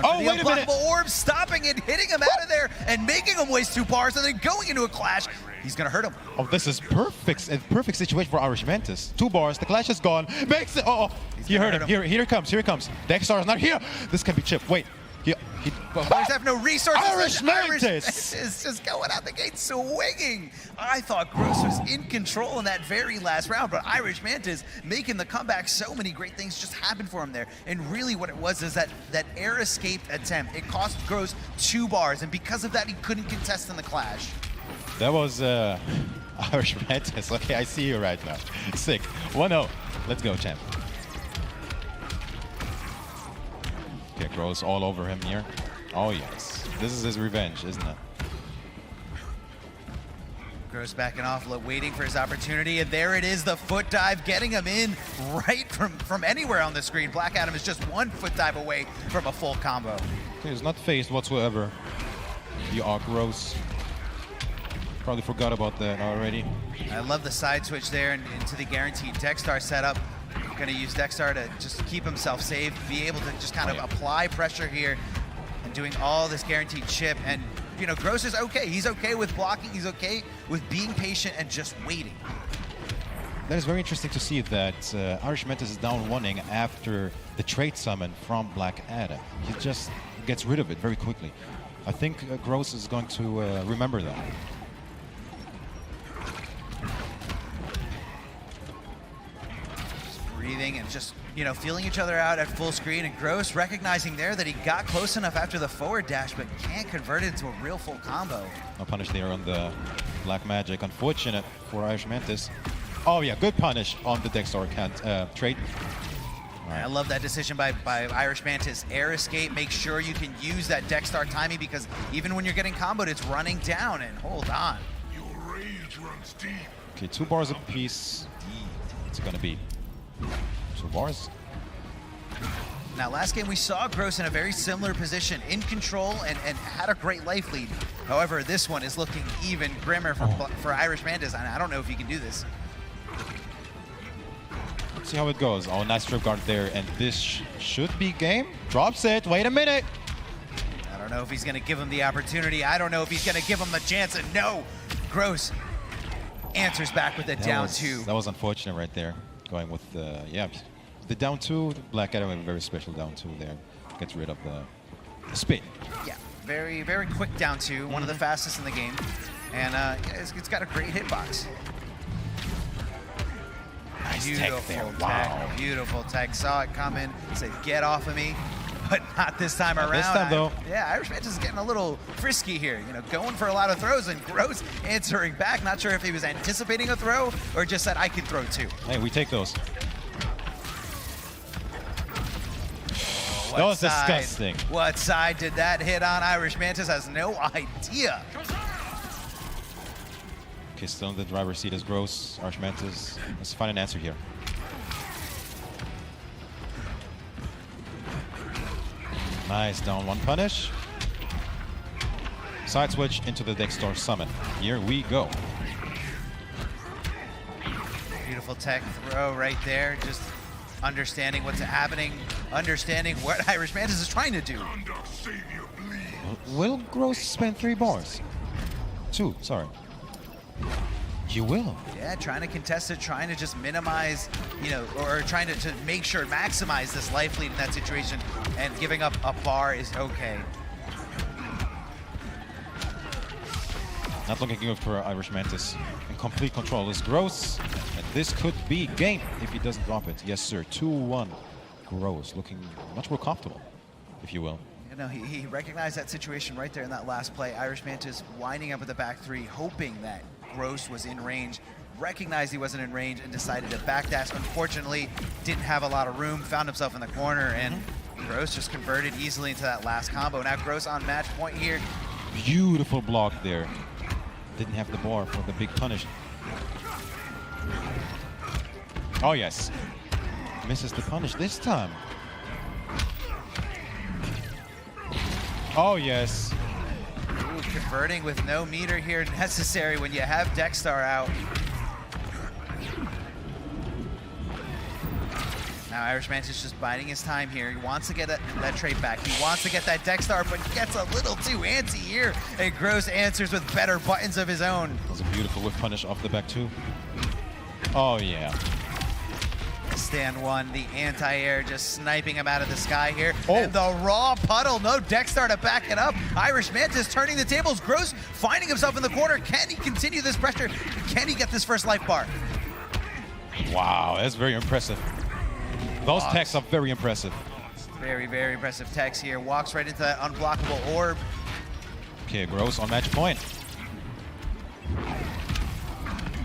Speaker 18: Oh, wait a minute! Orb stopping it, hitting him out of there, and making him waste 2 bars, and then going into a clash. He's gonna hurt him.
Speaker 20: Oh, this is perfect. A perfect situation for Irish Mantis. 2 bars, the clash is gone. Makes it. Oh, he hurt him. Here it comes. Here it comes. Dexter is not here. This can be chipped. Wait.
Speaker 18: Players have no resources.
Speaker 20: Irish Mantis
Speaker 18: is just going out the gate swinging. I thought Gross was in control in that very last round, but Irish Mantis making the comeback. So many great things just happened for him there. And really what it was is that air escape attempt, it cost Gross 2 bars, and because of that, he couldn't contest in the clash.
Speaker 20: That was Irish Mantis. Okay, I see you right now. Sick. 1-0. Let's go, champ. Okay, Gross all over him here. Oh, yes. This is his revenge, isn't it?
Speaker 18: Gross backing off, waiting for his opportunity, and there it is, the foot dive, getting him in right from anywhere on the screen. Black Adam is just 1 foot dive away from a full combo.
Speaker 20: Okay, he's not phased whatsoever. You are Gross. Probably forgot about that already.
Speaker 18: I love the side switch there and into the guaranteed Dexter setup. Going to use Dexter to just keep himself safe, be able to just kind of apply pressure here and doing all this guaranteed chip. And, you know, Gross is okay. He's okay with blocking. He's okay with being patient and just waiting.
Speaker 20: That is very interesting to see that Irish Mantis is down 1-ing after the trade summon from Black Adam. He just gets rid of it very quickly. I think Gross is going to remember that.
Speaker 18: Breathing and just, you know, feeling each other out at full screen, and Gross recognizing there that he got close enough after the forward dash but can't convert it into a real full combo.
Speaker 20: No punish there on the Black Magic. Unfortunate for Irish Mantis. Oh yeah, good punish on the Dexter trade.
Speaker 18: Right. I love that decision by Irish Mantis. Air escape, make sure you can use that Dexter timing, because even when you're getting comboed, it's running down, and hold on.
Speaker 5: Your rage runs deep.
Speaker 20: Okay, 2 bars apiece. It's gonna be 2 bars.
Speaker 18: Now, last game we saw Gross in a very similar position, in control and had a great life lead. However, this one is looking even grimmer for Irish Mantis, and I don't know if he can do this.
Speaker 20: Let's see how it goes. Oh, nice trip guard there, and this should be game. Drops it. Wait a minute.
Speaker 18: I don't know if he's going to give him the opportunity. I don't know if he's going to give him the chance, and no. Gross answers back with a down 2.
Speaker 20: That was unfortunate right there. Going with the, the down 2. Black Adam have a very special down 2 there. Gets rid of the spin.
Speaker 18: Yeah, very, very quick down 2. One of the fastest in the game. And it's got a great hitbox.
Speaker 20: Nice
Speaker 18: beautiful
Speaker 20: tech there.
Speaker 18: Tech,
Speaker 20: Wow.
Speaker 18: beautiful tech. Saw it coming, said, get off of me. But not this time around.
Speaker 20: This time, though.
Speaker 18: Irish Mantis is getting a little frisky here. You know, going for a lot of throws, and Gross answering back. Not sure if he was anticipating a throw or just said, I can throw too.
Speaker 20: Hey, we take those. That was disgusting.
Speaker 18: What side did that hit on? Irish Mantis has no idea.
Speaker 20: Okay, still in the driver's seat is Gross. Irish Mantis. Let's find an answer here. Nice down 1 punish. Side switch into the Dexter summon. Here we go.
Speaker 18: Beautiful tech throw right there. Just understanding what's happening, understanding what Irish Mantis is trying to do.
Speaker 20: Will Gross spend 3 bars? 2, sorry. You will.
Speaker 18: Yeah, trying to contest it, trying to just minimize, you know, or trying to make sure, maximize this life lead in that situation, and giving up a bar is okay.
Speaker 20: Not looking good for Irish Mantis. In complete control is Gross, and this could be game if he doesn't drop it. Yes, sir. 2-1. Gross looking much more comfortable, if you will.
Speaker 18: You know, he recognized that situation right there in that last play. Irish Mantis winding up with the back three, hoping that Gross was in range, recognized he wasn't in range, and decided to backdash. Unfortunately, didn't have a lot of room, found himself in the corner, and Gross just converted easily into that last combo. Now Gross on match point here.
Speaker 20: Beautiful block there. Didn't have the bar for the big punish. Oh yes. Misses the punish this time. Oh yes.
Speaker 18: Ooh, converting with no meter here necessary when you have Dexstar out. Now Irish Mantis just biding his time here. He wants to get that trade back. He wants to get that Dexstar, but gets a little too antsy here. And Gross answers with better buttons of his own.
Speaker 20: That was a beautiful whip punish off the back too. Oh yeah.
Speaker 18: Stand one, the anti-air just sniping him out of the sky here. And the raw puddle, no Dexstar to back it up. Irish Mantis turning the tables. Gross finding himself in the corner. Can he continue this pressure? Can he get this first life bar?
Speaker 20: Wow, that's very impressive. Those techs are very impressive.
Speaker 18: Very, very impressive techs here. Walks right into that unblockable orb.
Speaker 20: Okay, Gross on match point.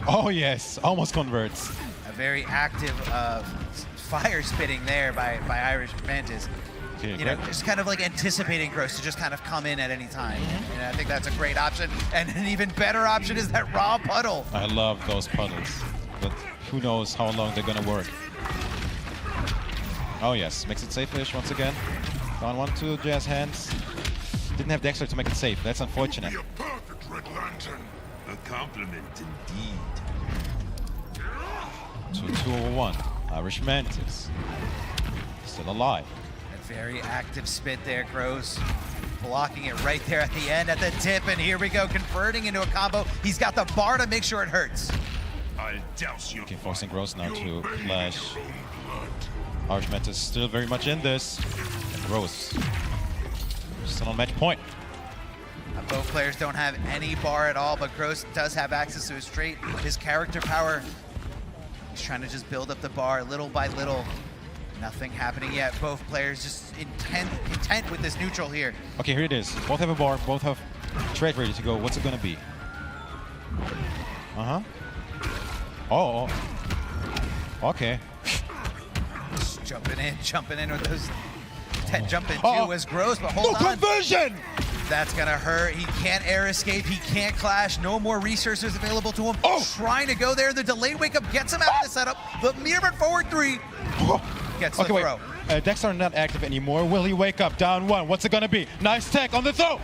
Speaker 20: Oh yes, almost converts.
Speaker 18: A very active fire spitting there by Irish Mantis.
Speaker 20: Okay,
Speaker 18: you know, just kind of like anticipating Gross to just kind of come in at any time. And I think that's a great option. And an even better option is that raw puddle.
Speaker 20: I love those puddles, but who knows how long they're gonna work. Oh yes, makes it safe-ish once again. Down 1-2, Jazz hands. Didn't have Dexter to make it safe. That's unfortunate.
Speaker 5: A perfect Red Lantern. A compliment indeed.
Speaker 20: 2-2-1. Irish Mantis still alive.
Speaker 18: A very active spit there, Gross. Blocking it right there at the end, at the tip, and here we go, converting into a combo. He's got the bar to make sure it hurts.
Speaker 5: I'll douse you.
Speaker 20: Okay, forcing Gross now to flash. Irish Mantis still very much in this. And Gross still on match point.
Speaker 18: Both players don't have any bar at all, but Gross does have access to his trait, his character power. He's trying to just build up the bar little by little. Nothing happening yet. Both players just intent with this neutral here.
Speaker 20: Okay, here it is. Both have a bar, both have trade ready to go. What's it gonna be? Oh. Okay.
Speaker 18: Just jumping in with those jumping two was Gross, but hold on.
Speaker 20: Conversion!
Speaker 18: That's gonna hurt. He can't air escape. He can't clash. No more resources available to him. Trying to go there. The delayed wake up gets him out of the setup. The mirrored forward three gets the throw.
Speaker 20: Dexter not active anymore. Will he wake up? Down one. What's it gonna be? Nice tech on the throw.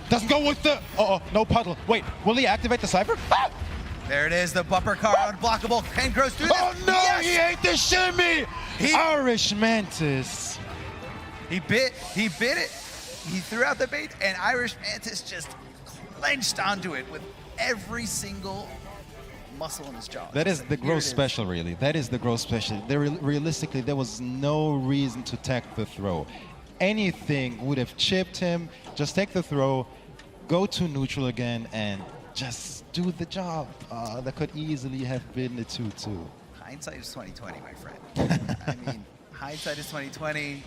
Speaker 20: Doesn't go with the. No puddle. Wait, will he activate the Cypher?
Speaker 18: There it is. The bumper car unblockable. Can Gross do that?
Speaker 20: Oh no! Yes! He ate the shimmy. Irish Mantis.
Speaker 18: He bit it. He threw out the bait, and Irish Mantis just clenched onto it with every single muscle in his jaw.
Speaker 20: That is the Gross special, really. That is the Gross special. Realistically, there was no reason to tech the throw. Anything would have chipped him. Just take the throw, go to neutral again, and just do the job. That could easily have been a 2-2.
Speaker 18: Hindsight is 20/20, my friend. I mean, hindsight is 20/20.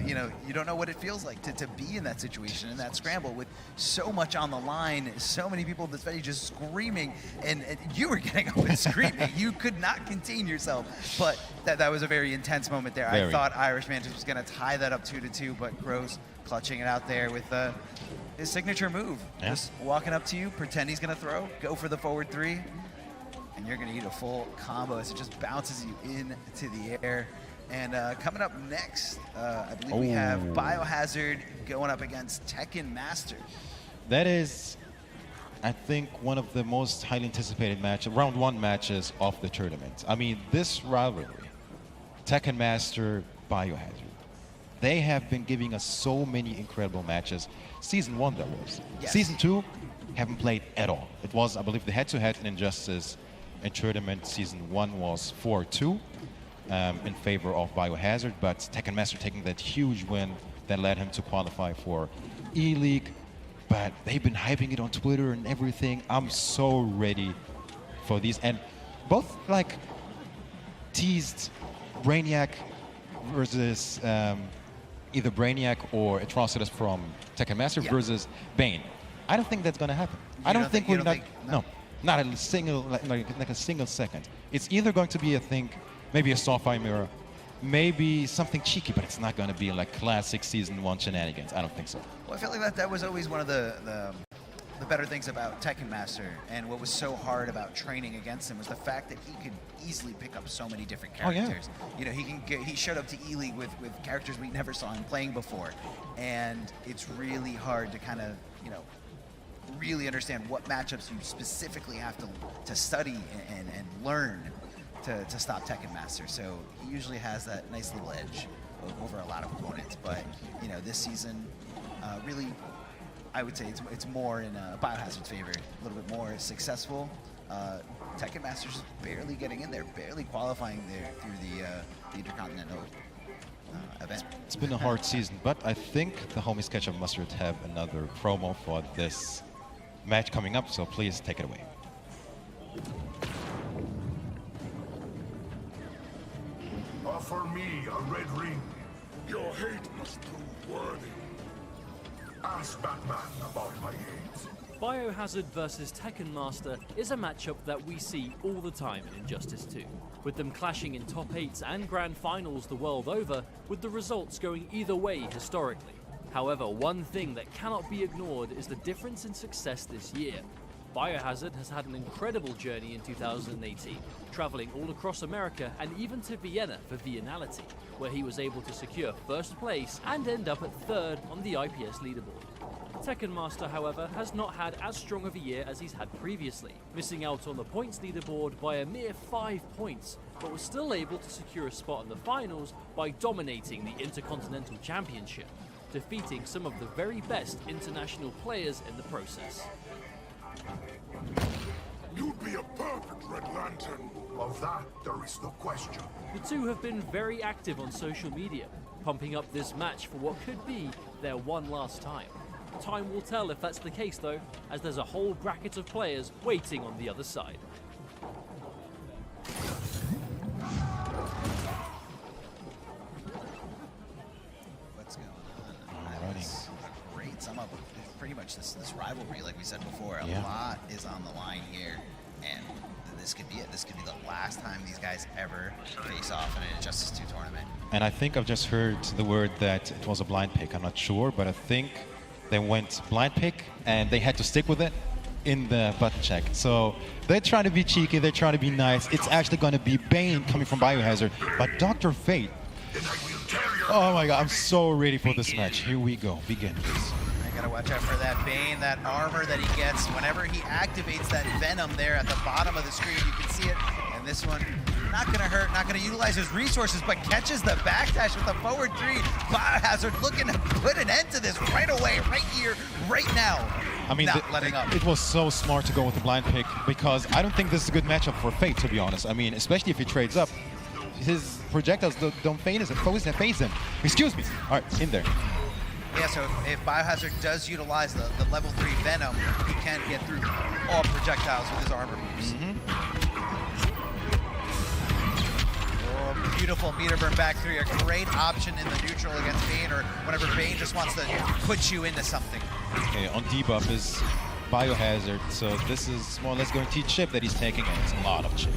Speaker 18: You know, you don't know what it feels like to be in that situation, in that scramble with so much on the line, so many people that's very just screaming, and you were getting up and screaming. You could not contain yourself. But that was a very intense moment there. I thought Irish Mantis was going to tie that up 2-2, but Gross clutching it out there with his signature move.
Speaker 20: Yeah.
Speaker 18: Just walking up to you, pretend he's going to throw, go for the forward three, and you're going to eat a full combo as it just bounces you into the air. And coming up next, I believe we have Biohazard going up against Tekken Master.
Speaker 20: That is, I think, one of the most highly anticipated round one matches of the tournament. I mean, this rivalry, Tekken Master, Biohazard, they have been giving us so many incredible matches. Season 1, that was.
Speaker 18: Yes.
Speaker 20: Season 2, haven't played at all. It was, I believe, the head-to-head in Injustice in tournament. Season 1 was 4-2. In favor of Biohazard, but Tekken Master taking that huge win that led him to qualify for E-League. But they've been hyping it on Twitter and everything. I'm so ready for these. And both like teased Brainiac versus either Brainiac or Atrocitus from Tekken Master versus Bane. I don't think that's going to happen. I don't think we're not. No, not a single like a single second. It's either going to be a thing, maybe a Starfire mirror, maybe something cheeky, but it's not going to be like classic Season 1 shenanigans. I don't think so.
Speaker 18: Well, I feel like that was always one of the better things about Tekken Master, and what was so hard about training against him was the fact that he could easily pick up so many different characters. You know, he showed up to E-League with characters we never saw him playing before, and it's really hard to kind of, you know, really understand what matchups you specifically have to study and learn to stop Tekken Master. So he usually has that nice little edge over a lot of opponents. But, you know, this season, really, I would say it's more in Biohazard's favor, a little bit more successful. Tekken Master's barely getting in there, barely qualifying there through the Intercontinental event.
Speaker 20: It's been a hard season, but I think the homies Ketchup Mustard have another promo for this match coming up, so please take it away.
Speaker 1: Offer me a red ring. Your hate must prove worthy. Ask Batman about my hate.
Speaker 4: Biohazard versus Tekken Master is a matchup that we see all the time in Injustice 2, with them clashing in top 8s and grand finals the world over, with the results going either way historically. However, one thing that cannot be ignored is the difference in success this year. Biohazard has had an incredible journey in 2018, traveling all across America and even to Vienna for Viennality, where he was able to secure first place and end up at 3rd on the IPS leaderboard. Tekken Master, however, has not had as strong of a year as he's had previously, missing out on the points leaderboard by a mere 5 points, but was still able to secure a spot in the finals by dominating the Intercontinental Championship, defeating some of the very best international players in the process.
Speaker 1: You'd be a perfect Red Lantern. Of that, there is no question.
Speaker 4: The two have been very active on social media, pumping up this match for what could be their one last time. Time will tell if that's the case though, as there's a whole bracket of players waiting on the other side.
Speaker 18: What's going on? That's a great sum up of pretty much this rivalry, like we said before. A lot is on the line here, and this could be it. This could be the last time these guys ever face off in an Injustice 2 tournament.
Speaker 20: And I think I've just heard the word that it was a blind pick. I'm not sure, but I think they went blind pick and they had to stick with it in the button check. So they're trying to be cheeky, they're trying to be nice. It's actually going to be Bane coming from Biohazard, but Dr. Fate. Oh my god, I'm so ready for this match. Here we go. Begin, please.
Speaker 18: Gotta watch out for that Bane, that armor that he gets whenever he activates that Venom there at the bottom of the screen. You can see it, and this one not gonna hurt, not gonna utilize his resources, but catches the backdash with the forward 3. Biohazard looking to put an end to this right away, right here, right now.
Speaker 20: I mean,
Speaker 18: not letting up.
Speaker 20: It was so smart to go with the blind pick, because I don't think this is a good matchup for Fate, to be honest. I mean, especially if he trades up. His projectiles don't phase him. Excuse me. All right, in there.
Speaker 18: Yeah, so if Biohazard does utilize the level 3 Venom, he can get through all projectiles with his armor moves. Oh, beautiful meter burn back 3, a great option in the neutral against Bane, or whenever Bane just wants to put you into something.
Speaker 20: Okay, on debuff is Biohazard, so this is more or less going to teach chip that he's taking, and it's a lot of chip.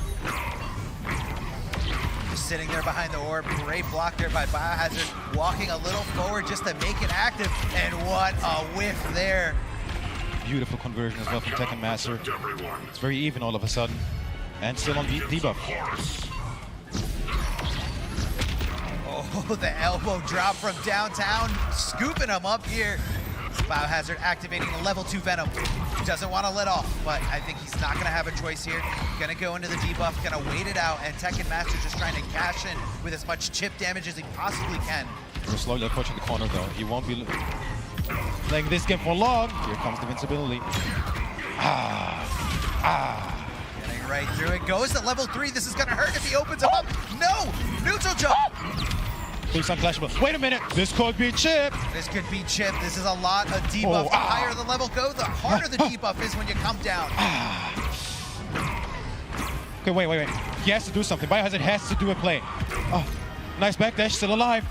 Speaker 18: Sitting there behind the orb, great block there by Biohazard, walking a little forward just to make it active, and what a whiff there.
Speaker 20: Beautiful conversion as well from Tekken Master. It's very even all of a sudden, and still on debuff.
Speaker 18: Oh, the elbow drop from downtown, scooping him up here. Biohazard activating the level 2 Venom. Doesn't want to let off, but I think he's not going to have a choice here. Going to go into the debuff, going to wait it out, and Tekken Master just trying to cash in with as much chip damage as he possibly can.
Speaker 20: We're slowly approaching the corner though. He won't be playing this game for long. Here comes the invincibility.
Speaker 18: Getting right through it. Goes to level 3. This is going to hurt if he opens him up. No! Neutral jump!
Speaker 20: Please unclashable. Wait a minute. This could be chip.
Speaker 18: This could be chip. This is a lot of debuff. The higher the level go, the harder the debuff is when you come down.
Speaker 20: Okay, wait. He has to do something. Biohazard has to do a play. Nice backdash, still alive.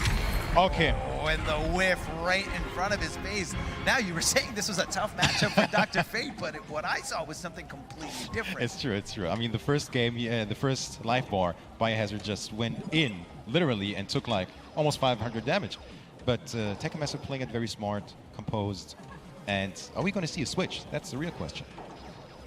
Speaker 20: Okay.
Speaker 18: Oh, and the whiff right in front of his face. Now, you were saying this was a tough matchup for Dr. Fate, but what I saw was something completely different.
Speaker 20: It's true, it's true. I mean, the first game, the first life bar, Biohazard just went in, literally, and took like almost 500 damage. But Tekken Master playing it very smart, composed, and are we going to see a switch? That's the real question.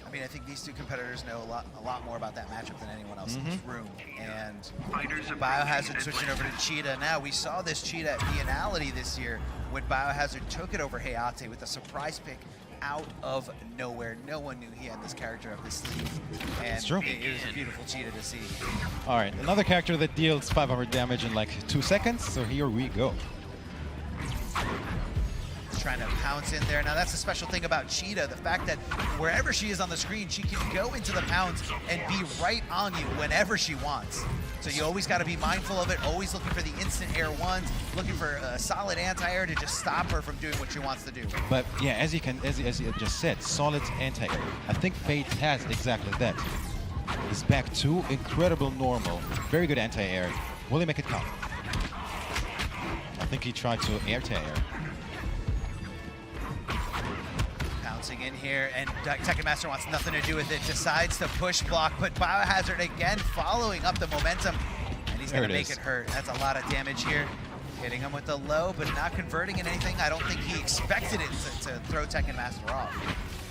Speaker 18: I mean, I think these two competitors know a lot more about that matchup than anyone else in this room. And Biohazard switching over to Cheetah. Now, we saw this Cheetah at Biennality this year when Biohazard took it over Hayate with a surprise pick out of nowhere. No one knew he had this character up his sleeve. And
Speaker 20: That's true.
Speaker 18: It was a beautiful Cheetah to see.
Speaker 20: All right, another character that deals 500 damage in like 2 seconds, so here we go.
Speaker 18: Trying to pounce in there. Now that's the special thing about Cheetah, the fact that wherever she is on the screen, she can go into the pounce and be right on you whenever she wants. So you always got to be mindful of it, always looking for the instant air ones, looking for a solid anti-air to just stop her from doing what she wants to do.
Speaker 20: But yeah, as you just said, solid anti-air. I think Fate has exactly that. His back two, incredible normal, very good anti-air. Will he make it count? I think he tried to air-to-air.
Speaker 18: In here, and Tekken Master wants nothing to do with it, decides to push block, but Biohazard again following up the momentum, and he's going to make it hurt. That's a lot of damage here. Hitting him with the low, but not converting in anything. I don't think he expected it to throw Tekken Master off.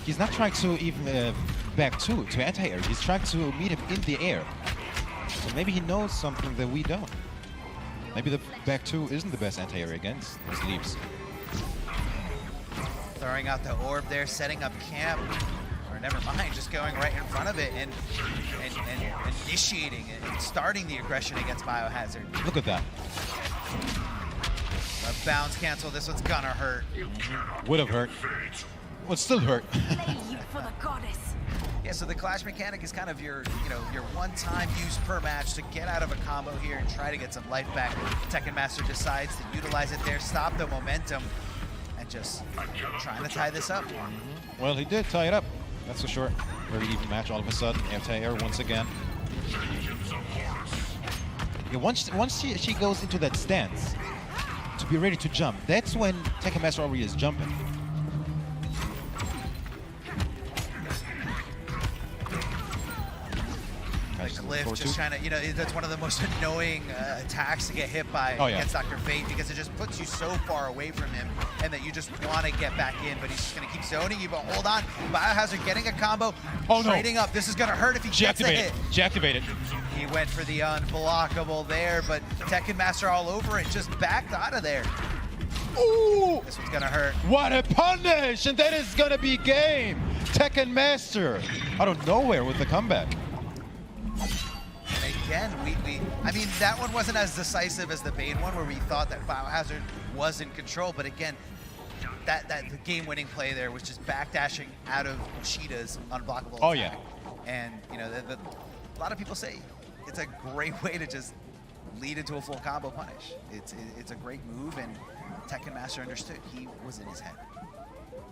Speaker 20: He's not trying to even back two to anti-air. He's trying to meet him in the air. So maybe he knows something that we don't. Maybe the back two isn't the best anti-air against those leaps.
Speaker 18: Throwing out the orb there, setting up camp, or never mind, just going right in front of it and initiating it and starting the aggression against Biohazard.
Speaker 20: Look at that.
Speaker 18: A bounce cancel, this one's gonna hurt.
Speaker 20: Would have hurt. Would still hurt.
Speaker 19: For the goddess.
Speaker 18: Yeah, so the clash mechanic is kind of your one-time use per match to get out of a combo here and try to get some life back. Tekken Master decides to utilize it there, stop the momentum, and just trying to tie this up.
Speaker 20: Well, he did tie it up. That's for sure. Very even match all of a sudden. Anti-air once again. Yeah, once she goes into that stance to be ready to jump, that's when Tekken Master already is jumping.
Speaker 18: Cliff just trying to, that's one of the most annoying attacks to get hit by against Dr. Fate, because it just puts you so far away from him and that you just want to get back in, but he's just going to keep zoning you. But hold on, Biohazard getting a combo, trading up. This is going to hurt if he gets a hit.
Speaker 20: Deactivated.
Speaker 18: He went for the unblockable there, but Tekken Master all over it, just backed out of there.
Speaker 20: Ooh!
Speaker 18: This one's going to hurt.
Speaker 20: What a punish! And that is going to be game. Tekken Master out of nowhere with the comeback.
Speaker 18: Again, I mean, that one wasn't as decisive as the Bane one, where we thought that Biohazard was in control. But again, the game-winning play there was just backdashing out of Cheetah's unblockable attack.
Speaker 20: Yeah.
Speaker 18: And a lot of people say it's a great way to just lead into a full combo punish. It's a great move, and Tekken Master understood. He was in his head.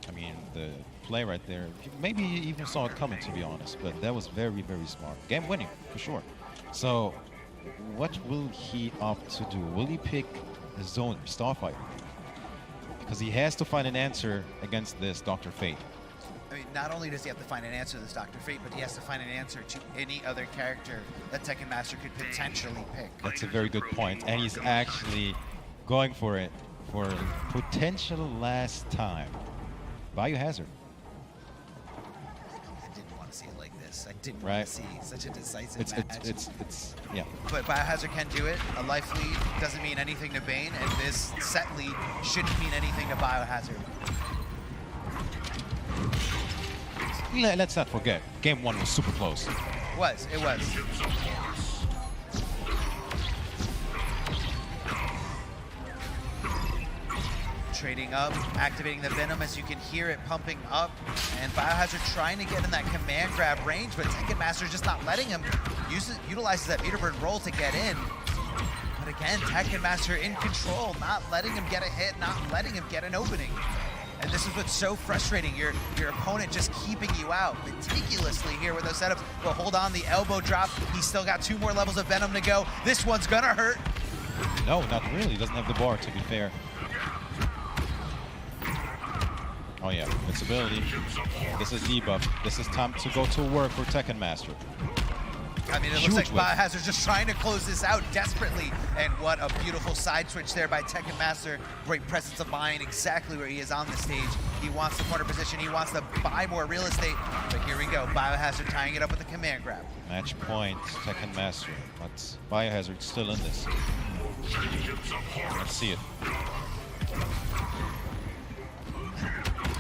Speaker 20: I mean, the play right there, maybe he even saw it coming, to be honest, but that was very, very smart. Game winning, for sure. So, what will he opt to do? Will he pick a Zoner, Starfighter? Because he has to find an answer against this Dr. Fate.
Speaker 18: I mean, not only does he have to find an answer to this Dr. Fate, but he has to find an answer to any other character that Tekken Master could potentially pick.
Speaker 20: That's a very good point, and he's actually going for it for potential last time. Biohazard.
Speaker 18: I didn't want to see it like this. I didn't want to see such a decisive match.
Speaker 20: Yeah.
Speaker 18: But Biohazard can do it. A life lead doesn't mean anything to Bane, and this set lead shouldn't mean anything to Biohazard.
Speaker 20: Let's not forget, game one was super close.
Speaker 18: It was. Trading up, activating the Venom as you can hear it pumping up, and Biohazard trying to get in that command grab range, but Tekken Master just not letting him. Utilizes that meter burn roll to get in. But again, Tekken Master in control, not letting him get a hit, not letting him get an opening. And this is what's so frustrating, your opponent just keeping you out meticulously here with those setups. But hold on, the elbow drop. He's still got 2 more levels of Venom to go. This one's gonna hurt.
Speaker 20: No, not really. He doesn't have the bar, to be fair. Oh yeah, invincibility. This is debuff. This is time to go to work for Tekken Master.
Speaker 18: I mean, it looks like Biohazard's just trying to close this out desperately. And what a beautiful side switch there by Tekken Master. Great presence of mind, exactly where he is on the stage. He wants the corner position. He wants to buy more real estate. But here we go. Biohazard tying it up with a command grab.
Speaker 20: Match point, Tekken Master. But Biohazard still in this. Let's see it.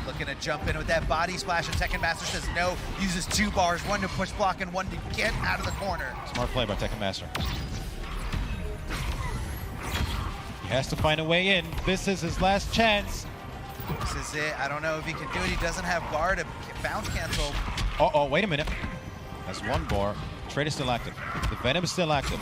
Speaker 18: Looking to jump in with that body splash, and Tekken Master says no. Uses 2 bars, 1 to push block and 1 to get out of the corner.
Speaker 20: Smart play by Tekken Master. He has to find a way in. This is his last chance.
Speaker 18: This is it. I don't know if he can do it. He doesn't have bar to bounce cancel.
Speaker 20: Uh-oh, wait a minute. That's 1 bar. Trade is still active. The Venom is still active.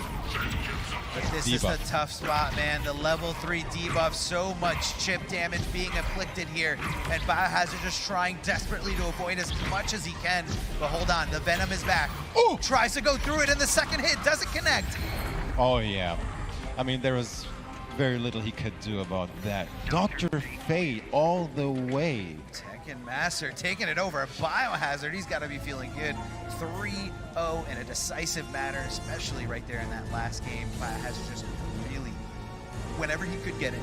Speaker 18: But this is the tough spot, man. The level 3 debuff, so much chip damage being inflicted here. And Biohazard just trying desperately to avoid as much as he can. But hold on, the Venom is back.
Speaker 20: Ooh!
Speaker 18: Tries to go through it, and the second hit doesn't connect.
Speaker 20: Oh, yeah. I mean, there was very little he could do about that. Dr. Fate all the way.
Speaker 18: Tekken Master taking it over. Biohazard, he's got to be feeling good. 3-0 in a decisive manner, especially right there in that last game. Biohazard just really, whenever he could get it,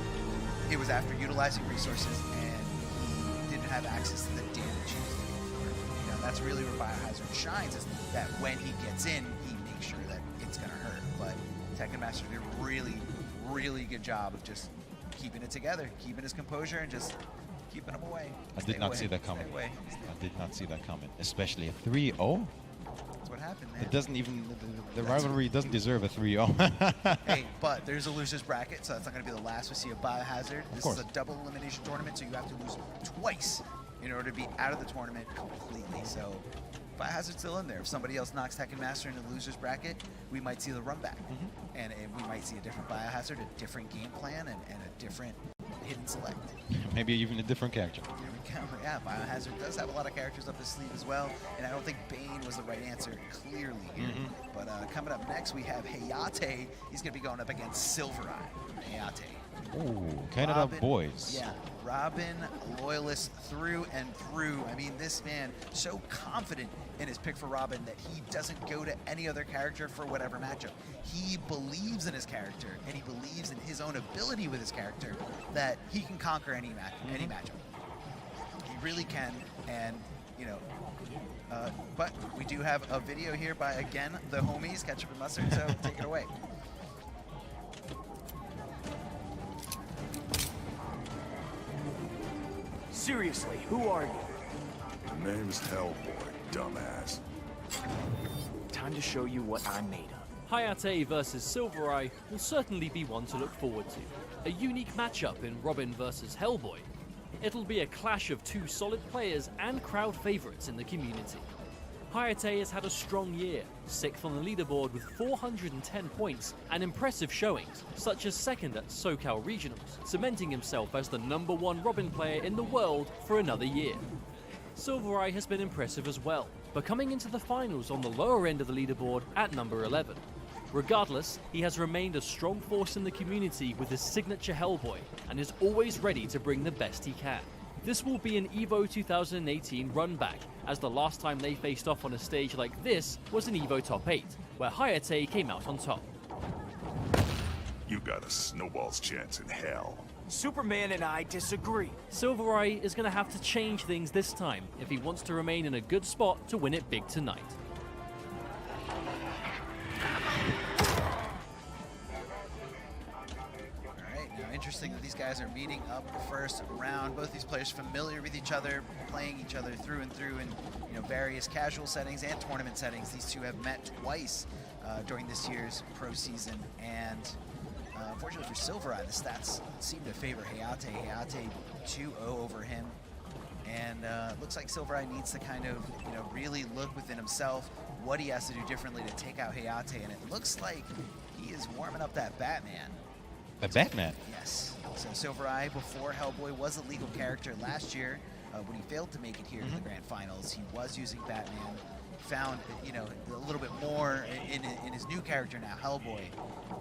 Speaker 18: it was after utilizing resources and he didn't have access to the damage he was looking for. You know, that's really where Biohazard shines, is that when he gets in, he makes sure that it's going to hurt. But Tekken Master did a really, really good job of just keeping it together, keeping his composure, and just keeping him away.
Speaker 20: I did not see that coming. I did not see that coming, especially a 3-0.
Speaker 18: That's what happened, man.
Speaker 20: It doesn't even, the rivalry doesn't deserve a 3-0.
Speaker 18: Hey, but there's a loser's bracket, so that's not going to be the last we see of Biohazard. This is a double elimination tournament, so you have to lose twice in order to be out of the tournament completely. So Biohazard's still in there. If somebody else knocks Tekken Master into the loser's bracket, we might see the run back. And we might see a different Biohazard, a different game plan, and a different hidden select.
Speaker 20: Maybe even a different character.
Speaker 18: Here we go. Yeah, Biohazard does have a lot of characters up his sleeve as well, and I don't think Bane was the right answer clearly here. But coming up next, we have Hayate. He's going to be going up against Silvereye. Hayate.
Speaker 20: Ooh, Canada boys.
Speaker 18: Yeah, Robin, loyalist through and through. I mean, this man so confident in his pick for Robin that he doesn't go to any other character for whatever matchup. He believes in his character, and he believes in his own ability with his character that he can conquer any matchup. He really can, and you know. But we do have a video here by, again, the homies, Ketchup and Mustard, so take it away.
Speaker 13: Seriously, who are you?
Speaker 1: The name's Hellboy, dumbass.
Speaker 13: Time to show you what I'm made of.
Speaker 4: Hayate versus Silvereye will certainly be one to look forward to. A unique matchup in Robin versus Hellboy. It'll be a clash of 2 solid players and crowd favorites in the community. Hayate has had a strong year, 6th on the leaderboard with 410 points and impressive showings, such as 2nd at SoCal Regionals, cementing himself as the #1 Robin player in the world for another year. Silvereye has been impressive as well, but coming into the finals on the lower end of the leaderboard at number 11. Regardless, he has remained a strong force in the community with his signature Hellboy, and is always ready to bring the best he can. This will be an EVO 2018 run back, as the last time they faced off on a stage like this was an EVO Top 8, where Hayate came out on top.
Speaker 1: You got a snowball's chance in hell.
Speaker 13: Superman and I disagree.
Speaker 4: Silvereye is going to have to change things this time if he wants to remain in a good spot to win it big tonight.
Speaker 18: Interesting that these guys are meeting up first round. Both these players familiar with each other, playing each other through and through in various casual settings and tournament settings. These two have met twice during this year's pro season, and unfortunately for Silvereye, the stats seem to favor Hayate. Hayate 2-0 over him, and looks like Silvereye needs to kind of really look within himself what he has to do differently to take out Hayate, and it looks like he is warming up that Batman.
Speaker 20: The Batman?
Speaker 18: Yes. So Silvereye, before Hellboy, was a legal character last year. When he failed to make it here to the Grand Finals, he was using Batman. Found, a little bit more in his new character now, Hellboy.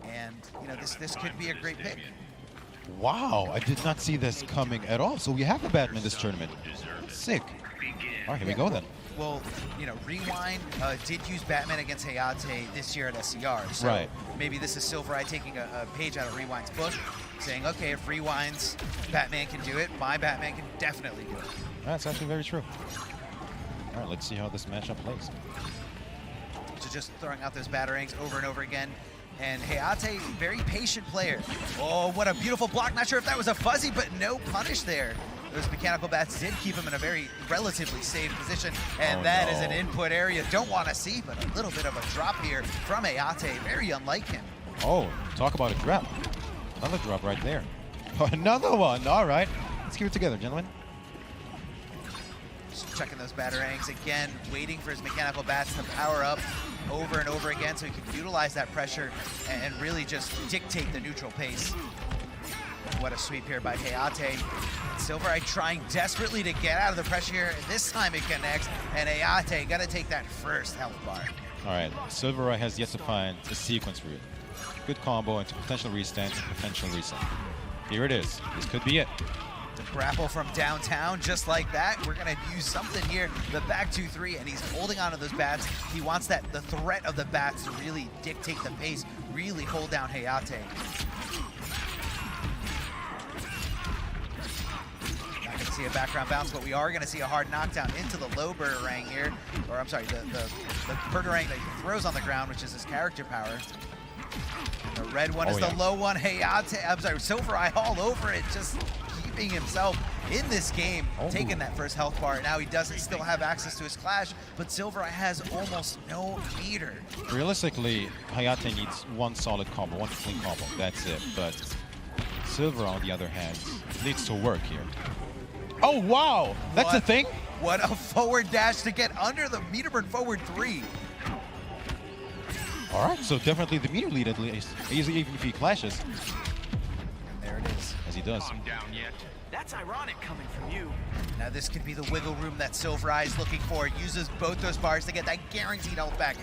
Speaker 18: And, you know, this could be a great pick.
Speaker 20: Wow, I did not see this coming at all. So we have a Batman this tournament. Sick. All right, here we go then.
Speaker 18: Well, you know, Rewind did use Batman against Hayate this year at SCR. So maybe this is Silver Eye taking a page out of Rewind's book, saying, okay, if Rewind's Batman can do it, my Batman can definitely do it.
Speaker 20: That's actually very true. All right, let's see how this matchup plays.
Speaker 18: So just throwing out those batarangs over and over again. And Hayate, very patient player. Oh, what a beautiful block. Not sure if that was a fuzzy, but no punish there. Those mechanical bats did keep him in a very relatively safe position. And that is an input area don't want to see, but a little bit of a drop here from Hayate. Very unlike him.
Speaker 20: Oh, talk about a drop. Another drop right there. Another one. All right. Let's keep it together, gentlemen.
Speaker 18: Just checking those batarangs again, waiting for his mechanical bats to power up over and over again so he can utilize that pressure and really just dictate the neutral pace. What a sweep here by Hayate. Silver Eye trying desperately to get out of the pressure here. This time it connects, and Hayate got to take that first health bar.
Speaker 20: All right, Silver Eye has yet to find a sequence for you. Good combo into potential restand and potential reset. Here it is. This could be it.
Speaker 18: The grapple from downtown, just like that. We're gonna use something here. The back 2-3, and he's holding onto those bats. He wants the threat of the bats to really dictate the pace, really hold down Hayate. Not gonna see a background bounce, but we are gonna see a hard knockdown into the low Birdarang here. Or I'm sorry, the Birdarang that he throws on the ground, which is his character power. The red one is the low one. Hayate, I'm sorry, Silver Eye all over it, just keeping himself in this game, taking that first health bar. Now he doesn't still have access to his clash, but Silver Eye has almost no meter.
Speaker 20: Realistically, Hayate needs one solid combo, one clean combo. That's it. But Silver, on the other hand, needs to work here. Oh, wow! That's a thing?
Speaker 18: What a forward dash to get under the meter burn forward 3.
Speaker 20: All right, so definitely the meter lead at least, even if he clashes.
Speaker 18: And there it is.
Speaker 20: As he does.
Speaker 13: Down yet. That's ironic coming from you.
Speaker 18: Now this could be the wiggle room that Silver Eye is looking for. Uses both those bars to get that guaranteed health back.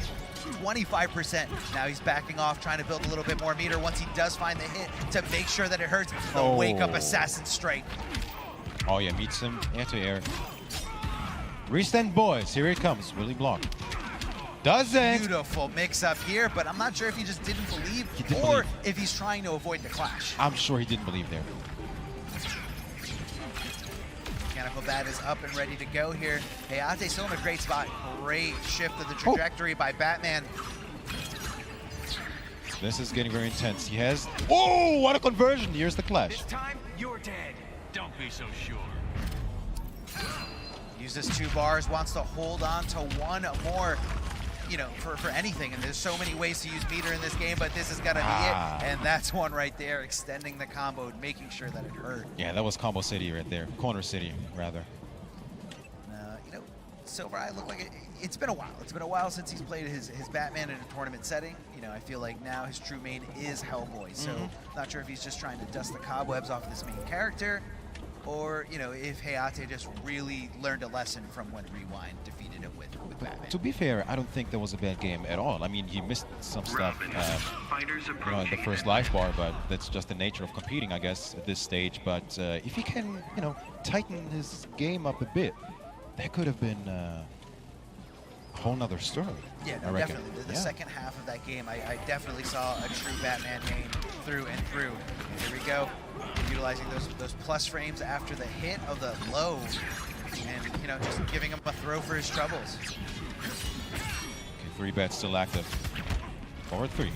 Speaker 18: 25%. Now he's backing off, trying to build a little bit more meter. Once he does find the hit to make sure that it hurts, the wake-up assassin strike.
Speaker 20: Oh yeah, meets him air-to-air. Restand boys, here it comes. Really block. Doesn't.
Speaker 18: Beautiful mix-up here, but I'm not sure if he just didn't believe or if he's trying to avoid the clash.
Speaker 20: I'm sure he didn't believe there.
Speaker 18: Mechanical bat is up and ready to go here. Hayate still in a great spot. Great shift of the trajectory by Batman.
Speaker 20: This is getting very intense. He has... Oh, what a conversion. Here's the clash.
Speaker 13: This time, you're dead. Don't be so sure.
Speaker 18: Uses 2 bars, wants to hold on to one more, you know, for anything. And there's so many ways to use meter in this game, but this is gonna be it. And that's one right there, extending the combo, making sure that it hurt.
Speaker 20: Yeah, that was Combo City right there. Corner City, rather.
Speaker 18: You know, Silver Eye looked like it's been a while. It's been a while since he's played his Batman in a tournament setting. You know, I feel like now his true main is Hellboy. So not sure if he's just trying to dust the cobwebs off this main character, or, you know, if Hayate just really learned a lesson from when Rewind defeated him with Batman.
Speaker 20: To be fair, I don't think that was a bad game at all. I mean, he missed some stuff, you know, in the first life bar, but that's just the nature of competing, I guess, at this stage. But if he can, you know, tighten his game up a bit, that could have been a whole nother story.
Speaker 18: Yeah, no, definitely. The second half of that game, I definitely saw a true Batman main through and through. And here we go, utilizing those plus frames after the hit of the low, and, you know, just giving him a throw for his troubles.
Speaker 20: Okay, 3 bats still active. Forward 3.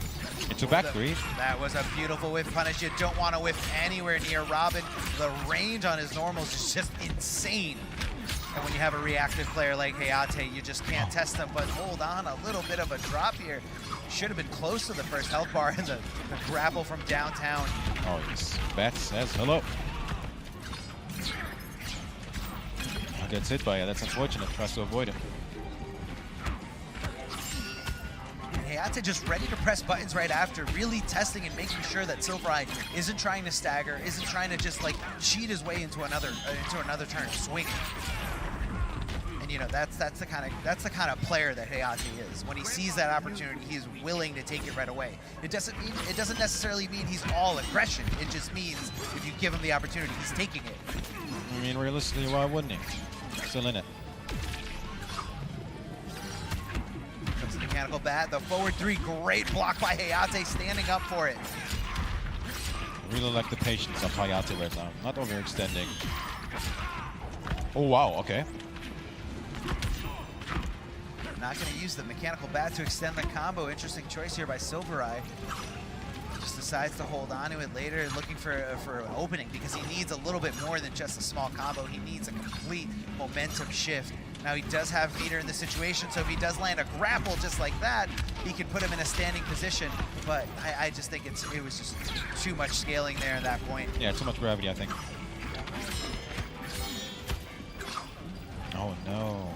Speaker 20: Into back 3.
Speaker 18: That was a beautiful whiff punish. You don't want to whiff anywhere near Robin. The range on his normals is just insane. And when you have a reactive player like Hayate, you just can't test them. But hold on, a little bit of a drop here. Should have been close to the first health bar, and the grapple from downtown.
Speaker 20: Oh, yes. Bat says hello. Gets hit by it. That's unfortunate. Tries to avoid it.
Speaker 18: Hayate just ready to press buttons right after, really testing and making sure that Silver Eye isn't trying to stagger, isn't trying to just like cheat his way into another turn, swinging. And you know that's the kind of player that Hayate is. When he sees that opportunity, he's willing to take it right away. It doesn't necessarily mean he's all aggression. It just means if you give him the opportunity, he's taking it.
Speaker 20: I mean, realistically, why wouldn't he? Still in it.
Speaker 18: Comes the mechanical bat, the forward 3, great block by Hayate, standing up for it.
Speaker 20: I really like the patience of Hayate right now. Not overextending. Oh, wow, okay.
Speaker 18: Not going to use the mechanical bat to extend the combo. Interesting choice here by Silvereye. Just decides to hold on to it later, looking for an opening because he needs a little bit more than just a small combo. He needs a complete momentum shift. Now he does have meter in the situation, so if he does land a grapple just like that, he can put him in a standing position. But I just think it was just too much scaling there at that point.
Speaker 20: Yeah, too much gravity, I think. Oh no.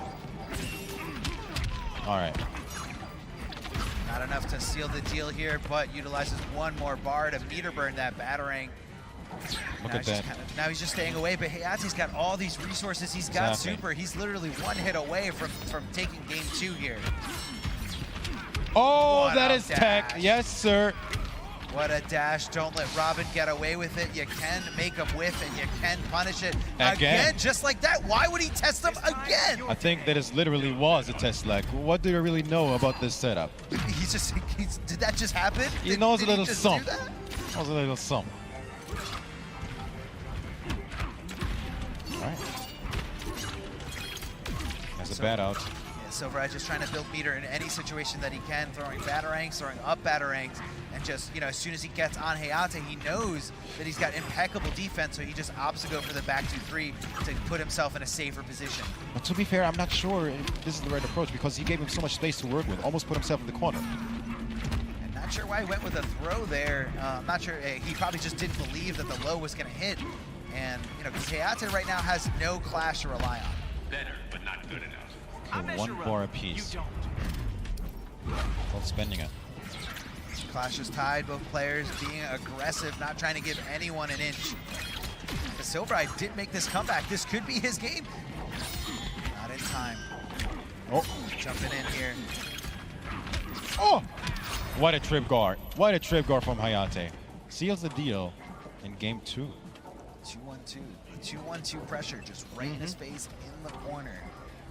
Speaker 20: All right.
Speaker 18: Not enough to seal the deal here, but utilizes one more bar to meter burn that Batarang.
Speaker 20: Look at that.
Speaker 18: Now he's just staying away, but Hayate's got all these resources. He's got super. He's literally one hit away from taking game 2 here.
Speaker 20: Oh,
Speaker 18: what
Speaker 20: that
Speaker 18: a
Speaker 20: is
Speaker 18: dash.
Speaker 20: tech. Yes, sir.
Speaker 18: What a dash. Don't let Robin get away with it. You can make him whiff and you can punish it. Again, just like that. Why would he test him again?
Speaker 20: I think that it literally was a test lag. What do you really know about this setup?
Speaker 18: Did that just happen?
Speaker 20: He knows a little something. Knows a little something. All right. There's a bat out.
Speaker 18: Yeah, Silvereye just trying to build meter in any situation that he can, throwing Batarangs, throwing up Batarangs, and just, you know, as soon as he gets on Hayate, he knows that he's got impeccable defense, so he just opts to go for the back 2-3 to put himself in a safer position.
Speaker 20: But to be fair, I'm not sure if this is the right approach because he gave him so much space to work with, almost put himself in the corner.
Speaker 18: And not sure why he went with a throw there. I'm not sure. He probably just didn't believe that the low was going to hit. And, you know, because Hayate right now has no clash to rely on.
Speaker 5: Better, but not good enough.
Speaker 20: Okay, one bar apiece. Both spending it.
Speaker 18: Clash is tied, both players being aggressive, not trying to give anyone an inch. But Silvereye did make this comeback. This could be his game. Not in time.
Speaker 20: Oh.
Speaker 18: Jumping in here.
Speaker 20: Oh! What a trip guard. What a trip guard from Hayate. Seals the deal in game 2.
Speaker 18: 2-1-2. The 2-1-2 pressure just right in his face in the corner.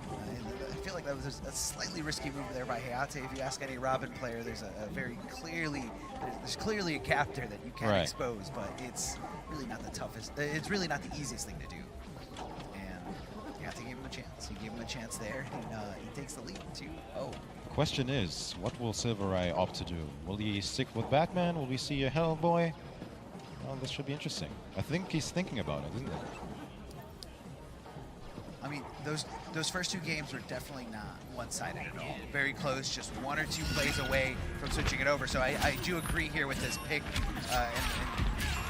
Speaker 18: I feel like that was a slightly risky move there by Hayate. If you ask any Robin player, there's there's clearly a gap there that you can't expose, but it's really not the toughest. It's really not the easiest thing to do. And Hayate gave him a chance. He gave him a chance there, and he takes the lead 2-0.
Speaker 20: Question is, what will Silvereye opt to do? Will he stick with Batman? Will we see a Hellboy? Well, this should be interesting. I think he's thinking about it, isn't it?
Speaker 18: I mean, those first 2 games were definitely not one-sided at all. Very close, just 1 or 2 plays away from switching it over. So I do agree here with this pick and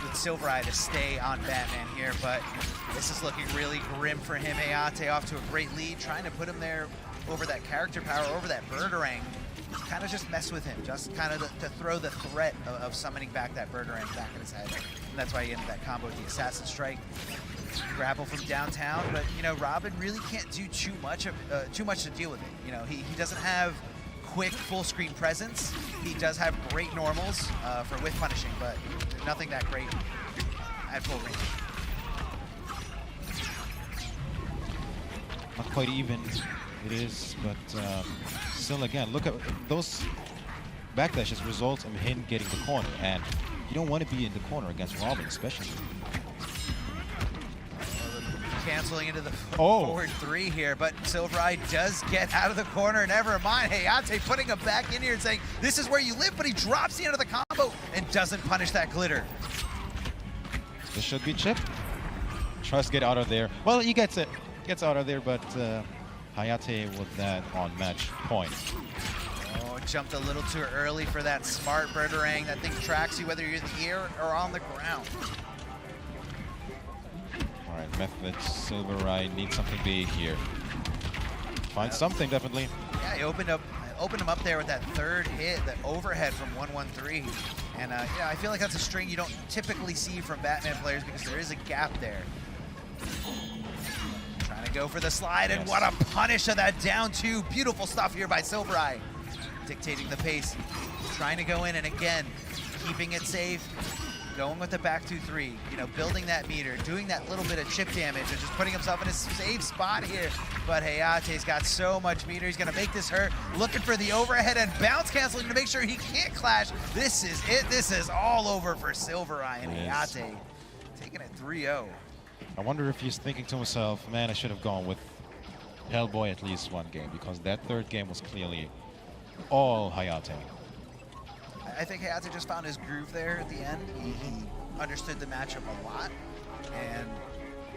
Speaker 18: with Silvereye to stay on Batman here, but this is looking really grim for him. Hayate off to a great lead, trying to put him there over that character power, over that Birdarang. Kind of just mess with him, just kind of to throw the threat of summoning back that Birdarang back in his head. And that's why he ended that combo with the Assassin Strike. Grapple from downtown, but you know, Robin really can't do too much to deal with it. You know, he doesn't have quick full screen presence. He does have great normals for whiff punishing, but nothing that great at full range.
Speaker 20: Not quite even it is, but still again, look at those backdashes result in him getting the corner, and you don't want to be in the corner against Robin, especially.
Speaker 18: Canceling into the forward 3 here, but Silvereye does get out of the corner. Never mind, Hayate putting him back in here and saying, this is where you live, but he drops the end of the combo and doesn't punish that glitter.
Speaker 20: This should be chip. Tries to get out of there. Well, he gets it. Gets out of there, but Hayate with that on match point.
Speaker 18: Oh, jumped a little too early for that smart Birdarang. That thing tracks you whether you're in the air or on the ground.
Speaker 20: All right, Method, Silvereye needs something big here. Find something, definitely.
Speaker 18: Yeah, he opened him up there with that third hit, that overhead from 1-1-3. And yeah, I feel like that's a string you don't typically see from Batman players because there is a gap there. Trying to go for the slide, and what a punish of that down two. Beautiful stuff here by Silvereye. Dictating the pace, trying to go in, and again, keeping it safe, going with the back 2-3, you know, building that meter, doing that little bit of chip damage, and just putting himself in a safe spot here. But Hayate's got so much meter, he's gonna make this hurt, looking for the overhead and bounce canceling to make sure he can't clash. This is it, this is all over for Silvereye, and Hayate taking it 3-0.
Speaker 20: I wonder if he's thinking to himself, man, I should have gone with Hellboy at least one game, because that third game was clearly all Hayate.
Speaker 18: I think Hayate just found his groove there at the end. He understood the matchup a lot and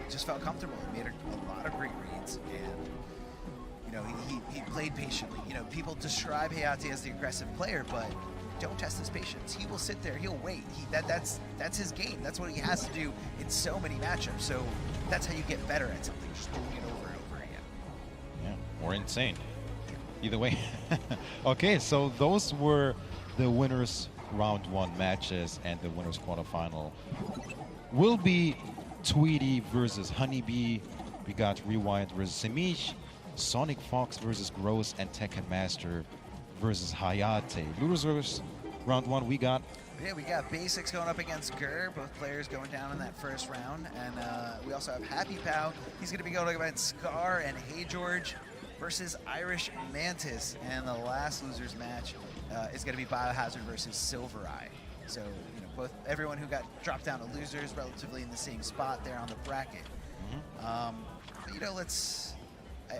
Speaker 18: just felt comfortable. He made a lot of great reads, and you know, he played patiently. You know, people describe Hayate as the aggressive player, but don't test his patience. He will sit there, he'll wait. That's his game. That's what he has to do in so many matchups. So that's how you get better at something, just doing it over and over again.
Speaker 20: Yeah, or insane. Either way. Okay, so those were the winners round 1 matches, and the winners quarterfinal will be Tweety versus Honeybee. We got Rewind versus Semish, Sonic Fox versus Gross, and Tekken Master versus Hayate. Losers round 1 we got.
Speaker 18: Yeah, we got Basics going up against Gur, both players going down in that first round. And we also have Happy Pow. He's going to be going up against Scar and Hey George versus Irish Mantis. And the last losers match is going to be Biohazard versus Silvereye. So, you know, everyone who got dropped down to losers relatively in the same spot there on the bracket. But, you know,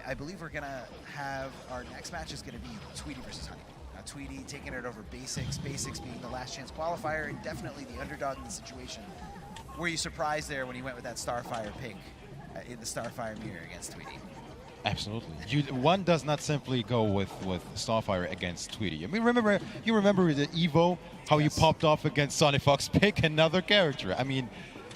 Speaker 18: I believe we're going to have our next match is going to be Tweety versus Honeybee. Now, Tweety taking it over Basics, Basics being the last chance qualifier and definitely the underdog in the situation. Were you surprised there when he went with that Starfire pink in the Starfire mirror against Tweety?
Speaker 20: Absolutely. One does not simply go with Starfire against Tweety. I mean, you remember the Evo, how you popped off against Sonic Fox, pick another character. I mean,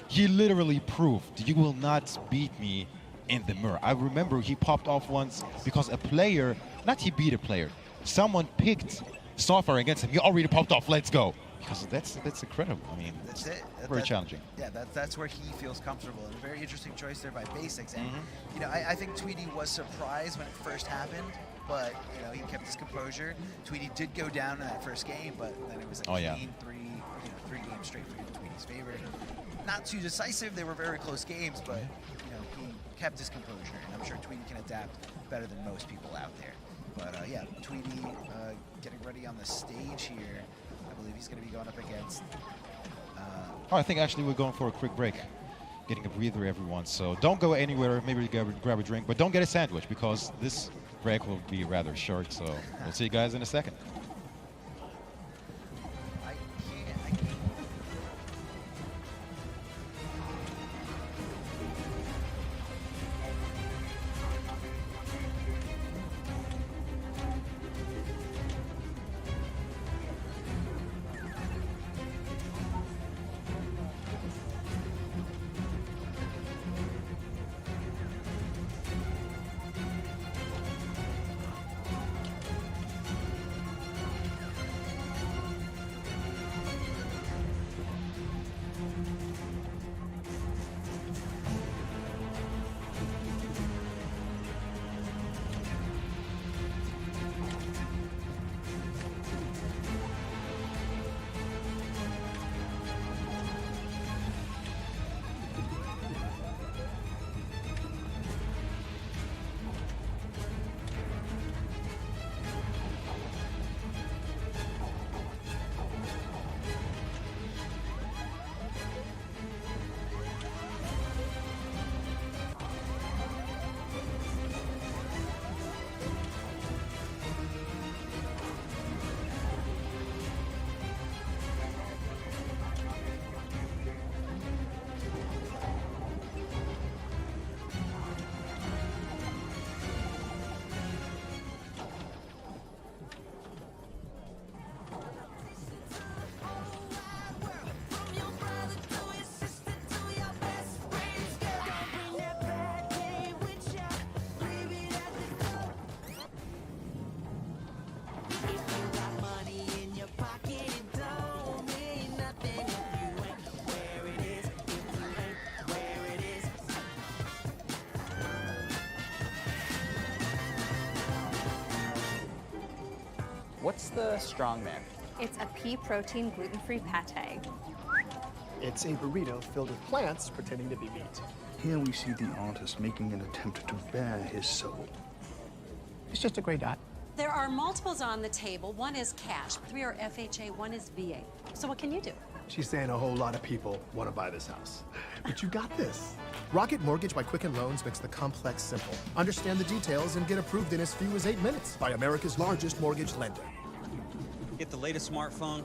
Speaker 20: he literally proved you will not beat me in the mirror. I remember he popped off once because a player, not he beat a player, someone picked Starfire against him. He already popped off, let's go. Because that's incredible. I mean,
Speaker 18: that's it.
Speaker 20: Very challenging.
Speaker 18: Yeah, that's where he feels comfortable. And a very interesting choice there by Basics. And, you know, I think Tweety was surprised when it first happened, but, you know, he kept his composure. Tweety did go down in that first game, but then it was a clean three games straight for Tweety's favor. Not too decisive. They were very close games, but, you know, he kept his composure. And I'm sure Tweety can adapt better than most people out there. But, yeah, Tweety getting ready on the stage here. I believe he's going to be going up against...
Speaker 20: I think actually we're going for a quick break. Getting a breather, everyone. So don't go anywhere. Maybe grab a drink, but don't get a sandwich because this break will be rather short. So we'll see you guys in a second.
Speaker 13: What's the strongman?
Speaker 14: It's a pea protein gluten-free pate.
Speaker 16: It's a burrito filled with plants pretending to be meat.
Speaker 17: Here we see the artist making an attempt to bare his soul.
Speaker 16: It's just a gray dot.
Speaker 24: There are multiples on the table. One is cash, 3 are FHA, 1 is VA. So what can you do?
Speaker 16: She's saying a whole lot of people want to buy this house. But you got this. Rocket Mortgage by Quicken Loans makes the complex simple. Understand the details and get approved in as few as 8 minutes by America's largest mortgage lender.
Speaker 25: Get the latest smartphone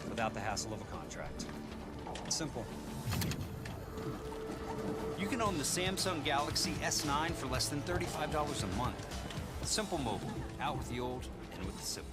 Speaker 25: without the hassle of a contract. It's simple. You can own the Samsung Galaxy S9 for less than $35 a month. Simple Mobile, out with the old and with the simple.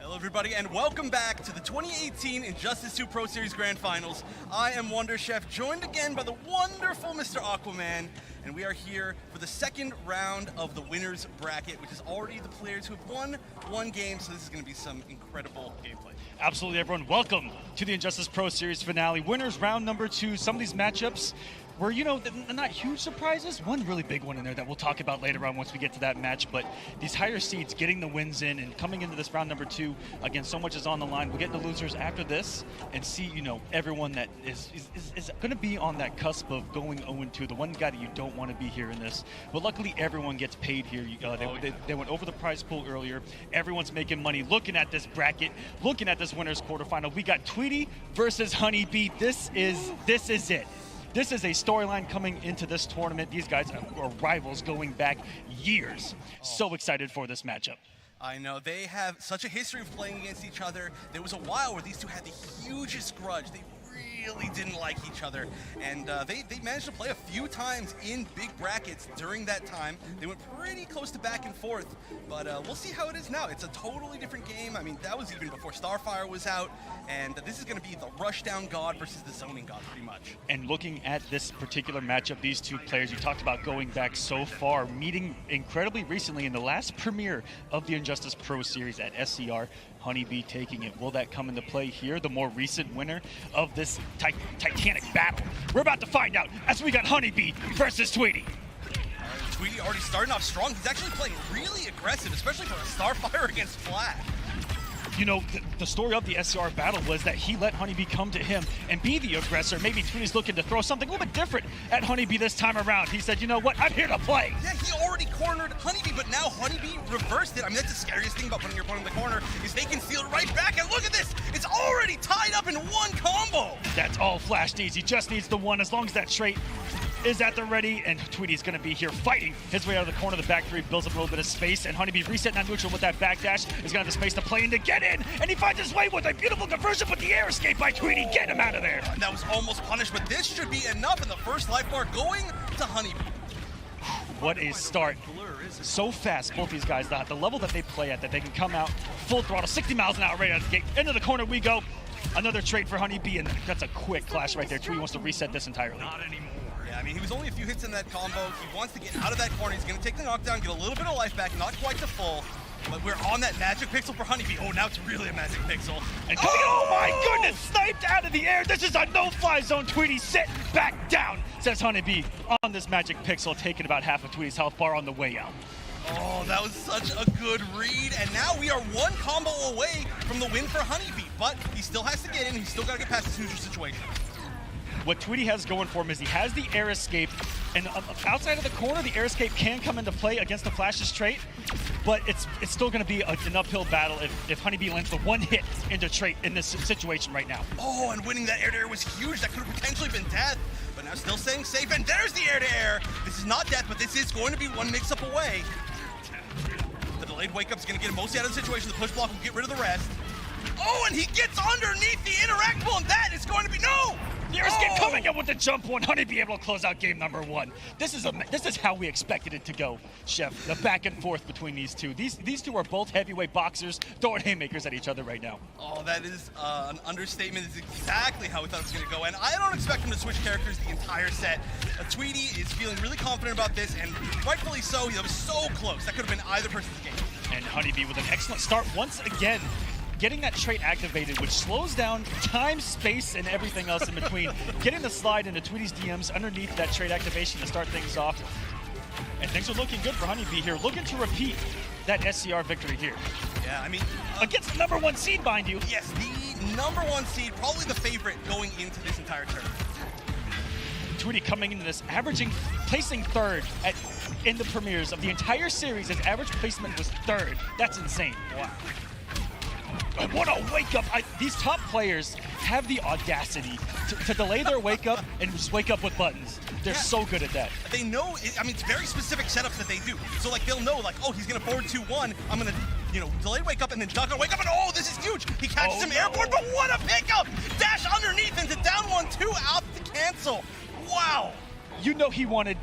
Speaker 26: Hello everybody and welcome back to the 2018 Injustice 2 Pro Series Grand Finals. I am Wonder Chef, joined again by the wonderful Mr. Aquaman, and we are here for the second round of the winner's bracket, which is already the players who have won one game, so this is going to be some incredible gameplay.
Speaker 27: Absolutely, everyone. Welcome to the Injustice Pro Series finale. Winners round number 2. Some of these matchups were, you know, not huge surprises. One really big one in there that we'll talk about later on once we get to that match. But these higher seeds getting the wins in and coming into this round number 2, again, so much is on the line. We'll get the losers after this and see, you know, everyone that is going to be on that cusp of going 0-2. The one guy that you don't want to be here in this. But luckily, everyone gets paid here. They went over the prize pool earlier. Everyone's making money. Looking at this bracket, looking at this winner's quarterfinal, we got Tweety versus Honeybee. This is it. This is a storyline coming into this tournament. These guys are rivals going back years. So excited for this matchup.
Speaker 26: I know, they have such a history of playing against each other. There was a while where these two had the hugest grudge. They really didn't like each other, and they managed to play a few times in big brackets during that time. They went pretty close to back and forth, but we'll see how it is now. It's a totally different game. I mean, that was even before Starfire was out, and this is going to be the Rushdown God versus the Zoning God, pretty much.
Speaker 27: And looking at this particular matchup, these two players, you talked about going back so far, meeting incredibly recently in the last premiere of the Injustice Pro Series at SCR. Honeybee taking it. Will that come into play here? The more recent winner of this titanic battle. We're about to find out as we got Honeybee versus Tweety.
Speaker 26: Tweety already starting off strong. He's actually playing really aggressive, especially for a Starfire against Flash.
Speaker 27: You know, the story of the SCR battle was that he let Honeybee come to him and be the aggressor. Maybe Tweety's looking to throw something a little bit different at Honeybee this time around. He said, you know what, I'm here to play.
Speaker 26: Yeah, he already cornered Honeybee, but now Honeybee reversed it. I mean, that's the scariest thing about putting your opponent in the corner is they can steal it right back. And look at this, it's already tied up in one combo.
Speaker 27: That's all Flash needs. He just needs the one. As long as that trait is at the ready, and Tweety's going to be here fighting his way out of the corner. The back three builds up a little bit of space, and Honeybee resetting that neutral with that backdash. Is going to have the space to play in to get in, and he finds his way with a beautiful conversion, but the air escape by Tweety. Get him out of there.
Speaker 26: And that was almost punished, but this should be enough, and the first life bar going to Honeybee.
Speaker 27: What a start. So fast, both these guys, the level that they play at, that they can come out full throttle, 60 miles an hour right out of the gate. Into the corner we go. Another trait for Honeybee, and that's a quick clash right there. Tweety wants to reset this entirely.
Speaker 26: Not anymore. I mean, he was only a few hits in that combo. He wants to get out of that corner. He's going to take the knockdown, get a little bit of life back, not quite to full. But we're on that magic pixel for Honeybee. Oh, now it's really a magic pixel.
Speaker 27: And coming, oh my goodness, sniped out of the air. This is a no-fly zone. Tweety, sit back down, says Honeybee on this magic pixel, taking about half of Tweety's health bar on the way out.
Speaker 26: Oh, that was such a good read. And now we are one combo away from the win for Honeybee. But he still has to get in. He's still got to get past this neutral situation.
Speaker 27: What Tweety has going for him is he has the air escape, and outside of the corner, the air escape can come into play against the Flash's trait, but it's still going to be an uphill battle if Honeybee lands the one hit into trait in this situation right now.
Speaker 26: Oh, and winning that air-to-air was huge. That could have potentially been death, but now still staying safe, and there's the air-to-air. This is not death, but this is going to be one mix-up away. The delayed wake-up is going to get him mostly out of the situation. The push block will get rid of the rest. Oh, and he gets underneath the interactable, and that is going to be no!
Speaker 27: The air escape coming in with the jump one. Honeybee able to close out game number 1. This is how we expected it to go, Chef. The back and forth between these two. These two are both heavyweight boxers throwing haymakers at each other right now.
Speaker 26: Oh, that is an understatement. It's exactly how we thought it was going to go. And I don't expect him to switch characters the entire set. Tweety is feeling really confident about this, and rightfully so. He was so close. That could have been either person's game.
Speaker 27: And Honeybee with an excellent start once again. Getting that trait activated, which slows down time, space, and everything else in between. Getting the slide into Tweety's DMs underneath that trait activation to start things off. And things are looking good for Honeybee here. Looking to repeat that SCR victory here.
Speaker 26: Yeah, I mean...
Speaker 27: against the #1 seed, mind you.
Speaker 26: Yes, the #1 seed, probably the favorite going into this entire tournament.
Speaker 27: Tweedy coming into this, placing third in the premieres of the entire series. His average placement was third. That's insane.
Speaker 26: Wow.
Speaker 27: And what a wake up. These top players have the audacity to delay their wake up and just wake up with buttons. They're so good at that.
Speaker 26: They know, I mean, it's very specific setups that they do. So, like, they'll know, like, oh, he's going to forward 2-1. I'm going to, you know, delay wake up and then duck on wake up. And, oh, this is huge. He catches him airborne, but what a pickup. Dash underneath into down 1-2 out to cancel. Wow.
Speaker 27: You know he wanted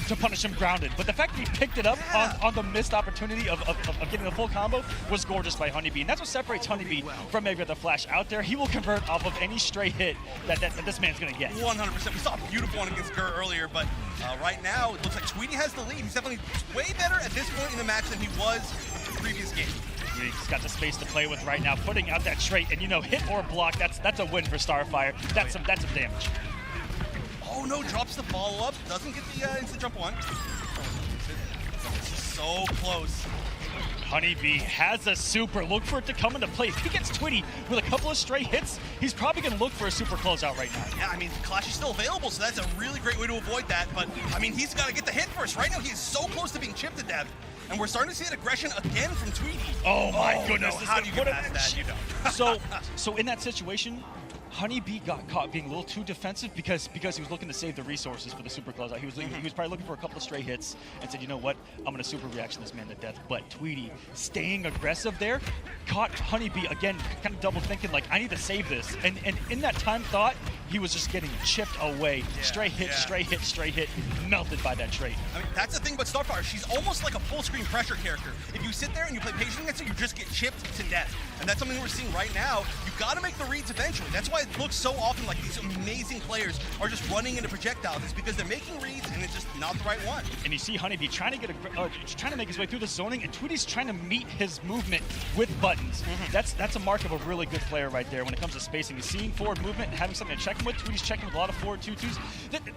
Speaker 27: to punish him grounded, but the fact that he picked it up on the missed opportunity of getting a full combo was gorgeous by Honeybee. And that's what separates Honeybee from maybe the Flash out there. He will convert off of any stray hit that this man's going to get.
Speaker 26: 100%. We saw a beautiful one against Gurr earlier, but right now it looks like Tweedy has the lead. He's definitely way better at this point in the match than he was in the previous game.
Speaker 27: He's got the space to play with right now, putting out that trait, and you know, hit or block, that's a win for Starfire. That's some damage.
Speaker 26: Oh no, drops the follow-up, doesn't get the instant jump one. This is so close.
Speaker 27: Honeybee has a super, look for it to come into play. If he gets Tweedy with a couple of stray hits, he's probably gonna look for a super closeout right now.
Speaker 26: Yeah, I mean, Clash is still available, so that's a really great way to avoid that, but I mean, he's gotta get the hit first. Right now, he is so close to being chipped to death, and we're starting to see that aggression again from Tweedy.
Speaker 27: Oh my goodness,
Speaker 26: no. How do you get past that? You don't.
Speaker 27: So in that situation, Honeybee got caught being a little too defensive because he was looking to save the resources for the super closeout. He was probably looking for a couple of stray hits and said, you know what, I'm going to super reaction this man to death. But Tweedy staying aggressive there caught Honeybee again, kind of double thinking like, I need to save this. And in that time thought, he was just getting chipped away. Stray hit, melted by that trait.
Speaker 26: I mean, that's the thing about Starfire. She's almost like a full screen pressure character. If you sit there and you play patient against her, you just get chipped to death. And that's something we're seeing right now. You got to make the reads eventually. That's why it looks so often like these amazing players are just running into projectiles. It's because they're making reads and it's just not the right one.
Speaker 27: And you see Honeybee trying to make his way through the zoning, and Tweedy's trying to meet his movement with buttons. That's a mark of a really good player right there when it comes to spacing. He's seeing forward movement and having something to check him with. Tweedy's checking with a lot of forward 2-2s.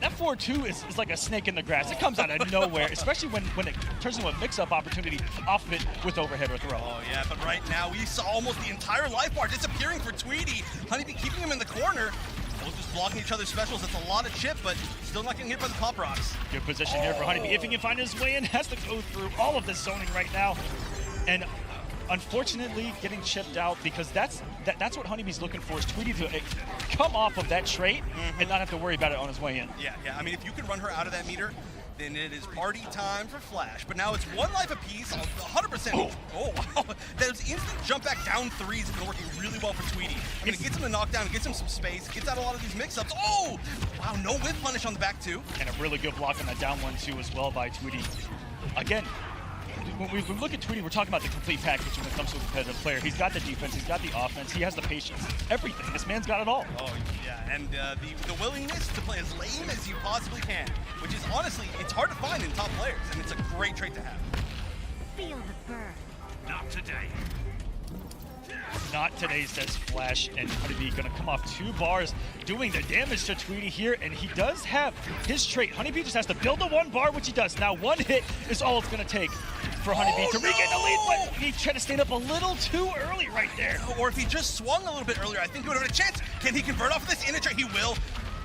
Speaker 27: That forward 2 is like a snake in the grass. It comes out of nowhere, especially when it turns into a mix-up opportunity off of it with overhead or throw.
Speaker 26: Oh yeah, but right now we saw almost the entire life bar disappearing for Tweedy. Honeybee keeping him in the corner. Both just blocking each other's specials. That's a lot of chip, but still not getting hit by the pop rocks.
Speaker 27: Good position here for Honeybee. If he can find his way in, has to go through all of this zoning right now. And unfortunately, getting chipped out because that's what Honeybee's looking for, is Tweedy to come off of that trait and not have to worry about it on his way in.
Speaker 26: Yeah. I mean, if you can run her out of that meter, then it is party time for Flash. But now it's one life apiece, 100%. Oh, wow. Those instant jump back down threes have been working really well for Tweedy. I mean, it gets him the knockdown, it gets him some space, gets out a lot of these mix-ups. Oh, wow, no whip punish on the back two.
Speaker 27: And a really good block on that down 1-2 as well by Tweedy. Again, when we look at Tweedy, we're talking about the complete package when it comes to a competitive player. He's got the defense, he's got the offense, he has the patience, everything. This man's got it all.
Speaker 26: Oh, yeah, and the willingness to play as lame as you possibly can, which is honestly, it's hard to find in top players, and it's a great trait to have.
Speaker 19: Feel the burn.
Speaker 26: Not today.
Speaker 27: Not today, says Flash, and Honeybee gonna come off 2 bars, doing the damage to Tweedy here, and he does have his trait. Honeybee just has to build the 1 bar, which he does. Now 1 hit is all it's gonna take for Honeybee to regain the lead, but he tried to stand up a little too early right there.
Speaker 26: Or if he just swung a little bit earlier, I think he would have had a chance. Can he convert off of this in a trait? He will.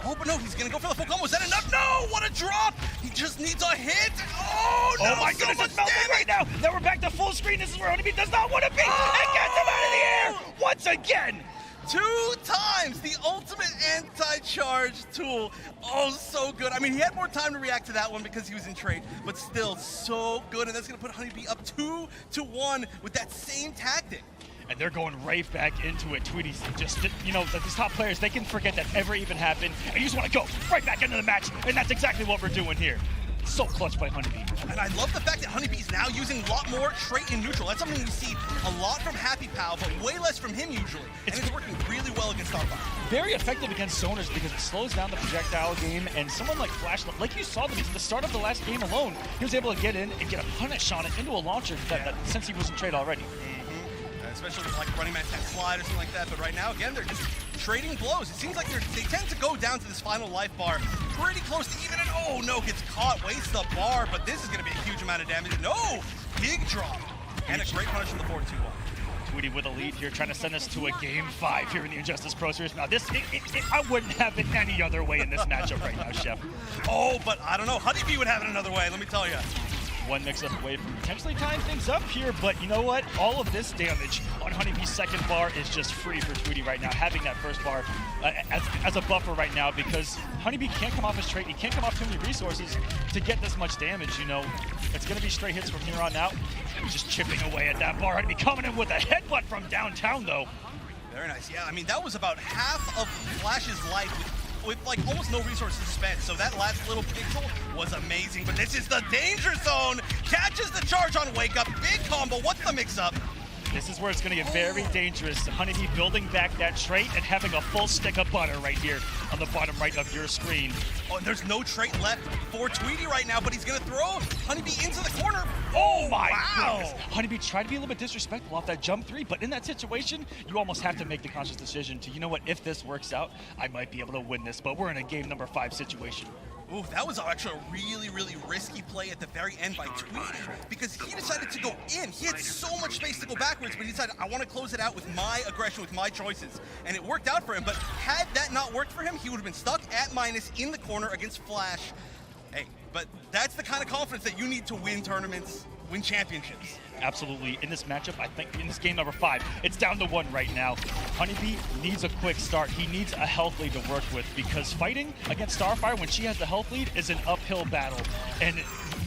Speaker 26: Oh, but no, he's gonna go for the full combo. Is that enough? No, what a drop! He just needs a hit. Oh, no,
Speaker 27: my goodness, it's melting right now. Now we're back to full screen. This is where Honeybee does not want to be. It gets him out of the air once again.
Speaker 26: 2 times the ultimate anti-charge tool. Oh, so good. I mean, he had more time to react to that one because he was in trade, but still so good. And that's going to put Honeybee up 2-1 with that same tactic.
Speaker 27: And they're going right back into it. Tweedy's just, you know, these top players, they can forget that ever even happened. And you just want to go right back into the match. And that's exactly what we're doing here. So clutch by Honeybee.
Speaker 26: And I love the fact that Honeybee's now using a lot more trait in neutral. That's something we see a lot from Happy Pal, but way less from him usually. And it's working really well against Starfire.
Speaker 27: Very effective against zoners because it slows down the projectile game, and someone like Flash, like you saw them at the start of the last game alone, he was able to get in and get a punish on it into a launcher that since he was in trade already.
Speaker 26: Especially with like running man tech slide or something like that. But right now, again, they're just trading blows. It seems like they tend to go down to this final life bar pretty close to even. And oh no, gets caught, wastes the bar. But this is going to be a huge amount of damage. No, big drop. And a great punish from the 4-2-1.
Speaker 27: Tweety with a lead here, trying to send us to a Game 5 here in the Injustice Pro Series. Now, I wouldn't have it any other way in this matchup right now, Chef.
Speaker 26: Oh, but I don't know. Honeybee would have it another way, let me tell you.
Speaker 27: One mix-up away from potentially tying things up here, but you know what? All of this damage on Honeybee's second bar is just free for Tweety right now, having that first bar as a buffer right now, because Honeybee can't come off his trait. He can't come off too many resources to get this much damage, you know. It's going to be straight hits from here on out. Just chipping away at that bar. Honeybee coming in with a headbutt from downtown, though.
Speaker 26: Very nice. Yeah, I mean, that was about half of Flash's life with like almost no resources spent, so that last little pixel was amazing. But this is the danger zone. Catches the charge on Wake Up. Big combo. What's the mix-up?
Speaker 27: This is where it's going to get very dangerous. Honeybee building back that trait and having a full stick of butter right here on the bottom right of your screen.
Speaker 26: Oh, and there's no trait left for Tweety right now, but he's going to throw Honeybee into the corner.
Speaker 27: Oh my goodness. Honeybee tried to be a little bit disrespectful off that jump 3, but in that situation, you almost have to make the conscious decision to, you know what, if this works out, I might be able to win this, but we're in a game number 5 situation.
Speaker 26: Ooh, that was actually a really, really risky play at the very end by Tweety, because he decided to go in. He had so much space to go backwards, but he decided, I want to close it out with my aggression, with my choices. And it worked out for him, but had that not worked for him, he would have been stuck at minus in the corner against Flash. Hey, but that's the kind of confidence that you need to win tournaments, win championships.
Speaker 27: Absolutely. In this matchup, I think in this game number 5, it's down to 1 right now. Honeybee needs a quick start. He needs a health lead to work with, because fighting against Starfire when she has the health lead is an uphill battle, and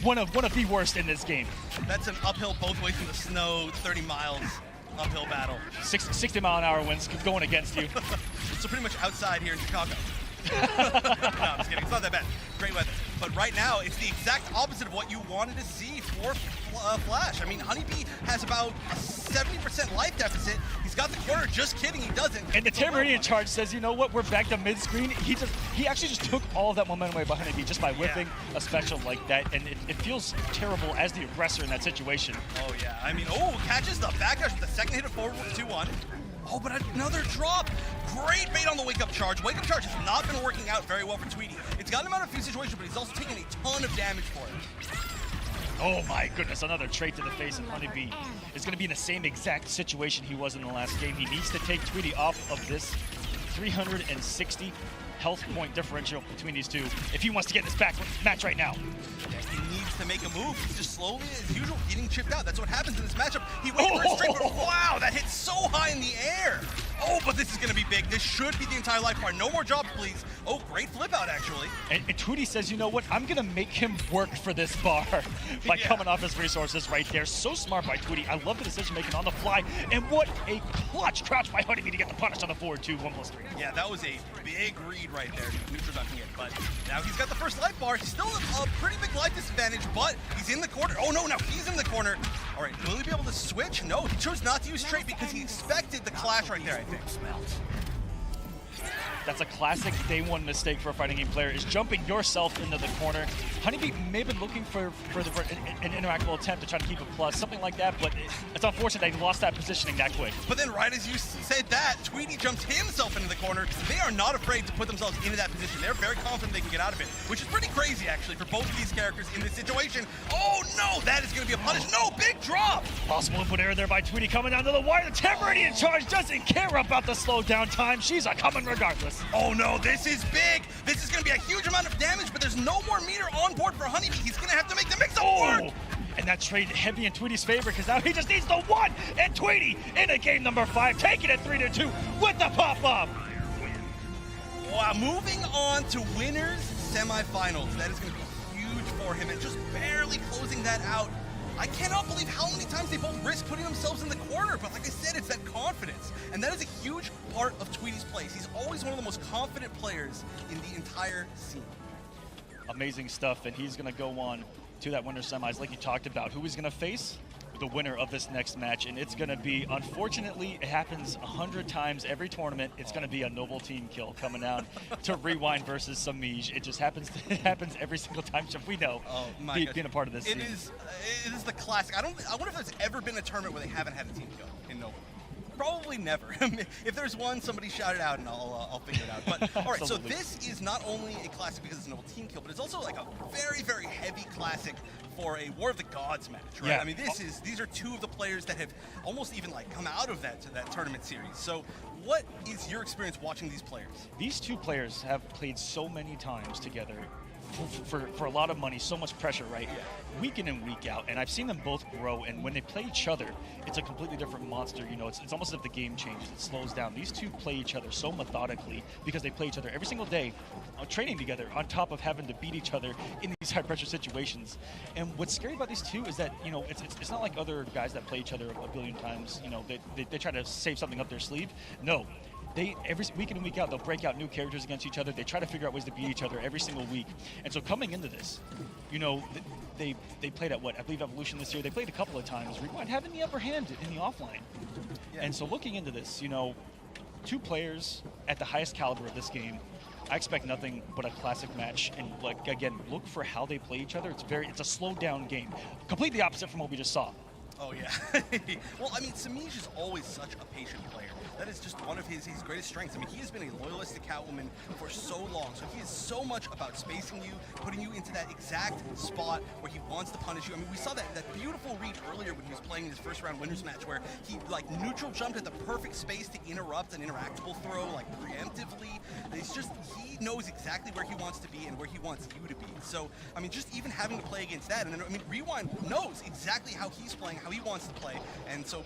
Speaker 27: one of the worst in this game.
Speaker 26: That's an uphill both ways in the snow, 30 miles uphill battle.
Speaker 27: 60-mile-an-hour winds going against you.
Speaker 26: So pretty much outside here in Chicago. No, I'm just kidding. It's not that bad. Great weather. But right now, it's the exact opposite of what you wanted to see for Flash. I mean, Honeybee has about a 70% life deficit. He's got the corner. Just kidding, he doesn't.
Speaker 27: And the Tamarian charge says, you know what, we're back to mid-screen. He actually just took all of that momentum away by Honeybee just by whipping a special like that. And it feels terrible as the aggressor in that situation.
Speaker 26: Oh, yeah. I mean, catches the backdash with the second hit of forward 2-1. Oh, but another drop. Great bait on the wake-up charge. Wake-up charge has not been working out very well for Tweety. It's gotten him out of a few situations, but he's also taken a ton of damage for it.
Speaker 27: Oh my goodness, another trait to the face of Honeybee is going to be in the same exact situation he was in the last game. He needs to take Tweety off of this 360 health point differential between these two if he wants to get this match right now.
Speaker 26: Yeah, he needs to make a move. He's just slowly, as usual, getting chipped out. That's what happens in this matchup. He waited for a straight, but wow, that hit so high in the air. Oh, but this is going to be big. This should be the entire life bar. No more jobs, please. Oh, great flip out, actually.
Speaker 27: And Tweety says, you know what? I'm going to make him work for this bar by coming off his resources right there. So smart by Tweety. I love the decision making on the fly. And what a clutch crouch by Honeybee to get the punish on the forward 2, 1+3.
Speaker 26: Yeah, that was a big read right there. Neutral dunking it. But now he's got the first life bar. He's still a pretty big life disadvantage, but he's in the corner. Oh, no, now he's in the corner. All right, will he be able to switch? No, he chose not to use straight because he expected the clash right there, I think.
Speaker 27: That's a classic day 1 mistake for a fighting game player, is jumping yourself into the corner. Honeybee may have been looking for an interactable attempt to try to keep a plus, something like that, but it's unfortunate they lost that positioning that quick.
Speaker 26: But then right as you said that, Tweety jumped himself into the corner. They are not afraid to put themselves into that position. They're very confident they can get out of it, which is pretty crazy, actually, for both of these characters in this situation. Oh, no, that is going to be a punish. No, big drop.
Speaker 27: Possible input error there by Tweety coming down to the wire. The Tamarian charge doesn't care about the slow down time. She's a coming regardless.
Speaker 26: Oh no, this is big. This is going to be a huge amount of damage, but there's no more meter on board for Honeybee. He's going to have to make the mix-up work.
Speaker 27: And that trade heavy in Tweety's favor, because now he just needs the 1, and Tweety in a game number 5, taking it 3-2 with the pop-up.
Speaker 26: Wow, moving on to winners semifinals. That is going to be huge for him, and just barely closing that out. I cannot believe how many times they both risk putting themselves in the corner, but like I said, it's that confidence. And that is a huge part of Tweety's plays. He's always one of the most confident players in the entire scene.
Speaker 27: Amazing stuff, and he's going to go on to that winner semis like you talked about. Who he's going to face? The winner of this next match, and it's going to be, unfortunately, it happens 100 times every tournament. It's going to be a noble team kill coming down to Rewind versus Samij. It just happens. It happens every single time. We know.
Speaker 26: Oh my
Speaker 27: being a part of this.
Speaker 26: It is the classic. I wonder if there's ever been a tournament where they haven't had a team kill in noble. Probably never. If there's one, somebody shout it out and I'll figure it out. But all right, so this is not only a classic because it's a noble team kill, but it's also like a very, very heavy classic for a War of the Gods match, right?
Speaker 27: Yeah.
Speaker 26: I mean, these are two of the players that have almost even like come out of that tournament series. So what is your experience watching these players?
Speaker 27: These two players have played so many times together for a lot of money, so much pressure, right? Yeah. Week in and week out, and I've seen them both grow, and when they play each other, it's a completely different monster. You know, it's almost as if the game changes, it slows down. These two play each other so methodically because they play each other every single day, training together, on top of having to beat each other in these high-pressure situations. And what's scary about these two is that, you know, it's not like other guys that play each other a billion times, you know, they try to save something up their sleeve. No. Every week in and week out, they'll break out new characters against each other. They try to figure out ways to beat each other every single week. And so coming into this, you know, they played at what? I believe Evolution this year. They played a couple of times. Rewind having the upper hand in the offline. Yeah. And so looking into this, you know, two players at the highest caliber of this game, I expect nothing but a classic match. And like again, look for how they play each other. It's a slowed down game. Completely opposite from what we just saw.
Speaker 26: Oh, yeah. Well, I mean, Samij is always such a patient player. That is just one of his greatest strengths. I mean, he has been a loyalist to Catwoman for so long, so he is so much about spacing you, putting you into that exact spot where he wants to punish you. I mean, we saw that beautiful read earlier when he was playing his first round winners match where he, like, neutral jumped at the perfect space to interrupt an interactable throw, like, preemptively. It's just, he knows exactly where he wants to be and where he wants you to be. So, I mean, just even having to play against that, and then, I mean, Rewind knows exactly how he's playing, how he wants to play, and so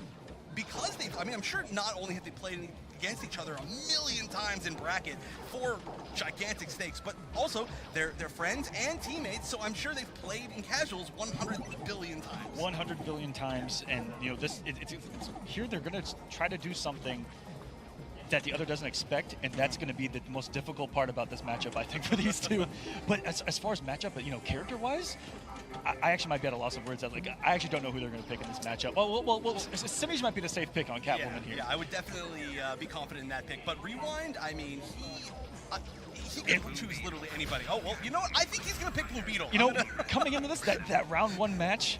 Speaker 26: because I mean, I'm sure not only have they played against each other a million times in bracket for gigantic stakes, but also they're friends and teammates, so I'm sure they've played in casuals 100 billion times. 100
Speaker 27: billion times, and you know, it's here they're going to try to do something that the other doesn't expect, and that's going to be the most difficult part about this matchup, I think, for these two. But as far as matchup, but you know, character-wise, I actually might be at a loss of words. I actually don't know who they're going to pick in this matchup. Well, Samij might be the safe pick on Catwoman here.
Speaker 26: Yeah, I would definitely be confident in that pick. But Rewind, I mean, he can choose literally anybody. Oh, well, you know what? I think he's going to pick Blue Beetle.
Speaker 27: You know, coming into this, that round one match,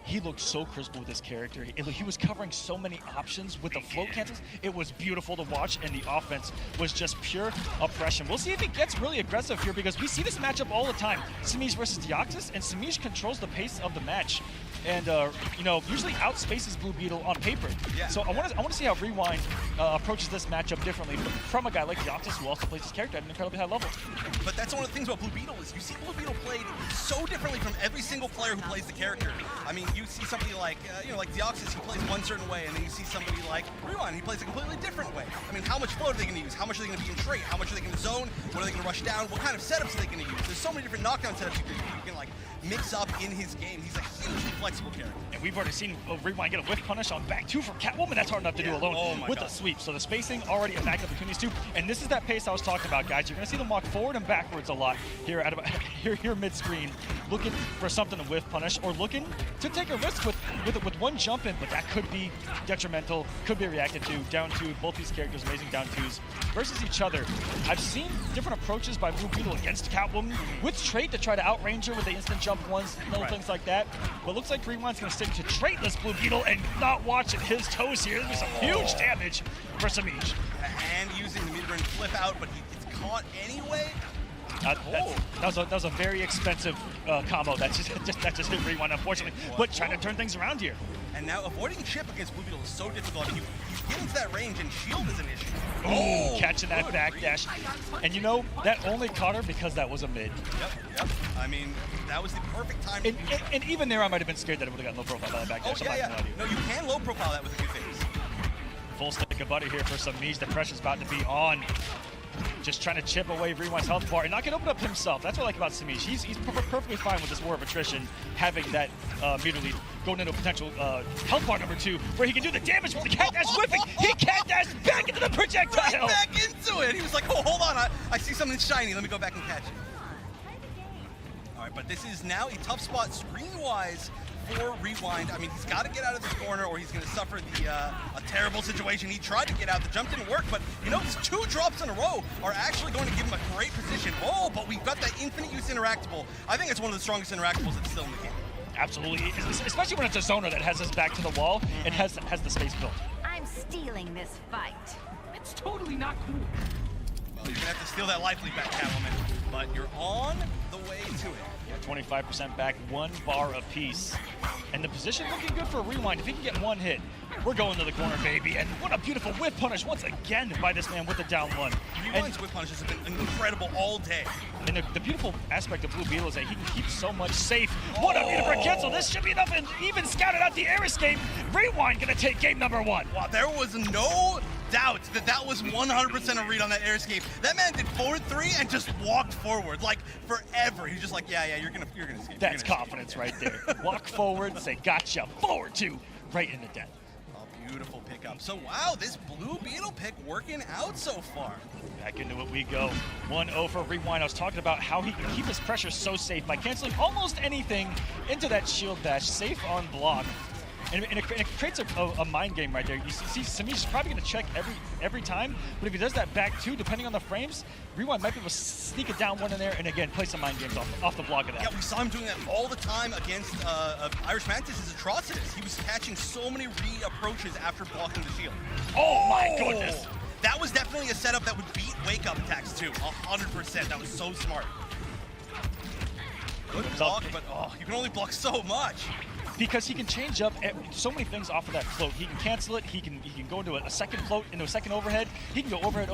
Speaker 27: he looked so crisp with his character. He was covering so many options with the float cancels. It was beautiful to watch, and the offense was just pure oppression. We'll see if he gets really aggressive here, because we see this matchup all the time. Samij versus Deoxys, and Samij controls the pace of the match. And, you know, usually outspaces Blue Beetle on paper. Yeah. So I want to see how Rewind approaches this matchup differently from a guy like Deoxys, who also plays his character at an incredibly high level.
Speaker 26: But that's one of the things about Blue Beetle is you see Blue Beetle played so differently from every single player who plays the character. I mean, you see somebody like, you know, like Deoxys, he plays one certain way, and then you see somebody like Rewind, he plays a completely different way. I mean, how much float are they going to use? How much are they going to be in trait? How much are they going to zone? What are they going to rush down? What kind of setups are they going to use? There's so many different knockdown setups you can like mix up in his game. He's a hugely flexible character.
Speaker 27: And we've already seen Rewind get a whiff punish on back two from Catwoman. That's hard enough to do alone with the sweep. So the spacing already a backup between these two. And this is that pace I was talking about, guys. You're going to see them walk forward and backwards a lot here here mid-screen, looking for something to whiff punish or looking to take a risk with one jump in, but that could be detrimental, could be reacted to. Down two, both these characters amazing down twos versus each other. I've seen different approaches by Blue Beetle against Catwoman with trait to try to outrange her with the instant jump ones, little things like that. But looks like Rewind's going to stick to traitless Blue Beetle and not watching his toes here. There's some huge damage for Samij.
Speaker 26: And using the mid-range flip out, but he gets caught anyway.
Speaker 27: That was a very expensive combo. That just hit Rewind, unfortunately. But trying to turn things around here.
Speaker 26: And now avoiding chip against Blue Beetle is so difficult. He's getting to that range, and shield is an issue.
Speaker 27: Oh, catching that backdash. And you know, that only caught her because that was a mid.
Speaker 26: Yep. I mean, that was the perfect time.
Speaker 27: And even there, I might have been scared that it would have gotten low profile by that backdash.
Speaker 26: Oh, yeah. No, you can low profile that with a few things.
Speaker 27: Full stick of butter here for Samij. The pressure's about to be on. Just trying to chip away Rewind's health bar and not get opened up himself. That's what I like about Samij. He's perfectly fine with this war of attrition, having that meter lead going into a potential health bar number 2, where he can do the damage with the cat dash whiffing. He cat dashed back into the projectile.
Speaker 26: Right back into it. He was like, oh, hold on. I see something shiny. Let me go back and catch it. All right, but this is now a tough spot screen-wise for Rewind. I mean, he's got to get out of this corner or he's going to suffer a terrible situation. He tried to get out. The jump didn't work, but you know, these 2 drops in a row are actually going to give him a great position. Oh, but we've got that infinite use interactable. I think it's one of the strongest interactables that's still in the game.
Speaker 27: Absolutely, especially when it's a zoner that has his back to the wall and has the space built.
Speaker 19: I'm stealing this fight.
Speaker 6: It's totally not cool.
Speaker 26: Well, you're gonna have to steal that life lead back, Catwoman, but you're on the way to it.
Speaker 27: Yeah, 25% back, 1 bar apiece. And the position looking good for Rewind. If he can get 1 hit, we're going to the corner, baby. And what a beautiful whip punish once again by this man with the down 1.
Speaker 26: Rewind's whip punishes have been incredible all day.
Speaker 27: And the beautiful aspect of Blue Beetle is that he can keep so much safe. What a beautiful cancel. This should be enough, and even scouted out the air escape. Rewind gonna take game number 1.
Speaker 26: Wow, there was no doubt that that was 100% a read on that air escape. That man did forward 3 and just walked forward like forever. He's just like, yeah, you're gonna escape.
Speaker 27: That's confidence right there. Walk forward, say gotcha, forward 2, right in the death.
Speaker 26: Beautiful pickup. So, wow, this Blue Beetle pick working out so far.
Speaker 27: Back into it we go. 1-0 for Rewind. I was talking about how he can keep his pressure so safe by canceling almost anything into that shield dash, safe on block. And it creates a mind game right there. You see, Samish probably going to check every time, but if he does that back 2, depending on the frames, Rewind might be able to sneak it down 1 in there and again play some mind games off the block of that.
Speaker 26: Yeah, we saw him doing that all the time against Irish Mantis' Atrocitus. He was catching so many re-approaches after blocking the shield.
Speaker 27: Oh my goodness!
Speaker 26: That was definitely a setup that would beat wake-up attacks too, 100%. That was so smart. Good block, but you can only block so much.
Speaker 27: Because he can change up so many things off of that float. He can cancel it. He can go into a second float, into a second overhead. He can go overhead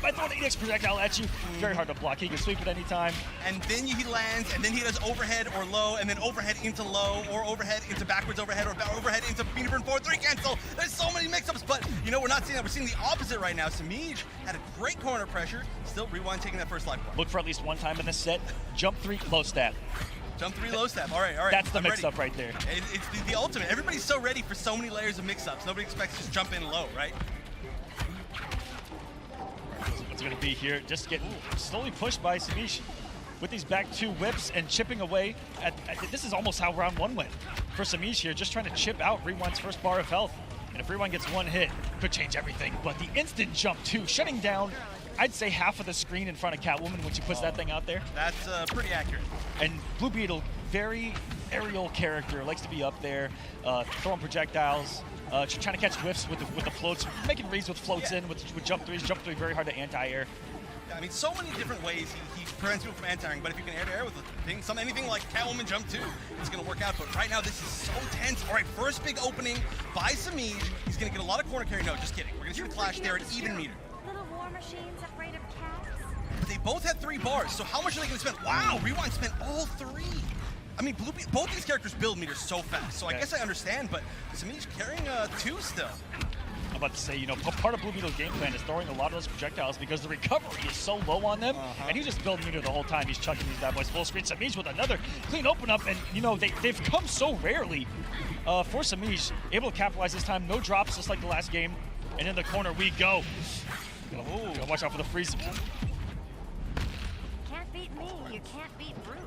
Speaker 27: by throwing an EX projectile at you. Very hard to block. He can sweep at any time.
Speaker 26: And then he lands, and then he does overhead or low, and then overhead into low, or overhead into backwards overhead, or overhead into Peanut Burn 4-3 cancel. There's so many mix-ups, but you know, we're not seeing that. We're seeing the opposite right now. Samij had a great corner pressure. Still, Rewind taking that first life bar.
Speaker 27: Look for at least 1 time in this set. Jump 3, low stab.
Speaker 26: Jump 3 low step. All right.
Speaker 27: That's the mix-up right there.
Speaker 26: It's the ultimate. Everybody's so ready for so many layers of mix-ups. Nobody expects to just jump in low, right?
Speaker 27: What's going to be here? Just getting slowly pushed by Samish with these back 2 whips and chipping away. This is almost how round 1 went for Samish here, just trying to chip out Rewind's first bar of health. And if Rewind gets 1 hit, could change everything. But the instant jump 2, shutting down, I'd say half of the screen in front of Catwoman when she puts that thing out there.
Speaker 26: That's pretty accurate.
Speaker 27: And Blue Beetle, very aerial character, likes to be up there, throwing projectiles, trying to catch whiffs with the floats, making reads with floats in, with jump 3s. Jump 3 very hard to anti-air.
Speaker 26: Yeah, I mean, so many different ways he prevents people from anti-airing, but if you can air-to-air with anything like Catwoman Jump 2, it's going to work out. But right now, this is so tense. All right, first big opening by Samij. He's going to get a lot of corner carry. No, just kidding. We're going to see the clash there at even meter.
Speaker 19: Little war machines afraid of cats?
Speaker 26: But they both had 3 bars, so how much are they going to spend? Wow, Rewind spent all 3. I mean, both these characters build meters so fast, so I guess I understand, but Samij's carrying 2 still.
Speaker 27: I'm about to say, you know, part of Blue Beetle's game plan is throwing a lot of those projectiles because the recovery is so low on them, and he's just building meter the whole time. He's chucking these bad boys full screen. Samij with another clean open up, and, you know, they've come so rarely for Samij. Able to capitalize this time. No drops, just like the last game. And in the corner we go. Gotta watch out for the freeze.
Speaker 19: Can't beat me, you can't beat Bruce.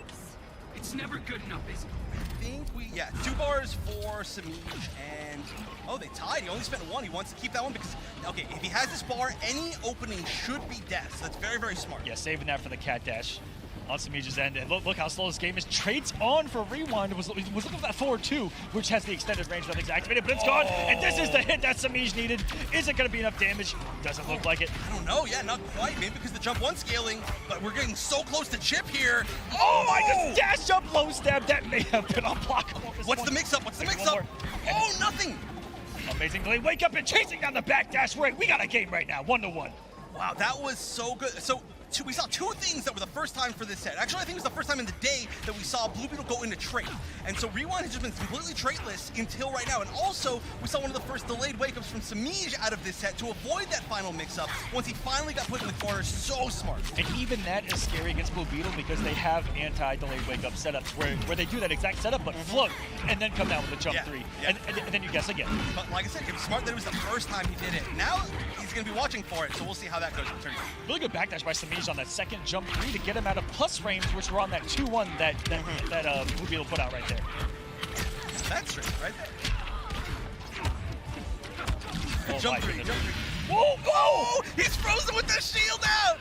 Speaker 6: It's never good enough, is it?
Speaker 26: I think 2 bars for Samij, and they tied. He only spent 1. He wants to keep that one because, okay, if he has this bar, any opening should be death. So that's very, very smart.
Speaker 27: Yeah, saving that for the cat dash on Samij's end. And look how slow this game is. Trades on for Rewind. Was looking for that forward 2, which has the extended range. Nothing's activated, but it's gone. And this is the hit that Samij needed. Is it going to be enough damage? Doesn't look like it.
Speaker 26: I don't know. Yeah, not quite. Maybe because the jump 1 scaling, but we're getting so close to chip here.
Speaker 27: Oh my goodness! Dash up, low stab. That may have been unblockable.
Speaker 26: What's the mix-up? Oh, nothing.
Speaker 27: Amazing delay. Wake up and chasing down the back dash. We got a game right now. 1-1.
Speaker 26: Wow, that was so good. So we saw 2 things that were the first time for this set. Actually, I think it was the first time in the day that we saw Blue Beetle go into trait. And so Rewind has just been completely traitless until right now. And also, we saw one of the first delayed wake-ups from Samij out of this set to avoid that final mix-up once he finally got put in the corner. So smart.
Speaker 27: And even that is scary against Blue Beetle because they have anti-delayed wake-up setups where they do that exact setup but float and then come down with a jump 3.
Speaker 26: Yeah.
Speaker 27: And then you guess again.
Speaker 26: But like I said, it was smart that it was the first time he did it. Now he's going to be watching for it, so we'll see how that goes in turn.
Speaker 27: Really good backdash by Samij on that second jump 3 to get him out of plus range, which were on that 2-1 that Blue Beetle put out right there.
Speaker 26: That's right there.
Speaker 27: Oh,
Speaker 26: jump 3.
Speaker 27: Whoa!
Speaker 26: He's frozen with the shield out!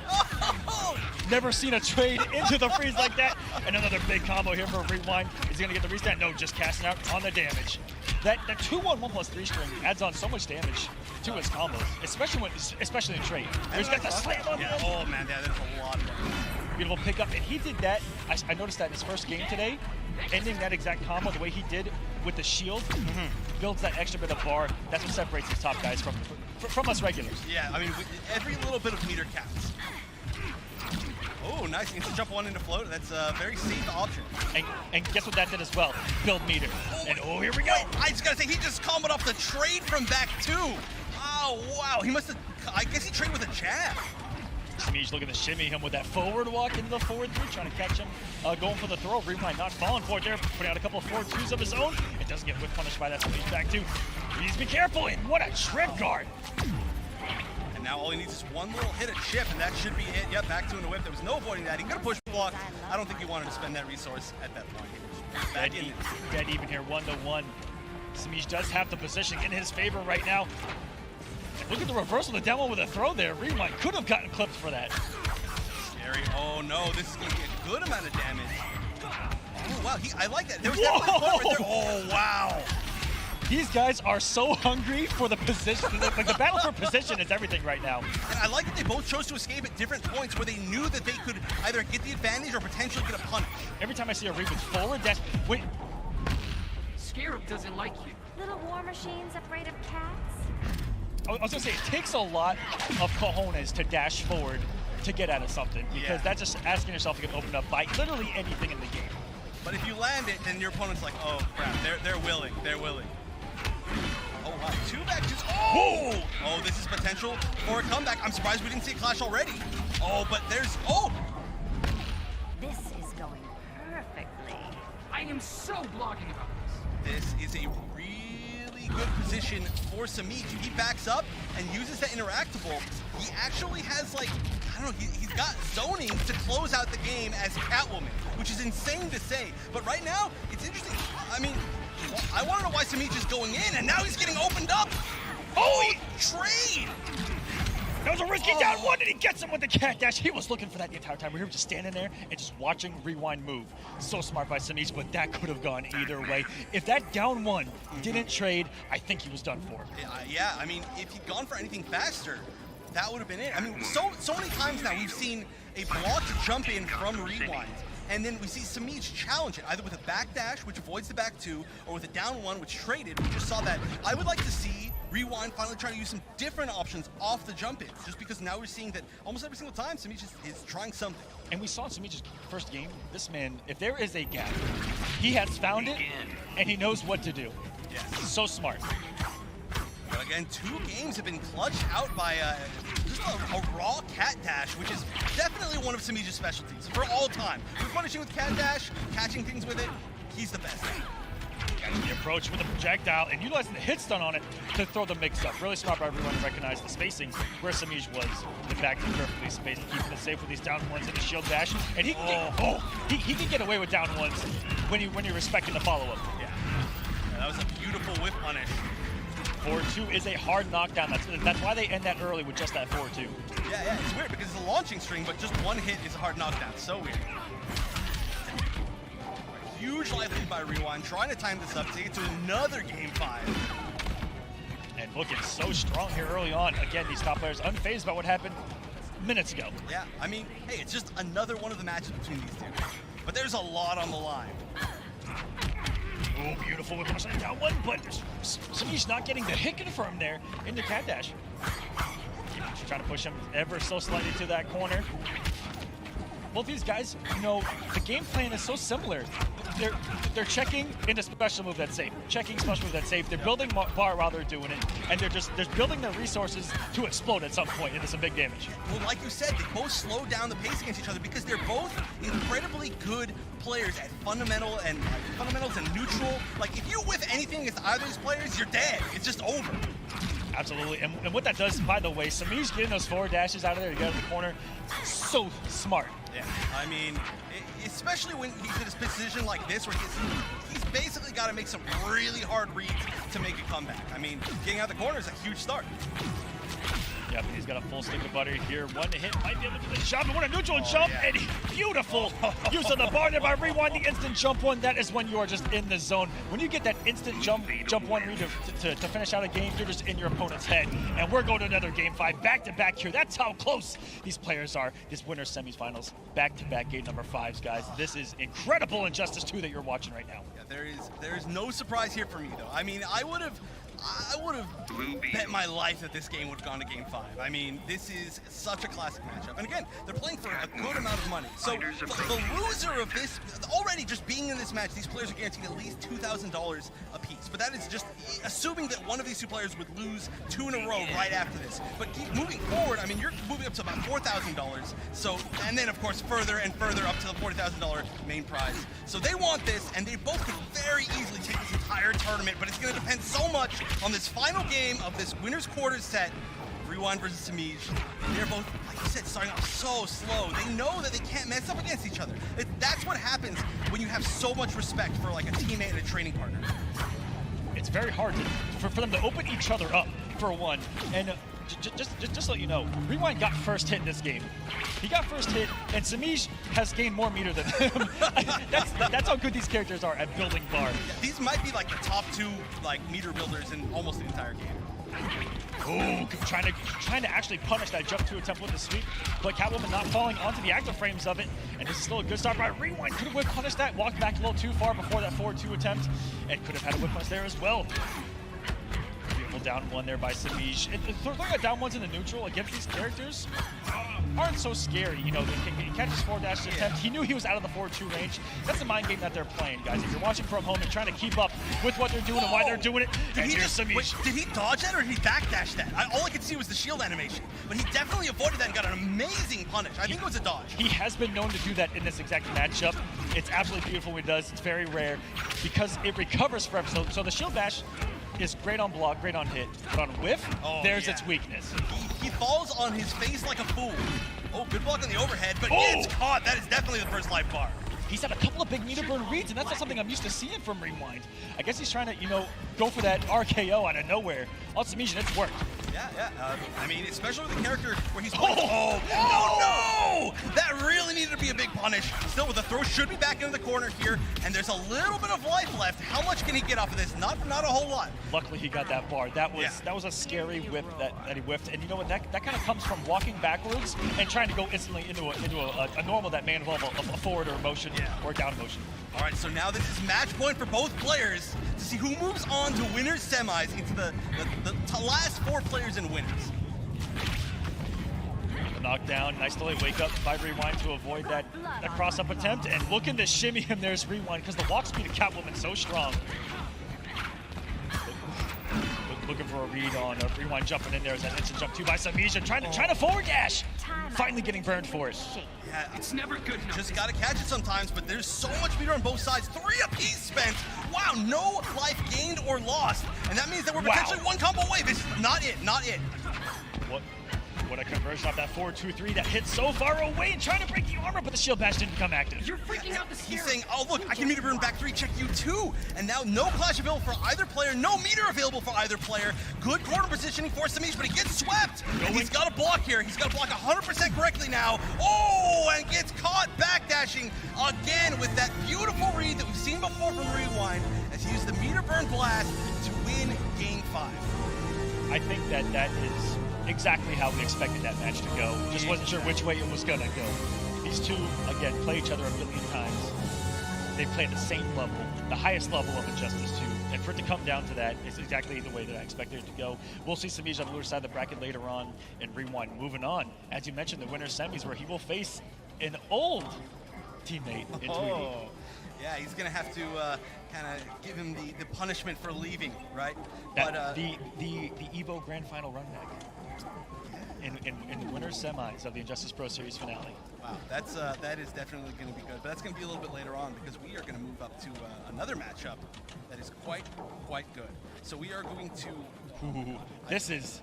Speaker 26: Oh!
Speaker 27: Never seen a trade into the freeze like that. And another big combo here for Rewind. Is he going to get the restand? No, just casting out on the damage. That 2-1-1+3 string adds on so much damage to his combos, especially in trade. He's got the slam on him.
Speaker 26: Oh man, yeah, there's a lot of that.
Speaker 27: Beautiful pickup, and he did that. I noticed that in his first game today, ending that exact combo the way he did with the shield, builds that extra bit of bar. That's what separates these top guys from us regulars.
Speaker 26: Yeah, I mean, every little bit of meter counts. Oh, nice. He gets to jump one into float. That's a very safe option.
Speaker 27: And guess what that did as well? Build meter. And here we go.
Speaker 26: I just gotta say, he just comboed off the trade from back two. Oh, wow. He must have, I guess he traded with a jab.
Speaker 27: Smeej looking to shimmy him with that forward walk into the forward three, trying to catch him, going for the throw. Rewind not falling for it there, putting out a couple of forward twos of his own. It doesn't get whip punished by that Smeej back two. Please be careful, and what a trip guard.
Speaker 26: And now all he needs is one little hit of chip, and that should be it. Yep, back two in the whip. There was no avoiding that. He could have pushed block. I don't think he wanted to spend that resource at that point.
Speaker 27: Dead even here, 1-1. Smeej does have the position in his favor right now. Look at the reversal, the demo with a throw there. Rewind could have gotten clipped for that.
Speaker 26: Scary. Oh no, this is going to be a good amount of damage. Oh wow, I like that. There was definitely a point right there. Oh wow.
Speaker 27: These guys are so hungry for the position. Like the battle for position is everything right now.
Speaker 26: And I like that they both chose to escape at different points where they knew that they could either get the advantage or potentially get a punish.
Speaker 27: Every time I see a Reap with forward dash, wait.
Speaker 7: Scarab doesn't like you.
Speaker 19: Little war machines afraid of cats?
Speaker 27: I was gonna say, it takes a lot of cojones to dash forward to get out of something, because that's just asking yourself to get opened up by literally anything in the game.
Speaker 26: But if you land it, then your opponent's like, oh crap, they're willing. Oh wow, two back twos. Oh! Oh, this is potential for a comeback. I'm surprised we didn't see a clash already. Oh, but there's,
Speaker 19: This is going perfectly.
Speaker 7: I am so blogging about
Speaker 26: this. This is a really good position for Smeej. He backs up and uses that interactable. He actually has, like, I don't know, he's got zoning to close out the game as Catwoman, which is insane to say. But right now, it's interesting. I mean, I want to know why Smeej is going in, and now he's getting opened up. Oh, trade!
Speaker 27: That was a risky down one, and he gets him with the cat dash. He was looking for that the entire time. We were just standing there and just watching Rewind move. So smart by Smeej, but that could have gone either way. If that down one didn't trade, I think he was done for.
Speaker 26: Yeah, I mean, if he'd gone for anything faster, that would have been it. I mean, so many times now we've seen a blocked jump in from Rewind, and then we see Smeej challenge it, either with a back dash, which avoids the back two, or with a down one, which traded. We just saw that. I would like to see Rewind finally trying to use some different options off the jump in, just because now we're seeing that almost every single time Smeej is trying something.
Speaker 27: And we saw in Smeej's first game, this man, if there is a gap, he has found it, and he knows what to do.
Speaker 26: Yes.
Speaker 27: So smart.
Speaker 26: But again, 2 games have been clutched out by just a raw cat dash, which is definitely one of Smeej's specialties for all time. We're punishing with cat dash, catching things with it. He's the best.
Speaker 27: The approach with the projectile and utilizing the hit stun on it to throw the mix up. Really smart by everyone to recognize the spacing where Smeej was. The back to perfectly spaced, keeping it safe with these down ones and the shield dash. And he can get away with down ones when you're respecting the follow up.
Speaker 26: Yeah, that was a beautiful whip punish.
Speaker 27: 4-2 is a hard knockdown. That's why they end that early with just that 4-2.
Speaker 26: Yeah, it's weird because it's a launching string, but just one hit is a hard knockdown. So weird. Huge life lead by Rewind, trying to time this up to get to another game 5.
Speaker 27: And looking so strong here early on. Again, these top players unfazed by what happened minutes ago.
Speaker 26: Yeah, I mean, hey, it's just another one of the matches between these two. But there's a lot on the line.
Speaker 27: Oh, beautiful with the down one, but Smeej not getting the hit confirmed there in the cat dash. Trying to push him ever so slightly to that corner. Both these guys, you know, the game plan is so similar. They're checking into special move that's safe, checking special move that's safe. They're building bar while they're doing it, and they're building their resources to explode at some point into some big damage.
Speaker 26: Well, like you said, they both slow down the pace against each other because they're both incredibly good players at fundamentals and neutral. Like, if you whiff anything against either of these players, you're dead. It's just over.
Speaker 27: Absolutely, and what that does, by the way, Smeej getting those forward dashes out of there to get out of the corner, so smart.
Speaker 26: Yeah, I mean, especially when he's in a position like this where he's basically got to make some really hard reads to make a comeback. I mean, getting out of the corner is a huge start.
Speaker 27: Yep, he's got a full stick of butter here. One hit might be able to do the jump, and what a neutral jump, and beautiful use of the bar there by Rewind, the instant jump one. That is when you are just in the zone. When you get that instant jump one read to finish out a game, you're just in your opponent's head. And we're going to another game 5, back-to-back here. That's how close these players are. This winner's semifinals, back-to-back game number 5s, guys. This is incredible Injustice 2 that you're watching right now.
Speaker 26: Yeah, there is no surprise here for me, though. I mean, I would have bet my life that this game would have gone to game 5. I mean, this is such a classic matchup. And again, they're playing for a good amount of money. So the loser of this, already just being in this match, these players are guaranteed at least $2,000 a piece. But that is just assuming that one of these two players would lose 2 in a row right after this. But keep moving forward, I mean, you're moving up to about $4,000. So, and then of course further and further up to the $40,000 main prize. So they want this, and they both could very easily take this entire tournament, but it's going to depend so much on this final game of this winner's quarters set, Rewind versus Samij. They're both, like you said, starting off so slow. They know that they can't mess up against each other. That's what happens when you have so much respect for like a teammate and a training partner.
Speaker 27: It's very hard for them to open each other up, for one. And just so you know, Rewind got first hit in this game. He got first hit, and Samij has gained more meter than him. that's how good these characters are at building bar.
Speaker 26: Yeah, these might be like the top 2 like meter builders in almost the entire game.
Speaker 27: Ooh, trying to actually punish that jump 2 attempt with the sweep, but Catwoman not falling onto the active frames of it, and this is still a good start by Rewind. Could have whip punished that, walked back a little too far before that forward 2 attempt, and could have had a whip punish there as well. Beautiful down 1 there by Samij. And throwing out down 1s in the neutral against these characters aren't so scary. You know, he catches forward dash attempt. He knew he was out of the forward 2 range. That's the mind game that they're playing, guys. If you're watching from home and trying to keep up with what they're doing and why they're doing it,
Speaker 26: Did he dodge that or did he backdash that? All I could see was the shield animation, but he definitely avoided that and got an amazing punish. I think it was a dodge.
Speaker 27: He has been known to do that in this exact matchup. It's absolutely beautiful when he does. It's very rare because it recovers forever. So the shield dash is great on block, great on hit, but on whiff, there's its weakness.
Speaker 26: He falls on his face like a fool. Oh, good block on the overhead, but gets caught. That is definitely the first life bar.
Speaker 27: He's had a couple of big meter burn reads, and that's not something I'm used to seeing from Rewind. I guess he's trying to, you know, go for that RKO out of nowhere. On Samij, and it's worked.
Speaker 26: Yeah. I mean, especially with the character where he's playing. No! That really needed to be a big punish. Still, with the throw, should be back into the corner here, and there's a little bit of life left. How much can he get off of this? Not a whole lot.
Speaker 27: Luckily, he got that bar. That was a scary whip that he whiffed, and you know what? That kind of comes from walking backwards and trying to go instantly into a normal that may involve a forward or motion or down motion.
Speaker 26: All right, so now this is match point for both players to see who moves on to winners semis into the last 4 players in winners.
Speaker 27: The knockdown, nice delay wake up by Rewind to avoid that cross-up attempt, and looking to shimmy him, there's Rewind, because the walk speed of Catwoman so strong. Looking for a read on Rewind jumping in there as that instant jump 2 by Samij, trying to forward dash. Finally getting burned for it.
Speaker 26: Yeah, it's never good enough. Just gotta catch it sometimes, but there's so much meter on both sides. 3 apiece spent. Wow, no life gained or lost. And that means that we're potentially 1 combo away. This is not it.
Speaker 27: What a conversion off that 4-2-3 that hit so far away and trying to break the armor, but the shield bash didn't become active.
Speaker 7: You're freaking out the
Speaker 26: He's saying, oh look, I can meter burn back 3, check you 2. And now no clash available for either player, no meter available for either player. Good corner positioning for Samij, but he gets swept. And he's got to block here. He's got to block 100% correctly now. Oh, and gets caught backdashing again with that beautiful read that we've seen before from Rewind as he used the meter burn blast to win game 5.
Speaker 27: I think that is exactly how we expected that match to go. Just wasn't sure which way it was gonna go. These two, again, play each other a billion times. They play at the same level, the highest level of Injustice 2. And for it to come down to that is exactly the way that I expected it to go. We'll see Samij on the lower side of the bracket later on and Rewind moving on. As you mentioned, the winner's semis where he will face an old teammate in 2D.
Speaker 26: Yeah, he's going to have to kind of give him the punishment for leaving, right?
Speaker 27: The EVO Grand Final run back. In the winner's semis of the Injustice Pro Series finale.
Speaker 26: Wow, that is definitely going to be good, but that's going to be a little bit later on because we are going to move up to another matchup that is quite good. So we are going to.
Speaker 27: This is,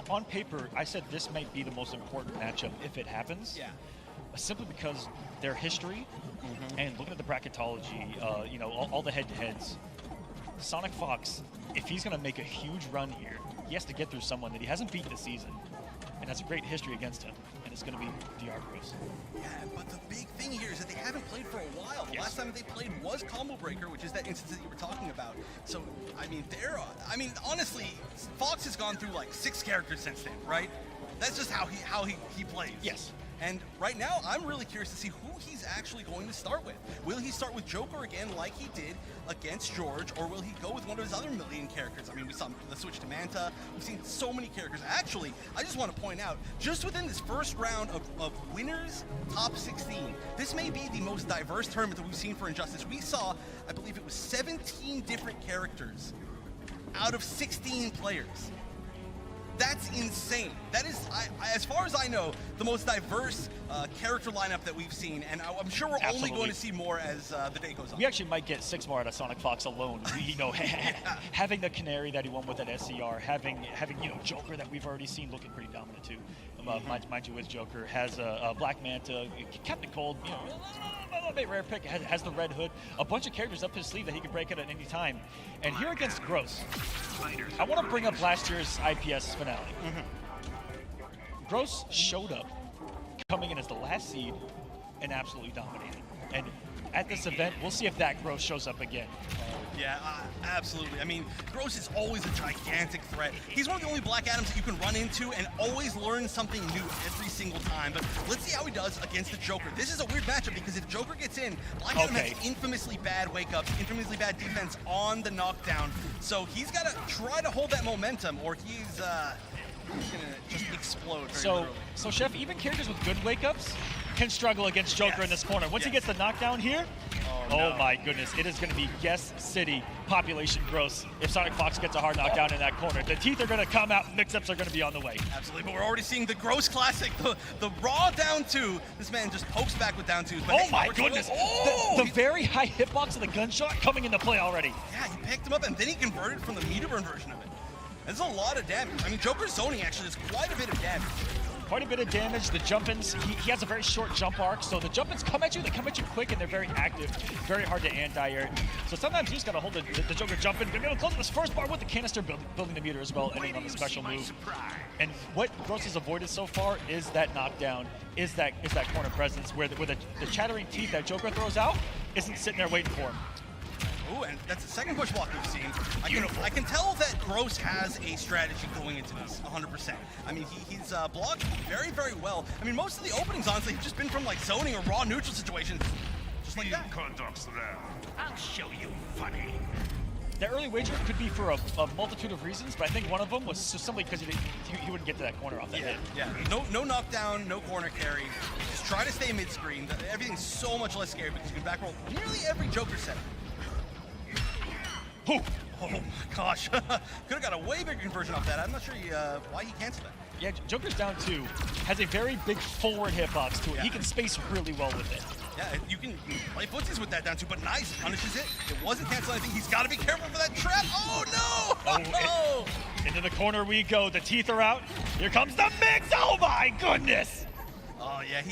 Speaker 27: on paper, I said this might be the most important matchup if it happens.
Speaker 26: Yeah.
Speaker 27: Simply because their history and looking at the bracketology, you know, all the head-to-heads. Sonic Fox, if he's going to make a huge run here, he has to get through someone that he hasn't beat this season. and has a great history against him, and it's going to be DR Gross.
Speaker 26: Yeah, but the big thing here is that they haven't played for a while. The last time they played was Combo Breaker, which is that instance that you were talking about. So, I mean, honestly, Fox has gone through like 6 characters since then, right? That's just how he plays.
Speaker 27: Yes.
Speaker 26: And right now, I'm really curious to see who he's actually going to start with. Will he start with Joker again like he did against George, or will he go with one of his other million characters? I mean, we saw the switch to Manta. We've seen so many characters. Actually, I just want to point out, just within this first round of winners, top 16, this may be the most diverse tournament that we've seen for Injustice. We saw, I believe it was 17 different characters out of 16 players. That's insane. That is, as far as I know, the most diverse character lineup that we've seen, and I'm sure we're only going to see more as the day goes on.
Speaker 27: We actually might get 6 more out of Sonic Fox alone. Having the Canary that he won with at SCR, having Joker that we've already seen looking pretty dominant too. Mind you, with Joker has a Black Manta, Captain Cold, a little bit rare pick. Has the Red Hood, a bunch of characters up his sleeve that he can break out at any time. And here against Gross, I want to bring up last year's IPS finale. Gross showed up coming in as the last seed and absolutely dominated. And at this event, we'll see if that Gross shows up again.
Speaker 26: Yeah, absolutely. I mean, Gross is always a gigantic threat. He's one of the only Black Adams that you can run into and always learn something new every single time. But let's see how he does against the Joker. This is a weird matchup because if Joker gets in, Black Adam has infamously bad wake-ups, infamously bad defense on the knockdown. So he's got to try to hold that momentum, or he's gonna just explode very literally.
Speaker 27: So Chef, even characters with good wake-ups can struggle against Joker in this corner. Once he gets the knockdown here, oh my goodness, it is going to be Guest City population Gross if Sonic Fox gets a hard knockdown in that corner. The teeth are going to come out, mix-ups are going to be on the way.
Speaker 26: Absolutely, but we're already seeing the Gross classic, the raw down 2. This man just pokes back with down 2s.
Speaker 27: Oh my goodness, the very high hitbox of the gunshot coming into play already.
Speaker 26: Yeah, he picked him up and then he converted from the meter burn version of it. That's a lot of damage. I mean, Joker's zoning actually does quite a bit of damage.
Speaker 27: Quite a bit of damage. The jump-ins, he has a very short jump arc, so the jump-ins come at you, they come at you quick, and they're very active, very hard to anti-air. So sometimes you just gotta hold the Joker jump-in. They're gonna close this first bar with the canister, building the meter as well, ending on the special move. And what Gross has avoided so far is that knockdown, is that corner presence, where the chattering teeth that Joker throws out isn't sitting there waiting for him.
Speaker 26: Ooh, and that's the second push block we've seen. I can tell that Gross has a strategy going into this, 100%. I mean, he's blocked very, very well. I mean, most of the openings, honestly, have just been from, like, zoning or raw neutral situations, just like that.
Speaker 1: Conducts there. I'll show you funny.
Speaker 27: The early wager could be for a multitude of reasons, but I think one of them was just simply because he wouldn't get to that corner off that hit.
Speaker 26: Yeah, no knockdown, no corner carry. Just try to stay mid-screen. Everything's so much less scary because you can back roll nearly every Joker setup. Oh my gosh. Could have got a way bigger conversion off that. I'm not sure why he canceled that.
Speaker 27: Yeah, Joker's down 2 has a very big forward hitbox to it. Yeah. He can space really well with it.
Speaker 26: Yeah, you can play footsies with that down 2, but nice. Punishes it. It wasn't canceling anything. He's got to be careful for that trap. Oh no!
Speaker 27: Into the corner we go. The teeth are out. Here comes the mix. Oh my goodness!
Speaker 26: Oh yeah,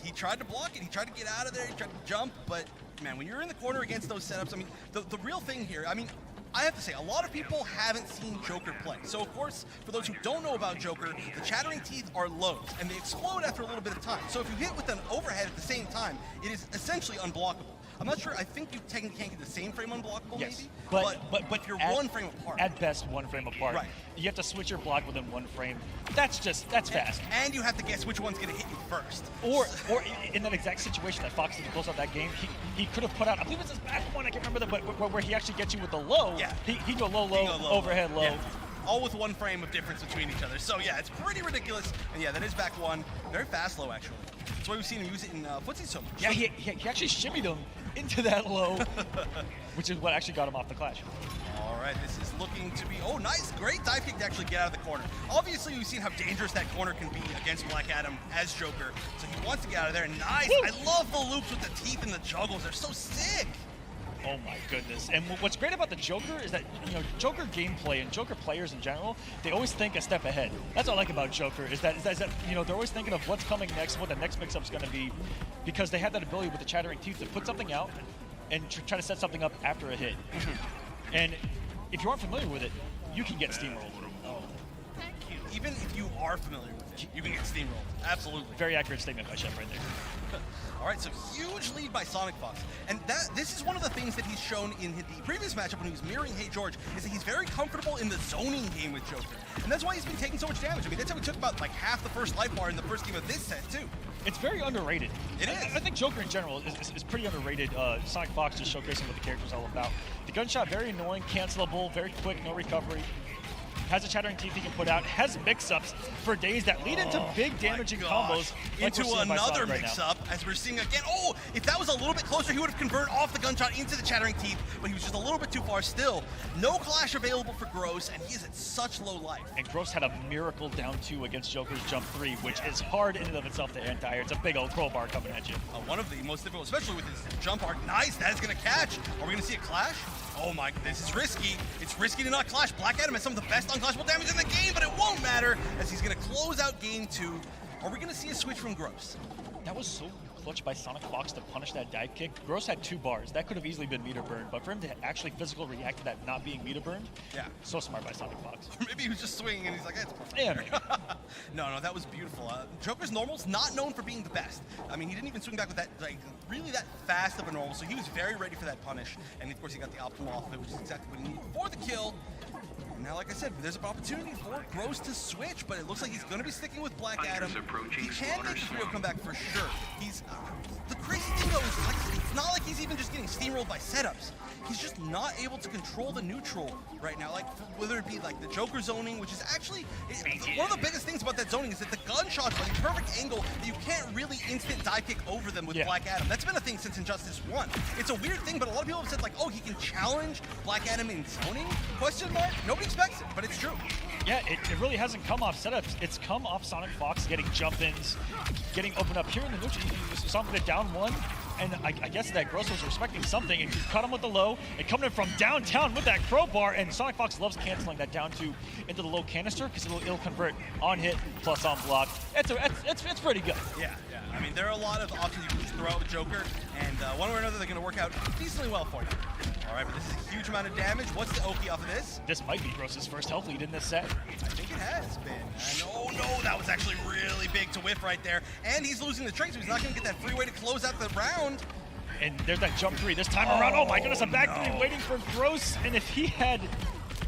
Speaker 26: he tried to block it. He tried to get out of there. He tried to jump, but man, when you're in the corner against those setups, I mean, the real thing here, I mean, I have to say, a lot of people haven't seen Joker play. So, of course, for those who don't know about Joker, the chattering teeth are lows, and they explode after a little bit of time. So if you hit with an overhead at the same time, it is essentially unblockable. I'm not sure, I think you technically can't get the same frame unblockable,
Speaker 27: yes.
Speaker 26: maybe? But you're one frame apart.
Speaker 27: At best, 1 frame apart.
Speaker 26: Right.
Speaker 27: You have to switch your block within 1 frame. That's fast.
Speaker 26: And you have to guess which one's going to hit you first.
Speaker 27: Or in that exact situation that Fox did to close out that game, he could have put out, I believe it's his back one, I can't remember, but where he actually gets you with the low.
Speaker 26: Yeah.
Speaker 27: He'd go low, overhead, low.
Speaker 26: Yeah. All with 1 frame of difference between each other. So yeah, it's pretty ridiculous. And yeah, that is back 1. Very fast low, actually. That's why we've seen him use it in footsie so much.
Speaker 27: Yeah, he actually shimmied him into that low, which is what actually got him off the clash.
Speaker 26: All right, this is looking to be, oh, nice, great dive kick to actually get out of the corner. Obviously, we've seen how dangerous that corner can be against Black Adam as Joker, so he wants to get out of there. Nice, woo! I love the loops with the teeth and the juggles. They're so sick.
Speaker 27: Oh my goodness. And what's great about the Joker is that, Joker gameplay and Joker players in general, they always think a step ahead. That's what I like about Joker, is that they're always thinking of what's coming next, what the next mix-up's going to be, because they have that ability with the chattering teeth to put something out and try to set something up after a hit. And if you aren't familiar with it, you can get steamrolled.
Speaker 26: even if you are familiar with it, you can get steamrolled. Absolutely.
Speaker 27: Very accurate statement by Chef right there.
Speaker 26: All right, so huge lead by Sonic Fox. And this is one of the things that he's shown in the previous matchup when he was mirroring Hey George, is that he's very comfortable in the zoning game with Joker. And that's why he's been taking so much damage. I mean, that's how he took about like half the first life bar in the first game of this set, too.
Speaker 27: It's very underrated.
Speaker 26: It is.
Speaker 27: I think Joker in general is pretty underrated. Sonic Fox just showcasing what the character is all about. The gunshot, very annoying, cancelable, very quick, no recovery. Has a chattering teeth he can put out, has mix-ups for days that lead into big damaging combos. Like
Speaker 26: into another mix-up, as we're seeing again. Oh, if that was a little bit closer, he would have converted off the gunshot into the chattering teeth, but he was just a little bit too far still. No clash available for Gross, and he is at such low life.
Speaker 27: And Gross had a miracle down 2 against Joker's jump 3, which is hard in and of itself to anti. It's a big old crowbar coming at you.
Speaker 26: One of the most difficult, especially with his jump arc. Nice, that is going to catch. Are we going to see a clash? Oh my, this is risky. It's risky to not clash. Black Adam has some of the best unclashable damage in the game, but it won't matter as he's going to close out game 2. Are we going to see a switch from Gross?
Speaker 27: That was so clutch by Sonic Fox to punish that dive kick. Gross had 2 bars. That could have easily been meter burned, but for him to actually physical react to that not being meter burned,
Speaker 26: yeah,
Speaker 27: so smart by Sonic Fox.
Speaker 26: Maybe he was just swinging and he's like, it's perfect.
Speaker 27: Yeah,
Speaker 26: no, that was beautiful. Joker's normal's not known for being the best. I mean, he didn't even swing back with that, like, really that fast of a normal, so he was very ready for that punish. And of course, he got the optimal off of it, which is exactly what he needed for the kill. Now, like I said, there's an opportunity for Gross to switch, but it looks like he's going to be sticking with Black Adam. He can make the 3-0 comeback for sure. He's the crazy thing though is like, it's not like he's even just getting steamrolled by setups. He's just not able to control the neutral right now. Like whether it be like the Joker zoning, which is actually one of the biggest things about that zoning is that the gunshots are the perfect angle that you can't really instant dive kick over them with Black Adam. That's been a thing since Injustice 1. It's a weird thing, but a lot of people have said like, oh, he can challenge Black Adam in zoning? Question mark? Nobody expects it, but it's true.
Speaker 27: Yeah, it really hasn't come off setups. It's come off Sonic Fox getting jump-ins, getting opened up here in the neutral. You saw him get down 1, and I guess that Gross was respecting something, and he caught him with the low, and coming in from downtown with that crowbar, and Sonic Fox loves canceling that down 2 into the low canister, because it'll convert on hit plus on block. It's pretty good.
Speaker 26: Yeah. I mean, there are a lot of options you can just throw out with Joker, and one way or another, they're going to work out decently well for you. All right, but this is a huge amount of damage. What's the Oki off of this?
Speaker 27: This might be Gross's first health lead in this set.
Speaker 26: I think it has been. And oh no, that was actually really big to whiff right there. And he's losing the trait, so he's not going to get that free way to close out the round.
Speaker 27: And there's that jump 3 this time around. Oh my goodness, a back 3 waiting for Gross. And if he had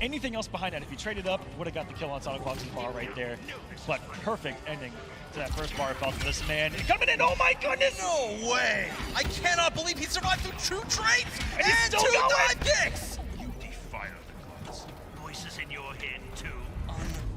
Speaker 27: anything else behind that, if he traded up, would have got the kill on Sonic Fox's bar right there. But perfect ending to that first bar felt for this man. Coming in, oh my goodness!
Speaker 26: No way! I cannot believe he survived through 2 traits
Speaker 27: and he's still
Speaker 26: 2
Speaker 27: going.
Speaker 26: dive kicks!
Speaker 11: You defy the gods. Voices in your head, too.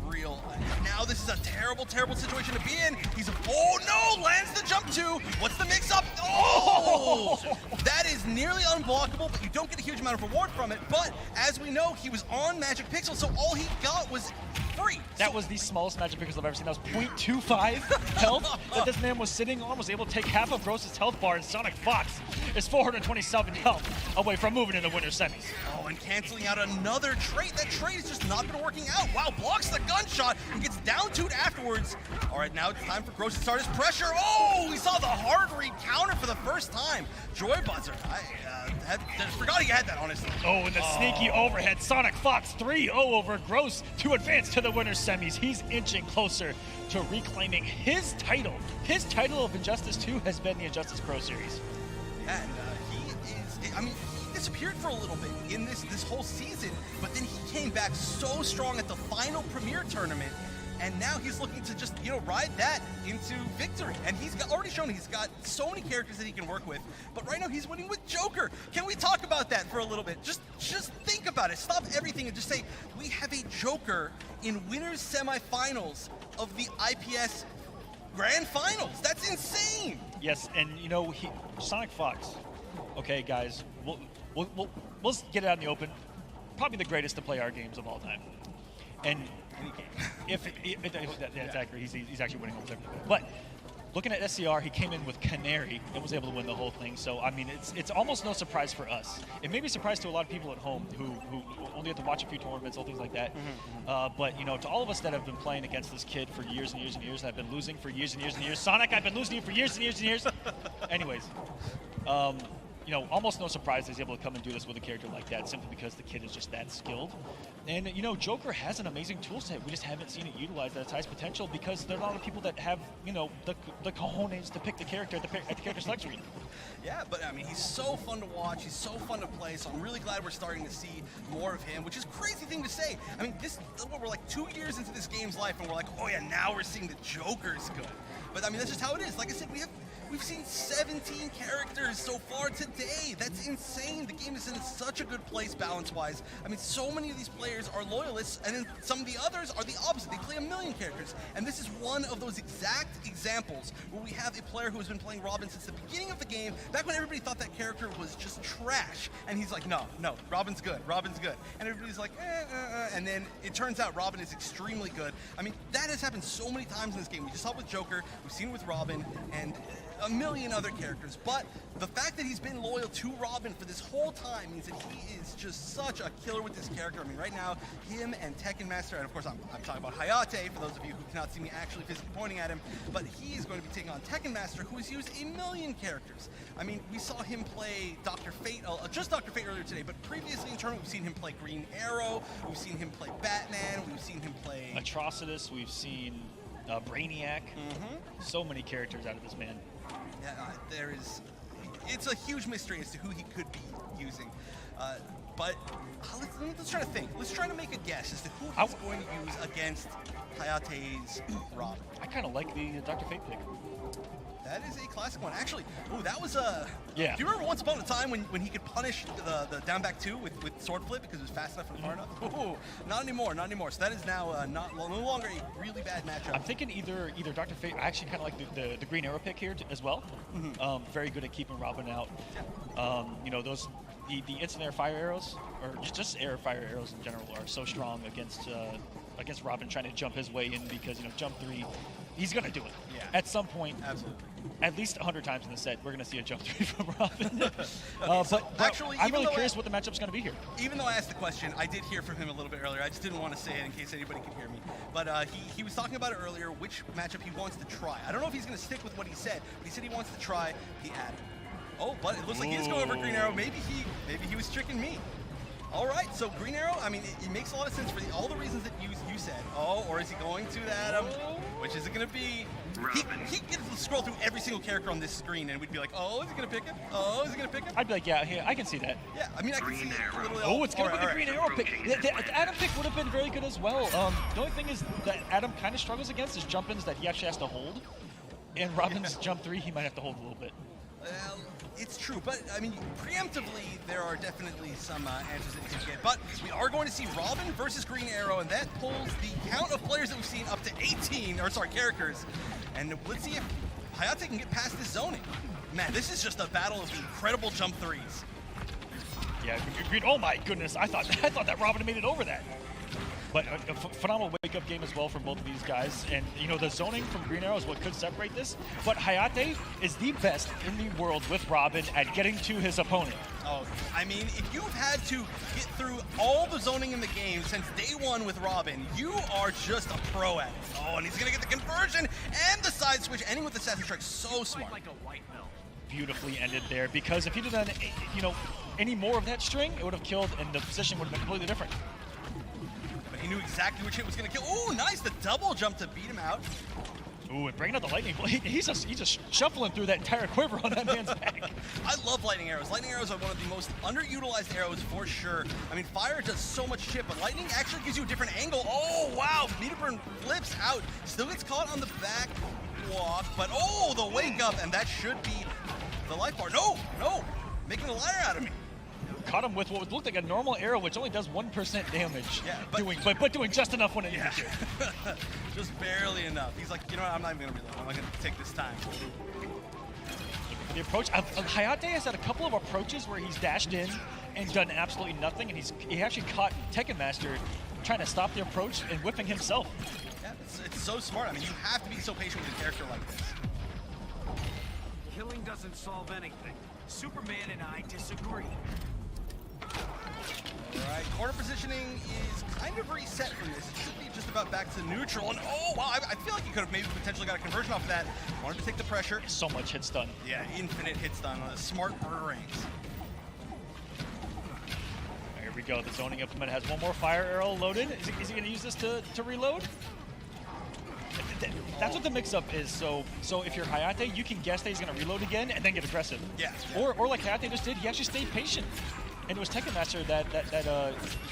Speaker 26: Unreal. Now this is a terrible, terrible situation to be in. He's oh no! Lands the jump 2. What's the mix-up? Oh! That is nearly unblockable, but you don't get a huge amount of reward from it. But as we know, he was on Magic Pixel, so all he got was free.
Speaker 27: That was the smallest Magic Pixel I've ever seen. That was 0.25 health that this man was sitting on, was able to take half of Gross's health bar, and Sonic Fox is 427 health away from moving in the winter semis.
Speaker 26: Oh, and canceling out another trait. That trait has just not been working out. Wow, blocks the gunshot and gets down 2 afterwards. All right, now it's time for Gross to start his pressure. Oh, we saw the hard read counter for the first time. Joy Buzzer. I forgot he had that, honestly.
Speaker 27: Oh, and the sneaky overhead. Sonic Fox 3-0 over Gross to advance to the winner semis. He's inching closer to reclaiming his title. His title of Injustice 2 has been the Injustice Pro Series.
Speaker 26: Yeah, and he disappeared for a little bit in this whole season, but then he came back so strong at the final Premier tournament. And now he's looking to just, ride that into victory. And he's already shown he's got so many characters that he can work with. But right now he's winning with Joker. Can we talk about that for a little bit? Just think about it. Stop everything and just say, we have a Joker in winners semifinals of the IPS Grand Finals. That's insane.
Speaker 27: Yes, and Sonic Fox. Okay, guys, we'll get it out in the open. Probably the greatest to play our games of all time. And that's accurate. He's actually winning almost everything. But looking at SCR, he came in with Canary and was able to win the whole thing. So I mean, it's almost no surprise for us. It may be a surprise to a lot of people at home who only have to watch a few tournaments, all things like that. But to all of us that have been playing against this kid for years and years and years, and have been losing for years and years and years. Sonic, I've been losing you for years and years and years. Anyways, you know, almost no surprise he's able to come and do this with a character like that, simply because the kid is just that skilled. And, you know, Joker has an amazing tool set. We just haven't seen it utilized at its highest potential because there are a lot of people that have, you know, the cojones to pick the character at the character selection read.
Speaker 26: Yeah, but I mean, he's so fun to watch. He's so fun to play. So I'm really glad we're starting to see more of him, which is a crazy thing to say. I mean, we're like 2 years into this game's life, and we're like, oh yeah, now we're seeing the Joker's good. But I mean, that's just how it is. Like I said, we've seen 17 characters so far today. That's insane. The game is in such a good place balance-wise. I mean, so many of these players are loyalists, and then some of the others are the opposite. They play a million characters. And this is one of those exact examples where we have a player who has been playing Robin since the beginning of the game, back when everybody thought that character was just trash. And he's like, no, Robin's good. Robin's good. And everybody's like, and then it turns out Robin is extremely good. I mean, that has happened so many times in this game. We just saw it with Joker, we've seen it with Robin, and a million other characters. But the fact that he's been loyal to Robin for this whole time means that he is just such a killer with this character. I mean, right now, him and Tekken Master, and of course I'm talking about Hayate, for those of you who cannot see me actually physically pointing at him, but he is going to be taking on Tekken Master, who has used a million characters. I mean, we saw him play Dr. Fate, just Dr. Fate earlier today, but previously in tournament, we've seen him play Green Arrow, we've seen him play Batman, we've seen him play
Speaker 27: Atrocitus, we've seen Brainiac. So many characters out of this man.
Speaker 26: Yeah, it's a huge mystery as to who he could be using. But let's try to think. Let's try to make a guess as to who he's going to use against Hayate's Robin.
Speaker 27: I kind of like the Dr. Fate pick.
Speaker 26: That is a classic one. Actually, that was
Speaker 27: yeah.
Speaker 26: Do you remember once upon a time when he could punish the down back 2 with sword flip because it was fast enough and far enough? Ooh, not anymore. So that is now no longer a really bad matchup.
Speaker 27: I'm thinking either Dr. Fate. I actually kind of like the Green Arrow pick here as well. Very good at keeping Robin out. You know, those the instant air fire arrows, or just air fire arrows in general, are so strong against Robin trying to jump his way in, because, you know, jump 3. He's going to do it.
Speaker 26: Yeah.
Speaker 27: At some point.
Speaker 26: Absolutely.
Speaker 27: At least 100 times in the set, we're going to see a jump 3 from Robin.
Speaker 26: Okay,
Speaker 27: but actually, I'm really curious what the matchup's going to be here.
Speaker 26: Even though I asked the question, I did hear from him a little bit earlier. I just didn't want to say it in case anybody could hear me. But he was talking about it earlier, which matchup he wants to try. I don't know if he's going to stick with what he said, but he said he wants to try the Atom. Oh, but it looks like he's going over Green Arrow. Maybe he was tricking me. All right, so Green Arrow, I mean, it makes a lot of sense for all the reasons that you said. Oh, or is he going to the Atom? Which is it going to be? He can scroll through every single character on this screen, and we'd be like, oh, is he going to pick him? Oh, is he going to pick him?
Speaker 27: I'd be like, yeah, I can see that.
Speaker 26: Yeah, I mean, I can see it literally.
Speaker 27: Oh, it's going to be the Green Arrow pick. The Atom pick would have been very good as well. The only thing is that Atom kind of struggles against is jump-ins that he actually has to hold. And Robin's jump 3, he might have to hold a little bit.
Speaker 26: Well, it's true, but I mean, preemptively, there are definitely some answers that you can get. But we are going to see Robin versus Green Arrow, and that pulls the count of players that we've seen up to 18, characters. And let's see if Hayate can get past this zoning. Man, this is just a battle of incredible jump 3s.
Speaker 27: Yeah, Green. Oh my goodness! I thought that Robin made it over that. But a phenomenal wake-up game as well from both of these guys. And, you know, the zoning from Green Arrow is what could separate this. But Hayate is the best in the world with Robin at getting to his opponent.
Speaker 26: Oh, I mean, if you've had to get through all the zoning in the game since day 1 with Robin, you are just a pro at it. Oh, and he's going to get the conversion and the side switch, ending with the Assassin Strike. So smart.
Speaker 7: Like a white belt.
Speaker 27: Beautifully ended there, because if he'd have done, you know, any more of that string, it would have killed, and the position would have been completely different.
Speaker 26: He knew exactly which hit was going to kill. Ooh, nice, the double jump to beat him out.
Speaker 27: Ooh, and bringing out the lightning blade. He's just shuffling through that entire quiver on that man's back.
Speaker 26: I love lightning arrows. Lightning arrows are one of the most underutilized arrows for sure. I mean, fire does so much shit, but lightning actually gives you a different angle. Oh, wow, Niederburn flips out. Still gets caught on the back walk, but oh, the wake up, and that should be the life bar. No, making a liar out of me.
Speaker 27: Caught him with what looked like a normal arrow, which only does 1% damage.
Speaker 26: Yeah,
Speaker 27: but doing just enough when it needs to.
Speaker 26: Just barely enough. He's like, you know what, I'm not even going to reload. I'm not going to take this time.
Speaker 27: The approach, Hayate has had a couple of approaches where he's dashed in and done absolutely nothing, and he actually caught Tekken Master trying to stop the approach and whipping himself.
Speaker 26: Yeah, it's so smart. I mean, you have to be so patient with a character like this.
Speaker 7: Killing doesn't solve anything. Superman and I disagree.
Speaker 26: Alright, corner positioning is kind of reset from this. It should be just about back to neutral. And oh, wow, I feel like he could have maybe potentially got a conversion off of that. Wanted to take the pressure.
Speaker 27: So much hit stun.
Speaker 26: Yeah, infinite hit stun on the smart murderings.
Speaker 27: Here we go. The zoning implement has one more fire arrow loaded. Is he going to use this to reload? That's what the mix-up is. So if you're Hayate, you can guess that he's going to reload again and then get aggressive.
Speaker 26: Yeah.
Speaker 27: Or like Hayate just did, he actually stayed patient. And it was Tekken Master that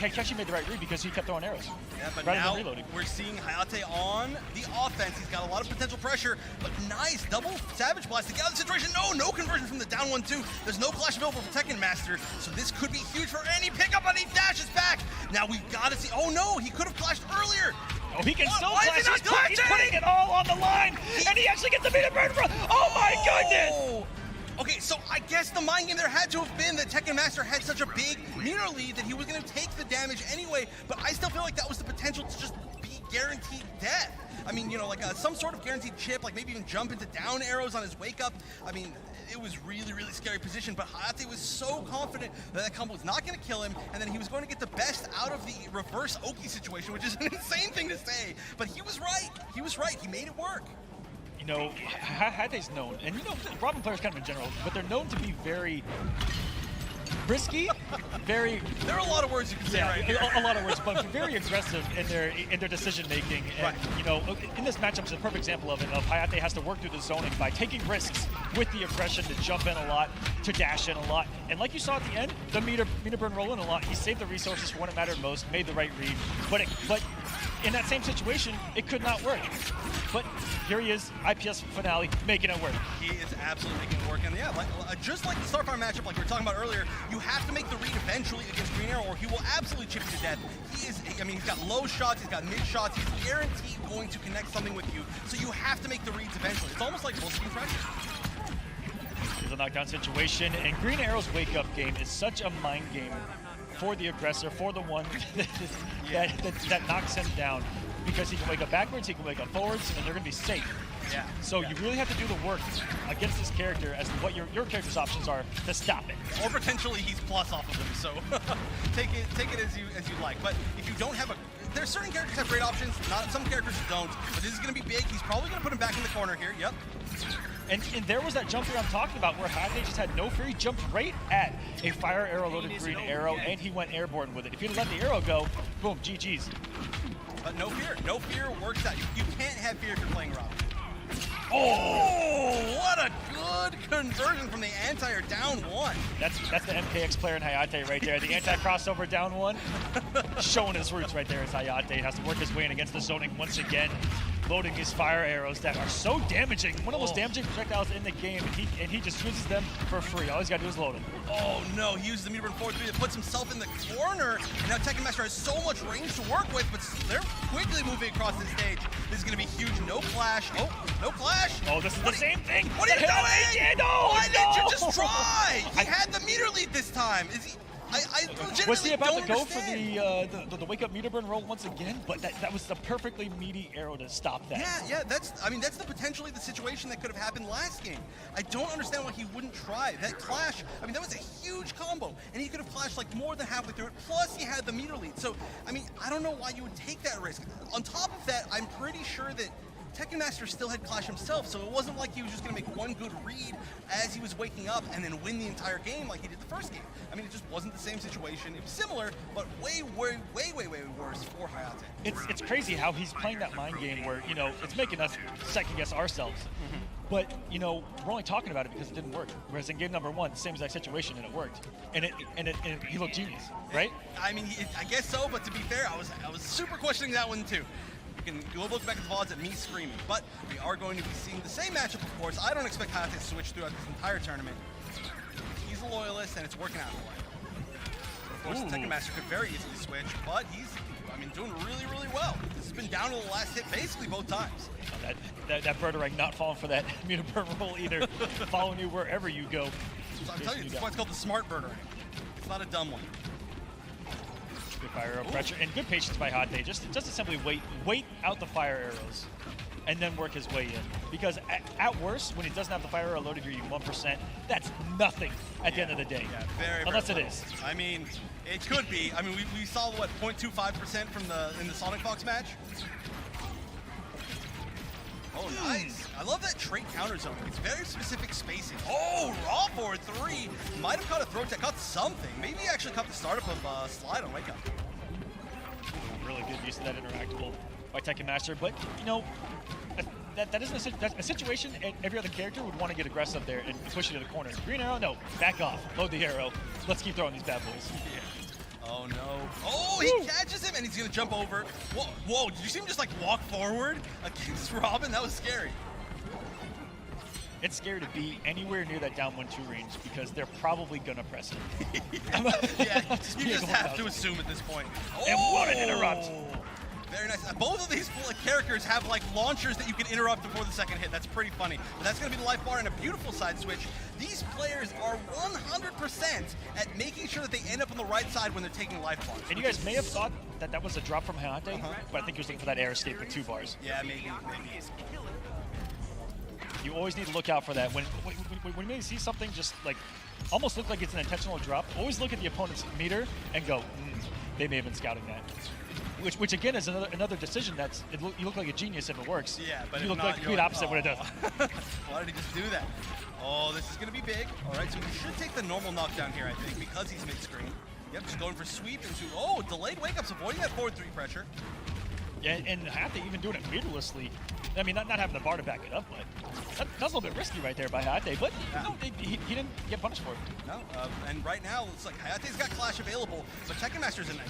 Speaker 27: actually made the right read because he kept throwing arrows.
Speaker 26: Yeah, but
Speaker 27: rather
Speaker 26: now
Speaker 27: than reloading.
Speaker 26: We're seeing Hayate on the offense. He's got a lot of potential pressure, but nice double Savage Blast to get out of the situation. No conversion from the down 1-2. There's no clash available for Tekken Master, so this could be huge for any pickup, and he dashes back. Now we've got to see. Oh no, he could have clashed earlier.
Speaker 27: Oh, he can still
Speaker 26: Why
Speaker 27: clash.
Speaker 26: is he not
Speaker 27: He's putting it all on the line, and he actually gets the meter burn. Oh my goodness!
Speaker 26: Okay, so I guess the mind game there had to have been that Tekken Master had such a big meter lead that he was going to take the damage anyway, but I still feel like that was the potential to just be guaranteed death. I mean, you know, like some sort of guaranteed chip, like maybe even jump into down arrows on his wake up. I mean, it was really, really scary position, but Hayate was so confident that that combo was not going to kill him, and then he was going to get the best out of the reverse Oki situation, which is an insane thing to say, but he was right. He was right. He made it work.
Speaker 27: You know, Hayate's known, and you know, Robin players kind of in general, but they're known to be very risky, very.
Speaker 26: There are a lot of words you can say right here.
Speaker 27: A lot of words, but very aggressive in their decision making. And you know, in this matchup, it's a perfect example of it. Of Hayate has to work through the zoning by taking risks with the aggression to jump in a lot, to dash in a lot, and like you saw at the end, the meter burn roll in a lot. He saved the resources for when it mattered most, made the right read, but in that same situation, it could not work. But here he is, IPS finale, making it work.
Speaker 26: He is absolutely making it work. And yeah, just like the Starfire matchup, like we were talking about earlier, you have to make the read eventually against Green Arrow, or he will absolutely chip you to death. He is, I mean, he's got low shots, he's got mid shots, he's guaranteed going to connect something with you. So you have to make the reads eventually. It's almost like full screen pressure.
Speaker 27: It's a knockdown situation, and Green Arrow's wake-up game is such a mind game for the aggressor, for the one that knocks him down. Because he can wake up backwards, he can wake up forwards, and they're going to be safe.
Speaker 26: Yeah.
Speaker 27: So you really have to do the work against this character as to what your character's options are to stop it.
Speaker 26: Or potentially he's plus off of him, so take it as you like. But if you don't have there's certain characters have great options, not some characters don't. But this is going to be big. He's probably going to put him back in the corner here. Yep.
Speaker 27: And there was that jump here I'm talking about where Hayate just had no fear. He jumped right at a fire arrow loaded green arrow, and he went airborne with it. If he'd let the arrow go, boom, GG's.
Speaker 26: But no fear works out. You can't have fear if you're playing Robin.
Speaker 27: Oh,
Speaker 26: what a good conversion from the anti-air down one.
Speaker 27: That's the MKX player in Hayate right there. The anti-crossover down one. Showing his roots right there as Hayate has to work his way in against the zoning once again. Loading his fire arrows that are so damaging. One of the most damaging projectiles in the game, and he just uses them for free. All he's got to do is load them.
Speaker 26: Oh no, he uses the meter burn forward 3 that puts himself in the corner, and now Tekken Master has so much range to work with, but they're quickly moving across the stage. This is going to be huge. No clash. Oh, no clash.
Speaker 27: Oh, this is the same thing.
Speaker 26: What are you doing? Why didn't you just try? He
Speaker 27: I
Speaker 26: had the meter lead this time. Is he? I legitimately
Speaker 27: was he about
Speaker 26: don't
Speaker 27: to go
Speaker 26: understand.
Speaker 27: for the wake up meter burn roll once again? But that was the perfectly meaty arrow to stop that.
Speaker 26: Yeah, that's potentially the situation that could have happened last game. I don't understand why he wouldn't try that clash. I mean, that was a huge combo, and he could have clashed like more than halfway through it. Plus, he had the meter lead. So, I mean, I don't know why you would take that risk. On top of that, I'm pretty sure that Tekken Master still had Clash himself, so it wasn't like he was just going to make one good read as he was waking up and then win the entire game like he did the first game. I mean, it just wasn't the same situation. It was similar, but way worse for Hayate.
Speaker 27: It's crazy how he's playing that mind game where, you know, it's making us second guess ourselves. But, you know, we're only talking about it because it didn't work. Whereas in game number 1, same exact situation, and it worked. And he looked genius, right?
Speaker 26: I mean, I guess so, but to be fair, I was super questioning that one too. You can go look back at the VODs at me screaming, but we are going to be seeing the same matchup, of course. I don't expect Hayate to switch throughout this entire tournament. He's a loyalist, and it's working out for him. Of course, the Tekken Master could very easily switch, but he's, I mean, doing really, really well. This has been down to the last hit basically both times.
Speaker 27: That Birderang not falling for that meter burn roll either, following you wherever you go.
Speaker 26: So I'm telling you, that's why it's called the smart Birderang. It's not a dumb one.
Speaker 27: Good fire arrow pressure and good patience by Hate. Just to simply wait out the fire arrows and then work his way in. Because at worst, when he doesn't have the fire arrow loaded, you're even 1%. That's nothing at the end of the day.
Speaker 26: Yeah, very,
Speaker 27: unless
Speaker 26: very
Speaker 27: it is.
Speaker 26: I mean, it could be. I mean, we saw what 0.25% from in the Sonic Fox match. Oh, nice. I love that trait counter zone. It's very specific spacing. Oh, raw forward 3. Might have caught a throw tech, caught something. Maybe he actually caught the startup of slide on wake up.
Speaker 27: Really good use of that interactable by Tekken Master, but you know, that isn't a situation every other character would want to get aggressive there and push it to the corner. Green arrow, no, back off, load the arrow. Let's keep throwing these bad boys.
Speaker 26: Yeah. Oh no. Oh, he catches him and he's gonna jump over. Whoa, did you see him just like walk forward against Robin? That was scary.
Speaker 27: It's scary to be anywhere near that down 1-2 range because they're probably gonna press it.
Speaker 26: Yeah, you just have to assume at this point.
Speaker 27: And what an interrupt!
Speaker 26: Very nice. Both of these characters have like launchers that you can interrupt before the second hit. That's pretty funny. But that's going to be the life bar and a beautiful side switch. These players are 100% at making sure that they end up on the right side when they're taking life bars.
Speaker 27: And you guys may have thought that was a drop from Hayate, but I think he was looking for that air escape with 2 bars.
Speaker 26: Yeah, maybe.
Speaker 27: You always need to look out for that. When you see something just like almost look like it's an intentional drop, always look at the opponent's meter and go, they may have been scouting that. Which again is another decision you look like a genius if it works.
Speaker 26: Yeah, but
Speaker 27: you look like the complete opposite when it doesn't.
Speaker 26: Why did he just do that? Oh, this is going to be big. All right, so he should take the normal knockdown here, I think, because he's mid-screen. Yep, just going for sweep into, delayed wake-ups, avoiding that forward 3 pressure.
Speaker 27: Yeah, and Hate even doing it mirrorlessly. I mean, not having the bar to back it up, but that's a little bit risky right there by Hayate, but no, he didn't get punished for it.
Speaker 26: No, and right now, it's like Hayate's got Clash available, but Tekken Master's in a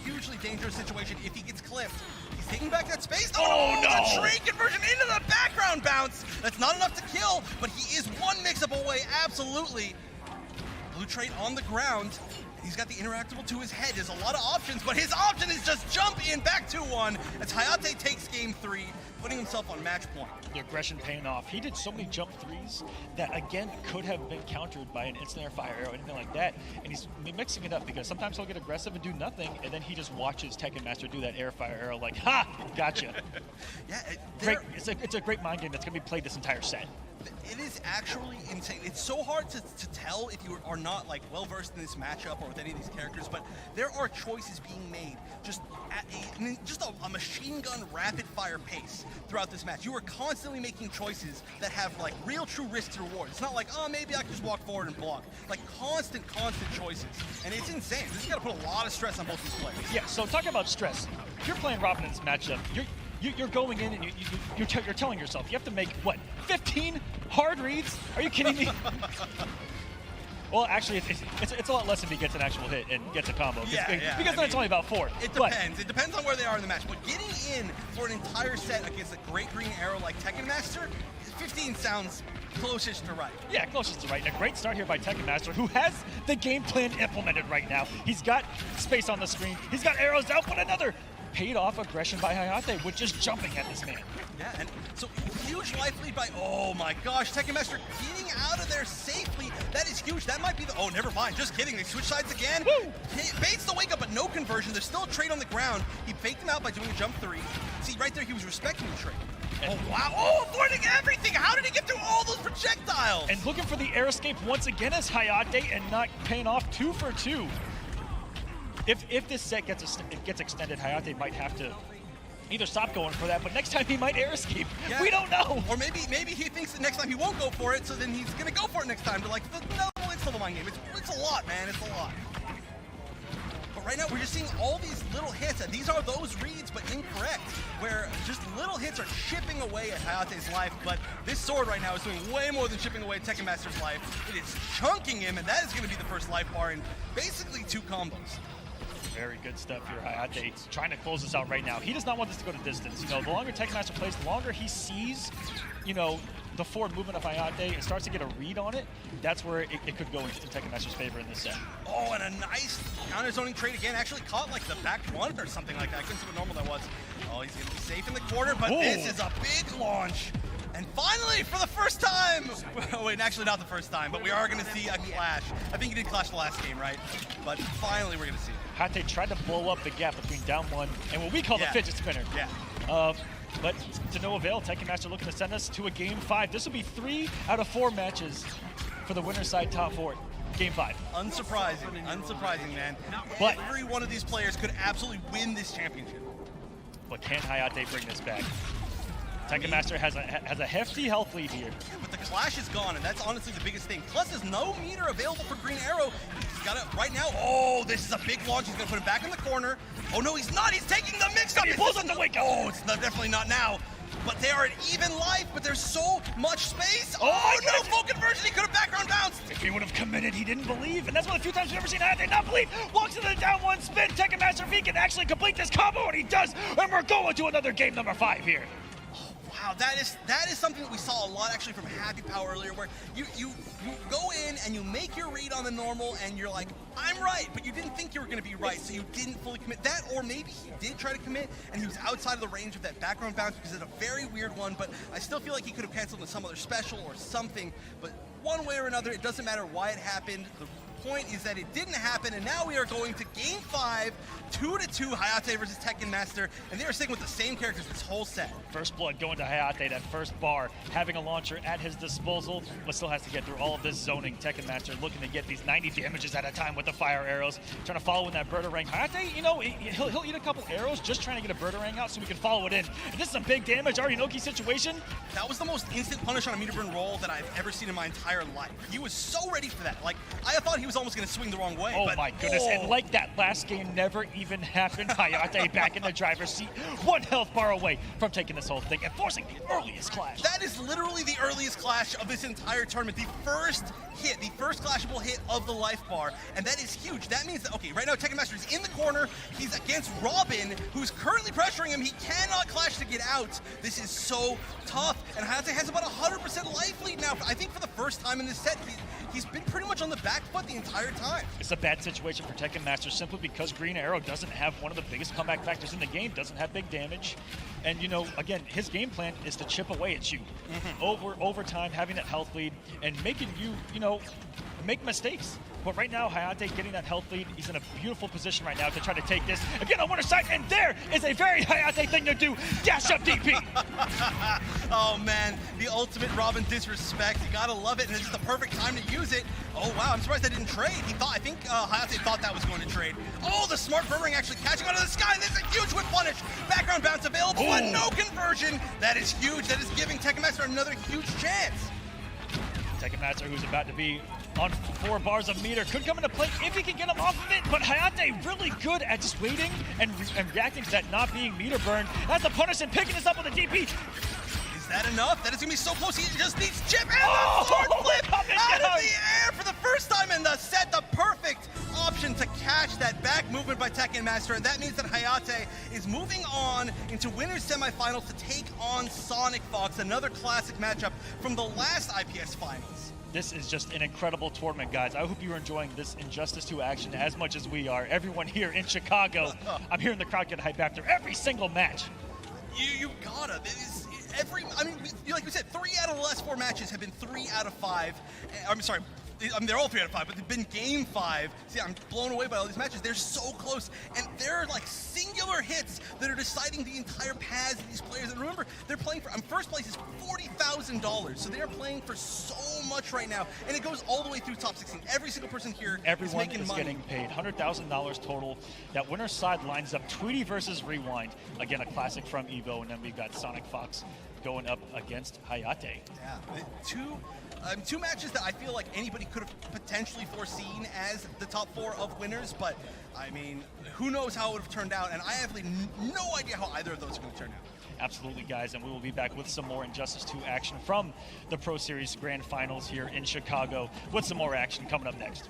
Speaker 26: hugely dangerous situation if he gets clipped. He's taking back that space. Oh no! The trade conversion into the background bounce. That's not enough to kill, but he is one mix-up away, absolutely. Blue trade on the ground. He's got the interactable to his head. There's a lot of options, but his option is just jump in back 2-1 as Hayate takes game 3, putting himself on match point.
Speaker 27: The aggression paying off. He did so many jump 3s that, again, could have been countered by an instant air fire arrow, anything like that. And he's mixing it up because sometimes he'll get aggressive and do nothing, and then he just watches Tekken Master do that air fire arrow like, ha, gotcha.
Speaker 26: Yeah,
Speaker 27: great. It's a great mind game that's going to be played this entire set.
Speaker 26: It is actually insane. It's so hard to tell if you are not like well versed in this matchup or with any of these characters, but there are choices being made just at a machine gun rapid fire pace throughout this match. You are constantly making choices that have like real true risk to reward. It's not like, oh, maybe I can just walk forward and block. Like constant choices. And it's insane. This is gonna put a lot of stress on both these players.
Speaker 27: Yeah, so talking about stress, if you're playing Robin in this matchup, you're going in and you're telling yourself you have to make, what, 15 hard reads? Are you kidding me? Well, actually, it's a lot less if he gets an actual hit and gets a combo. Because then it's only about 4.
Speaker 26: It depends. It depends on where they are in the match. But getting in for an entire set against a great green arrow like Tekken Master, 15 sounds closest to right.
Speaker 27: Yeah, closest to right. And a great start here by Tekken Master, who has the game plan implemented right now. He's got space on the screen. He's got arrows out, but another paid off aggression by Hayate with just jumping at this man.
Speaker 26: Yeah, and so huge life lead by, oh my gosh, Tekken Master getting out of there safely. That is huge. That might be the, oh, never mind. Just kidding. They switch sides again. Woo! Baits the wake up, but no conversion. There's still a trade on the ground. He faked him out by doing a jump 3. See, right there, he was respecting the trade. Oh, wow. Oh, avoiding everything. How did he get through all those projectiles?
Speaker 27: And looking for the air escape once again as Hayate and not paying off 2 for 2. If this set gets extended, Hayate might have to either stop going for that, but next time he might air escape. Yeah. We don't know.
Speaker 26: Or maybe he thinks that next time he won't go for it, so then he's going to go for it next time. To like, no, it's still the mind game. It's a lot, man. It's a lot. But right now, we're just seeing all these little hits, and these are those reads, but incorrect, where just little hits are chipping away at Hayate's life, but this sword right now is doing way more than chipping away at Tekken Master's life. It is chunking him, and that is going to be the first life bar in basically 2 combos.
Speaker 27: Very good stuff here. Hayate's trying to close this out right now. He does not want this to go to distance. You know, the longer Tekken Master plays, the longer he sees, you know, the forward movement of Hayate and starts to get a read on it, that's where it could go in Tekken Master's favor in this set.
Speaker 26: Oh, and a nice counter-zoning trade again. Actually caught like the back one or something like that. I couldn't see what normal that was. Oh, he's going to be safe in the corner, but this is a big launch. And finally, for the first time, wait, actually not the first time, but we are going to see a clash. I think he did clash the last game, right? But finally, we're going to see it.
Speaker 27: Hayate tried to blow up the gap between down one and what we call the fidget spinner.
Speaker 26: Yeah.
Speaker 27: But to no avail, Tekken Master looking to send us to a Game 5. This will be 3 out of 4 matches for the winner's side top 4. Game 5.
Speaker 26: Unsurprising, man.
Speaker 27: But
Speaker 26: every one of these players could absolutely win this championship.
Speaker 27: But can Hayate bring this back? Tekken Master has a hefty health lead here.
Speaker 26: Yeah, but the clash is gone, and that's honestly the biggest thing. Plus, there's no meter available for Green Arrow. He's got it right now. Oh, this is a big launch. He's going to put him back in the corner. Oh, no, he's not. He's taking the mix-up.
Speaker 27: He pulls up the wake-up.
Speaker 26: Oh, it's definitely not now. But they are at even life, but there's so much space.
Speaker 27: Oh
Speaker 26: no, full conversion. He could have background bounced.
Speaker 27: If he would have committed, he didn't believe. And that's one of the few times we've ever seen Hayate not believe. Walks into the down one spin. Tekken Master if he can actually complete this combo, and he does. And we're going to another game number 5 here.
Speaker 26: Wow, that is something that we saw a lot actually from Happy Power earlier, where you go in and you make your read on the normal and you're like, I'm right, but you didn't think you were going to be right, so you didn't fully commit that, or maybe he did try to commit and he was outside of the range of that background bounce because it's a very weird one, but I still feel like he could have canceled into some other special or something, but one way or another, it doesn't matter why it happened. The point is that it didn't happen, and now we are going to Game 5, 2-2, Hayate versus Tekken Master, and they are sticking with the same characters this whole set.
Speaker 27: First blood going to Hayate, that first bar, having a launcher at his disposal, but still has to get through all of this zoning. Tekken Master looking to get these 90 damages at a time with the fire arrows, trying to follow in that Birdarang. Hayate, you know, he'll eat a couple arrows just trying to get a Birdarang out so we can follow it in. And this is a big damage, Arinoki situation.
Speaker 26: That was the most instant punish on a meter burn roll that I've ever seen in my entire life. He was so ready for that. Like, I thought he was almost going to swing the wrong way.
Speaker 27: Oh my goodness, and like that last game never even happened. Hayate back in the driver's seat, 1 health bar away from taking this whole thing and forcing the earliest clash.
Speaker 26: That is literally the earliest clash of this entire tournament. The first hit, the first clashable hit of the life bar, and that is huge. That means that, okay, right now Tekken Master is in the corner. He's against Robin, who's currently pressuring him. He cannot clash to get out. This is so tough, and Hayate has about 100% life lead now. I think for the first time in this set, he's been pretty much on the back foot the entire time.
Speaker 27: It's a bad situation for Tekken Master simply because Green Arrow doesn't have one of the biggest comeback factors in the game, doesn't have big damage. And, you know, again, his game plan is to chip away at you over time, having that health lead and making you, you know, make mistakes. But right now, Hayate getting that health lead, he's in a beautiful position right now to try to take this. Again, on winner's side, and there is a very Hayate thing to do. Dash up DP.
Speaker 26: Oh, man, the ultimate Robin disrespect. You gotta love it, and it's the perfect time to use it. Oh, wow, I'm surprised I didn't trade. I think Hayate thought that was going to trade. Oh, the smart Birdarang actually catching out of the sky, and there's a huge whip punish. Background bounce available, and no conversion. That is huge. That is giving Tekken Master another huge chance.
Speaker 27: Tekken Master, who's about to be on 4 bars of meter, could come into play if he can get him off of it, but Hayate really good at just waiting and reacting to that not being meter burn. That's the punish and picking this up with a DP.
Speaker 26: Is that enough? That is going to be so close. He just needs chip and the sword flip out of the air for the first time in the set. The perfect option to catch that back movement by Tekken Master, and that means that Hayate is moving on into winners semifinals to take on Sonic Fox, another classic matchup from the last IPS finals.
Speaker 27: This is just an incredible tournament, guys. I hope you're enjoying this Injustice 2 action as much as we are. Everyone here in Chicago, I'm hearing the crowd get hype after every single match.
Speaker 26: You gotta. I mean, like we said, 3 out of the last 4 matches have been 3 out of 5. I'm sorry. I mean, they're all 3 out of 5, but they've been Game 5. See, I'm blown away by all these matches. They're so close, and they're like singular hits that are deciding the entire paths of these players. And remember, they're playing for, first place is $40,000, so they are playing for so much right now, and it goes all the way through top 16. Every single person here is making money.
Speaker 27: Getting paid, $100,000 total. That winner's side lines up Tweety versus Rewind. Again, a classic from Evo, and then we've got Sonic Fox going up against Hayate.
Speaker 26: Yeah, two matches that I feel like anybody could have potentially foreseen as the top 4 of winners, but I mean, who knows how it would have turned out, and I have no idea how either of those are going to turn out.
Speaker 27: Absolutely, guys, and we will be back with some more Injustice 2 action from the Pro Series Grand Finals here in Chicago with some more action coming up next.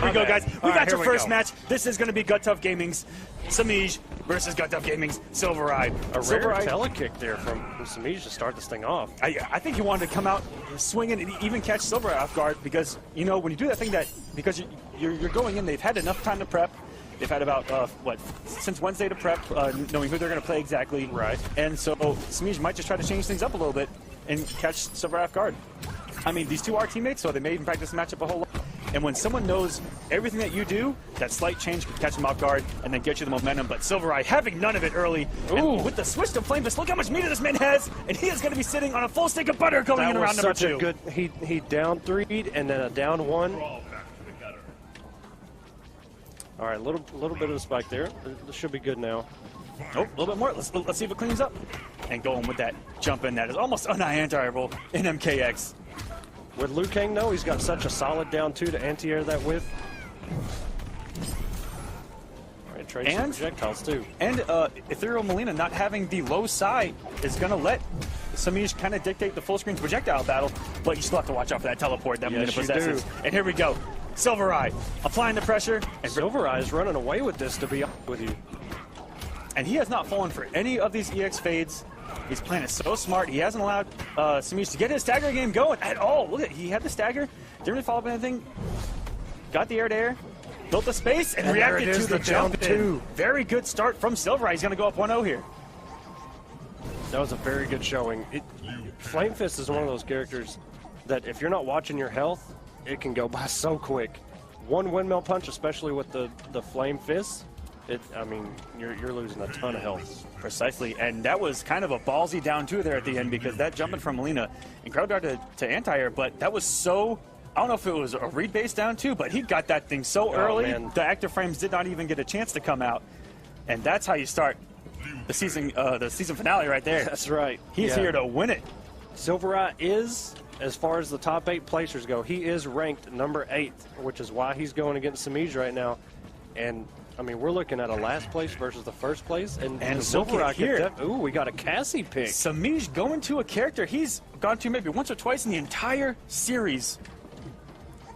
Speaker 8: we go, guys. We got your first
Speaker 9: go.
Speaker 8: match. This is going to be Gut Tough Gaming's Samij versus Gut Tough Gaming's Silver Eye.
Speaker 9: A
Speaker 8: Silver
Speaker 9: rare
Speaker 8: Eye
Speaker 9: telekick there from Samij to start this thing off.
Speaker 8: I think he wanted to come out swinging and even catch Silver Eye off guard because, you know, when you do that thing because you're going in, they've had enough time to prep. They've had about, since Wednesday to prep, knowing who they're going to play exactly.
Speaker 9: Right.
Speaker 8: And so Samij might just try to change things up a little bit and catch Silver Eye off guard. I mean, these two are teammates, so they may even practice the matchup a whole lot. And when someone knows everything that you do, that slight change can catch them off guard and then get you the momentum. But Silver Eye having none of it early. And with the switch to Flame Fist, look how much meter this man has. And he is going to be sitting on a full stick of butter going in around number 2.
Speaker 9: Good, he down 3'd and then a down 1. All right, a little bit of the spike there. This should be good now.
Speaker 8: Oh, a little bit more. Let's see if it cleans up. And going with that jump in that is almost anti-anti-able in MKX.
Speaker 9: With Liu Kang, though, he's got such a solid down 2 to anti-air that with. All right, trade some projectiles, too.
Speaker 8: And Ethereal Melina not having the low side is going to let Samij kind of dictate the full screen projectile battle, but you still have to watch out for that teleport that Melina possesses. And here we go. Silver Eye applying the pressure. And
Speaker 9: Silver Eye is running away with this, to be honest with you.
Speaker 8: And he has not fallen for any of these EX fades. He's playing it so smart. He hasn't allowed Samij to get his stagger game going at all. Look at he had the stagger. Didn't really follow up anything. Got the air to air. Built the space and reacted to the jump in. Very good start from Silver Eye. He's going to go up 1-0 here.
Speaker 9: That was a very good showing. Flame Fist is one of those characters that if you're not watching your health, it can go by so quick. One windmill punch, especially with the Flame Fist, I mean, you're losing a ton of health.
Speaker 8: Precisely, and that was kind of a ballsy down 2 there at the end because that jumping from Melina, incredible guard to anti-air, but that was so, I don't know if it was a read-based down 2, but he got that thing so early, the active frames did not even get a chance to come out. And that's how you start the season finale right there.
Speaker 9: That's right.
Speaker 8: He's here to win it.
Speaker 9: Silver Eye is, as far as the top 8 placers go, he is ranked number 8, which is why he's going against Samij right now. And I mean, we're looking at a last place versus the first place, and Silver Eye here. Ooh, we got a Cassie pick.
Speaker 8: Samij going to a character he's gone to maybe once or twice in the entire series.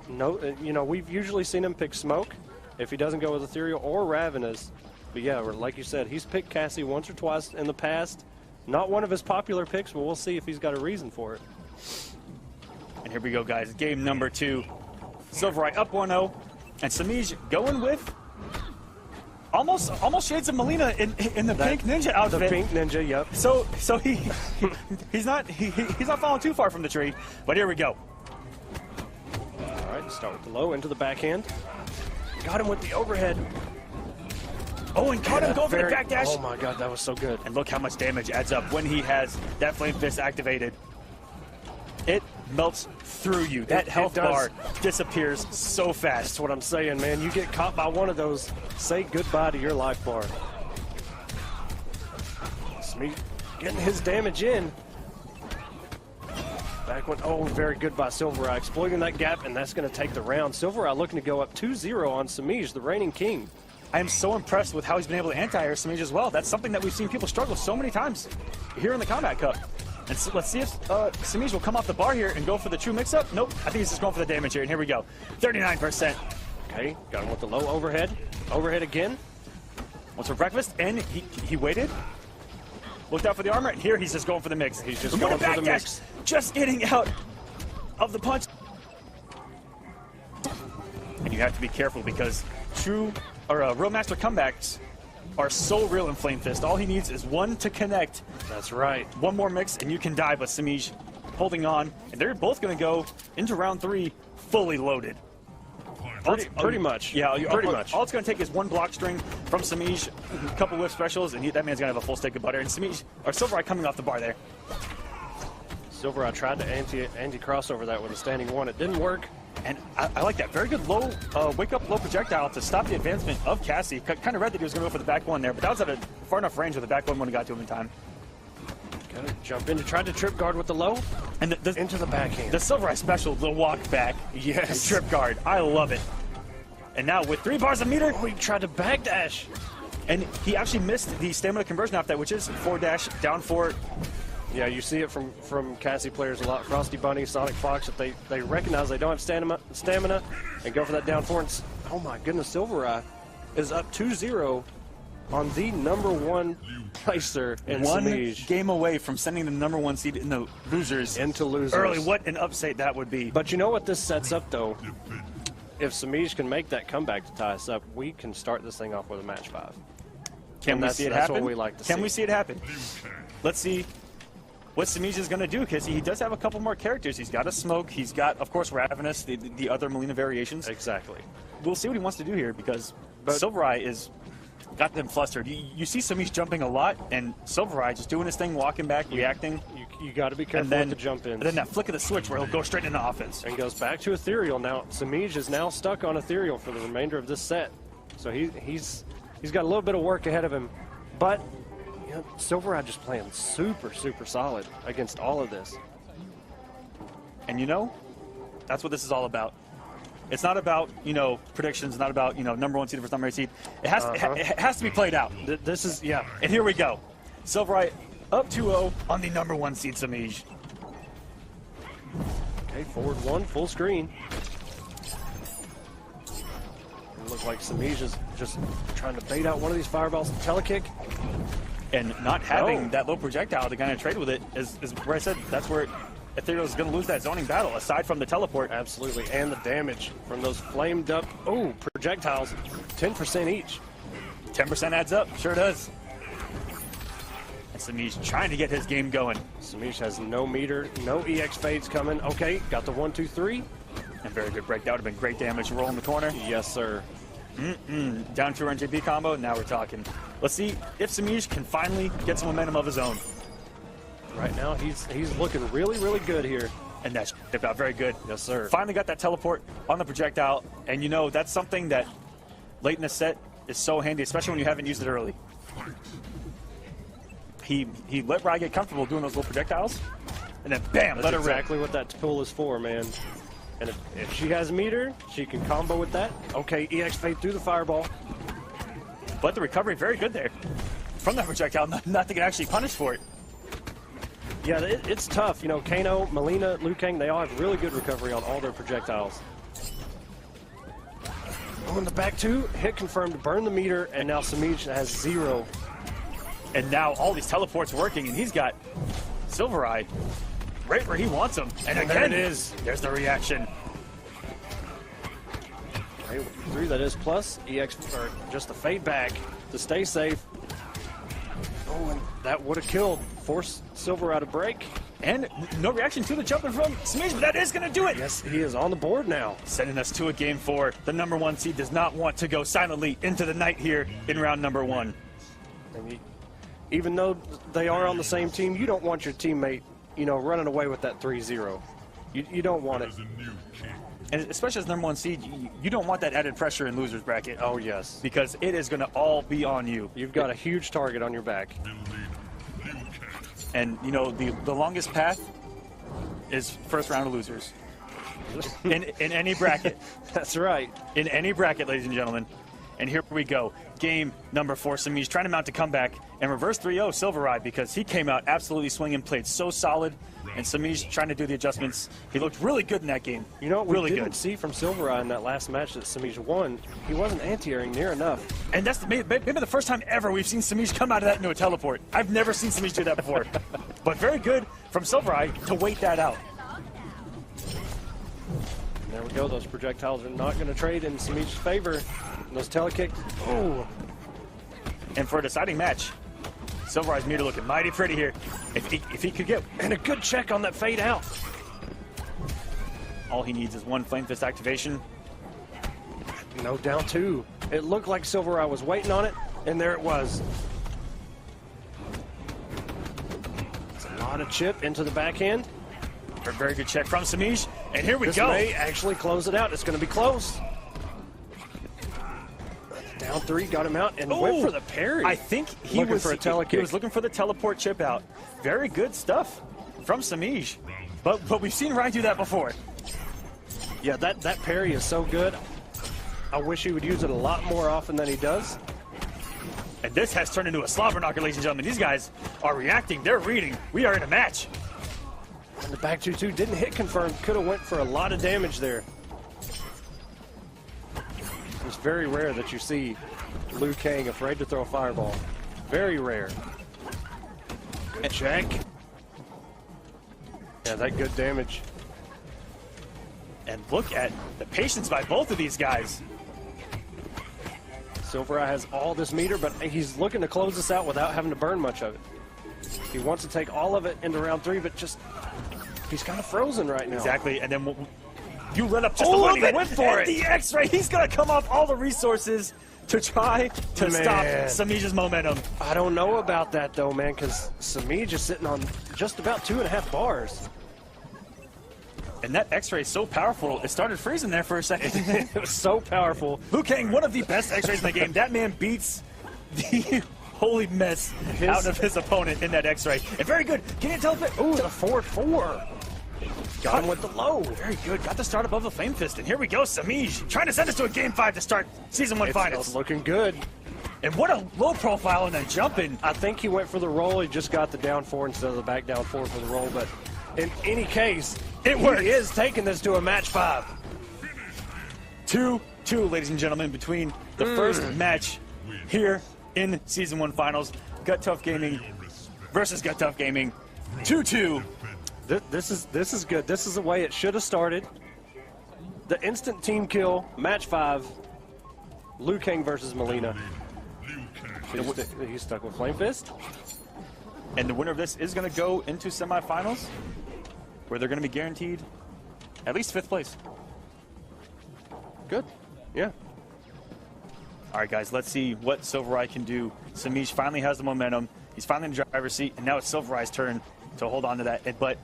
Speaker 9: No, you know, we've usually seen him pick Smoke if he doesn't go with Ethereal or Ravenous. But yeah, like you said, he's picked Cassie once or twice in the past. Not one of his popular picks, but we'll see if he's got a reason for it.
Speaker 8: And here we go, guys. Game number 2. Silver Eye up 1-0, and Samij going with almost shades of Melina in the pink ninja outfit.
Speaker 9: The pink ninja, yep.
Speaker 8: So he's not falling too far from the tree. But here we go.
Speaker 9: All right, start with the low into the backhand. Got him with the overhead.
Speaker 8: Oh, and caught him going for the backdash.
Speaker 9: Oh my God, that was so good.
Speaker 8: And look how much damage adds up when he has that Flame Fist activated. It melts through you. That health bar disappears so fast.
Speaker 9: That's what I'm saying, man. You get caught by one of those, say goodbye to your life bar. Smee getting his damage in. Back one. Oh, very good by Silver Eye, exploiting that gap, and that's going to take the round. Silver Eye looking to go up 2-0 on Samij, the reigning king.
Speaker 8: I am so impressed with how he's been able to anti-air Samij as well. That's something that we've seen people struggle so many times here in the Combat Cup. And so let's see if Samij will come off the bar here and go for the true mix-up. Nope, I think he's just going for the damage here, and here we go. 39%.
Speaker 9: Okay, got him with the low overhead. Overhead again.
Speaker 8: What's for breakfast? And he waited. Looked out for the armor, and here he's just going for the mix.
Speaker 9: He's just going for the mix.
Speaker 8: Just getting out of the punch. And you have to be careful because real master comebacks are so real in Flame Fist. All he needs is one to connect.
Speaker 9: That's right.
Speaker 8: One more mix and you can die, but Samij holding on. And they're both going to go into round 3 fully loaded.
Speaker 9: Pretty much.
Speaker 8: Yeah,
Speaker 9: pretty much.
Speaker 8: All it's going to take is one block string from Samij, a couple whiff specials, and that man's going to have a full stick of butter. And Samij, or Silver Eye coming off the bar there.
Speaker 9: Silver Eye tried to anti-crossover that with a standing 1. It didn't work.
Speaker 8: And I like that. Very good low, wake-up low projectile to stop the advancement of Cassie. Kind of read that he was going to go for the back 1 there, but that was at a far enough range where the back 1 wouldn't have got to him in time.
Speaker 9: Got to jump in to try to trip guard with the low.
Speaker 8: And
Speaker 9: into the backhand.
Speaker 8: The Silver Eye special, the walk back.
Speaker 9: Yes.
Speaker 8: Trip guard. I love it. And now with 3 bars of meter.
Speaker 9: Oh, he tried to backdash.
Speaker 8: And he actually missed the stamina conversion off that, which is 4-dash, down 4.
Speaker 9: Yeah, you see it from Cassie players a lot. Frosty Bunny, Sonic Fox, if they recognize they don't have stamina and go for that down 4. And, Oh my goodness, Silvereye is up 2-0 on the #1 placer in
Speaker 8: One
Speaker 9: Samij.
Speaker 8: game away from sending the #1 seed in the losers.
Speaker 9: Into losers.
Speaker 8: Early, what an upset that would be.
Speaker 9: But you know what this sets up, though? If Samij can make that comeback to tie us up, we can start this thing off with a match 5.
Speaker 8: Can we see it happen?
Speaker 9: That's what we like to see.
Speaker 8: Can we see it happen? Let's see what Samij is going to do, because he does have a couple more characters. He's got a Smoke. He's got, of course, Ravenous, the other Melina variations.
Speaker 9: Exactly.
Speaker 8: We'll see what he wants to do here, because Silvereye is got them flustered. You see Samij jumping a lot, and Silvereye just doing his thing, walking back, reacting.
Speaker 9: You got to be careful with the jump in.
Speaker 8: And then that flick of the switch where he'll go straight into offense.
Speaker 9: And goes back to Ethereal. Now, Samij is now stuck on Ethereal for the remainder of this set. So he's got a little bit of work ahead of him. But you know, Silvereye just playing super, super solid against all of this.
Speaker 8: And you know, that's what this is all about. It's not about, you know, predictions, not about, you know, #1 seed versus #8 seed. It has to be played out.
Speaker 9: This is, yeah.
Speaker 8: And here we go. Silvereye up 2-0 on the #1 seed Samij.
Speaker 9: Okay, forward 1, full screen. It looks like Samij is just trying to bait out one of these fireballs, telekick.
Speaker 8: And not having that low projectile to kind of trade with it is where I said that's where Ethereal is going to lose that zoning battle, aside from the teleport.
Speaker 9: Absolutely, and the damage from those flamed up, projectiles, 10% each.
Speaker 8: 10% adds up, sure does. And Samij trying to get his game going.
Speaker 9: Samij has no meter, no EX fades coming. Okay, got the 1, 2, 3.
Speaker 8: And very good break. That would have been great damage. Roll in the corner.
Speaker 9: Yes, sir.
Speaker 8: Down to RNJB combo. Now we're talking. Let's see if Samij can finally get some momentum of his own.
Speaker 9: Right now, he's looking really, really good here.
Speaker 8: And that's tipped out very good.
Speaker 9: Yes, sir.
Speaker 8: Finally got that teleport on the projectile. And you know, that's something that late in the set is so handy, especially when you haven't used it early. He let Rye get comfortable doing those little projectiles. And then bam,
Speaker 9: That's
Speaker 8: let her rip.
Speaker 9: exactly what that tool is for, man. And if she has meter, she can combo with that. Okay, EX fade through the fireball.
Speaker 8: But the recovery, very good there. From that projectile, not to get actually punished for it.
Speaker 9: Yeah, it's tough. You know, Kano, Melina, Liu Kang, they all have really good recovery on all their projectiles. On the back 2, hit confirmed to burn the meter, and now Samij has 0.
Speaker 8: And now all these teleports working, and he's got Silvereye right where he wants him. And again,
Speaker 9: there it is.
Speaker 8: There's the reaction.
Speaker 9: Okay, 3, that is plus EX, or just a fade back to stay safe. Oh, and that would have killed. Force Silvereye to break.
Speaker 8: And no reaction to the jumping from Samij, but that is going to do it.
Speaker 9: Yes, he is on the board now.
Speaker 8: Sending us to a game 4. The #1 seed does not want to go silently into the night here in round #1.
Speaker 9: And even though they are on the same team, you don't want your teammate, you know, running away with that 3-0. You don't want it.
Speaker 8: And especially as #1 seed, you don't want that added pressure in loser's bracket.
Speaker 9: Oh, yes.
Speaker 8: Because it is going to all be on you.
Speaker 9: You've got a huge target on your back.
Speaker 8: And, you know, the longest path is first round of losers. in any bracket.
Speaker 9: That's right.
Speaker 8: In any bracket, ladies and gentlemen. And here we go. Game #4. Samij trying to mount a comeback and reverse 3-0 Silvereye, because he came out absolutely swinging, played so solid. And Samij trying to do the adjustments. He looked really good in that game.
Speaker 9: You know what
Speaker 8: really
Speaker 9: we didn't see from Silvereye in that last match that Samij won? He wasn't anti-airing near enough.
Speaker 8: And that's maybe the first time ever we've seen Samij come out of that into a teleport. I've never seen Samij do that before. But very good from Silvereye to wait that out.
Speaker 9: And there we go. Those projectiles are not going to trade in Samij's favor. And those telekicks. Oh.
Speaker 8: And for a deciding match, Silvereye's meter looking mighty pretty here. If he could get...
Speaker 9: And a good check on that fade out.
Speaker 8: All he needs is one Flame Fist activation.
Speaker 9: No, down 2. It looked like Silvereye was waiting on it, and there it was. It's a lot of chip into the backhand.
Speaker 8: A very good check from Samij. And here we
Speaker 9: This
Speaker 8: go.
Speaker 9: may actually close it out. It's going to be close. Down 3, got him out, and went for the parry.
Speaker 8: I think he was looking for the teleport chip out. Very good stuff from Samij. But we've seen Ryan do that before.
Speaker 9: Yeah, that parry is so good. I wish he would use it a lot more often than he does.
Speaker 8: And this has turned into a slobber knocker, ladies and gentlemen. These guys are reacting. They're reading. We are in a match.
Speaker 9: And the back 2-2 didn't hit confirm. Could have went for a lot of damage there. very rare that you see Liu Kang afraid to throw a fireball. Very rare. And check. Yeah, that good damage.
Speaker 8: And look at the patience by both of these guys.
Speaker 9: Silvereye has all this meter, but he's looking to close this out without having to burn much of it. He wants to take all of it into round 3, but just he's kind of frozen right now.
Speaker 8: Exactly, and then you let up just a little bit.
Speaker 9: Went for it.
Speaker 8: The X-ray, he's gonna come off all the resources to try to stop Samij's momentum.
Speaker 9: I don't know about that though, man, because Samij is sitting on just about 2.5 bars.
Speaker 8: And that X-ray is so powerful, it started freezing there for a second.
Speaker 9: It was so powerful.
Speaker 8: Liu Kang, one of the best X-rays in the game. That man beats the holy mess out of his opponent in that X-ray. And very good. Can you tell if it?
Speaker 9: Ooh, the 4-4. Got him with the low.
Speaker 8: Very good. Got the start above the Flame Fist. And here we go, Samij trying to send us to a Game 5 to start Season 1 Finals.
Speaker 9: It's looking good.
Speaker 8: And what a low profile and then jumping.
Speaker 9: I think he went for the roll. He just got the down 4 instead of the back down 4 for the roll. But in any case,
Speaker 8: it works.
Speaker 9: He is taking this to a match 5.
Speaker 8: 2-2, ladies and gentlemen, between the first match here in Season 1 Finals. Gut Tough Gaming versus Gut Tough Gaming. 2-2.
Speaker 9: This is good. This is the way it should have started. The instant team kill, match 5. Liu Kang versus Melina. He's stuck with Flame Fist.
Speaker 8: And the winner of this is going to go into semifinals, where they're going to be guaranteed at least 5th place.
Speaker 9: Good. Yeah.
Speaker 8: All right, guys, let's see what Silvereye can do. Samij finally has the momentum. He's finally in the driver's seat, and now it's Silvereye's turn to hold on to that. But,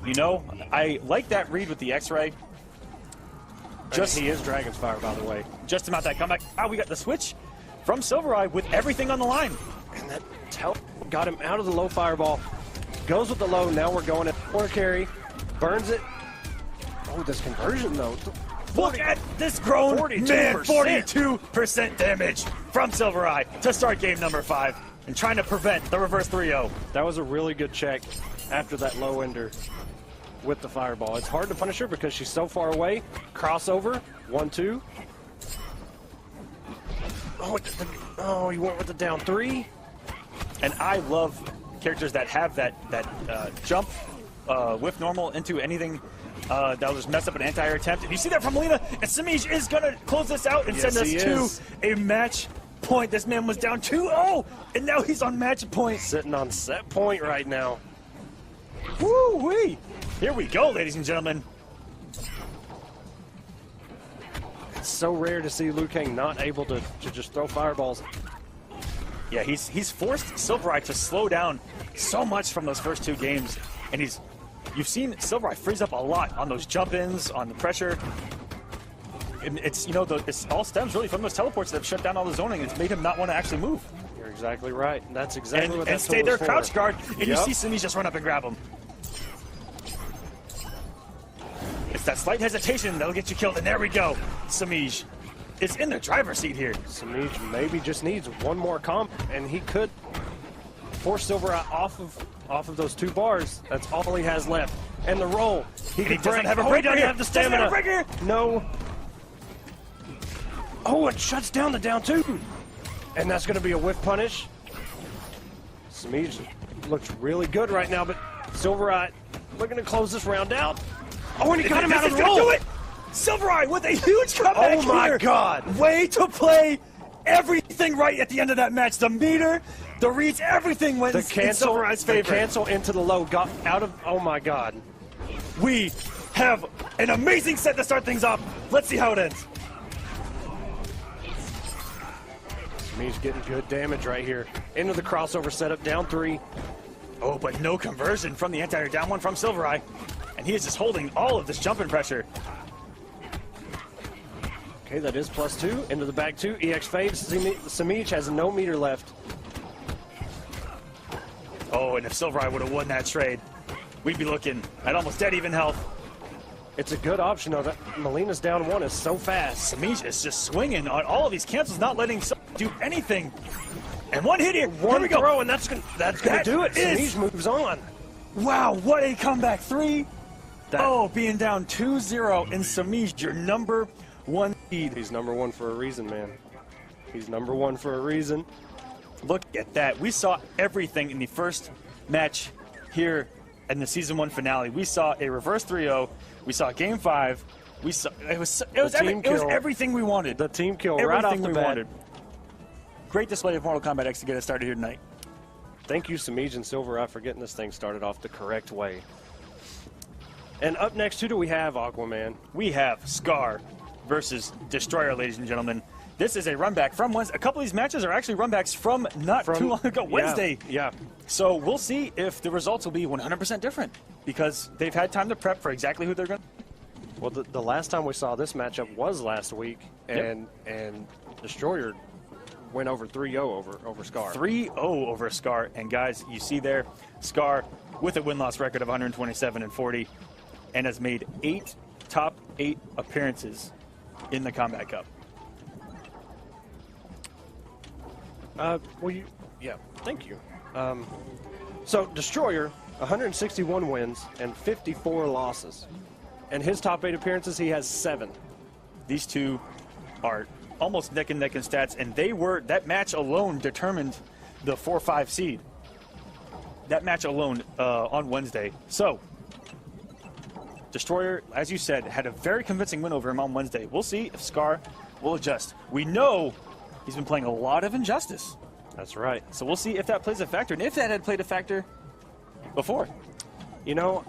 Speaker 8: you know, I like that read with the X-Ray.
Speaker 9: He is Dragon's Fire, by the way.
Speaker 8: Just about that comeback. Ah, we got the switch from Silvereye with everything on the line.
Speaker 9: And that got him out of the low fireball. Goes with the low. Now we're going at corner carry. Burns it. Oh, this conversion, though.
Speaker 8: Look at this grown
Speaker 9: 42%.
Speaker 8: man. 42% damage from Silvereye to start game number 5 and trying to prevent the reverse 3-0.
Speaker 9: That was a really good check after that low ender with the fireball. It's hard to punish her because she's so far away. Crossover. 1-2. Oh, he went with the down 3.
Speaker 8: And I love characters that have that jump with normal into anything that'll just mess up an anti-air attempt. And you see that from Melina, and Samij is going to close this out and send us to a match point. This man was down 2-0, and now he's on match point.
Speaker 9: Sitting on set point right now.
Speaker 8: Woo-wee! Here we go, ladies and gentlemen.
Speaker 9: It's so rare to see Liu Kang not able to just throw fireballs.
Speaker 8: Yeah, he's forced Silvereye to slow down so much from those first 2 games, and you've seen Silvereye freeze up a lot on those jump-ins, on the pressure. And it's, you know, it all stems really from those teleports that have shut down all the zoning. It's made him not want to actually move.
Speaker 9: You're exactly right. That's exactly what
Speaker 8: and
Speaker 9: that
Speaker 8: stay there,
Speaker 9: for.
Speaker 8: crouch guard, and you see Samij just run up and grab him. It's that slight hesitation that'll get you killed, and there we go. Samij is in the driver's seat here.
Speaker 9: Samij maybe just needs one more comp, and he could force Silvereye off of those 2 bars. That's all he has left. And the roll. He
Speaker 8: doesn't have a break.
Speaker 9: Doesn't have the stamina.
Speaker 8: Breaker.
Speaker 9: No. Oh, it shuts down the down 2. And that's going to be a whiff punish. Samij looks really good right now, but Silvereye looking to close this round out. Oh, and he got him out of the roll.
Speaker 8: Do it. Silvereye with a huge comeback.
Speaker 9: Oh my
Speaker 8: here.
Speaker 9: God.
Speaker 8: Way to play everything right at the end of that match. The meter, the reads, everything went in Silvereye's favor.
Speaker 9: The cancel into the low got out of, oh my God.
Speaker 8: We have an amazing set to start things off. Let's see how it ends.
Speaker 9: Samij's getting good damage right here. Into the crossover setup, down 3.
Speaker 8: Oh, but no conversion from the anti-air, down 1 from Silvereye. And he is just holding all of this jumping pressure.
Speaker 9: Okay, that is +2. Into the back 2. EX fades. Samij has no meter left.
Speaker 8: Oh, and if Silvereye would have won that trade, we'd be looking at almost dead even health.
Speaker 9: It's a good option, though. That Melina's down 1 is so fast.
Speaker 8: Samij is just swinging on all of these cancels, not letting do anything. And one hit here.
Speaker 9: One
Speaker 8: here we
Speaker 9: throw,
Speaker 8: go.
Speaker 9: and that's gonna do it. Samij moves on.
Speaker 8: Wow, what a comeback. 3. Being down 2-0 in Samij, your number 1 seed.
Speaker 9: He's number 1 for a reason, man. He's number 1 for a reason.
Speaker 8: Look at that. We saw everything in the first match here in the Season 1 finale. We saw a reverse 3-0. We saw Game 5. We saw it was everything we wanted.
Speaker 9: The team kill
Speaker 8: everything
Speaker 9: right off the
Speaker 8: we
Speaker 9: bat.
Speaker 8: wanted. Great display of Mortal Kombat X to get us started here tonight.
Speaker 9: Thank you, Samij and Silvereye, for getting this thing started off the correct way. And up next, who do we have, Aquaman?
Speaker 8: We have Scar versus Destroyer, ladies and gentlemen. This is a runback from Wednesday. A couple of these matches are actually runbacks from too long ago, Wednesday.
Speaker 9: Yeah.
Speaker 8: So we'll see if the results will be 100% different because they've had time to prep for exactly who they're going to.
Speaker 9: Well, the last time we saw this matchup was last week, and Destroyer went over 3-0 over Scar.
Speaker 8: 3-0 over Scar. And guys, you see there, Scar with a win-loss record of 127-40 and has made 8 top 8 appearances in the Combat Cup.
Speaker 9: Thank you. So Destroyer, 161 wins and 54 losses. And his top 8 appearances, he has 7.
Speaker 8: These two are almost neck and neck in stats, and that match alone determined the 4-5 seed. That match alone on Wednesday. So, Destroyer, as you said, had a very convincing win over him on Wednesday. We'll see if Scar will adjust. We know he's been playing a lot of Injustice.
Speaker 9: That's right.
Speaker 8: So we'll see if that plays a factor, and if that had played a factor before.
Speaker 9: You know,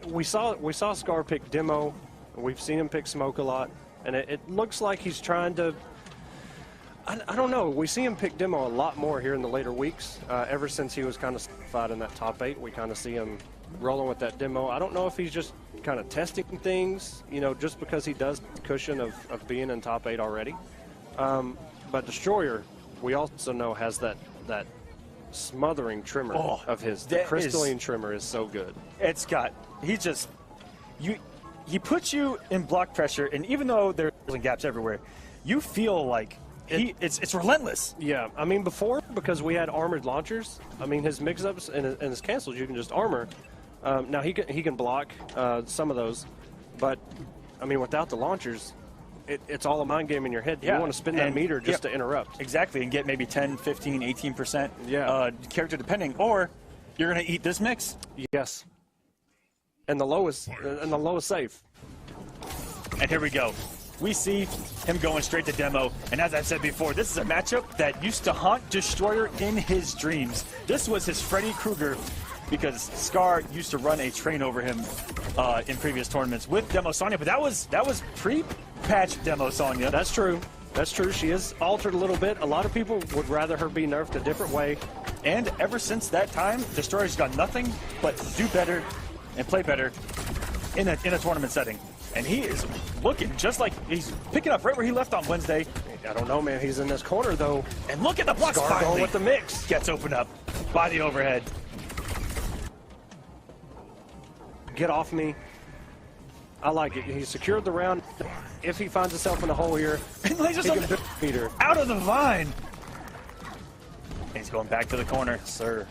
Speaker 9: we saw Scar pick Demo. We've seen him pick Smoke a lot, and it looks like he's trying to. I don't know. We see him pick Demo a lot more here in the later weeks. Ever since he was kind of solidified in that top 8, we kind of see him rolling with that Demo. I don't know if he's just kind of testing things, you know, just because he does the cushion of being in top 8 already. But Destroyer, we also know, has that smothering trimmer of his. The crystalline trimmer is so good.
Speaker 8: It's got, he puts you in block pressure, and even though there's gaps everywhere, you feel like it's relentless.
Speaker 9: Yeah, I mean, before, because we had armored launchers, I mean, his mix-ups and his cancels, you can just armor. Now, he can block some of those, but, I mean, without the launchers, it's all a mind game in your head. You want to spin that meter just to interrupt.
Speaker 8: Exactly, and get maybe 10, 15, 18% character depending, or you're going to eat this mix.
Speaker 9: Yes. And the lowest safe.
Speaker 8: And here we go. We see him going straight to Demo, and as I said before, this is a matchup that used to haunt Destroyer in his dreams. This was his Freddy Krueger, because Scar used to run a train over him in previous tournaments with Demo Sonya, but that was pre-patch Demo Sonya.
Speaker 9: That's true. That's true. She is altered a little bit. A lot of people would rather her be nerfed a different way.
Speaker 8: And ever since that time, Destroyer's done nothing but do better and play better in a tournament setting. And he is looking just like he's picking up right where he left on Wednesday.
Speaker 9: I don't know, man. He's in this corner, though.
Speaker 8: And look at the blocks.
Speaker 9: Scar going with the mix.
Speaker 8: Gets opened up by the overhead.
Speaker 9: Get off me. I like it. He secured the round. If he finds himself in a hole here,
Speaker 8: he can
Speaker 9: meter
Speaker 8: out of the vine. He's going back to the corner,
Speaker 9: sir.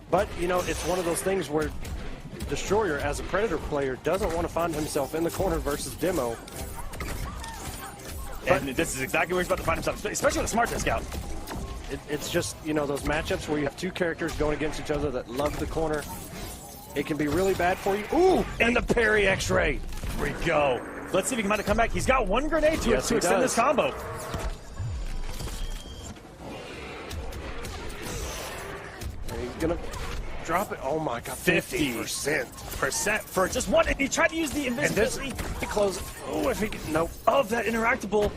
Speaker 9: But, you know, it's one of those things where Destroyer, as a Predator player, doesn't want to find himself in the corner versus Demo.
Speaker 8: And this is exactly where he's about to find himself, especially with a Smart Disc out.
Speaker 9: It's just, you know, those matchups where you have two characters going against each other that love the corner. It can be really bad for you. Ooh, and the parry X-ray.
Speaker 8: Here we go. Let's see if he can come back. He's got one grenade to extend this combo.
Speaker 9: And he's going to drop it. Oh, my God.
Speaker 8: 50% for just one. And he tried to use the invisibility.
Speaker 9: He closes. Oh, if he can. Nope.
Speaker 8: Of that interactable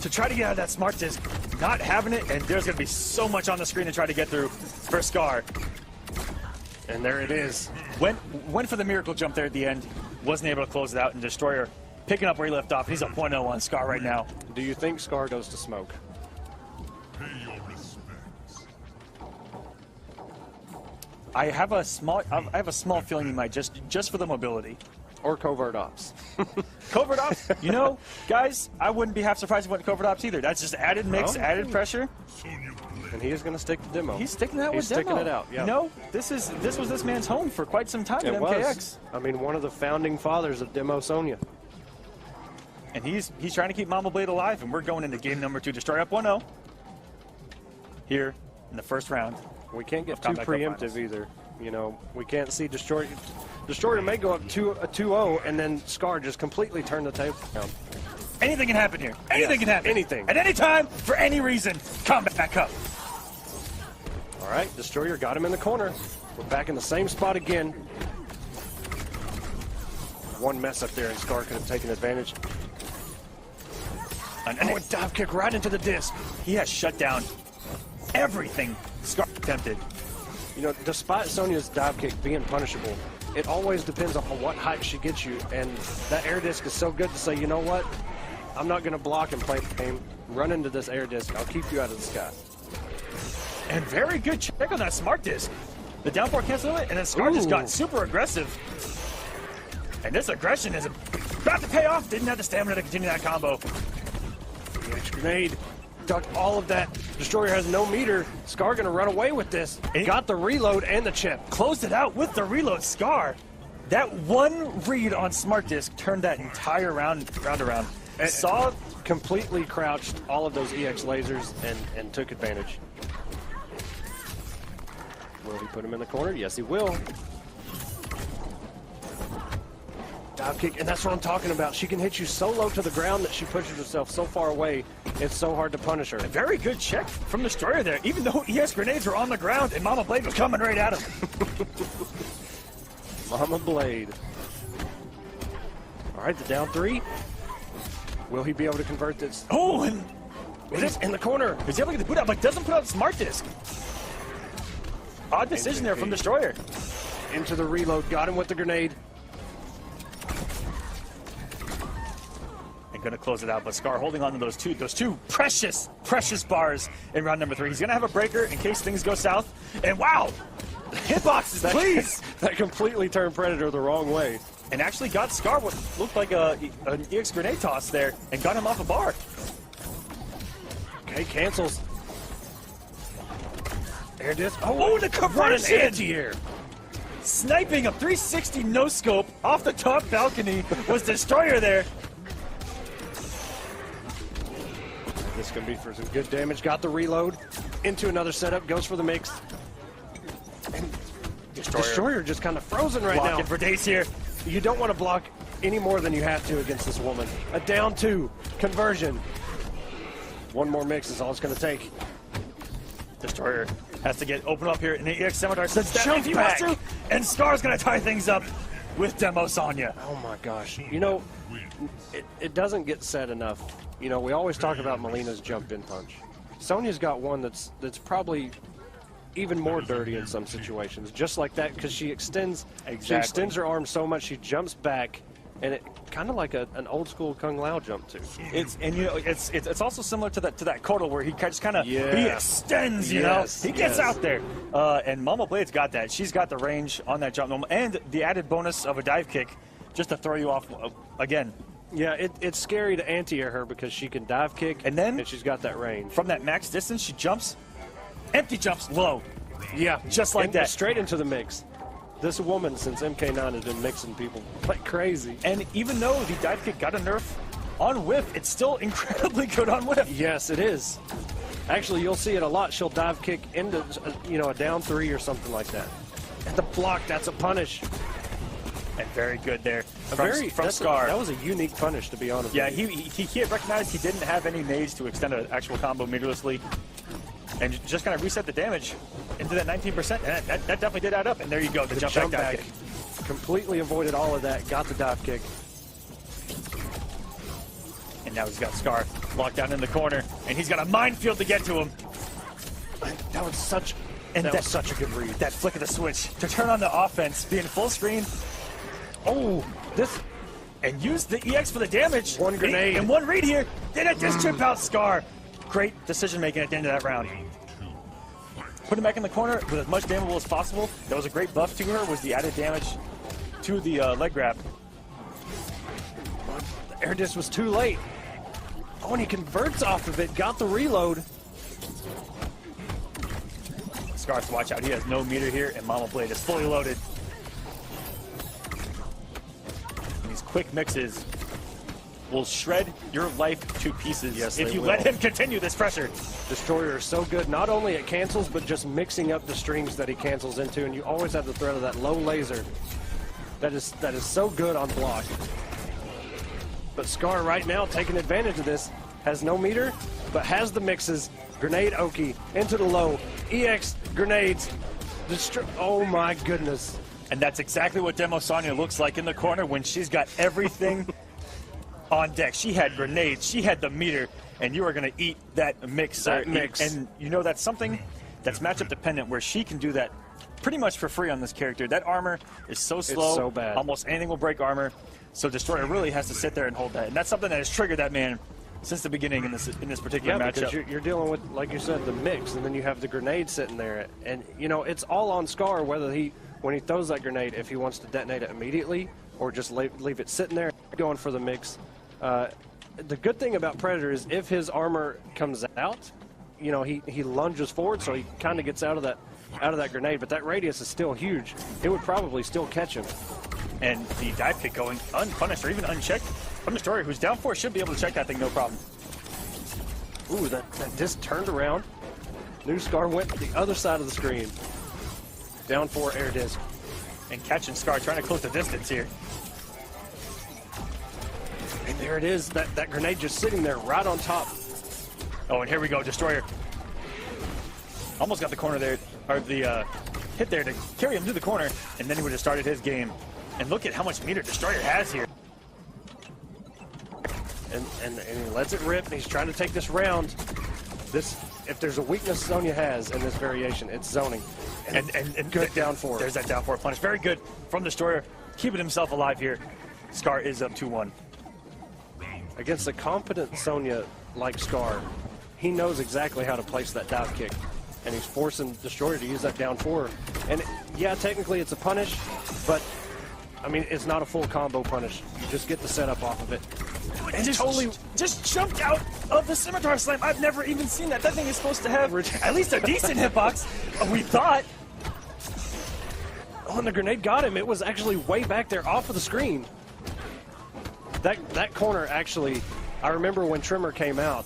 Speaker 8: to try to get out of that Smart Disc. Not having it. And there's going to be so much on the screen to try to get through for Scar.
Speaker 9: And there it is.
Speaker 8: Went for the miracle jump there at the end. Wasn't able to close it out. And Destroyer picking up where he left off. He's a 0.0 on Scar right now.
Speaker 9: Do you think Scar goes to Smoke?
Speaker 1: Pay your respects.
Speaker 8: I have a small feeling he might just for the mobility.
Speaker 9: Or Covert Ops.
Speaker 8: Covert Ops? You know, guys, I wouldn't be half surprised if it went to Covert Ops either. That's just added mix, added pressure.
Speaker 9: And he is going to stick to Demo.
Speaker 8: He's sticking that with
Speaker 9: Demo.
Speaker 8: Demo.
Speaker 9: Sticking it out, yeah.
Speaker 8: You know, this was this man's home for quite some time at MKX.
Speaker 9: I mean, one of the founding fathers of Demo Sonya.
Speaker 8: And he's trying to keep Mama Blade alive, and we're going into game number 2. Destroyer up 1-0 here in the first round.
Speaker 9: We can't get too preemptive either. You know, we can't see Destroyer. Destroyer may go up 2-0, and then Scar just completely turn the table down.
Speaker 8: Anything can happen here. Anything can happen.
Speaker 9: Anything.
Speaker 8: At any time, for any reason, combat back up.
Speaker 9: All right, Destroyer got him in the corner. We're back in the same spot again. One mess up there, and Scar could have taken advantage.
Speaker 8: And a dive kick right into the disc. He has shut down everything Scar attempted.
Speaker 9: You know, despite Sonya's dive kick being punishable, it always depends on what height she gets you, and that air disc is so good to say, you know what? I'm not going to block and play the game. Run into this air disc. I'll keep you out of the sky.
Speaker 8: And very good check on that smart disc. The down four canceled it, and then Scar just got super aggressive. And this aggression is about to pay off. Didn't have the stamina to continue that combo.
Speaker 9: EX grenade. Ducked all of that. Destroyer has no meter. Scar going to run away with this. Got the reload and the chip.
Speaker 8: Closed it out with the reload. Scar. That one read on smart disc turned that entire round around.
Speaker 9: And Saw completely crouched all of those EX lasers and took advantage. Will he put him in the corner? Yes, he will. Dive kick, and that's what I'm talking about. She can hit you so low to the ground that she pushes herself so far away, it's so hard to punish her.
Speaker 8: A very good check from Destroyer there, even though EX grenades were on the ground and Mama Blade was coming right at him.
Speaker 9: Mama Blade. All right, the down 3. Will he be able to convert this?
Speaker 8: Oh, and
Speaker 9: he's in the corner.
Speaker 8: He's able to get the boot out, but doesn't put out the smart disc. Odd decision there from Destroyer.
Speaker 9: Into the reload, got him with the grenade.
Speaker 8: And gonna close it out, but Scar holding on to those two precious bars in round number 3. He's gonna have a breaker in case things go south. And wow, hitboxes, please.
Speaker 9: That completely turned Predator the wrong way.
Speaker 8: And actually got Scar what looked like an EX grenade toss there and got him off a bar.
Speaker 9: Okay, cancels. Air disc.
Speaker 8: Oh, the conversion!
Speaker 9: Anti-air.
Speaker 8: Sniping a 360 no-scope off the top balcony was Destroyer there.
Speaker 9: This is going to be for some good damage. Got the reload. Into another setup. Goes for the mix. And Destroyer just kind of frozen right now.
Speaker 8: Blocking for days here.
Speaker 9: You don't want to block any more than you have to against this woman. A down 2. Conversion. One more mix is all it's going to take.
Speaker 8: Destroyer has to open up here in the EX Scimitar. Says that if he wants to, and Scar's going to tie things up with Demo Sonya.
Speaker 9: Oh my gosh. You know, it doesn't get said enough. You know, we always talk about Melina's jump-in punch. Sonya's got one that's probably even more dirty in some situations, just like that, because she extends her arm so much she jumps back, and it kind of like an old school Kung Lao jump too.
Speaker 8: It's also similar to that Kotal where he just kind of he extends, you know, he gets out there. And Mama Blade's got that. She's got the range on that jump, and the added bonus of a dive kick just to throw you off again.
Speaker 9: Yeah, it's scary to anti-air her because she can dive kick, and she's got that range.
Speaker 8: From that max distance, she jumps, empty jumps low.
Speaker 9: Yeah,
Speaker 8: just like that.
Speaker 9: Straight into the mix. This woman, since MK9, has been mixing people like crazy.
Speaker 8: And even though the dive kick got a nerf on whiff, it's still incredibly good on whiff.
Speaker 9: Yes, it is. Actually, you'll see it a lot. She'll dive kick into, a down 3 or something like that. And the block, that's a punish.
Speaker 8: And very good there from
Speaker 9: Scar. That was a unique punish, to be honest.
Speaker 8: Yeah, he recognized he didn't have any nades to extend an actual combo meterlessly. And just kind of reset the damage into that 19%. And that definitely did add up. And there you go, the jump back dive kick.
Speaker 9: Completely avoided all of that. Got the dive kick.
Speaker 8: And now he's got Scar locked down in the corner. And he's got a minefield to get to him.
Speaker 9: That was such a good read.
Speaker 8: That flick of the switch to turn on the offense, being full screen. Oh, and use the EX for the damage.
Speaker 9: One grenade.
Speaker 8: And one read here. Then it just chip out Scar. Great decision making at the end of that round. Put him back in the corner with as much damageable as possible. That was a great buff to her, was the added damage to the leg grab.
Speaker 9: The air disc was too late. Oh, and he converts off of it. Got the reload.
Speaker 8: Scar has to watch out. He has no meter here, and Mama Blade is fully loaded. And these quick mixes will shred your life to pieces
Speaker 9: Yes,
Speaker 8: if
Speaker 9: they
Speaker 8: you
Speaker 9: will.
Speaker 8: let him continue this pressure.
Speaker 9: Destroyer is so good, not only at cancels, but just mixing up the streams that he cancels into, and you always have the threat of that low laser. That is so good on block. But Scar right now taking advantage of this, has no meter, but has the mixes. Grenade Oki into the low, EX grenades, oh my goodness.
Speaker 8: And that's exactly what Demo Sonya looks like in the corner when she's got everything on deck. She had grenades, she had the meter, and you are going to eat that mix.
Speaker 9: That mix.
Speaker 8: And you know that's something that's matchup dependent where she can do that pretty much for free on this character. That armor is so slow,
Speaker 9: It's so bad.
Speaker 8: Almost anything will break armor. So Destroyer really has to sit there and hold that. And that's something that has triggered that man since the beginning in this particular matchup.
Speaker 9: Because you're dealing with, like you said, the mix, and then you have the grenade sitting there. And, you know, it's all on Scar whether when he throws that grenade, if he wants to detonate it immediately or just leave it sitting there, going for the mix. The good thing about Predator is if his armor comes out, you know, he lunges forward, so he kind of gets out of that grenade. But that radius is still huge. It would probably still catch him.
Speaker 8: And the dive kick going unpunished or even unchecked from Destroyer, who's down 4, should be able to check that thing no problem.
Speaker 9: Ooh, that disc turned around. New Scar went to the other side of the screen. Down 4 air disc.
Speaker 8: And catching Scar, trying to close the distance here.
Speaker 9: And there it is, that grenade just sitting there right on top.
Speaker 8: Oh, and here we go, Destroyer. Almost got the corner there, or the hit there to carry him to the corner, and then he would have started his game. And look at how much meter Destroyer has here.
Speaker 9: And he lets it rip, and he's trying to take this round. If there's a weakness Sonya has in this variation, it's zoning. And good down 4.
Speaker 8: There's that down 4 punish. Very good from Destroyer, keeping himself alive here. Scar is up 2-1.
Speaker 9: Against a competent Sonya like Scar, he knows exactly how to place that dive kick. And he's forcing Destroyer to use that down 4. And yeah, technically it's a punish, but I mean, it's not a full combo punish. You just get the setup off of it.
Speaker 8: And just jumped out of the Scimitar Slam. I've never even seen that. That thing is supposed to have at least a decent hitbox, we thought.
Speaker 9: Oh, and the grenade got him. It was actually way back there off of the screen. That corner actually, I remember when Trimmer came out,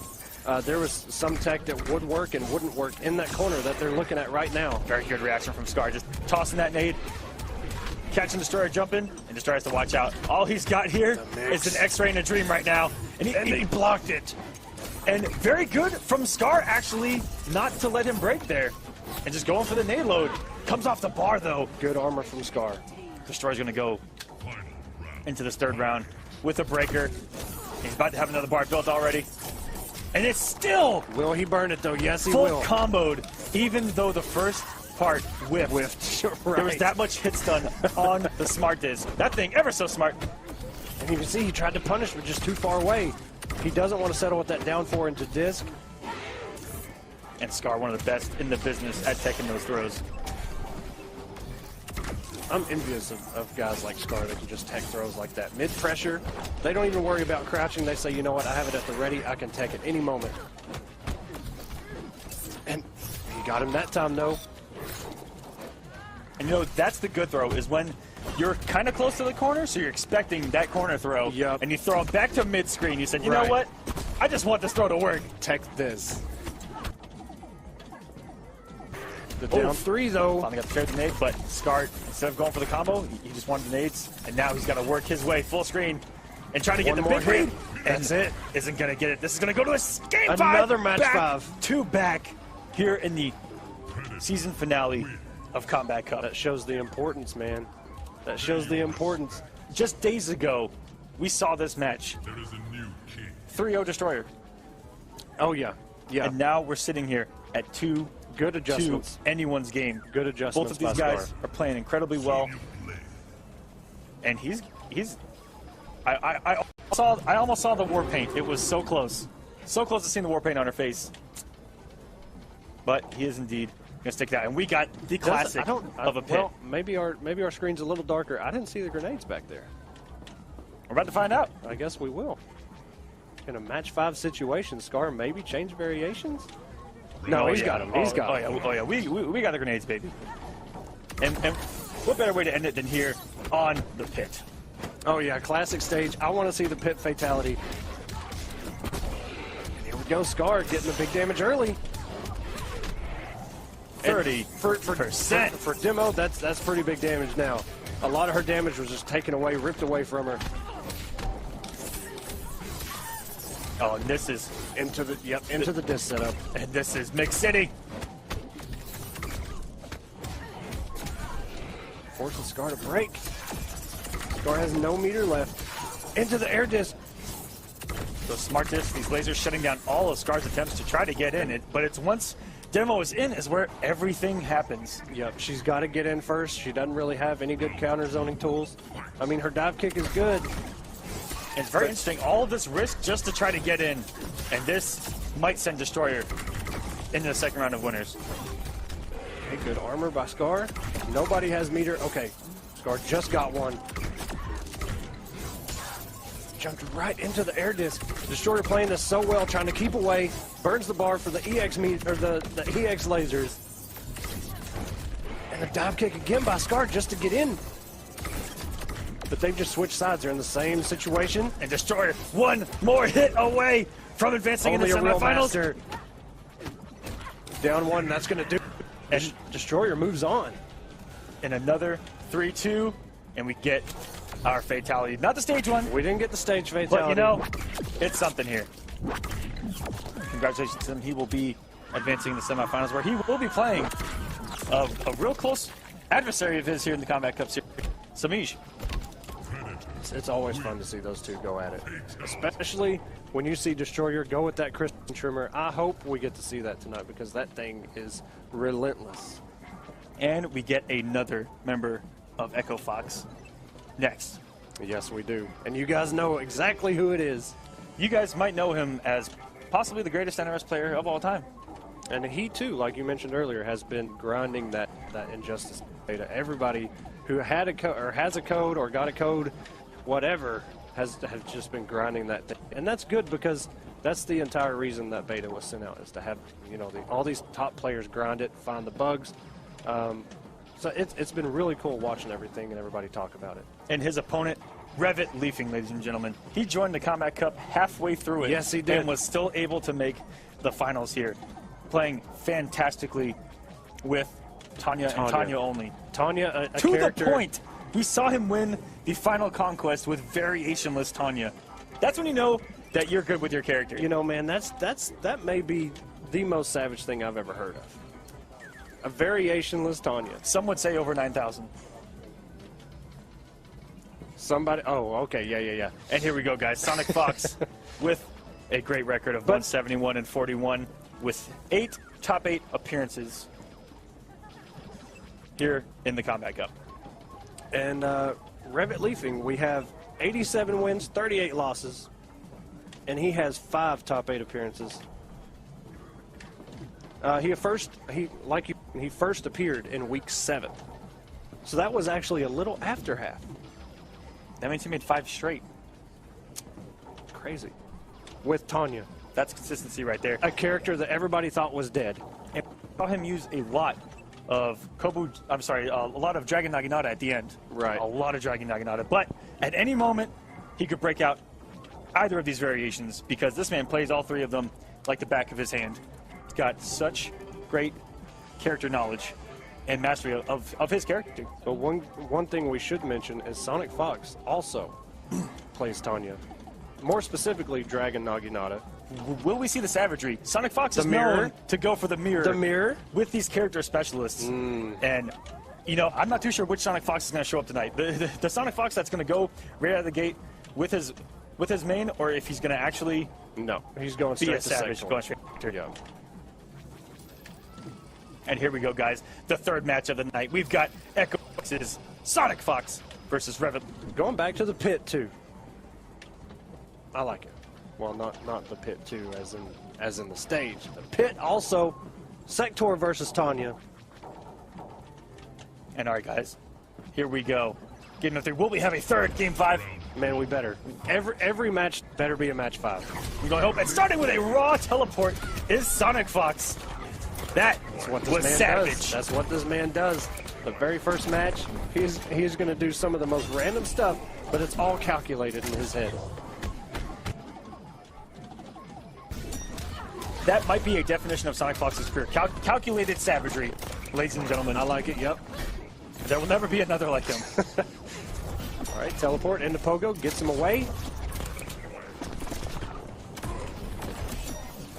Speaker 9: there was some tech that would work and wouldn't work in that corner that they're looking at right now.
Speaker 8: Very good reaction from Scar, just tossing that nade. Catching Destroyer jumping, and Destroyer has to watch out. All he's got here is an X-ray and a dream right now, and he blocked it. And very good from Scar, actually, not to let him break there. And just going for the nade load. Comes off the bar, though.
Speaker 9: Good armor from Scar.
Speaker 8: Destroyer's going to go into this 3rd round with a breaker. He's about to have another bar built already. And it's still...
Speaker 9: Will he burn it, though? Yes, he
Speaker 8: full
Speaker 9: will.
Speaker 8: Comboed, even though the first part whiffed.
Speaker 9: Right.
Speaker 8: There was that much hit stun on the smart disc. That thing ever so smart.
Speaker 9: And you can see he tried to punish, but just too far away. He doesn't want to settle with that down 4 into disc.
Speaker 8: And Scar, one of the best in the business at taking those throws.
Speaker 9: I'm envious of guys like Scar that can just tech throws like that. Mid-pressure, they don't even worry about crouching. They say, you know what, I have it at the ready. I can tech at any moment. And he got him that time, though.
Speaker 8: And you know, that's the good throw, is when you're kind of close to the corner, so you're expecting that corner throw.
Speaker 9: Yep.
Speaker 8: And you throw it back to mid-screen. You said, you know what? I just want this throw to work.
Speaker 9: Tech this. The down 3, though.
Speaker 8: Finally got the trade nade, but Scar, instead of going for the combo, he just wanted the nades. And now he's got to work his way full screen and try to get the big lead.
Speaker 9: That's it.
Speaker 8: Isn't going to get it. This is going to go to a game 5.
Speaker 9: Another match 5.
Speaker 8: 2 back here in the season finale of Combat Cup.
Speaker 9: That shows the importance, man. That shows the importance.
Speaker 8: Just days ago, we saw this match. 3-0 Destroyer.
Speaker 9: Oh, yeah. Yeah.
Speaker 8: And now we're sitting here at 2
Speaker 9: good adjustments.
Speaker 8: To anyone's game.
Speaker 9: Good adjustments.
Speaker 8: Both of these guys are playing incredibly well. And I almost saw the war paint. It was so close. So close to seeing the war paint on her face. But he is indeed going to stick that. And we got the classic of a pit.
Speaker 9: Well, maybe our screen's a little darker. I didn't see the grenades back there.
Speaker 8: We're about to find out.
Speaker 9: I guess we will. In a match 5 situation, Scar maybe change variations? No, he's got him. He's got him.
Speaker 8: Oh, yeah. We got the grenades, baby. And what better way to end it than here on the pit?
Speaker 9: Oh yeah, classic stage. I want to see the pit fatality. And here we go, Scar getting the big damage early.
Speaker 8: 30%.
Speaker 9: For Demo, that's pretty big damage now. A lot of her damage was just taken away, ripped away from her.
Speaker 8: Oh, and this is
Speaker 9: into the disc setup.
Speaker 8: And this is Mix City.
Speaker 9: Forces Scar to break. Scar has no meter left. Into the air disc.
Speaker 8: Those smart discs, these lasers shutting down all of Scar's attempts to try to get in. But it's once Demo is in is where everything happens.
Speaker 9: Yep, she's got to get in first. She doesn't really have any good counter zoning tools. I mean, her dive kick is good.
Speaker 8: It's very interesting. All of this risk just to try to get in. And this might send Destroyer into the second round of winners.
Speaker 9: Okay, good armor by Scar. Nobody has meter. Okay, Scar just got one. Jumped right into the air disc. Destroyer playing this so well, trying to keep away. Burns the bar for the EX meter, or the EX lasers. And a dive kick again by Scar just to get in. But they've just switched sides. They're in the same situation.
Speaker 8: And Destroyer one more hit away from advancing into the semifinals.
Speaker 9: Down one, that's going to do. And Destroyer moves on.
Speaker 8: And another 3-2, and we get our fatality. Not the stage one.
Speaker 9: We didn't get the stage fatality.
Speaker 8: But, you know, it's something here. Congratulations to him. He will be advancing to the semifinals, where he will be playing a real close adversary of his here in the Combat Cup series, Samij.
Speaker 9: It's always fun to see those two go at it, especially when you see Destroyer go with that Christian Trimmer. I hope we get to see that tonight, because that thing is relentless.
Speaker 8: And we get another member of Echo Fox next.
Speaker 9: Yes, we do. And you guys know exactly who it is.
Speaker 8: You guys might know him as possibly the greatest NRS player of all time.
Speaker 9: And he, too, like you mentioned earlier, has been grinding that Injustice beta. Everybody who had a code or has a code or got a code, whatever, has just been grinding that thing. And that's good, because that's the entire reason that beta was sent out, is to have, you know, all these top players grind it, find the bugs. So it's been really cool watching everything and everybody talk about it.
Speaker 8: And his opponent, Revit Leafing, ladies and gentlemen. He joined the Combat Cup halfway through it.
Speaker 9: Yes, he did.
Speaker 8: And was still able to make the finals here, playing fantastically with Tanya and Tanya only.
Speaker 9: Tanya, a
Speaker 8: to
Speaker 9: character.
Speaker 8: the point, we saw him win the final conquest with variationless Tanya. That's when you know that you're good with your character.
Speaker 9: You know, man, that may be the most savage thing I've ever heard of. A variationless Tanya.
Speaker 8: Some would say over 9,000.
Speaker 9: Somebody, oh, okay, yeah.
Speaker 8: And here we go, guys. Sonic Fox with a great record of 171-41 with 8 top 8 appearances here in the Combat Cup.
Speaker 9: And Revit Leafing, we have 87 wins, 38 losses, and he has 5 top 8 appearances. He first appeared in week 7, so that was actually a little after half.
Speaker 8: That means he made 5 straight.
Speaker 9: Crazy. With Tanya.
Speaker 8: That's consistency right there.
Speaker 9: A character that everybody thought was dead.
Speaker 8: And we saw him use a lot of a lot of Dragon Naginata at the end.
Speaker 9: Right.
Speaker 8: A lot of Dragon Naginata. But at any moment, he could break out either of these variations, because this man plays all 3 of them like the back of his hand. He's got such great character knowledge and mastery of his character.
Speaker 9: But one thing we should mention is Sonic Fox also plays Tanya. More specifically, Dragon Naginata.
Speaker 8: Will we see the savagery? Sonic Fox is known to go for the mirror.
Speaker 9: The mirror?
Speaker 8: With these character specialists. And, you know, I'm not too sure which Sonic Fox is going to show up tonight. The Sonic Fox that's going to go right out of the gate with his main, or if he's going to actually...
Speaker 9: No, he's going straight
Speaker 8: be a
Speaker 9: to
Speaker 8: savage.
Speaker 9: second.
Speaker 8: Going straight to And here we go, guys. The third match of the night. We've got Echo Fox's Sonic Fox versus Revit.
Speaker 9: Going back to the pit, too. I like it. Well, not the pit, too, as in the stage. The pit also. Sector versus Tanya.
Speaker 8: And all right, guys. Here we go. Game number 3. Will we have a third? Game 5?
Speaker 9: Man, we better. Every match better be a match 5.
Speaker 8: We're going to hope. And starting with a raw teleport is Sonic Fox. That
Speaker 9: That's what this
Speaker 8: was
Speaker 9: man
Speaker 8: savage.
Speaker 9: does. That's what this man does. The very first match, he's going to do some of the most random stuff, but it's all calculated in his head.
Speaker 8: That might be a definition of Sonic Fox's career. Calculated savagery, ladies and gentlemen.
Speaker 9: I like it, yep.
Speaker 8: There will never be another like him.
Speaker 9: All right, teleport into Pogo, gets him away.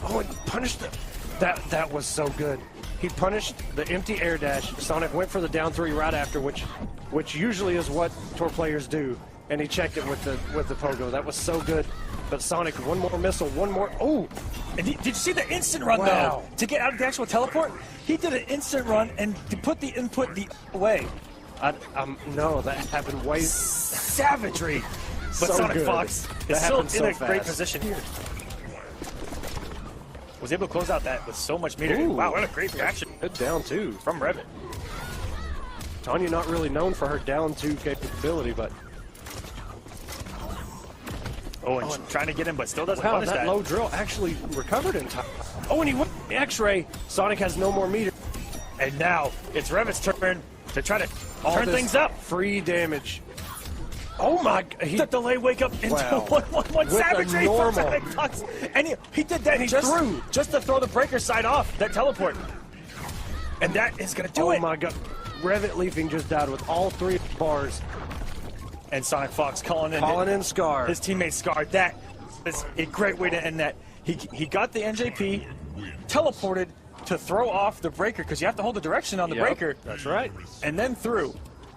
Speaker 9: Oh, and punished it. That was so good. He punished the empty air dash. Sonic went for the down 3 right after, which usually is what tour players do. And he checked it with the Pogo. That was so good. But Sonic, one more missile, one more. Oh!
Speaker 8: And did you see the instant run,
Speaker 9: Wow.
Speaker 8: though? To get out of the actual teleport? He did an instant run and to put the input the way.
Speaker 9: No, that happened way...
Speaker 8: Savagery! But
Speaker 9: So
Speaker 8: Sonic
Speaker 9: good.
Speaker 8: Fox
Speaker 9: That
Speaker 8: is still
Speaker 9: happened so
Speaker 8: in a great
Speaker 9: fast.
Speaker 8: position here. Was able to close out that with so much meter.
Speaker 9: Ooh.
Speaker 8: Wow, what a great reaction.
Speaker 9: Good down 2.
Speaker 8: From Revit.
Speaker 9: Tanya not really known for her down 2 capability, but...
Speaker 8: Oh, and trying to get him, but still doesn't
Speaker 9: Wow,
Speaker 8: punish
Speaker 9: that
Speaker 8: that.
Speaker 9: low drill actually recovered in time. Oh, and he went X-ray. Sonic has no more meter.
Speaker 8: And now it's Revit's turn to try to turn
Speaker 9: this
Speaker 8: things up.
Speaker 9: Free damage. Oh my!
Speaker 8: The delay wake up into
Speaker 9: Wow.
Speaker 8: 1-1-1
Speaker 9: With a
Speaker 8: savagery from
Speaker 9: normal.
Speaker 8: Sonic Fox. And he did that
Speaker 9: He
Speaker 8: just
Speaker 9: threw.
Speaker 8: just to throw the breaker side off that teleport. And that is going to do
Speaker 9: Oh
Speaker 8: it.
Speaker 9: my god. Revit Leafing just died with all 3 bars.
Speaker 8: And Sonic Fox calling
Speaker 9: in Scar.
Speaker 8: His teammate Scar. That is a great way to end that. He got the NJP, teleported to throw off the breaker because you have to hold the direction on the
Speaker 9: Yep,
Speaker 8: breaker.
Speaker 9: That's right.
Speaker 8: And then threw.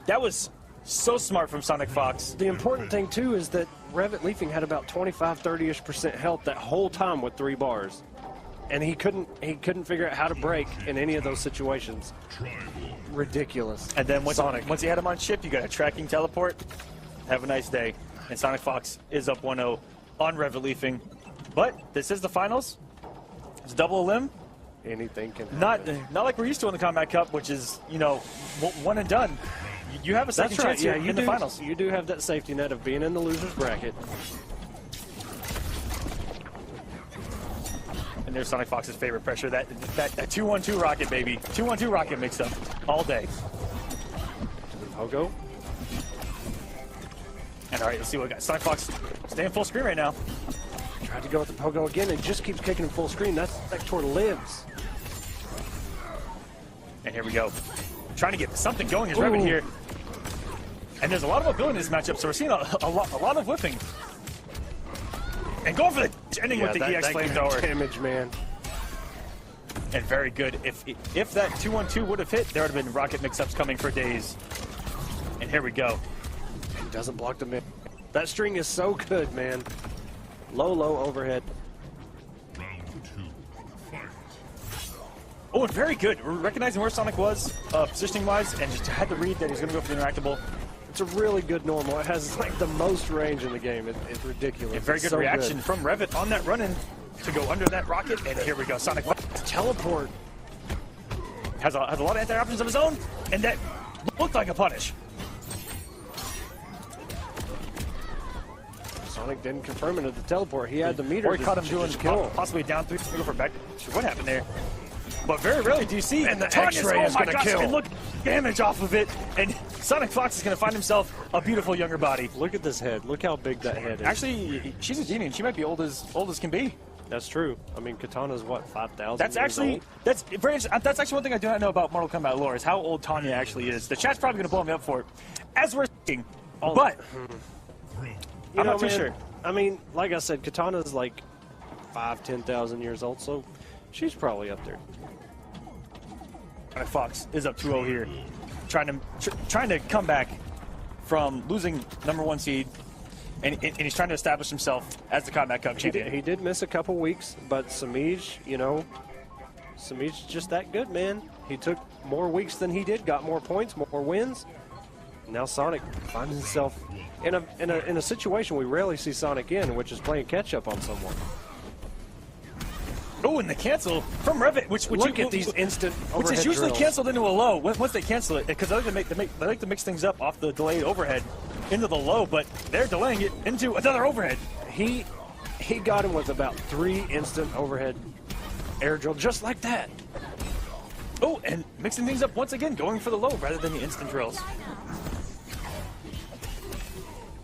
Speaker 8: That was so smart from Sonic Fox.
Speaker 9: The important thing too is that Revit Leafing had about 25-30ish% health that whole time with 3 bars. And he couldn't figure out how to break in any of those situations. Ridiculous.
Speaker 8: And then once
Speaker 9: Sonic.
Speaker 8: you had him on ship, you got a tracking teleport. Have a nice day. And Sonic Fox is up 1-0 on Revit Leafing. But this is the finals. It's double elim.
Speaker 9: Anything can
Speaker 8: happen. Not like we're used to in the Combat Cup, which is, one and done. You have a second
Speaker 9: That's right.
Speaker 8: chance here
Speaker 9: Yeah,
Speaker 8: in the finals.
Speaker 9: You do have that safety net of being in the loser's bracket.
Speaker 8: And there's Sonic Fox's favorite pressure, that 2-1-2 rocket, baby. 2-1-2 rocket mix-up all day.
Speaker 9: Pogo.
Speaker 8: And all right, let's see what we got. Sonic Fox staying full screen right now.
Speaker 9: Tried to go with the Pogo again and just keeps kicking him full screen. That Vector lives.
Speaker 8: And here we go. Trying to get something going is Revit here. And there's a lot of mobility in this matchup, so we're seeing a lot of whipping. And going for the ending with the EX flamethrower.
Speaker 9: Damage, man.
Speaker 8: And very good. If that 2-1-2 would have hit, there would have been rocket mix-ups coming for days. And here we go.
Speaker 9: He doesn't block the mid. That string is so good, man. Low overhead.
Speaker 8: Oh, and very good. We're recognizing where Sonic was, positioning-wise, and just had to read that he's going to go for the interactable.
Speaker 9: It's a really good normal. It has like the most range in the game. It's ridiculous.
Speaker 8: A very good
Speaker 9: so
Speaker 8: reaction from Revit on that run-in to go under that rocket. And here we go. Sonic
Speaker 9: teleport.
Speaker 8: Has a lot of anti-options of his own, and that looked like a punish.
Speaker 9: Sonic didn't confirm it at the teleport. He had the meter.
Speaker 8: Or he caught him
Speaker 9: to
Speaker 8: doing
Speaker 9: just kill.
Speaker 8: possibly down 3 to go for back. What happened there? But very rarely do you see.
Speaker 9: And the
Speaker 8: Tanya's,
Speaker 9: X-ray is
Speaker 8: oh my
Speaker 9: gonna
Speaker 8: gosh,
Speaker 9: kill.
Speaker 8: and look, damage off of it. And Sonic Fox is going to find himself a beautiful younger body.
Speaker 9: Look at this head. Look how big that head is.
Speaker 8: Actually, she's a genie, and she might be old as can be.
Speaker 9: That's true. I mean, Katana's what, 5,000?
Speaker 8: That's actually that's very interesting. That's actually one thing I do not know about Mortal Kombat lore is how old Tanya actually is. The chat's probably going to blow me up for it as we're speaking. But I'm not too sure.
Speaker 9: I mean, like I said, Katana's like 5,000-10,000 years old, so she's probably up there.
Speaker 8: Fox is up 2-0 here, trying to come back from losing #1 seed, and he's trying to establish himself as the Combat Cup champion.
Speaker 9: He did miss a couple weeks, but Samij, Samij's just that good, man. He took more weeks than he did, got more points, more wins. Now Sonic finds himself in a situation we rarely see Sonic in, which is playing catch up on someone.
Speaker 8: Oh, and the cancel from Revit, which
Speaker 9: look at these instant
Speaker 8: which is
Speaker 9: overhead
Speaker 8: usually
Speaker 9: drills.
Speaker 8: canceled into a low once they cancel it, because they like to mix things up off the delayed overhead into the low, but they're delaying it into another overhead.
Speaker 9: He got him with about 3 instant overhead air drill, just like that.
Speaker 8: Oh, and mixing things up once again, going for the low rather than the instant drills.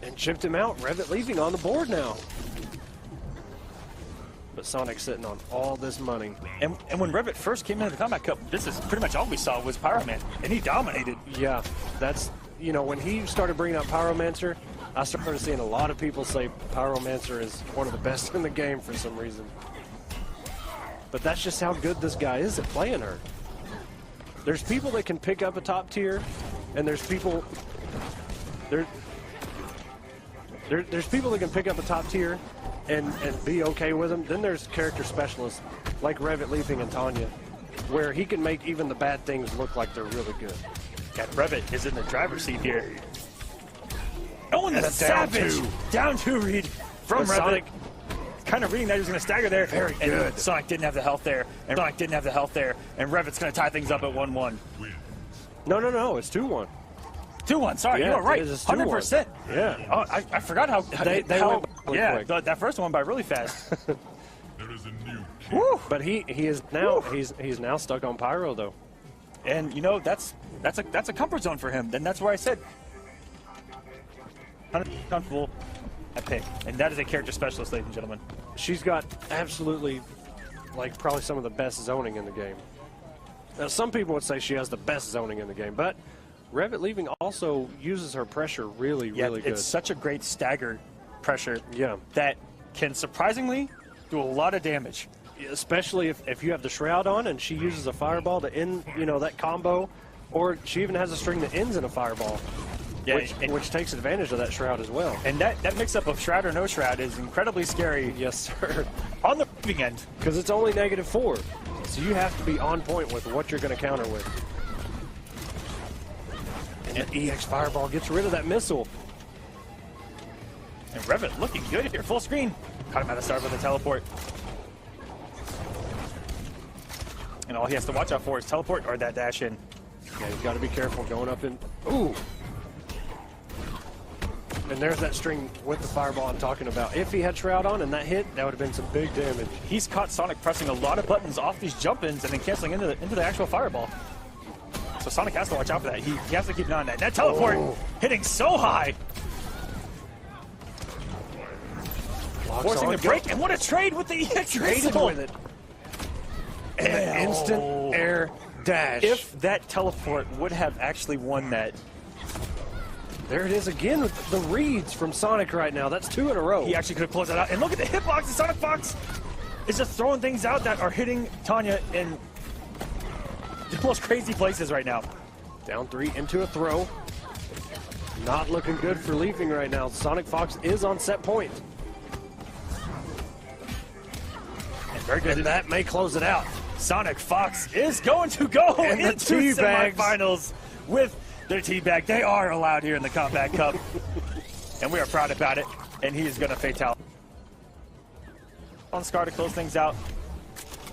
Speaker 9: And chipped him out. Revit leaving on the board now. But Sonic sitting on all this money.
Speaker 8: And when Revit first came into the Combat Cup, this is pretty much all we saw was Pyroman, and he dominated.
Speaker 9: Yeah, that's, you know, when he started bringing out Pyromancer, I started seeing a lot of people say Pyromancer is one of the best in the game for some reason. But that's just how good this guy is at playing her. There's people that can pick up a top tier, and there's people there's people that can pick up a top tier and be okay with them. Then there's character specialists like Revit Leaping and Tanya, where he can make even the bad things look like they're really good.
Speaker 8: And Revit is in the driver's seat here. Oh, and the
Speaker 9: Down
Speaker 8: savage!
Speaker 9: two.
Speaker 8: Down two read from
Speaker 9: But
Speaker 8: Revit.
Speaker 9: Sonic,
Speaker 8: kind of reading that he was going to stagger there.
Speaker 9: Very
Speaker 8: and
Speaker 9: good.
Speaker 8: Sonic didn't have the health there, and Sonic didn't have the health there, and Revit's going to tie things up at 1-1.
Speaker 9: No, it's 2-1.
Speaker 8: 2-1, sorry,
Speaker 9: Yeah,
Speaker 8: you were right.
Speaker 9: it is 2-1.
Speaker 8: 100%.
Speaker 9: Yeah.
Speaker 8: Oh, I forgot how
Speaker 9: They
Speaker 8: how,
Speaker 9: went really
Speaker 8: yeah,
Speaker 9: quick.
Speaker 8: that first one by really fast.
Speaker 1: There is a new
Speaker 8: Woo!
Speaker 9: But he is now he's now stuck on Pyro though.
Speaker 8: And you know that's a comfort zone for him. And that's where I said comfortable at pick. And that is a character specialist, ladies and gentlemen.
Speaker 9: She's got absolutely, like, probably some of the best zoning in the game. Now, some people would say she has the best zoning in the game, but Revit Leaving also uses her pressure really good.
Speaker 8: It's such a great stagger pressure.
Speaker 9: Yeah.
Speaker 8: That can surprisingly do a lot of damage.
Speaker 9: Especially if you have the Shroud on and she uses a Fireball to end, you know, that combo, or she even has a string that ends in a Fireball.
Speaker 8: Yeah,
Speaker 9: which takes advantage of that Shroud as well.
Speaker 8: And that mix-up of Shroud or no Shroud is incredibly scary.
Speaker 9: Yes, sir.
Speaker 8: On the receiving end.
Speaker 9: Because it's only -4. So you have to be on point with what you're going to counter with. And the EX Fireball gets rid of that missile.
Speaker 8: And Revit looking good here. Full screen. Caught him at the start with a teleport. And all he has to watch out for is teleport or that dash in.
Speaker 9: Yeah, you've got to be careful going up in. Ooh! And there's that string with the Fireball I'm talking about. If he had Shroud on and that hit, that would have been some big damage.
Speaker 8: He's caught Sonic pressing a lot of buttons off these jump-ins and then canceling into the actual Fireball. So Sonic has to watch out for that. He has to keep an eye on that. That teleport hitting so high. Forcing the break. And what a trade with the EX
Speaker 9: Traded with it. And an instant air dash.
Speaker 8: If that teleport would have actually won that.
Speaker 9: There it is again with the reads from Sonic right now. That's 2 in a row.
Speaker 8: He actually could have closed that out. And look at the hitbox. The Sonic Fox is just throwing things out that are hitting Tanya in the most crazy places right now.
Speaker 9: Down 3 into a throw. Not looking good for Leaping right now. Sonic Fox is on set point.
Speaker 8: And very good.
Speaker 9: And that may close it out.
Speaker 8: Sonic Fox is going to go
Speaker 9: And the
Speaker 8: into
Speaker 9: teabags.
Speaker 8: semifinals with their teabag. They are allowed here in the Combat Cup. And we are proud about it. And he is going to fatality on Scar to close things out.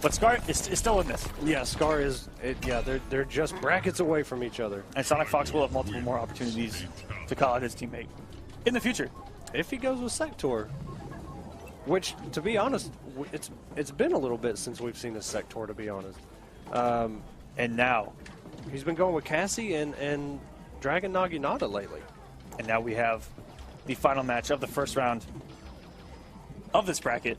Speaker 8: But Scar is still in this.
Speaker 9: Yeah, Scar is, yeah, they're just brackets away from each other.
Speaker 8: And Sonic Fox will have multiple more opportunities to call out his teammate in the future.
Speaker 9: If he goes with Sector. Which, to be honest, it's been a little bit since we've seen a Sector, to be honest.
Speaker 8: And now
Speaker 9: he's been going with Cassie and Dragon Naginata lately.
Speaker 8: And now we have the final match of the first round of this bracket.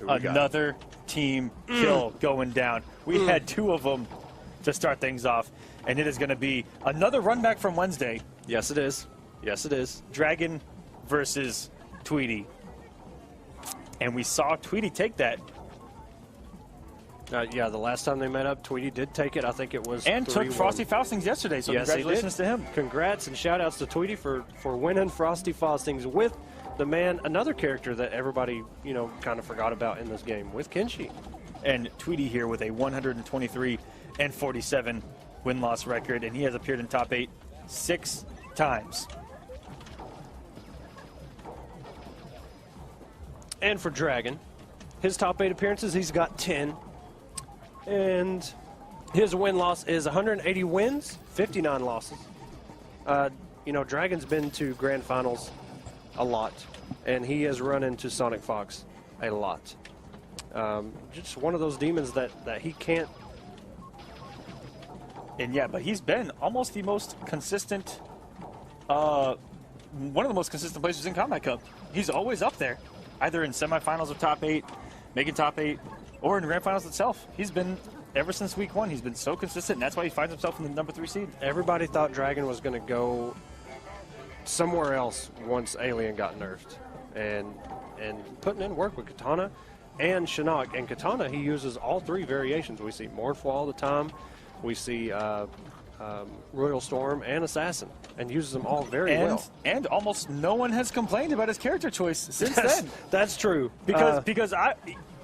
Speaker 8: Another team kill going down. We had 2 of them to start things off. And it is going to be another run back from Wednesday.
Speaker 9: Yes, it is. Yes, it is.
Speaker 8: Dragon versus Tweety. And we saw Tweety take that.
Speaker 9: Yeah, the last time they met up, Tweety did take it. I think it was
Speaker 8: And took
Speaker 9: 3-1.
Speaker 8: Frosty Faustings yesterday, so
Speaker 9: yes,
Speaker 8: congratulations to him.
Speaker 9: Congrats and shout-outs to Tweety for winning Frosty Faustings with the man, another character that everybody, you know, kind of forgot about in this game, with Kenshi.
Speaker 8: And Tweety here with a 123-47 win-loss record, and he has appeared in top 8 6 times.
Speaker 9: And for Dragon, his top 8 appearances, he's got 10. And his win-loss is 180 wins, 59 losses. You know, Dragon's been to Grand Finals a lot, and he has run into Sonic Fox a lot. Just one of those demons that he can't
Speaker 8: And yeah, but he's been almost the most consistent, one of the most consistent players in Combat Cup. He's always up there, either in semifinals of top 8, making top 8, or in grand finals itself. He's been, ever since week 1, he's been so consistent, and that's why he finds himself in the number 3 seed.
Speaker 9: Everybody thought Dragon was going to go somewhere else once Alien got nerfed. And putting in work with Katana and Shinnok. And Katana, he uses all 3 variations. We see Mournful all the time. We see Royal Storm and Assassin, and uses them all very well.
Speaker 8: And almost no one has complained about his character choice since then.
Speaker 9: That's true.
Speaker 8: Because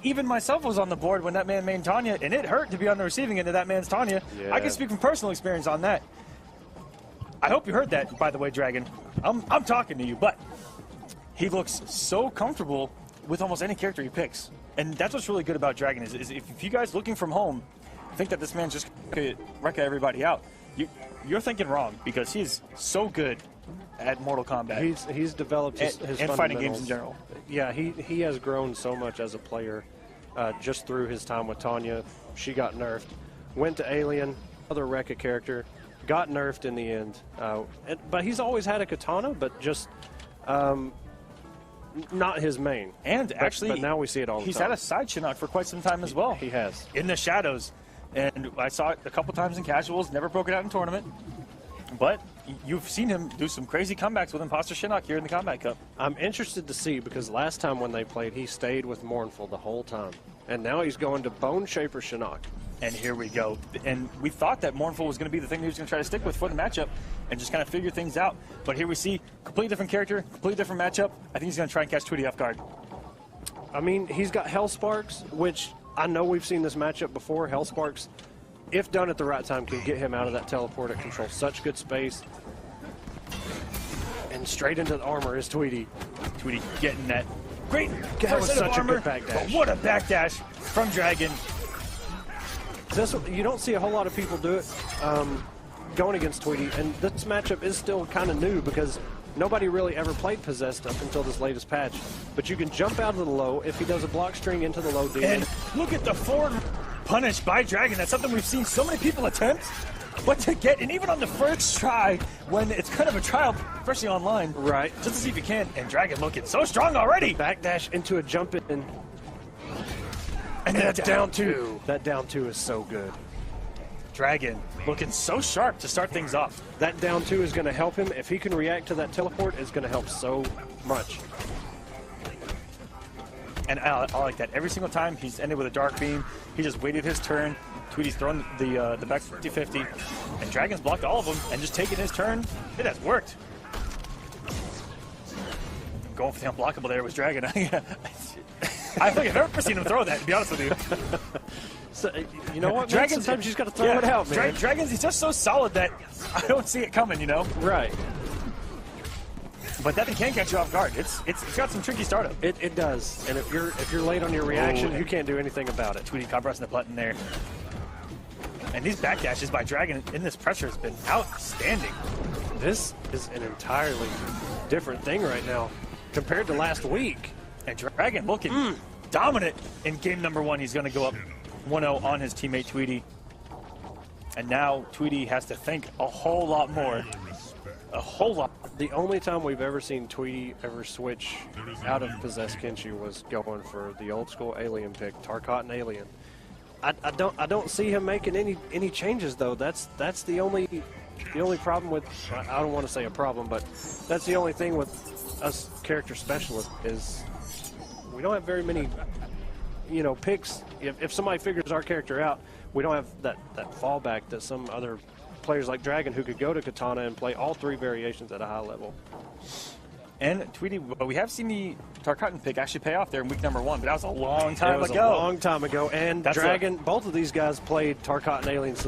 Speaker 8: even myself was on the board when that man made Tanya, and it hurt to be on the receiving end of that man's Tanya.
Speaker 9: Yeah.
Speaker 8: I can speak from personal experience on that. I hope you heard that, by the way, Dragon. I'm talking to you, but he looks so comfortable with almost any character he picks. And that's what's really good about Dragon is if you guys looking from home think that this man just could wreck everybody out, you're thinking wrong, because he's so good at Mortal Kombat.
Speaker 9: He's developed his
Speaker 8: and fighting games in general.
Speaker 9: Yeah, he has grown so much as a player just through his time with Tanya. She got nerfed, went to Alien, other Rekka character, got nerfed in the end. But he's always had a katana, but just not his main.
Speaker 8: And actually,
Speaker 9: but now we see it all the time.
Speaker 8: He's had a side Shinnok for quite some time as well.
Speaker 9: He has.
Speaker 8: In the shadows. And I saw it a couple times in casuals, never broke it out in tournament. But you've seen him do some crazy comebacks with Imposter Shinnok here in the Combat Cup.
Speaker 9: I'm interested to see, because last time when they played, he stayed with Mournful the whole time. And now he's going to Bone Shaper Shinnok.
Speaker 8: And here we go. And we thought that Mournful was going to be the thing that he was going to try to stick with for the matchup and just kind of figure things out. But here we see completely different character, completely different matchup. I think he's going to try and catch Tweety off guard.
Speaker 9: I mean, he's got Hell Sparks, which I know we've seen this matchup before. Hell Sparks, if done at the right time, can get him out of that teleport. It controls such good space. And straight into the armor is Tweety.
Speaker 8: Tweety getting that great
Speaker 9: That was such
Speaker 8: armor,
Speaker 9: a good backdash.
Speaker 8: but what a backdash from Dragon.
Speaker 9: You don't see a whole lot of people do it going against Tweety, and this matchup is still kind of new because nobody really ever played Possessed up until this latest patch. But you can jump out of the low if he does a block string into the low demon.
Speaker 8: And look at the forward punish by Dragon. That's something we've seen so many people attempt. But to get, and even on the first try, when it's kind of a trial, especially online,
Speaker 9: right?
Speaker 8: Just to see if you can. And Dragon looking so strong already.
Speaker 9: Backdash into a jump in.
Speaker 8: And then that down two.
Speaker 9: That down two is so good.
Speaker 8: Dragon looking so sharp to start things off.
Speaker 9: That down two is going to help him. If he can react to that teleport, it's going to help so much.
Speaker 8: And I like that. Every single time he's ended with a dark beam, he just waited his turn. Tweety's thrown the back 50-50, and Dragon's blocked all of them and just taking his turn. It has worked. Going for the unblockable there was Dragon. I don't think I've ever seen him throw that, to be honest with you.
Speaker 9: So, you know what, Dragon? Sometimes you just got to throw it out, man.
Speaker 8: Dragon's, he's just so solid that I don't see it coming, you know?
Speaker 9: Right.
Speaker 8: But that thing can catch you off guard. It's got some tricky startup.
Speaker 9: It does. And if you're late on your reaction, you can't do anything about it.
Speaker 8: Tweety caught pressing the button there. And these backdashes by Dragon in this pressure has been outstanding.
Speaker 9: This is an entirely different thing right now compared to last week.
Speaker 8: And Dragon looking dominant in game number 1. He's going to go up 1-0 on his teammate Tweety. And now Tweety has to think a whole lot more. A whole lot.
Speaker 9: The only time we've ever seen Tweety ever switch out of Possessed Kenshi was going for the old school Alien pick, Tarkat and Alien. I don't see him making any changes though. That's the only problem with, I don't want to say a problem, but that's the only thing with us character specialists is we don't have very many picks. If somebody figures our character out, we don't have that fallback that some other players like Dragon who could go to Katana and play all 3 variations at a high level.
Speaker 8: And Tweety, we have seen the Tarkatan pick actually pay off there in week number 1, but that was a long time ago.
Speaker 9: It was a long time ago, and that's Dragon, both of these guys played Tarkatan Aliens.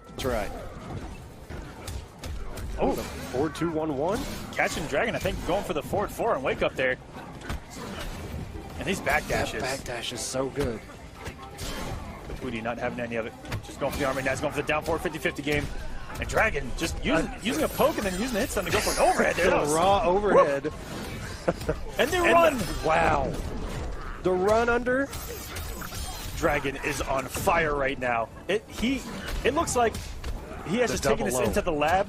Speaker 9: That's right. Oh, the forward 2-1-1.
Speaker 8: Catching Dragon, I think, going for the forward 4 and wake up there. And these backdashes.
Speaker 9: That backdash is so good.
Speaker 8: Tweety not having any of it. Just going for the armor. Now he's going for the down forward 50-50 game. And Dragon just using a poke and then using the hit stun to go for an overhead. There
Speaker 9: the raw overhead.
Speaker 8: And they run.
Speaker 9: Wow. The run under.
Speaker 8: Dragon is on fire right now. It looks like he has just taken this into the lab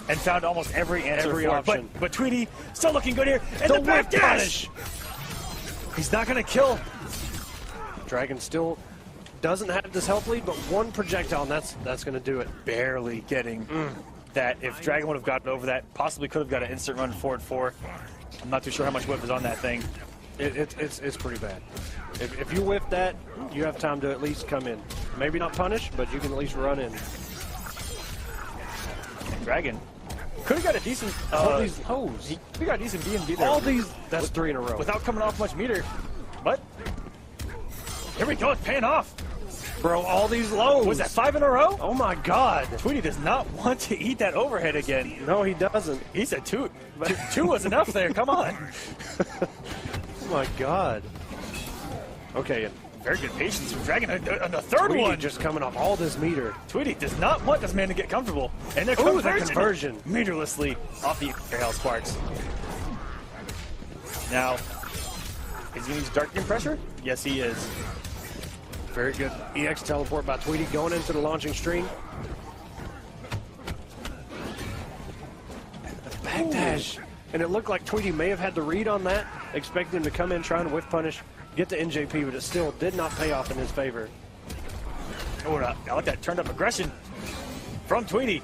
Speaker 8: and found almost every answer
Speaker 9: option.
Speaker 8: But Tweety still looking good here. And the back dash! He's not going to kill.
Speaker 9: Dragon still doesn't have this health lead, but one projectile, and that's going to do it.
Speaker 8: Barely getting that. If Dragon would have gotten over that, possibly could have got an instant run forward 4. I'm not too sure how much whip is on that thing.
Speaker 9: It's pretty bad. If you whiff that, you have time to at least come in. Maybe not punish, but you can at least run in.
Speaker 8: Dragon could have got a decent.
Speaker 9: All these hoes.
Speaker 8: He could have got a decent B&B there.
Speaker 9: All these. That's 3 in a row.
Speaker 8: Without coming off much meter. But here we go. It's paying off.
Speaker 9: Bro, all these lows.
Speaker 8: Was that 5 in a row?
Speaker 9: Oh my God.
Speaker 8: Tweety does not want to eat that overhead again.
Speaker 9: No, he doesn't.
Speaker 8: He said 2. 2 was enough there. Come on.
Speaker 9: Oh my God. Okay.
Speaker 8: Very good patience from Dragon on the third
Speaker 9: Tweety
Speaker 8: one.
Speaker 9: Just coming off all this meter.
Speaker 8: Tweety does not want this man to get comfortable. And the conversion. Meterlessly off the Hell Sparks. Now, is he going to use Dark Beam Pressure? Yes, he is.
Speaker 9: Very good EX teleport by Tweety going into the launching stream. Backdash. And it looked like Tweety may have had the read on that, expecting him to come in trying to whiff punish, get the NJP, but it still did not pay off in his favor.
Speaker 8: Oh, I like that turned up aggression from Tweety.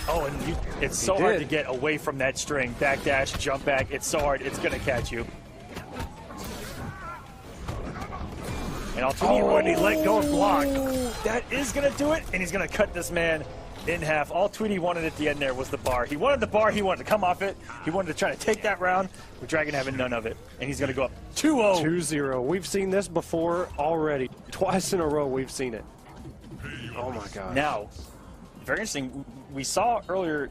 Speaker 8: Oh, and it's so hard to get away from that string. Backdash, jump back. It's so hard. It's going to catch you. And when he let go and block, that is going to do it, and he's going to cut this man in half. All Tweety wanted at the end there was the bar. He wanted the bar. He wanted to come off it. He wanted to try to take that round, with Dragon having none of it. And he's going to go up 2-0.
Speaker 9: 2-0. We've seen this before already. Twice in a row we've seen it. Oh, my God.
Speaker 8: Now, very interesting. We saw Destroyer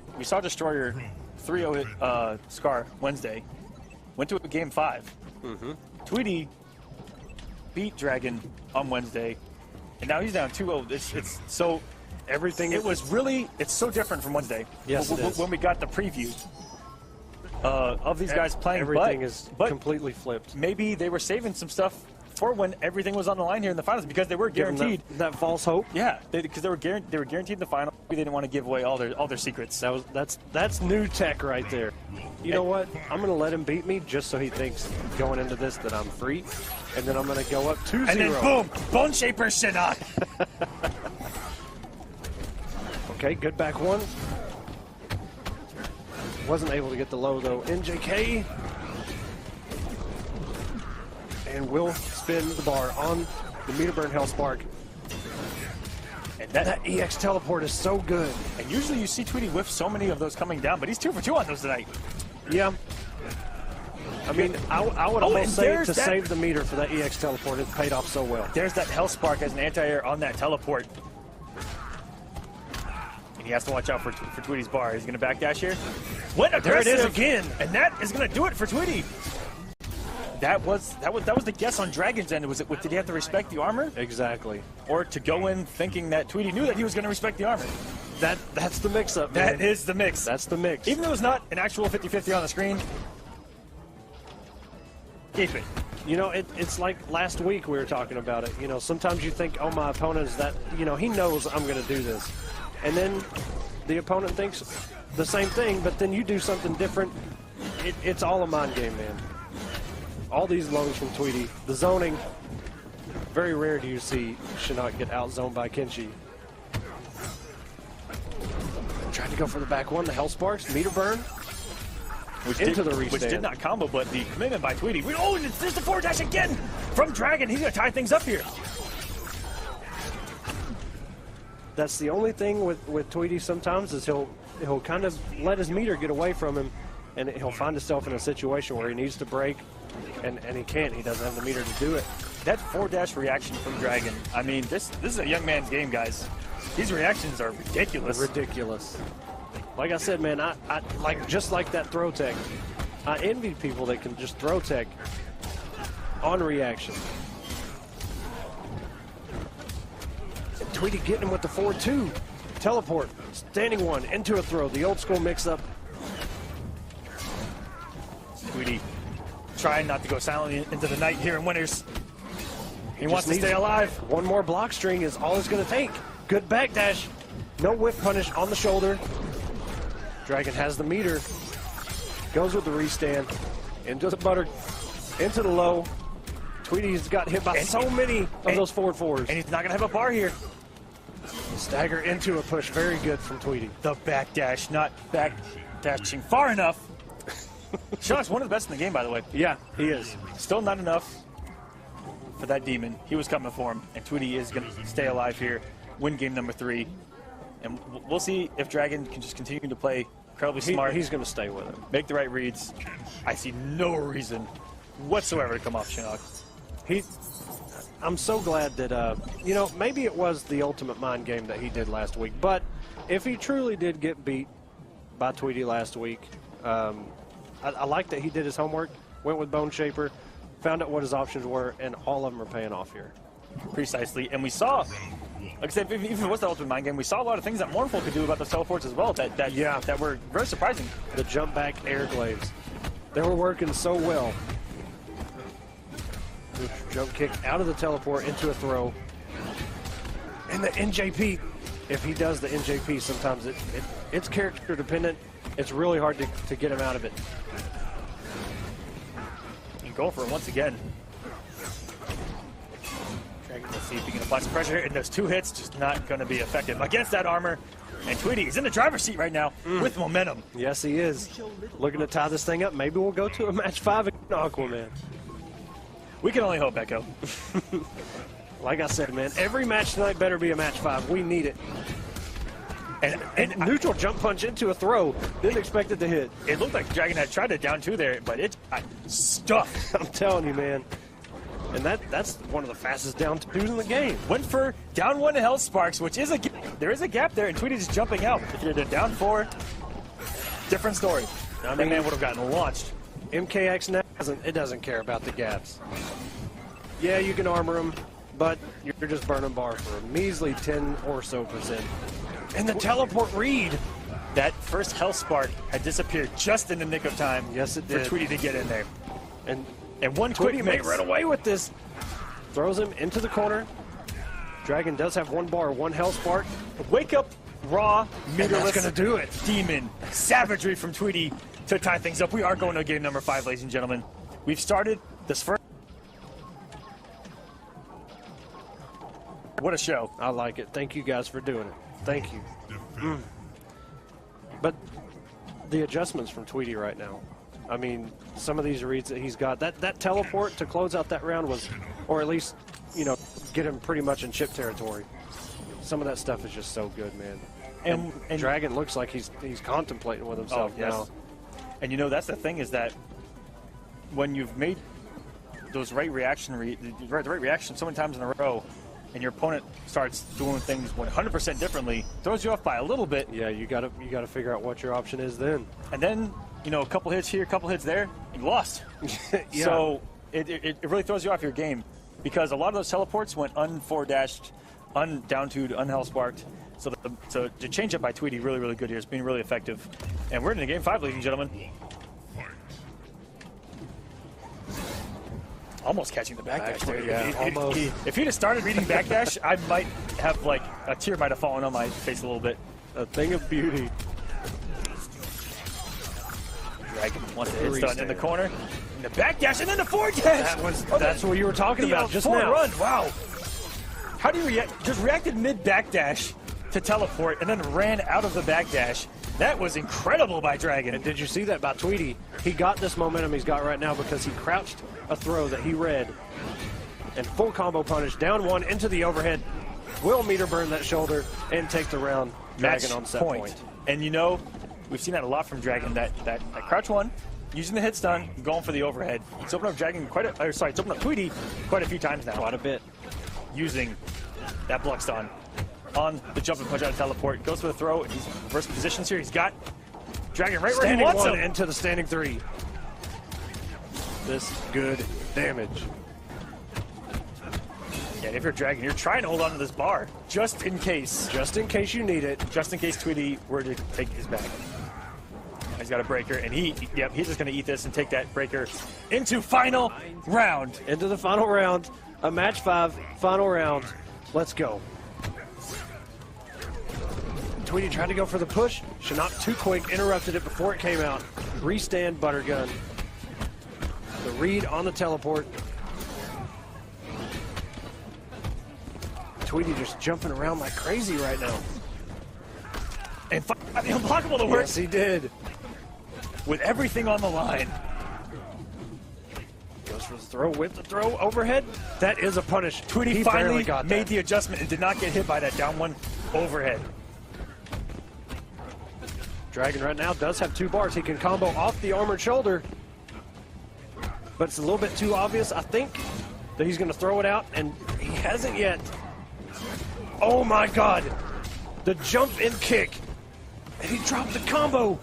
Speaker 8: 3-0 Scar Wednesday. Went to a game 5. Tweety beat Dragon on Wednesday, and now he's down 2-0. It's so everything. It's so different from Wednesday.
Speaker 9: Yes, it is.
Speaker 8: When we got the preview of these guys playing,
Speaker 9: everything is completely flipped.
Speaker 8: Maybe they were saving some stuff for when everything was on the line here in the finals because they were guaranteed
Speaker 9: that false hope.
Speaker 8: Yeah, because they were guaranteed in the final. They didn't want to give away all their secrets.
Speaker 9: That's new tech right there. You know what? I'm going to let him beat me just so he thinks going into this that I'm free, and then I'm going to go up 2-0.
Speaker 8: And then boom, Bone Shaper Shinnok.
Speaker 9: Okay, good back one. Wasn't able to get the low though. NJK. And will spin the bar on the meter burn Hellspark. And that EX teleport is so good.
Speaker 8: And usually you see Tweety whiff so many of those coming down, but he's 2 for 2 on those tonight.
Speaker 9: Yeah. I mean, I would almost say to save the meter for that EX teleport, it paid off so well.
Speaker 8: There's that Hellspark as an anti-air on that teleport. And he has to watch out for Tweety's bar. He's going to backdash here. What aggressive.
Speaker 9: There it is again.
Speaker 8: And that is going to do it for Tweety. That was the guess on Dragon's end. Did he have to respect the armor?
Speaker 9: Exactly.
Speaker 8: Or to go in thinking that Tweety knew that he was going to respect the armor?
Speaker 9: That's the mix-up, man.
Speaker 8: That is the mix.
Speaker 9: That's the mix.
Speaker 8: Even though it's not an actual 50-50 on the screen, keep it.
Speaker 9: You know, it's like last week we were talking about it. You know, sometimes you think, oh, my opponent is that, you know, he knows I'm going to do this. And then the opponent thinks the same thing, but then you do something different. It's all a mind game, man. All these lows from Tweety. The zoning, very rare do you see Shinnok get out-zoned by Kenshi. Trying to go for the back one, the Hellsparks, meter burn. Into the restand.
Speaker 8: Which did not combo, but the commitment by Tweety. Oh, there's the forward dash again from Dragon. He's going to tie things up here.
Speaker 9: That's the only thing with Tweety sometimes is he'll kind of let his meter get away from him, and he'll find himself in a situation where he needs to break, and he can't. He doesn't have the meter to do it.
Speaker 8: That forward dash reaction from Dragon. I mean, this is a young man's game, guys. These reactions are ridiculous.
Speaker 9: Ridiculous. Like I said, man, I just like that throw tech. I envy people that can just throw tech on reaction. And Tweety getting him with the 4-2. Teleport, standing one, into a throw. The old school mix-up.
Speaker 8: Tweety trying not to go silently into the night here in Winners. He wants to stay alive.
Speaker 9: One more block string is all it's going to take. Good backdash. No whip punish on the shoulder. Dragon has the meter. Goes with the restand. Into the butter. Into the low. Tweety's got hit by so many of those forward fours.
Speaker 8: And he's not going to have a bar here.
Speaker 9: Stagger into a push. Very good from Tweety.
Speaker 8: The backdash, not backdashing far enough. Shock's one of the best in the game, by the way.
Speaker 9: Yeah, he is.
Speaker 8: Still not enough for that demon. He was coming for him, and Tweety is going to stay alive here, win game number 3. And we'll see if Dragon can just continue to play incredibly smart.
Speaker 9: He's going to stay with him.
Speaker 8: Make the right reads. I see no reason whatsoever to come off Shinnok.
Speaker 9: I'm so glad that, you know, maybe it was the ultimate mind game that he did last week, but if he truly did get beat by Tweety last week, I like that he did his homework, went with Bone Shaper, found out what his options were, and all of them are paying off here.
Speaker 8: Precisely. And we saw, like I said, even if it was the ultimate mind game, we saw a lot of things that Mournful could do about those teleports as well that were very surprising.
Speaker 9: The jump back air glaives. They were working so well. Jump kick out of the teleport into a throw. And the NJP, if he does the NJP, sometimes it's character dependent. It's really hard to get him out of it.
Speaker 8: And go for it once again. Dragon, let's see if he can apply some pressure here. And those 2 hits just not going to be effective against that armor. And Tweety is in the driver's seat right now with momentum.
Speaker 9: Yes, he is. Looking to tie this thing up. Maybe we'll go to a match 5 against Aquaman.
Speaker 8: We can only hope, Echo.
Speaker 9: Like I said, man, every match tonight better be a match 5. We need it. And neutral jump punch into a throw. Didn't expect it to hit.
Speaker 8: It looked like Dragon had tried to down 2 there, but it stuck.
Speaker 9: I'm telling you, man. And that's one of the fastest down 2s in the game.
Speaker 8: Went for down 1 to Hell Sparks, which is there is a gap there, and Tweety's jumping out. If you're down 4, different story. I mean, that man would have gotten launched.
Speaker 9: MKX now doesn't care about the gaps. Yeah, you can armor him, but you're just burning bar for a measly 10 or so %. And the teleport read.
Speaker 8: That first Hell Spark had disappeared just in the nick of time.
Speaker 9: Yes, it did.
Speaker 8: For Tweety to get in there. And one
Speaker 9: Tweety
Speaker 8: quick
Speaker 9: may
Speaker 8: mix.
Speaker 9: run away with this. Throws him into the corner. Dragon does have 1 bar, 1 Hell Spark.
Speaker 8: Wake up, raw, meterless.
Speaker 9: That's going to do it.
Speaker 8: Demon. Savagery from Tweety to tie things up. We are going to game number 5, ladies and gentlemen. We've started this first. What a show.
Speaker 9: I like it. Thank you guys for doing it. Thank you. But the adjustments from Tweety right now. I mean, some of these reads that he's got. That teleport to close out that round was, or at least, you know, get him pretty much in chip territory. Some of that stuff is just so good, man. And Dragon looks like he's contemplating with himself now.
Speaker 8: And you know, that's the thing, is that when you've made those right reaction, the right reaction so many times in a row, and your opponent starts doing things 100% differently, throws you off by a little bit.
Speaker 9: Yeah, you gotta figure out what your option is then.
Speaker 8: And then, you know, a couple hits here, a couple hits there, you lost.
Speaker 9: Yeah.
Speaker 8: So it really throws you off your game, because a lot of those teleports went un-4-dashed, un-down-2'd, un-hell-sparked. So to change up by Tweety, really, really good here. It's been really effective. And we're in game 5, ladies and gentlemen. Almost catching the backdash there.
Speaker 9: Yeah, almost.
Speaker 8: If he'd have started reading backdash, I might have, like, a tear might have fallen on my face a little bit.
Speaker 9: A thing of beauty.
Speaker 8: Dragon wants to hit stun in the corner. And the backdash, and then the forward dash!
Speaker 9: That's what you were talking about just now.
Speaker 8: Run, wow. How do you react? Just reacted mid-backdash to teleport, and then ran out of the backdash. That was incredible by Dragon.
Speaker 9: And did you see that by Tweety? He got this momentum he's got right now because he crouched a throw that he read and full combo punish, down 1 into the overhead. Will meter burn that shoulder and take the round. Dragon on set point.
Speaker 8: And you know, we've seen that a lot from Dragon, that crouch 1, using the hit stun, going for the overhead. It's opened up Dragon it's opened up Tweety quite a few times now.
Speaker 9: Quite a bit.
Speaker 8: Using that block stun on the jump and punch out of teleport. Goes for the throw, and he's reversing positions here. He's got Dragon right where he wants him.
Speaker 9: Into the standing 3. This good damage.
Speaker 8: Yeah, and if you're Dragon, you're trying to hold on to this bar just in case.
Speaker 9: Just in case you need it.
Speaker 8: Just in case Tweety were to take his back. He's got a breaker, and he's just going to eat this and take that breaker into final round.
Speaker 9: Into the final round. A match 5, final round. Let's go. Tweety tried to go for the push. Shinnok too quick, interrupted it before it came out. Restand Buttergun. The read on the teleport. Tweety just jumping around like crazy right now.
Speaker 8: And the unblockable to work.
Speaker 9: Yes, he did.
Speaker 8: With everything on the line.
Speaker 9: Goes for the throw, with the throw, overhead. That is a punish.
Speaker 8: Tweety finally made the adjustment and did not get hit by that down one overhead.
Speaker 9: Dragon right now does have 2 bars. He can combo off the armored shoulder. But it's a little bit too obvious, I think, that he's going to throw it out, and he hasn't yet. Oh my god. The jump in kick. And he dropped the combo.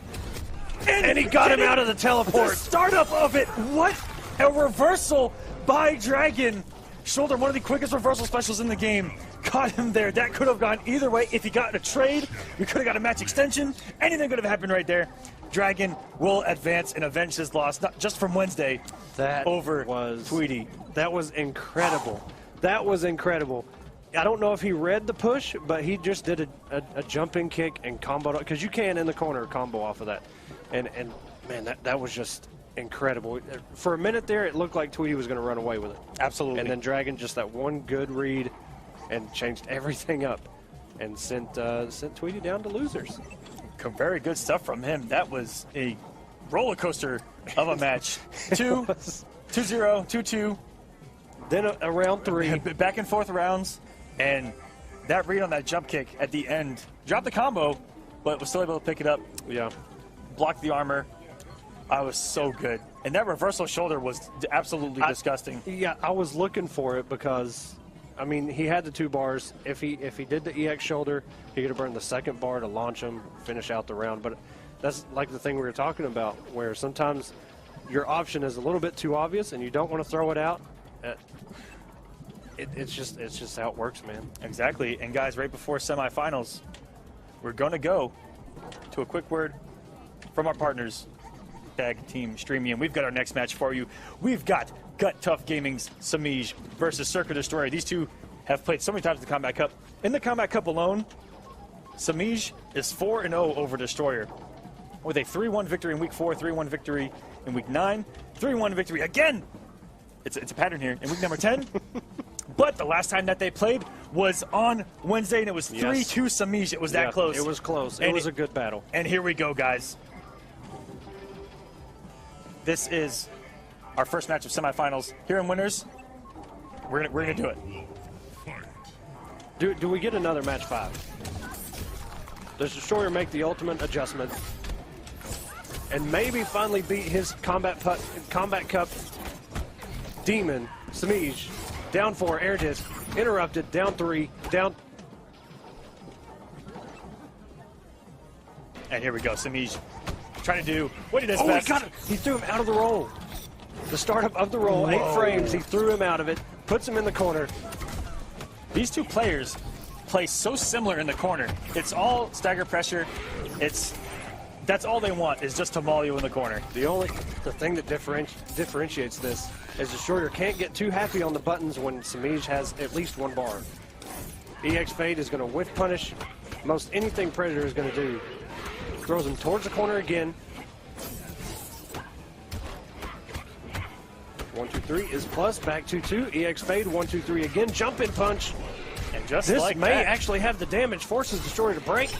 Speaker 9: And he got him out of the teleport.
Speaker 8: The startup of it. What a reversal by Dragon. Shoulder, one of the quickest reversal specials in the game. Caught him there. That could have gone either way. If he got a trade, we could have got a match extension. Anything could have happened right there. Dragon will advance and avenge his loss, not just from Wednesday, over Tweety.
Speaker 9: That was incredible. That was incredible. I don't know if he read the push, but he just did a jumping kick and comboed, because you can in the corner combo off of that. And man, that was just incredible. For a minute there, it looked like Tweety was going to run away with it.
Speaker 8: Absolutely.
Speaker 9: And then Dragon, just that one good read and changed everything up and sent Tweety down to losers.
Speaker 8: Very good stuff from him. That was a roller coaster of a match. 2-0, 2-2.
Speaker 9: Then a round 3.
Speaker 8: Back and forth rounds. And that read on that jump kick at the end dropped the combo, but was still able to pick it up.
Speaker 9: Yeah.
Speaker 8: Blocked the armor. I was so good. And that reversal shoulder was absolutely disgusting.
Speaker 9: Yeah, I was looking for it because, I mean, he had the 2 bars. If he did the EX shoulder, he could have burned the second bar to launch him, finish out the round. But that's like the thing we were talking about, where sometimes your option is a little bit too obvious and you don't want to throw it out. It's just how it works, man.
Speaker 8: Exactly. And guys, right before semifinals, we're going to go to a quick word from our partners, Tag Team Streamium. We've got our next match for you. We've got Gut Tough Gaming's Samij versus Circuit Destroyer. These two have played so many times in the Combat Cup. In the Combat Cup alone, Samij is 4-0 over Destroyer, with a 3-1 victory in Week 4, 3-1 victory in Week 9, 3-1 victory again. It's a pattern here in Week number 10. But the last time that they played was on Wednesday, and it was 3-2 Samij. It was that close.
Speaker 9: It was close. It was a good battle.
Speaker 8: And here we go, guys. This is our first match of semifinals. Here in Winners, we're gonna do it.
Speaker 9: Do we get another match 5? Does Destroyer make the ultimate adjustment and maybe finally beat his Combat Cup demon, Samij? Down 4, air disc, interrupted, down 3, down.
Speaker 8: And here we go, Samij trying to do what he does
Speaker 9: best.
Speaker 8: He
Speaker 9: got it. He threw him out of the roll. The startup of the roll, 8 frames, he threw him out of it, puts him in the corner.
Speaker 8: These two players play so similar in the corner. It's all stagger pressure. That's all they want, is just to maul you in the corner.
Speaker 9: The thing that differentiates this is Destroyer can't get too happy on the buttons when Samij has at least 1 bar. EX Fade is going to whiff punish most anything Predator is going to do. Throws him towards the corner again. 1, 2, 3 is plus, back 2-2. EX Fade, 1, 2, 3 again. Jump in punch.
Speaker 8: And just
Speaker 9: this
Speaker 8: like
Speaker 9: may
Speaker 8: that,
Speaker 9: actually have the damage, forces Destroyer to break.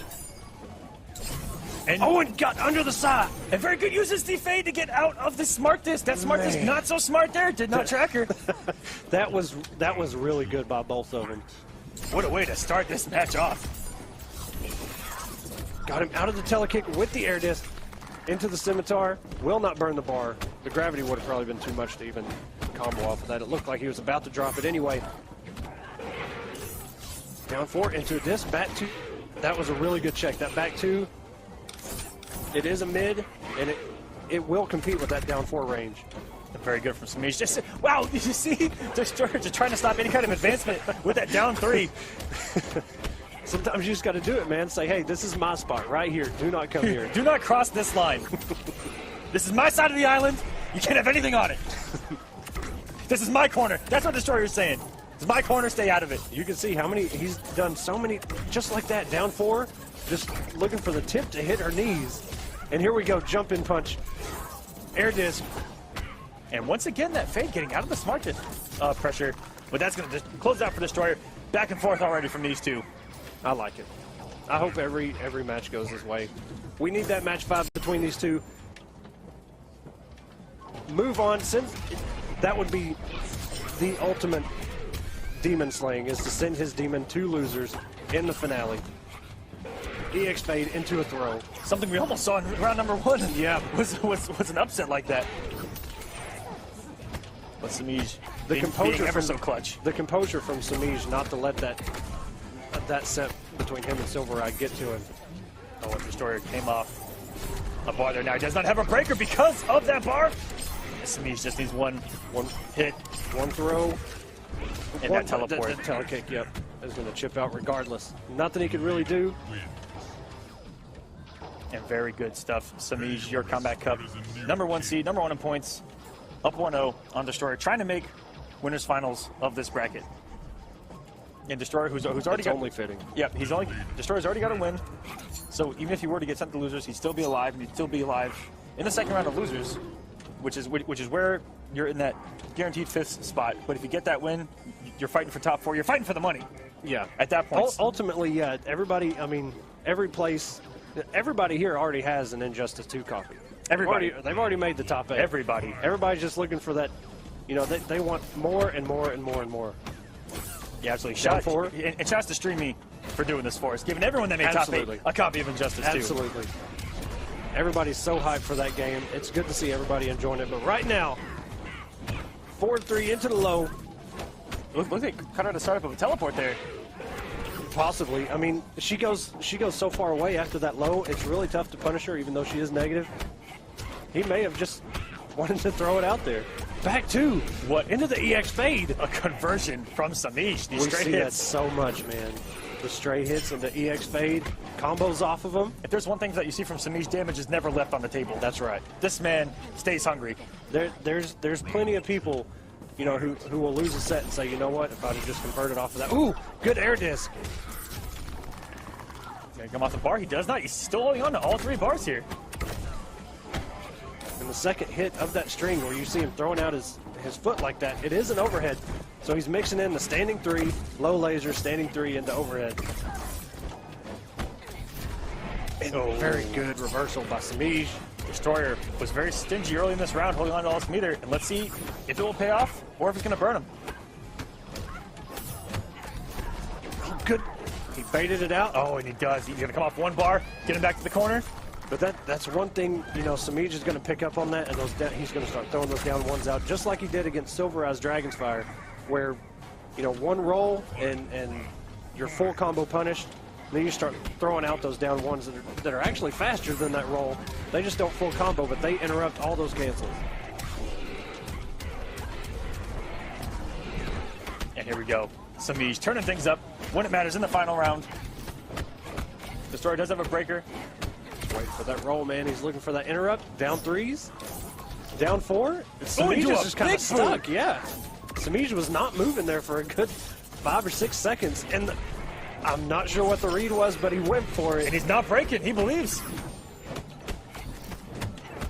Speaker 9: And Owen got under the side.
Speaker 8: And very good uses the fade to get out of the smart disc. That smart disc not so smart there. Did not track her.
Speaker 9: That was really good by both of them.
Speaker 8: What a way to start this match off.
Speaker 9: Got him out of the telekick with the air disc into the scimitar. Will not burn the bar. The gravity would have probably been too much to even combo off of that. It looked like he was about to drop it anyway. Down 4 into a disc. Back 2. That was a really good check. That back 2. It is a mid, and it will compete with that down 4 range.
Speaker 8: Very good from Samij. Just wow, did you see? Destroyer just trying to stop any kind of advancement with that down 3.
Speaker 9: Sometimes you just got to do it, man. Say, hey, this is my spot right here. Do not come here.
Speaker 8: Do not cross this line. This is my side of the island. You can't have anything on it. This is my corner. That's what Destroyer's saying. It's my corner. Stay out of it.
Speaker 9: You can see how many, he's done so many, just like that, down 4, just looking for the tip to hit her knees. And here we go, jump in punch. Air disc.
Speaker 8: And once again, that fade getting out of the smart pressure. But that's going to just close out for Destroyer. Back and forth already from these two.
Speaker 9: I like it. I hope every match goes this way. We need that match 5 between these two. Move on. Since that would be the ultimate demon slaying, is to send his demon 2 losers in the finale. EX fade into a throw.
Speaker 8: Something we almost saw in round number 1.
Speaker 9: Yeah,
Speaker 8: was an upset like that. But Samij,
Speaker 9: the composure
Speaker 8: ever so clutch.
Speaker 9: The composure from Samij not to let that set between him and Silver Eye get to him.
Speaker 8: Oh, and Destroyer came off a bar there. Now he does not have a breaker because of that bar. Samij just needs one hit,
Speaker 9: one throw,
Speaker 8: and that teleport.
Speaker 9: That telekick, yep, is going to chip out regardless. Nothing he could really do.
Speaker 8: And very good stuff. Samij, your Combat Cup. Number 1 seed, number 1 in points. Up 1-0 on Destroyer, trying to make winners finals of this bracket. And Destroyer, who's already got
Speaker 9: only fitting.
Speaker 8: Yeah, Destroyer's already got a win. So even if he were to get sent to losers, he'd still be alive, and he'd still be alive in the second round of losers, which is where you're in that guaranteed 5th spot. But if you get that win, you're fighting for top 4. You're fighting for the money.
Speaker 9: Yeah.
Speaker 8: At that point.
Speaker 9: Ultimately, yeah. Everybody. I mean, everybody here already has an Injustice 2 copy.
Speaker 8: Everybody.
Speaker 9: They've already made the top 8. Everybody's just looking for that. You know, they want more and more and more and more.
Speaker 8: Yeah, absolutely. And shouts to Streamy for doing this for us, giving everyone that made top 8 a copy of Injustice 2.
Speaker 9: Absolutely. Everybody's so hyped for that game. It's good to see everybody enjoying it. But right now, 4-3 into the low.
Speaker 8: Look like cut out a startup of a teleport there.
Speaker 9: Possibly. I mean, she goes so far away after that low. It's really tough to punish her, even though she is negative. He may have just wanted to throw it out there. Back 2.
Speaker 8: What?
Speaker 9: Into the EX fade.
Speaker 8: A conversion from Samij. These stray
Speaker 9: see
Speaker 8: hits.
Speaker 9: That so much, man. The stray hits and the EX fade. Combos off of him.
Speaker 8: If there's one thing that you see from Samij, damage is never left on the table.
Speaker 9: That's right.
Speaker 8: This man stays hungry.
Speaker 9: There's plenty of people, you know, who will lose a set and say, you know what, if I'd have just converted off of that. Ooh, good air disc.
Speaker 8: Gonna come off the bar. He does not. He's still holding on to all 3 bars here.
Speaker 9: And the second hit of that string where you see him throwing out his foot like that, it is an overhead. So he's mixing in the standing 3, low laser, standing 3 into overhead. And very good reversal by Samij.
Speaker 8: Destroyer was very stingy early in this round, holding on to all his meter. And let's see if it will pay off or if it's going to burn him.
Speaker 9: Oh, good. He baited it out.
Speaker 8: Oh, and he does. He's going to come off 1 bar, get him back to the corner.
Speaker 9: But that's one thing, you know, Samij is going to pick up on that, and he's going to start throwing those down 1s out, just like he did against Silver Eye's Dragon's Fire, where, you know, 1 roll and you're full combo punished. Then you start throwing out those down 1s that are actually faster than that roll. They just don't full combo, but they interrupt all those cancels.
Speaker 8: And here we go. Samij turning things up when it matters in the final round. Destroyer does have a breaker.
Speaker 9: Wait for that roll, man. He's looking for that interrupt. Down 3s. Down 4. Samij is just kind of stuck. Yeah. Samij was not moving there for a good 5 or 6 seconds. And I'm not sure what the read was, but he went for it.
Speaker 8: And he's not breaking. He believes.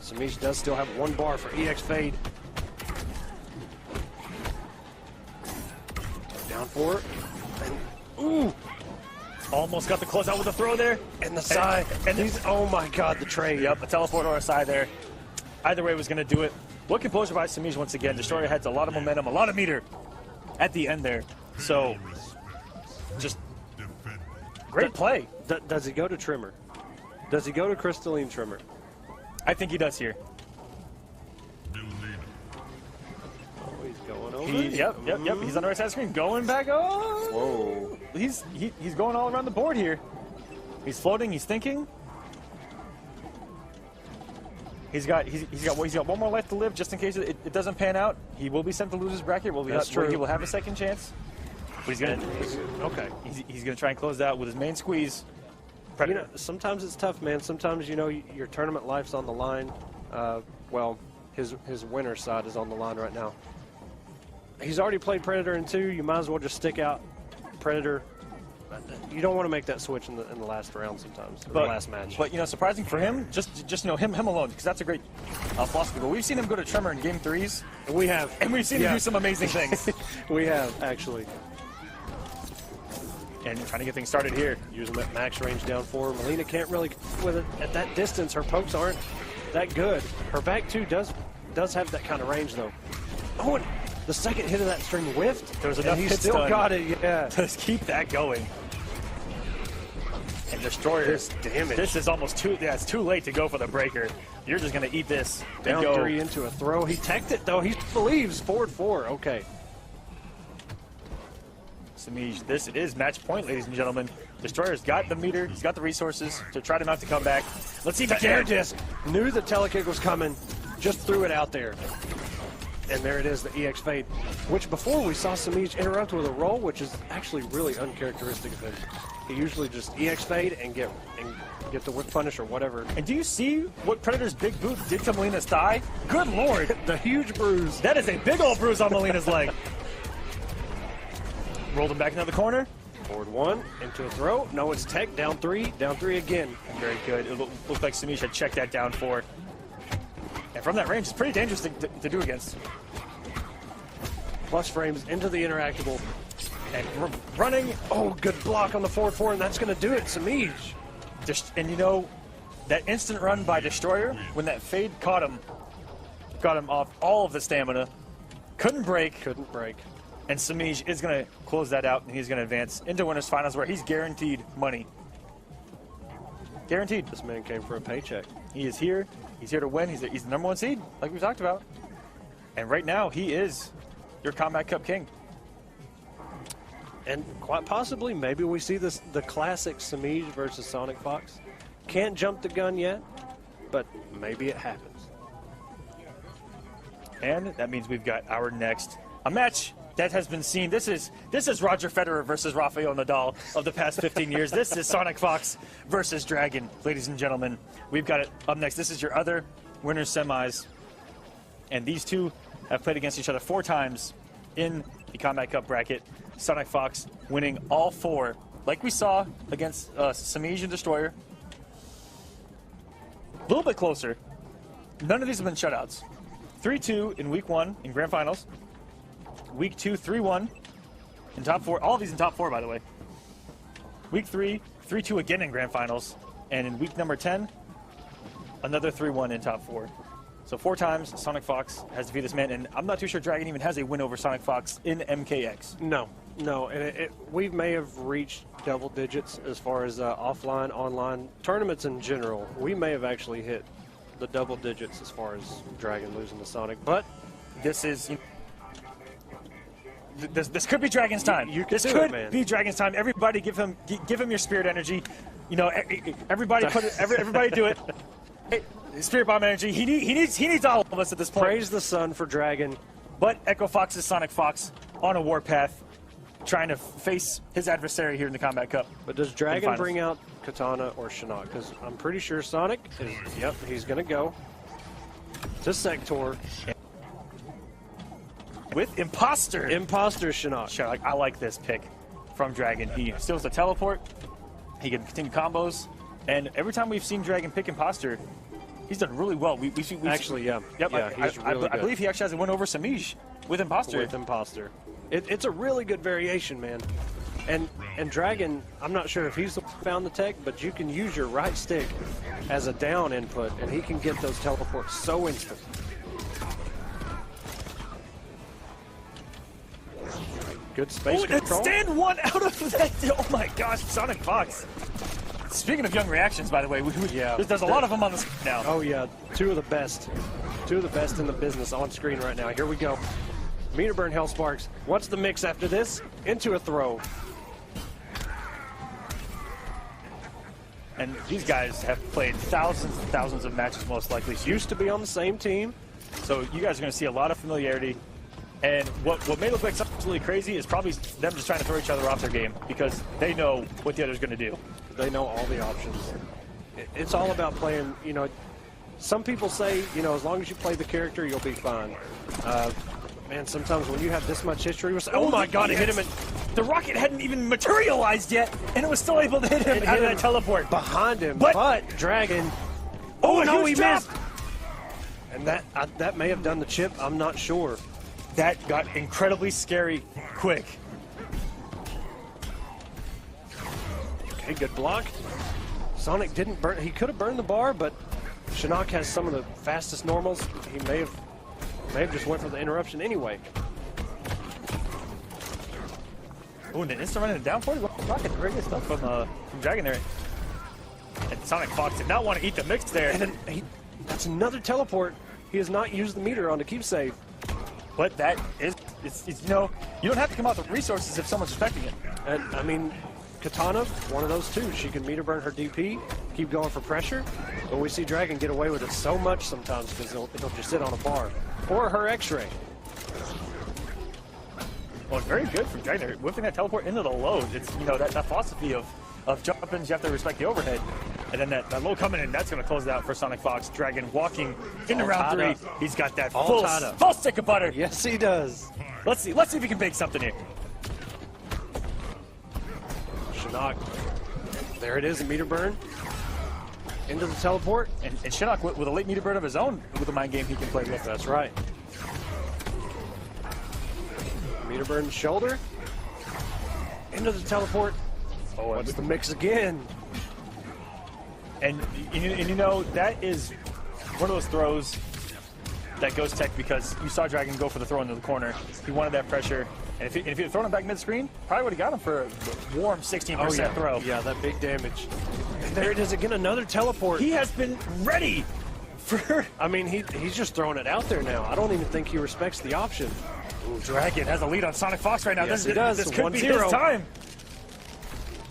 Speaker 9: Samij does still have 1 bar for EX fade. Down 4. And, ooh.
Speaker 8: Almost got the closeout with a throw there.
Speaker 9: And the side. And he's, oh my god, the trade.
Speaker 8: Yep, a teleport or a side there. Either way was going to do it. What composure by Samij once again. Destroyer had a lot of momentum, a lot of meter at the end there. So, just great play.
Speaker 9: Does he go to Trimmer? Does he go to Crystalline Trimmer?
Speaker 8: I think he does here.
Speaker 9: Oh, he's going over.
Speaker 8: Yep. He's on the right side of the screen. Going back. Oh.
Speaker 9: Whoa.
Speaker 8: He's going all around the board here. He's floating. He's thinking. He's got 1 more life to live, just in case it doesn't pan out. He will be sent to losers bracket. He will have a second chance. But he's going to try and close that with his main squeeze. Predator.
Speaker 9: You know, sometimes it's tough, man. Sometimes, you know, your tournament life's on the line. Well, his winner's side is on the line right now. He's already played Predator in 2. You might as well just stick out Predator. You don't want to make that switch in the last round sometimes, or the last match.
Speaker 8: But, you know, surprising for him, just you know, him alone, because that's a great philosophy. But we've seen him go to Tremor in Game 3s.
Speaker 9: We have.
Speaker 8: And we've seen him do some amazing things.
Speaker 9: We have, actually.
Speaker 8: And trying to get things started here.
Speaker 9: Using that max range down 4. Melina can't really with it at that distance. Her pokes aren't that good. Her back 2 does have that kind of range, though. Oh, and the second hit of that string whiffed.
Speaker 8: There was enough
Speaker 9: he
Speaker 8: hits
Speaker 9: still
Speaker 8: done
Speaker 9: got it, yeah.
Speaker 8: Just keep that going. And Destroyer,
Speaker 9: damage.
Speaker 8: This is almost it's too late to go for the breaker. You're just going to eat this.
Speaker 9: Down 3 into a throw. He teched it, though. He believes. Forward 4. Okay.
Speaker 8: Samij, this is match point, ladies and gentlemen. Destroyer's got the meter. He's got the resources to try to not to come back. Let's see if he can.
Speaker 9: Air disc. Knew the telekick was coming. Just threw it out there. And there it is, the EX fade. Which before we saw Samij interrupt with a roll, which is actually really uncharacteristic of him. He usually just EX fade and get the whip punish or whatever.
Speaker 8: And do you see what Predator's big boot did to Melina's thigh? Good lord.
Speaker 9: The huge bruise.
Speaker 8: That is a big old bruise on Melina's leg. Rolled him back into the corner.
Speaker 9: Forward 1, into a throw. No, it's tech, down 3 again.
Speaker 8: Very good. It looked like Samij had checked that down 4. And from that range, it's pretty dangerous to do against.
Speaker 9: Plus frames into the interactable. And running. Oh, good block on the forward 4, and that's going to do it, Samij.
Speaker 8: And you know, that instant run by Destroyer, when that fade got him off all of the stamina. Couldn't break. And Samij is going to close that out, and he's going to advance into winners finals, where he's guaranteed money. Guaranteed.
Speaker 9: This man came for a paycheck.
Speaker 8: He is here. He's here to win. He's the number 1 seed, like we talked about. And right now, he is your Combat Cup king.
Speaker 9: And quite possibly, maybe we see the classic Samij versus Sonic Fox. Can't jump the gun yet, but maybe it happens.
Speaker 8: And that means we've got our next match that has been seen. This is Roger Federer versus Rafael Nadal of the past 15 years. This is Sonic Fox versus Dragon, ladies and gentlemen. We've got it up next. This is your other winners semis. And these two have played against each other 4 times in the Combat Cup bracket. Sonic Fox winning all 4, like we saw against Samij and Destroyer. A little bit closer. None of these have been shutouts. 3-2 in week 1 in grand finals. Week 2, 3-1 in top 4. All of these in top 4, by the way. Week 3, 3-2 again in grand finals. And in week number 10, another 3-1 in top 4. So 4 times Sonic Fox has defeated this man. And I'm not too sure Dragon even has a win over Sonic Fox in MKX.
Speaker 9: No. And we may have reached double digits as far as offline, online tournaments in general. We may have actually hit the double digits as far as Dragon losing to Sonic. But
Speaker 8: this is... This could be Dragon's time. This could be Dragon's time. Everybody give him your spirit energy. You know, everybody everybody do it. Spirit bomb energy. He needs all of us at this point.
Speaker 9: Praise the sun for Dragon.
Speaker 8: But Echo Fox is Sonic Fox on a warpath, trying to face his adversary here in the Combat Cup.
Speaker 9: But does Dragon bring out Katana or Shinnok? Because I'm pretty sure Sonic is. Yep, he's gonna go to Sector.
Speaker 8: With Imposter
Speaker 9: Shinnok.
Speaker 8: I like this pick from Dragon. He steals the teleport. He can continue combos. And every time we've seen Dragon pick Imposter, he's done really well.
Speaker 9: Actually, yeah.
Speaker 8: Yep,
Speaker 9: yeah, he's really good.
Speaker 8: I believe he actually has a win over Samij with Imposter.
Speaker 9: It's a really good variation, man. And Dragon, I'm not sure if he's found the tech, but you can use your right stick as a down input, and he can get those teleports so instant. Good space control.
Speaker 8: Stand 1 out of that. Oh my gosh, Sonic Fox. Speaking of young reactions, by the way, there's a lot of them on the screen now.
Speaker 9: Oh yeah, 2 of the best. 2 of the best in the business on screen right now. Here we go. Meter burn Hellsparks. What's the mix after this? Into a throw.
Speaker 8: And these guys have played thousands and thousands of matches, most likely.
Speaker 9: Used to be on the same team.
Speaker 8: So you guys are going to see a lot of familiarity. And what may look like something absolutely crazy is probably them just trying to throw each other off their game because they know what the other's going to do.
Speaker 9: They know all the options. It's all about playing, you know, some people say, you know, as long as you play the character, you'll be fine. Man, sometimes when you have this much history, oh my God, it hit him.
Speaker 8: The rocket hadn't even materialized yet, and it was still able to hit him out of that teleport.
Speaker 9: Behind him, but Dragon. Oh, no, he missed. And that may have done the chip. I'm not sure.
Speaker 8: That got incredibly scary quick.
Speaker 9: Okay, good block. Sonic didn't burn. He could have burned the bar, but Shinnok has some of the fastest normals. He may have just went for the interruption anyway.
Speaker 8: Oh, and the instant running down for the rocket. Very good stuff from Dragon there. And Sonic Fox did not want to eat the mix there.
Speaker 9: And then that's another teleport. He has not used the meter on to keep safe.
Speaker 8: But that is, it's, you know, you don't have to come out with resources if someone's affecting it.
Speaker 9: And I mean, Katana, one of those too. She can meter burn her DP, keep going for pressure. But we see Dragon get away with it so much sometimes because it'll just sit on a bar. Or her X-ray.
Speaker 8: Well, it's very good from Dragon, whipping that teleport into the lows. It's, you know, that philosophy of jumping, you have to respect the overhead. And then that low coming in, that's going to close it out for Sonic Fox. Dragon walking into round 3. He's got that full stick of butter.
Speaker 9: Yes, he does.
Speaker 8: Let's see if he can bake something here.
Speaker 9: Shinnok. There it is, a meter burn. Into the teleport.
Speaker 8: And Shinnok with a late meter burn of his own with a mind game he can play with.
Speaker 9: That's right. Meter burn shoulder. Into the teleport. Oh, what's the mix again?
Speaker 8: And you know, that is one of those throws that goes tech because you saw Dragon go for the throw into the corner. He wanted that pressure. And if he had thrown him back mid-screen, probably would have got him for a warm 16% throw.
Speaker 9: Yeah, that big damage. And there it is again, another teleport.
Speaker 8: He has been ready for...
Speaker 9: I mean, he's just throwing it out there now. I don't even think he respects the option.
Speaker 8: Ooh, Dragon has a lead on Sonic Fox right now.
Speaker 9: Yes, he does.
Speaker 8: This could be his time.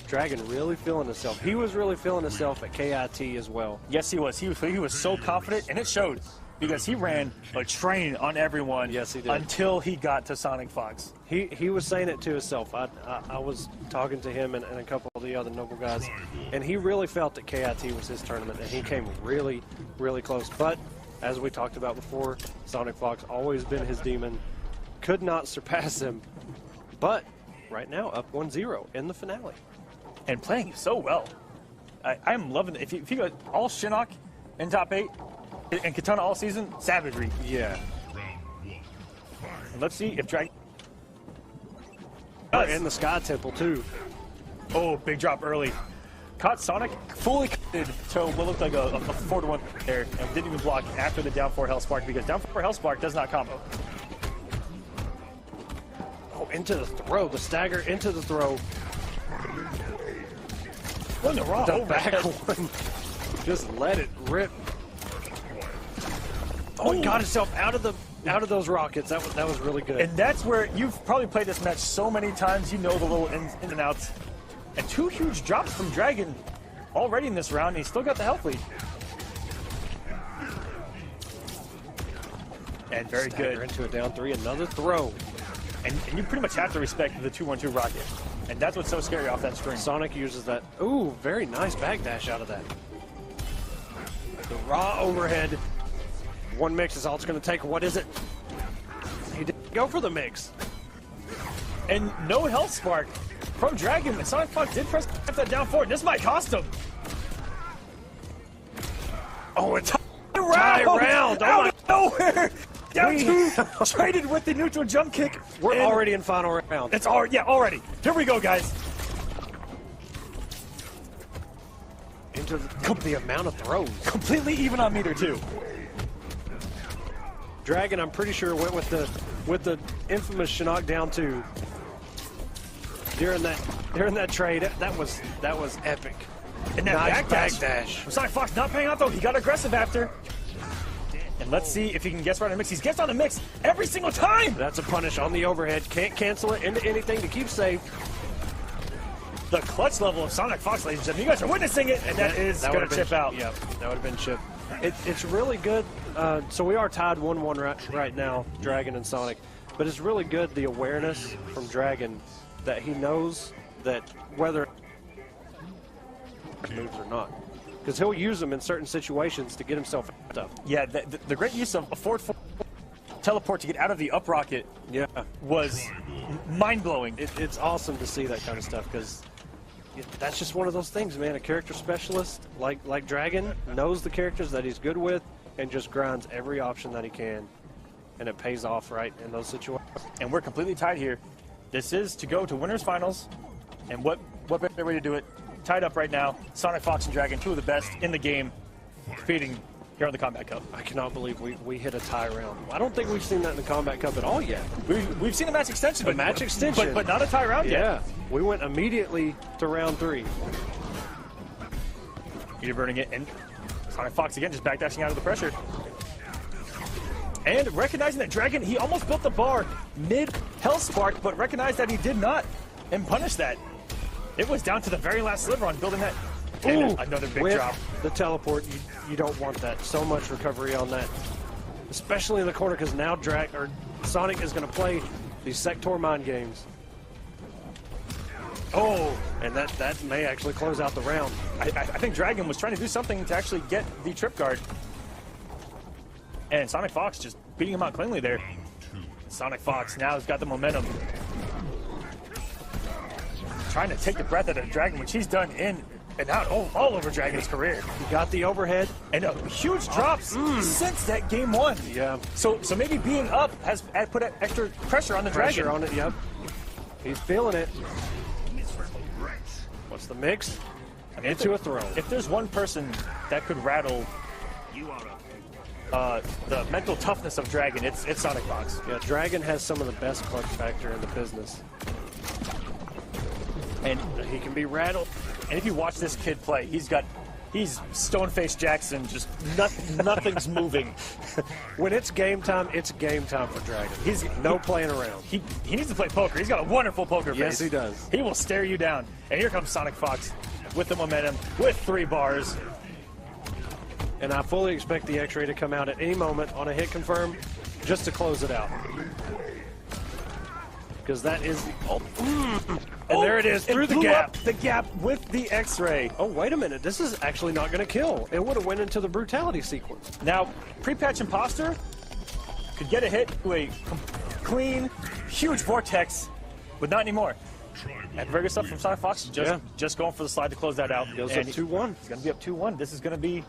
Speaker 9: Dragon really feeling himself. He was really feeling himself at KIT as well.
Speaker 8: Yes, he was. He was so confident, and it showed because he ran a train on everyone.
Speaker 9: Yes, he did.
Speaker 8: Until he got to Sonic Fox.
Speaker 9: He was saying it to himself. I was talking to him and a couple of the other Noble guys, and he really felt that KIT was his tournament, and he came really, really close. But as we talked about before, Sonic Fox always been his demon. Could not surpass him, but right now up 1-0 in the finale.
Speaker 8: And playing so well. I'm loving it. If you got all Shinnok in top 8 and Katana all season, savagery.
Speaker 9: Yeah.
Speaker 8: And let's see if Dragon...
Speaker 9: And the Sky Temple too.
Speaker 8: Oh, big drop early. Caught Sonic fully committed to what looked like a 4-1 there and didn't even block after the down 4 Hell Spark because down 4 Hell Spark does not combo.
Speaker 9: Oh, into the throw. The stagger into the throw.
Speaker 8: The back one.
Speaker 9: Just let it rip. Oh, he got himself out of those rockets. That was really good.
Speaker 8: And that's where you've probably played this match so many times. You know the little ins and outs. And 2 huge drops from Dragon already in this round. And he's still got the health lead. And very
Speaker 9: Stagger
Speaker 8: good.
Speaker 9: Into a down 3. Another throw.
Speaker 8: And you pretty much have to respect the 2-1-2 rocket. And that's what's so scary off that string.
Speaker 9: Sonic uses that. Ooh, very nice backdash out of that. The raw overhead. One mix is all it's going to take. What is it? He didn't go for the mix.
Speaker 8: And no health spark from Dragon. And Sonic Fox did press that down forward. This might cost him.
Speaker 9: Oh, it's
Speaker 8: tie
Speaker 9: round.
Speaker 8: Out of nowhere. Down 2, traded with the neutral jump kick.
Speaker 9: We're already in final round.
Speaker 8: It's already, already. Here we go, guys.
Speaker 9: Into the amount of throws.
Speaker 8: Completely even on meter, too.
Speaker 9: Dragon, I'm pretty sure, went with the infamous Shinnok down 2 during that trade. That was epic.
Speaker 8: And that
Speaker 9: nice
Speaker 8: backdash. Sonic Fox not paying off though. He got aggressive after. And let's see if he can guess right on the mix. He gets on the mix every single time.
Speaker 9: That's a punish on the overhead. Can't cancel it into anything to keep safe.
Speaker 8: The clutch level of Sonic Fox, ladies and gentlemen. You guys are witnessing it, and that is going to chip out.
Speaker 9: Yep, that would have been chip. It's really good. So we are tied 1-1 right now, Dragon and Sonic. But it's really good, the awareness from Dragon, that he knows that whether moves or not. Because he'll use them in certain situations to get himself up.
Speaker 8: Yeah, the great use of a forward teleport to get out of the up rocket was mind-blowing.
Speaker 9: It's awesome to see that kind of stuff, because that's just one of those things, man. A character specialist like Dragon knows the characters that he's good with and just grinds every option that he can. And it pays off right in those situations.
Speaker 8: And we're completely tied here. This is to go to winners finals. And what better way to do it? Tied up right now. Sonic Fox and Dragon, two of the best in the game, competing here on the Combat Cup.
Speaker 9: I cannot believe we hit a tie round. I don't think we've seen that in the Combat Cup at all yet.
Speaker 8: We've seen a match extension. But not a tie round yet.
Speaker 9: Yeah, we went immediately to round 3.
Speaker 8: You're burning it, and Sonic Fox again just backdashing out of the pressure. And recognizing that Dragon, he almost built the bar mid-Hell Spark, but recognized that he did not, and punished that. It was down to the very last sliver on building that.
Speaker 9: Ooh,
Speaker 8: another big
Speaker 9: with
Speaker 8: drop.
Speaker 9: The teleport, you don't want that. So much recovery on that, especially in the corner, because now Sonic is going to play these sector mind games. Oh, and that may actually close out the round.
Speaker 8: I think Dragon was trying to do something to actually get the trip guard. And Sonic Fox just beating him out cleanly there. Sonic Fox now has got the momentum. Trying to take the breath out of Dragon, which he's done in and out all over Dragon's career.
Speaker 9: He got the overhead.
Speaker 8: And huge drops since that game 1.
Speaker 9: Yeah.
Speaker 8: So maybe being up has put extra pressure on the Dragon.
Speaker 9: Pressure on it, yep. He's feeling it. What's the mix? Into a throw.
Speaker 8: If there's one person that could rattle the mental toughness of Dragon, it's Sonic Fox.
Speaker 9: Yeah, Dragon has some of the best clutch factor in the business.
Speaker 8: And he can be rattled. And if you watch this kid play, he's Stone-Faced Jackson, just nothing's moving.
Speaker 9: When it's game time for Dragon. He's no playing around.
Speaker 8: He needs to play poker. He's got a wonderful poker face.
Speaker 9: Yes, he does.
Speaker 8: He will stare you down. And here comes Sonic Fox with the momentum, with 3 bars.
Speaker 9: And I fully expect the X-Ray to come out at any moment on a hit confirm just to close it out. Because that is and there it is, through the gap.
Speaker 8: The gap with the X-Ray.
Speaker 9: Oh, wait a minute. This is actually not going to kill. It would have went into the brutality sequence.
Speaker 8: Now, pre-patch Imposter could get a hit to a clean, huge vortex, but not anymore. And very good stuff from Sonic Fox. Just going for the slide to close that out.
Speaker 9: Goes up 2-1.
Speaker 8: He's going to be up 2-1. This is going to be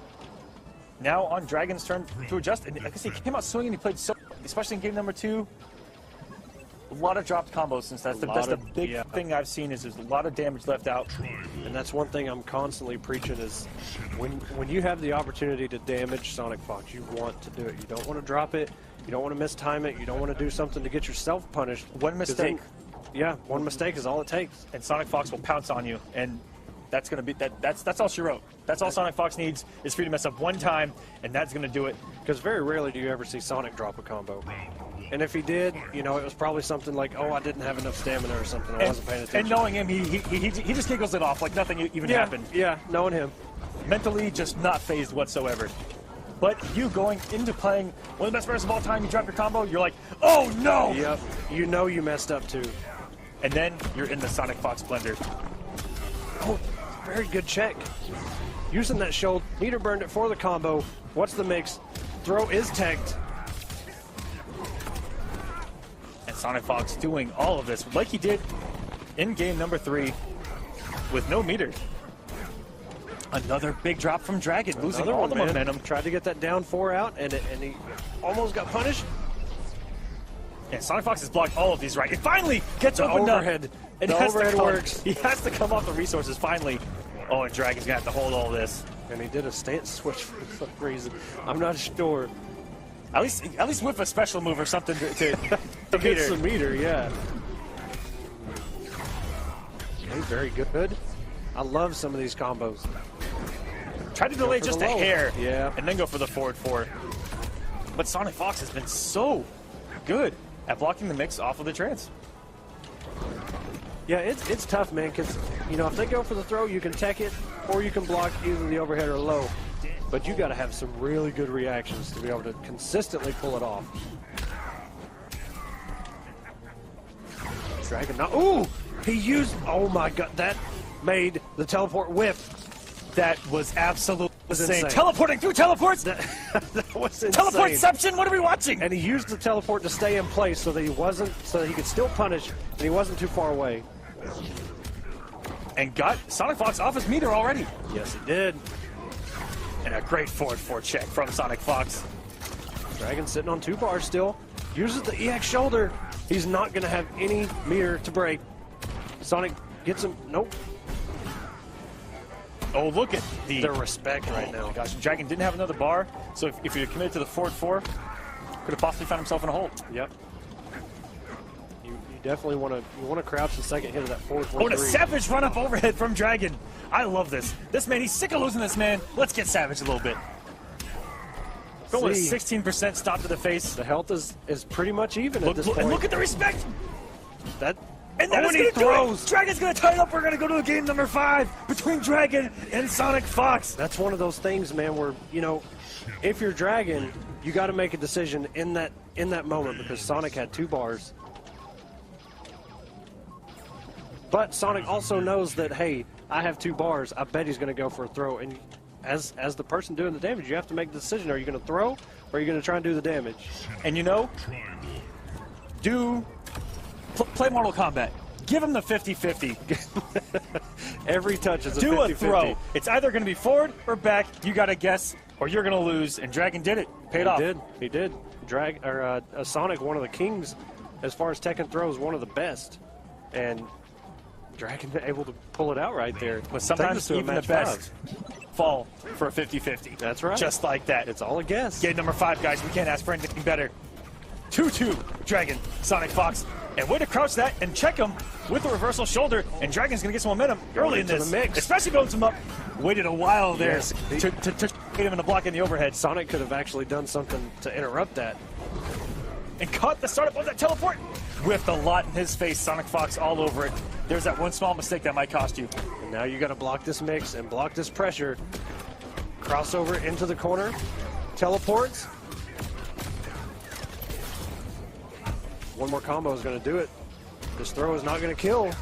Speaker 8: now on Dragon's turn to adjust. And like I said, he came out swinging. He played so, especially in game number 2. A lot of dropped combos since that's the big thing I've seen is there's a lot of damage left out.
Speaker 9: And that's one thing I'm constantly preaching is when you have the opportunity to damage Sonic Fox, you want to do it. You don't want to drop it. You don't want to mistime it. You don't want to do something to get yourself punished.
Speaker 8: One mistake.
Speaker 9: One mistake is all it takes.
Speaker 8: And Sonic Fox will pounce on you. And that's going to be that's all she wrote. That's all Sonic Fox needs is for you to mess up one time, and that's going to do it.
Speaker 9: Because very rarely do you ever see Sonic drop a combo. And if he did, it was probably something like, oh, I didn't have enough stamina or something. I wasn't paying attention.
Speaker 8: And knowing him, he just giggles it off like nothing even happened.
Speaker 9: Yeah, knowing him.
Speaker 8: Mentally, just not phased whatsoever. But you going into playing one of the best players of all time, you drop your combo, you're like, oh no!
Speaker 9: Yep, you know you messed up too.
Speaker 8: And then you're in the Sonic Fox blender.
Speaker 9: Oh, very good check. Using that shoulder, meter burned it for the combo. What's the mix? Throw is tagged.
Speaker 8: Sonic Fox doing all of this like he did in game number 3 with no meter. Another big drop from Dragon, losing all the momentum.
Speaker 9: Tried to get that down 4 out, and he almost got punished.
Speaker 8: And Sonic Fox has blocked all of these right. It finally gets opened
Speaker 9: overhead.
Speaker 8: up.
Speaker 9: The overhead works.
Speaker 8: He has to come off the resources finally. Oh, and Dragon's going to have to hold all this.
Speaker 9: And he did a stance switch for some reason. I'm not sure.
Speaker 8: At least with a special move or something to
Speaker 9: get some meter, yeah. Okay, very good. I love some of these combos.
Speaker 8: Try to delay just a hair,
Speaker 9: yeah,
Speaker 8: and then go for the forward 4. But Sonic Fox has been so good at blocking the mix off of the trance.
Speaker 9: Yeah, it's tough, man, because, if they go for the throw, you can tech it, or you can block either the overhead or low. But you got to have some really good reactions to be able to consistently pull it off. Dragon, no. Ooh! He used, oh my god, that made the teleport whiff.
Speaker 8: That was absolutely insane.
Speaker 9: insane.
Speaker 8: Teleporting through teleports?
Speaker 9: That was insane.
Speaker 8: Teleportception, what are we watching?
Speaker 9: And he used the teleport to stay in place so that he could still punish, and he wasn't too far away.
Speaker 8: And got Sonic Fox off his meter already.
Speaker 9: Yes, he did.
Speaker 8: And a great forward 4 check from Sonic Fox.
Speaker 9: Dragon sitting on 2 bars still. Uses the EX shoulder. He's not going to have any meter to break. Sonic gets him. Nope.
Speaker 8: Oh, look at
Speaker 9: the respect right now.
Speaker 8: Gosh, Dragon didn't have another bar, so if he had committed to the forward 4, could have possibly found himself in a hole.
Speaker 9: Yep. You definitely want to crouch the second hit of that forward 4-3.
Speaker 8: Oh, and a savage run up overhead from Dragon. I love this. This man, he's sick of losing this man. Let's get savage a little bit. Go with a 16% stop to the face.
Speaker 9: The health is pretty much even at this point.
Speaker 8: And look at the respect.
Speaker 9: And
Speaker 8: then he throws. Dragon's going to tie it up. We're going to go to game number 5 between Dragon and Sonic Fox.
Speaker 9: That's one of those things, man, where, you know, if you're Dragon, you got to make a decision in that moment because Sonic had 2 bars. But Sonic also knows that, hey, I have 2 bars. I bet he's going to go for a throw. And as the person doing the damage, you have to make the decision. Are you going to throw or are you going to try and do the damage?
Speaker 8: And, you know, play Mortal Kombat. Give him the 50-50.
Speaker 9: Every touch is a 50-50.
Speaker 8: Do a throw. It's either going to be forward or back. You got to guess, or you're going to lose. And Dragon did it. Paid off.
Speaker 9: He did. Sonic, one of the kings, as far as Tekken throws, one of the best. And Dragon able to pull it out right there.
Speaker 8: But sometimes even the best fall for a 50-50.
Speaker 9: That's right.
Speaker 8: Just like that.
Speaker 9: It's all a guess.
Speaker 8: Game number 5, guys. We can't ask for anything better. 2-2, Dragon, Sonic Fox. And way to crouch that and check him with the reversal shoulder. And Dragon's going to get some momentum early in this.
Speaker 9: The mix.
Speaker 8: Especially building him up. Waited a while there to get him in the block in the overhead.
Speaker 9: Sonic could have actually done something to interrupt that.
Speaker 8: And caught the startup of that teleport. With a lot in his face, Sonic Fox all over it. There's that one small mistake that might cost you.
Speaker 9: And now you got to block this mix and block this pressure. Crossover into the corner. Teleports. One more combo is going to do it. This throw is not going to kill.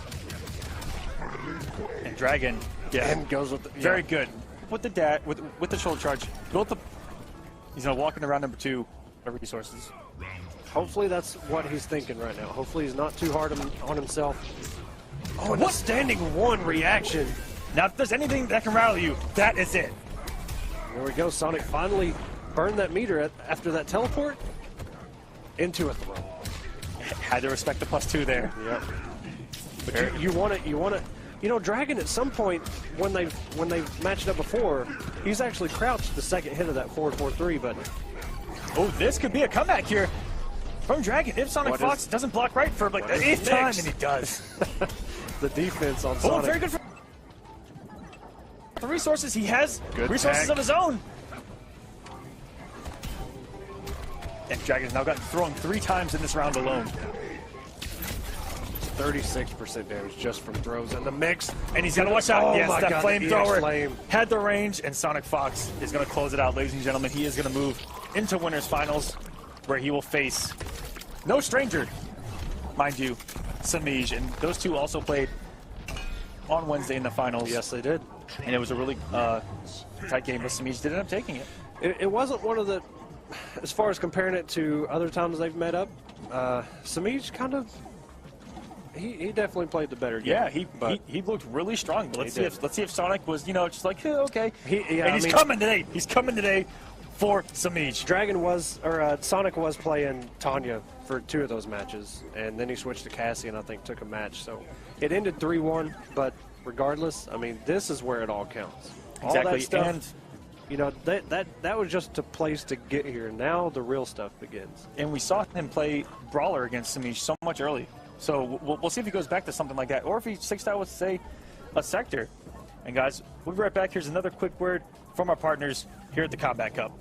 Speaker 8: And Dragon,
Speaker 9: and goes with
Speaker 8: very good with the with the shoulder charge. He's going to walk into round number 2 of resources.
Speaker 9: Hopefully that's what he's thinking right now. Hopefully he's not too hard on himself. Oh, and a standing 1 reaction.
Speaker 8: Now, if there's anything that can rattle you, that is it.
Speaker 9: There we go. Sonic finally burned that meter after that teleport into a throw.
Speaker 8: Had to respect the +2 there.
Speaker 9: Yep. But you want to. You know, Dragon at some point when they've matched up before, he's actually crouched the second hit of that forward 4-3. But
Speaker 8: oh, this could be a comeback here from Dragon if Sonic Fox doesn't block right for like the 8th time, and he does.
Speaker 9: The defense on Sonic.
Speaker 8: Oh, very good for the resources. He has
Speaker 9: good
Speaker 8: resources
Speaker 9: tag
Speaker 8: of his own. And Dragon's now gotten thrown 3 times in this round alone.
Speaker 9: 36% damage just from throws in the mix.
Speaker 8: And he's got to watch out.
Speaker 9: Oh
Speaker 8: yes,
Speaker 9: my
Speaker 8: that
Speaker 9: God,
Speaker 8: flamethrower had the range, and Sonic Fox is going to close it out, ladies and gentlemen. He is going to move into winners finals, where he will face no stranger, mind you, Samij. And those two also played on Wednesday in the finals.
Speaker 9: Yes, they did.
Speaker 8: And it was a really tight game, but Samij did end up taking it.
Speaker 9: It wasn't one of the, as far as comparing it to other times they've met up, Samij kind of, he definitely played the better game.
Speaker 8: Yeah, he looked really strong. But let's see if Sonic was, just like, okay.
Speaker 9: And
Speaker 8: he's coming today. He's coming today for Samij.
Speaker 9: Sonic was playing Tanya for 2 of those matches, and then he switched to Cassie and I think took a match. So it ended 3-1, but regardless, I mean, this is where it all counts.
Speaker 8: Exactly.
Speaker 9: All that stuff, that was just a place to get here. Now the real stuff begins.
Speaker 8: And we saw him play Brawler against Samij so much early. So we'll see if he goes back to something like that, or if he sticks out with, say, a sector. And guys, we'll be right back. Here's another quick word from our partners here at the Combat Cup.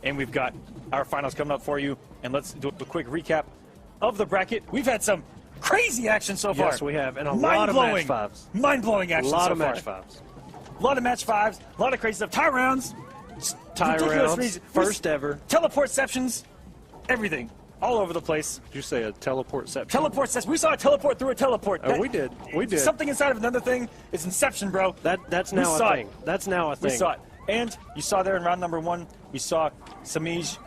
Speaker 8: And we've got our finals coming up for you. And let's do a quick recap of the bracket. We've had some crazy action so far.
Speaker 9: Yes, we have. And a lot of match 5s.
Speaker 8: Mind-blowing action so far.
Speaker 9: A lot of match 5s.
Speaker 8: A lot of match 5s. A lot of crazy stuff. Tie rounds.
Speaker 9: Tie rounds. First ever.
Speaker 8: Teleportceptions. Everything. all over the place.
Speaker 9: Did you say a teleport-ception?
Speaker 8: Teleport says we saw a teleport through a teleport.
Speaker 9: Oh, we did. We did.
Speaker 8: Something inside of another thing is Inception, bro.
Speaker 9: That's now a thing. That's now a thing.
Speaker 8: We saw it. And you saw there in round number 1, we saw Samij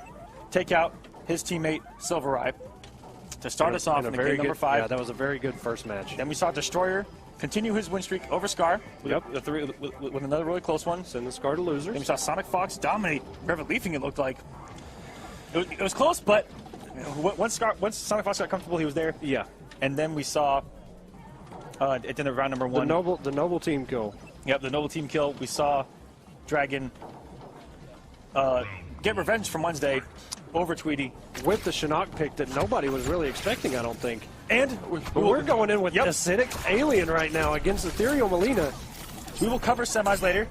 Speaker 8: take out his teammate Silver Eye to start us off in the game number 5.
Speaker 9: Yeah, that was a very good first match.
Speaker 8: Then we saw Destroyer continue his win streak over Scar.
Speaker 9: Yep.
Speaker 8: With another really close one.
Speaker 9: Send the Scar to losers.
Speaker 8: Then we saw Sonic Fox dominate Revet Leafing, it looked like. It was close, but once Sonic Fox got comfortable, he was there.
Speaker 9: Yeah.
Speaker 8: And then we saw at the end of round number 1.
Speaker 9: The Noble team kill.
Speaker 8: Yep, the Noble team kill. We saw Dragon get revenge from Wednesday over Tweety.
Speaker 9: With the Shinnok pick that nobody was really expecting, I don't think.
Speaker 8: And
Speaker 9: we're going in with Acidic Alien right now against Ethereal Melina.
Speaker 8: We will cover semis later.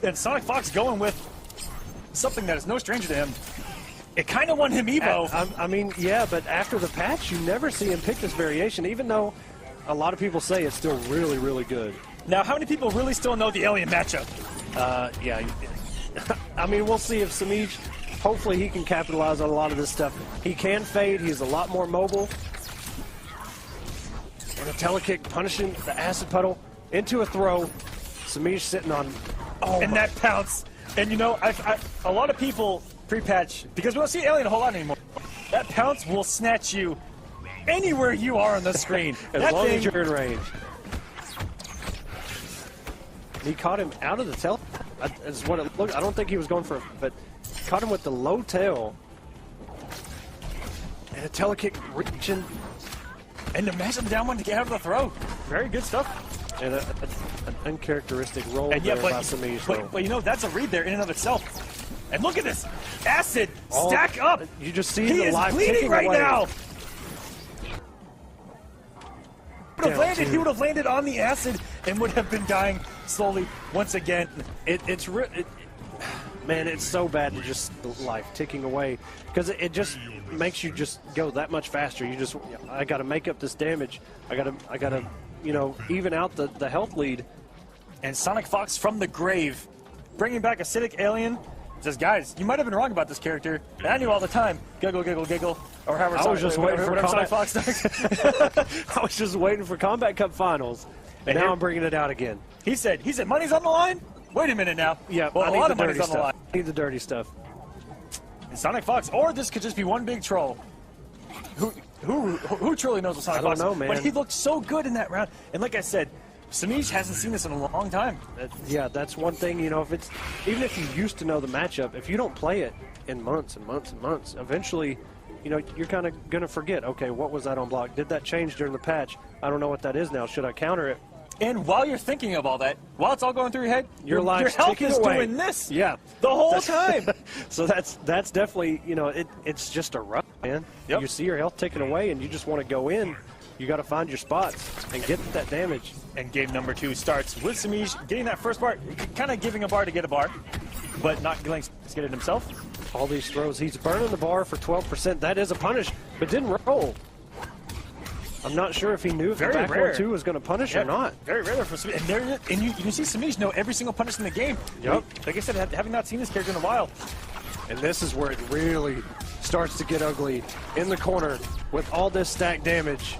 Speaker 8: And Sonic Fox going with something that is no stranger to him. It kind of won him Evo.
Speaker 9: I mean, yeah, but after the patch, you never see him pick this variation, even though a lot of people say it's still really, really good.
Speaker 8: Now, how many people really still know the Alien matchup?
Speaker 9: Yeah. I mean, we'll see if Samij, hopefully he can capitalize on a lot of this stuff. He can fade. He's a lot more mobile. And a telekick punishing the acid puddle into a throw. Samij sitting on...
Speaker 8: Oh, and that pounce. And you know, a lot of people pre-patch, because we don't see Alien a whole lot anymore, that pounce will snatch you anywhere you are on the screen.
Speaker 9: As long as you're in range. He caught him out of the tail. Is what it looked. I don't think he was going for it, but caught him with the low tail. And a telekick reaching.
Speaker 8: And to mash him down one to get out of the throw. Very good stuff.
Speaker 9: And an uncharacteristic roll
Speaker 8: and
Speaker 9: there by Samij.
Speaker 8: But you know, that's a read there in and of itself. And look at this. Acid, stack up.
Speaker 9: You just see
Speaker 8: he
Speaker 9: the
Speaker 8: is
Speaker 9: life
Speaker 8: bleeding right
Speaker 9: away.
Speaker 8: now. He would have landed on the acid and would have been dying slowly once again.
Speaker 9: Man, it's so bad to just life ticking away because it just makes you just go that much faster. I got to make up this damage. I got to, you know, even out the health lead.
Speaker 8: And Sonic Fox from the grave, bringing back Acidic Alien. Says, guys, you might have been wrong about this character. And I knew all the time. Giggle, giggle, giggle. Or however
Speaker 9: I was just waiting for
Speaker 8: Sonic Fox does.
Speaker 9: I was just waiting for Combat Cup Finals. And now I'm bringing it out again.
Speaker 8: He said, money's on the line? Wait a minute now.
Speaker 9: Yeah,
Speaker 8: well, a lot of money's on the line.
Speaker 9: I need the dirty stuff.
Speaker 8: And Sonic Fox, or this could just be one big troll. Who truly knows what Sonic Fox is?
Speaker 9: I don't know, man.
Speaker 8: But he looked so good in that round. And like I said, Samij hasn't seen this in a long time.
Speaker 9: Yeah, that's one thing, you know, even if you used to know the matchup, if you don't play it in months and months and months, eventually, you know, you're kind of going to forget, okay, what was that on block? Did that change during the patch? I don't know what that is now. Should I counter it?
Speaker 8: And while you're thinking of all that, while it's all going through your head, your health is doing this.
Speaker 9: Yeah.
Speaker 8: The whole time.
Speaker 9: So that's definitely, you know, it's just a rush, man.
Speaker 8: Yep.
Speaker 9: You see your health taken away and you just want to go in. You got to find your spots and get that damage.
Speaker 8: And game number 2 starts with Samij getting that first bar, kind of giving a bar to get a bar, but not getting to get it himself.
Speaker 9: All these throws, he's burning the bar for 12%. That is a punish, but didn't roll. I'm not sure if he knew if the back 1-2 was going to punish or not.
Speaker 8: Very rare for Samij. And you can see Samij know every single punish in the game.
Speaker 9: Yep.
Speaker 8: Like I said, having not seen this character in a while.
Speaker 9: And this is where it really starts to get ugly. In the corner with all this stack damage.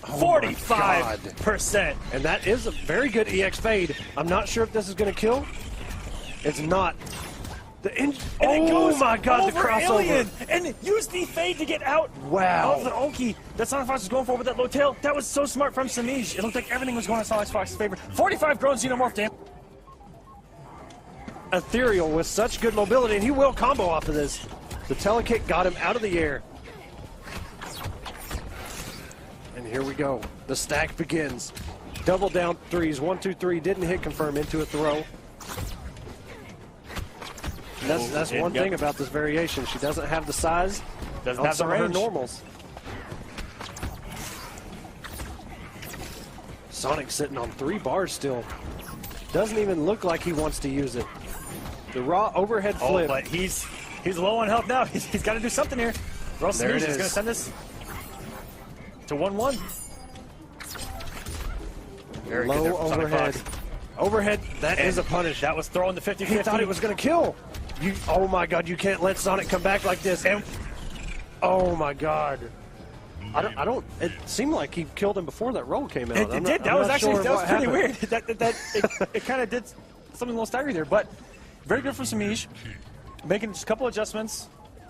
Speaker 8: 45%.
Speaker 9: And that is a very good EX fade. I'm not sure if this is going to kill. It's not. Oh my god, the crossover.
Speaker 8: Alien, and use the fade to get out of the Oki that Sonic Fox was going for with that low tail. That was so smart from Samij. It looked like everything was going in Sonic Fox's favor. 45 grown xenomorph damage.
Speaker 9: Ethereal with such good mobility, and he will combo off of this. The telekick got him out of the air. And here we go. The stack begins. Double down threes. 1, 2, 3. Didn't hit confirm into a throw. That's one thing about this variation. She doesn't have the size.
Speaker 8: Doesn't have the range.
Speaker 9: Her normals. Sonic sitting on 3 bars still. Doesn't even look like he wants to use it. The raw overhead flip.
Speaker 8: Oh, but he's low on health now. He's got to do something here. Or else Samij is going to send this to 1-1. Very
Speaker 9: low
Speaker 8: good there from
Speaker 9: overhead. Overhead, that is a punish.
Speaker 8: That was throwing the 50-50.
Speaker 9: He thought it was going to kill. Oh my god, you can't let Sonic come back like this.
Speaker 8: And
Speaker 9: Oh my God. I don't. It seemed like he killed him before that roll came out.
Speaker 8: It did. That was pretty weird. It kind of did something a little staggery there, but very good for Samij. Making just a couple adjustments,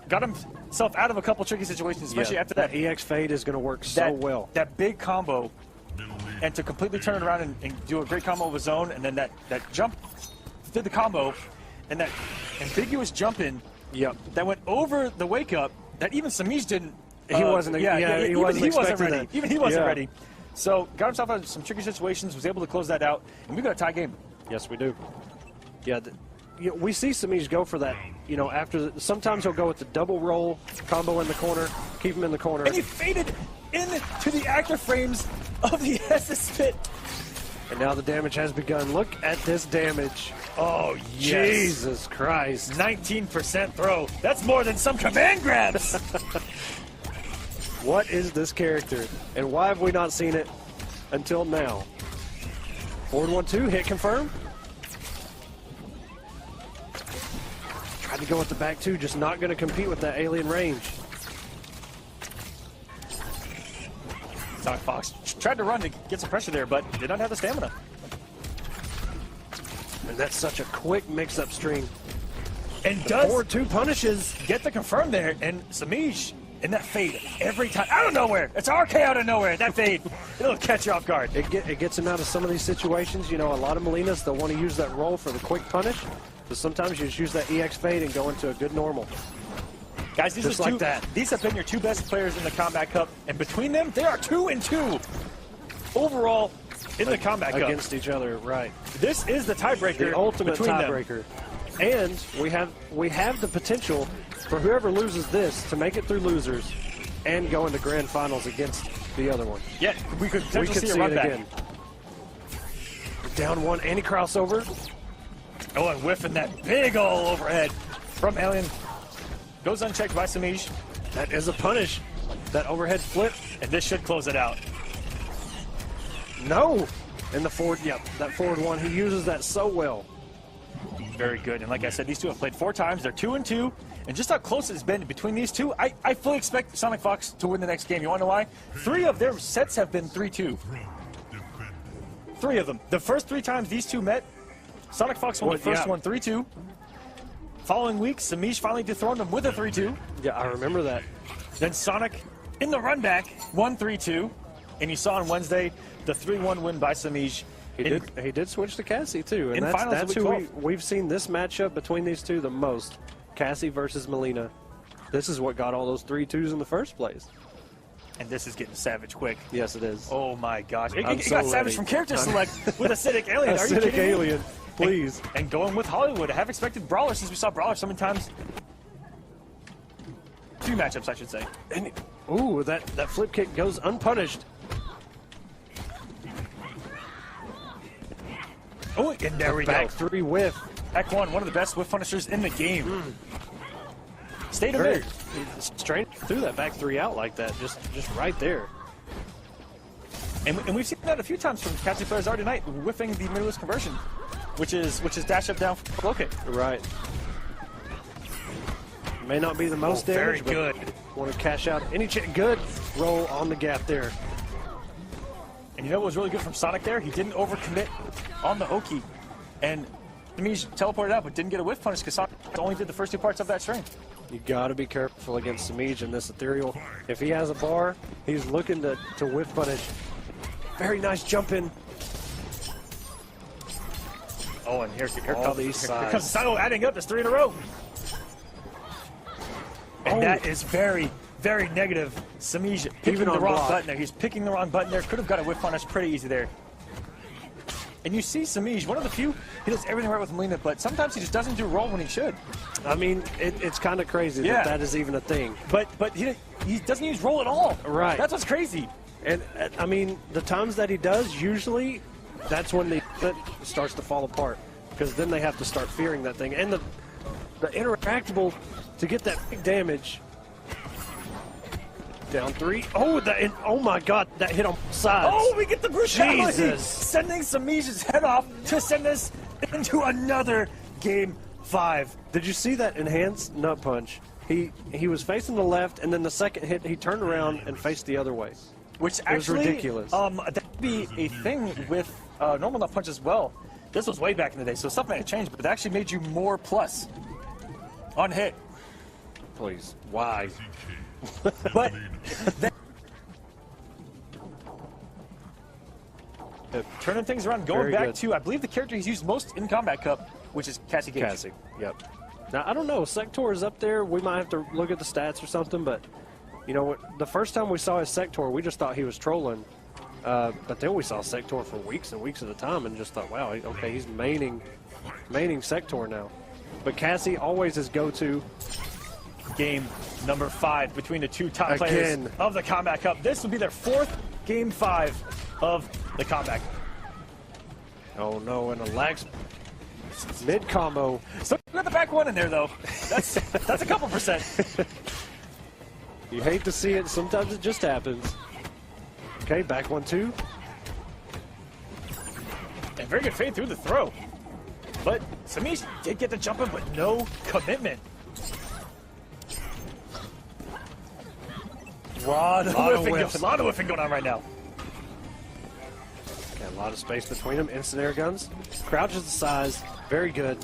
Speaker 8: got himself out of a couple tricky situations, especially after that.
Speaker 9: EX fade is going to work so well.
Speaker 8: That big combo, and to completely turn it around and do a great combo of his own, and then that jump did the combo, and that ambiguous jump in.
Speaker 9: Yep.
Speaker 8: That went over the wake up that even Samij didn't.
Speaker 9: He wasn't. He wasn't
Speaker 8: ready.
Speaker 9: That.
Speaker 8: Even he wasn't ready. So got himself out of some tricky situations, was able to close that out, and we got a tie game.
Speaker 9: Yes, we do. Yeah, we see Samij go for that. You know, sometimes he'll go with the double roll combo in the corner, keep him in the corner.
Speaker 8: And he faded into the active frames of the SS pit.
Speaker 9: And now the damage has begun. Look at this damage.
Speaker 8: Oh, yes.
Speaker 9: Jesus Christ.
Speaker 8: 19% throw. That's more than some command grabs.
Speaker 9: What is this character? And why have we not seen it until now? Forward 1-2, hit confirm. Tried to go with the back 2, just not going to compete with that alien range.
Speaker 8: Sonic Fox tried to run to get some pressure there, but did not have the stamina.
Speaker 9: And that's such a quick mix-up string.
Speaker 8: And does
Speaker 9: forward 2 punishes.
Speaker 8: Get the confirm there, and Samij in that fade every time. Out of nowhere. It's RK out of nowhere. That fade. It'll catch you off guard.
Speaker 9: It gets him out of some of these situations. You know, a lot of Molinas, they'll want to use that roll for the quick punish. But sometimes you just use that EX fade and go into a good normal.
Speaker 8: Guys, these have been your two best players in the Combat Cup, and between them, they are 2-2 overall in the Combat Cup.
Speaker 9: Against each other, right.
Speaker 8: This is the tiebreaker.
Speaker 9: The ultimate tiebreaker. And we have the potential for whoever loses this to make it through losers and go into grand finals against the other one.
Speaker 8: Yeah, we could see a run
Speaker 9: it
Speaker 8: back.
Speaker 9: Again. Down one, anti-crossover.
Speaker 8: Oh, and whiffing that big ol' overhead from Alien. Goes unchecked by Samij.
Speaker 9: That is a punish. That overhead flip.
Speaker 8: And this should close it out.
Speaker 9: No! And the forward, that forward one, he uses that so well.
Speaker 8: Very good. And like I said, these two have played 4 times. They're 2-2. And just how close it's been between these two, I fully expect Sonic Fox to win the next game. You want to know why? 3 of their sets have been 3-2. 3 of them. The first 3 times these two met, Sonic Fox won the first one 3-2. Following week, Samij finally dethroned him with a 3-2.
Speaker 9: Yeah, I remember that.
Speaker 8: Then Sonic, in the run back, won 3-2. And you saw on Wednesday the 3-1 win by Samij.
Speaker 9: He did switch to Cassie, too. And that's who we've seen this matchup between these two the most. Cassie versus Melina. This is what got all those 3-2s in the first place.
Speaker 8: And this is getting savage quick.
Speaker 9: Yes, it is.
Speaker 8: Oh, my gosh. It
Speaker 9: so
Speaker 8: got savage
Speaker 9: ready.
Speaker 8: from character select with Acidic Alien. Are you
Speaker 9: Acidic
Speaker 8: kidding me?
Speaker 9: Alien, please.
Speaker 8: And going with Hollywood. I have expected Brawler since we saw Brawler so many times. 2 matchups, I should say.
Speaker 9: And, ooh, that flip kick goes unpunished.
Speaker 8: Oh, and there we go.
Speaker 9: Back 3 whiff.
Speaker 8: Back one of the best whiff punishers in the game. Stayed a minute.
Speaker 9: Straight through that back 3 out like that, just right there.
Speaker 8: And we've seen that a few times from Cassie players already tonight, whiffing the middleless conversion, which is dash up down for low kick.
Speaker 9: Right. May not be the most damage,
Speaker 8: very good.
Speaker 9: But want to cash out any chance. Good roll on the gap there.
Speaker 8: And you know what was really good from Sonic there? He didn't overcommit on the Oki. And Samij teleported out, but didn't get a whiff punish because Sonic only did the first 2 parts of that string.
Speaker 9: You got to be careful against Samij in this ethereal. If he has a bar, he's looking to whiff punish. Very nice jump in.
Speaker 8: Oh, and here comes Sino adding up. There's 3 in a row. And that is very, very negative. Samij picking the wrong button there. He's picking the wrong button there. Could have got a whiff punish pretty easy there. And you see Samij, one of the few, he does everything right with Melina, but sometimes he just doesn't do roll when he should.
Speaker 9: I mean, it's kind of crazy that is even a thing.
Speaker 8: But he doesn't use roll at all.
Speaker 9: Right.
Speaker 8: That's what's crazy.
Speaker 9: And, I mean, the times that he does, usually, that's when it starts to fall apart. Because then they have to start fearing that thing. And the interactable to get that big damage. Down 3. Oh, oh my God, that hit on sides.
Speaker 8: Oh, we get the brutality.
Speaker 9: Jesus.
Speaker 8: Sending Samij's head off to send us into another Game 5.
Speaker 9: Did you see that enhanced nut punch? He was facing the left, and then the second hit, he turned around and faced the other way.
Speaker 8: Which
Speaker 9: it was
Speaker 8: actually,
Speaker 9: ridiculous.
Speaker 8: That'd be a thing with normal enough punch as well. This was way back in the day, so stuff may have changed, but it actually made you more plus on hit.
Speaker 9: Please, why?
Speaker 8: But turning things around, going
Speaker 9: Very
Speaker 8: back
Speaker 9: good.
Speaker 8: to, I believe the character he's used most in Combat Cup, which is Cassie Cage.
Speaker 9: Cassie, yep. Now, I don't know, Sector is up there. We might have to look at the stats or something, but, you know, the first time we saw his Sector, we just thought he was trolling. But then we saw Sector for weeks and weeks at a time and just thought, wow, okay, he's maining Sector now. But Cassie always his go-to.
Speaker 8: Game number 5 between the two top players of the Combat Cup. This will be their 4th Game 5 of the Combat Cup.
Speaker 9: Oh no, and a lax mid combo.
Speaker 8: So we got the back one in there though. That's a couple percent.
Speaker 9: You hate to see it. Sometimes it just happens. Okay, back 1-2.
Speaker 8: And very good fade through the throw. But Samish did get the jump in, but no commitment. A lot of whiffing going on right now.
Speaker 9: Okay, a lot of space between them. Instant air guns. Crouches the size. Very good.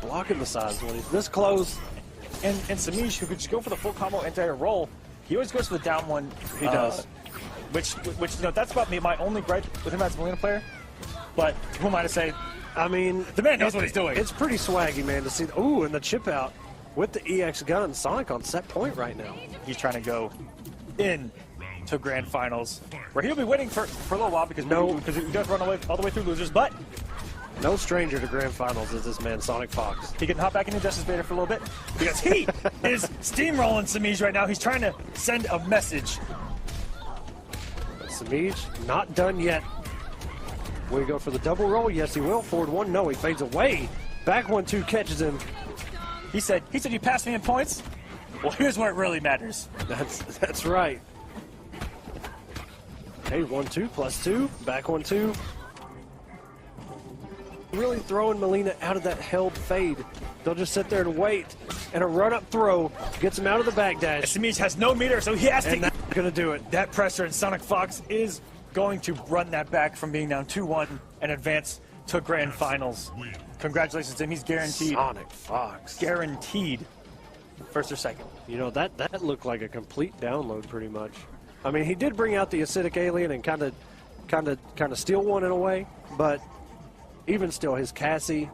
Speaker 9: Blocking the size when he's this close.
Speaker 8: And Samish, who could just go for the full combo entire roll, he always goes for the down one.
Speaker 9: He does.
Speaker 8: Which you know, that's about me. My only gripe with him as a Molina player. But who am I to say?
Speaker 9: I mean,
Speaker 8: the man knows what he's doing.
Speaker 9: It's pretty swaggy, man, to see. Ooh, and the chip out with the EX gun. Sonic on set point right now.
Speaker 8: He's trying to go in to Grand Finals, where he'll be waiting for a little while because he does run all the way through losers. But
Speaker 9: no stranger to Grand Finals is this man, Sonic Fox.
Speaker 8: He can hop back into Justice Vader for a little bit because he is steamrolling Samish right now. He's trying to send a message.
Speaker 9: But Samish not done yet. Will he go for the double roll? Yes, he will. Forward 1, no, he fades away. Back 1-2 catches him.
Speaker 8: He said, you passed me in points? Well, here's where it really matters.
Speaker 9: That's right. Hey, 1-2 plus 2. Back 1-2. Really throwing Molina out of that held fade. They'll just sit there and wait. And a run-up throw gets him out of the backdash.
Speaker 8: Samish has no meter, so he has to.
Speaker 9: And that's going to do it.
Speaker 8: That pressure, and Sonic Fox is going to run that back from being down 2-1 and advance to Grand Finals. Congratulations to him. He's guaranteed.
Speaker 9: Sonic Fox.
Speaker 8: Guaranteed first or second.
Speaker 9: You know, that looked like a complete download pretty much. I mean, he did bring out the acidic alien and kind of steal one in a way, but even still, his Cassie,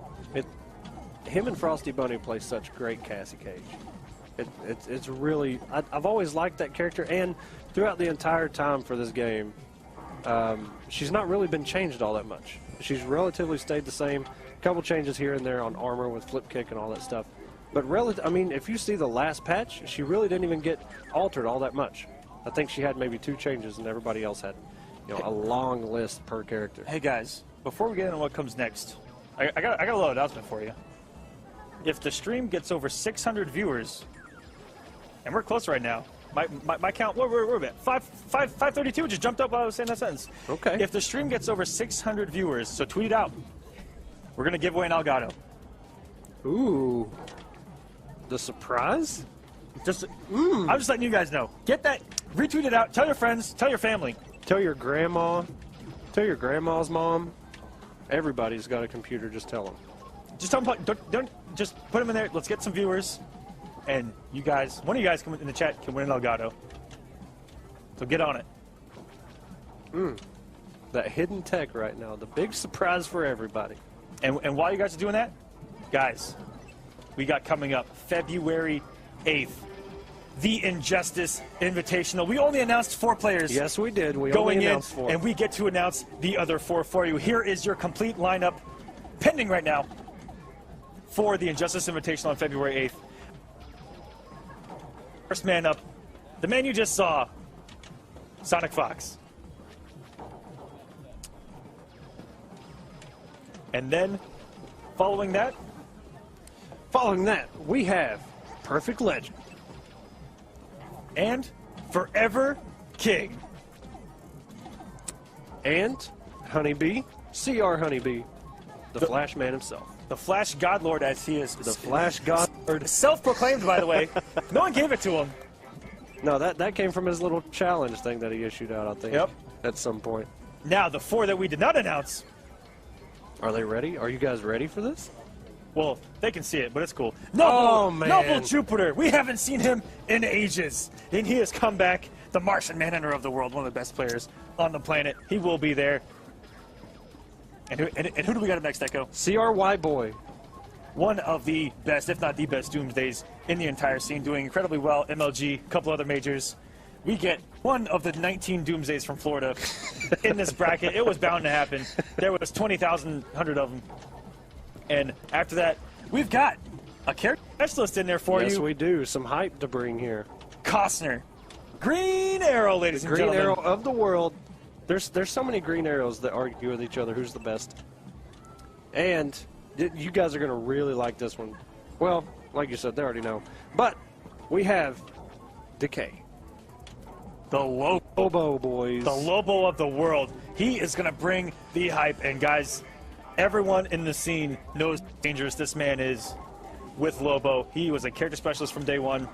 Speaker 9: him and Frosty Bunny play such great Cassie Cage. It's really, I've always liked that character, and throughout the entire time for this game, she's not really been changed all that much. She's relatively stayed the same. A couple changes here and there on armor with flip kick and all that stuff. But I mean, if you see the last patch, she really didn't even get altered all that much. I think she had maybe 2 changes, and everybody else had, you know, a long list per character.
Speaker 8: Hey guys, before we get into what comes next, I got a little announcement for you. If the stream gets over 600 viewers, and we're close right now. My count, we're at 532, just jumped up while I was saying that sentence.
Speaker 9: Okay.
Speaker 8: If the stream gets over 600 viewers, so tweet it out, we're going to give away an Elgato.
Speaker 9: Ooh. The surprise?
Speaker 8: I'm just letting you guys know. Get that, retweet it out, tell your friends, tell your family.
Speaker 9: Tell your grandma, tell your grandma's mom. Everybody's got a computer, just tell them.
Speaker 8: Just tell them, don't just put them in there, let's get some viewers. And you guys, one of you guys in the chat can win an Elgato. So get on it.
Speaker 9: That hidden tech right now, the big surprise for everybody.
Speaker 8: And while you guys are doing that, guys, we got coming up February 8th, the Injustice Invitational. We only announced 4 players.
Speaker 9: Yes, we did. We
Speaker 8: going
Speaker 9: only
Speaker 8: in,
Speaker 9: announced 4.
Speaker 8: and we get to announce the other 4 for you. Here is your complete lineup pending right now for the Injustice Invitational on February 8th. First man up, the man you just saw, Sonic Fox. And then, following that,
Speaker 9: we have Perfect Legend.
Speaker 8: And Forever King.
Speaker 9: And Honeybee, CR Honeybee, the Flash Man himself.
Speaker 8: The Flash Godlord, as he is.
Speaker 9: The Flash Godlord.
Speaker 8: Self-proclaimed, by the way. No one gave it to him.
Speaker 9: No, that came from his little challenge thing that he issued out, I think.
Speaker 8: Yep.
Speaker 9: At some point.
Speaker 8: Now, the 4 that we did not announce.
Speaker 9: Are they ready? Are you guys ready for this?
Speaker 8: Well, they can see it, but it's cool. Noble,
Speaker 9: man.
Speaker 8: Noble Jupiter. We haven't seen him in ages. And he has come back. The Martian Manhunter of the world, one of the best players on the planet. He will be there. And who do we got up next, Echo?
Speaker 9: CRY Boy.
Speaker 8: One of the best, if not the best, Doomsdays in the entire scene, doing incredibly well. MLG, a couple other majors. We get one of the 19 Doomsdays from Florida in this bracket. It was bound to happen. There was 20,000 of them. And after that, we've got a character specialist in there for you.
Speaker 9: Yes, we do. Some hype to bring here.
Speaker 8: Costner. Green Arrow, ladies and gentlemen.
Speaker 9: Green Arrow of the world. There's so many Green Arrows that argue with each other who's the best. And you guys are going to really like this one. Well, like you said, they already know. But we have Decay.
Speaker 8: The
Speaker 9: Lobo boys.
Speaker 8: The Lobo of the world. He is going to bring the hype. And guys, everyone in the scene knows how dangerous this man is with Lobo. He was a character specialist from day one.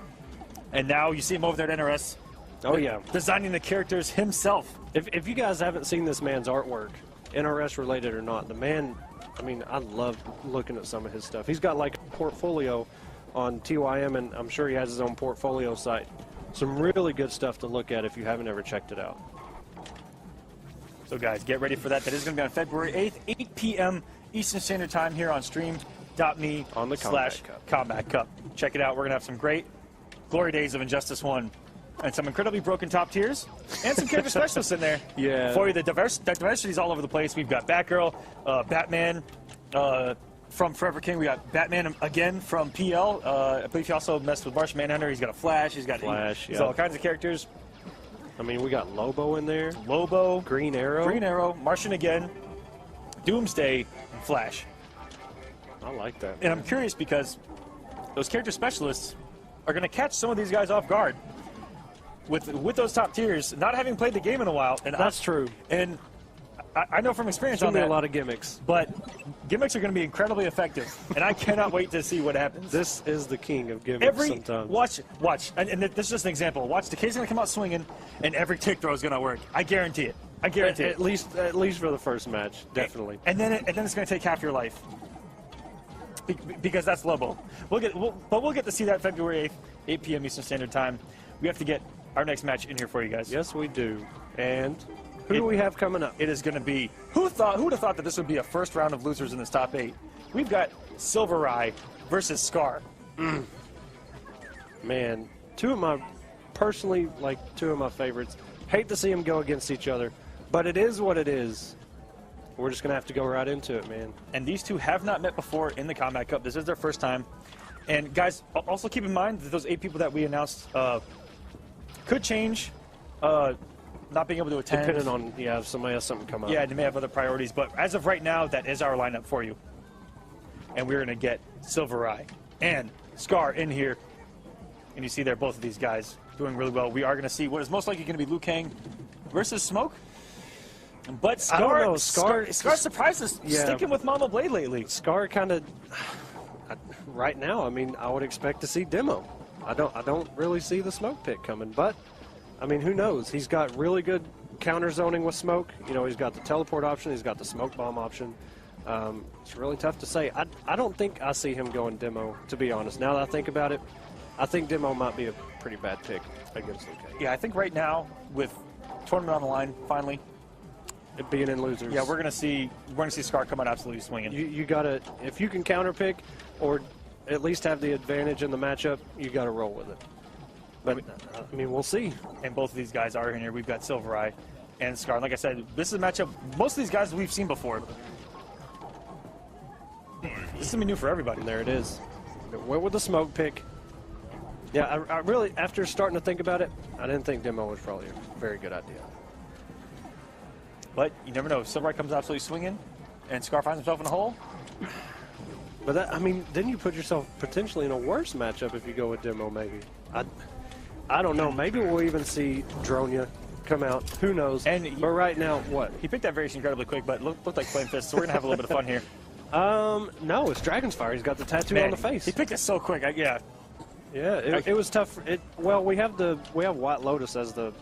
Speaker 8: And now you see him over there at NRS.
Speaker 9: Oh, yeah.
Speaker 8: Designing the characters himself.
Speaker 9: If you guys haven't seen this man's artwork, NRS related or not, the man, I mean, I love looking at some of his stuff. He's got like a portfolio on TYM, and I'm sure he has his own portfolio site. Some really good stuff to look at if you haven't ever checked it out.
Speaker 8: So guys, get ready for that. That is going to be on February 8th, 8 p.m. Eastern Standard Time here on stream.me
Speaker 9: on the
Speaker 8: Combat Cup. Check it out. We're going to have some great glory days of Injustice 1 and some incredibly broken top tiers and some character specialists in there.
Speaker 9: Yeah.
Speaker 8: For you, the diversity is all over the place. We've got Batgirl, Batman from Forever King. We got Batman again from PL. I believe he also messed with Martian Manhunter. He's got a Flash. He's got he's all kinds of characters.
Speaker 9: I mean, we got Lobo in there.
Speaker 8: Lobo.
Speaker 9: Green Arrow.
Speaker 8: Green Arrow. Martian again. Doomsday. Flash.
Speaker 9: I like that.
Speaker 8: And I'm curious because those character specialists are going to catch some of these guys off guard with those top tiers, not having played the game in a while. And
Speaker 9: that's true.
Speaker 8: And I know from experience
Speaker 9: on
Speaker 8: that.
Speaker 9: A lot of gimmicks.
Speaker 8: But gimmicks are going to be incredibly effective. And I cannot wait to see what happens.
Speaker 9: This is the king of gimmicks sometimes.
Speaker 8: Watch. And this is just an example. Watch, Decay's going to come out swinging, and every tick throw is going to work. I guarantee it. I guarantee it.
Speaker 9: At least for the first match, definitely.
Speaker 8: And then it's going to take half your life. Because that's Lobo. We'll get to see that February 8th, 8 p.m. Eastern Standard Time. We have to get our next match in here for you guys.
Speaker 9: Yes, we do. And who do we have coming up?
Speaker 8: It is going to be who would have thought that this would be a first round of losers in this top 8? We've got Silver Eye versus Scar.
Speaker 9: Man, two of my favorites. Hate to see them go against each other, but it is what it is. We're just going to have to go right into it, man.
Speaker 8: And these two have not met before in the Combat Cup. This is their first time. And guys, also keep in mind that those 8 people that we announced could change, not being able to attend.
Speaker 9: Depending on, if somebody has something come up.
Speaker 8: Yeah, they may have other priorities. But as of right now, that is our lineup for you. And we're going to get Silver Eye and Scar in here. And you see there both of these guys doing really well. We are going to see what is most likely going to be Liu Kang versus Smoke. But Scar surprised us sticking with Mama Blade lately.
Speaker 9: Scar kind of, right now, I mean, I would expect to see Demo. I don't really see the Smoke pick coming, but I mean, who knows? He's got really good counter zoning with Smoke. You know, he's got the teleport option, he's got the smoke bomb option. It's really tough to say. I don't think I see him going Demo, to be honest. Now that I think about it, I think Demo might be a pretty bad pick against Liu Kang.
Speaker 8: Yeah, I think right now, with tournament on the line, finally,
Speaker 9: it being in losers.
Speaker 8: Yeah, we're gonna see Scar come out absolutely swinging.
Speaker 9: You gotta, if you can counter pick or at least have the advantage in the matchup, you gotta roll with it. But I mean, we'll see.
Speaker 8: And both of these guys are in here. We've got Silver Eye and Scar. And like I said, this is a matchup most of these guys we've seen before. This is gonna be new for everybody.
Speaker 9: There it is. Went with the Smoke pick. Yeah, I really, after starting to think about it, I didn't think Demo was probably a very good idea.
Speaker 8: But you never know. If Silver Eye comes absolutely swinging and Scar finds himself in a hole.
Speaker 9: But that, I mean, then you put yourself potentially in a worse matchup if you go with Demo, maybe. I don't know. Maybe we'll even see Dronia come out. Who knows? But right now, what?
Speaker 8: He picked that variation incredibly quick, but looked like Flame Fist, so we're going to have a little bit of fun here.
Speaker 9: No, it's Dragon's Fire. He's got the tattoo on the face.
Speaker 8: He picked it so quick. Yeah.
Speaker 9: Yeah, it was tough. Well, we have White Lotus as the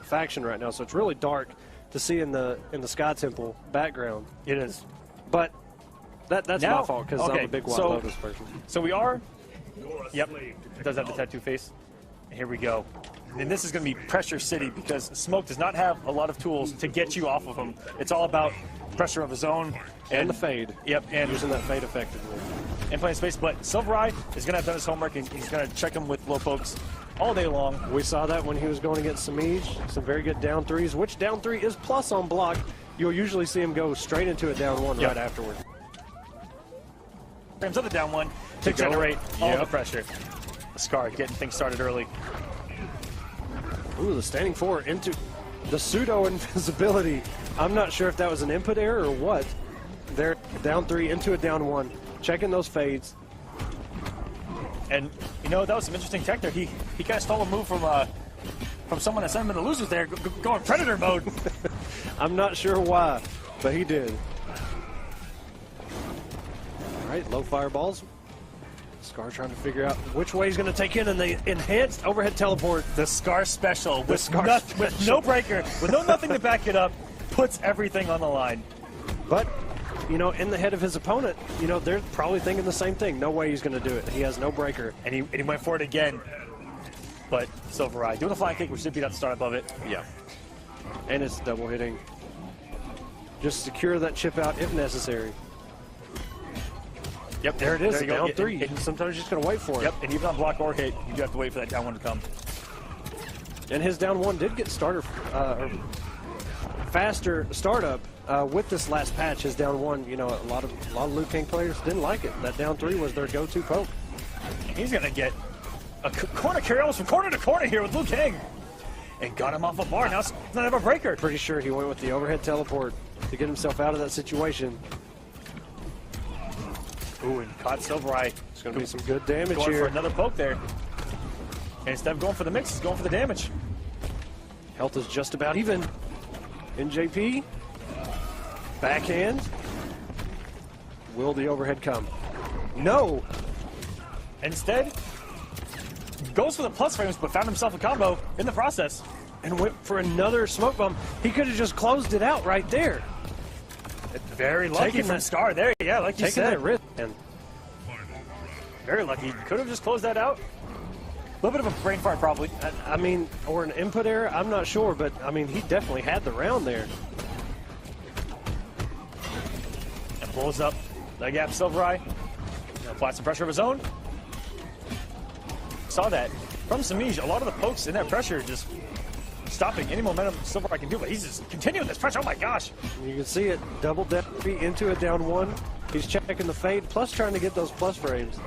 Speaker 9: faction right now, so it's really dark to see in the Sky Temple background.
Speaker 8: It is,
Speaker 9: but that's
Speaker 8: now,
Speaker 9: my fault because I'm a big White Lotus person.
Speaker 8: So we are. Yep, it does have the tattoo face. Here we go. And this is going to be Pressure City because Smoke does not have a lot of tools to get you off of him. It's all about pressure of his own.
Speaker 9: And the fade.
Speaker 8: Yep, and
Speaker 9: using that fade effectively.
Speaker 8: And playing space, but Silvereye is going to have done his homework and he's going to check him with low pokes all day long.
Speaker 9: We saw that when he was going against Samij. Some very good down threes, which down three is plus on block. You'll usually see him go straight into a down one right afterward.
Speaker 8: Frames of the down one to generate all the pressure. Scar getting things started early.
Speaker 9: Ooh, the standing four into the pseudo invisibility. I'm not sure if that was an input error or what. They're down three into a down one, checking those fades.
Speaker 8: And you know that was some interesting tech there. He kind of stole a move from someone that sent him to the losers there, going Predator mode.
Speaker 9: I'm not sure why, but he did. All right, low fireballs. Scar trying to figure out which way he's going to take in the enhanced overhead teleport.
Speaker 8: The Scar special with no breaker, with nothing to back it up, puts everything on the line.
Speaker 9: But, you know, in the head of his opponent, you know, they're probably thinking the same thing. No way he's going to do it. He has no breaker.
Speaker 8: And he went for it again. But Silvereye doing a flying kick, which should be that start above it.
Speaker 9: Yeah. And it's double hitting. Just secure that chip out if necessary.
Speaker 8: Yep, there it is.
Speaker 9: There down three. Sometimes you're just going to wait for it.
Speaker 8: Yep, and even on block or hit, you do have to wait for that down one to come.
Speaker 9: And his down one did get faster startup with this last patch. His down one, you know, a lot of Liu Kang players didn't like it. That down three was their go-to poke.
Speaker 8: He's going to get a corner carry almost from corner to corner here with Liu Kang. And got him off a bar. Now it's not have a breaker.
Speaker 9: Pretty sure he went with the overhead teleport to get himself out of that situation.
Speaker 8: Ooh, and caught Silvereye.
Speaker 9: It's going to be some good damage
Speaker 8: going
Speaker 9: here.
Speaker 8: For another poke there. And instead of going for the mix, he's going for the damage.
Speaker 9: Health is just about even. NJP. Backhand. Will the overhead come? No.
Speaker 8: Instead, goes for the plus frames, but found himself a combo in the process.
Speaker 9: And went for another smoke bomb. He could have just closed it out right there.
Speaker 8: Very lucky from Scar there. Yeah, like you said.
Speaker 9: Taking that risk. And
Speaker 8: very lucky. Could have just closed that out. A little bit of a brain fart, probably.
Speaker 9: I mean, or an input error. I'm not sure, but I mean, he definitely had the round there.
Speaker 8: And blows up that gap, Silvereye. Applies some pressure of his own. Saw that from Samij. A lot of the pokes in that pressure just stopping any momentum Silvereye can do, but he's just continuing this pressure. Oh my gosh!
Speaker 9: You can see it. Double depth into a down one. He's checking the fade, plus trying to get those plus frames.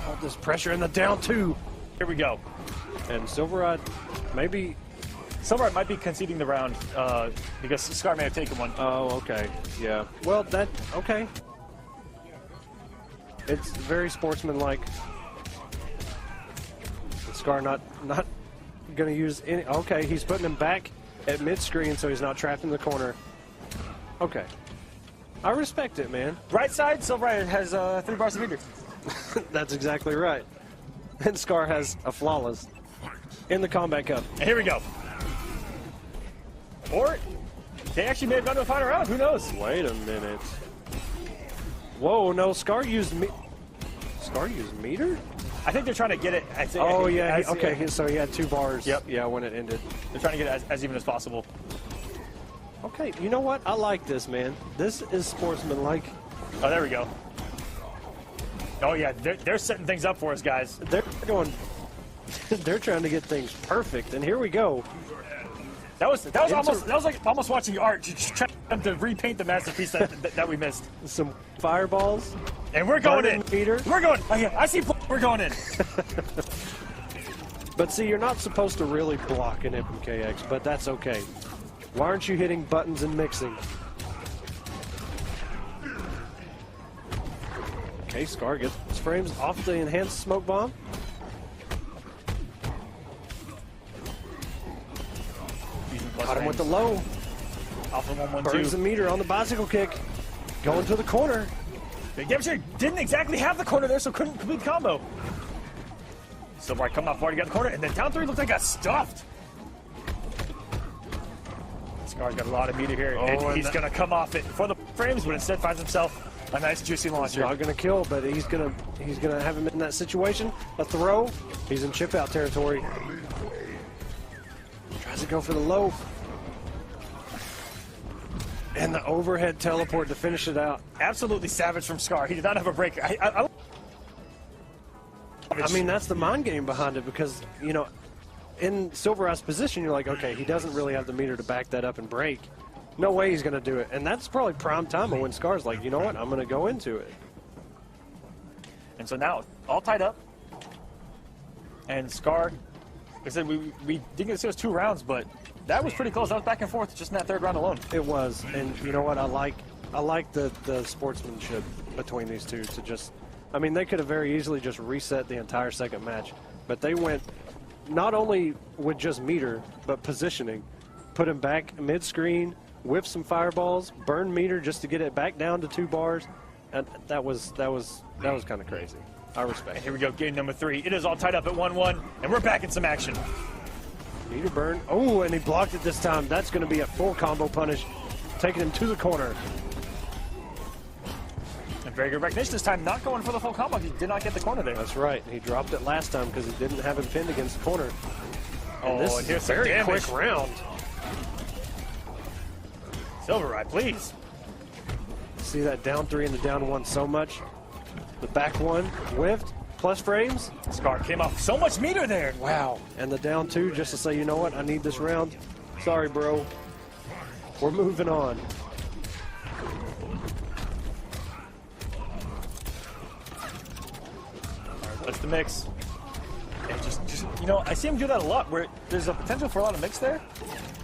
Speaker 9: All this pressure in the down two.
Speaker 8: Here we go.
Speaker 9: And Silvereye maybe...
Speaker 8: Silvereye might be conceding the round because Scar may have taken one.
Speaker 9: Oh, okay. Yeah. Well, okay. It's very sportsmanlike. Scar not going to use any... Okay, he's putting him back at mid-screen so he's not trapped in the corner. Okay. I respect it, man.
Speaker 8: Right side, Silvereye has 3 bars of meter.
Speaker 9: That's exactly right. And Scar has a flawless in the Combat Cup.
Speaker 8: And here we go. Or they actually may have gone to a final round. Who knows?
Speaker 9: Wait a minute. Whoa, no, Scar used meter?
Speaker 8: I think they're trying to get it.
Speaker 9: Oh, yeah. Okay, so he had 2 bars.
Speaker 8: Yep.
Speaker 9: Yeah, when it ended.
Speaker 8: They're trying to get it as even as possible.
Speaker 9: Okay, you know what? I like this, man. This is sportsmanlike.
Speaker 8: Oh, there we go. Oh, yeah. They're setting things up for us, guys.
Speaker 9: They're going... They're trying to get things perfect, and here we go.
Speaker 8: That was like almost watching art, just trying to repaint the masterpiece that we missed.
Speaker 9: Some fireballs.
Speaker 8: And we're going in.
Speaker 9: Meter.
Speaker 8: We're going. Oh, yeah, I see. We're going in.
Speaker 9: But see, you're not supposed to really block an MKX, but that's okay. Why aren't you hitting buttons and mixing? Okay, Scar gets his frames off the enhanced smoke bomb. Caught him with the low.
Speaker 8: Off of 1-1-2.
Speaker 9: Burns the meter on the bicycle kick. Going to the corner.
Speaker 8: Big Dempster didn't exactly have the corner there, so couldn't complete the combo. Silver coming off hard, he got the corner, and then down 3 looks like got stuffed. Scar's got a lot of meter here, and he's going to come off it for the frames, but instead finds himself a nice juicy launcher.
Speaker 9: He's not going to kill, but he's gonna have him in that situation. A throw. He's in chip out territory. Tries to go for the low. And the overhead teleport to finish it out.
Speaker 8: Absolutely savage from Scar. He did not have a break. I
Speaker 9: mean, that's the mind game behind it because, you know, in Silver Eye's position, you're like, okay, he doesn't really have the meter to back that up and break. No way he's going to do it. And that's probably prime time when Scar's like, you know what, I'm going to go into it.
Speaker 8: And so now, all tied up. And Scar, like I said, we didn't get to see those 2 rounds, but that was pretty close. That was back and forth just in that 3rd round alone.
Speaker 9: It was. And you know what, I like the sportsmanship between these two to just, I mean, they could have very easily just reset the entire second match. But they went not only with just meter, but positioning. Put him back mid-screen, whip some fireballs, burn meter just to get it back down to 2 bars, and that was kind of crazy. I respect.
Speaker 8: And here we go, game number 3. It is all tied up at 1-1, and we're back in some action.
Speaker 9: Meter burn. Oh, and he blocked it this time. That's going to be a full combo punish, taking him to the corner.
Speaker 8: And very good recognition this time, not going for the full combo. He did not get the corner there.
Speaker 9: That's right. He dropped it last time because he didn't have him pinned against the corner.
Speaker 8: And
Speaker 9: this
Speaker 8: and here's
Speaker 9: is a very
Speaker 8: damage.
Speaker 9: quick round.
Speaker 8: Silver Eye, please.
Speaker 9: See that down 3 and the down 1 so much. The back 1 whiffed, plus frames.
Speaker 8: Scar came off so much meter there.
Speaker 9: Wow. And the down 2 just to say, you know what, I need this round. Sorry, bro. We're moving on.
Speaker 8: That's the mix. And just you know, I see him do that a lot where there's a potential for a lot of mix there,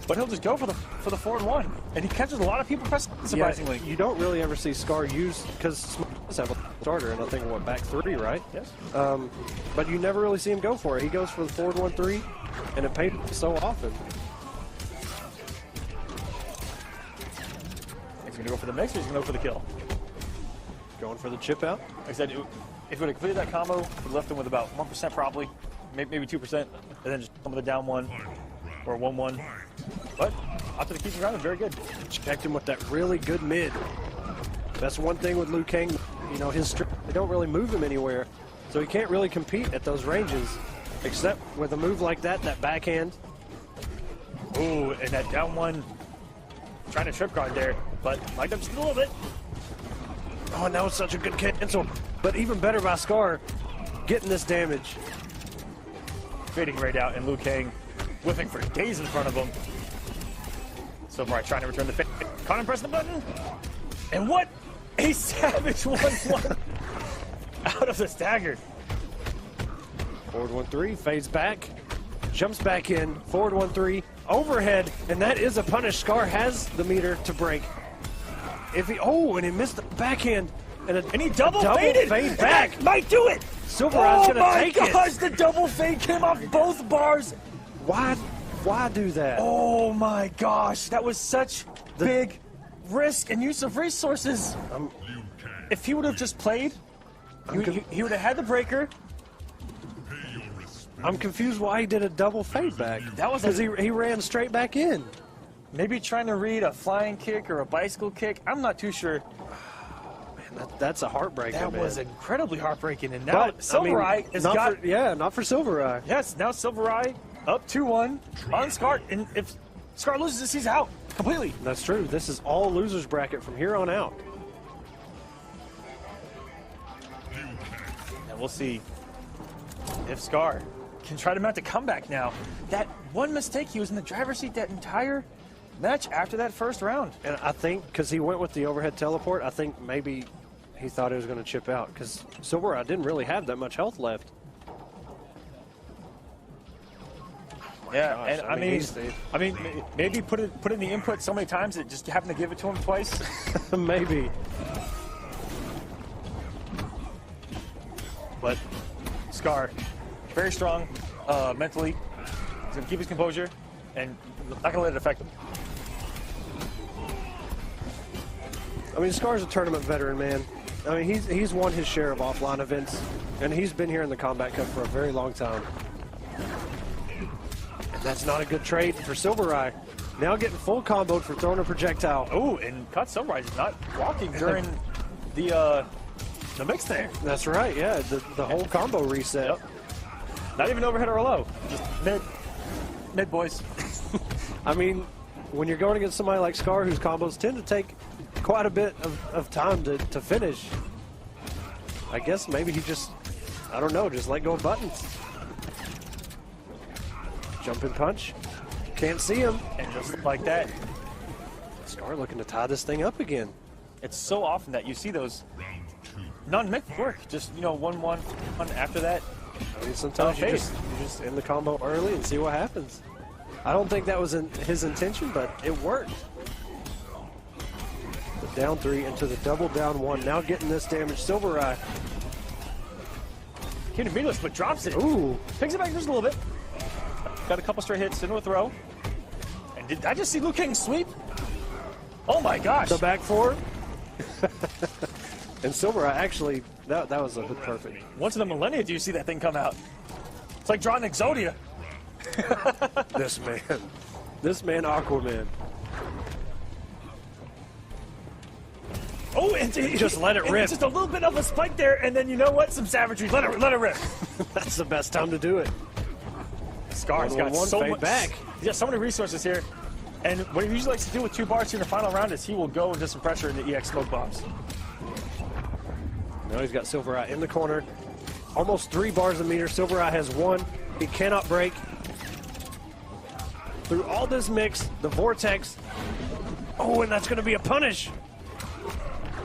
Speaker 8: but he'll just go for the forward 1. And he catches a lot of people pressing, surprisingly.
Speaker 9: Yeah, you don't really ever see Scar use, because does have a starter, and I think, what, back 3, right?
Speaker 8: Yes.
Speaker 9: But you never really see him go for it. He goes for the forward 1-3, and it paid so often.
Speaker 8: He's going to go for the mix, or he's going to go for the kill?
Speaker 9: Going for the chip out.
Speaker 8: Like I said, if he would have completed that combo, we left him with about 1% probably, maybe 2%, and then just come with a down 1 or 1-1. But after the keep around, very good.
Speaker 9: Checked him with that really good mid. That's one thing with Liu Kang. You know, they don't really move him anywhere, so he can't really compete at those ranges, except with a move like that backhand.
Speaker 8: Ooh, and that down 1, trying to trip guard there, but lined up just a little bit.
Speaker 9: Oh, and that was such a good cancel. But even better by Scar, getting this damage.
Speaker 8: Fading right out, and Liu Kang whiffing for days in front of him. Silver trying to return the fade. Caught him pressing the button. And what a savage 1-1 out of the stagger.
Speaker 9: Forward 1-3, fades back, jumps back in, forward 1-3, overhead, and that is a punish. Scar has the meter to break. If he, and he missed the backhand, and
Speaker 8: he double faded.
Speaker 9: Fade back.
Speaker 8: That might do it.
Speaker 9: Silver Eye's gonna take it.
Speaker 8: Oh my gosh, the double fade came off both bars.
Speaker 9: Why do that?
Speaker 8: Oh my gosh, that was such big risk and use of resources. If he would have just played, he would have had the breaker.
Speaker 9: I'm confused why he did a double fade back.
Speaker 8: That was
Speaker 9: because he ran straight back in.
Speaker 8: Maybe trying to read a flying kick or a bicycle kick. I'm not too sure.
Speaker 9: Man, that's a heartbreaker.
Speaker 8: That was incredibly heartbreaking. And now Silver Eye has got...
Speaker 9: not for Silver Eye.
Speaker 8: Yes, now Silver Eye up 2-1 on Scar. And if Scar loses this, he's out completely.
Speaker 9: That's true. This is all losers bracket from here on out.
Speaker 8: And we'll see if Scar can try to mount a comeback now. That one mistake, he was in the driver's seat that entire match after that first round.
Speaker 9: And I think because he went with the overhead teleport, I think maybe he thought he was going to chip out because Silver Eye didn't really have that much health left.
Speaker 8: Yeah,
Speaker 9: gosh,
Speaker 8: and I mean, maybe put in the input so many times that just happened to give it to him twice.
Speaker 9: Maybe.
Speaker 8: But Scar, very strong mentally. He's going to keep his composure. and not going to let it affect him.
Speaker 9: I mean, Scar's a tournament veteran, man. I mean, he's won his share of offline events, and he's been here in the Combat Cup for a very long time. And that's not a good trade for Silver Eye. Now getting full comboed for throwing a projectile.
Speaker 8: Oh, and caught Silver Eye's not walking during the mix there.
Speaker 9: That's right, yeah, the whole combo reset.
Speaker 8: Yep. Not even overhead or low, just mid boys.
Speaker 9: I mean, when you're going against somebody like Scar, whose combos tend to take quite a bit of time to finish, I guess maybe he just, I don't know, just let go of buttons. Jumping punch. Can't see him.
Speaker 8: And just like that,
Speaker 9: Scar looking to tie this thing up again.
Speaker 8: it's so often that you see those non-mixed work. Just, you know, 1-1 after that.
Speaker 9: I mean, sometimes you just end the combo early and see what happens. I don't think that was his intention, but it worked. The down 3 into the double down 1. Now getting this damage. Silver Eye.
Speaker 8: Can't beat us, but drops it.
Speaker 9: Ooh.
Speaker 8: Picks it back just a little bit. Got a couple straight hits into a throw. And did I just see Liu Kang sweep? Oh my gosh.
Speaker 9: The back 4. And Silver Eye actually, that was a bit perfect.
Speaker 8: Once in a millennia do you see that thing come out. It's like drawing Exodia.
Speaker 9: This man Aquaman.
Speaker 8: Oh, and he
Speaker 9: just let it rip.
Speaker 8: Just a little bit of a spike there, and then you know what? Some savagery. Let it rip.
Speaker 9: That's the best time to do it.
Speaker 8: Scar's got so much
Speaker 9: back.
Speaker 8: He's got so many resources here. And what he usually likes to do with 2 bars here in the final round is he will go into some pressure into EX smoke bombs.
Speaker 9: Now he's got Silver Eye in the corner. Almost 3 bars a meter. Silver Eye has 1. He cannot break. Through all this mix, the vortex. Oh, and that's going to be a punish.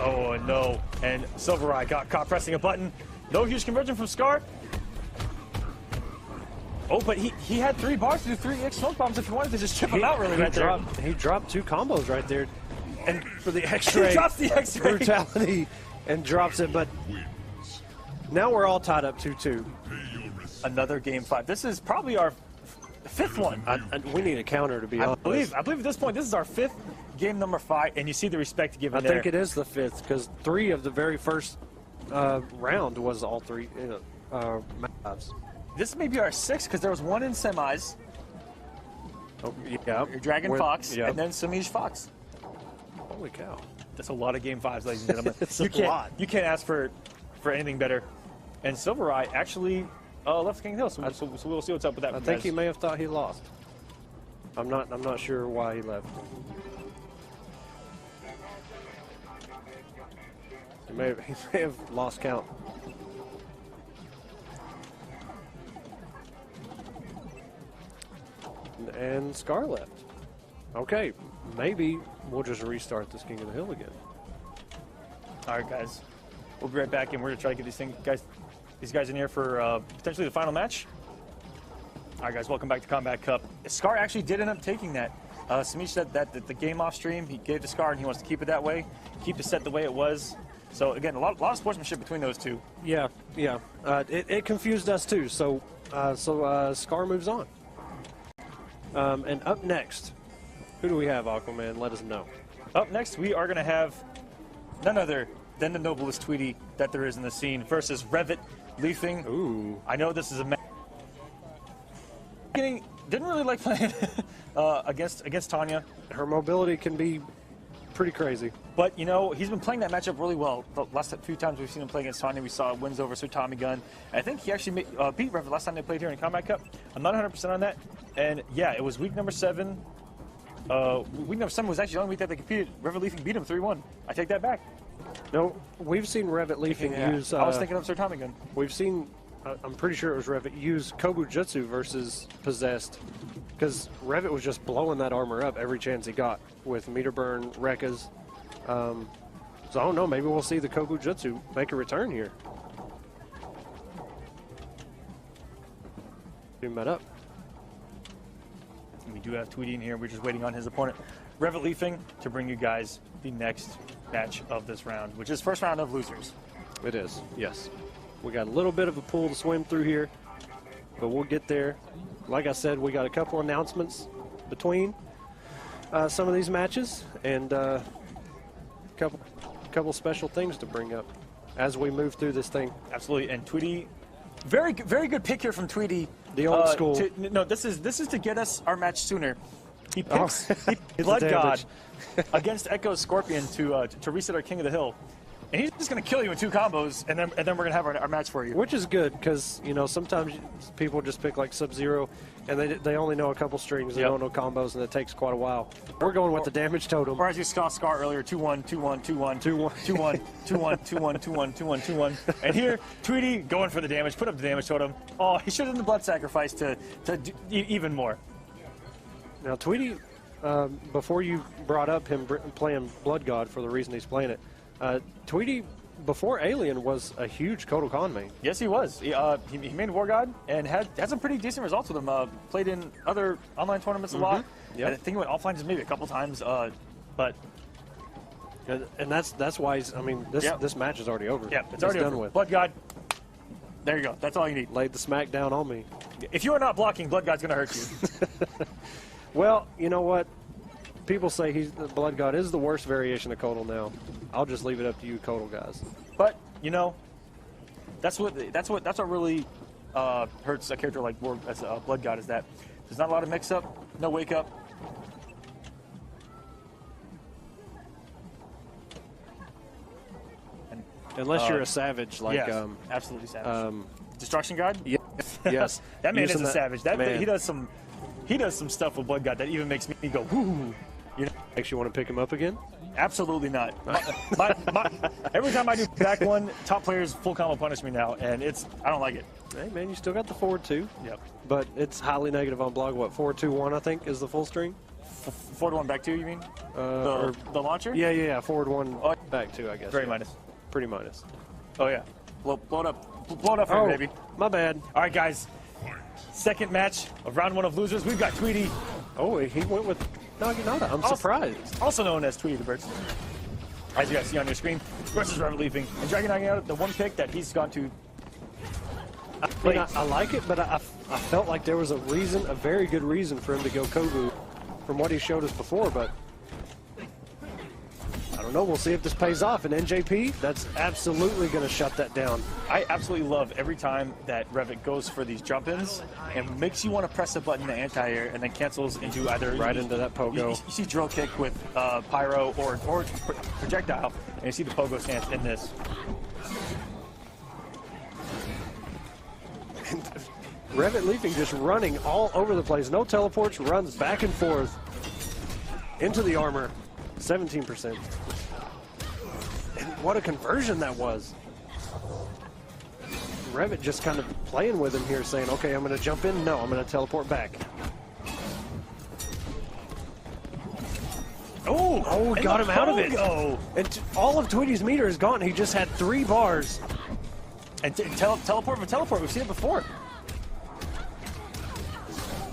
Speaker 8: Oh, no. And Silver Eye got caught pressing a button. No huge conversion from Scar. Oh, but he had 3 bars to do 3 EX smoke bombs if he wanted to just chip him out really right there.
Speaker 9: He dropped 2 combos right there. And for the X-ray.
Speaker 8: He drops the X-ray.
Speaker 9: Brutality and drops it, but now we're all tied up 2-2.
Speaker 8: Another game 5. This is probably our 5th one.
Speaker 9: We need a counter, to be honest.
Speaker 8: I believe at this point, this is our 5th game number 5, and you see the respect given there.
Speaker 9: I think it is the 5th, because 3 of the very first round was all 3 matchups.
Speaker 8: This may be our 6th, because there was 1 in semis.
Speaker 9: Oh, yeah.
Speaker 8: Your Dragon Fox, and then Samij Fox.
Speaker 9: Holy cow.
Speaker 8: That's a lot of game 5s, ladies and gentlemen.
Speaker 9: It's a lot.
Speaker 8: You can't ask for anything better. And Silver Eye actually left King Hill, so we'll see what's up with that.
Speaker 9: I think he may have thought he lost. I'm not sure why he left. He may have lost count. And Scar left. Okay, maybe we'll just restart this King of the Hill again.
Speaker 8: All right, guys. We'll be right back, and we're going to try to get these guys in here for potentially the final match. All right, guys, welcome back to Combat Cup. Scar actually did end up taking that. Samij said that the game off stream, he gave to Scar, and he wants to keep it that way, keep the set the way it was. So, again, a lot of sportsmanship between those two.
Speaker 9: Yeah. It confused us, too, so Scar moves on. And up next, who do we have, Aquaman? Let us know.
Speaker 8: Up next, we are going to have none other than the noblest Tweety that there is in the scene versus Revit Leafing.
Speaker 9: Ooh.
Speaker 8: I know this is a didn't really like playing against Tanya.
Speaker 9: Her mobility can be pretty crazy.
Speaker 8: But, you know, he's been playing that matchup really well. The last few times we've seen him play against Tanya, we saw wins over Sir Tommy Gun. And I think he actually beat Revit last time they played here in Combat Cup. I'm not 100% on that. And, yeah, it was week number 7. Week number 7 was actually the only week that they competed. Revit Leafing beat him 3-1. I take that back.
Speaker 9: No, we've seen Revit Leafing use...
Speaker 8: I was thinking of Sir Tommy Gun.
Speaker 9: We've seen, I'm pretty sure it was Revit, use Kobu Jutsu versus Possessed. Because Revit was just blowing that armor up every chance he got with meter burn, Rekkas. So I don't know, maybe we'll see the Kobu Jutsu make a return here. Zoom that up.
Speaker 8: We do have Tweety in here. We're just waiting on his opponent, Revit Leafing, to bring you guys the next match of this round, which is first round of losers.
Speaker 9: It is, yes. We got a little bit of a pool to swim through here, but we'll get there. Like I said, we got a couple announcements between some of these matches, and a couple special things to bring up as we move through this thing.
Speaker 8: Absolutely, and Tweety, very good pick here from Tweety.
Speaker 9: The old school.
Speaker 8: This is to get us our match sooner. He picks Blood God against Echo Scorpion to reset our King of the Hill. And he's just going to kill you in 2 combos, and then we're going to have our match for you.
Speaker 9: Which is good, because, you know, sometimes people just pick, like, Sub-Zero, and they only know a couple strings, they don't know combos, and it takes quite a while. We're going with the damage totem.
Speaker 8: Or as you saw Scar earlier, 2-1, 2-1, 2-1, 2-1, 2-1, 2-1, 2-1, 2-1, 2-1, 2-1. And here, Tweety going for the damage, put up the damage totem. Oh, he should have done the blood sacrifice to do even more.
Speaker 9: Now, Tweety, before you brought up him playing Blood God for the reason he's playing it, Tweety, before Alien, was a huge Kotal Kahn main.
Speaker 8: Yes, he was. He made War God and had some pretty decent results with him. Played in other online tournaments a lot.
Speaker 9: Yep.
Speaker 8: I think he went offline just maybe a couple times. But
Speaker 9: and that's why this match is already over.
Speaker 8: Yeah, it's already
Speaker 9: done
Speaker 8: over.
Speaker 9: with.
Speaker 8: Blood God. There you go. That's all you need.
Speaker 9: Laid the smack down on me.
Speaker 8: If you are not blocking, Blood God's gonna hurt you.
Speaker 9: Well, you know what? People say the Blood God is the worst variation of Kotal now. I'll just leave it up to you Kotal guys.
Speaker 8: But, you know, that's what really hurts a character like Blood God, is that there's not a lot of mix-up, no wake-up.
Speaker 9: Unless you're a savage like
Speaker 8: yes, absolutely savage. Destruction God?
Speaker 9: Yeah. Yes.
Speaker 8: That man is a savage. He does some stuff with Blood God that even makes me go, whoo. You know?
Speaker 9: Makes you want to pick him up again?
Speaker 8: Absolutely not. Every time I do back one, top players full combo punish me now, and I don't like it.
Speaker 9: Hey man, you still got the forward 2.
Speaker 8: Yep.
Speaker 9: But it's highly negative on blog. What, 4-2-1 I think is the full string?
Speaker 8: Forward 1 back 2, you mean? The launcher?
Speaker 9: Yeah. Forward 1 back 2, I guess.
Speaker 8: Very minus.
Speaker 9: Pretty minus.
Speaker 8: Oh yeah. Blow it up for me, baby.
Speaker 9: My bad.
Speaker 8: All right, guys. Second match of round 1 of losers. We've got Tweety.
Speaker 9: Oh, he went with Naginata. I'm surprised.
Speaker 8: Also known as Tweety the Bird. As you guys see on your screen, versus Robert Leaping. And Dragon Naginata, the one pick that he's gone to.
Speaker 9: I like it, but I felt like there was a very good reason for him to go Kogu from what he showed us before, but I don't know. We'll see if this pays off. And NJP, that's absolutely going to shut that down.
Speaker 8: I absolutely love every time that Revit goes for these jump-ins and makes you want to press a button to anti-air and then cancels into either...
Speaker 9: Right into that pogo.
Speaker 8: You see drill kick with pyro or projectile, and you see the pogo stance in this.
Speaker 9: Revit Leaping just running all over the place. No teleports, runs back and forth into the armor. 17%. And what a conversion that was. Revit just kind of playing with him here, saying, okay, I'm going to jump in. No, I'm going to teleport back.
Speaker 8: Oh,
Speaker 9: got him out of it. And all of Tweety's meter is gone. He just had 3 bars.
Speaker 8: And teleport for teleport. We've seen it before.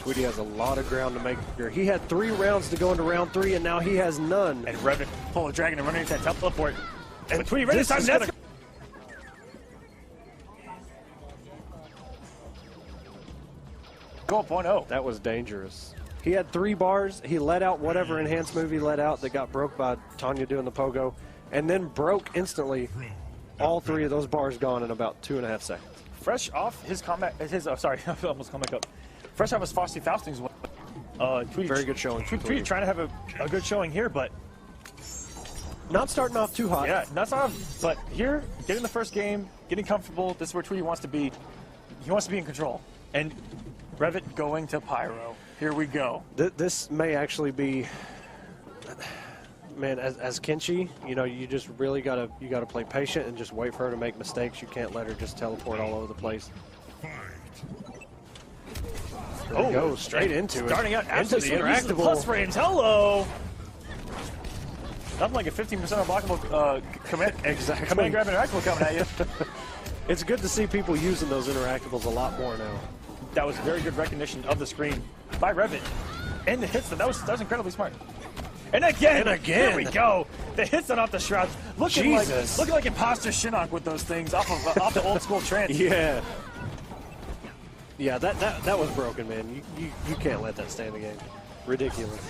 Speaker 9: Tweety has a lot of ground to make here. He had 3 rounds to go into round 3, and now he has none.
Speaker 8: And Revit pull a dragon and run into that teleport. And Tweety ready this time. That's go 0.0.
Speaker 9: That was dangerous. He had 3 bars. He let out whatever enhanced move he let out that got broke by Tanya doing the pogo, and then broke instantly. All 3 of those bars gone in about 2.5 seconds.
Speaker 8: Fresh off his combat, sorry, I almost come back up. Fresh off his Frosty Faustings one. Tweety,
Speaker 9: very good showing.
Speaker 8: Tweety trying to have a good showing here, but
Speaker 9: not starting off too hot.
Speaker 8: Yeah, not starting off, but here, getting the first game, getting comfortable. This is where Tweety wants to be. He wants to be in control. And Revit going to Pyro. Here we go.
Speaker 9: This may actually be, man, as Kenshi, you know, you just really gotta play patient and just wait for her to make mistakes. You can't let her just teleport all over the place. There we go, straight into it.
Speaker 8: Starting out into the interactable. Plus frames, hello! Nothing like a 15% unblockable command grab interactable coming at you.
Speaker 9: It's good to see people using those interactables a lot more now.
Speaker 8: That was very good recognition of the screen by Revit. And the hits, that was incredibly smart. And again! Here we go! The hits on off the shrouds. Looking like imposter Shinnok with those things off the old school trance.
Speaker 9: Yeah, that was broken, man. You can't let that stay in the game. Ridiculous.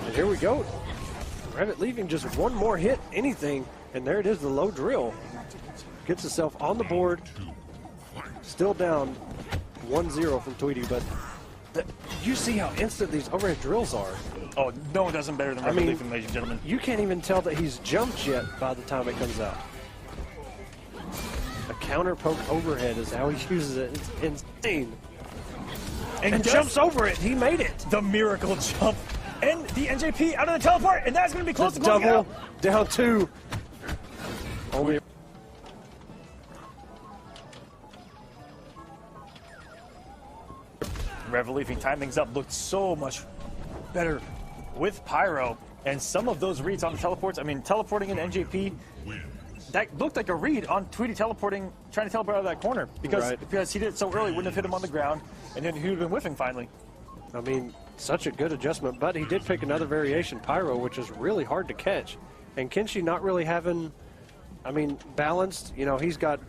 Speaker 9: And here we go. Revit leaving just one more hit, anything, and there it is, the low drill. Gets himself on the board. Still down 1-0 from Tweety, but you see how instant these overhead drills are.
Speaker 8: Oh, no one does them better than Revit leaving, ladies and gentlemen.
Speaker 9: You can't even tell that he's jumped yet by the time it comes out. A counter poke overhead is how he uses it. It's insane.
Speaker 8: And
Speaker 9: jumps over it. He made it.
Speaker 8: The miracle jump. And the NJP out of the teleport. And that's going to be close to closing
Speaker 9: double
Speaker 8: out.
Speaker 9: Down 2. Only.
Speaker 8: Revit leaving time things up. Looked so much better with Pyro. And some of those reads on the teleports. I mean, teleporting in NJP. That looked like a read on Tweety teleporting, trying to teleport out of that corner. Because he did it so early, wouldn't have hit him on the ground. And then he would have been whiffing finally.
Speaker 9: I mean, such a good adjustment, but he did pick another variation, Pyro, which is really hard to catch. And Kenshi not really having, I mean, balanced. You know, he's got,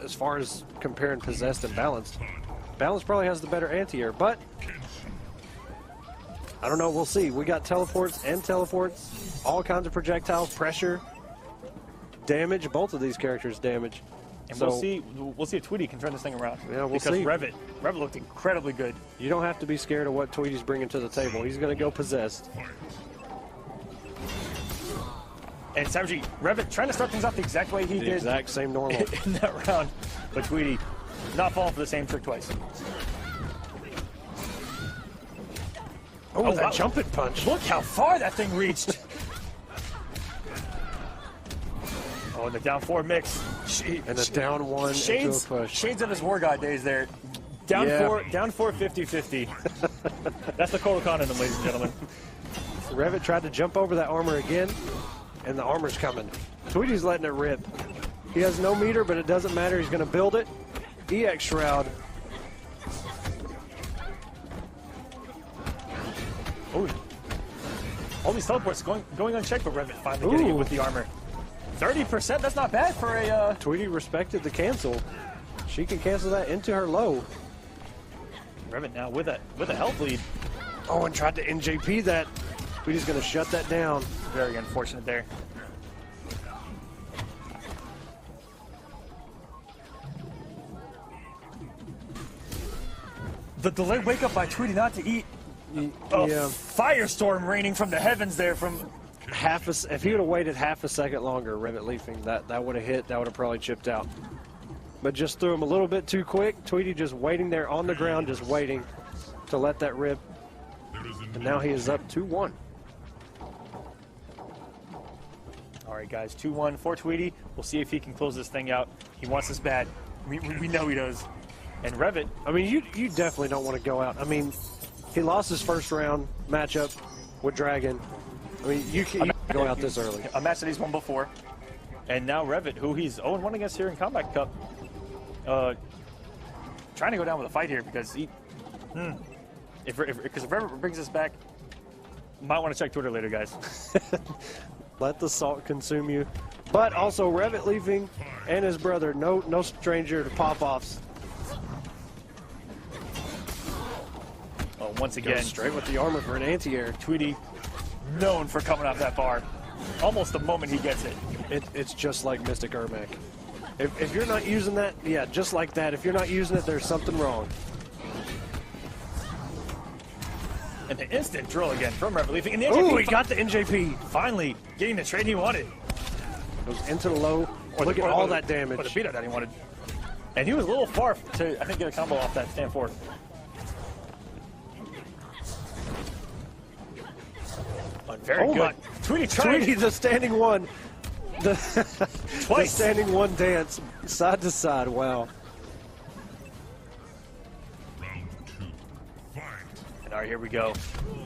Speaker 9: as far as comparing possessed and balanced, Balance probably has the better anti-air, but I don't know. We'll see. We got teleports and teleports, all kinds of projectiles, pressure, damage. Both of these characters damage.
Speaker 8: And we'll see if Tweety can turn this thing around.
Speaker 9: Yeah, we'll
Speaker 8: see.
Speaker 9: see.
Speaker 8: Revit looked incredibly good.
Speaker 9: You don't have to be scared of what Tweety's bringing to the table. He's going to go possessed.
Speaker 8: And Savage, Revit trying to start things off the exact way he did.
Speaker 9: The exact same normal.
Speaker 8: In that round. But Tweety not falling for the same trick twice.
Speaker 9: Oh, that jumping punch.
Speaker 8: Look how far that thing reached. Oh, and the down 4 mix.
Speaker 9: And a down 1 into a push.
Speaker 8: Shades of his War God days there. Down 4, 50-50. That's the Colocan in them, ladies and gentlemen.
Speaker 9: Revit tried to jump over that armor again, and the armor's coming. Tweety's letting it rip. He has no meter, but it doesn't matter. He's going to build it. EX Shroud.
Speaker 8: Oh, all these teleports going unchecked, but Revit finally getting it with the armor. 30%, that's not bad for a...
Speaker 9: Tweety respected the cancel. She can cancel that into her low.
Speaker 8: Revit now with a health lead.
Speaker 9: Oh, and tried to NJP that. Tweety's going to shut that down.
Speaker 8: Very unfortunate there. The delayed wake up by Tweety not to eat. Firestorm raining from the heavens there from...
Speaker 9: If he would have waited half a second longer, Revit leafing, that would have hit. That would have probably chipped out. But just threw him a little bit too quick. Tweety just waiting there on the ground, just waiting to let that rip. And now he is up 2-1.
Speaker 8: All right, guys, 2-1 for Tweety. We'll see if he can close this thing out. He wants this bad. We know he does. And Revit,
Speaker 9: I mean, you definitely don't want to go out. I mean, he lost his first round matchup with Dragon. I mean, you can't go out this early.
Speaker 8: A match that he's won before. And now Revit, who he's 0-1 against here in Combat Cup, trying to go down with a fight here because if Revit brings us back, might want to check Twitter later, guys.
Speaker 9: Let the salt consume you. But also Revit leaving and his brother, no stranger to pop-offs.
Speaker 8: Oh, once again,
Speaker 9: goes straight with the armor for an anti-air.
Speaker 8: Tweety known for coming off that bar almost the moment he gets it.
Speaker 9: It's just like Mystic Ermac. If you're not using that, yeah, just like that. If you're not using it, there's something wrong.
Speaker 8: And the instant drill again from Revit leaving.
Speaker 9: Oh, he got the NJP.
Speaker 8: Finally getting the trade he wanted.
Speaker 9: Goes into the low. Look at all that damage.
Speaker 8: Or the beat out that he wanted. And he was a little far to, I think, get a combo off that stand 4. Very good.
Speaker 9: Tweety, the standing one. The standing one dance, side to side. Wow.
Speaker 8: And all right, here we go.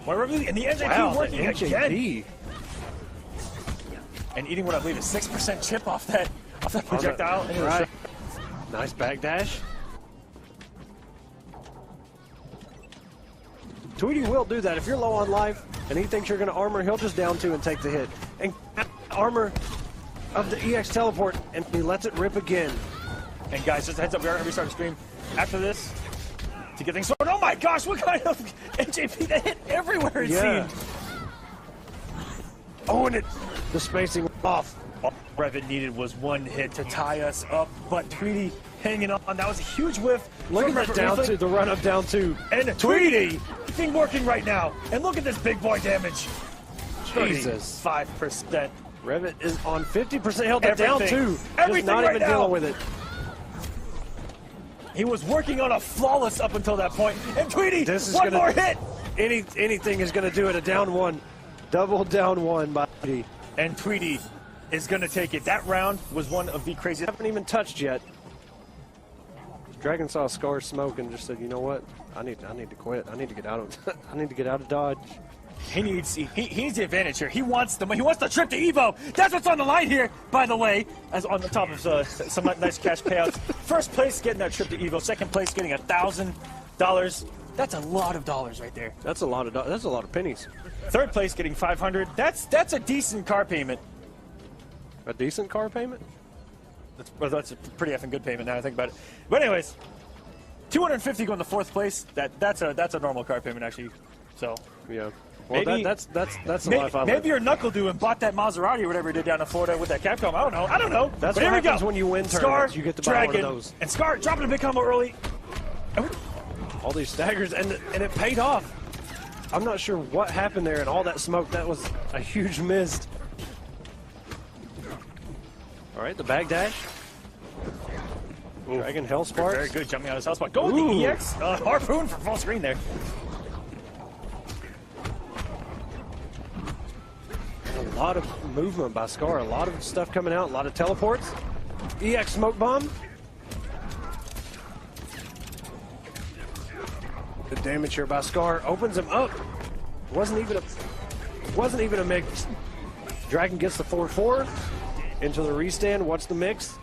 Speaker 8: And the NJP working again. And eating what I believe is 6% chip off that projectile.
Speaker 9: Right. Nice backdash. Tweety will do that. If you're low on life and he thinks you're going to armor, he'll just down 2 and take the hit. And armor of the EX teleport, and he lets it rip again.
Speaker 8: And guys, just a heads up, we are going to restart the stream. After this, to get things started. Oh my gosh, what kind of NJP that hit everywhere it seemed.
Speaker 9: Oh, and the spacing off.
Speaker 8: All Revit needed was one hit to tie us up, but Tweety hanging on. That was a huge whiff.
Speaker 9: Look at that down two, the run up down two.
Speaker 8: And Tweety, thing working right now. And look at this big boy damage.
Speaker 9: Jesus.
Speaker 8: 5%.
Speaker 9: Revit is on 50%, held it down two.
Speaker 8: Everything
Speaker 9: not
Speaker 8: right
Speaker 9: even
Speaker 8: now.
Speaker 9: dealing with it.
Speaker 8: He was working on a flawless up until that point. And Tweety,
Speaker 9: this is
Speaker 8: one more hit.
Speaker 9: Anything is going to do it. A down one. Double down one by Tweety.
Speaker 8: And Tweety is going to take it. That round was one of the craziest.
Speaker 9: Haven't even touched yet. Dragon saw Scar smoke and just said, "You know what? I need to quit. I need to get out of. I need to get out of Dodge."
Speaker 8: He needs the advantage here. He wants the trip to Evo. That's what's on the line here, by the way. As on the top of some nice cash payouts. First place getting that trip to Evo. Second place getting $1,000. That's a lot of dollars right there.
Speaker 9: That's a lot of pennies.
Speaker 8: Third place getting $500. That's a decent car payment.
Speaker 9: A decent car payment?
Speaker 8: That's a pretty effing good payment now I think about it. But anyways, $250 going to fourth place. That's a normal car payment actually. So
Speaker 9: yeah. Well,
Speaker 8: maybe,
Speaker 9: that's the life I live.
Speaker 8: Maybe your knuckle do and bought that Maserati or whatever he did down in Florida with that Capcom. I don't know.
Speaker 9: That's
Speaker 8: but
Speaker 9: what
Speaker 8: here
Speaker 9: happens
Speaker 8: we go.
Speaker 9: when you win
Speaker 8: Scar,
Speaker 9: tournaments. You get to buy
Speaker 8: Dragon,
Speaker 9: one of those.
Speaker 8: And Scar dropping a big combo early.
Speaker 9: All these staggers, and it paid off. I'm not sure what happened there, and all that smoke, that was a huge miss. All right, the bag dash. Ooh. Dragon Hell Sparks.
Speaker 8: Very good jumping out of his Hell Spark. Go with the EX. Harpoon for full screen there.
Speaker 9: A lot of movement by Scar, a lot of stuff coming out, a lot of teleports. EX Smoke Bomb. Good damage here by Scar. Opens him up. Wasn't even a mix. Dragon gets the 4-4 into the restand. What's the mix?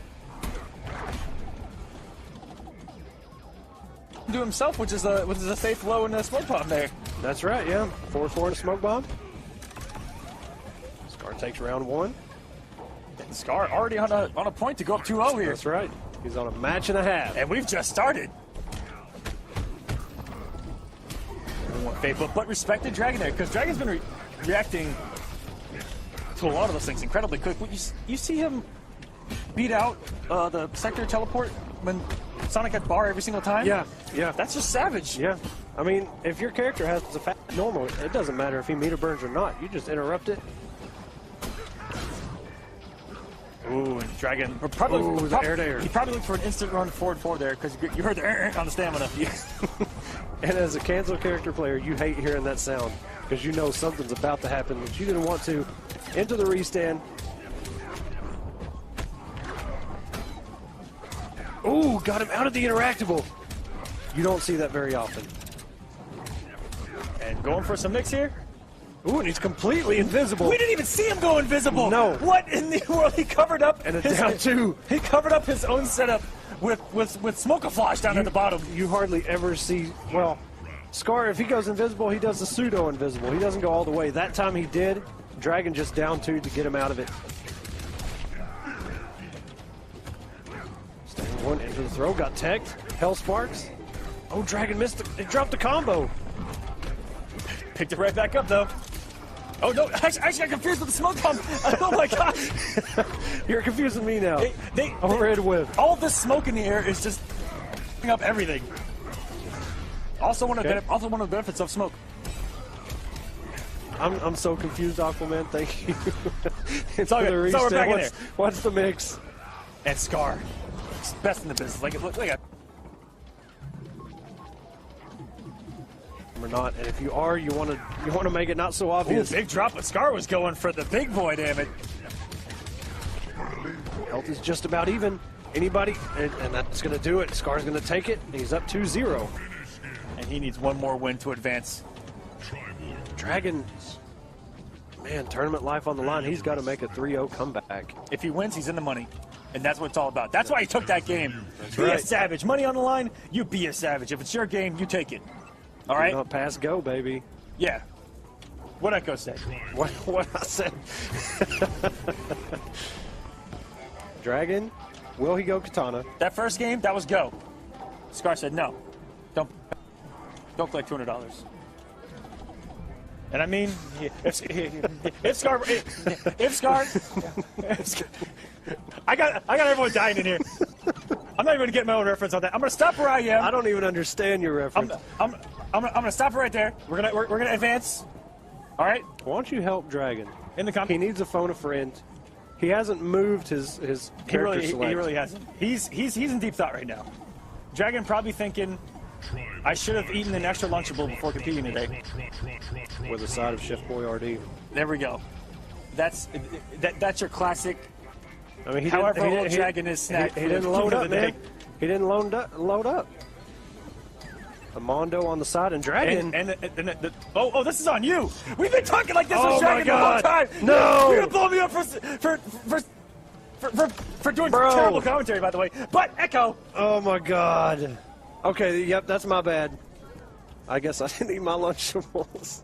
Speaker 8: To himself, which is a safe low and a smoke bomb there.
Speaker 9: That's right, yeah. 4-4 and a smoke bomb. Scar takes round one.
Speaker 8: And Scar already on a point to go up 2-0 here.
Speaker 9: That's right. He's on a match and a half.
Speaker 8: And we've just started. But respected Dragon there, because Dragon's been reacting to a lot of those things incredibly quick. You see him beat out the sector teleport when Sonic had bar every single time?
Speaker 9: Yeah.
Speaker 8: That's just savage.
Speaker 9: Yeah. I mean, if your character has a fast normal, it doesn't matter if he meter burns or not. You just interrupt it.
Speaker 8: Ooh, and Dragon.
Speaker 9: The air to air.
Speaker 8: He probably looked for an instant run forward there because you heard the on the stamina.
Speaker 9: And as a cancel character player, you hate hearing that sound because you know something's about to happen that you didn't want to. Into the restand. Ooh, got him out of the interactable. You don't see that very often.
Speaker 8: And going for some mix here.
Speaker 9: Ooh, and he's completely invisible.
Speaker 8: We didn't even see him go invisible.
Speaker 9: No.
Speaker 8: What in the world? He covered up
Speaker 9: and a down two.
Speaker 8: He covered up his own setup with smoke-a-flash down at the bottom.
Speaker 9: You hardly ever see. Well, Scar, if he goes invisible, he does the pseudo invisible. He doesn't go all the way. That time he did. Dragon just down two to get him out of it. Staying one into the throw, got teched. Hell Sparks. Oh, Dragon missed it. It dropped the combo.
Speaker 8: Picked it right back up though. Oh no! Actually, I got confused with the smoke bomb. Oh my gosh!
Speaker 9: You're confusing me now. Overhead whip.
Speaker 8: All this smoke in the air is just up everything. Also one of the benefits of smoke.
Speaker 9: I'm so confused, Aquaman. Thank you.
Speaker 8: It's all good. So we're back in there.
Speaker 9: What's the mix?
Speaker 8: And Scar, best in the business. Look at.
Speaker 9: Or not, and if you are, you want to make it not so obvious.
Speaker 8: Ooh, big drop, but Scar was going for the big boy, damn it.
Speaker 9: Health is just about even. Anybody, and that's going to do it. Scar's going to take it, and he's up 2-0.
Speaker 8: And he needs one more win to advance.
Speaker 9: Dragon, man, tournament life on the line. He's got to make a 3-0 comeback.
Speaker 8: If he wins, he's in the money. And that's what it's all about. That's why he took that game.
Speaker 9: That's
Speaker 8: be
Speaker 9: right.
Speaker 8: a savage. Money on the line, you be a savage. If it's your game, you take it. All right?
Speaker 9: Do not pass go, baby.
Speaker 8: Yeah. What'd I go say?
Speaker 9: What I said. Dragon, will he go katana?
Speaker 8: That first game, that was go. Scar said no. Don't. Don't collect $200. And I mean, if Scar, I got everyone dying in here. I'm not even gonna get my own reference on that. I'm gonna stop where I am.
Speaker 9: I don't even understand your reference.
Speaker 8: I'm gonna stop right there. We're gonna advance. All right.
Speaker 9: Why don't you help Dragon?
Speaker 8: In the
Speaker 9: He needs a phone a friend. He hasn't moved his character select.
Speaker 8: He really hasn't. He's in deep thought right now. Dragon probably thinking, I should have eaten an extra Lunchable before competing today.
Speaker 9: With a side of Chef Boyardee.
Speaker 8: There we go. That's your classic.
Speaker 9: I mean,
Speaker 8: however old Dragon is snack.
Speaker 9: He didn't load up, man. He didn't load up. Armando on the side and Dragon.
Speaker 8: Oh, this is on you. We've been talking like this
Speaker 9: Oh
Speaker 8: with Dragon
Speaker 9: my God.
Speaker 8: the whole time.
Speaker 9: No.
Speaker 8: You're gonna blow me up for doing terrible commentary, by the way. But Echo.
Speaker 9: Oh my God. Okay, yep, that's my bad. I guess I didn't eat my Lunchables.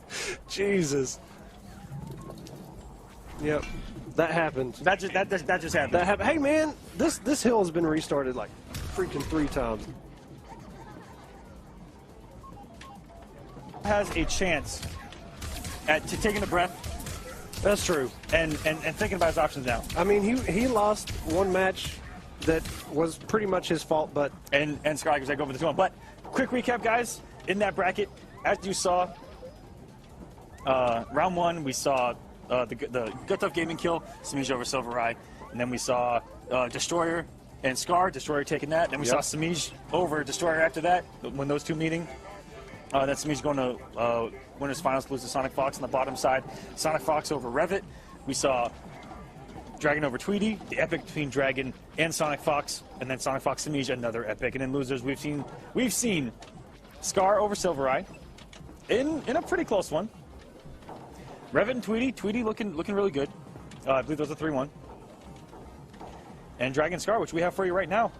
Speaker 9: Jesus. Yep, that happened.
Speaker 8: That just happened.
Speaker 9: That happened. Hey man, this hill has been restarted like freaking 3 times.
Speaker 8: Has a chance at taking a breath.
Speaker 9: That's true.
Speaker 8: And thinking about his options now.
Speaker 9: I mean, he lost one match that was pretty much his fault, but
Speaker 8: and Sky goes over the 2-1. But quick recap, guys. In that bracket, as you saw, round 1 we saw the Good Tough Gaming kill, Samij over Silver Eye, and then we saw Destroyer and Scar. Destroyer taking that. Then we saw Samij over Destroyer after that. When those two meeting. Then Samij going to winners finals, lose to Sonic Fox on the bottom side. Sonic Fox over Revit. We saw Dragon over Tweety, the epic between Dragon and Sonic Fox, and then Sonic Fox Samij, another epic. And in losers, we've seen Scar over Silver Eye in a pretty close one. Revit and Tweety looking really good. I believe those are 3-1. And Dragon Scar, which we have for you right now.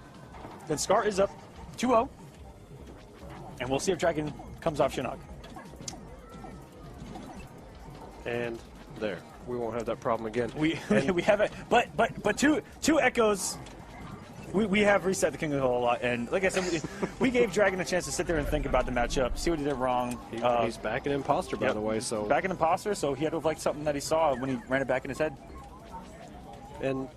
Speaker 8: Then Scar is up 2-0. And we'll see if Dragon comes off Shinnok.
Speaker 9: And there, we won't have that problem again.
Speaker 8: We have it, but two echoes. We have reset the King of the Hill a lot, and like I said, we gave Dragon a chance to sit there and think about the matchup, see what he did wrong.
Speaker 9: He's back an imposter, by the way. So
Speaker 8: back an imposter, so he had to have liked something that he saw when he ran it back in his head.
Speaker 9: And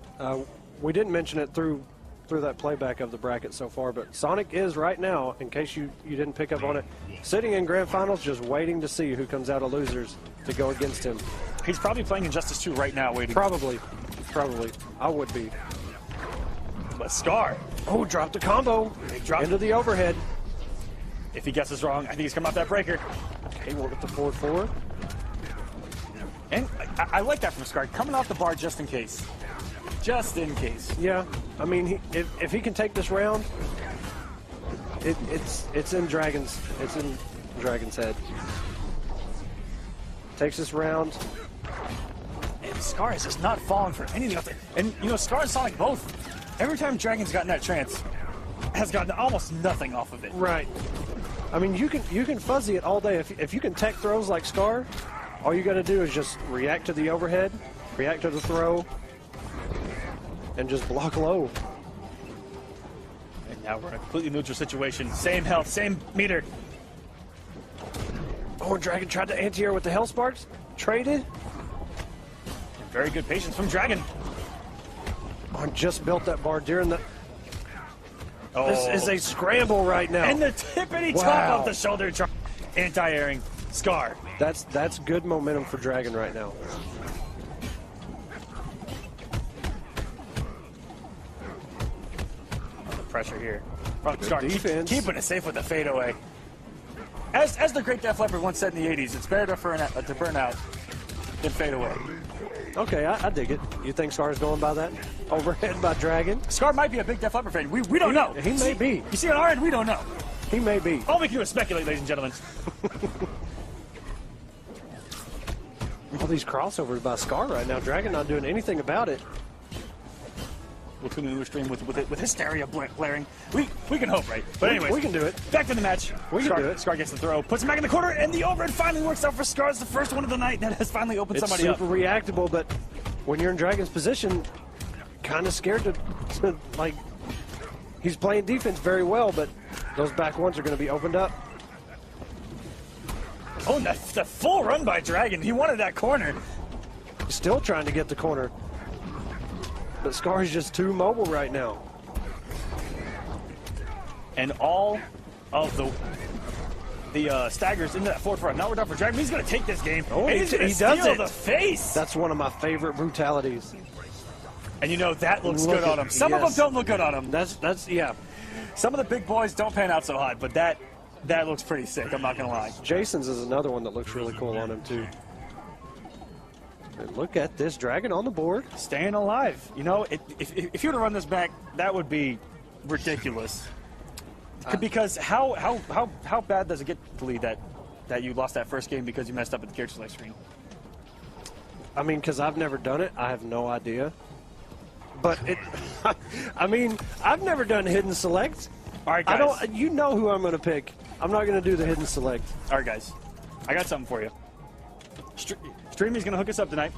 Speaker 9: we didn't mention it through that playback of the bracket so far, but Sonic is right now, in case you didn't pick up on it, sitting in grand finals just waiting to see who comes out of losers to go against him.
Speaker 8: He's probably playing Injustice 2 right now, waiting.
Speaker 9: Probably. I would be.
Speaker 8: But Scar.
Speaker 9: Oh, dropped a combo. Into the overhead.
Speaker 8: If he guesses wrong, I think he's coming off that breaker.
Speaker 9: Okay, we'll get the forward.
Speaker 8: And I like that from Scar, coming off the bar just in case. Just in case.
Speaker 9: Yeah, I mean, if he can take this round, it's in Dragon's head. Takes this round.
Speaker 8: And Scar is just not falling for anything else. And you know, Scar and Sonic both, every time Dragon's gotten that trance, has gotten almost nothing off of it.
Speaker 9: Right. I mean, you can fuzzy it all day. If you can tech throws like Scar, all you got to do is just react to the overhead, react to the throw, and just block low.
Speaker 8: And now we're in a completely neutral situation. Same health, same meter.
Speaker 9: Oh, and Dragon tried to anti-air with the Hell Sparks. Traded.
Speaker 8: And very good patience from Dragon.
Speaker 9: Oh, just built that bar during the...
Speaker 8: Oh.
Speaker 9: This is a scramble right now.
Speaker 8: And the tippity top of the shoulder anti-airing Scar.
Speaker 9: That's good momentum for Dragon right now.
Speaker 8: Pressure here from Scar,
Speaker 9: defense.
Speaker 8: keeping it safe with the fadeaway. As the great Def Leppard once said in the 80s, it's better to burn out than fade away.
Speaker 9: Okay, I dig it. You think Scar's going by that? Overhead by Dragon?
Speaker 8: Scar might be a big Def Leppard fan. We don't know.
Speaker 9: He may be.
Speaker 8: You see on our end, we don't know.
Speaker 9: He may be.
Speaker 8: All we can do is speculate, ladies and gentlemen.
Speaker 9: All these crossovers by Scar right now. Dragon not doing anything about it.
Speaker 8: We'll tune into a stream with hysteria blaring. We can hope, right? But anyways,
Speaker 9: we can do it.
Speaker 8: Back to the match.
Speaker 9: We can do it.
Speaker 8: Scar gets the throw, puts him back in the corner, and the overhead finally works out for Scar. It's the first one of the night that has finally opened somebody up.
Speaker 9: It's super reactable, but when you're in Dragon's position, kind of scared to like. He's playing defense very well, but those back ones are going to be opened up.
Speaker 8: Oh, and the full run by Dragon. He wanted that corner.
Speaker 9: Still trying to get the corner. But Scar's just too mobile right now.
Speaker 8: And all of the staggers into that forward front. Now we're done for Dragon. He's going to take this game.
Speaker 9: Oh,
Speaker 8: and
Speaker 9: he
Speaker 8: does
Speaker 9: it.
Speaker 8: The face.
Speaker 9: That's one of my favorite brutalities.
Speaker 8: And you know, that looks good on him. Some of them don't look good on him.
Speaker 9: That's yeah.
Speaker 8: Some of the big boys don't pan out so hot, but that looks pretty sick, I'm not going to lie.
Speaker 9: Jason's is another one that looks really cool on him, too. And look at this Dragon on the board.
Speaker 8: Staying alive. You know, if you were to run this back, that would be ridiculous. Because how bad does it get to lead that you lost that first game because you messed up at the character select screen?
Speaker 9: I mean, because I've never done it, I have no idea. But I mean, I've never done hidden select.
Speaker 8: All right, guys.
Speaker 9: You know who I'm going to pick. I'm not going to do the hidden select.
Speaker 8: All right, guys. I got something for you. Streamy's going to hook us up tonight.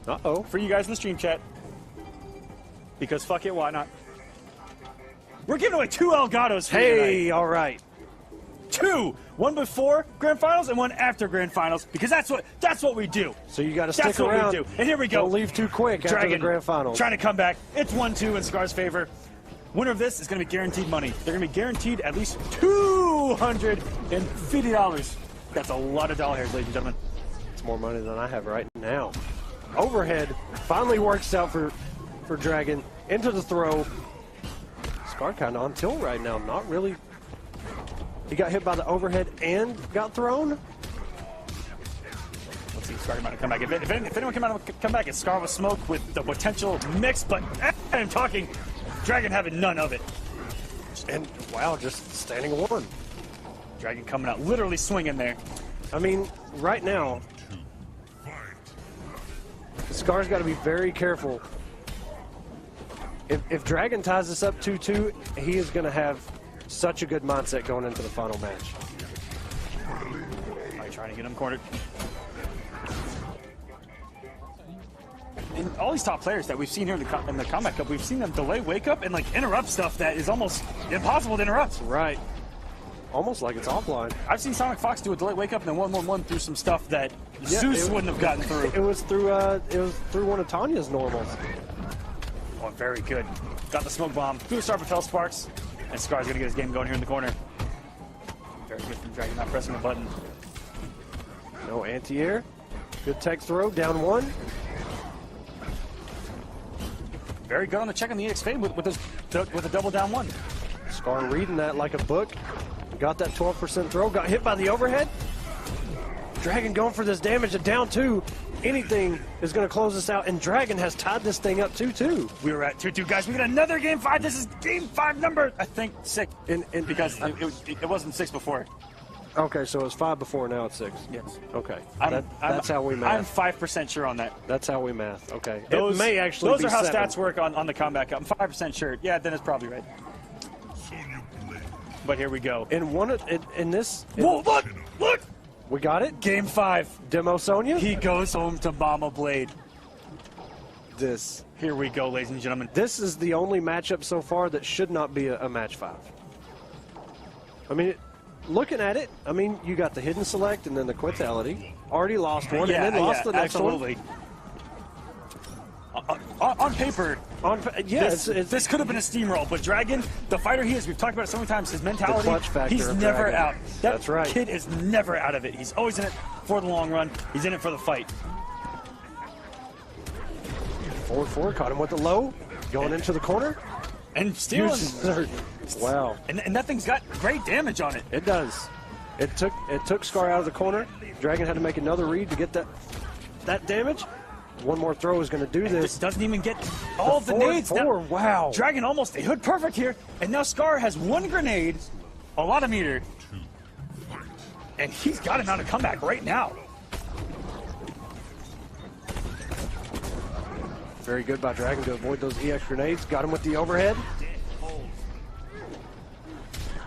Speaker 9: Uh-oh.
Speaker 8: For you guys in the stream chat. Because fuck it, why not? We're giving away 2 Elgatos for you tonight.
Speaker 9: All right.
Speaker 8: 2. One before Grand Finals and one after Grand Finals. Because that's what we do.
Speaker 9: So you got to stick
Speaker 8: That's what
Speaker 9: around.
Speaker 8: we do. And here we go.
Speaker 9: Don't leave too quick after the Grand Finals.
Speaker 8: Trying to come back. It's 1-2 in Scar's favor. Winner of this is going to be guaranteed money. They're going to be guaranteed at least $250. That's a lot of doll hairs, ladies and gentlemen.
Speaker 9: It's more money than I have right now. Overhead finally works out for Dragon. Into the throw. Scar kind of on tilt right now. Not really. He got hit by the overhead and got thrown.
Speaker 8: Let's see if Scar might come back. If anyone come back, it's Scar with smoke with the potential mix, but I'm talking Dragon having none of it.
Speaker 9: And wow, just standing one.
Speaker 8: Dragon coming out, literally swinging there.
Speaker 9: I mean, right now, Scar's got to be very careful. If Dragon ties this up 2-2, he is going to have such a good mindset going into the final match.
Speaker 8: All right, trying to get him cornered. And all these top players that we've seen here in the Combat Cup, we've seen them delay wake up and like interrupt stuff that is almost impossible to interrupt.
Speaker 9: Right. Almost like it's offline.
Speaker 8: I've seen Sonic Fox do a delay wake up and then 1-1-1 through some stuff that Zeus wouldn't have gotten through.
Speaker 9: It was through one of Tanya's normals.
Speaker 8: Oh, very good. Got the smoke bomb through Star Patel Sparks, and Scar's gonna get his game going here in the corner. Very good from Dragon, not pressing the button.
Speaker 9: No anti-air. Good tech throw, down one.
Speaker 8: Very good on the check on the EX fade with a double down one.
Speaker 9: Scar reading that like a book. Got that 12% throw, got hit by the overhead. Dragon going for this damage at down 2. Anything is going to close this out, and Dragon has tied this thing up 2-2.
Speaker 8: We were at 2-2, guys. We got another game 5. This is game 5 number, I think, 6. Because it wasn't 6 before.
Speaker 9: Okay, so it was 5 before, now it's 6.
Speaker 8: Yes.
Speaker 9: Okay, that's how we math.
Speaker 8: I'm 5% sure on that.
Speaker 9: That's how we math. Okay.
Speaker 8: Those,
Speaker 9: it may actually
Speaker 8: those
Speaker 9: be
Speaker 8: are how
Speaker 9: 7.
Speaker 8: stats work on the Combat Cup. I'm 5% sure. Yeah, then it's probably right. But here we go.
Speaker 9: In this.
Speaker 8: Whoa, look!
Speaker 9: We got it.
Speaker 8: Game 5.
Speaker 9: Demo Sonya.
Speaker 8: He goes home to Mama Blade.
Speaker 9: This.
Speaker 8: Here we go, ladies and gentlemen.
Speaker 9: This is the only matchup so far that should not be a match 5. I mean, looking at it, I mean, you got the hidden select and then the quitality. Already lost one and then lost the next
Speaker 8: absolutely.
Speaker 9: one.
Speaker 8: On paper, this could have been a steamroll, but Dragon, the fighter he is, we've talked about it so many times, his mentality, he's never out.
Speaker 9: That's right.
Speaker 8: Kid is never out of it. He's always in it for the long run. He's in it for the fight.
Speaker 9: 4-4, caught him with the low, going into the corner.
Speaker 8: And stealing.
Speaker 9: Wow.
Speaker 8: And that thing's got great damage on it.
Speaker 9: It does. It took Scar out of the corner. Dragon had to make another read to get that damage. One more throw is going to do this.
Speaker 8: Doesn't even get all the nades.
Speaker 9: Wow.
Speaker 8: Dragon almost a hood perfect here. And now Scar has 1 grenade, a lot of meter. And he's got him on a comeback right now.
Speaker 9: Very good by Dragon to avoid those EX grenades. Got him with the overhead.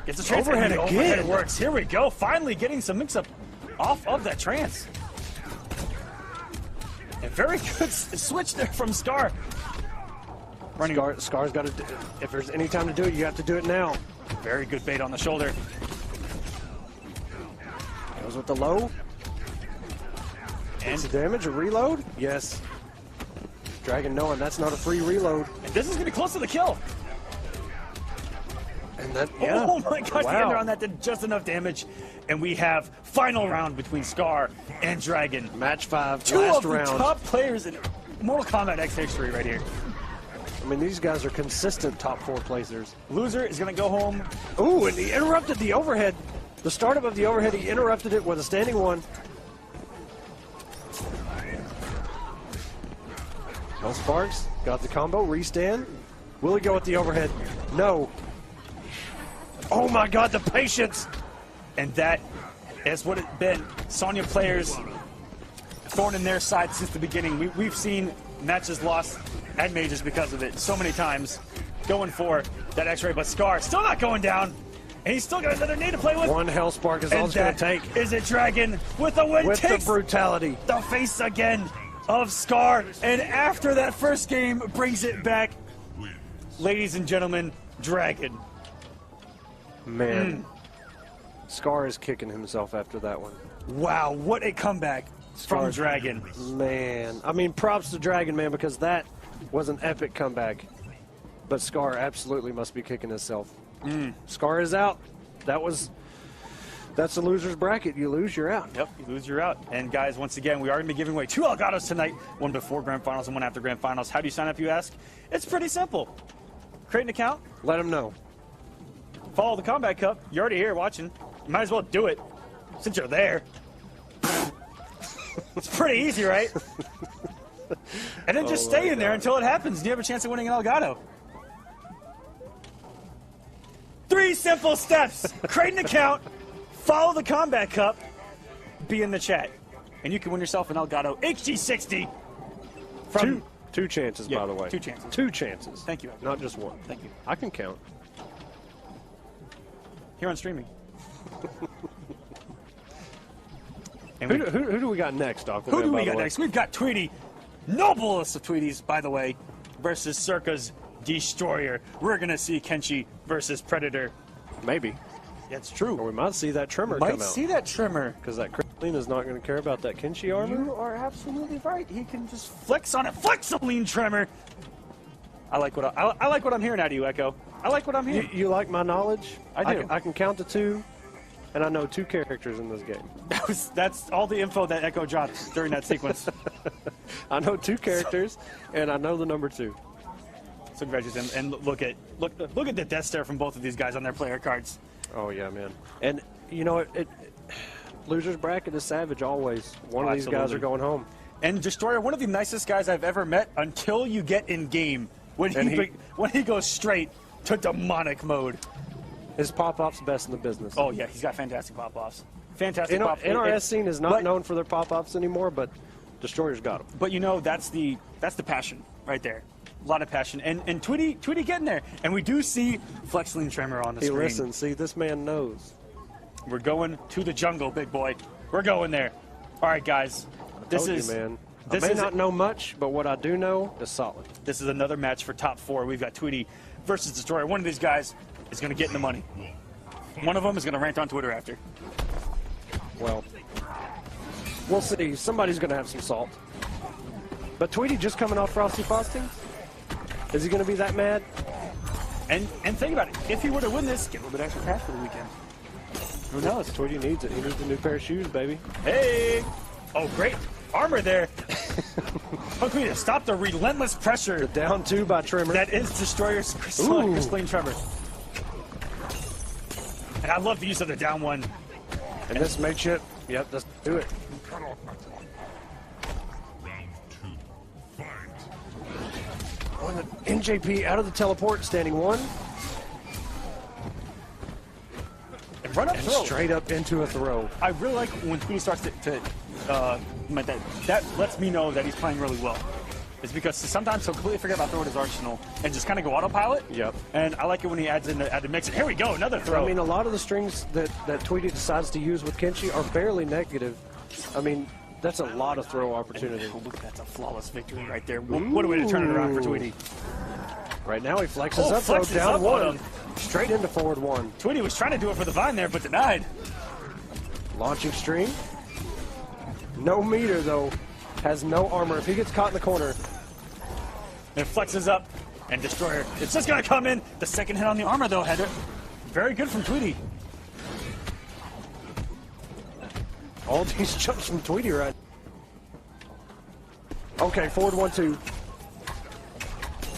Speaker 8: It's a trance overhead again. Overhead works. Here we go. Finally getting some mix-up off of that trance. A very good switch there from Scar.
Speaker 9: Scar's got to. If there's any time to do it, you have to do it now.
Speaker 8: Very good bait on the shoulder.
Speaker 9: Goes with the low. And the damage, a reload? Yes. Dragon knowing that's not a free reload.
Speaker 8: And this is going to be close to the kill.
Speaker 9: And that, yeah.
Speaker 8: Oh my gosh,
Speaker 9: wow.
Speaker 8: the ender on that did just enough damage. And we have final round between Scar and Dragon.
Speaker 9: Match 5,
Speaker 8: Two
Speaker 9: last
Speaker 8: of the
Speaker 9: round.
Speaker 8: top players in Mortal Kombat X history right here.
Speaker 9: I mean, these guys are consistent top 4 placers.
Speaker 8: Loser is going to go home.
Speaker 9: Ooh, and he interrupted the overhead. The startup of the overhead, he interrupted it with a standing 1. No Sparks, got the combo, restand. Will he go with the overhead? No. Oh my God, the patience!
Speaker 8: And that is what it's been. Sonya players thorn in their side since the beginning. We've seen matches lost at majors because of it so many times. Going for that X-ray, but Scar still not going down. And he's still got another knee to play with.
Speaker 9: One Hell Spark is all it's going to take.
Speaker 8: Is it Dragon with a win?
Speaker 9: With
Speaker 8: takes
Speaker 9: the brutality.
Speaker 8: The face again of Scar. And after that first game, brings it back. Ladies and gentlemen, Dragon.
Speaker 9: Man. Scar is kicking himself after that one.
Speaker 8: Wow, what a comeback from Dragon.
Speaker 9: Man. I mean, props to Dragon, man, because that was an epic comeback. But Scar absolutely must be kicking himself. Scar is out. That's the loser's bracket. You lose, you're out.
Speaker 8: Yep, you lose, you're out. And guys, once again, we are going to be giving away 2 Elgatos tonight. One before Grand Finals and one after Grand Finals. How do you sign up, you ask? It's pretty simple. Create an account.
Speaker 9: Let them know.
Speaker 8: Follow the Combat Cup. You're already here watching. You might as well do it since you're there. It's pretty easy, right? And then just stay in there until it happens. And you have a chance of winning an Elgato. 3 simple steps. Create an account. Follow the Combat Cup. Be in the chat. And you can win yourself an Elgato HD60. From
Speaker 9: two chances, by the way.
Speaker 8: 2 chances.
Speaker 9: 2 chances.
Speaker 8: Thank you.
Speaker 9: Not just 1.
Speaker 8: Thank you.
Speaker 9: I can count.
Speaker 8: Here on streaming.
Speaker 9: And who do we got next, Aquaman?
Speaker 8: Who do we got next? We've got Tweety, noblest of Tweeties, by the way, versus Circa's Destroyer. We're going to see Kenshi versus Predator.
Speaker 9: Maybe.
Speaker 8: That's true.
Speaker 9: Or we might see that trimmer come out.
Speaker 8: Might see that trimmer.
Speaker 9: Because that Krillin is not going to care about that Kenshi armor.
Speaker 8: You are absolutely right. He can just flex on it. Flex-a-lean trimmer. I like what I'm hearing out of you, Echo. I like what I'm hearing.
Speaker 9: You like my knowledge?
Speaker 8: I do.
Speaker 9: I can count to 2, and I know 2 characters in this game.
Speaker 8: That's all the info that Echo dropped during that sequence.
Speaker 9: I know 2 characters, and I know the number 2.
Speaker 8: So congratulations, and look at the death stare from both of these guys on their player cards.
Speaker 9: Oh yeah, man. And you know it loser's bracket is savage always. One of these guys are going home.
Speaker 8: And Destroyer, one of the nicest guys I've ever met until you get in game when he goes straight to demonic mode.
Speaker 9: His pop-off's best in the business.
Speaker 8: Oh yeah, he's got fantastic pop-offs. Fantastic pop-offs.
Speaker 9: NRS scene is not known for their pop-offs anymore, but Destroyer's got them.
Speaker 8: But you know, that's the passion right there. A lot of passion. And Tweety getting there. And we do see Flexling Tremor on the screen.
Speaker 9: Hey, listen, see, this man knows.
Speaker 8: We're going to the jungle, big boy. We're going there. All right, guys.
Speaker 9: I may not know much, but what I do know is solid.
Speaker 8: This is another match for top 4. We've got Tweety versus Destroyer. One of these guys is going to get in the money. One of them is going to rant on Twitter after.
Speaker 9: Well, we'll see. Somebody's going to have some salt. But Tweety just coming off Frosty Frosting? Is he going to be that mad?
Speaker 8: And think about it. If he were to win this, get a little bit extra cash for the weekend. Who knows?
Speaker 9: Tweety needs it. He needs a new pair of shoes, baby.
Speaker 8: Hey! Oh, great armor there. Tweety, stop the relentless pressure.
Speaker 9: The down 2 by Tremor.
Speaker 8: That is Destroyer's Crystalline Tremor. And I love the use of the down 1.
Speaker 9: And this makeshift. Yep, let's do it. NJP out of the teleport, standing 1.
Speaker 8: And run up throw.
Speaker 9: Straight up into a throw.
Speaker 8: I really like when Tweety starts to that lets me know that he's playing really well. It's because sometimes he'll completely forget about throwing his arsenal and just kind of go autopilot.
Speaker 9: Yep.
Speaker 8: And I like it when he adds in the mix. Here we go, another throw.
Speaker 9: I mean, a lot of the strings that Tweety decides to use with Kenshi are barely negative. I mean, that's a lot of throw opportunity.
Speaker 8: Oh, look, that's a flawless victory right there. What a way to turn it around for Tweety.
Speaker 9: Right now he flexes up, throw down 1. Straight into forward 1.
Speaker 8: Tweety was trying to do it for the vine there, but denied.
Speaker 9: Launching string. No meter, though. Has no armor. If he gets caught in the corner.
Speaker 8: It flexes up, and Destroyer. It's just going to come in. The second hit on the armor, though, Heather. Very good from Tweety.
Speaker 9: All these jumps from Tweety right. Okay, forward 1-2.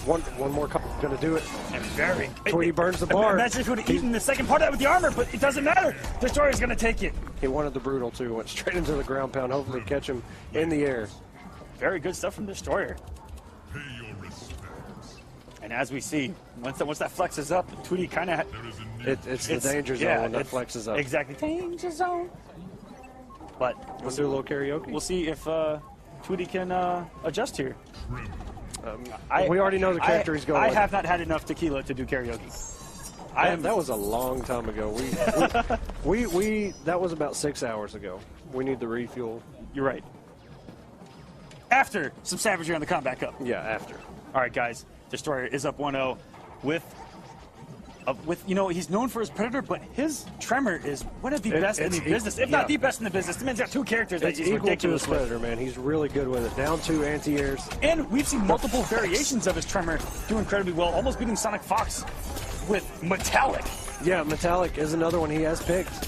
Speaker 9: One more going to do it.
Speaker 8: And very.
Speaker 9: Tweety burns the bar.
Speaker 8: Imagine if he would have eaten the second part of that with the armor, but it doesn't matter. Destroyer's going to take it.
Speaker 9: He wanted the brutal, too. Went straight into the ground pound. Hopefully catch him in the air.
Speaker 8: Very good stuff from Destroyer. And as we see, once that flexes up, Tweety kind of...
Speaker 9: It's the danger zone when that flexes up.
Speaker 8: Exactly. Danger zone. But
Speaker 9: we'll do a little karaoke.
Speaker 8: We'll see if Tweety can adjust here.
Speaker 9: We already know the character he's going
Speaker 8: I
Speaker 9: with.
Speaker 8: have not had enough tequila to do karaoke.
Speaker 9: That was a long time ago. That was about 6 hours ago. We need the refuel.
Speaker 8: You're right. After some savagery on the comeback up.
Speaker 9: Yeah, after.
Speaker 8: All right, guys. Destroyer is up 1-0 with he's known for his Predator, but his Tremor is one of the best in the business, if not the best in the business. The man's got two characters that he's
Speaker 9: equal to his
Speaker 8: ridiculous with.
Speaker 9: Predator, man. He's really good with it. Down 2 anti-airs.
Speaker 8: And we've seen multiple variations of his Tremor do incredibly well, almost beating Sonic Fox with Metallic.
Speaker 9: Yeah, Metallic is another one he has picked.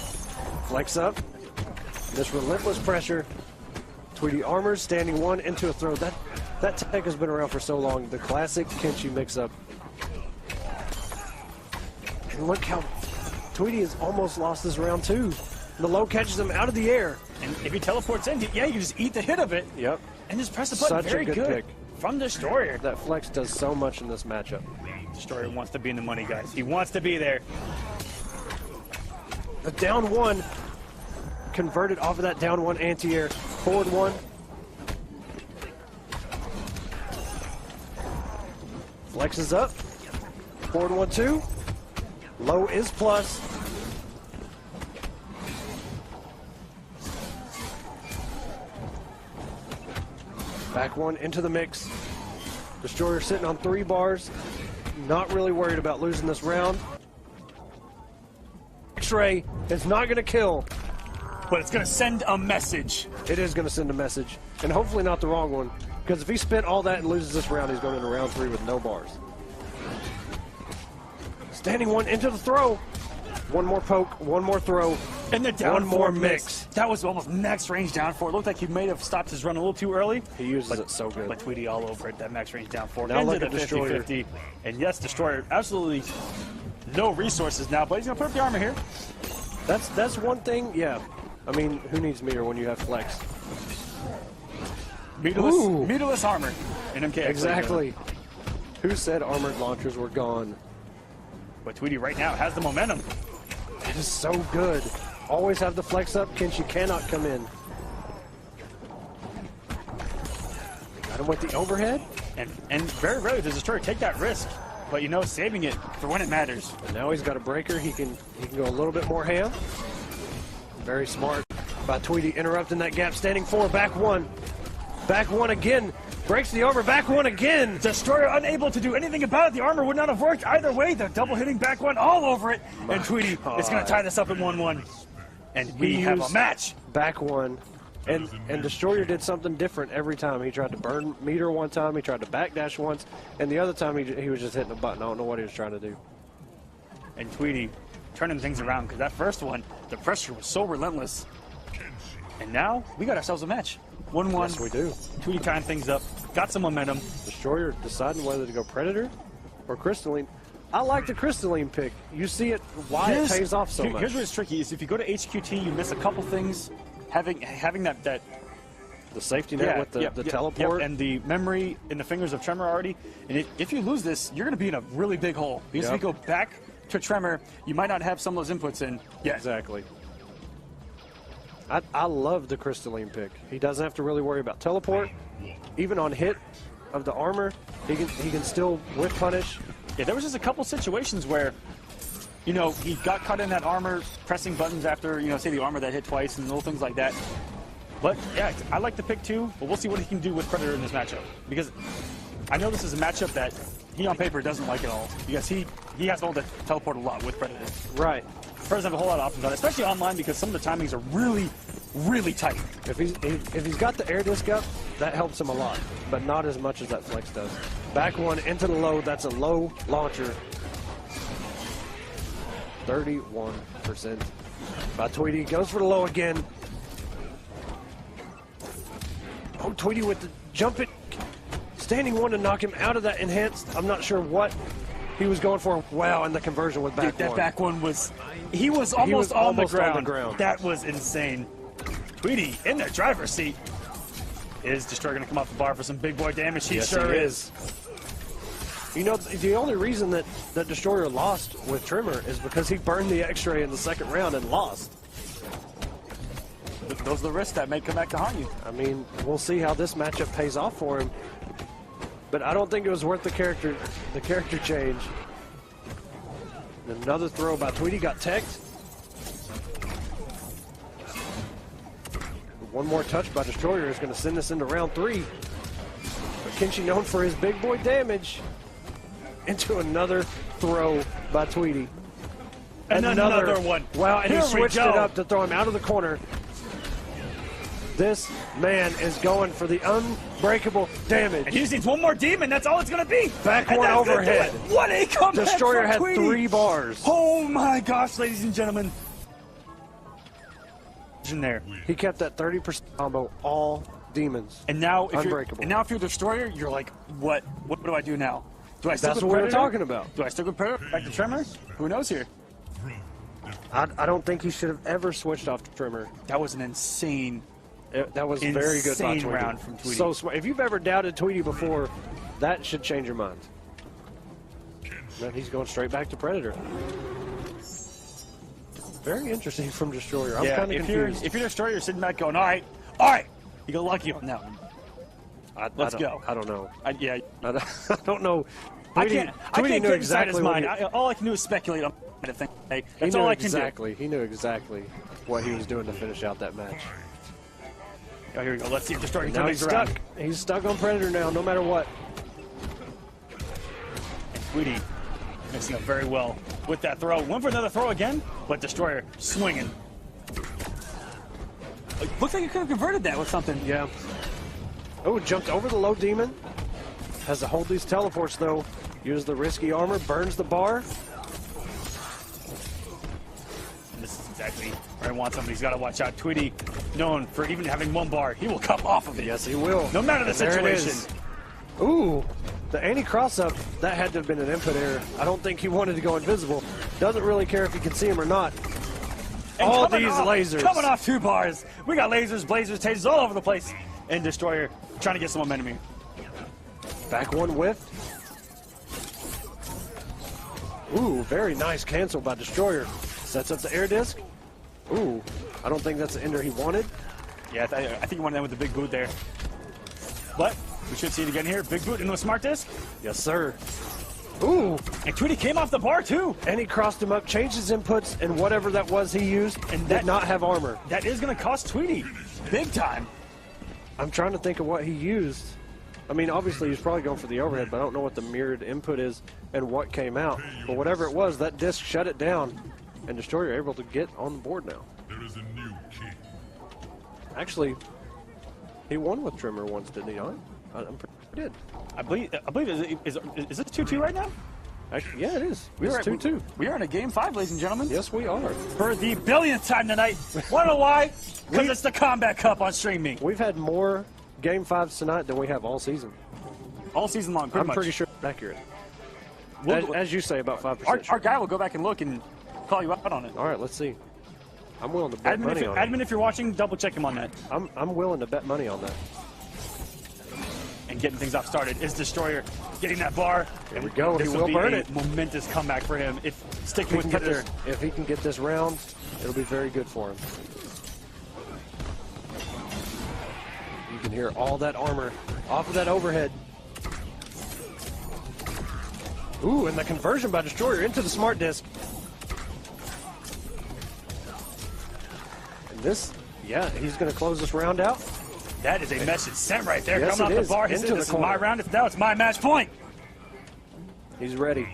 Speaker 9: Flex up. This relentless pressure. Tweety armors, standing 1 into a throw. That tech has been around for so long. The classic Kenshi mix-up. And look how Tweety has almost lost this round 2. The low catches him out of the air.
Speaker 8: And if he teleports in, you can just eat the hit of it.
Speaker 9: Yep.
Speaker 8: And just press the button.
Speaker 9: Such
Speaker 8: Very
Speaker 9: a good pick.
Speaker 8: From Destroyer.
Speaker 9: That flex does so much in this matchup.
Speaker 8: Destroyer wants to be in the money, guys. He wants to be there.
Speaker 9: The down 1 converted off of that down 1 anti-air. Forward 1. Flexes up. Forward 1-2. Low is plus. Back 1 into the mix. Destroyer sitting on 3 bars. Not really worried about losing this round. X-Ray is not going to kill.
Speaker 8: But it's going to send a message.
Speaker 9: It is going to send a message. And hopefully not the wrong one. Because if he spent all that and loses this round, he's going into round 3 with no bars. Standing 1 into the throw. 1 more poke, 1 more throw,
Speaker 8: and the down
Speaker 9: 1 more mix.
Speaker 8: That was almost max range down 4. It looked like he may have stopped his run a little too early.
Speaker 9: He uses it so good.
Speaker 8: But Tweety all over it, that max range down 4.
Speaker 9: Now
Speaker 8: into
Speaker 9: look
Speaker 8: the
Speaker 9: at Destroyer.
Speaker 8: 50-50. And yes, Destroyer, absolutely no resources now, but he's going to put up the armor here.
Speaker 9: That's one thing, yeah. I mean, who needs meter when you have flex?
Speaker 8: Meterless armor in MKX.
Speaker 9: Exactly. Who said armored launchers were gone?
Speaker 8: But Tweety right now has the momentum.
Speaker 9: It is so good. Always have the flex up. Kenshi cannot come in. Got him with the overhead.
Speaker 8: And very rarely does Destroyer take that risk. But saving it for when it matters.
Speaker 9: And now he's got a breaker. He can go a little bit more ham. Very smart by Tweety, interrupting that gap. Standing 4, back 1. Back 1 again. Breaks the armor, back 1 again.
Speaker 8: Destroyer unable to do anything about it. The armor would not have worked either way. They're double hitting back 1 all over it. And Tweety is going to tie this up at 1-1. And we have a match.
Speaker 9: Back 1. And Destroyer did something different every time. He tried to burn meter one time. He tried to backdash once. And the other time he was just hitting a button. I don't know what he was trying to do.
Speaker 8: And Tweety turning things around, because that first one, the pressure was so relentless. And now we got ourselves a match. 1-1.
Speaker 9: Yes, we do.
Speaker 8: Tweety tying things up. Got some momentum.
Speaker 9: Destroyer deciding whether to go Predator or Crystalline. I like the Crystalline pick. You see it, why it pays off so much.
Speaker 8: Here's where it's tricky, is if you go to HQT, you miss a couple things. Having that
Speaker 9: the safety net with the teleport.
Speaker 8: And the memory in the fingers of Tremor already. And if you lose this, you're going to be in a really big hole. Because if you go back to Tremor, you might not have some of those inputs in yet.
Speaker 9: Exactly. I love the Crystalline pick. He doesn't have to really worry about teleport. Even on hit of the armor, he can still whiff punish.
Speaker 8: Yeah, there was just a couple situations where, he got caught in that armor, pressing buttons after, say the armor that hit twice and little things like that. But yeah, I like the pick too, but we'll see what he can do with Predator in this matchup. Because I know this is a matchup that he on paper doesn't like at all. Because he has to hold to teleport a lot with Predator.
Speaker 9: Right.
Speaker 8: Predators have a whole lot of options on it, especially online, because some of the timings are really really tight.
Speaker 9: If he's got the air disc up, that helps him a lot, but not as much as that flex does. Back one into the low. That's a low launcher. 31% by Tweety. Goes for the low again. Oh, Tweety with the jump it. Standing one to knock him out of that enhanced. I'm not sure what he was going for. Wow, and the conversion with back
Speaker 8: Dude,
Speaker 9: one.
Speaker 8: that back one was... He was almost on the ground. That was insane. Tweety in the driver's seat. Is Destroyer going to come off the bar for some big boy damage? He sure is.
Speaker 9: You know, the only reason that Destroyer lost with Trimmer is because he burned the X-ray in the second round and lost.
Speaker 8: Those are the risks that may come back to haunt you.
Speaker 9: I mean, we'll see how this matchup pays off for him. But I don't think it was worth the character change. Another throw by Tweety got teched. One more touch by Destroyer is going to send us into round 3. But Kenshi, known for his big boy damage, into another throw by Tweety.
Speaker 8: And another one.
Speaker 9: Wow, and
Speaker 8: Here
Speaker 9: he switched it up to throw him out of the corner. This man is going for the unbreakable damage.
Speaker 8: And he just needs one more demon. That's all it's going to be.
Speaker 9: Back one overhead.
Speaker 8: What a comeback!
Speaker 9: Destroyer had
Speaker 8: Tweety.
Speaker 9: 3 bars.
Speaker 8: Oh my gosh, ladies and gentlemen. In there.
Speaker 9: He kept that 30% combo all demons.
Speaker 8: And now,
Speaker 9: unbreakable.
Speaker 8: If you're Destroyer, you're like, what do I do now? Do I stick
Speaker 9: That's
Speaker 8: with
Speaker 9: what
Speaker 8: Predator?
Speaker 9: we're talking about.
Speaker 8: Do I stick with Predator? Back to Tremor? Who knows here?
Speaker 9: I don't think he should have ever switched off to Trimmer.
Speaker 8: That was an insane.
Speaker 9: That was very good by Tweety.
Speaker 8: Round from Tweety.
Speaker 9: So smart. If you've ever doubted Tweety before, that should change your mind. Then he's going straight back to Predator. Very interesting from Destroyer. I'm kind of confused.
Speaker 8: If you're Destroyer, you're sitting back going, all right, you go lucky on that one. Let's go.
Speaker 9: I don't know.
Speaker 8: I
Speaker 9: don't know.
Speaker 8: I can't get inside his mind.
Speaker 9: He,
Speaker 8: all I can do is speculate on the thing. That's
Speaker 9: all
Speaker 8: I can
Speaker 9: do. He knew exactly what he was doing to finish out that match.
Speaker 8: Oh, here we go. Let's see if Destroyer can
Speaker 9: Now
Speaker 8: come
Speaker 9: he's stuck. He's stuck on Predator now, no matter what.
Speaker 8: And Tweety mixing up very well with that throw. Went for another throw again, but Destroyer swinging. Looks like he could have converted that with something.
Speaker 9: Yeah. Oh, jumped over the low demon. Has to hold these teleports, though. Uses the risky armor, burns the bar.
Speaker 8: And this is exactly where I want somebody. He's got to watch out. Tweety, known for even having 1 bar, he will come off of it.
Speaker 9: Yes, he will.
Speaker 8: No matter the situation.
Speaker 9: Ooh, the anti-cross-up, that had to have been an input error. I don't think he wanted to go invisible. Doesn't really care if you can see him or not.
Speaker 8: And
Speaker 9: all these lasers.
Speaker 8: Coming off 2 bars. We got lasers, blazers, tasers all over the place. And Destroyer trying to get some momentum here.
Speaker 9: Back one whiff. Ooh, very nice cancel by Destroyer. Sets up the air disc. Ooh, I don't think that's the ender he wanted.
Speaker 8: Yeah, I think he wanted that with the big boot there. But we should see it again here. Big boot into a smart disc.
Speaker 9: Yes, sir. Ooh.
Speaker 8: And Tweety came off the bar, too.
Speaker 9: And he crossed him up, changed his inputs, and whatever that was he used, and did not have armor.
Speaker 8: That is going to cost Tweety big time.
Speaker 9: I'm trying to think of what he used. I mean, obviously, he's probably going for the overhead, but I don't know what the mirrored input is and what came out. But whatever it was, that disc shut it down, and Destroyer able to get on the board now.
Speaker 1: There is a new king.
Speaker 9: Actually, he won with Trimmer once, didn't he not? I'm pretty sure he did.
Speaker 8: I believe is this 2-2 right now?
Speaker 9: Actually, yeah, it is. It's 2-2.
Speaker 8: We are in a game 5, ladies and gentlemen.
Speaker 9: Yes, we are.
Speaker 8: For the billionth time tonight. Want to know why? Because it's the Combat Cup on Stream Me.
Speaker 9: We've had more Game 5s tonight than we have all season.
Speaker 8: All season long, pretty much.
Speaker 9: I'm pretty sure it's accurate. As you say, about 5%.
Speaker 8: Our guy will go back and look and call you out on it.
Speaker 9: All right, let's see. I'm willing to bet money on it.
Speaker 8: Admin, if you're watching, double check him on that.
Speaker 9: I'm willing to bet money on that.
Speaker 8: And getting things off started is Destroyer getting that bar.
Speaker 9: There we go.
Speaker 8: This
Speaker 9: He will burn it.
Speaker 8: Momentous comeback for him. If sticking with Predator.
Speaker 9: If he can get this round, it'll be very good for him. You can hear all that armor off of that overhead. Ooh, and the conversion by Destroyer into the smart disc. And this, yeah, he's going to close this round out.
Speaker 8: That is a message sent right there.
Speaker 9: Yes,
Speaker 8: Coming off the bar. He said, this is my round. Now it's my match point.
Speaker 9: He's ready.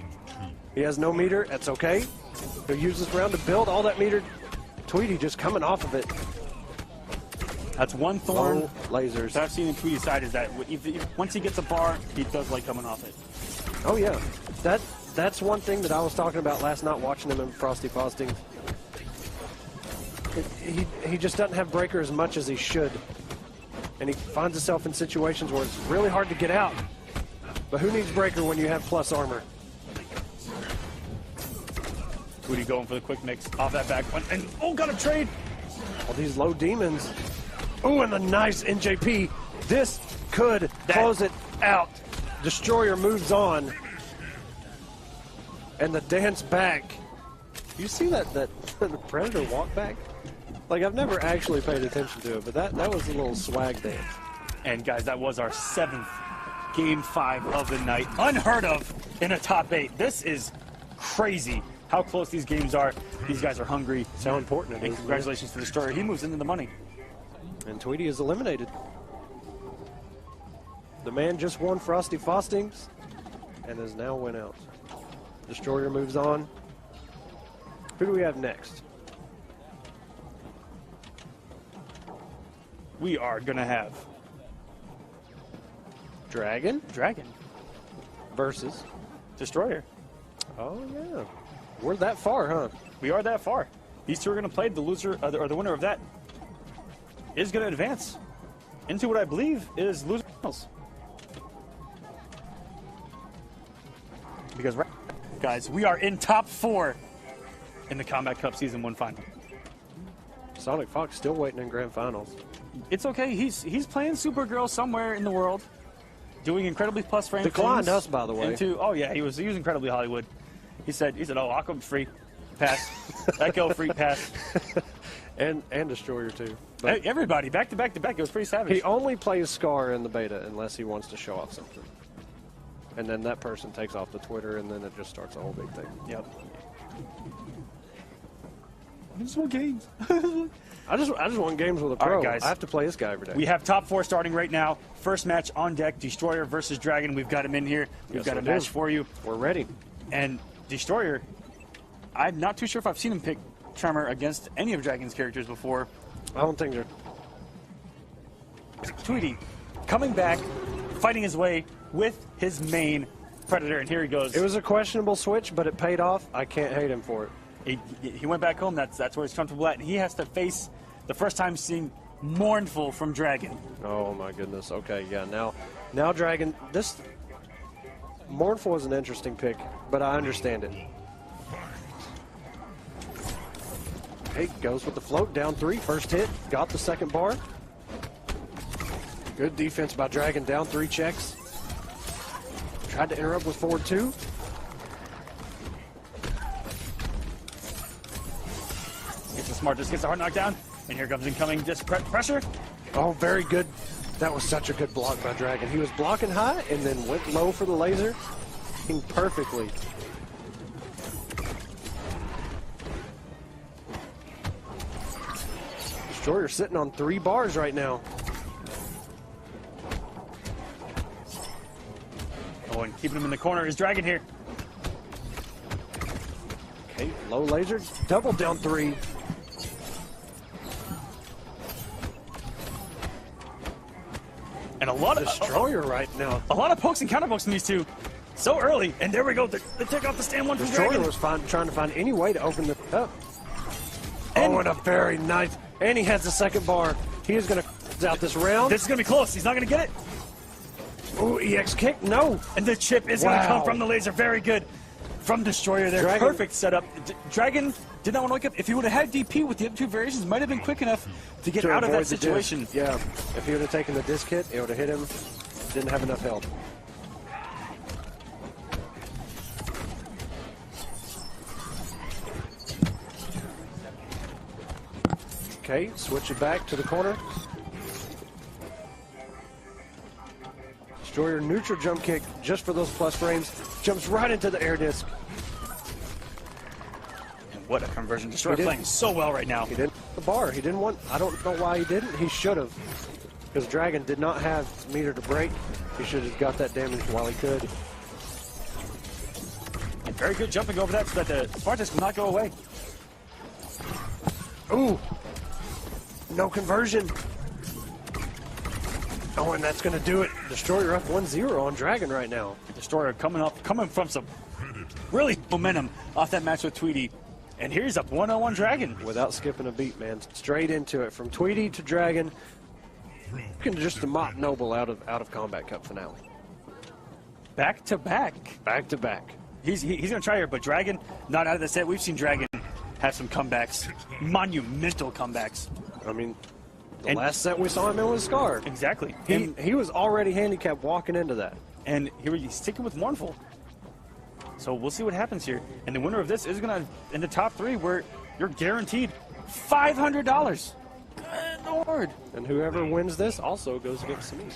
Speaker 9: He has no meter. That's okay. He'll use this round to build all that meter. Tweety just coming off of it.
Speaker 8: That's one thorn.
Speaker 9: Low lasers.
Speaker 8: That I've seen in Tweety's side is that once he gets a bar, he does like coming off it.
Speaker 9: Oh yeah, that's one thing that I was talking about last night watching him in Frosty Faustings. He just doesn't have breaker as much as he should, and he finds himself in situations where it's really hard to get out. But who needs breaker when you have plus armor?
Speaker 8: Tweety going for the quick mix off that back one, and got a trade.
Speaker 9: All these low demons. Oh, and the nice NJP. This could close it out. Destroyer moves on. And the dance back. You see that the Predator walk back? Like, I've never actually paid attention to it, but that was a little swag dance.
Speaker 8: And guys, that was our 7th Game 5 of the night. Unheard of in a top 8. This is crazy how close these games are. These guys are hungry.
Speaker 9: How important it is.
Speaker 8: And congratulations to Destroyer. He moves into the money.
Speaker 9: And Tweety is eliminated. The man just won Frosty Faustings and has now went out. Destroyer moves on. Who do we have next?
Speaker 8: We are going to have
Speaker 9: Dragon versus
Speaker 8: Destroyer.
Speaker 9: Oh, yeah. We're that far, huh?
Speaker 8: We are that far. These two are going to play. The loser, or the winner of that, is going to advance into what I believe is loser finals. Because, guys, we are in top 4 in the Combat Cup Season 1 final.
Speaker 9: Sonic Fox still waiting in grand finals.
Speaker 8: It's okay. He's playing Supergirl somewhere in the world, doing incredibly plus frame.
Speaker 9: Declined us, by the way.
Speaker 8: Oh yeah, he was incredibly Hollywood. He said, oh, Aqua's free, pass. Echo free, pass.
Speaker 9: and Destroyer too. But
Speaker 8: everybody back to back to back. It was pretty savage.
Speaker 9: He only plays Scar in the beta unless he wants to show off something. And then that person takes off the Twitter, and then it just starts a whole big thing.
Speaker 8: Yep. I just want games.
Speaker 9: I just want games with a pro.
Speaker 8: All right, guys.
Speaker 9: I have to play this guy every day.
Speaker 8: We have top 4 starting right now. First match on deck, Destroyer versus Dragon. We've got him in here. We've got a match for you.
Speaker 9: We're ready.
Speaker 8: And Destroyer, I'm not too sure if I've seen him pick Tremor against any of Dragon's characters before.
Speaker 9: I don't think they're...
Speaker 8: Tweety coming back, fighting his way with his main Predator, and here he goes.
Speaker 9: It was a questionable switch, but it paid off. I can't hate him for it.
Speaker 8: He went back home. That's where he's comfortable at. And he has to face the first time seeing Mournful from Dragon.
Speaker 9: Oh my goodness. Okay, yeah. Now Dragon. This Mournful is an interesting pick, but I understand it. Okay, goes with the float. Down 3. First hit. Got the second bar. Good defense by Dragon. Down 3 checks. Tried to interrupt with forward 2.
Speaker 8: Gets a smart, just gets a hard knockdown. And here comes incoming pressure.
Speaker 9: Oh, very good. That was such a good block by Dragon. He was blocking high and then went low for the laser. Perfectly. Destroyer sitting on 3 bars right now.
Speaker 8: Oh, and keeping him in the corner is Dragon here.
Speaker 9: Okay, low laser. Double down 3.
Speaker 8: And a lot of
Speaker 9: Destroyer right now.
Speaker 8: A lot of pokes and counterpokes from these two. So early, and there we go. They take off the stand 1 from
Speaker 9: Destroyer
Speaker 8: Dragon.
Speaker 9: was trying to find any way to open the up. And a very nice. And he has the second bar. He is going to close out this round.
Speaker 8: This is going to be close. He's not going to get it.
Speaker 9: Ooh, EX kick. No.
Speaker 8: And the chip is going to come from the laser. Very good from Destroyer there.
Speaker 9: Dragon.
Speaker 8: Perfect setup. Dragon did not want to wake up. If he would have had DP with the other 2 variations, might have been quick enough to get out of that situation.
Speaker 9: Yeah. If he would have taken the disc hit, it would have hit him. Didn't have enough health. Okay, switch it back to the corner. Destroyer neutral jump kick just for those plus frames. Jumps right into the air disc.
Speaker 8: And what a conversion. Destroyer playing so well right now.
Speaker 9: He didn't the bar. He didn't want. I don't know why he didn't. He should have. Because Dragon did not have meter to break. He should have got that damage while he could.
Speaker 8: And very good jumping over that so that the Spartans will not go away.
Speaker 9: Ooh. No conversion. Oh, and that's going to do it. Destroyer up 1-0 on Dragon right now.
Speaker 8: Destroyer coming from some really momentum off that match with Tweety. And here's up 1-0 on Dragon.
Speaker 9: Without skipping a beat, man. Straight into it. From Tweety to Dragon. Looking just to mop Noble out of Combat Cup finale.
Speaker 8: Back to back.
Speaker 9: Back to back.
Speaker 8: He's going to try here, but Dragon not out of the set. We've seen Dragon have some comebacks. Monumental comebacks.
Speaker 9: I mean, the last set we saw him in was Scar.
Speaker 8: Exactly.
Speaker 9: He was already handicapped walking into that.
Speaker 8: And here he's sticking with Mournful. So we'll see what happens here. And the winner of this is going to, in the top 3, where you're guaranteed $500. Good Lord.
Speaker 9: And whoever wins this also goes against Samish.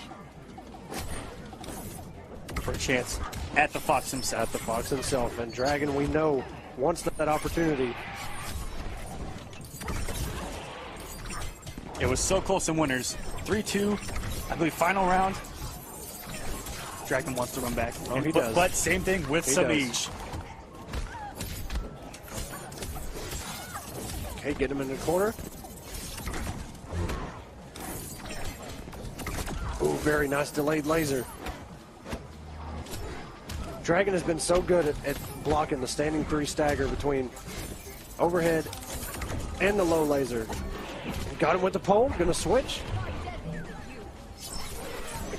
Speaker 8: For a chance at the Fox himself.
Speaker 9: At the Fox himself. And Dragon, we know, wants that opportunity.
Speaker 8: It was so close in winners. 3-2, I believe, final round. Dragon wants to run back.
Speaker 9: Oh, he does.
Speaker 8: But same thing with Samish.
Speaker 9: Okay, get him in the corner. Ooh, very nice delayed laser. Dragon has been so good at blocking the standing 3 stagger between overhead and the low laser. Got him with the pole, gonna switch.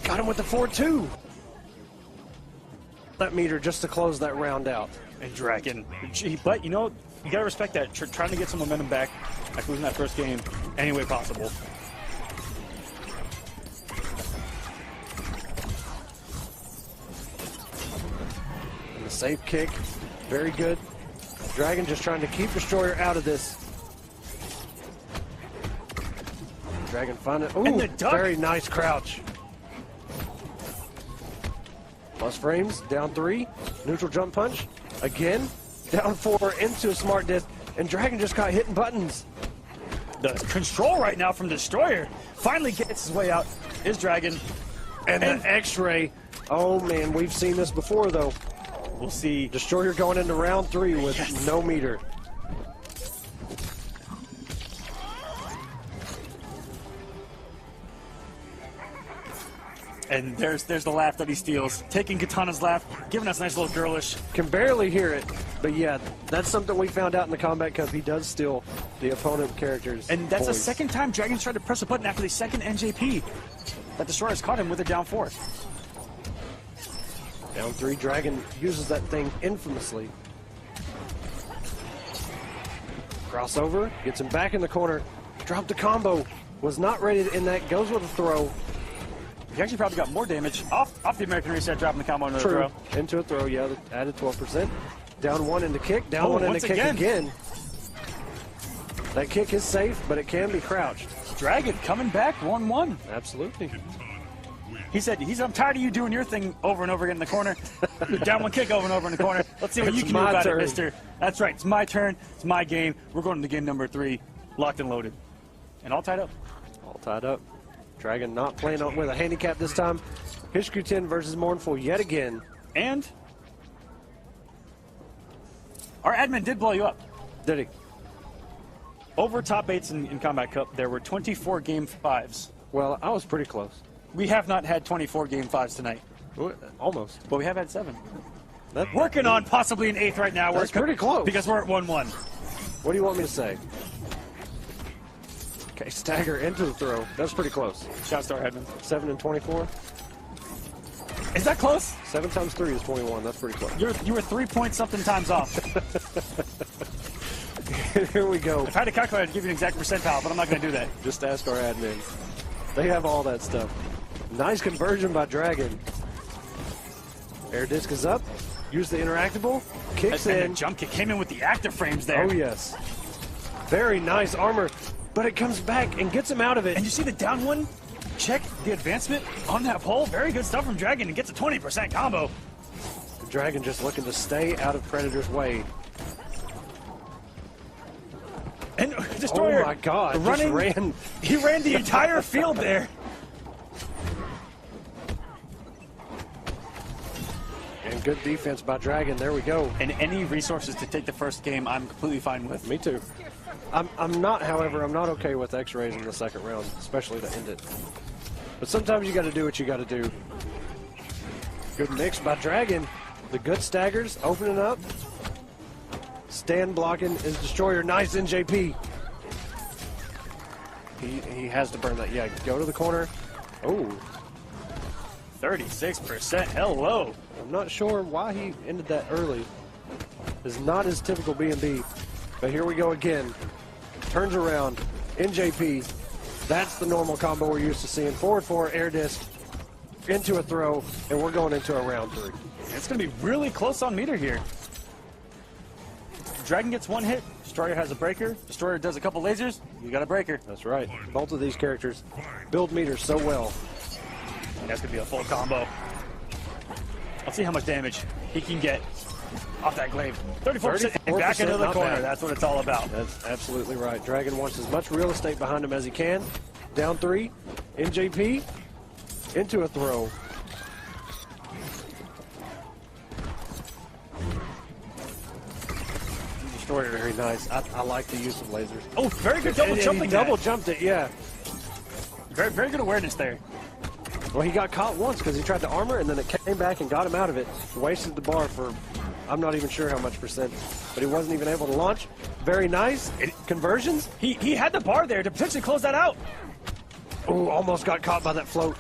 Speaker 9: Got him with the 4-2. That meter just to close that round out.
Speaker 8: And Dragon. But, you know, you gotta respect that. Trying to get some momentum back after losing that first game any way possible.
Speaker 9: And the safe kick, very good. Dragon just trying to keep Destroyer out of this. Dragon find it. Ooh,
Speaker 8: and the duck.
Speaker 9: Very nice crouch. Plus frames, down 3. Neutral jump punch. Again, down 4 into a smart disc. And Dragon just got hitting buttons.
Speaker 8: The control right now from Destroyer finally gets his way out. Is Dragon.
Speaker 9: And the X-ray. Oh, man, we've seen this before, though.
Speaker 8: We'll see.
Speaker 9: Destroyer going into round 3 with no meter.
Speaker 8: And there's the laugh that he steals. Taking Katana's laugh, giving us a nice little girlish.
Speaker 9: Can barely hear it, but yeah, that's something we found out in the Combat Cup. He does steal the opponent characters'
Speaker 8: And that's the
Speaker 9: voice.
Speaker 8: second time Dragon's tried to press a button after the second NJP. That Destroyer's caught him with it down 4.
Speaker 9: Down 3, Dragon uses that thing infamously. Crossover, gets him back in the corner. Dropped the combo. Was not ready to end that. Goes with a throw.
Speaker 8: He actually probably got more damage off the American Reset, dropping the combo into the throw.
Speaker 9: Into a throw, yeah, added 12%. Down 1 into kick, down 1 into kick again. That kick is safe, but it can be crouched.
Speaker 8: Dragon coming back 1-1.
Speaker 9: Absolutely.
Speaker 8: He said, I'm tired of you doing your thing over and over again in the corner. Down 1 kick over and over in the corner. Let's see what you can do about it, mister. That's right. It's my turn. It's my game. We're going to game number 3. Locked and loaded. And all tied up.
Speaker 9: All tied up. Dragon not playing with a handicap this time. Hishku-10 versus Mournful yet again.
Speaker 8: And our admin did blow you up.
Speaker 9: Did he?
Speaker 8: Over top 8s in Combat Cup, there were 24 game 5s.
Speaker 9: Well, I was pretty close.
Speaker 8: We have not had 24 game 5s tonight.
Speaker 9: Almost.
Speaker 8: But we have had 7. Working on possibly an 8th right now.
Speaker 9: That's pretty close.
Speaker 8: Because we're at 1-1.
Speaker 9: What do you want me to say? Okay, stagger into the throw. That's pretty close.
Speaker 8: Shout to our headman.
Speaker 9: 7 and 24.
Speaker 8: Is that close?
Speaker 9: 7 times 3 is 21. That's pretty close.
Speaker 8: You were 3 point something times off.
Speaker 9: Here we go.
Speaker 8: If I had a calculator, I'd give you an exact percentile, but I'm not going to do that.
Speaker 9: Just ask our admin. They have all that stuff. Nice conversion by Dragon. Air disc is up. Use the interactable. Kicks in.
Speaker 8: And the jump kick came in with the active frames there.
Speaker 9: Oh, yes. Very nice armor. But it comes back and gets him out of it.
Speaker 8: And you see the down 1? Check the advancement on that pole. Very good stuff from Dragon. And gets a 20% combo.
Speaker 9: Dragon just looking to stay out of Predator's way.
Speaker 8: And Destroyer,
Speaker 9: oh my God,
Speaker 8: he ran the entire field there.
Speaker 9: And good defense by Dragon. There we go.
Speaker 8: And any resources to take the first game, I'm completely fine with.
Speaker 9: Me too. I'm not, however, I'm not okay with X-rays in the second round, especially to end it. But sometimes you got to do what you got to do. Good mix by Dragon. The good staggers opening up. Stand blocking is Destroyer. Nice NJP. He has to burn that. Yeah, go to the corner. Oh.
Speaker 8: 36%. Hello.
Speaker 9: I'm not sure why he ended that early. It's not his typical B&B. But here we go again. Turns around. NJP. That's the normal combo we're used to seeing. Forward 4, air disc, into a throw, and we're going into a round 3.
Speaker 8: It's going to be really close on meter here. Dragon gets one hit. Destroyer has a breaker. Destroyer does a couple lasers. You got a breaker.
Speaker 9: That's right. Both of these characters build meters so well.
Speaker 8: That's going to be a full combo. Let's see how much damage he can get off that glaive. 34% and back into the corner.
Speaker 9: Bad.
Speaker 8: That's what it's all about.
Speaker 9: That's absolutely right. Dragon wants as much real estate behind him as he can. Down 3. NJP into a throw. Destroyer, very nice. I like the use of lasers.
Speaker 8: Oh, very good double jumping.
Speaker 9: He double jumped it, yeah.
Speaker 8: Very good awareness there.
Speaker 9: Well, he got caught once because he tried to armor, and then it came back and got him out of it. Wasted the bar for, I'm not even sure how much percent, but he wasn't even able to launch. Very nice. Conversions.
Speaker 8: He had the bar there to potentially close that out.
Speaker 9: Oh, almost got caught by that float.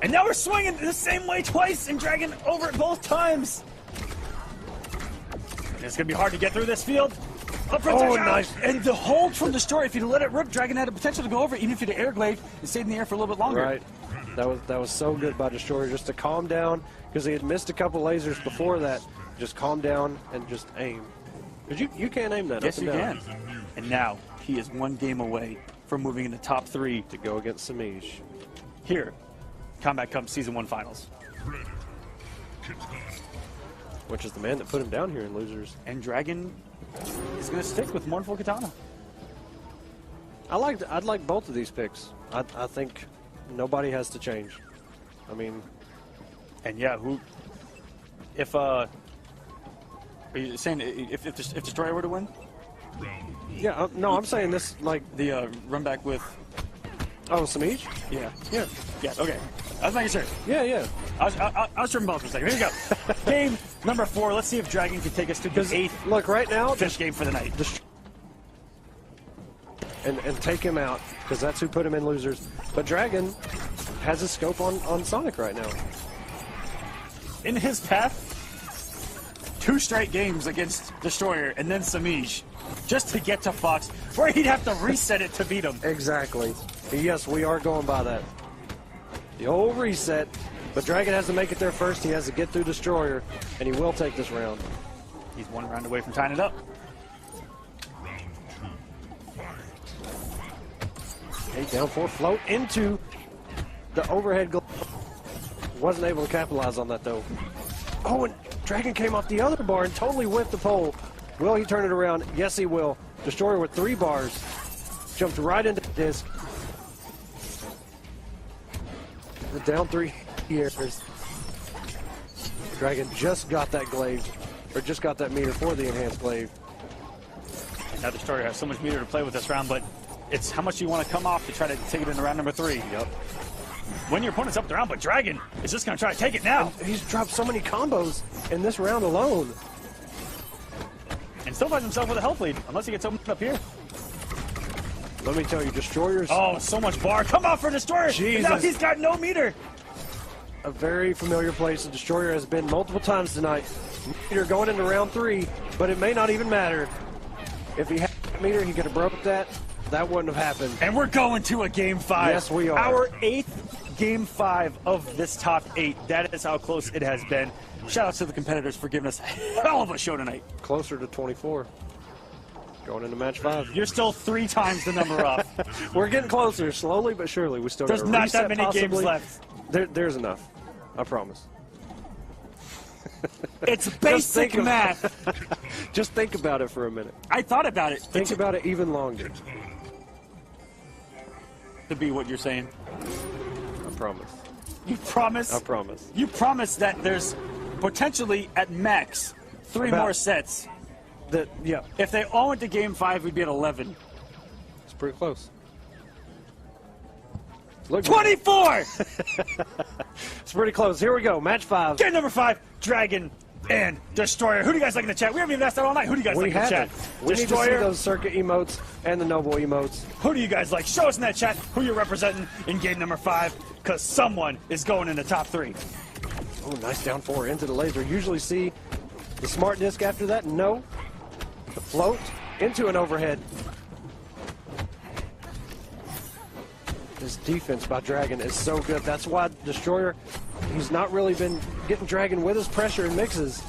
Speaker 8: And now we're swinging the same way twice, and Dragon over it both times. It's going to be hard to get through this field.
Speaker 9: Oh, nice.
Speaker 8: And the hold from Destroyer, if you'd let it rip, Dragon had the potential to go over, even if you'd air glaive and stayed in the air for a little bit longer.
Speaker 9: Right. That was so good by Destroyer just to calm down, because he had missed a couple lasers before that. Just calm down and just aim. Because you can't aim that.
Speaker 8: Yes,
Speaker 9: up and
Speaker 8: you
Speaker 9: down.
Speaker 8: can. And now he is one game away from moving into top 3
Speaker 9: to go against Samij.
Speaker 8: Here, Combat Cup Season 1 Finals.
Speaker 9: Which is the man that put him down here in losers.
Speaker 8: And Dragon is going to stick with Mournful Katana.
Speaker 9: I'd like both of these picks. I think nobody has to change. I mean,
Speaker 8: and yeah, if are you saying if Destroyer were to win?
Speaker 9: Yeah, no, I'm saying this like
Speaker 8: the run back with.
Speaker 9: Oh, Samij?
Speaker 8: Yeah.
Speaker 9: Yeah.
Speaker 8: Yes. Okay. I was making sure.
Speaker 9: Yeah.
Speaker 8: I was tripping balls for a second. Here you go. Game number 4. Let's see if Dragon can take us to the 8th.
Speaker 9: Look, right now,
Speaker 8: fifth game for the night.
Speaker 9: And take him out, because that's who put him in losers. But Dragon has a scope on Sonic right now.
Speaker 8: In his path, 2 straight games against Destroyer and then Samij, just to get to Fox, where he'd have to reset it to beat him.
Speaker 9: Exactly. Yes, we are going by that. The old reset, but Dragon has to make it there first. He has to get through Destroyer, and he will take this round.
Speaker 8: He's 1 round away from tying it up.
Speaker 9: Okay, down 4, float into the overhead glove. Wasn't able to capitalize on that, though. Oh, and Dragon came off the other bar and totally whipped the pole. Will he turn it around? Yes, he will. Destroyer with 3 bars. Jumped right into the disc. The down 3 here. Dragon just got that glaive, or just got that meter for the enhanced glaive.
Speaker 8: Now Destroyer has so much meter to play with this round, but it's how much you want to come off to try to take it into round number 3.
Speaker 9: Yep.
Speaker 8: When your opponent's up the round, but Dragon is just going to try to take it now.
Speaker 9: And he's dropped so many combos in this round alone.
Speaker 8: And still finds himself with a health lead, unless he gets opened up here.
Speaker 9: Let me tell you, Destroyers...
Speaker 8: Oh, so much bar. Come on for Destroyer.
Speaker 9: Jesus.
Speaker 8: Now he's got no meter.
Speaker 9: A very familiar place the Destroyer has been multiple times tonight. Meter going into round 3, but it may not even matter. If he had a meter, he could have broke that. That wouldn't have happened.
Speaker 8: And we're going to a game 5.
Speaker 9: Yes, we are.
Speaker 8: Our 8th game 5 of this top 8. That is how close it has been. Shout out to the competitors for giving us a hell of a show tonight.
Speaker 9: Closer to 24. Going into match 5.
Speaker 8: You're still 3 times the number off.
Speaker 9: We're getting closer, slowly but surely. We still
Speaker 8: There's
Speaker 9: got a
Speaker 8: not
Speaker 9: reset
Speaker 8: that many
Speaker 9: possibly.
Speaker 8: games left.
Speaker 9: There's enough. I promise.
Speaker 8: It's basic math.
Speaker 9: Just think about it for a minute.
Speaker 8: I thought about it.
Speaker 9: Think about it even longer.
Speaker 8: To be what you're saying.
Speaker 9: I promise.
Speaker 8: You promise?
Speaker 9: I promise.
Speaker 8: You promise that there's potentially at max 3 more sets.
Speaker 9: Yeah.
Speaker 8: If they all went to game 5, we'd be at 11.
Speaker 9: It's pretty close. Look,
Speaker 8: 24!
Speaker 9: It's pretty close. Here we go. Match 5.
Speaker 8: Game number 5, Dragon and Destroyer. Who do you guys like in the chat? We haven't even asked that all night. Who do you guys like in the chat?
Speaker 9: We need to see
Speaker 8: Destroyer.
Speaker 9: those circuit emotes and the noble emotes.
Speaker 8: Who do you guys like? Show us in that chat who you're representing in game number 5, because someone is going in the top 3.
Speaker 9: Oh, nice down 4 into the laser. Usually see the smart disc after that. No. The float into an overhead. This defense by Dragon is so good. That's why Destroyer, he's not really been getting Dragon with his pressure and mixes.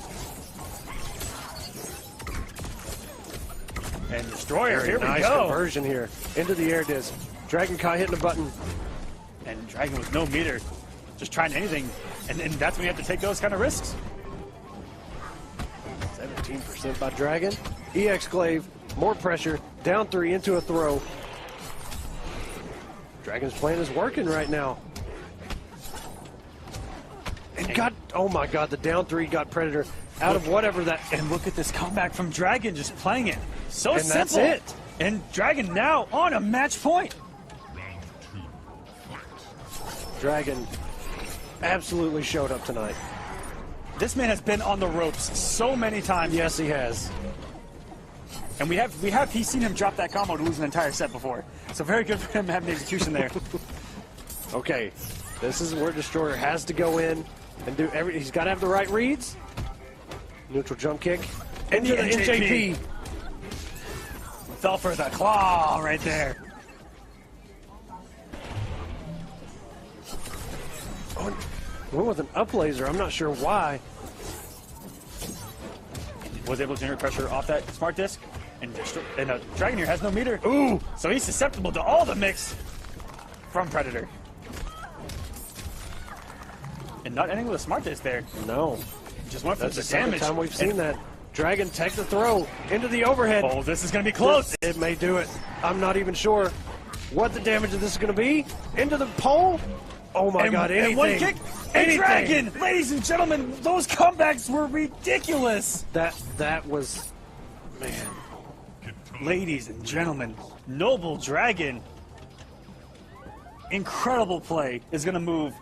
Speaker 8: And Destroyer,
Speaker 9: Very
Speaker 8: here we
Speaker 9: nice
Speaker 8: go.
Speaker 9: conversion here into the air disc. Dragon caught hitting the button.
Speaker 8: And Dragon with no meter, just trying anything. And that's when you have to take those kind of risks.
Speaker 9: 17% by Dragon. EX Glaive, more pressure, down 3 into a throw. Dragon's plan is working right now. And got, oh my god, the down 3 got Predator out of whatever that.
Speaker 8: And look at this comeback from Dragon, just playing it. So
Speaker 9: And
Speaker 8: simple.
Speaker 9: that's it.
Speaker 8: And Dragon now on a match point.
Speaker 9: Dragon absolutely showed up tonight.
Speaker 8: This man has been on the ropes so many times.
Speaker 9: Yes, he has.
Speaker 8: And he's seen him drop that combo to lose an entire set before. So very good for him having the execution there.
Speaker 9: Okay, this is where Destroyer has to go in and do he's got to have the right reads. Neutral jump kick. Into the NJP.
Speaker 8: Fell for the claw right there.
Speaker 9: Oh, went with an up laser. I'm not sure why.
Speaker 8: Was able to generate pressure off that smart disc. And Dragon here has no meter. Ooh! So he's susceptible to all the mix from Predator. And not ending with a smart disc there.
Speaker 9: No.
Speaker 8: Just went for
Speaker 9: That's
Speaker 8: the
Speaker 9: the second
Speaker 8: damage.
Speaker 9: time we've seen that. Dragon take the throw into the overhead.
Speaker 8: Oh, this is going to be close.
Speaker 9: It may do it. I'm not even sure what the damage of this is going to be. Into the pole. Oh my god, anything.
Speaker 8: And one kick. And
Speaker 9: Anything.
Speaker 8: Dragon! Ladies and gentlemen, those comebacks were ridiculous.
Speaker 9: That was, man.
Speaker 8: Ladies and gentlemen, Noble Dragon. Incredible play is going to move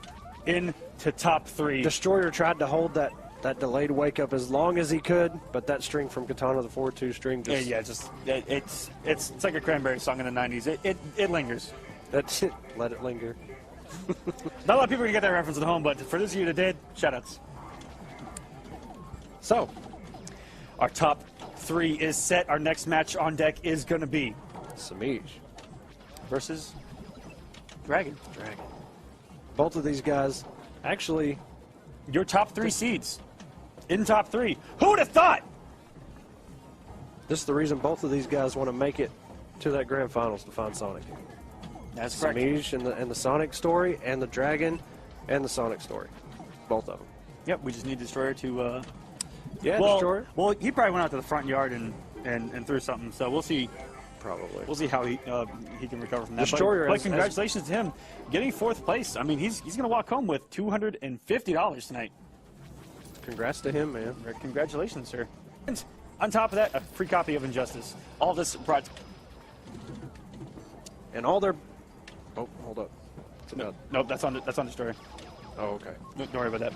Speaker 8: into top 3.
Speaker 9: Destroyer tried to hold that delayed wake up as long as he could, but that string from Katana, the 4-2 string, just
Speaker 8: it's like a Cranberry song in the 90s. It lingers.
Speaker 9: That's it. Let it linger.
Speaker 8: Not a lot of people can get that reference at home, but for those of you that did, shoutouts.
Speaker 9: So,
Speaker 8: our top 3 is set. Our next match on deck is going to be
Speaker 9: Samij
Speaker 8: versus Dragon.
Speaker 9: Both of these guys, actually,
Speaker 8: your top 3 seeds in top 3. Who would have thought?
Speaker 9: This is the reason both of these guys want to make it to that grand finals to find Sonic.
Speaker 8: That's correct.
Speaker 9: Samij and the Sonic story, and the Dragon and the Sonic story. Both of them.
Speaker 8: Yep, we just need Destroyer to...
Speaker 9: Destroyer.
Speaker 8: Well, he probably went out to the front yard and threw something, so we'll see.
Speaker 9: Probably.
Speaker 8: We'll see how he can recover from that.
Speaker 9: Destroyer
Speaker 8: but congratulations to him getting 4th place. I mean, he's going to walk home with $250 tonight.
Speaker 9: Congrats to him, man.
Speaker 8: Congratulations, sir. And on top of that, a free copy of Injustice. All this brought...
Speaker 9: And all their... Oh, hold up.
Speaker 8: Nope, that's on Destroyer.
Speaker 9: Oh, okay.
Speaker 8: Don't worry about that.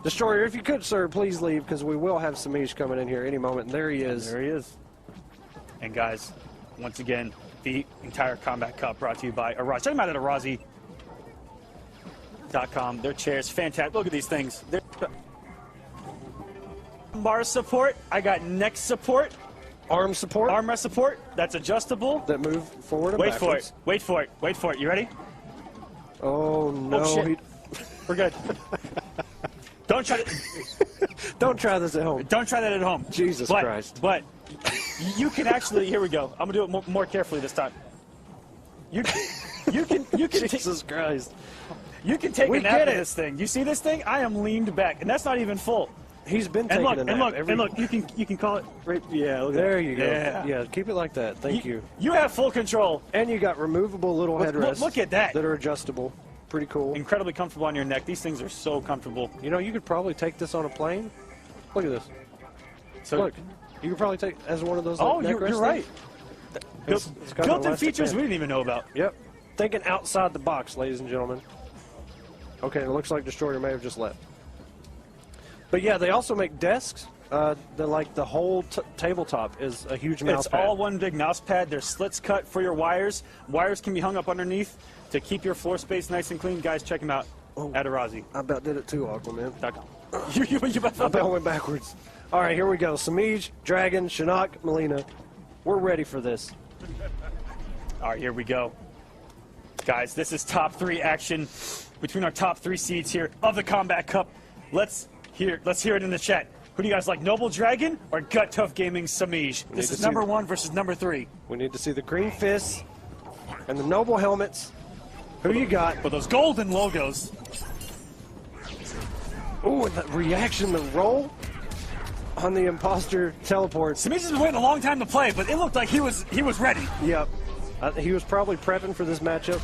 Speaker 9: Destroyer, if you could, sir, please leave, because we will have Samij coming in here any moment. And there he is.
Speaker 8: There he is. And guys, once again, the entire Combat Cup brought to you by Arazi. Check them out at Arazi.com. Their chairs, fantastic. Look at these things. They're bar support. I got neck support.
Speaker 9: Arm support.
Speaker 8: Armrest support. That's adjustable.
Speaker 9: That move forward and
Speaker 8: Wait
Speaker 9: backwards.
Speaker 8: for it. Wait for it. Wait for it. You ready?
Speaker 9: Oh, no.
Speaker 8: Oh, shit. We're good. Don't try
Speaker 9: this at home.
Speaker 8: Don't try that at home.
Speaker 9: Jesus Christ.
Speaker 8: But you can actually, here we go. I'm going to do it more carefully this time. You can
Speaker 9: Jesus Christ.
Speaker 8: You can take a nap in this thing. You see this thing? I am leaned back, and that's not even full.
Speaker 9: He's been taking a nap.
Speaker 8: And look, you can call it right. Yeah, look at
Speaker 9: there
Speaker 8: that.
Speaker 9: You go.
Speaker 8: Yeah.
Speaker 9: Yeah, keep it like that. Thank you.
Speaker 8: You have full control.
Speaker 9: And you got removable little headrests.
Speaker 8: Look at that.
Speaker 9: That are adjustable. Pretty cool.
Speaker 8: Incredibly comfortable on your neck. These things are so comfortable.
Speaker 9: You know, you could probably take this on a plane. Look at this.
Speaker 8: So
Speaker 9: look, you could probably take as one of those.
Speaker 8: Oh,
Speaker 9: neck
Speaker 8: you're
Speaker 9: rest
Speaker 8: right.
Speaker 9: It's got
Speaker 8: Built-in
Speaker 9: elastic
Speaker 8: features
Speaker 9: band.
Speaker 8: we didn't even know about.
Speaker 9: Yep. thinking outside the box, ladies and gentlemen. Okay, it looks like Destroyer may have just left. But yeah, they also make desks. The whole tabletop is a huge mouse pad.
Speaker 8: It's all one big mouse pad. There's slits cut for your wires. Wires can be hung up underneath to keep your floor space nice and clean. Guys, check him out at Arazi.
Speaker 9: I about did it too, Aquaman.
Speaker 8: I
Speaker 9: about went backwards. All right, here we go. Samij, Dragon, Shinnok, Melina. We're ready for this.
Speaker 8: All right, here we go. Guys, this is top 3 action between our top 3 seeds here of the Combat Cup. Let's hear it in the chat. Who do you guys like, Noble Dragon or Gut Tough Gaming Samij? This is number 1 versus number 3.
Speaker 9: We need to see the green fists and the Noble helmets. Who you got?
Speaker 8: With those golden logos.
Speaker 9: Ooh, and the reaction, the roll on the imposter teleport.
Speaker 8: Samij has been waiting a long time to play, but it looked like he was ready.
Speaker 9: Yep. He was probably prepping for this matchup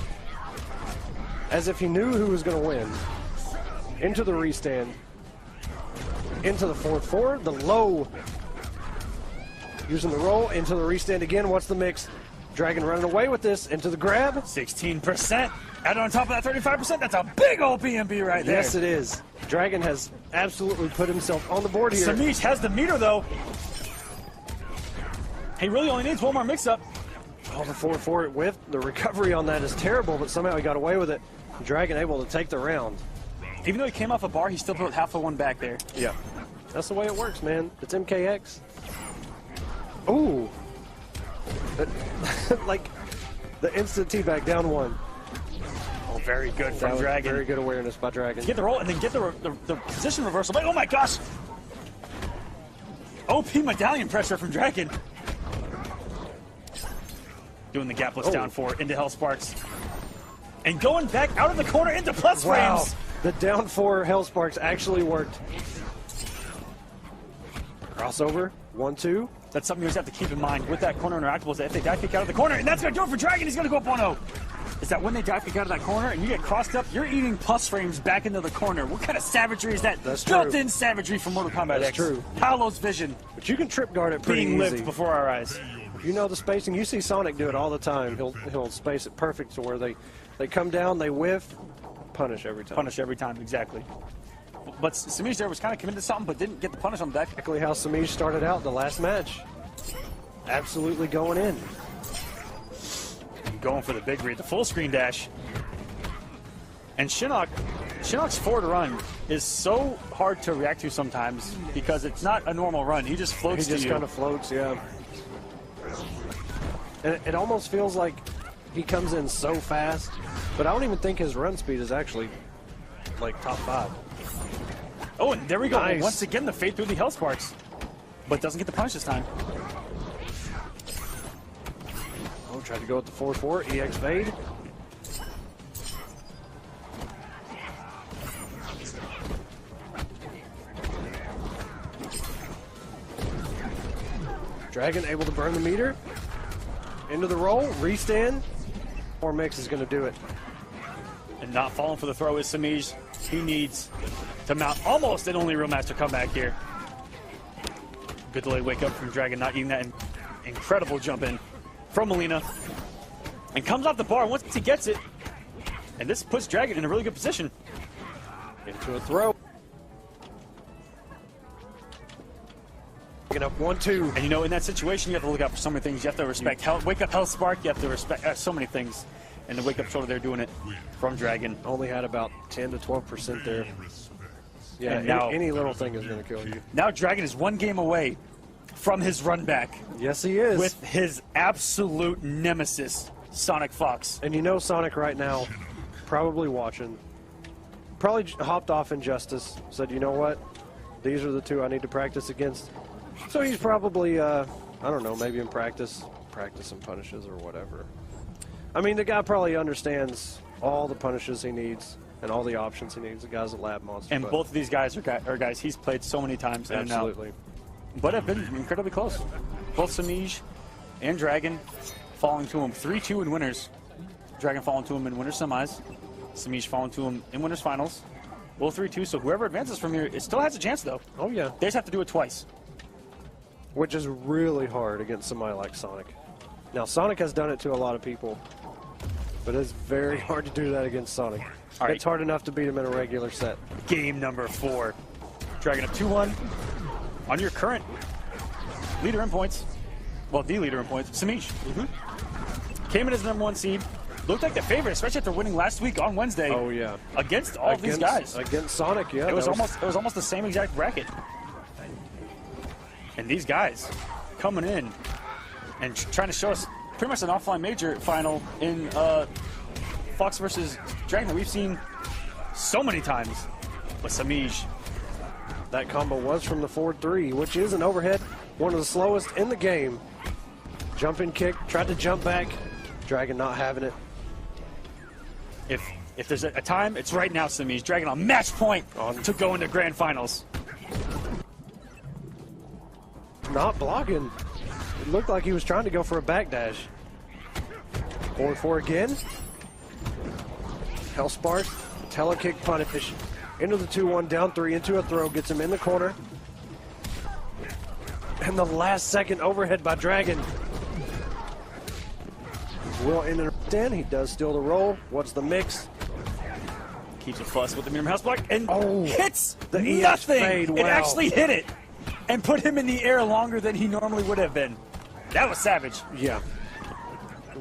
Speaker 9: as if he knew who was going to win. Into the restand. Into the 4-4, the low. Using the roll, into the restand again. What's the mix? Dragon running away with this, into the grab.
Speaker 8: 16%. Added on top of that 35%, that's a big old BNB right there.
Speaker 9: Yes, it is. Dragon has absolutely put himself on the board here.
Speaker 8: Samij has the meter, though. He really only needs one more mix-up.
Speaker 9: Oh, the 4-4 with the recovery on that is terrible, but somehow he got away with it. Dragon able to take the round.
Speaker 8: Even though he came off a bar, he still put half of one back there.
Speaker 9: Yeah. That's the way it works, man. It's MKX. Ooh. Like, the instant teabag down 1.
Speaker 8: Oh, very good from Dragon.
Speaker 9: Very good awareness by Dragon.
Speaker 8: Get the roll and then get the position reversal. Oh my gosh! OP medallion pressure from Dragon. Doing the gapless down 4 into Hell Sparks. And going back out of the corner into plus frames.
Speaker 9: The down 4 Hell Sparks actually worked. Crossover, 1-2.
Speaker 8: That's something you just have to keep in mind with that corner interactable is that if they dive kick out of the corner, and that's going to do it for Dragon, he's going to go up 1-0. Is that when they dive kick out of that corner and you get crossed up, you're eating plus frames back into the corner. What kind of savagery is that?
Speaker 9: That's
Speaker 8: built-in savagery from Mortal Kombat X.
Speaker 9: That's true.
Speaker 8: Paolo's vision.
Speaker 9: But you can trip guard it pretty
Speaker 8: being
Speaker 9: easy.
Speaker 8: lived before our eyes.
Speaker 9: If you know the spacing, you see Sonic do it all the time. He'll space it perfect to where they come down, they whiff, punish every time.
Speaker 8: Punish every time, exactly. But Samij there was kind of committed to something, but didn't get the punish on the deck.
Speaker 9: Exactly how Samij started out the last match. Absolutely going in.
Speaker 8: Going for the big read, the full screen dash. And Shinnok's forward run is so hard to react to sometimes because it's not a normal run. He just floats to you.
Speaker 9: He just kind of floats, yeah. And it almost feels like he comes in so fast, but I don't even think his run speed is actually like top 5.
Speaker 8: Oh, and there we go.
Speaker 9: Nice.
Speaker 8: Once again, the fade through the Hell Sparks, but doesn't get the punish this time.
Speaker 9: Oh, tried to go with the 4-4, EX fade. Dragon able to burn the meter. Into the roll, restand. 4 mix is going to do it.
Speaker 8: And not falling for the throw is Samij. He needs to mount almost an only real master comeback here. Good delayed wake up from Dragon, not eating that incredible jump in from Melina. And comes off the bar once he gets it. And this puts Dragon in a really good position.
Speaker 9: Into a throw. Picking up 1-2.
Speaker 8: And you know, in that situation, you have to look out for so many things. You have to respect Wake Up Hell Spark. You have to respect so many things. And the Wake Up Shoulder, they're doing it from Dragon.
Speaker 9: Only had about 10 to 12% there. Yeah,
Speaker 8: and now,
Speaker 9: any little thing is going to kill you.
Speaker 8: Now Dragon is 1 game away from his run back.
Speaker 9: Yes, he is.
Speaker 8: With his absolute nemesis, Sonic Fox.
Speaker 9: And you know Sonic right now, probably watching, probably hopped off Injustice, said, you know what? These are the 2 I need to practice against. So he's probably, I don't know, maybe in practice some punishes or whatever. I mean, the guy probably understands all the punishes he needs and all the options he needs. The guy's a lab monster.
Speaker 8: And both of these guys are guys he's played so many times.
Speaker 9: Absolutely.
Speaker 8: But have been incredibly close. Both Samij and Dragon falling to him 3-2 in winners. Dragon falling to him in winners semis. Samij falling to him in winners finals. Both 3-2, so whoever advances from here, it still has a chance, though.
Speaker 9: Oh, yeah.
Speaker 8: They just have to do it twice.
Speaker 9: Which is really hard against somebody like Sonic. Now, Sonic has done it to a lot of people. But it's very hard to do that against Sonic.
Speaker 8: All right.
Speaker 9: It's hard enough to beat him in a regular set.
Speaker 8: Game number 4. Dragon up 2-1 on your current leader in points. Well, the leader in points, Samij. Came in as the #1 seed. Looked like the favorite, especially after winning last week on Wednesday.
Speaker 9: Oh yeah,
Speaker 8: against all these guys.
Speaker 9: Against Sonic, yeah.
Speaker 8: It was almost the same exact bracket. And these guys coming in and trying to show us pretty much an offline major final in Fox versus Dragon that we've seen so many times with Samij.
Speaker 9: That combo was from the 4-3, which is an overhead, one of the slowest in the game. Jumping kick, tried to jump back. Dragon not having it.
Speaker 8: If there's a time, it's right now, Samij. Dragon on match point to go into grand finals.
Speaker 9: Not blocking. It looked like he was trying to go for a backdash. 4-4 again. Hellspark, telekick punish. Into the 2-1, down 3, into a throw, gets him in the corner. And the last second overhead by Dragon. Will end it in. He does steal the roll. What's the mix?
Speaker 8: Keeps it fuss with the medium house block and hits
Speaker 9: the
Speaker 8: nothing.
Speaker 9: fade. Wow.
Speaker 8: It actually hit it and put him in the air longer than he normally would have been. That was savage.
Speaker 9: Yeah.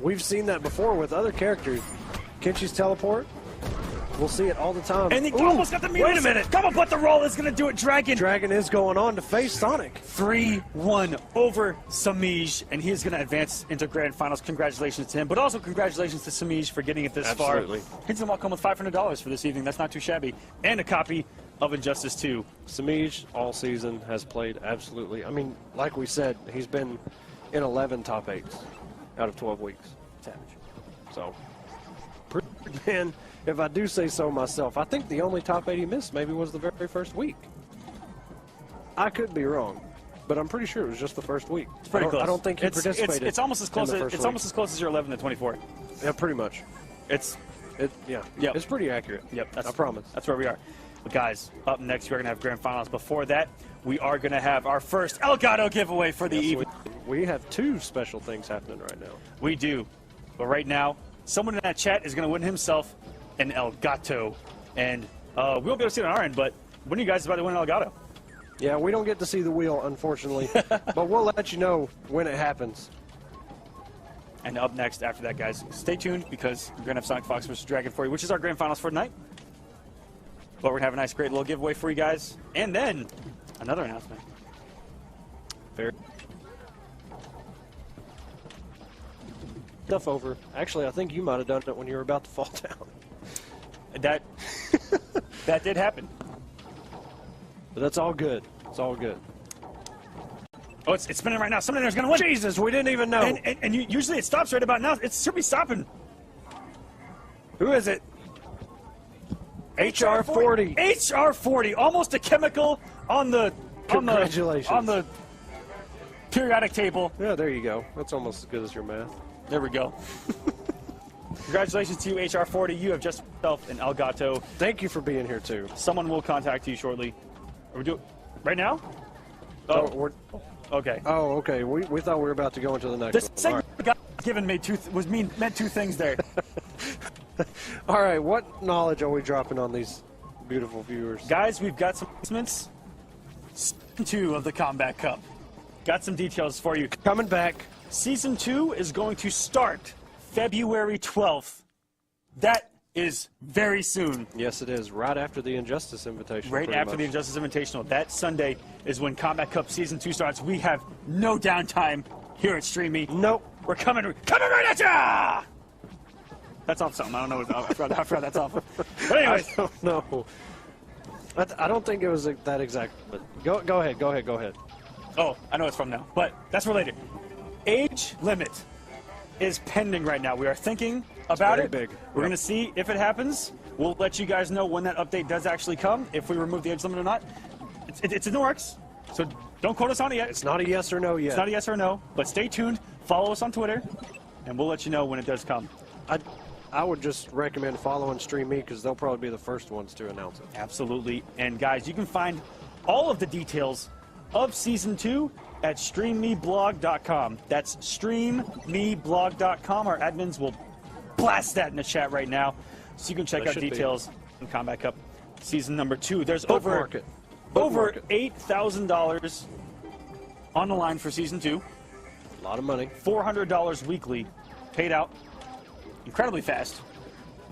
Speaker 9: We've seen that before with other characters. Kenshi's teleport. We'll see it all the time.
Speaker 8: And he almost got the meter.
Speaker 9: Wait a minute.
Speaker 8: Come on, but the roll is going to do it, Dragon.
Speaker 9: Dragon is going on to face Sonic.
Speaker 8: 3-1 over Samij, and he is going to advance into grand finals. Congratulations to him, but also congratulations to Samij for getting it this far.
Speaker 9: Absolutely.
Speaker 8: He's going to come with $500 for this evening. That's not too shabby. And a copy of Injustice 2.
Speaker 9: Samij all season has played absolutely. I mean, like we said, he's been in 11 top 8s out of 12 weeks.
Speaker 8: Savage.
Speaker 9: So, man, if I do say so myself, I think the only top 8 he missed maybe was the very first week. I could be wrong, but I'm pretty sure it was just the first week.
Speaker 8: It's pretty close.
Speaker 9: I don't think he participated.
Speaker 8: It's almost as close. It's almost as close as your 11 to 24.
Speaker 9: Yeah, pretty much. Yeah. It's pretty accurate.
Speaker 8: Yep.
Speaker 9: I promise.
Speaker 8: That's where we are. But guys, up next we're gonna have grand finals. Before that, we are gonna have our first Elgato giveaway for the evening.
Speaker 9: We have 2 special things happening right now.
Speaker 8: We do, but right now, someone in that chat is gonna win himself an Elgato, and we won't be able to see it on our end. But when are you guys about to win an Elgato?
Speaker 9: Yeah, we don't get to see the wheel, unfortunately, but we'll let you know when it happens.
Speaker 8: And up next, after that, guys, stay tuned because we're gonna have Sonic Fox vs. Dragon for you, which is our grand finals for tonight. But we're gonna have a nice, great little giveaway for you guys, and then another announcement.
Speaker 9: Fair. Stuff over. Actually, I think you might have done it when you were about to fall down.
Speaker 8: That did happen.
Speaker 9: But that's all good. It's all good.
Speaker 8: Oh, it's spinning right now. Somebody there's gonna win.
Speaker 9: Jesus, we didn't even know.
Speaker 8: And usually it stops right about now. It should be stopping.
Speaker 9: Who is it? HR40.
Speaker 8: HR40, almost a chemical on the
Speaker 9: Congratulations.
Speaker 8: on the periodic table.
Speaker 9: Yeah, there you go. That's almost as good as your math.
Speaker 8: There we go. Congratulations to you, HR40. You have just yourself an Elgato.
Speaker 9: Thank you for being here too.
Speaker 8: Someone will contact you shortly. Are we doing right now?
Speaker 9: Oh,
Speaker 8: okay.
Speaker 9: Oh, okay. We thought we were about to go into the next
Speaker 8: This
Speaker 9: one.
Speaker 8: segment got given meant 2 things there.
Speaker 9: All right, what knowledge are we dropping on these beautiful viewers?
Speaker 8: Guys, we've got some announcements. Season 2 of the Combat Cup. Got some details for you.
Speaker 9: Coming back.
Speaker 8: Season 2 is going to start February 12th. That is very soon.
Speaker 9: Yes, it is. Right after the Injustice Invitational.
Speaker 8: Right after the Injustice Invitational. That Sunday is when Combat Cup Season 2 starts. We have no downtime here at Stream Me.
Speaker 9: Nope.
Speaker 8: We're coming right at ya! That's off something. I don't know. I forgot that's off. But anyways.
Speaker 9: I don't know. I don't think it was that exact. But go ahead.
Speaker 8: Oh, I know it's from now. But that's for later. Age limit is pending right now. We are thinking about it.
Speaker 9: Big.
Speaker 8: We're going to see if it happens. We'll let you guys know when that update does actually come, if we remove the age limit or not. It's in the works, so don't quote us on it yet.
Speaker 9: It's not a yes or no yet.
Speaker 8: It's not a yes or no, but stay tuned. Follow us on Twitter, and we'll let you know when it does come.
Speaker 9: I would just recommend following Stream Me because they'll probably be the first ones to announce it.
Speaker 8: Absolutely. And guys, you can find all of the details of Season 2 at streammeblog.com. That's streammeblog.com. Our admins will blast that in the chat right now so you can check out details in Combat Cup Season number 2. There's over $8,000 on the line for Season 2.
Speaker 9: A lot of money.
Speaker 8: $400 weekly, paid out incredibly fast.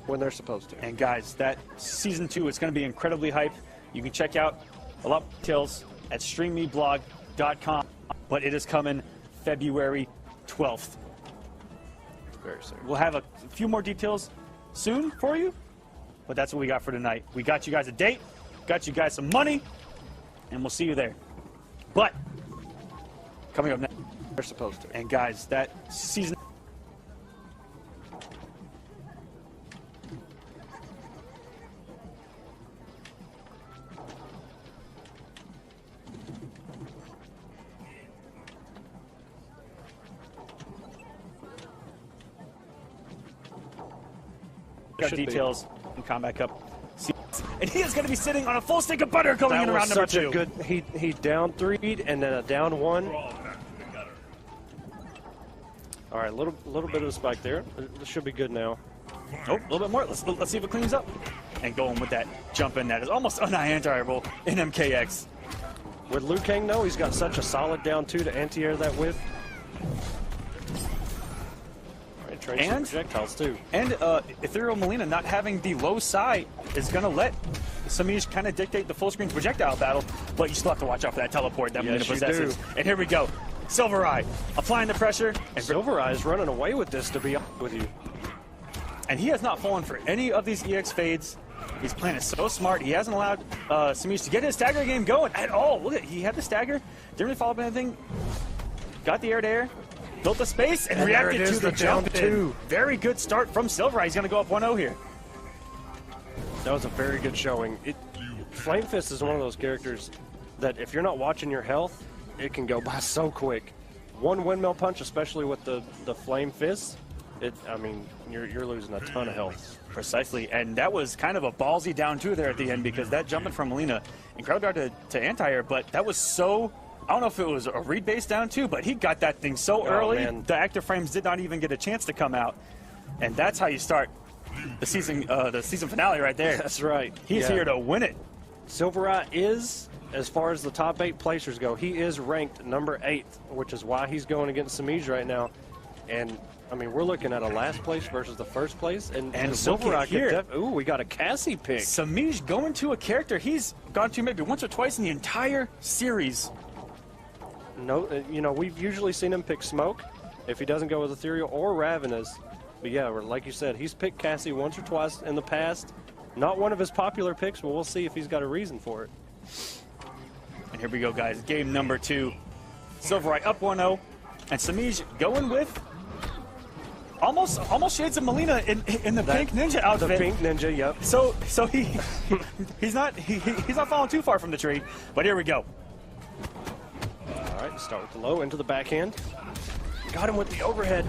Speaker 9: When they're supposed to.
Speaker 8: And guys, that Season 2 is going to be incredibly hype. You can check out a lot of details at streammeblog.com, but it is coming February 12th.
Speaker 9: Very soon.
Speaker 8: We'll have a few more details soon for you, but that's what we got for tonight. We got you guys a date, got you guys some money, and we'll see you there. But coming up next,
Speaker 9: they're supposed to.
Speaker 8: And guys, that Season got details in Combat Cup. And he is going to be sitting on a full stick of butter going in around number 2.
Speaker 9: Good, he down 3'd and then a down 1. All right, a little bit of a spike there. This should be good now.
Speaker 8: Oh, a little bit more. Let's see if it cleans up. And going with that jump in that is almost anti-airable in MKX.
Speaker 9: With Liu Kang, though, he's got such a solid down 2 to anti-air that with. And
Speaker 8: projectiles too. And Ethereal Melina not having the low side is going to let Samij kind of dictate the full screen projectile battle, but you still have to watch out for that teleport that Melina possesses. And here we go. Silver Eye applying the pressure. And
Speaker 9: Silver Eye is running away with this, to be honest with you.
Speaker 8: And he has not fallen for any of these EX fades. He's playing it so smart. He hasn't allowed Samij to get his stagger game going at all. Look at he had the stagger, didn't really follow up anything. Got the air to air. Built the space and reacted to the jump in. Very good start from Silver Eye. He's going to go up 1-0 here.
Speaker 9: That was a very good showing. Flame Fist is one of those characters that if you're not watching your health, it can go by so quick. One windmill punch, especially with the Flame Fist, I mean, you're losing a ton of health.
Speaker 8: Precisely, and that was kind of a ballsy down 2 there at the end because that jumping from Melina, incredible hard to anti-air, but that was so... I don't know if it was a read base down 2, but he got that thing so early, the active frames did not even get a chance to come out. And that's how you start the season finale right there.
Speaker 9: That's right.
Speaker 8: He's here to win it.
Speaker 9: Silver Eye is, as far as the top 8 placers go, he is ranked number 8, which is why he's going against Samij right now. And, I mean, we're looking at a last place versus the first place. And Silver Eye here. Ooh, we got a Cassie pick.
Speaker 8: Samij going to a character he's gone to maybe once or twice in the entire series.
Speaker 9: No, you know, we've usually seen him pick Smoke if he doesn't go with Ethereal or Ravenous. But yeah, like you said, he's picked Cassie once or twice in the past. Not one of his popular picks, but we'll see if he's got a reason for it.
Speaker 8: And here we go, guys. Game number 2. Silver Eye up 1-0. And Samij going with almost shades of Melina in the pink ninja outfit.
Speaker 9: The pink ninja, yep.
Speaker 8: So he's not falling too far from the tree. But here we go.
Speaker 9: All right, start with the low, into the backhand. Got him with the overhead.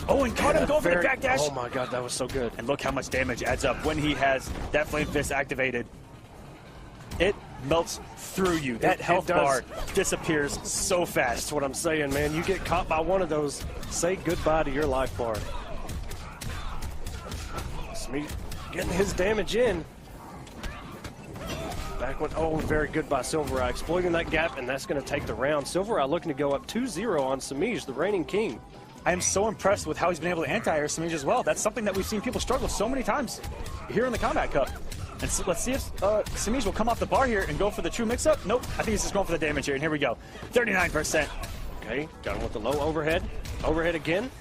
Speaker 8: Oh, and caught him going for the back dash.
Speaker 9: Oh my god, that was so good.
Speaker 8: And look how much damage adds up when he has that Flame Fist activated. It melts through you. That health bar disappears so fast.
Speaker 9: That's what I'm saying, man. You get caught by one of those, say goodbye to your life bar. Smee getting his damage in. Back one, oh, very good by Silver Eye, exploiting that gap, and that's going to take the round. Silver Eye looking to go up 2-0 on Samij, the reigning king.
Speaker 8: I am so impressed with how he's been able to anti-air Samij as well. That's something that we've seen people struggle so many times here in the Combat Cup. And so let's see if Samij will come off the bar here and go for the true mix-up. Nope, I think he's just going for the damage here, and here we go. 39%.
Speaker 9: Okay, got him with the low overhead. Overhead again.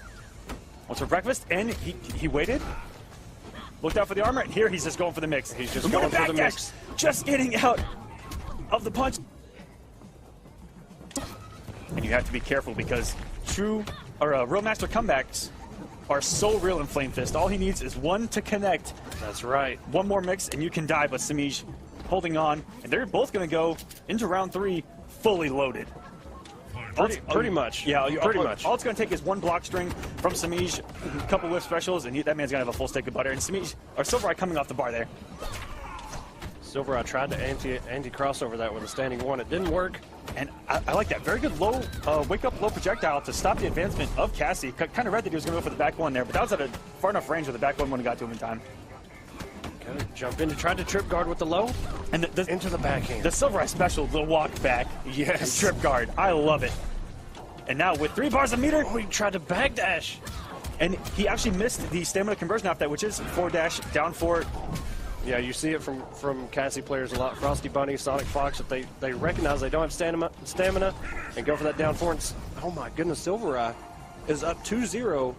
Speaker 8: What's for breakfast? And he waited. Looked out for the armor, and here he's just going for the mix.
Speaker 9: He's just going for the mix.
Speaker 8: Just getting out of the punch. And you have to be careful because real master comebacks are so real in Flame Fist. All he needs is one to connect.
Speaker 9: That's right.
Speaker 8: One more mix, and you can die, but Samij holding on. And they're both going to go into round 3 fully loaded.
Speaker 9: Pretty much.
Speaker 8: Yeah,
Speaker 9: pretty much.
Speaker 8: All it's going to take is one block string from Samij, a couple whiff specials, and that man's going to have a full stick of butter. And Samij, or Silver Eye coming off the bar there.
Speaker 9: Silvereye tried to anti-crossover that with a standing one. It didn't work.
Speaker 8: And I like that. Very good low, wake-up low projectile to stop the advancement of Cassie. Kind of read that he was going to go for the back one there, but that was at a far enough range where the back one wouldn't have got to him in time.
Speaker 9: Kind of jump in to try to trip guard with the low. And into the backhand.
Speaker 8: The Silvereye special, the walk back.
Speaker 9: Yes.
Speaker 8: Trip guard. I love it. And now with 3 bars a meter.
Speaker 9: Oh, he tried to backdash.
Speaker 8: And he actually missed the stamina conversion off that, which is 4-dash, down 4.
Speaker 9: Yeah, you see it from Cassie players a lot. Frosty Bunny, Sonic Fox, if they recognize they don't have stamina and go for that down 4. And, oh my goodness, Silvereye is up 2-0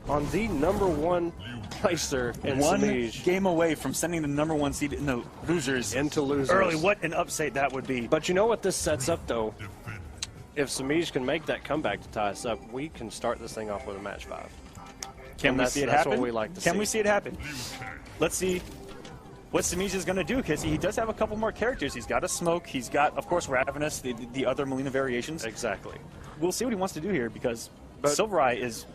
Speaker 9: on the #1 placer in
Speaker 8: One
Speaker 9: Samij.
Speaker 8: game away from sending the #1 seed in the losers.
Speaker 9: Into losers.
Speaker 8: Early, what an upset that would be.
Speaker 9: But you know what this sets up, though? If Samij can make that comeback to tie us up, we can start this thing off with a match 5.
Speaker 8: Can we see it happen?
Speaker 9: That's what we like to see.
Speaker 8: Can we see it happen? Let's see what Samij is going to do, because he does have a couple more characters. He's got a Smoke. He's got, of course, Ravenous, the other Melina variations.
Speaker 9: Exactly.
Speaker 8: We'll see what he wants to do here, because Silvereye is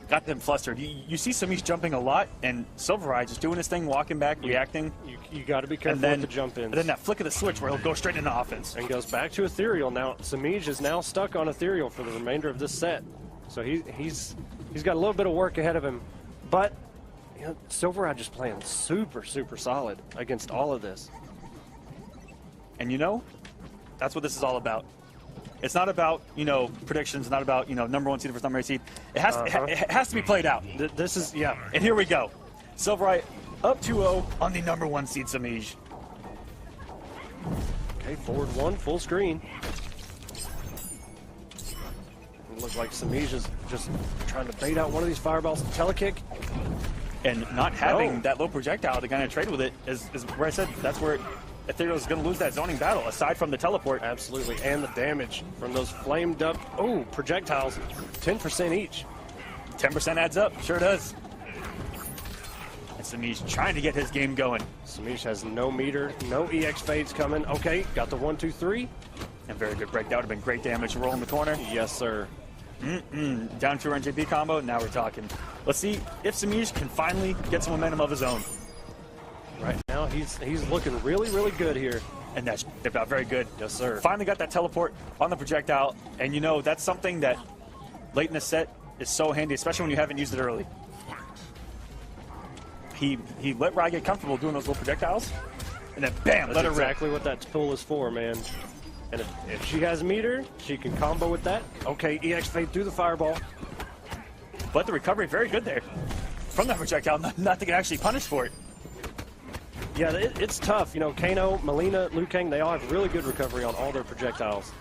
Speaker 8: got them flustered. You see Samij jumping a lot, and Silvereye just doing his thing, walking back, reacting.
Speaker 9: You got to be careful with the jump ins.
Speaker 8: And then that flick of the switch where he'll go straight into offense.
Speaker 9: And goes back to Ethereal. Now, Samij is now stuck on Ethereal for the remainder of this set. So he's got a little bit of work ahead of him. But you know, Silvereye just playing super, super solid against all of this.
Speaker 8: And you know, that's what this is all about. It's not about, predictions, not about, #1 seed versus #8 seed. It has to be played out.
Speaker 9: This is, yeah.
Speaker 8: And here we go. Silvereye up 2-0 on the #1 seed Samij.
Speaker 9: Okay, forward 1, full screen. It looks like Samij is just trying to bait out one of these fireballs, telekick.
Speaker 8: And not having that low projectile to kind of trade with it is where I said that's where Ethereal is going to lose that zoning battle, aside from the teleport.
Speaker 9: Absolutely, and the damage from those flamed up, projectiles, 10% each.
Speaker 8: 10% adds up, sure does. And Samij trying to get his game going.
Speaker 9: Samij has no meter, no EX fades coming. Okay, got the 1, 2, 3.
Speaker 8: And very good break. That would have been great damage to roll in the corner.
Speaker 9: Yes, sir.
Speaker 8: Down 2 NJP combo, now we're talking. Let's see if Samij can finally get some momentum of his own.
Speaker 9: Right now, he's looking really, really good here.
Speaker 8: And that's about very good.
Speaker 9: Yes, sir.
Speaker 8: Finally got that teleport on the projectile. And that's something that late in the set is so handy, especially when you haven't used it early. He let Rai get comfortable doing those little projectiles. And then bam,
Speaker 9: that's
Speaker 8: let her rip.
Speaker 9: Exactly what that pull is for, man. And if she has meter, she can combo with that. Okay, EX fade through the fireball.
Speaker 8: But the recovery, very good there. From that projectile, not to get actually punished for it.
Speaker 9: Yeah, it's tough. Kano, Melina, Liu Kang, they all have really good recovery on all their projectiles.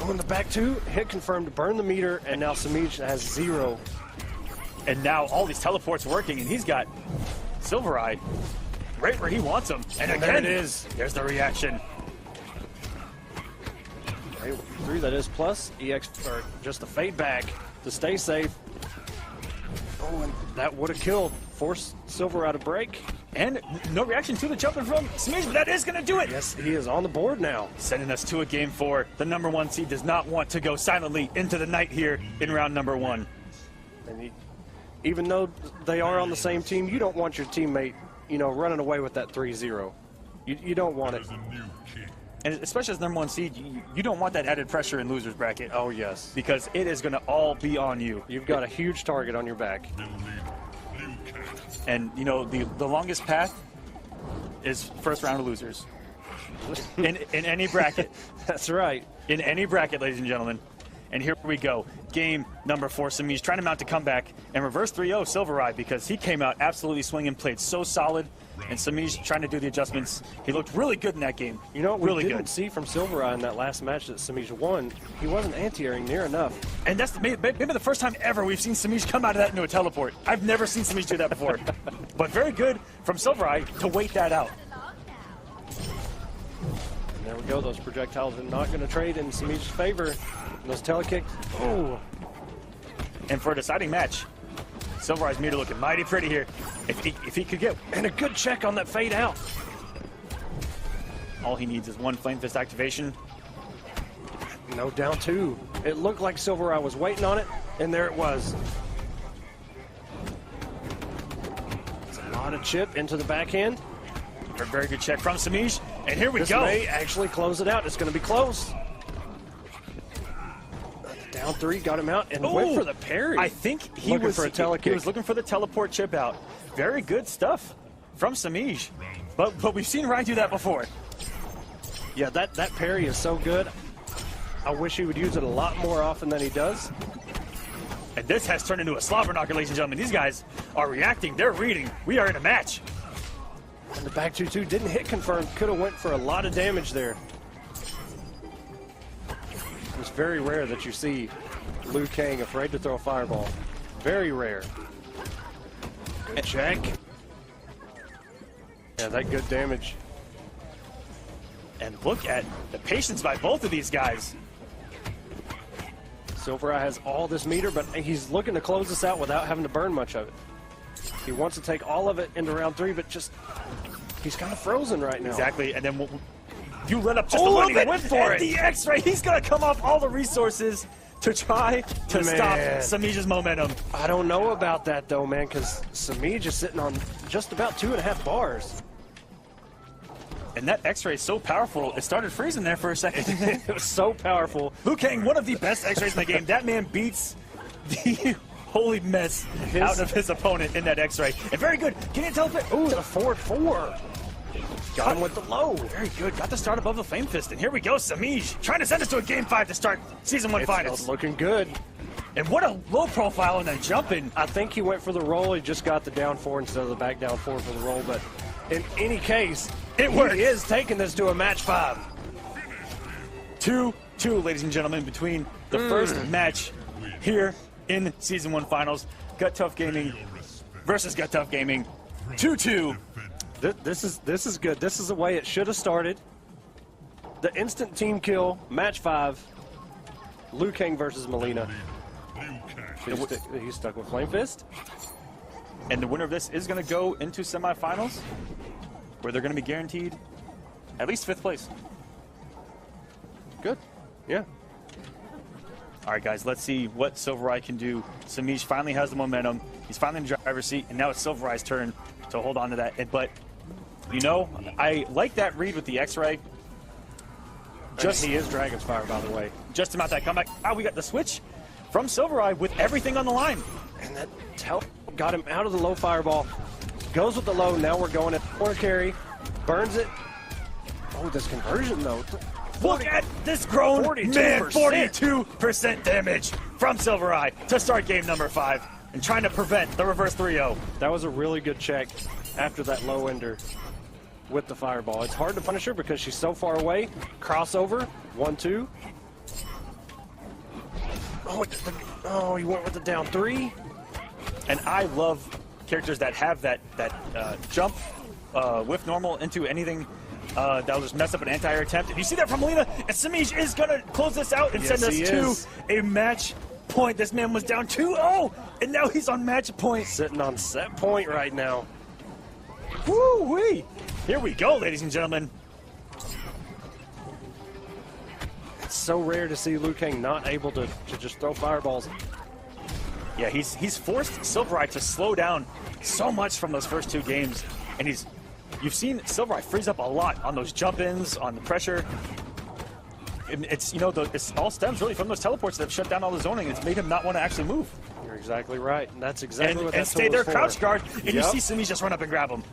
Speaker 9: On the back 2, hit confirmed to burn the meter, and now Samij has 0.
Speaker 8: And now all these teleports working, and he's got Silvereye right where he wants him. And again,
Speaker 9: there it is.
Speaker 8: There's the reaction.
Speaker 9: Okay, 3, that is plus EX, or just a fade back to stay safe. Oh, and that would have killed. Force Silvereye to break.
Speaker 8: And no reaction to the jumping from Samij, but that is going to do it.
Speaker 9: Yes, he is on the board now.
Speaker 8: Sending us to a game 4. The #1 seed does not want to go silently into the night here in round #1.
Speaker 9: And even though they are on the same team, you don't want your teammate, running away with that 3-0. You don't want it.
Speaker 8: And especially as #1 seed, you don't want that added pressure in loser's bracket.
Speaker 9: Oh, yes.
Speaker 8: Because it is going to all be on you.
Speaker 9: You've got a huge target on your back.
Speaker 8: And, the longest path is first round of losers. in any bracket.
Speaker 9: That's right.
Speaker 8: In any bracket, ladies and gentlemen. And here we go. Game number 4. Samij trying to mount a comeback and reverse 3-0 Silvereye, because he came out absolutely swinging, played so solid. And Samij trying to do the adjustments. He looked really good in that game.
Speaker 9: You know what
Speaker 8: really
Speaker 9: we didn't see from Silvereye in that last match that Samij won? He wasn't anti-airing near enough.
Speaker 8: And that's maybe the first time ever we've seen Samij come out of that into a teleport. I've never seen Samij do that before. But very good from Silvereye to wait that out.
Speaker 9: And there we go. Those projectiles are not going to trade in Samij's favor. Those telekicks. Oh.
Speaker 8: And for a deciding match, Silvereye's meter looking mighty pretty here. If he could get...
Speaker 9: And a good check on that fade out.
Speaker 8: All he needs is one Flame Fist activation.
Speaker 9: No, down 2. It looked like Silvereye was waiting on it, and there it was. It's a lot of chip into the backhand.
Speaker 8: A very good check from Samij, and here we
Speaker 9: This
Speaker 8: go.
Speaker 9: may actually close it out. It's going to be close. Down 3, got him out, and went for the parry.
Speaker 8: I think he
Speaker 9: Looking
Speaker 8: was
Speaker 9: for a telekick.
Speaker 8: He was looking for the teleport chip out. Very good stuff from Samij, but we've seen Ryan do that before.
Speaker 9: Yeah, that parry is so good. I wish he would use it a lot more often than he does.
Speaker 8: And this has turned into a slobber knocker, ladies and gentlemen. These guys are reacting. They're reading. We are in a match.
Speaker 9: And the back 2-2 didn't hit confirm. Could have went for a lot of damage there. It's very rare that you see Liu Kang afraid to throw a fireball. Very rare. Good check. Yeah, that good damage.
Speaker 8: And look at the patience by both of these guys.
Speaker 9: Silver Eye has all this meter, but he's looking to close this out without having to burn much of it. He wants to take all of it into round 3, but just he's kind of frozen right now.
Speaker 8: Exactly, and then you let up just a little bit.
Speaker 9: Went for it.
Speaker 8: The X-ray, he's gonna come off all the resources to try to stop Samij's momentum.
Speaker 9: I don't know about that though, man, because Samij is sitting on just about 2.5 bars.
Speaker 8: And that X-ray is so powerful, it started freezing there for a second.
Speaker 9: It was so powerful.
Speaker 8: Liu Kang, one of the best X-rays in the game. That man beats the holy mess out of his opponent in that X-ray. And very good. Can you tell if it?
Speaker 9: Ooh, the 4-4. Got him with the low.
Speaker 8: Very good. Got the start above the Flame Fist. And here we go, Samij trying to send us to a Game 5 to start Season 1 finals.
Speaker 9: It's looking good.
Speaker 8: And what a low profile and then jumping.
Speaker 9: I think he went for the roll. He just got the down 4 instead of the back down 4 for the roll. But in any case,
Speaker 8: it works.
Speaker 9: He is taking this to a match 5.
Speaker 8: 2-2, ladies and gentlemen, between the first match here in Season 1 finals. Gut Tough Gaming versus Gut Tough Gaming. 2-2.
Speaker 9: This is good. This is the way it should have started. The instant team kill, match 5. Liu Kang versus Melina. He's stuck with Flame Fist.
Speaker 8: And the winner of this is going to go into semifinals, where they're going to be guaranteed at least 5th place.
Speaker 9: Good. Yeah.
Speaker 8: All right, guys, let's see what Silver Eye can do. Samij finally has the momentum. He's finally in the driver's seat, and now it's Silver Eye's turn to hold on to that. But, you know, I like that read with the X-Ray.
Speaker 9: He is Dragon's Fire, by the way.
Speaker 8: Just about that comeback. We got the switch from Silver Eye with everything on the line.
Speaker 9: And that got him out of the low fireball. Goes with the low. Now we're going at the corner carry. Burns it. Oh, this conversion, though.
Speaker 8: Look at this grown
Speaker 9: 42%.
Speaker 8: man. 42% damage from Silver Eye to start game number 5 and trying to prevent the reverse 3-0.
Speaker 9: That was a really good check after that low ender with the fireball. It's hard to punish her because she's so far away. Crossover. 1-2. Oh, he went with the down 3.
Speaker 8: And I love characters that have that jump with normal into anything that'll just mess up an anti-air attempt. And you see that from Melina, and Samij is going to close this out and send us to a match point. This man was down 2-0, and now he's on match point.
Speaker 9: Sitting on set point right now.
Speaker 8: Woo-wee! Here we go, ladies and gentlemen.
Speaker 9: It's so rare to see Liu Kang not able to just throw fireballs.
Speaker 8: Yeah, he's forced Silver Eye to slow down so much from those first 2 games, and you've seen Silver Eye freeze up a lot on those jump-ins, on the pressure. And it's, you know, it all stems really from those teleports that have shut down all the zoning. It's made him not want to actually move.
Speaker 9: You're exactly right, and that's exactly what that
Speaker 8: and stay there,
Speaker 9: for.
Speaker 8: crouch guard, and you see Samij just run up and grab him.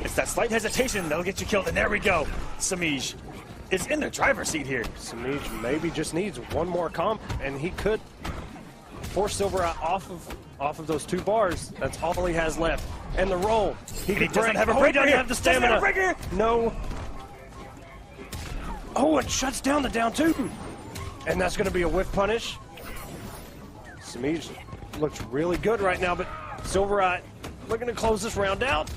Speaker 8: It's that slight hesitation that'll get you killed, and there we go. Samij is in the driver's seat here.
Speaker 9: Samij maybe just needs one more comp, and he could force Silver Eye off of those 2 bars. That's all he has left. And the roll.
Speaker 8: He doesn't have a break.
Speaker 9: Doesn't have the stamina. No. Oh, it shuts down the down 2. And that's going to be a whiff punish. Samij looks really good right now, but Silver Eye looking to close this round out.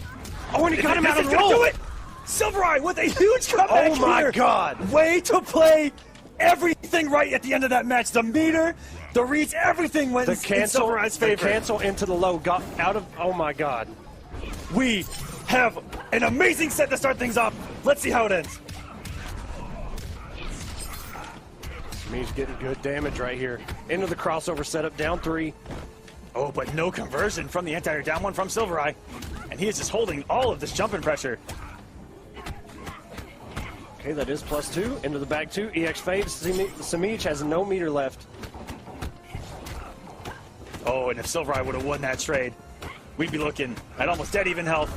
Speaker 9: Oh, and he got him out of the roll.
Speaker 8: Do it. Silver Eye with a huge comeback.
Speaker 9: Oh my God.
Speaker 8: Way to play everything right at the end of that match. The meter, the reads, everything went in Silver Eye's favor.
Speaker 9: The cancel into the low got out of, oh my God.
Speaker 8: We have an amazing set to start things off. Let's see how it ends.
Speaker 9: Samij's getting good damage right here. Into the crossover setup, down 3.
Speaker 8: Oh, but no conversion from the anti-air, down 1 from Silver Eye. And And he is just holding all of this jumping pressure.
Speaker 9: Okay, that is +2. Into the back 2. EX fades. Samij has no meter left.
Speaker 8: Oh, and if Silver Eye would have won that trade, we'd be looking at almost dead even health.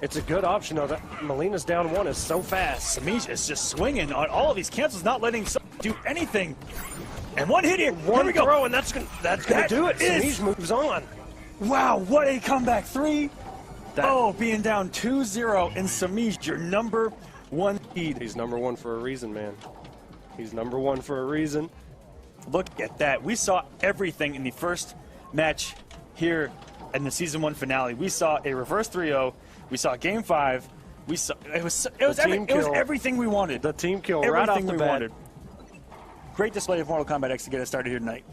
Speaker 9: It's a good option, though. That Melina's down 1 is so fast.
Speaker 8: Samij is just swinging on all of these cancels, not letting do anything. And one hit here.
Speaker 9: One
Speaker 8: here we go.
Speaker 9: throw, and that's gonna do it. Samij moves on.
Speaker 8: Wow, what a comeback. 3. Being down 2-0, and Samij, your number 1 seed.
Speaker 9: He's number 1 for a reason, man. He's number 1 for a reason.
Speaker 8: Look at that. We saw everything in the first match here in the Season 1 finale. We saw a reverse 3-0. We saw Game 5. We saw it was everything we wanted.
Speaker 9: The team kill
Speaker 8: everything
Speaker 9: right off the
Speaker 8: we
Speaker 9: bat.
Speaker 8: Wanted. Great display of Mortal Kombat X to get us started here tonight.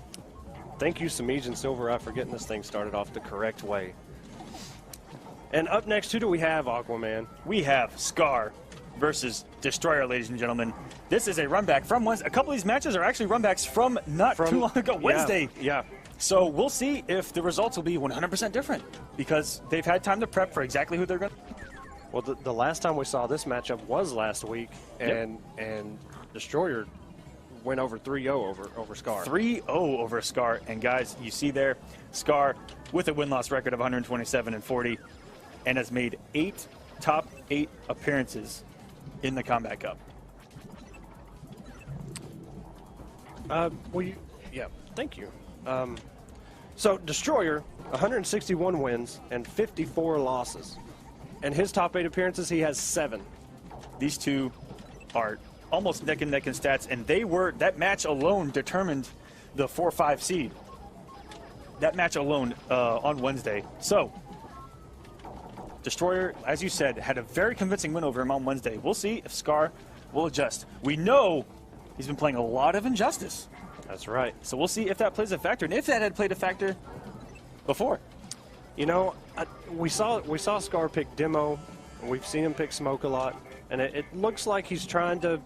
Speaker 9: Thank you, Samij and Silver Eye, for getting this thing started off the correct way. And up next, who do we have, Aquaman?
Speaker 8: We have Scar versus Destroyer, ladies and gentlemen. This is a runback from Wednesday. A couple of these matches are actually runbacks from too long ago, Wednesday.
Speaker 9: Yeah.
Speaker 8: So we'll see if the results will be 100% different because they've had time to prep for exactly who they're going to.
Speaker 9: Well, the last time we saw this matchup was last week, and Destroyer went over 3-0 over Scar.
Speaker 8: 3-0 over Scar. And guys, you see there, Scar with a win-loss record of 127-40 and has made 8 top 8 appearances in the Combat Cup.
Speaker 9: Thank you. So Destroyer, 161 wins and 54 losses. And his top 8 appearances, he has 7.
Speaker 8: These two are almost neck and neck in stats, and that match alone determined the 4-5 seed. That match alone on Wednesday. So Destroyer, as you said, had a very convincing win over him on Wednesday. We'll see if Scar will adjust. We know he's been playing a lot of Injustice.
Speaker 9: That's right.
Speaker 8: So we'll see if that plays a factor, and if that had played a factor before.
Speaker 9: You know, we saw Scar pick Demo, and we've seen him pick Smoke a lot, and it looks like he's trying to.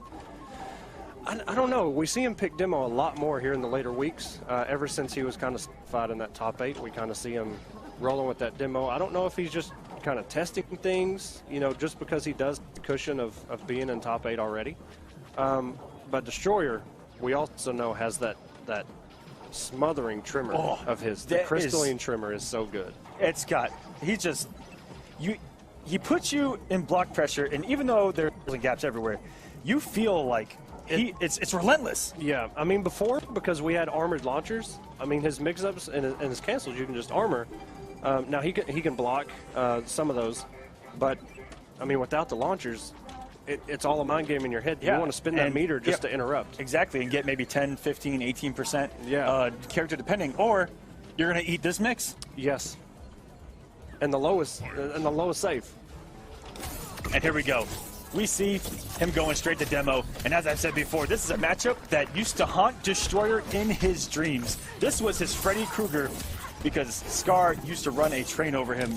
Speaker 9: I don't know. We see him pick Demo a lot more here in the later weeks. Ever since he was kind of solidified in that top 8, we kind of see him rolling with that Demo. I don't know if he's just kind of testing things, you know, just because he does the cushion of being in top 8 already. But Destroyer, we also know, has that smothering trimmer of his. The crystalline trimmer is so good.
Speaker 8: It's got, he puts you in block pressure, and even though there's gaps everywhere, you feel like it's relentless.
Speaker 9: Yeah, I mean, before, because we had armored launchers, I mean, his mix-ups and his cancels, you can just armor. Now, he can block some of those, but, I mean, without the launchers, it's all a mind game in your head. You want to spin that meter just to interrupt.
Speaker 8: Exactly, and get maybe 10, 15, 18% character depending, or you're going to eat this mix.
Speaker 9: Yes. And the lowest safe.
Speaker 8: And here we go. We see him going straight to Demo, and as I've said before, this is a matchup that used to haunt Destroyer in his dreams. This was his Freddy Krueger, because Scar used to run a train over him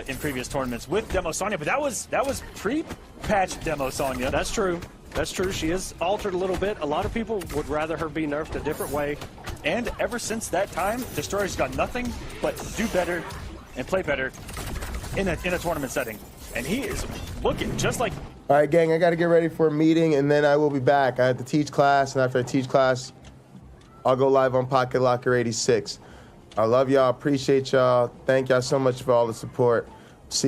Speaker 8: in previous tournaments with Demo Sonya, but that was pre-patch Demo Sonya.
Speaker 9: That's true. That's true. She is altered a little bit. A lot of people would rather her be nerfed a different way.
Speaker 8: And ever since that time, Destroyer's got nothing but do better and play better in a tournament setting. And he is looking just like...
Speaker 2: All right, gang, I got to get ready for a meeting, and then I will be back. I have to teach class, and after I teach class, I'll go live on Pocket Locker 86. I love y'all. Appreciate y'all. Thank y'all so much for all the support. See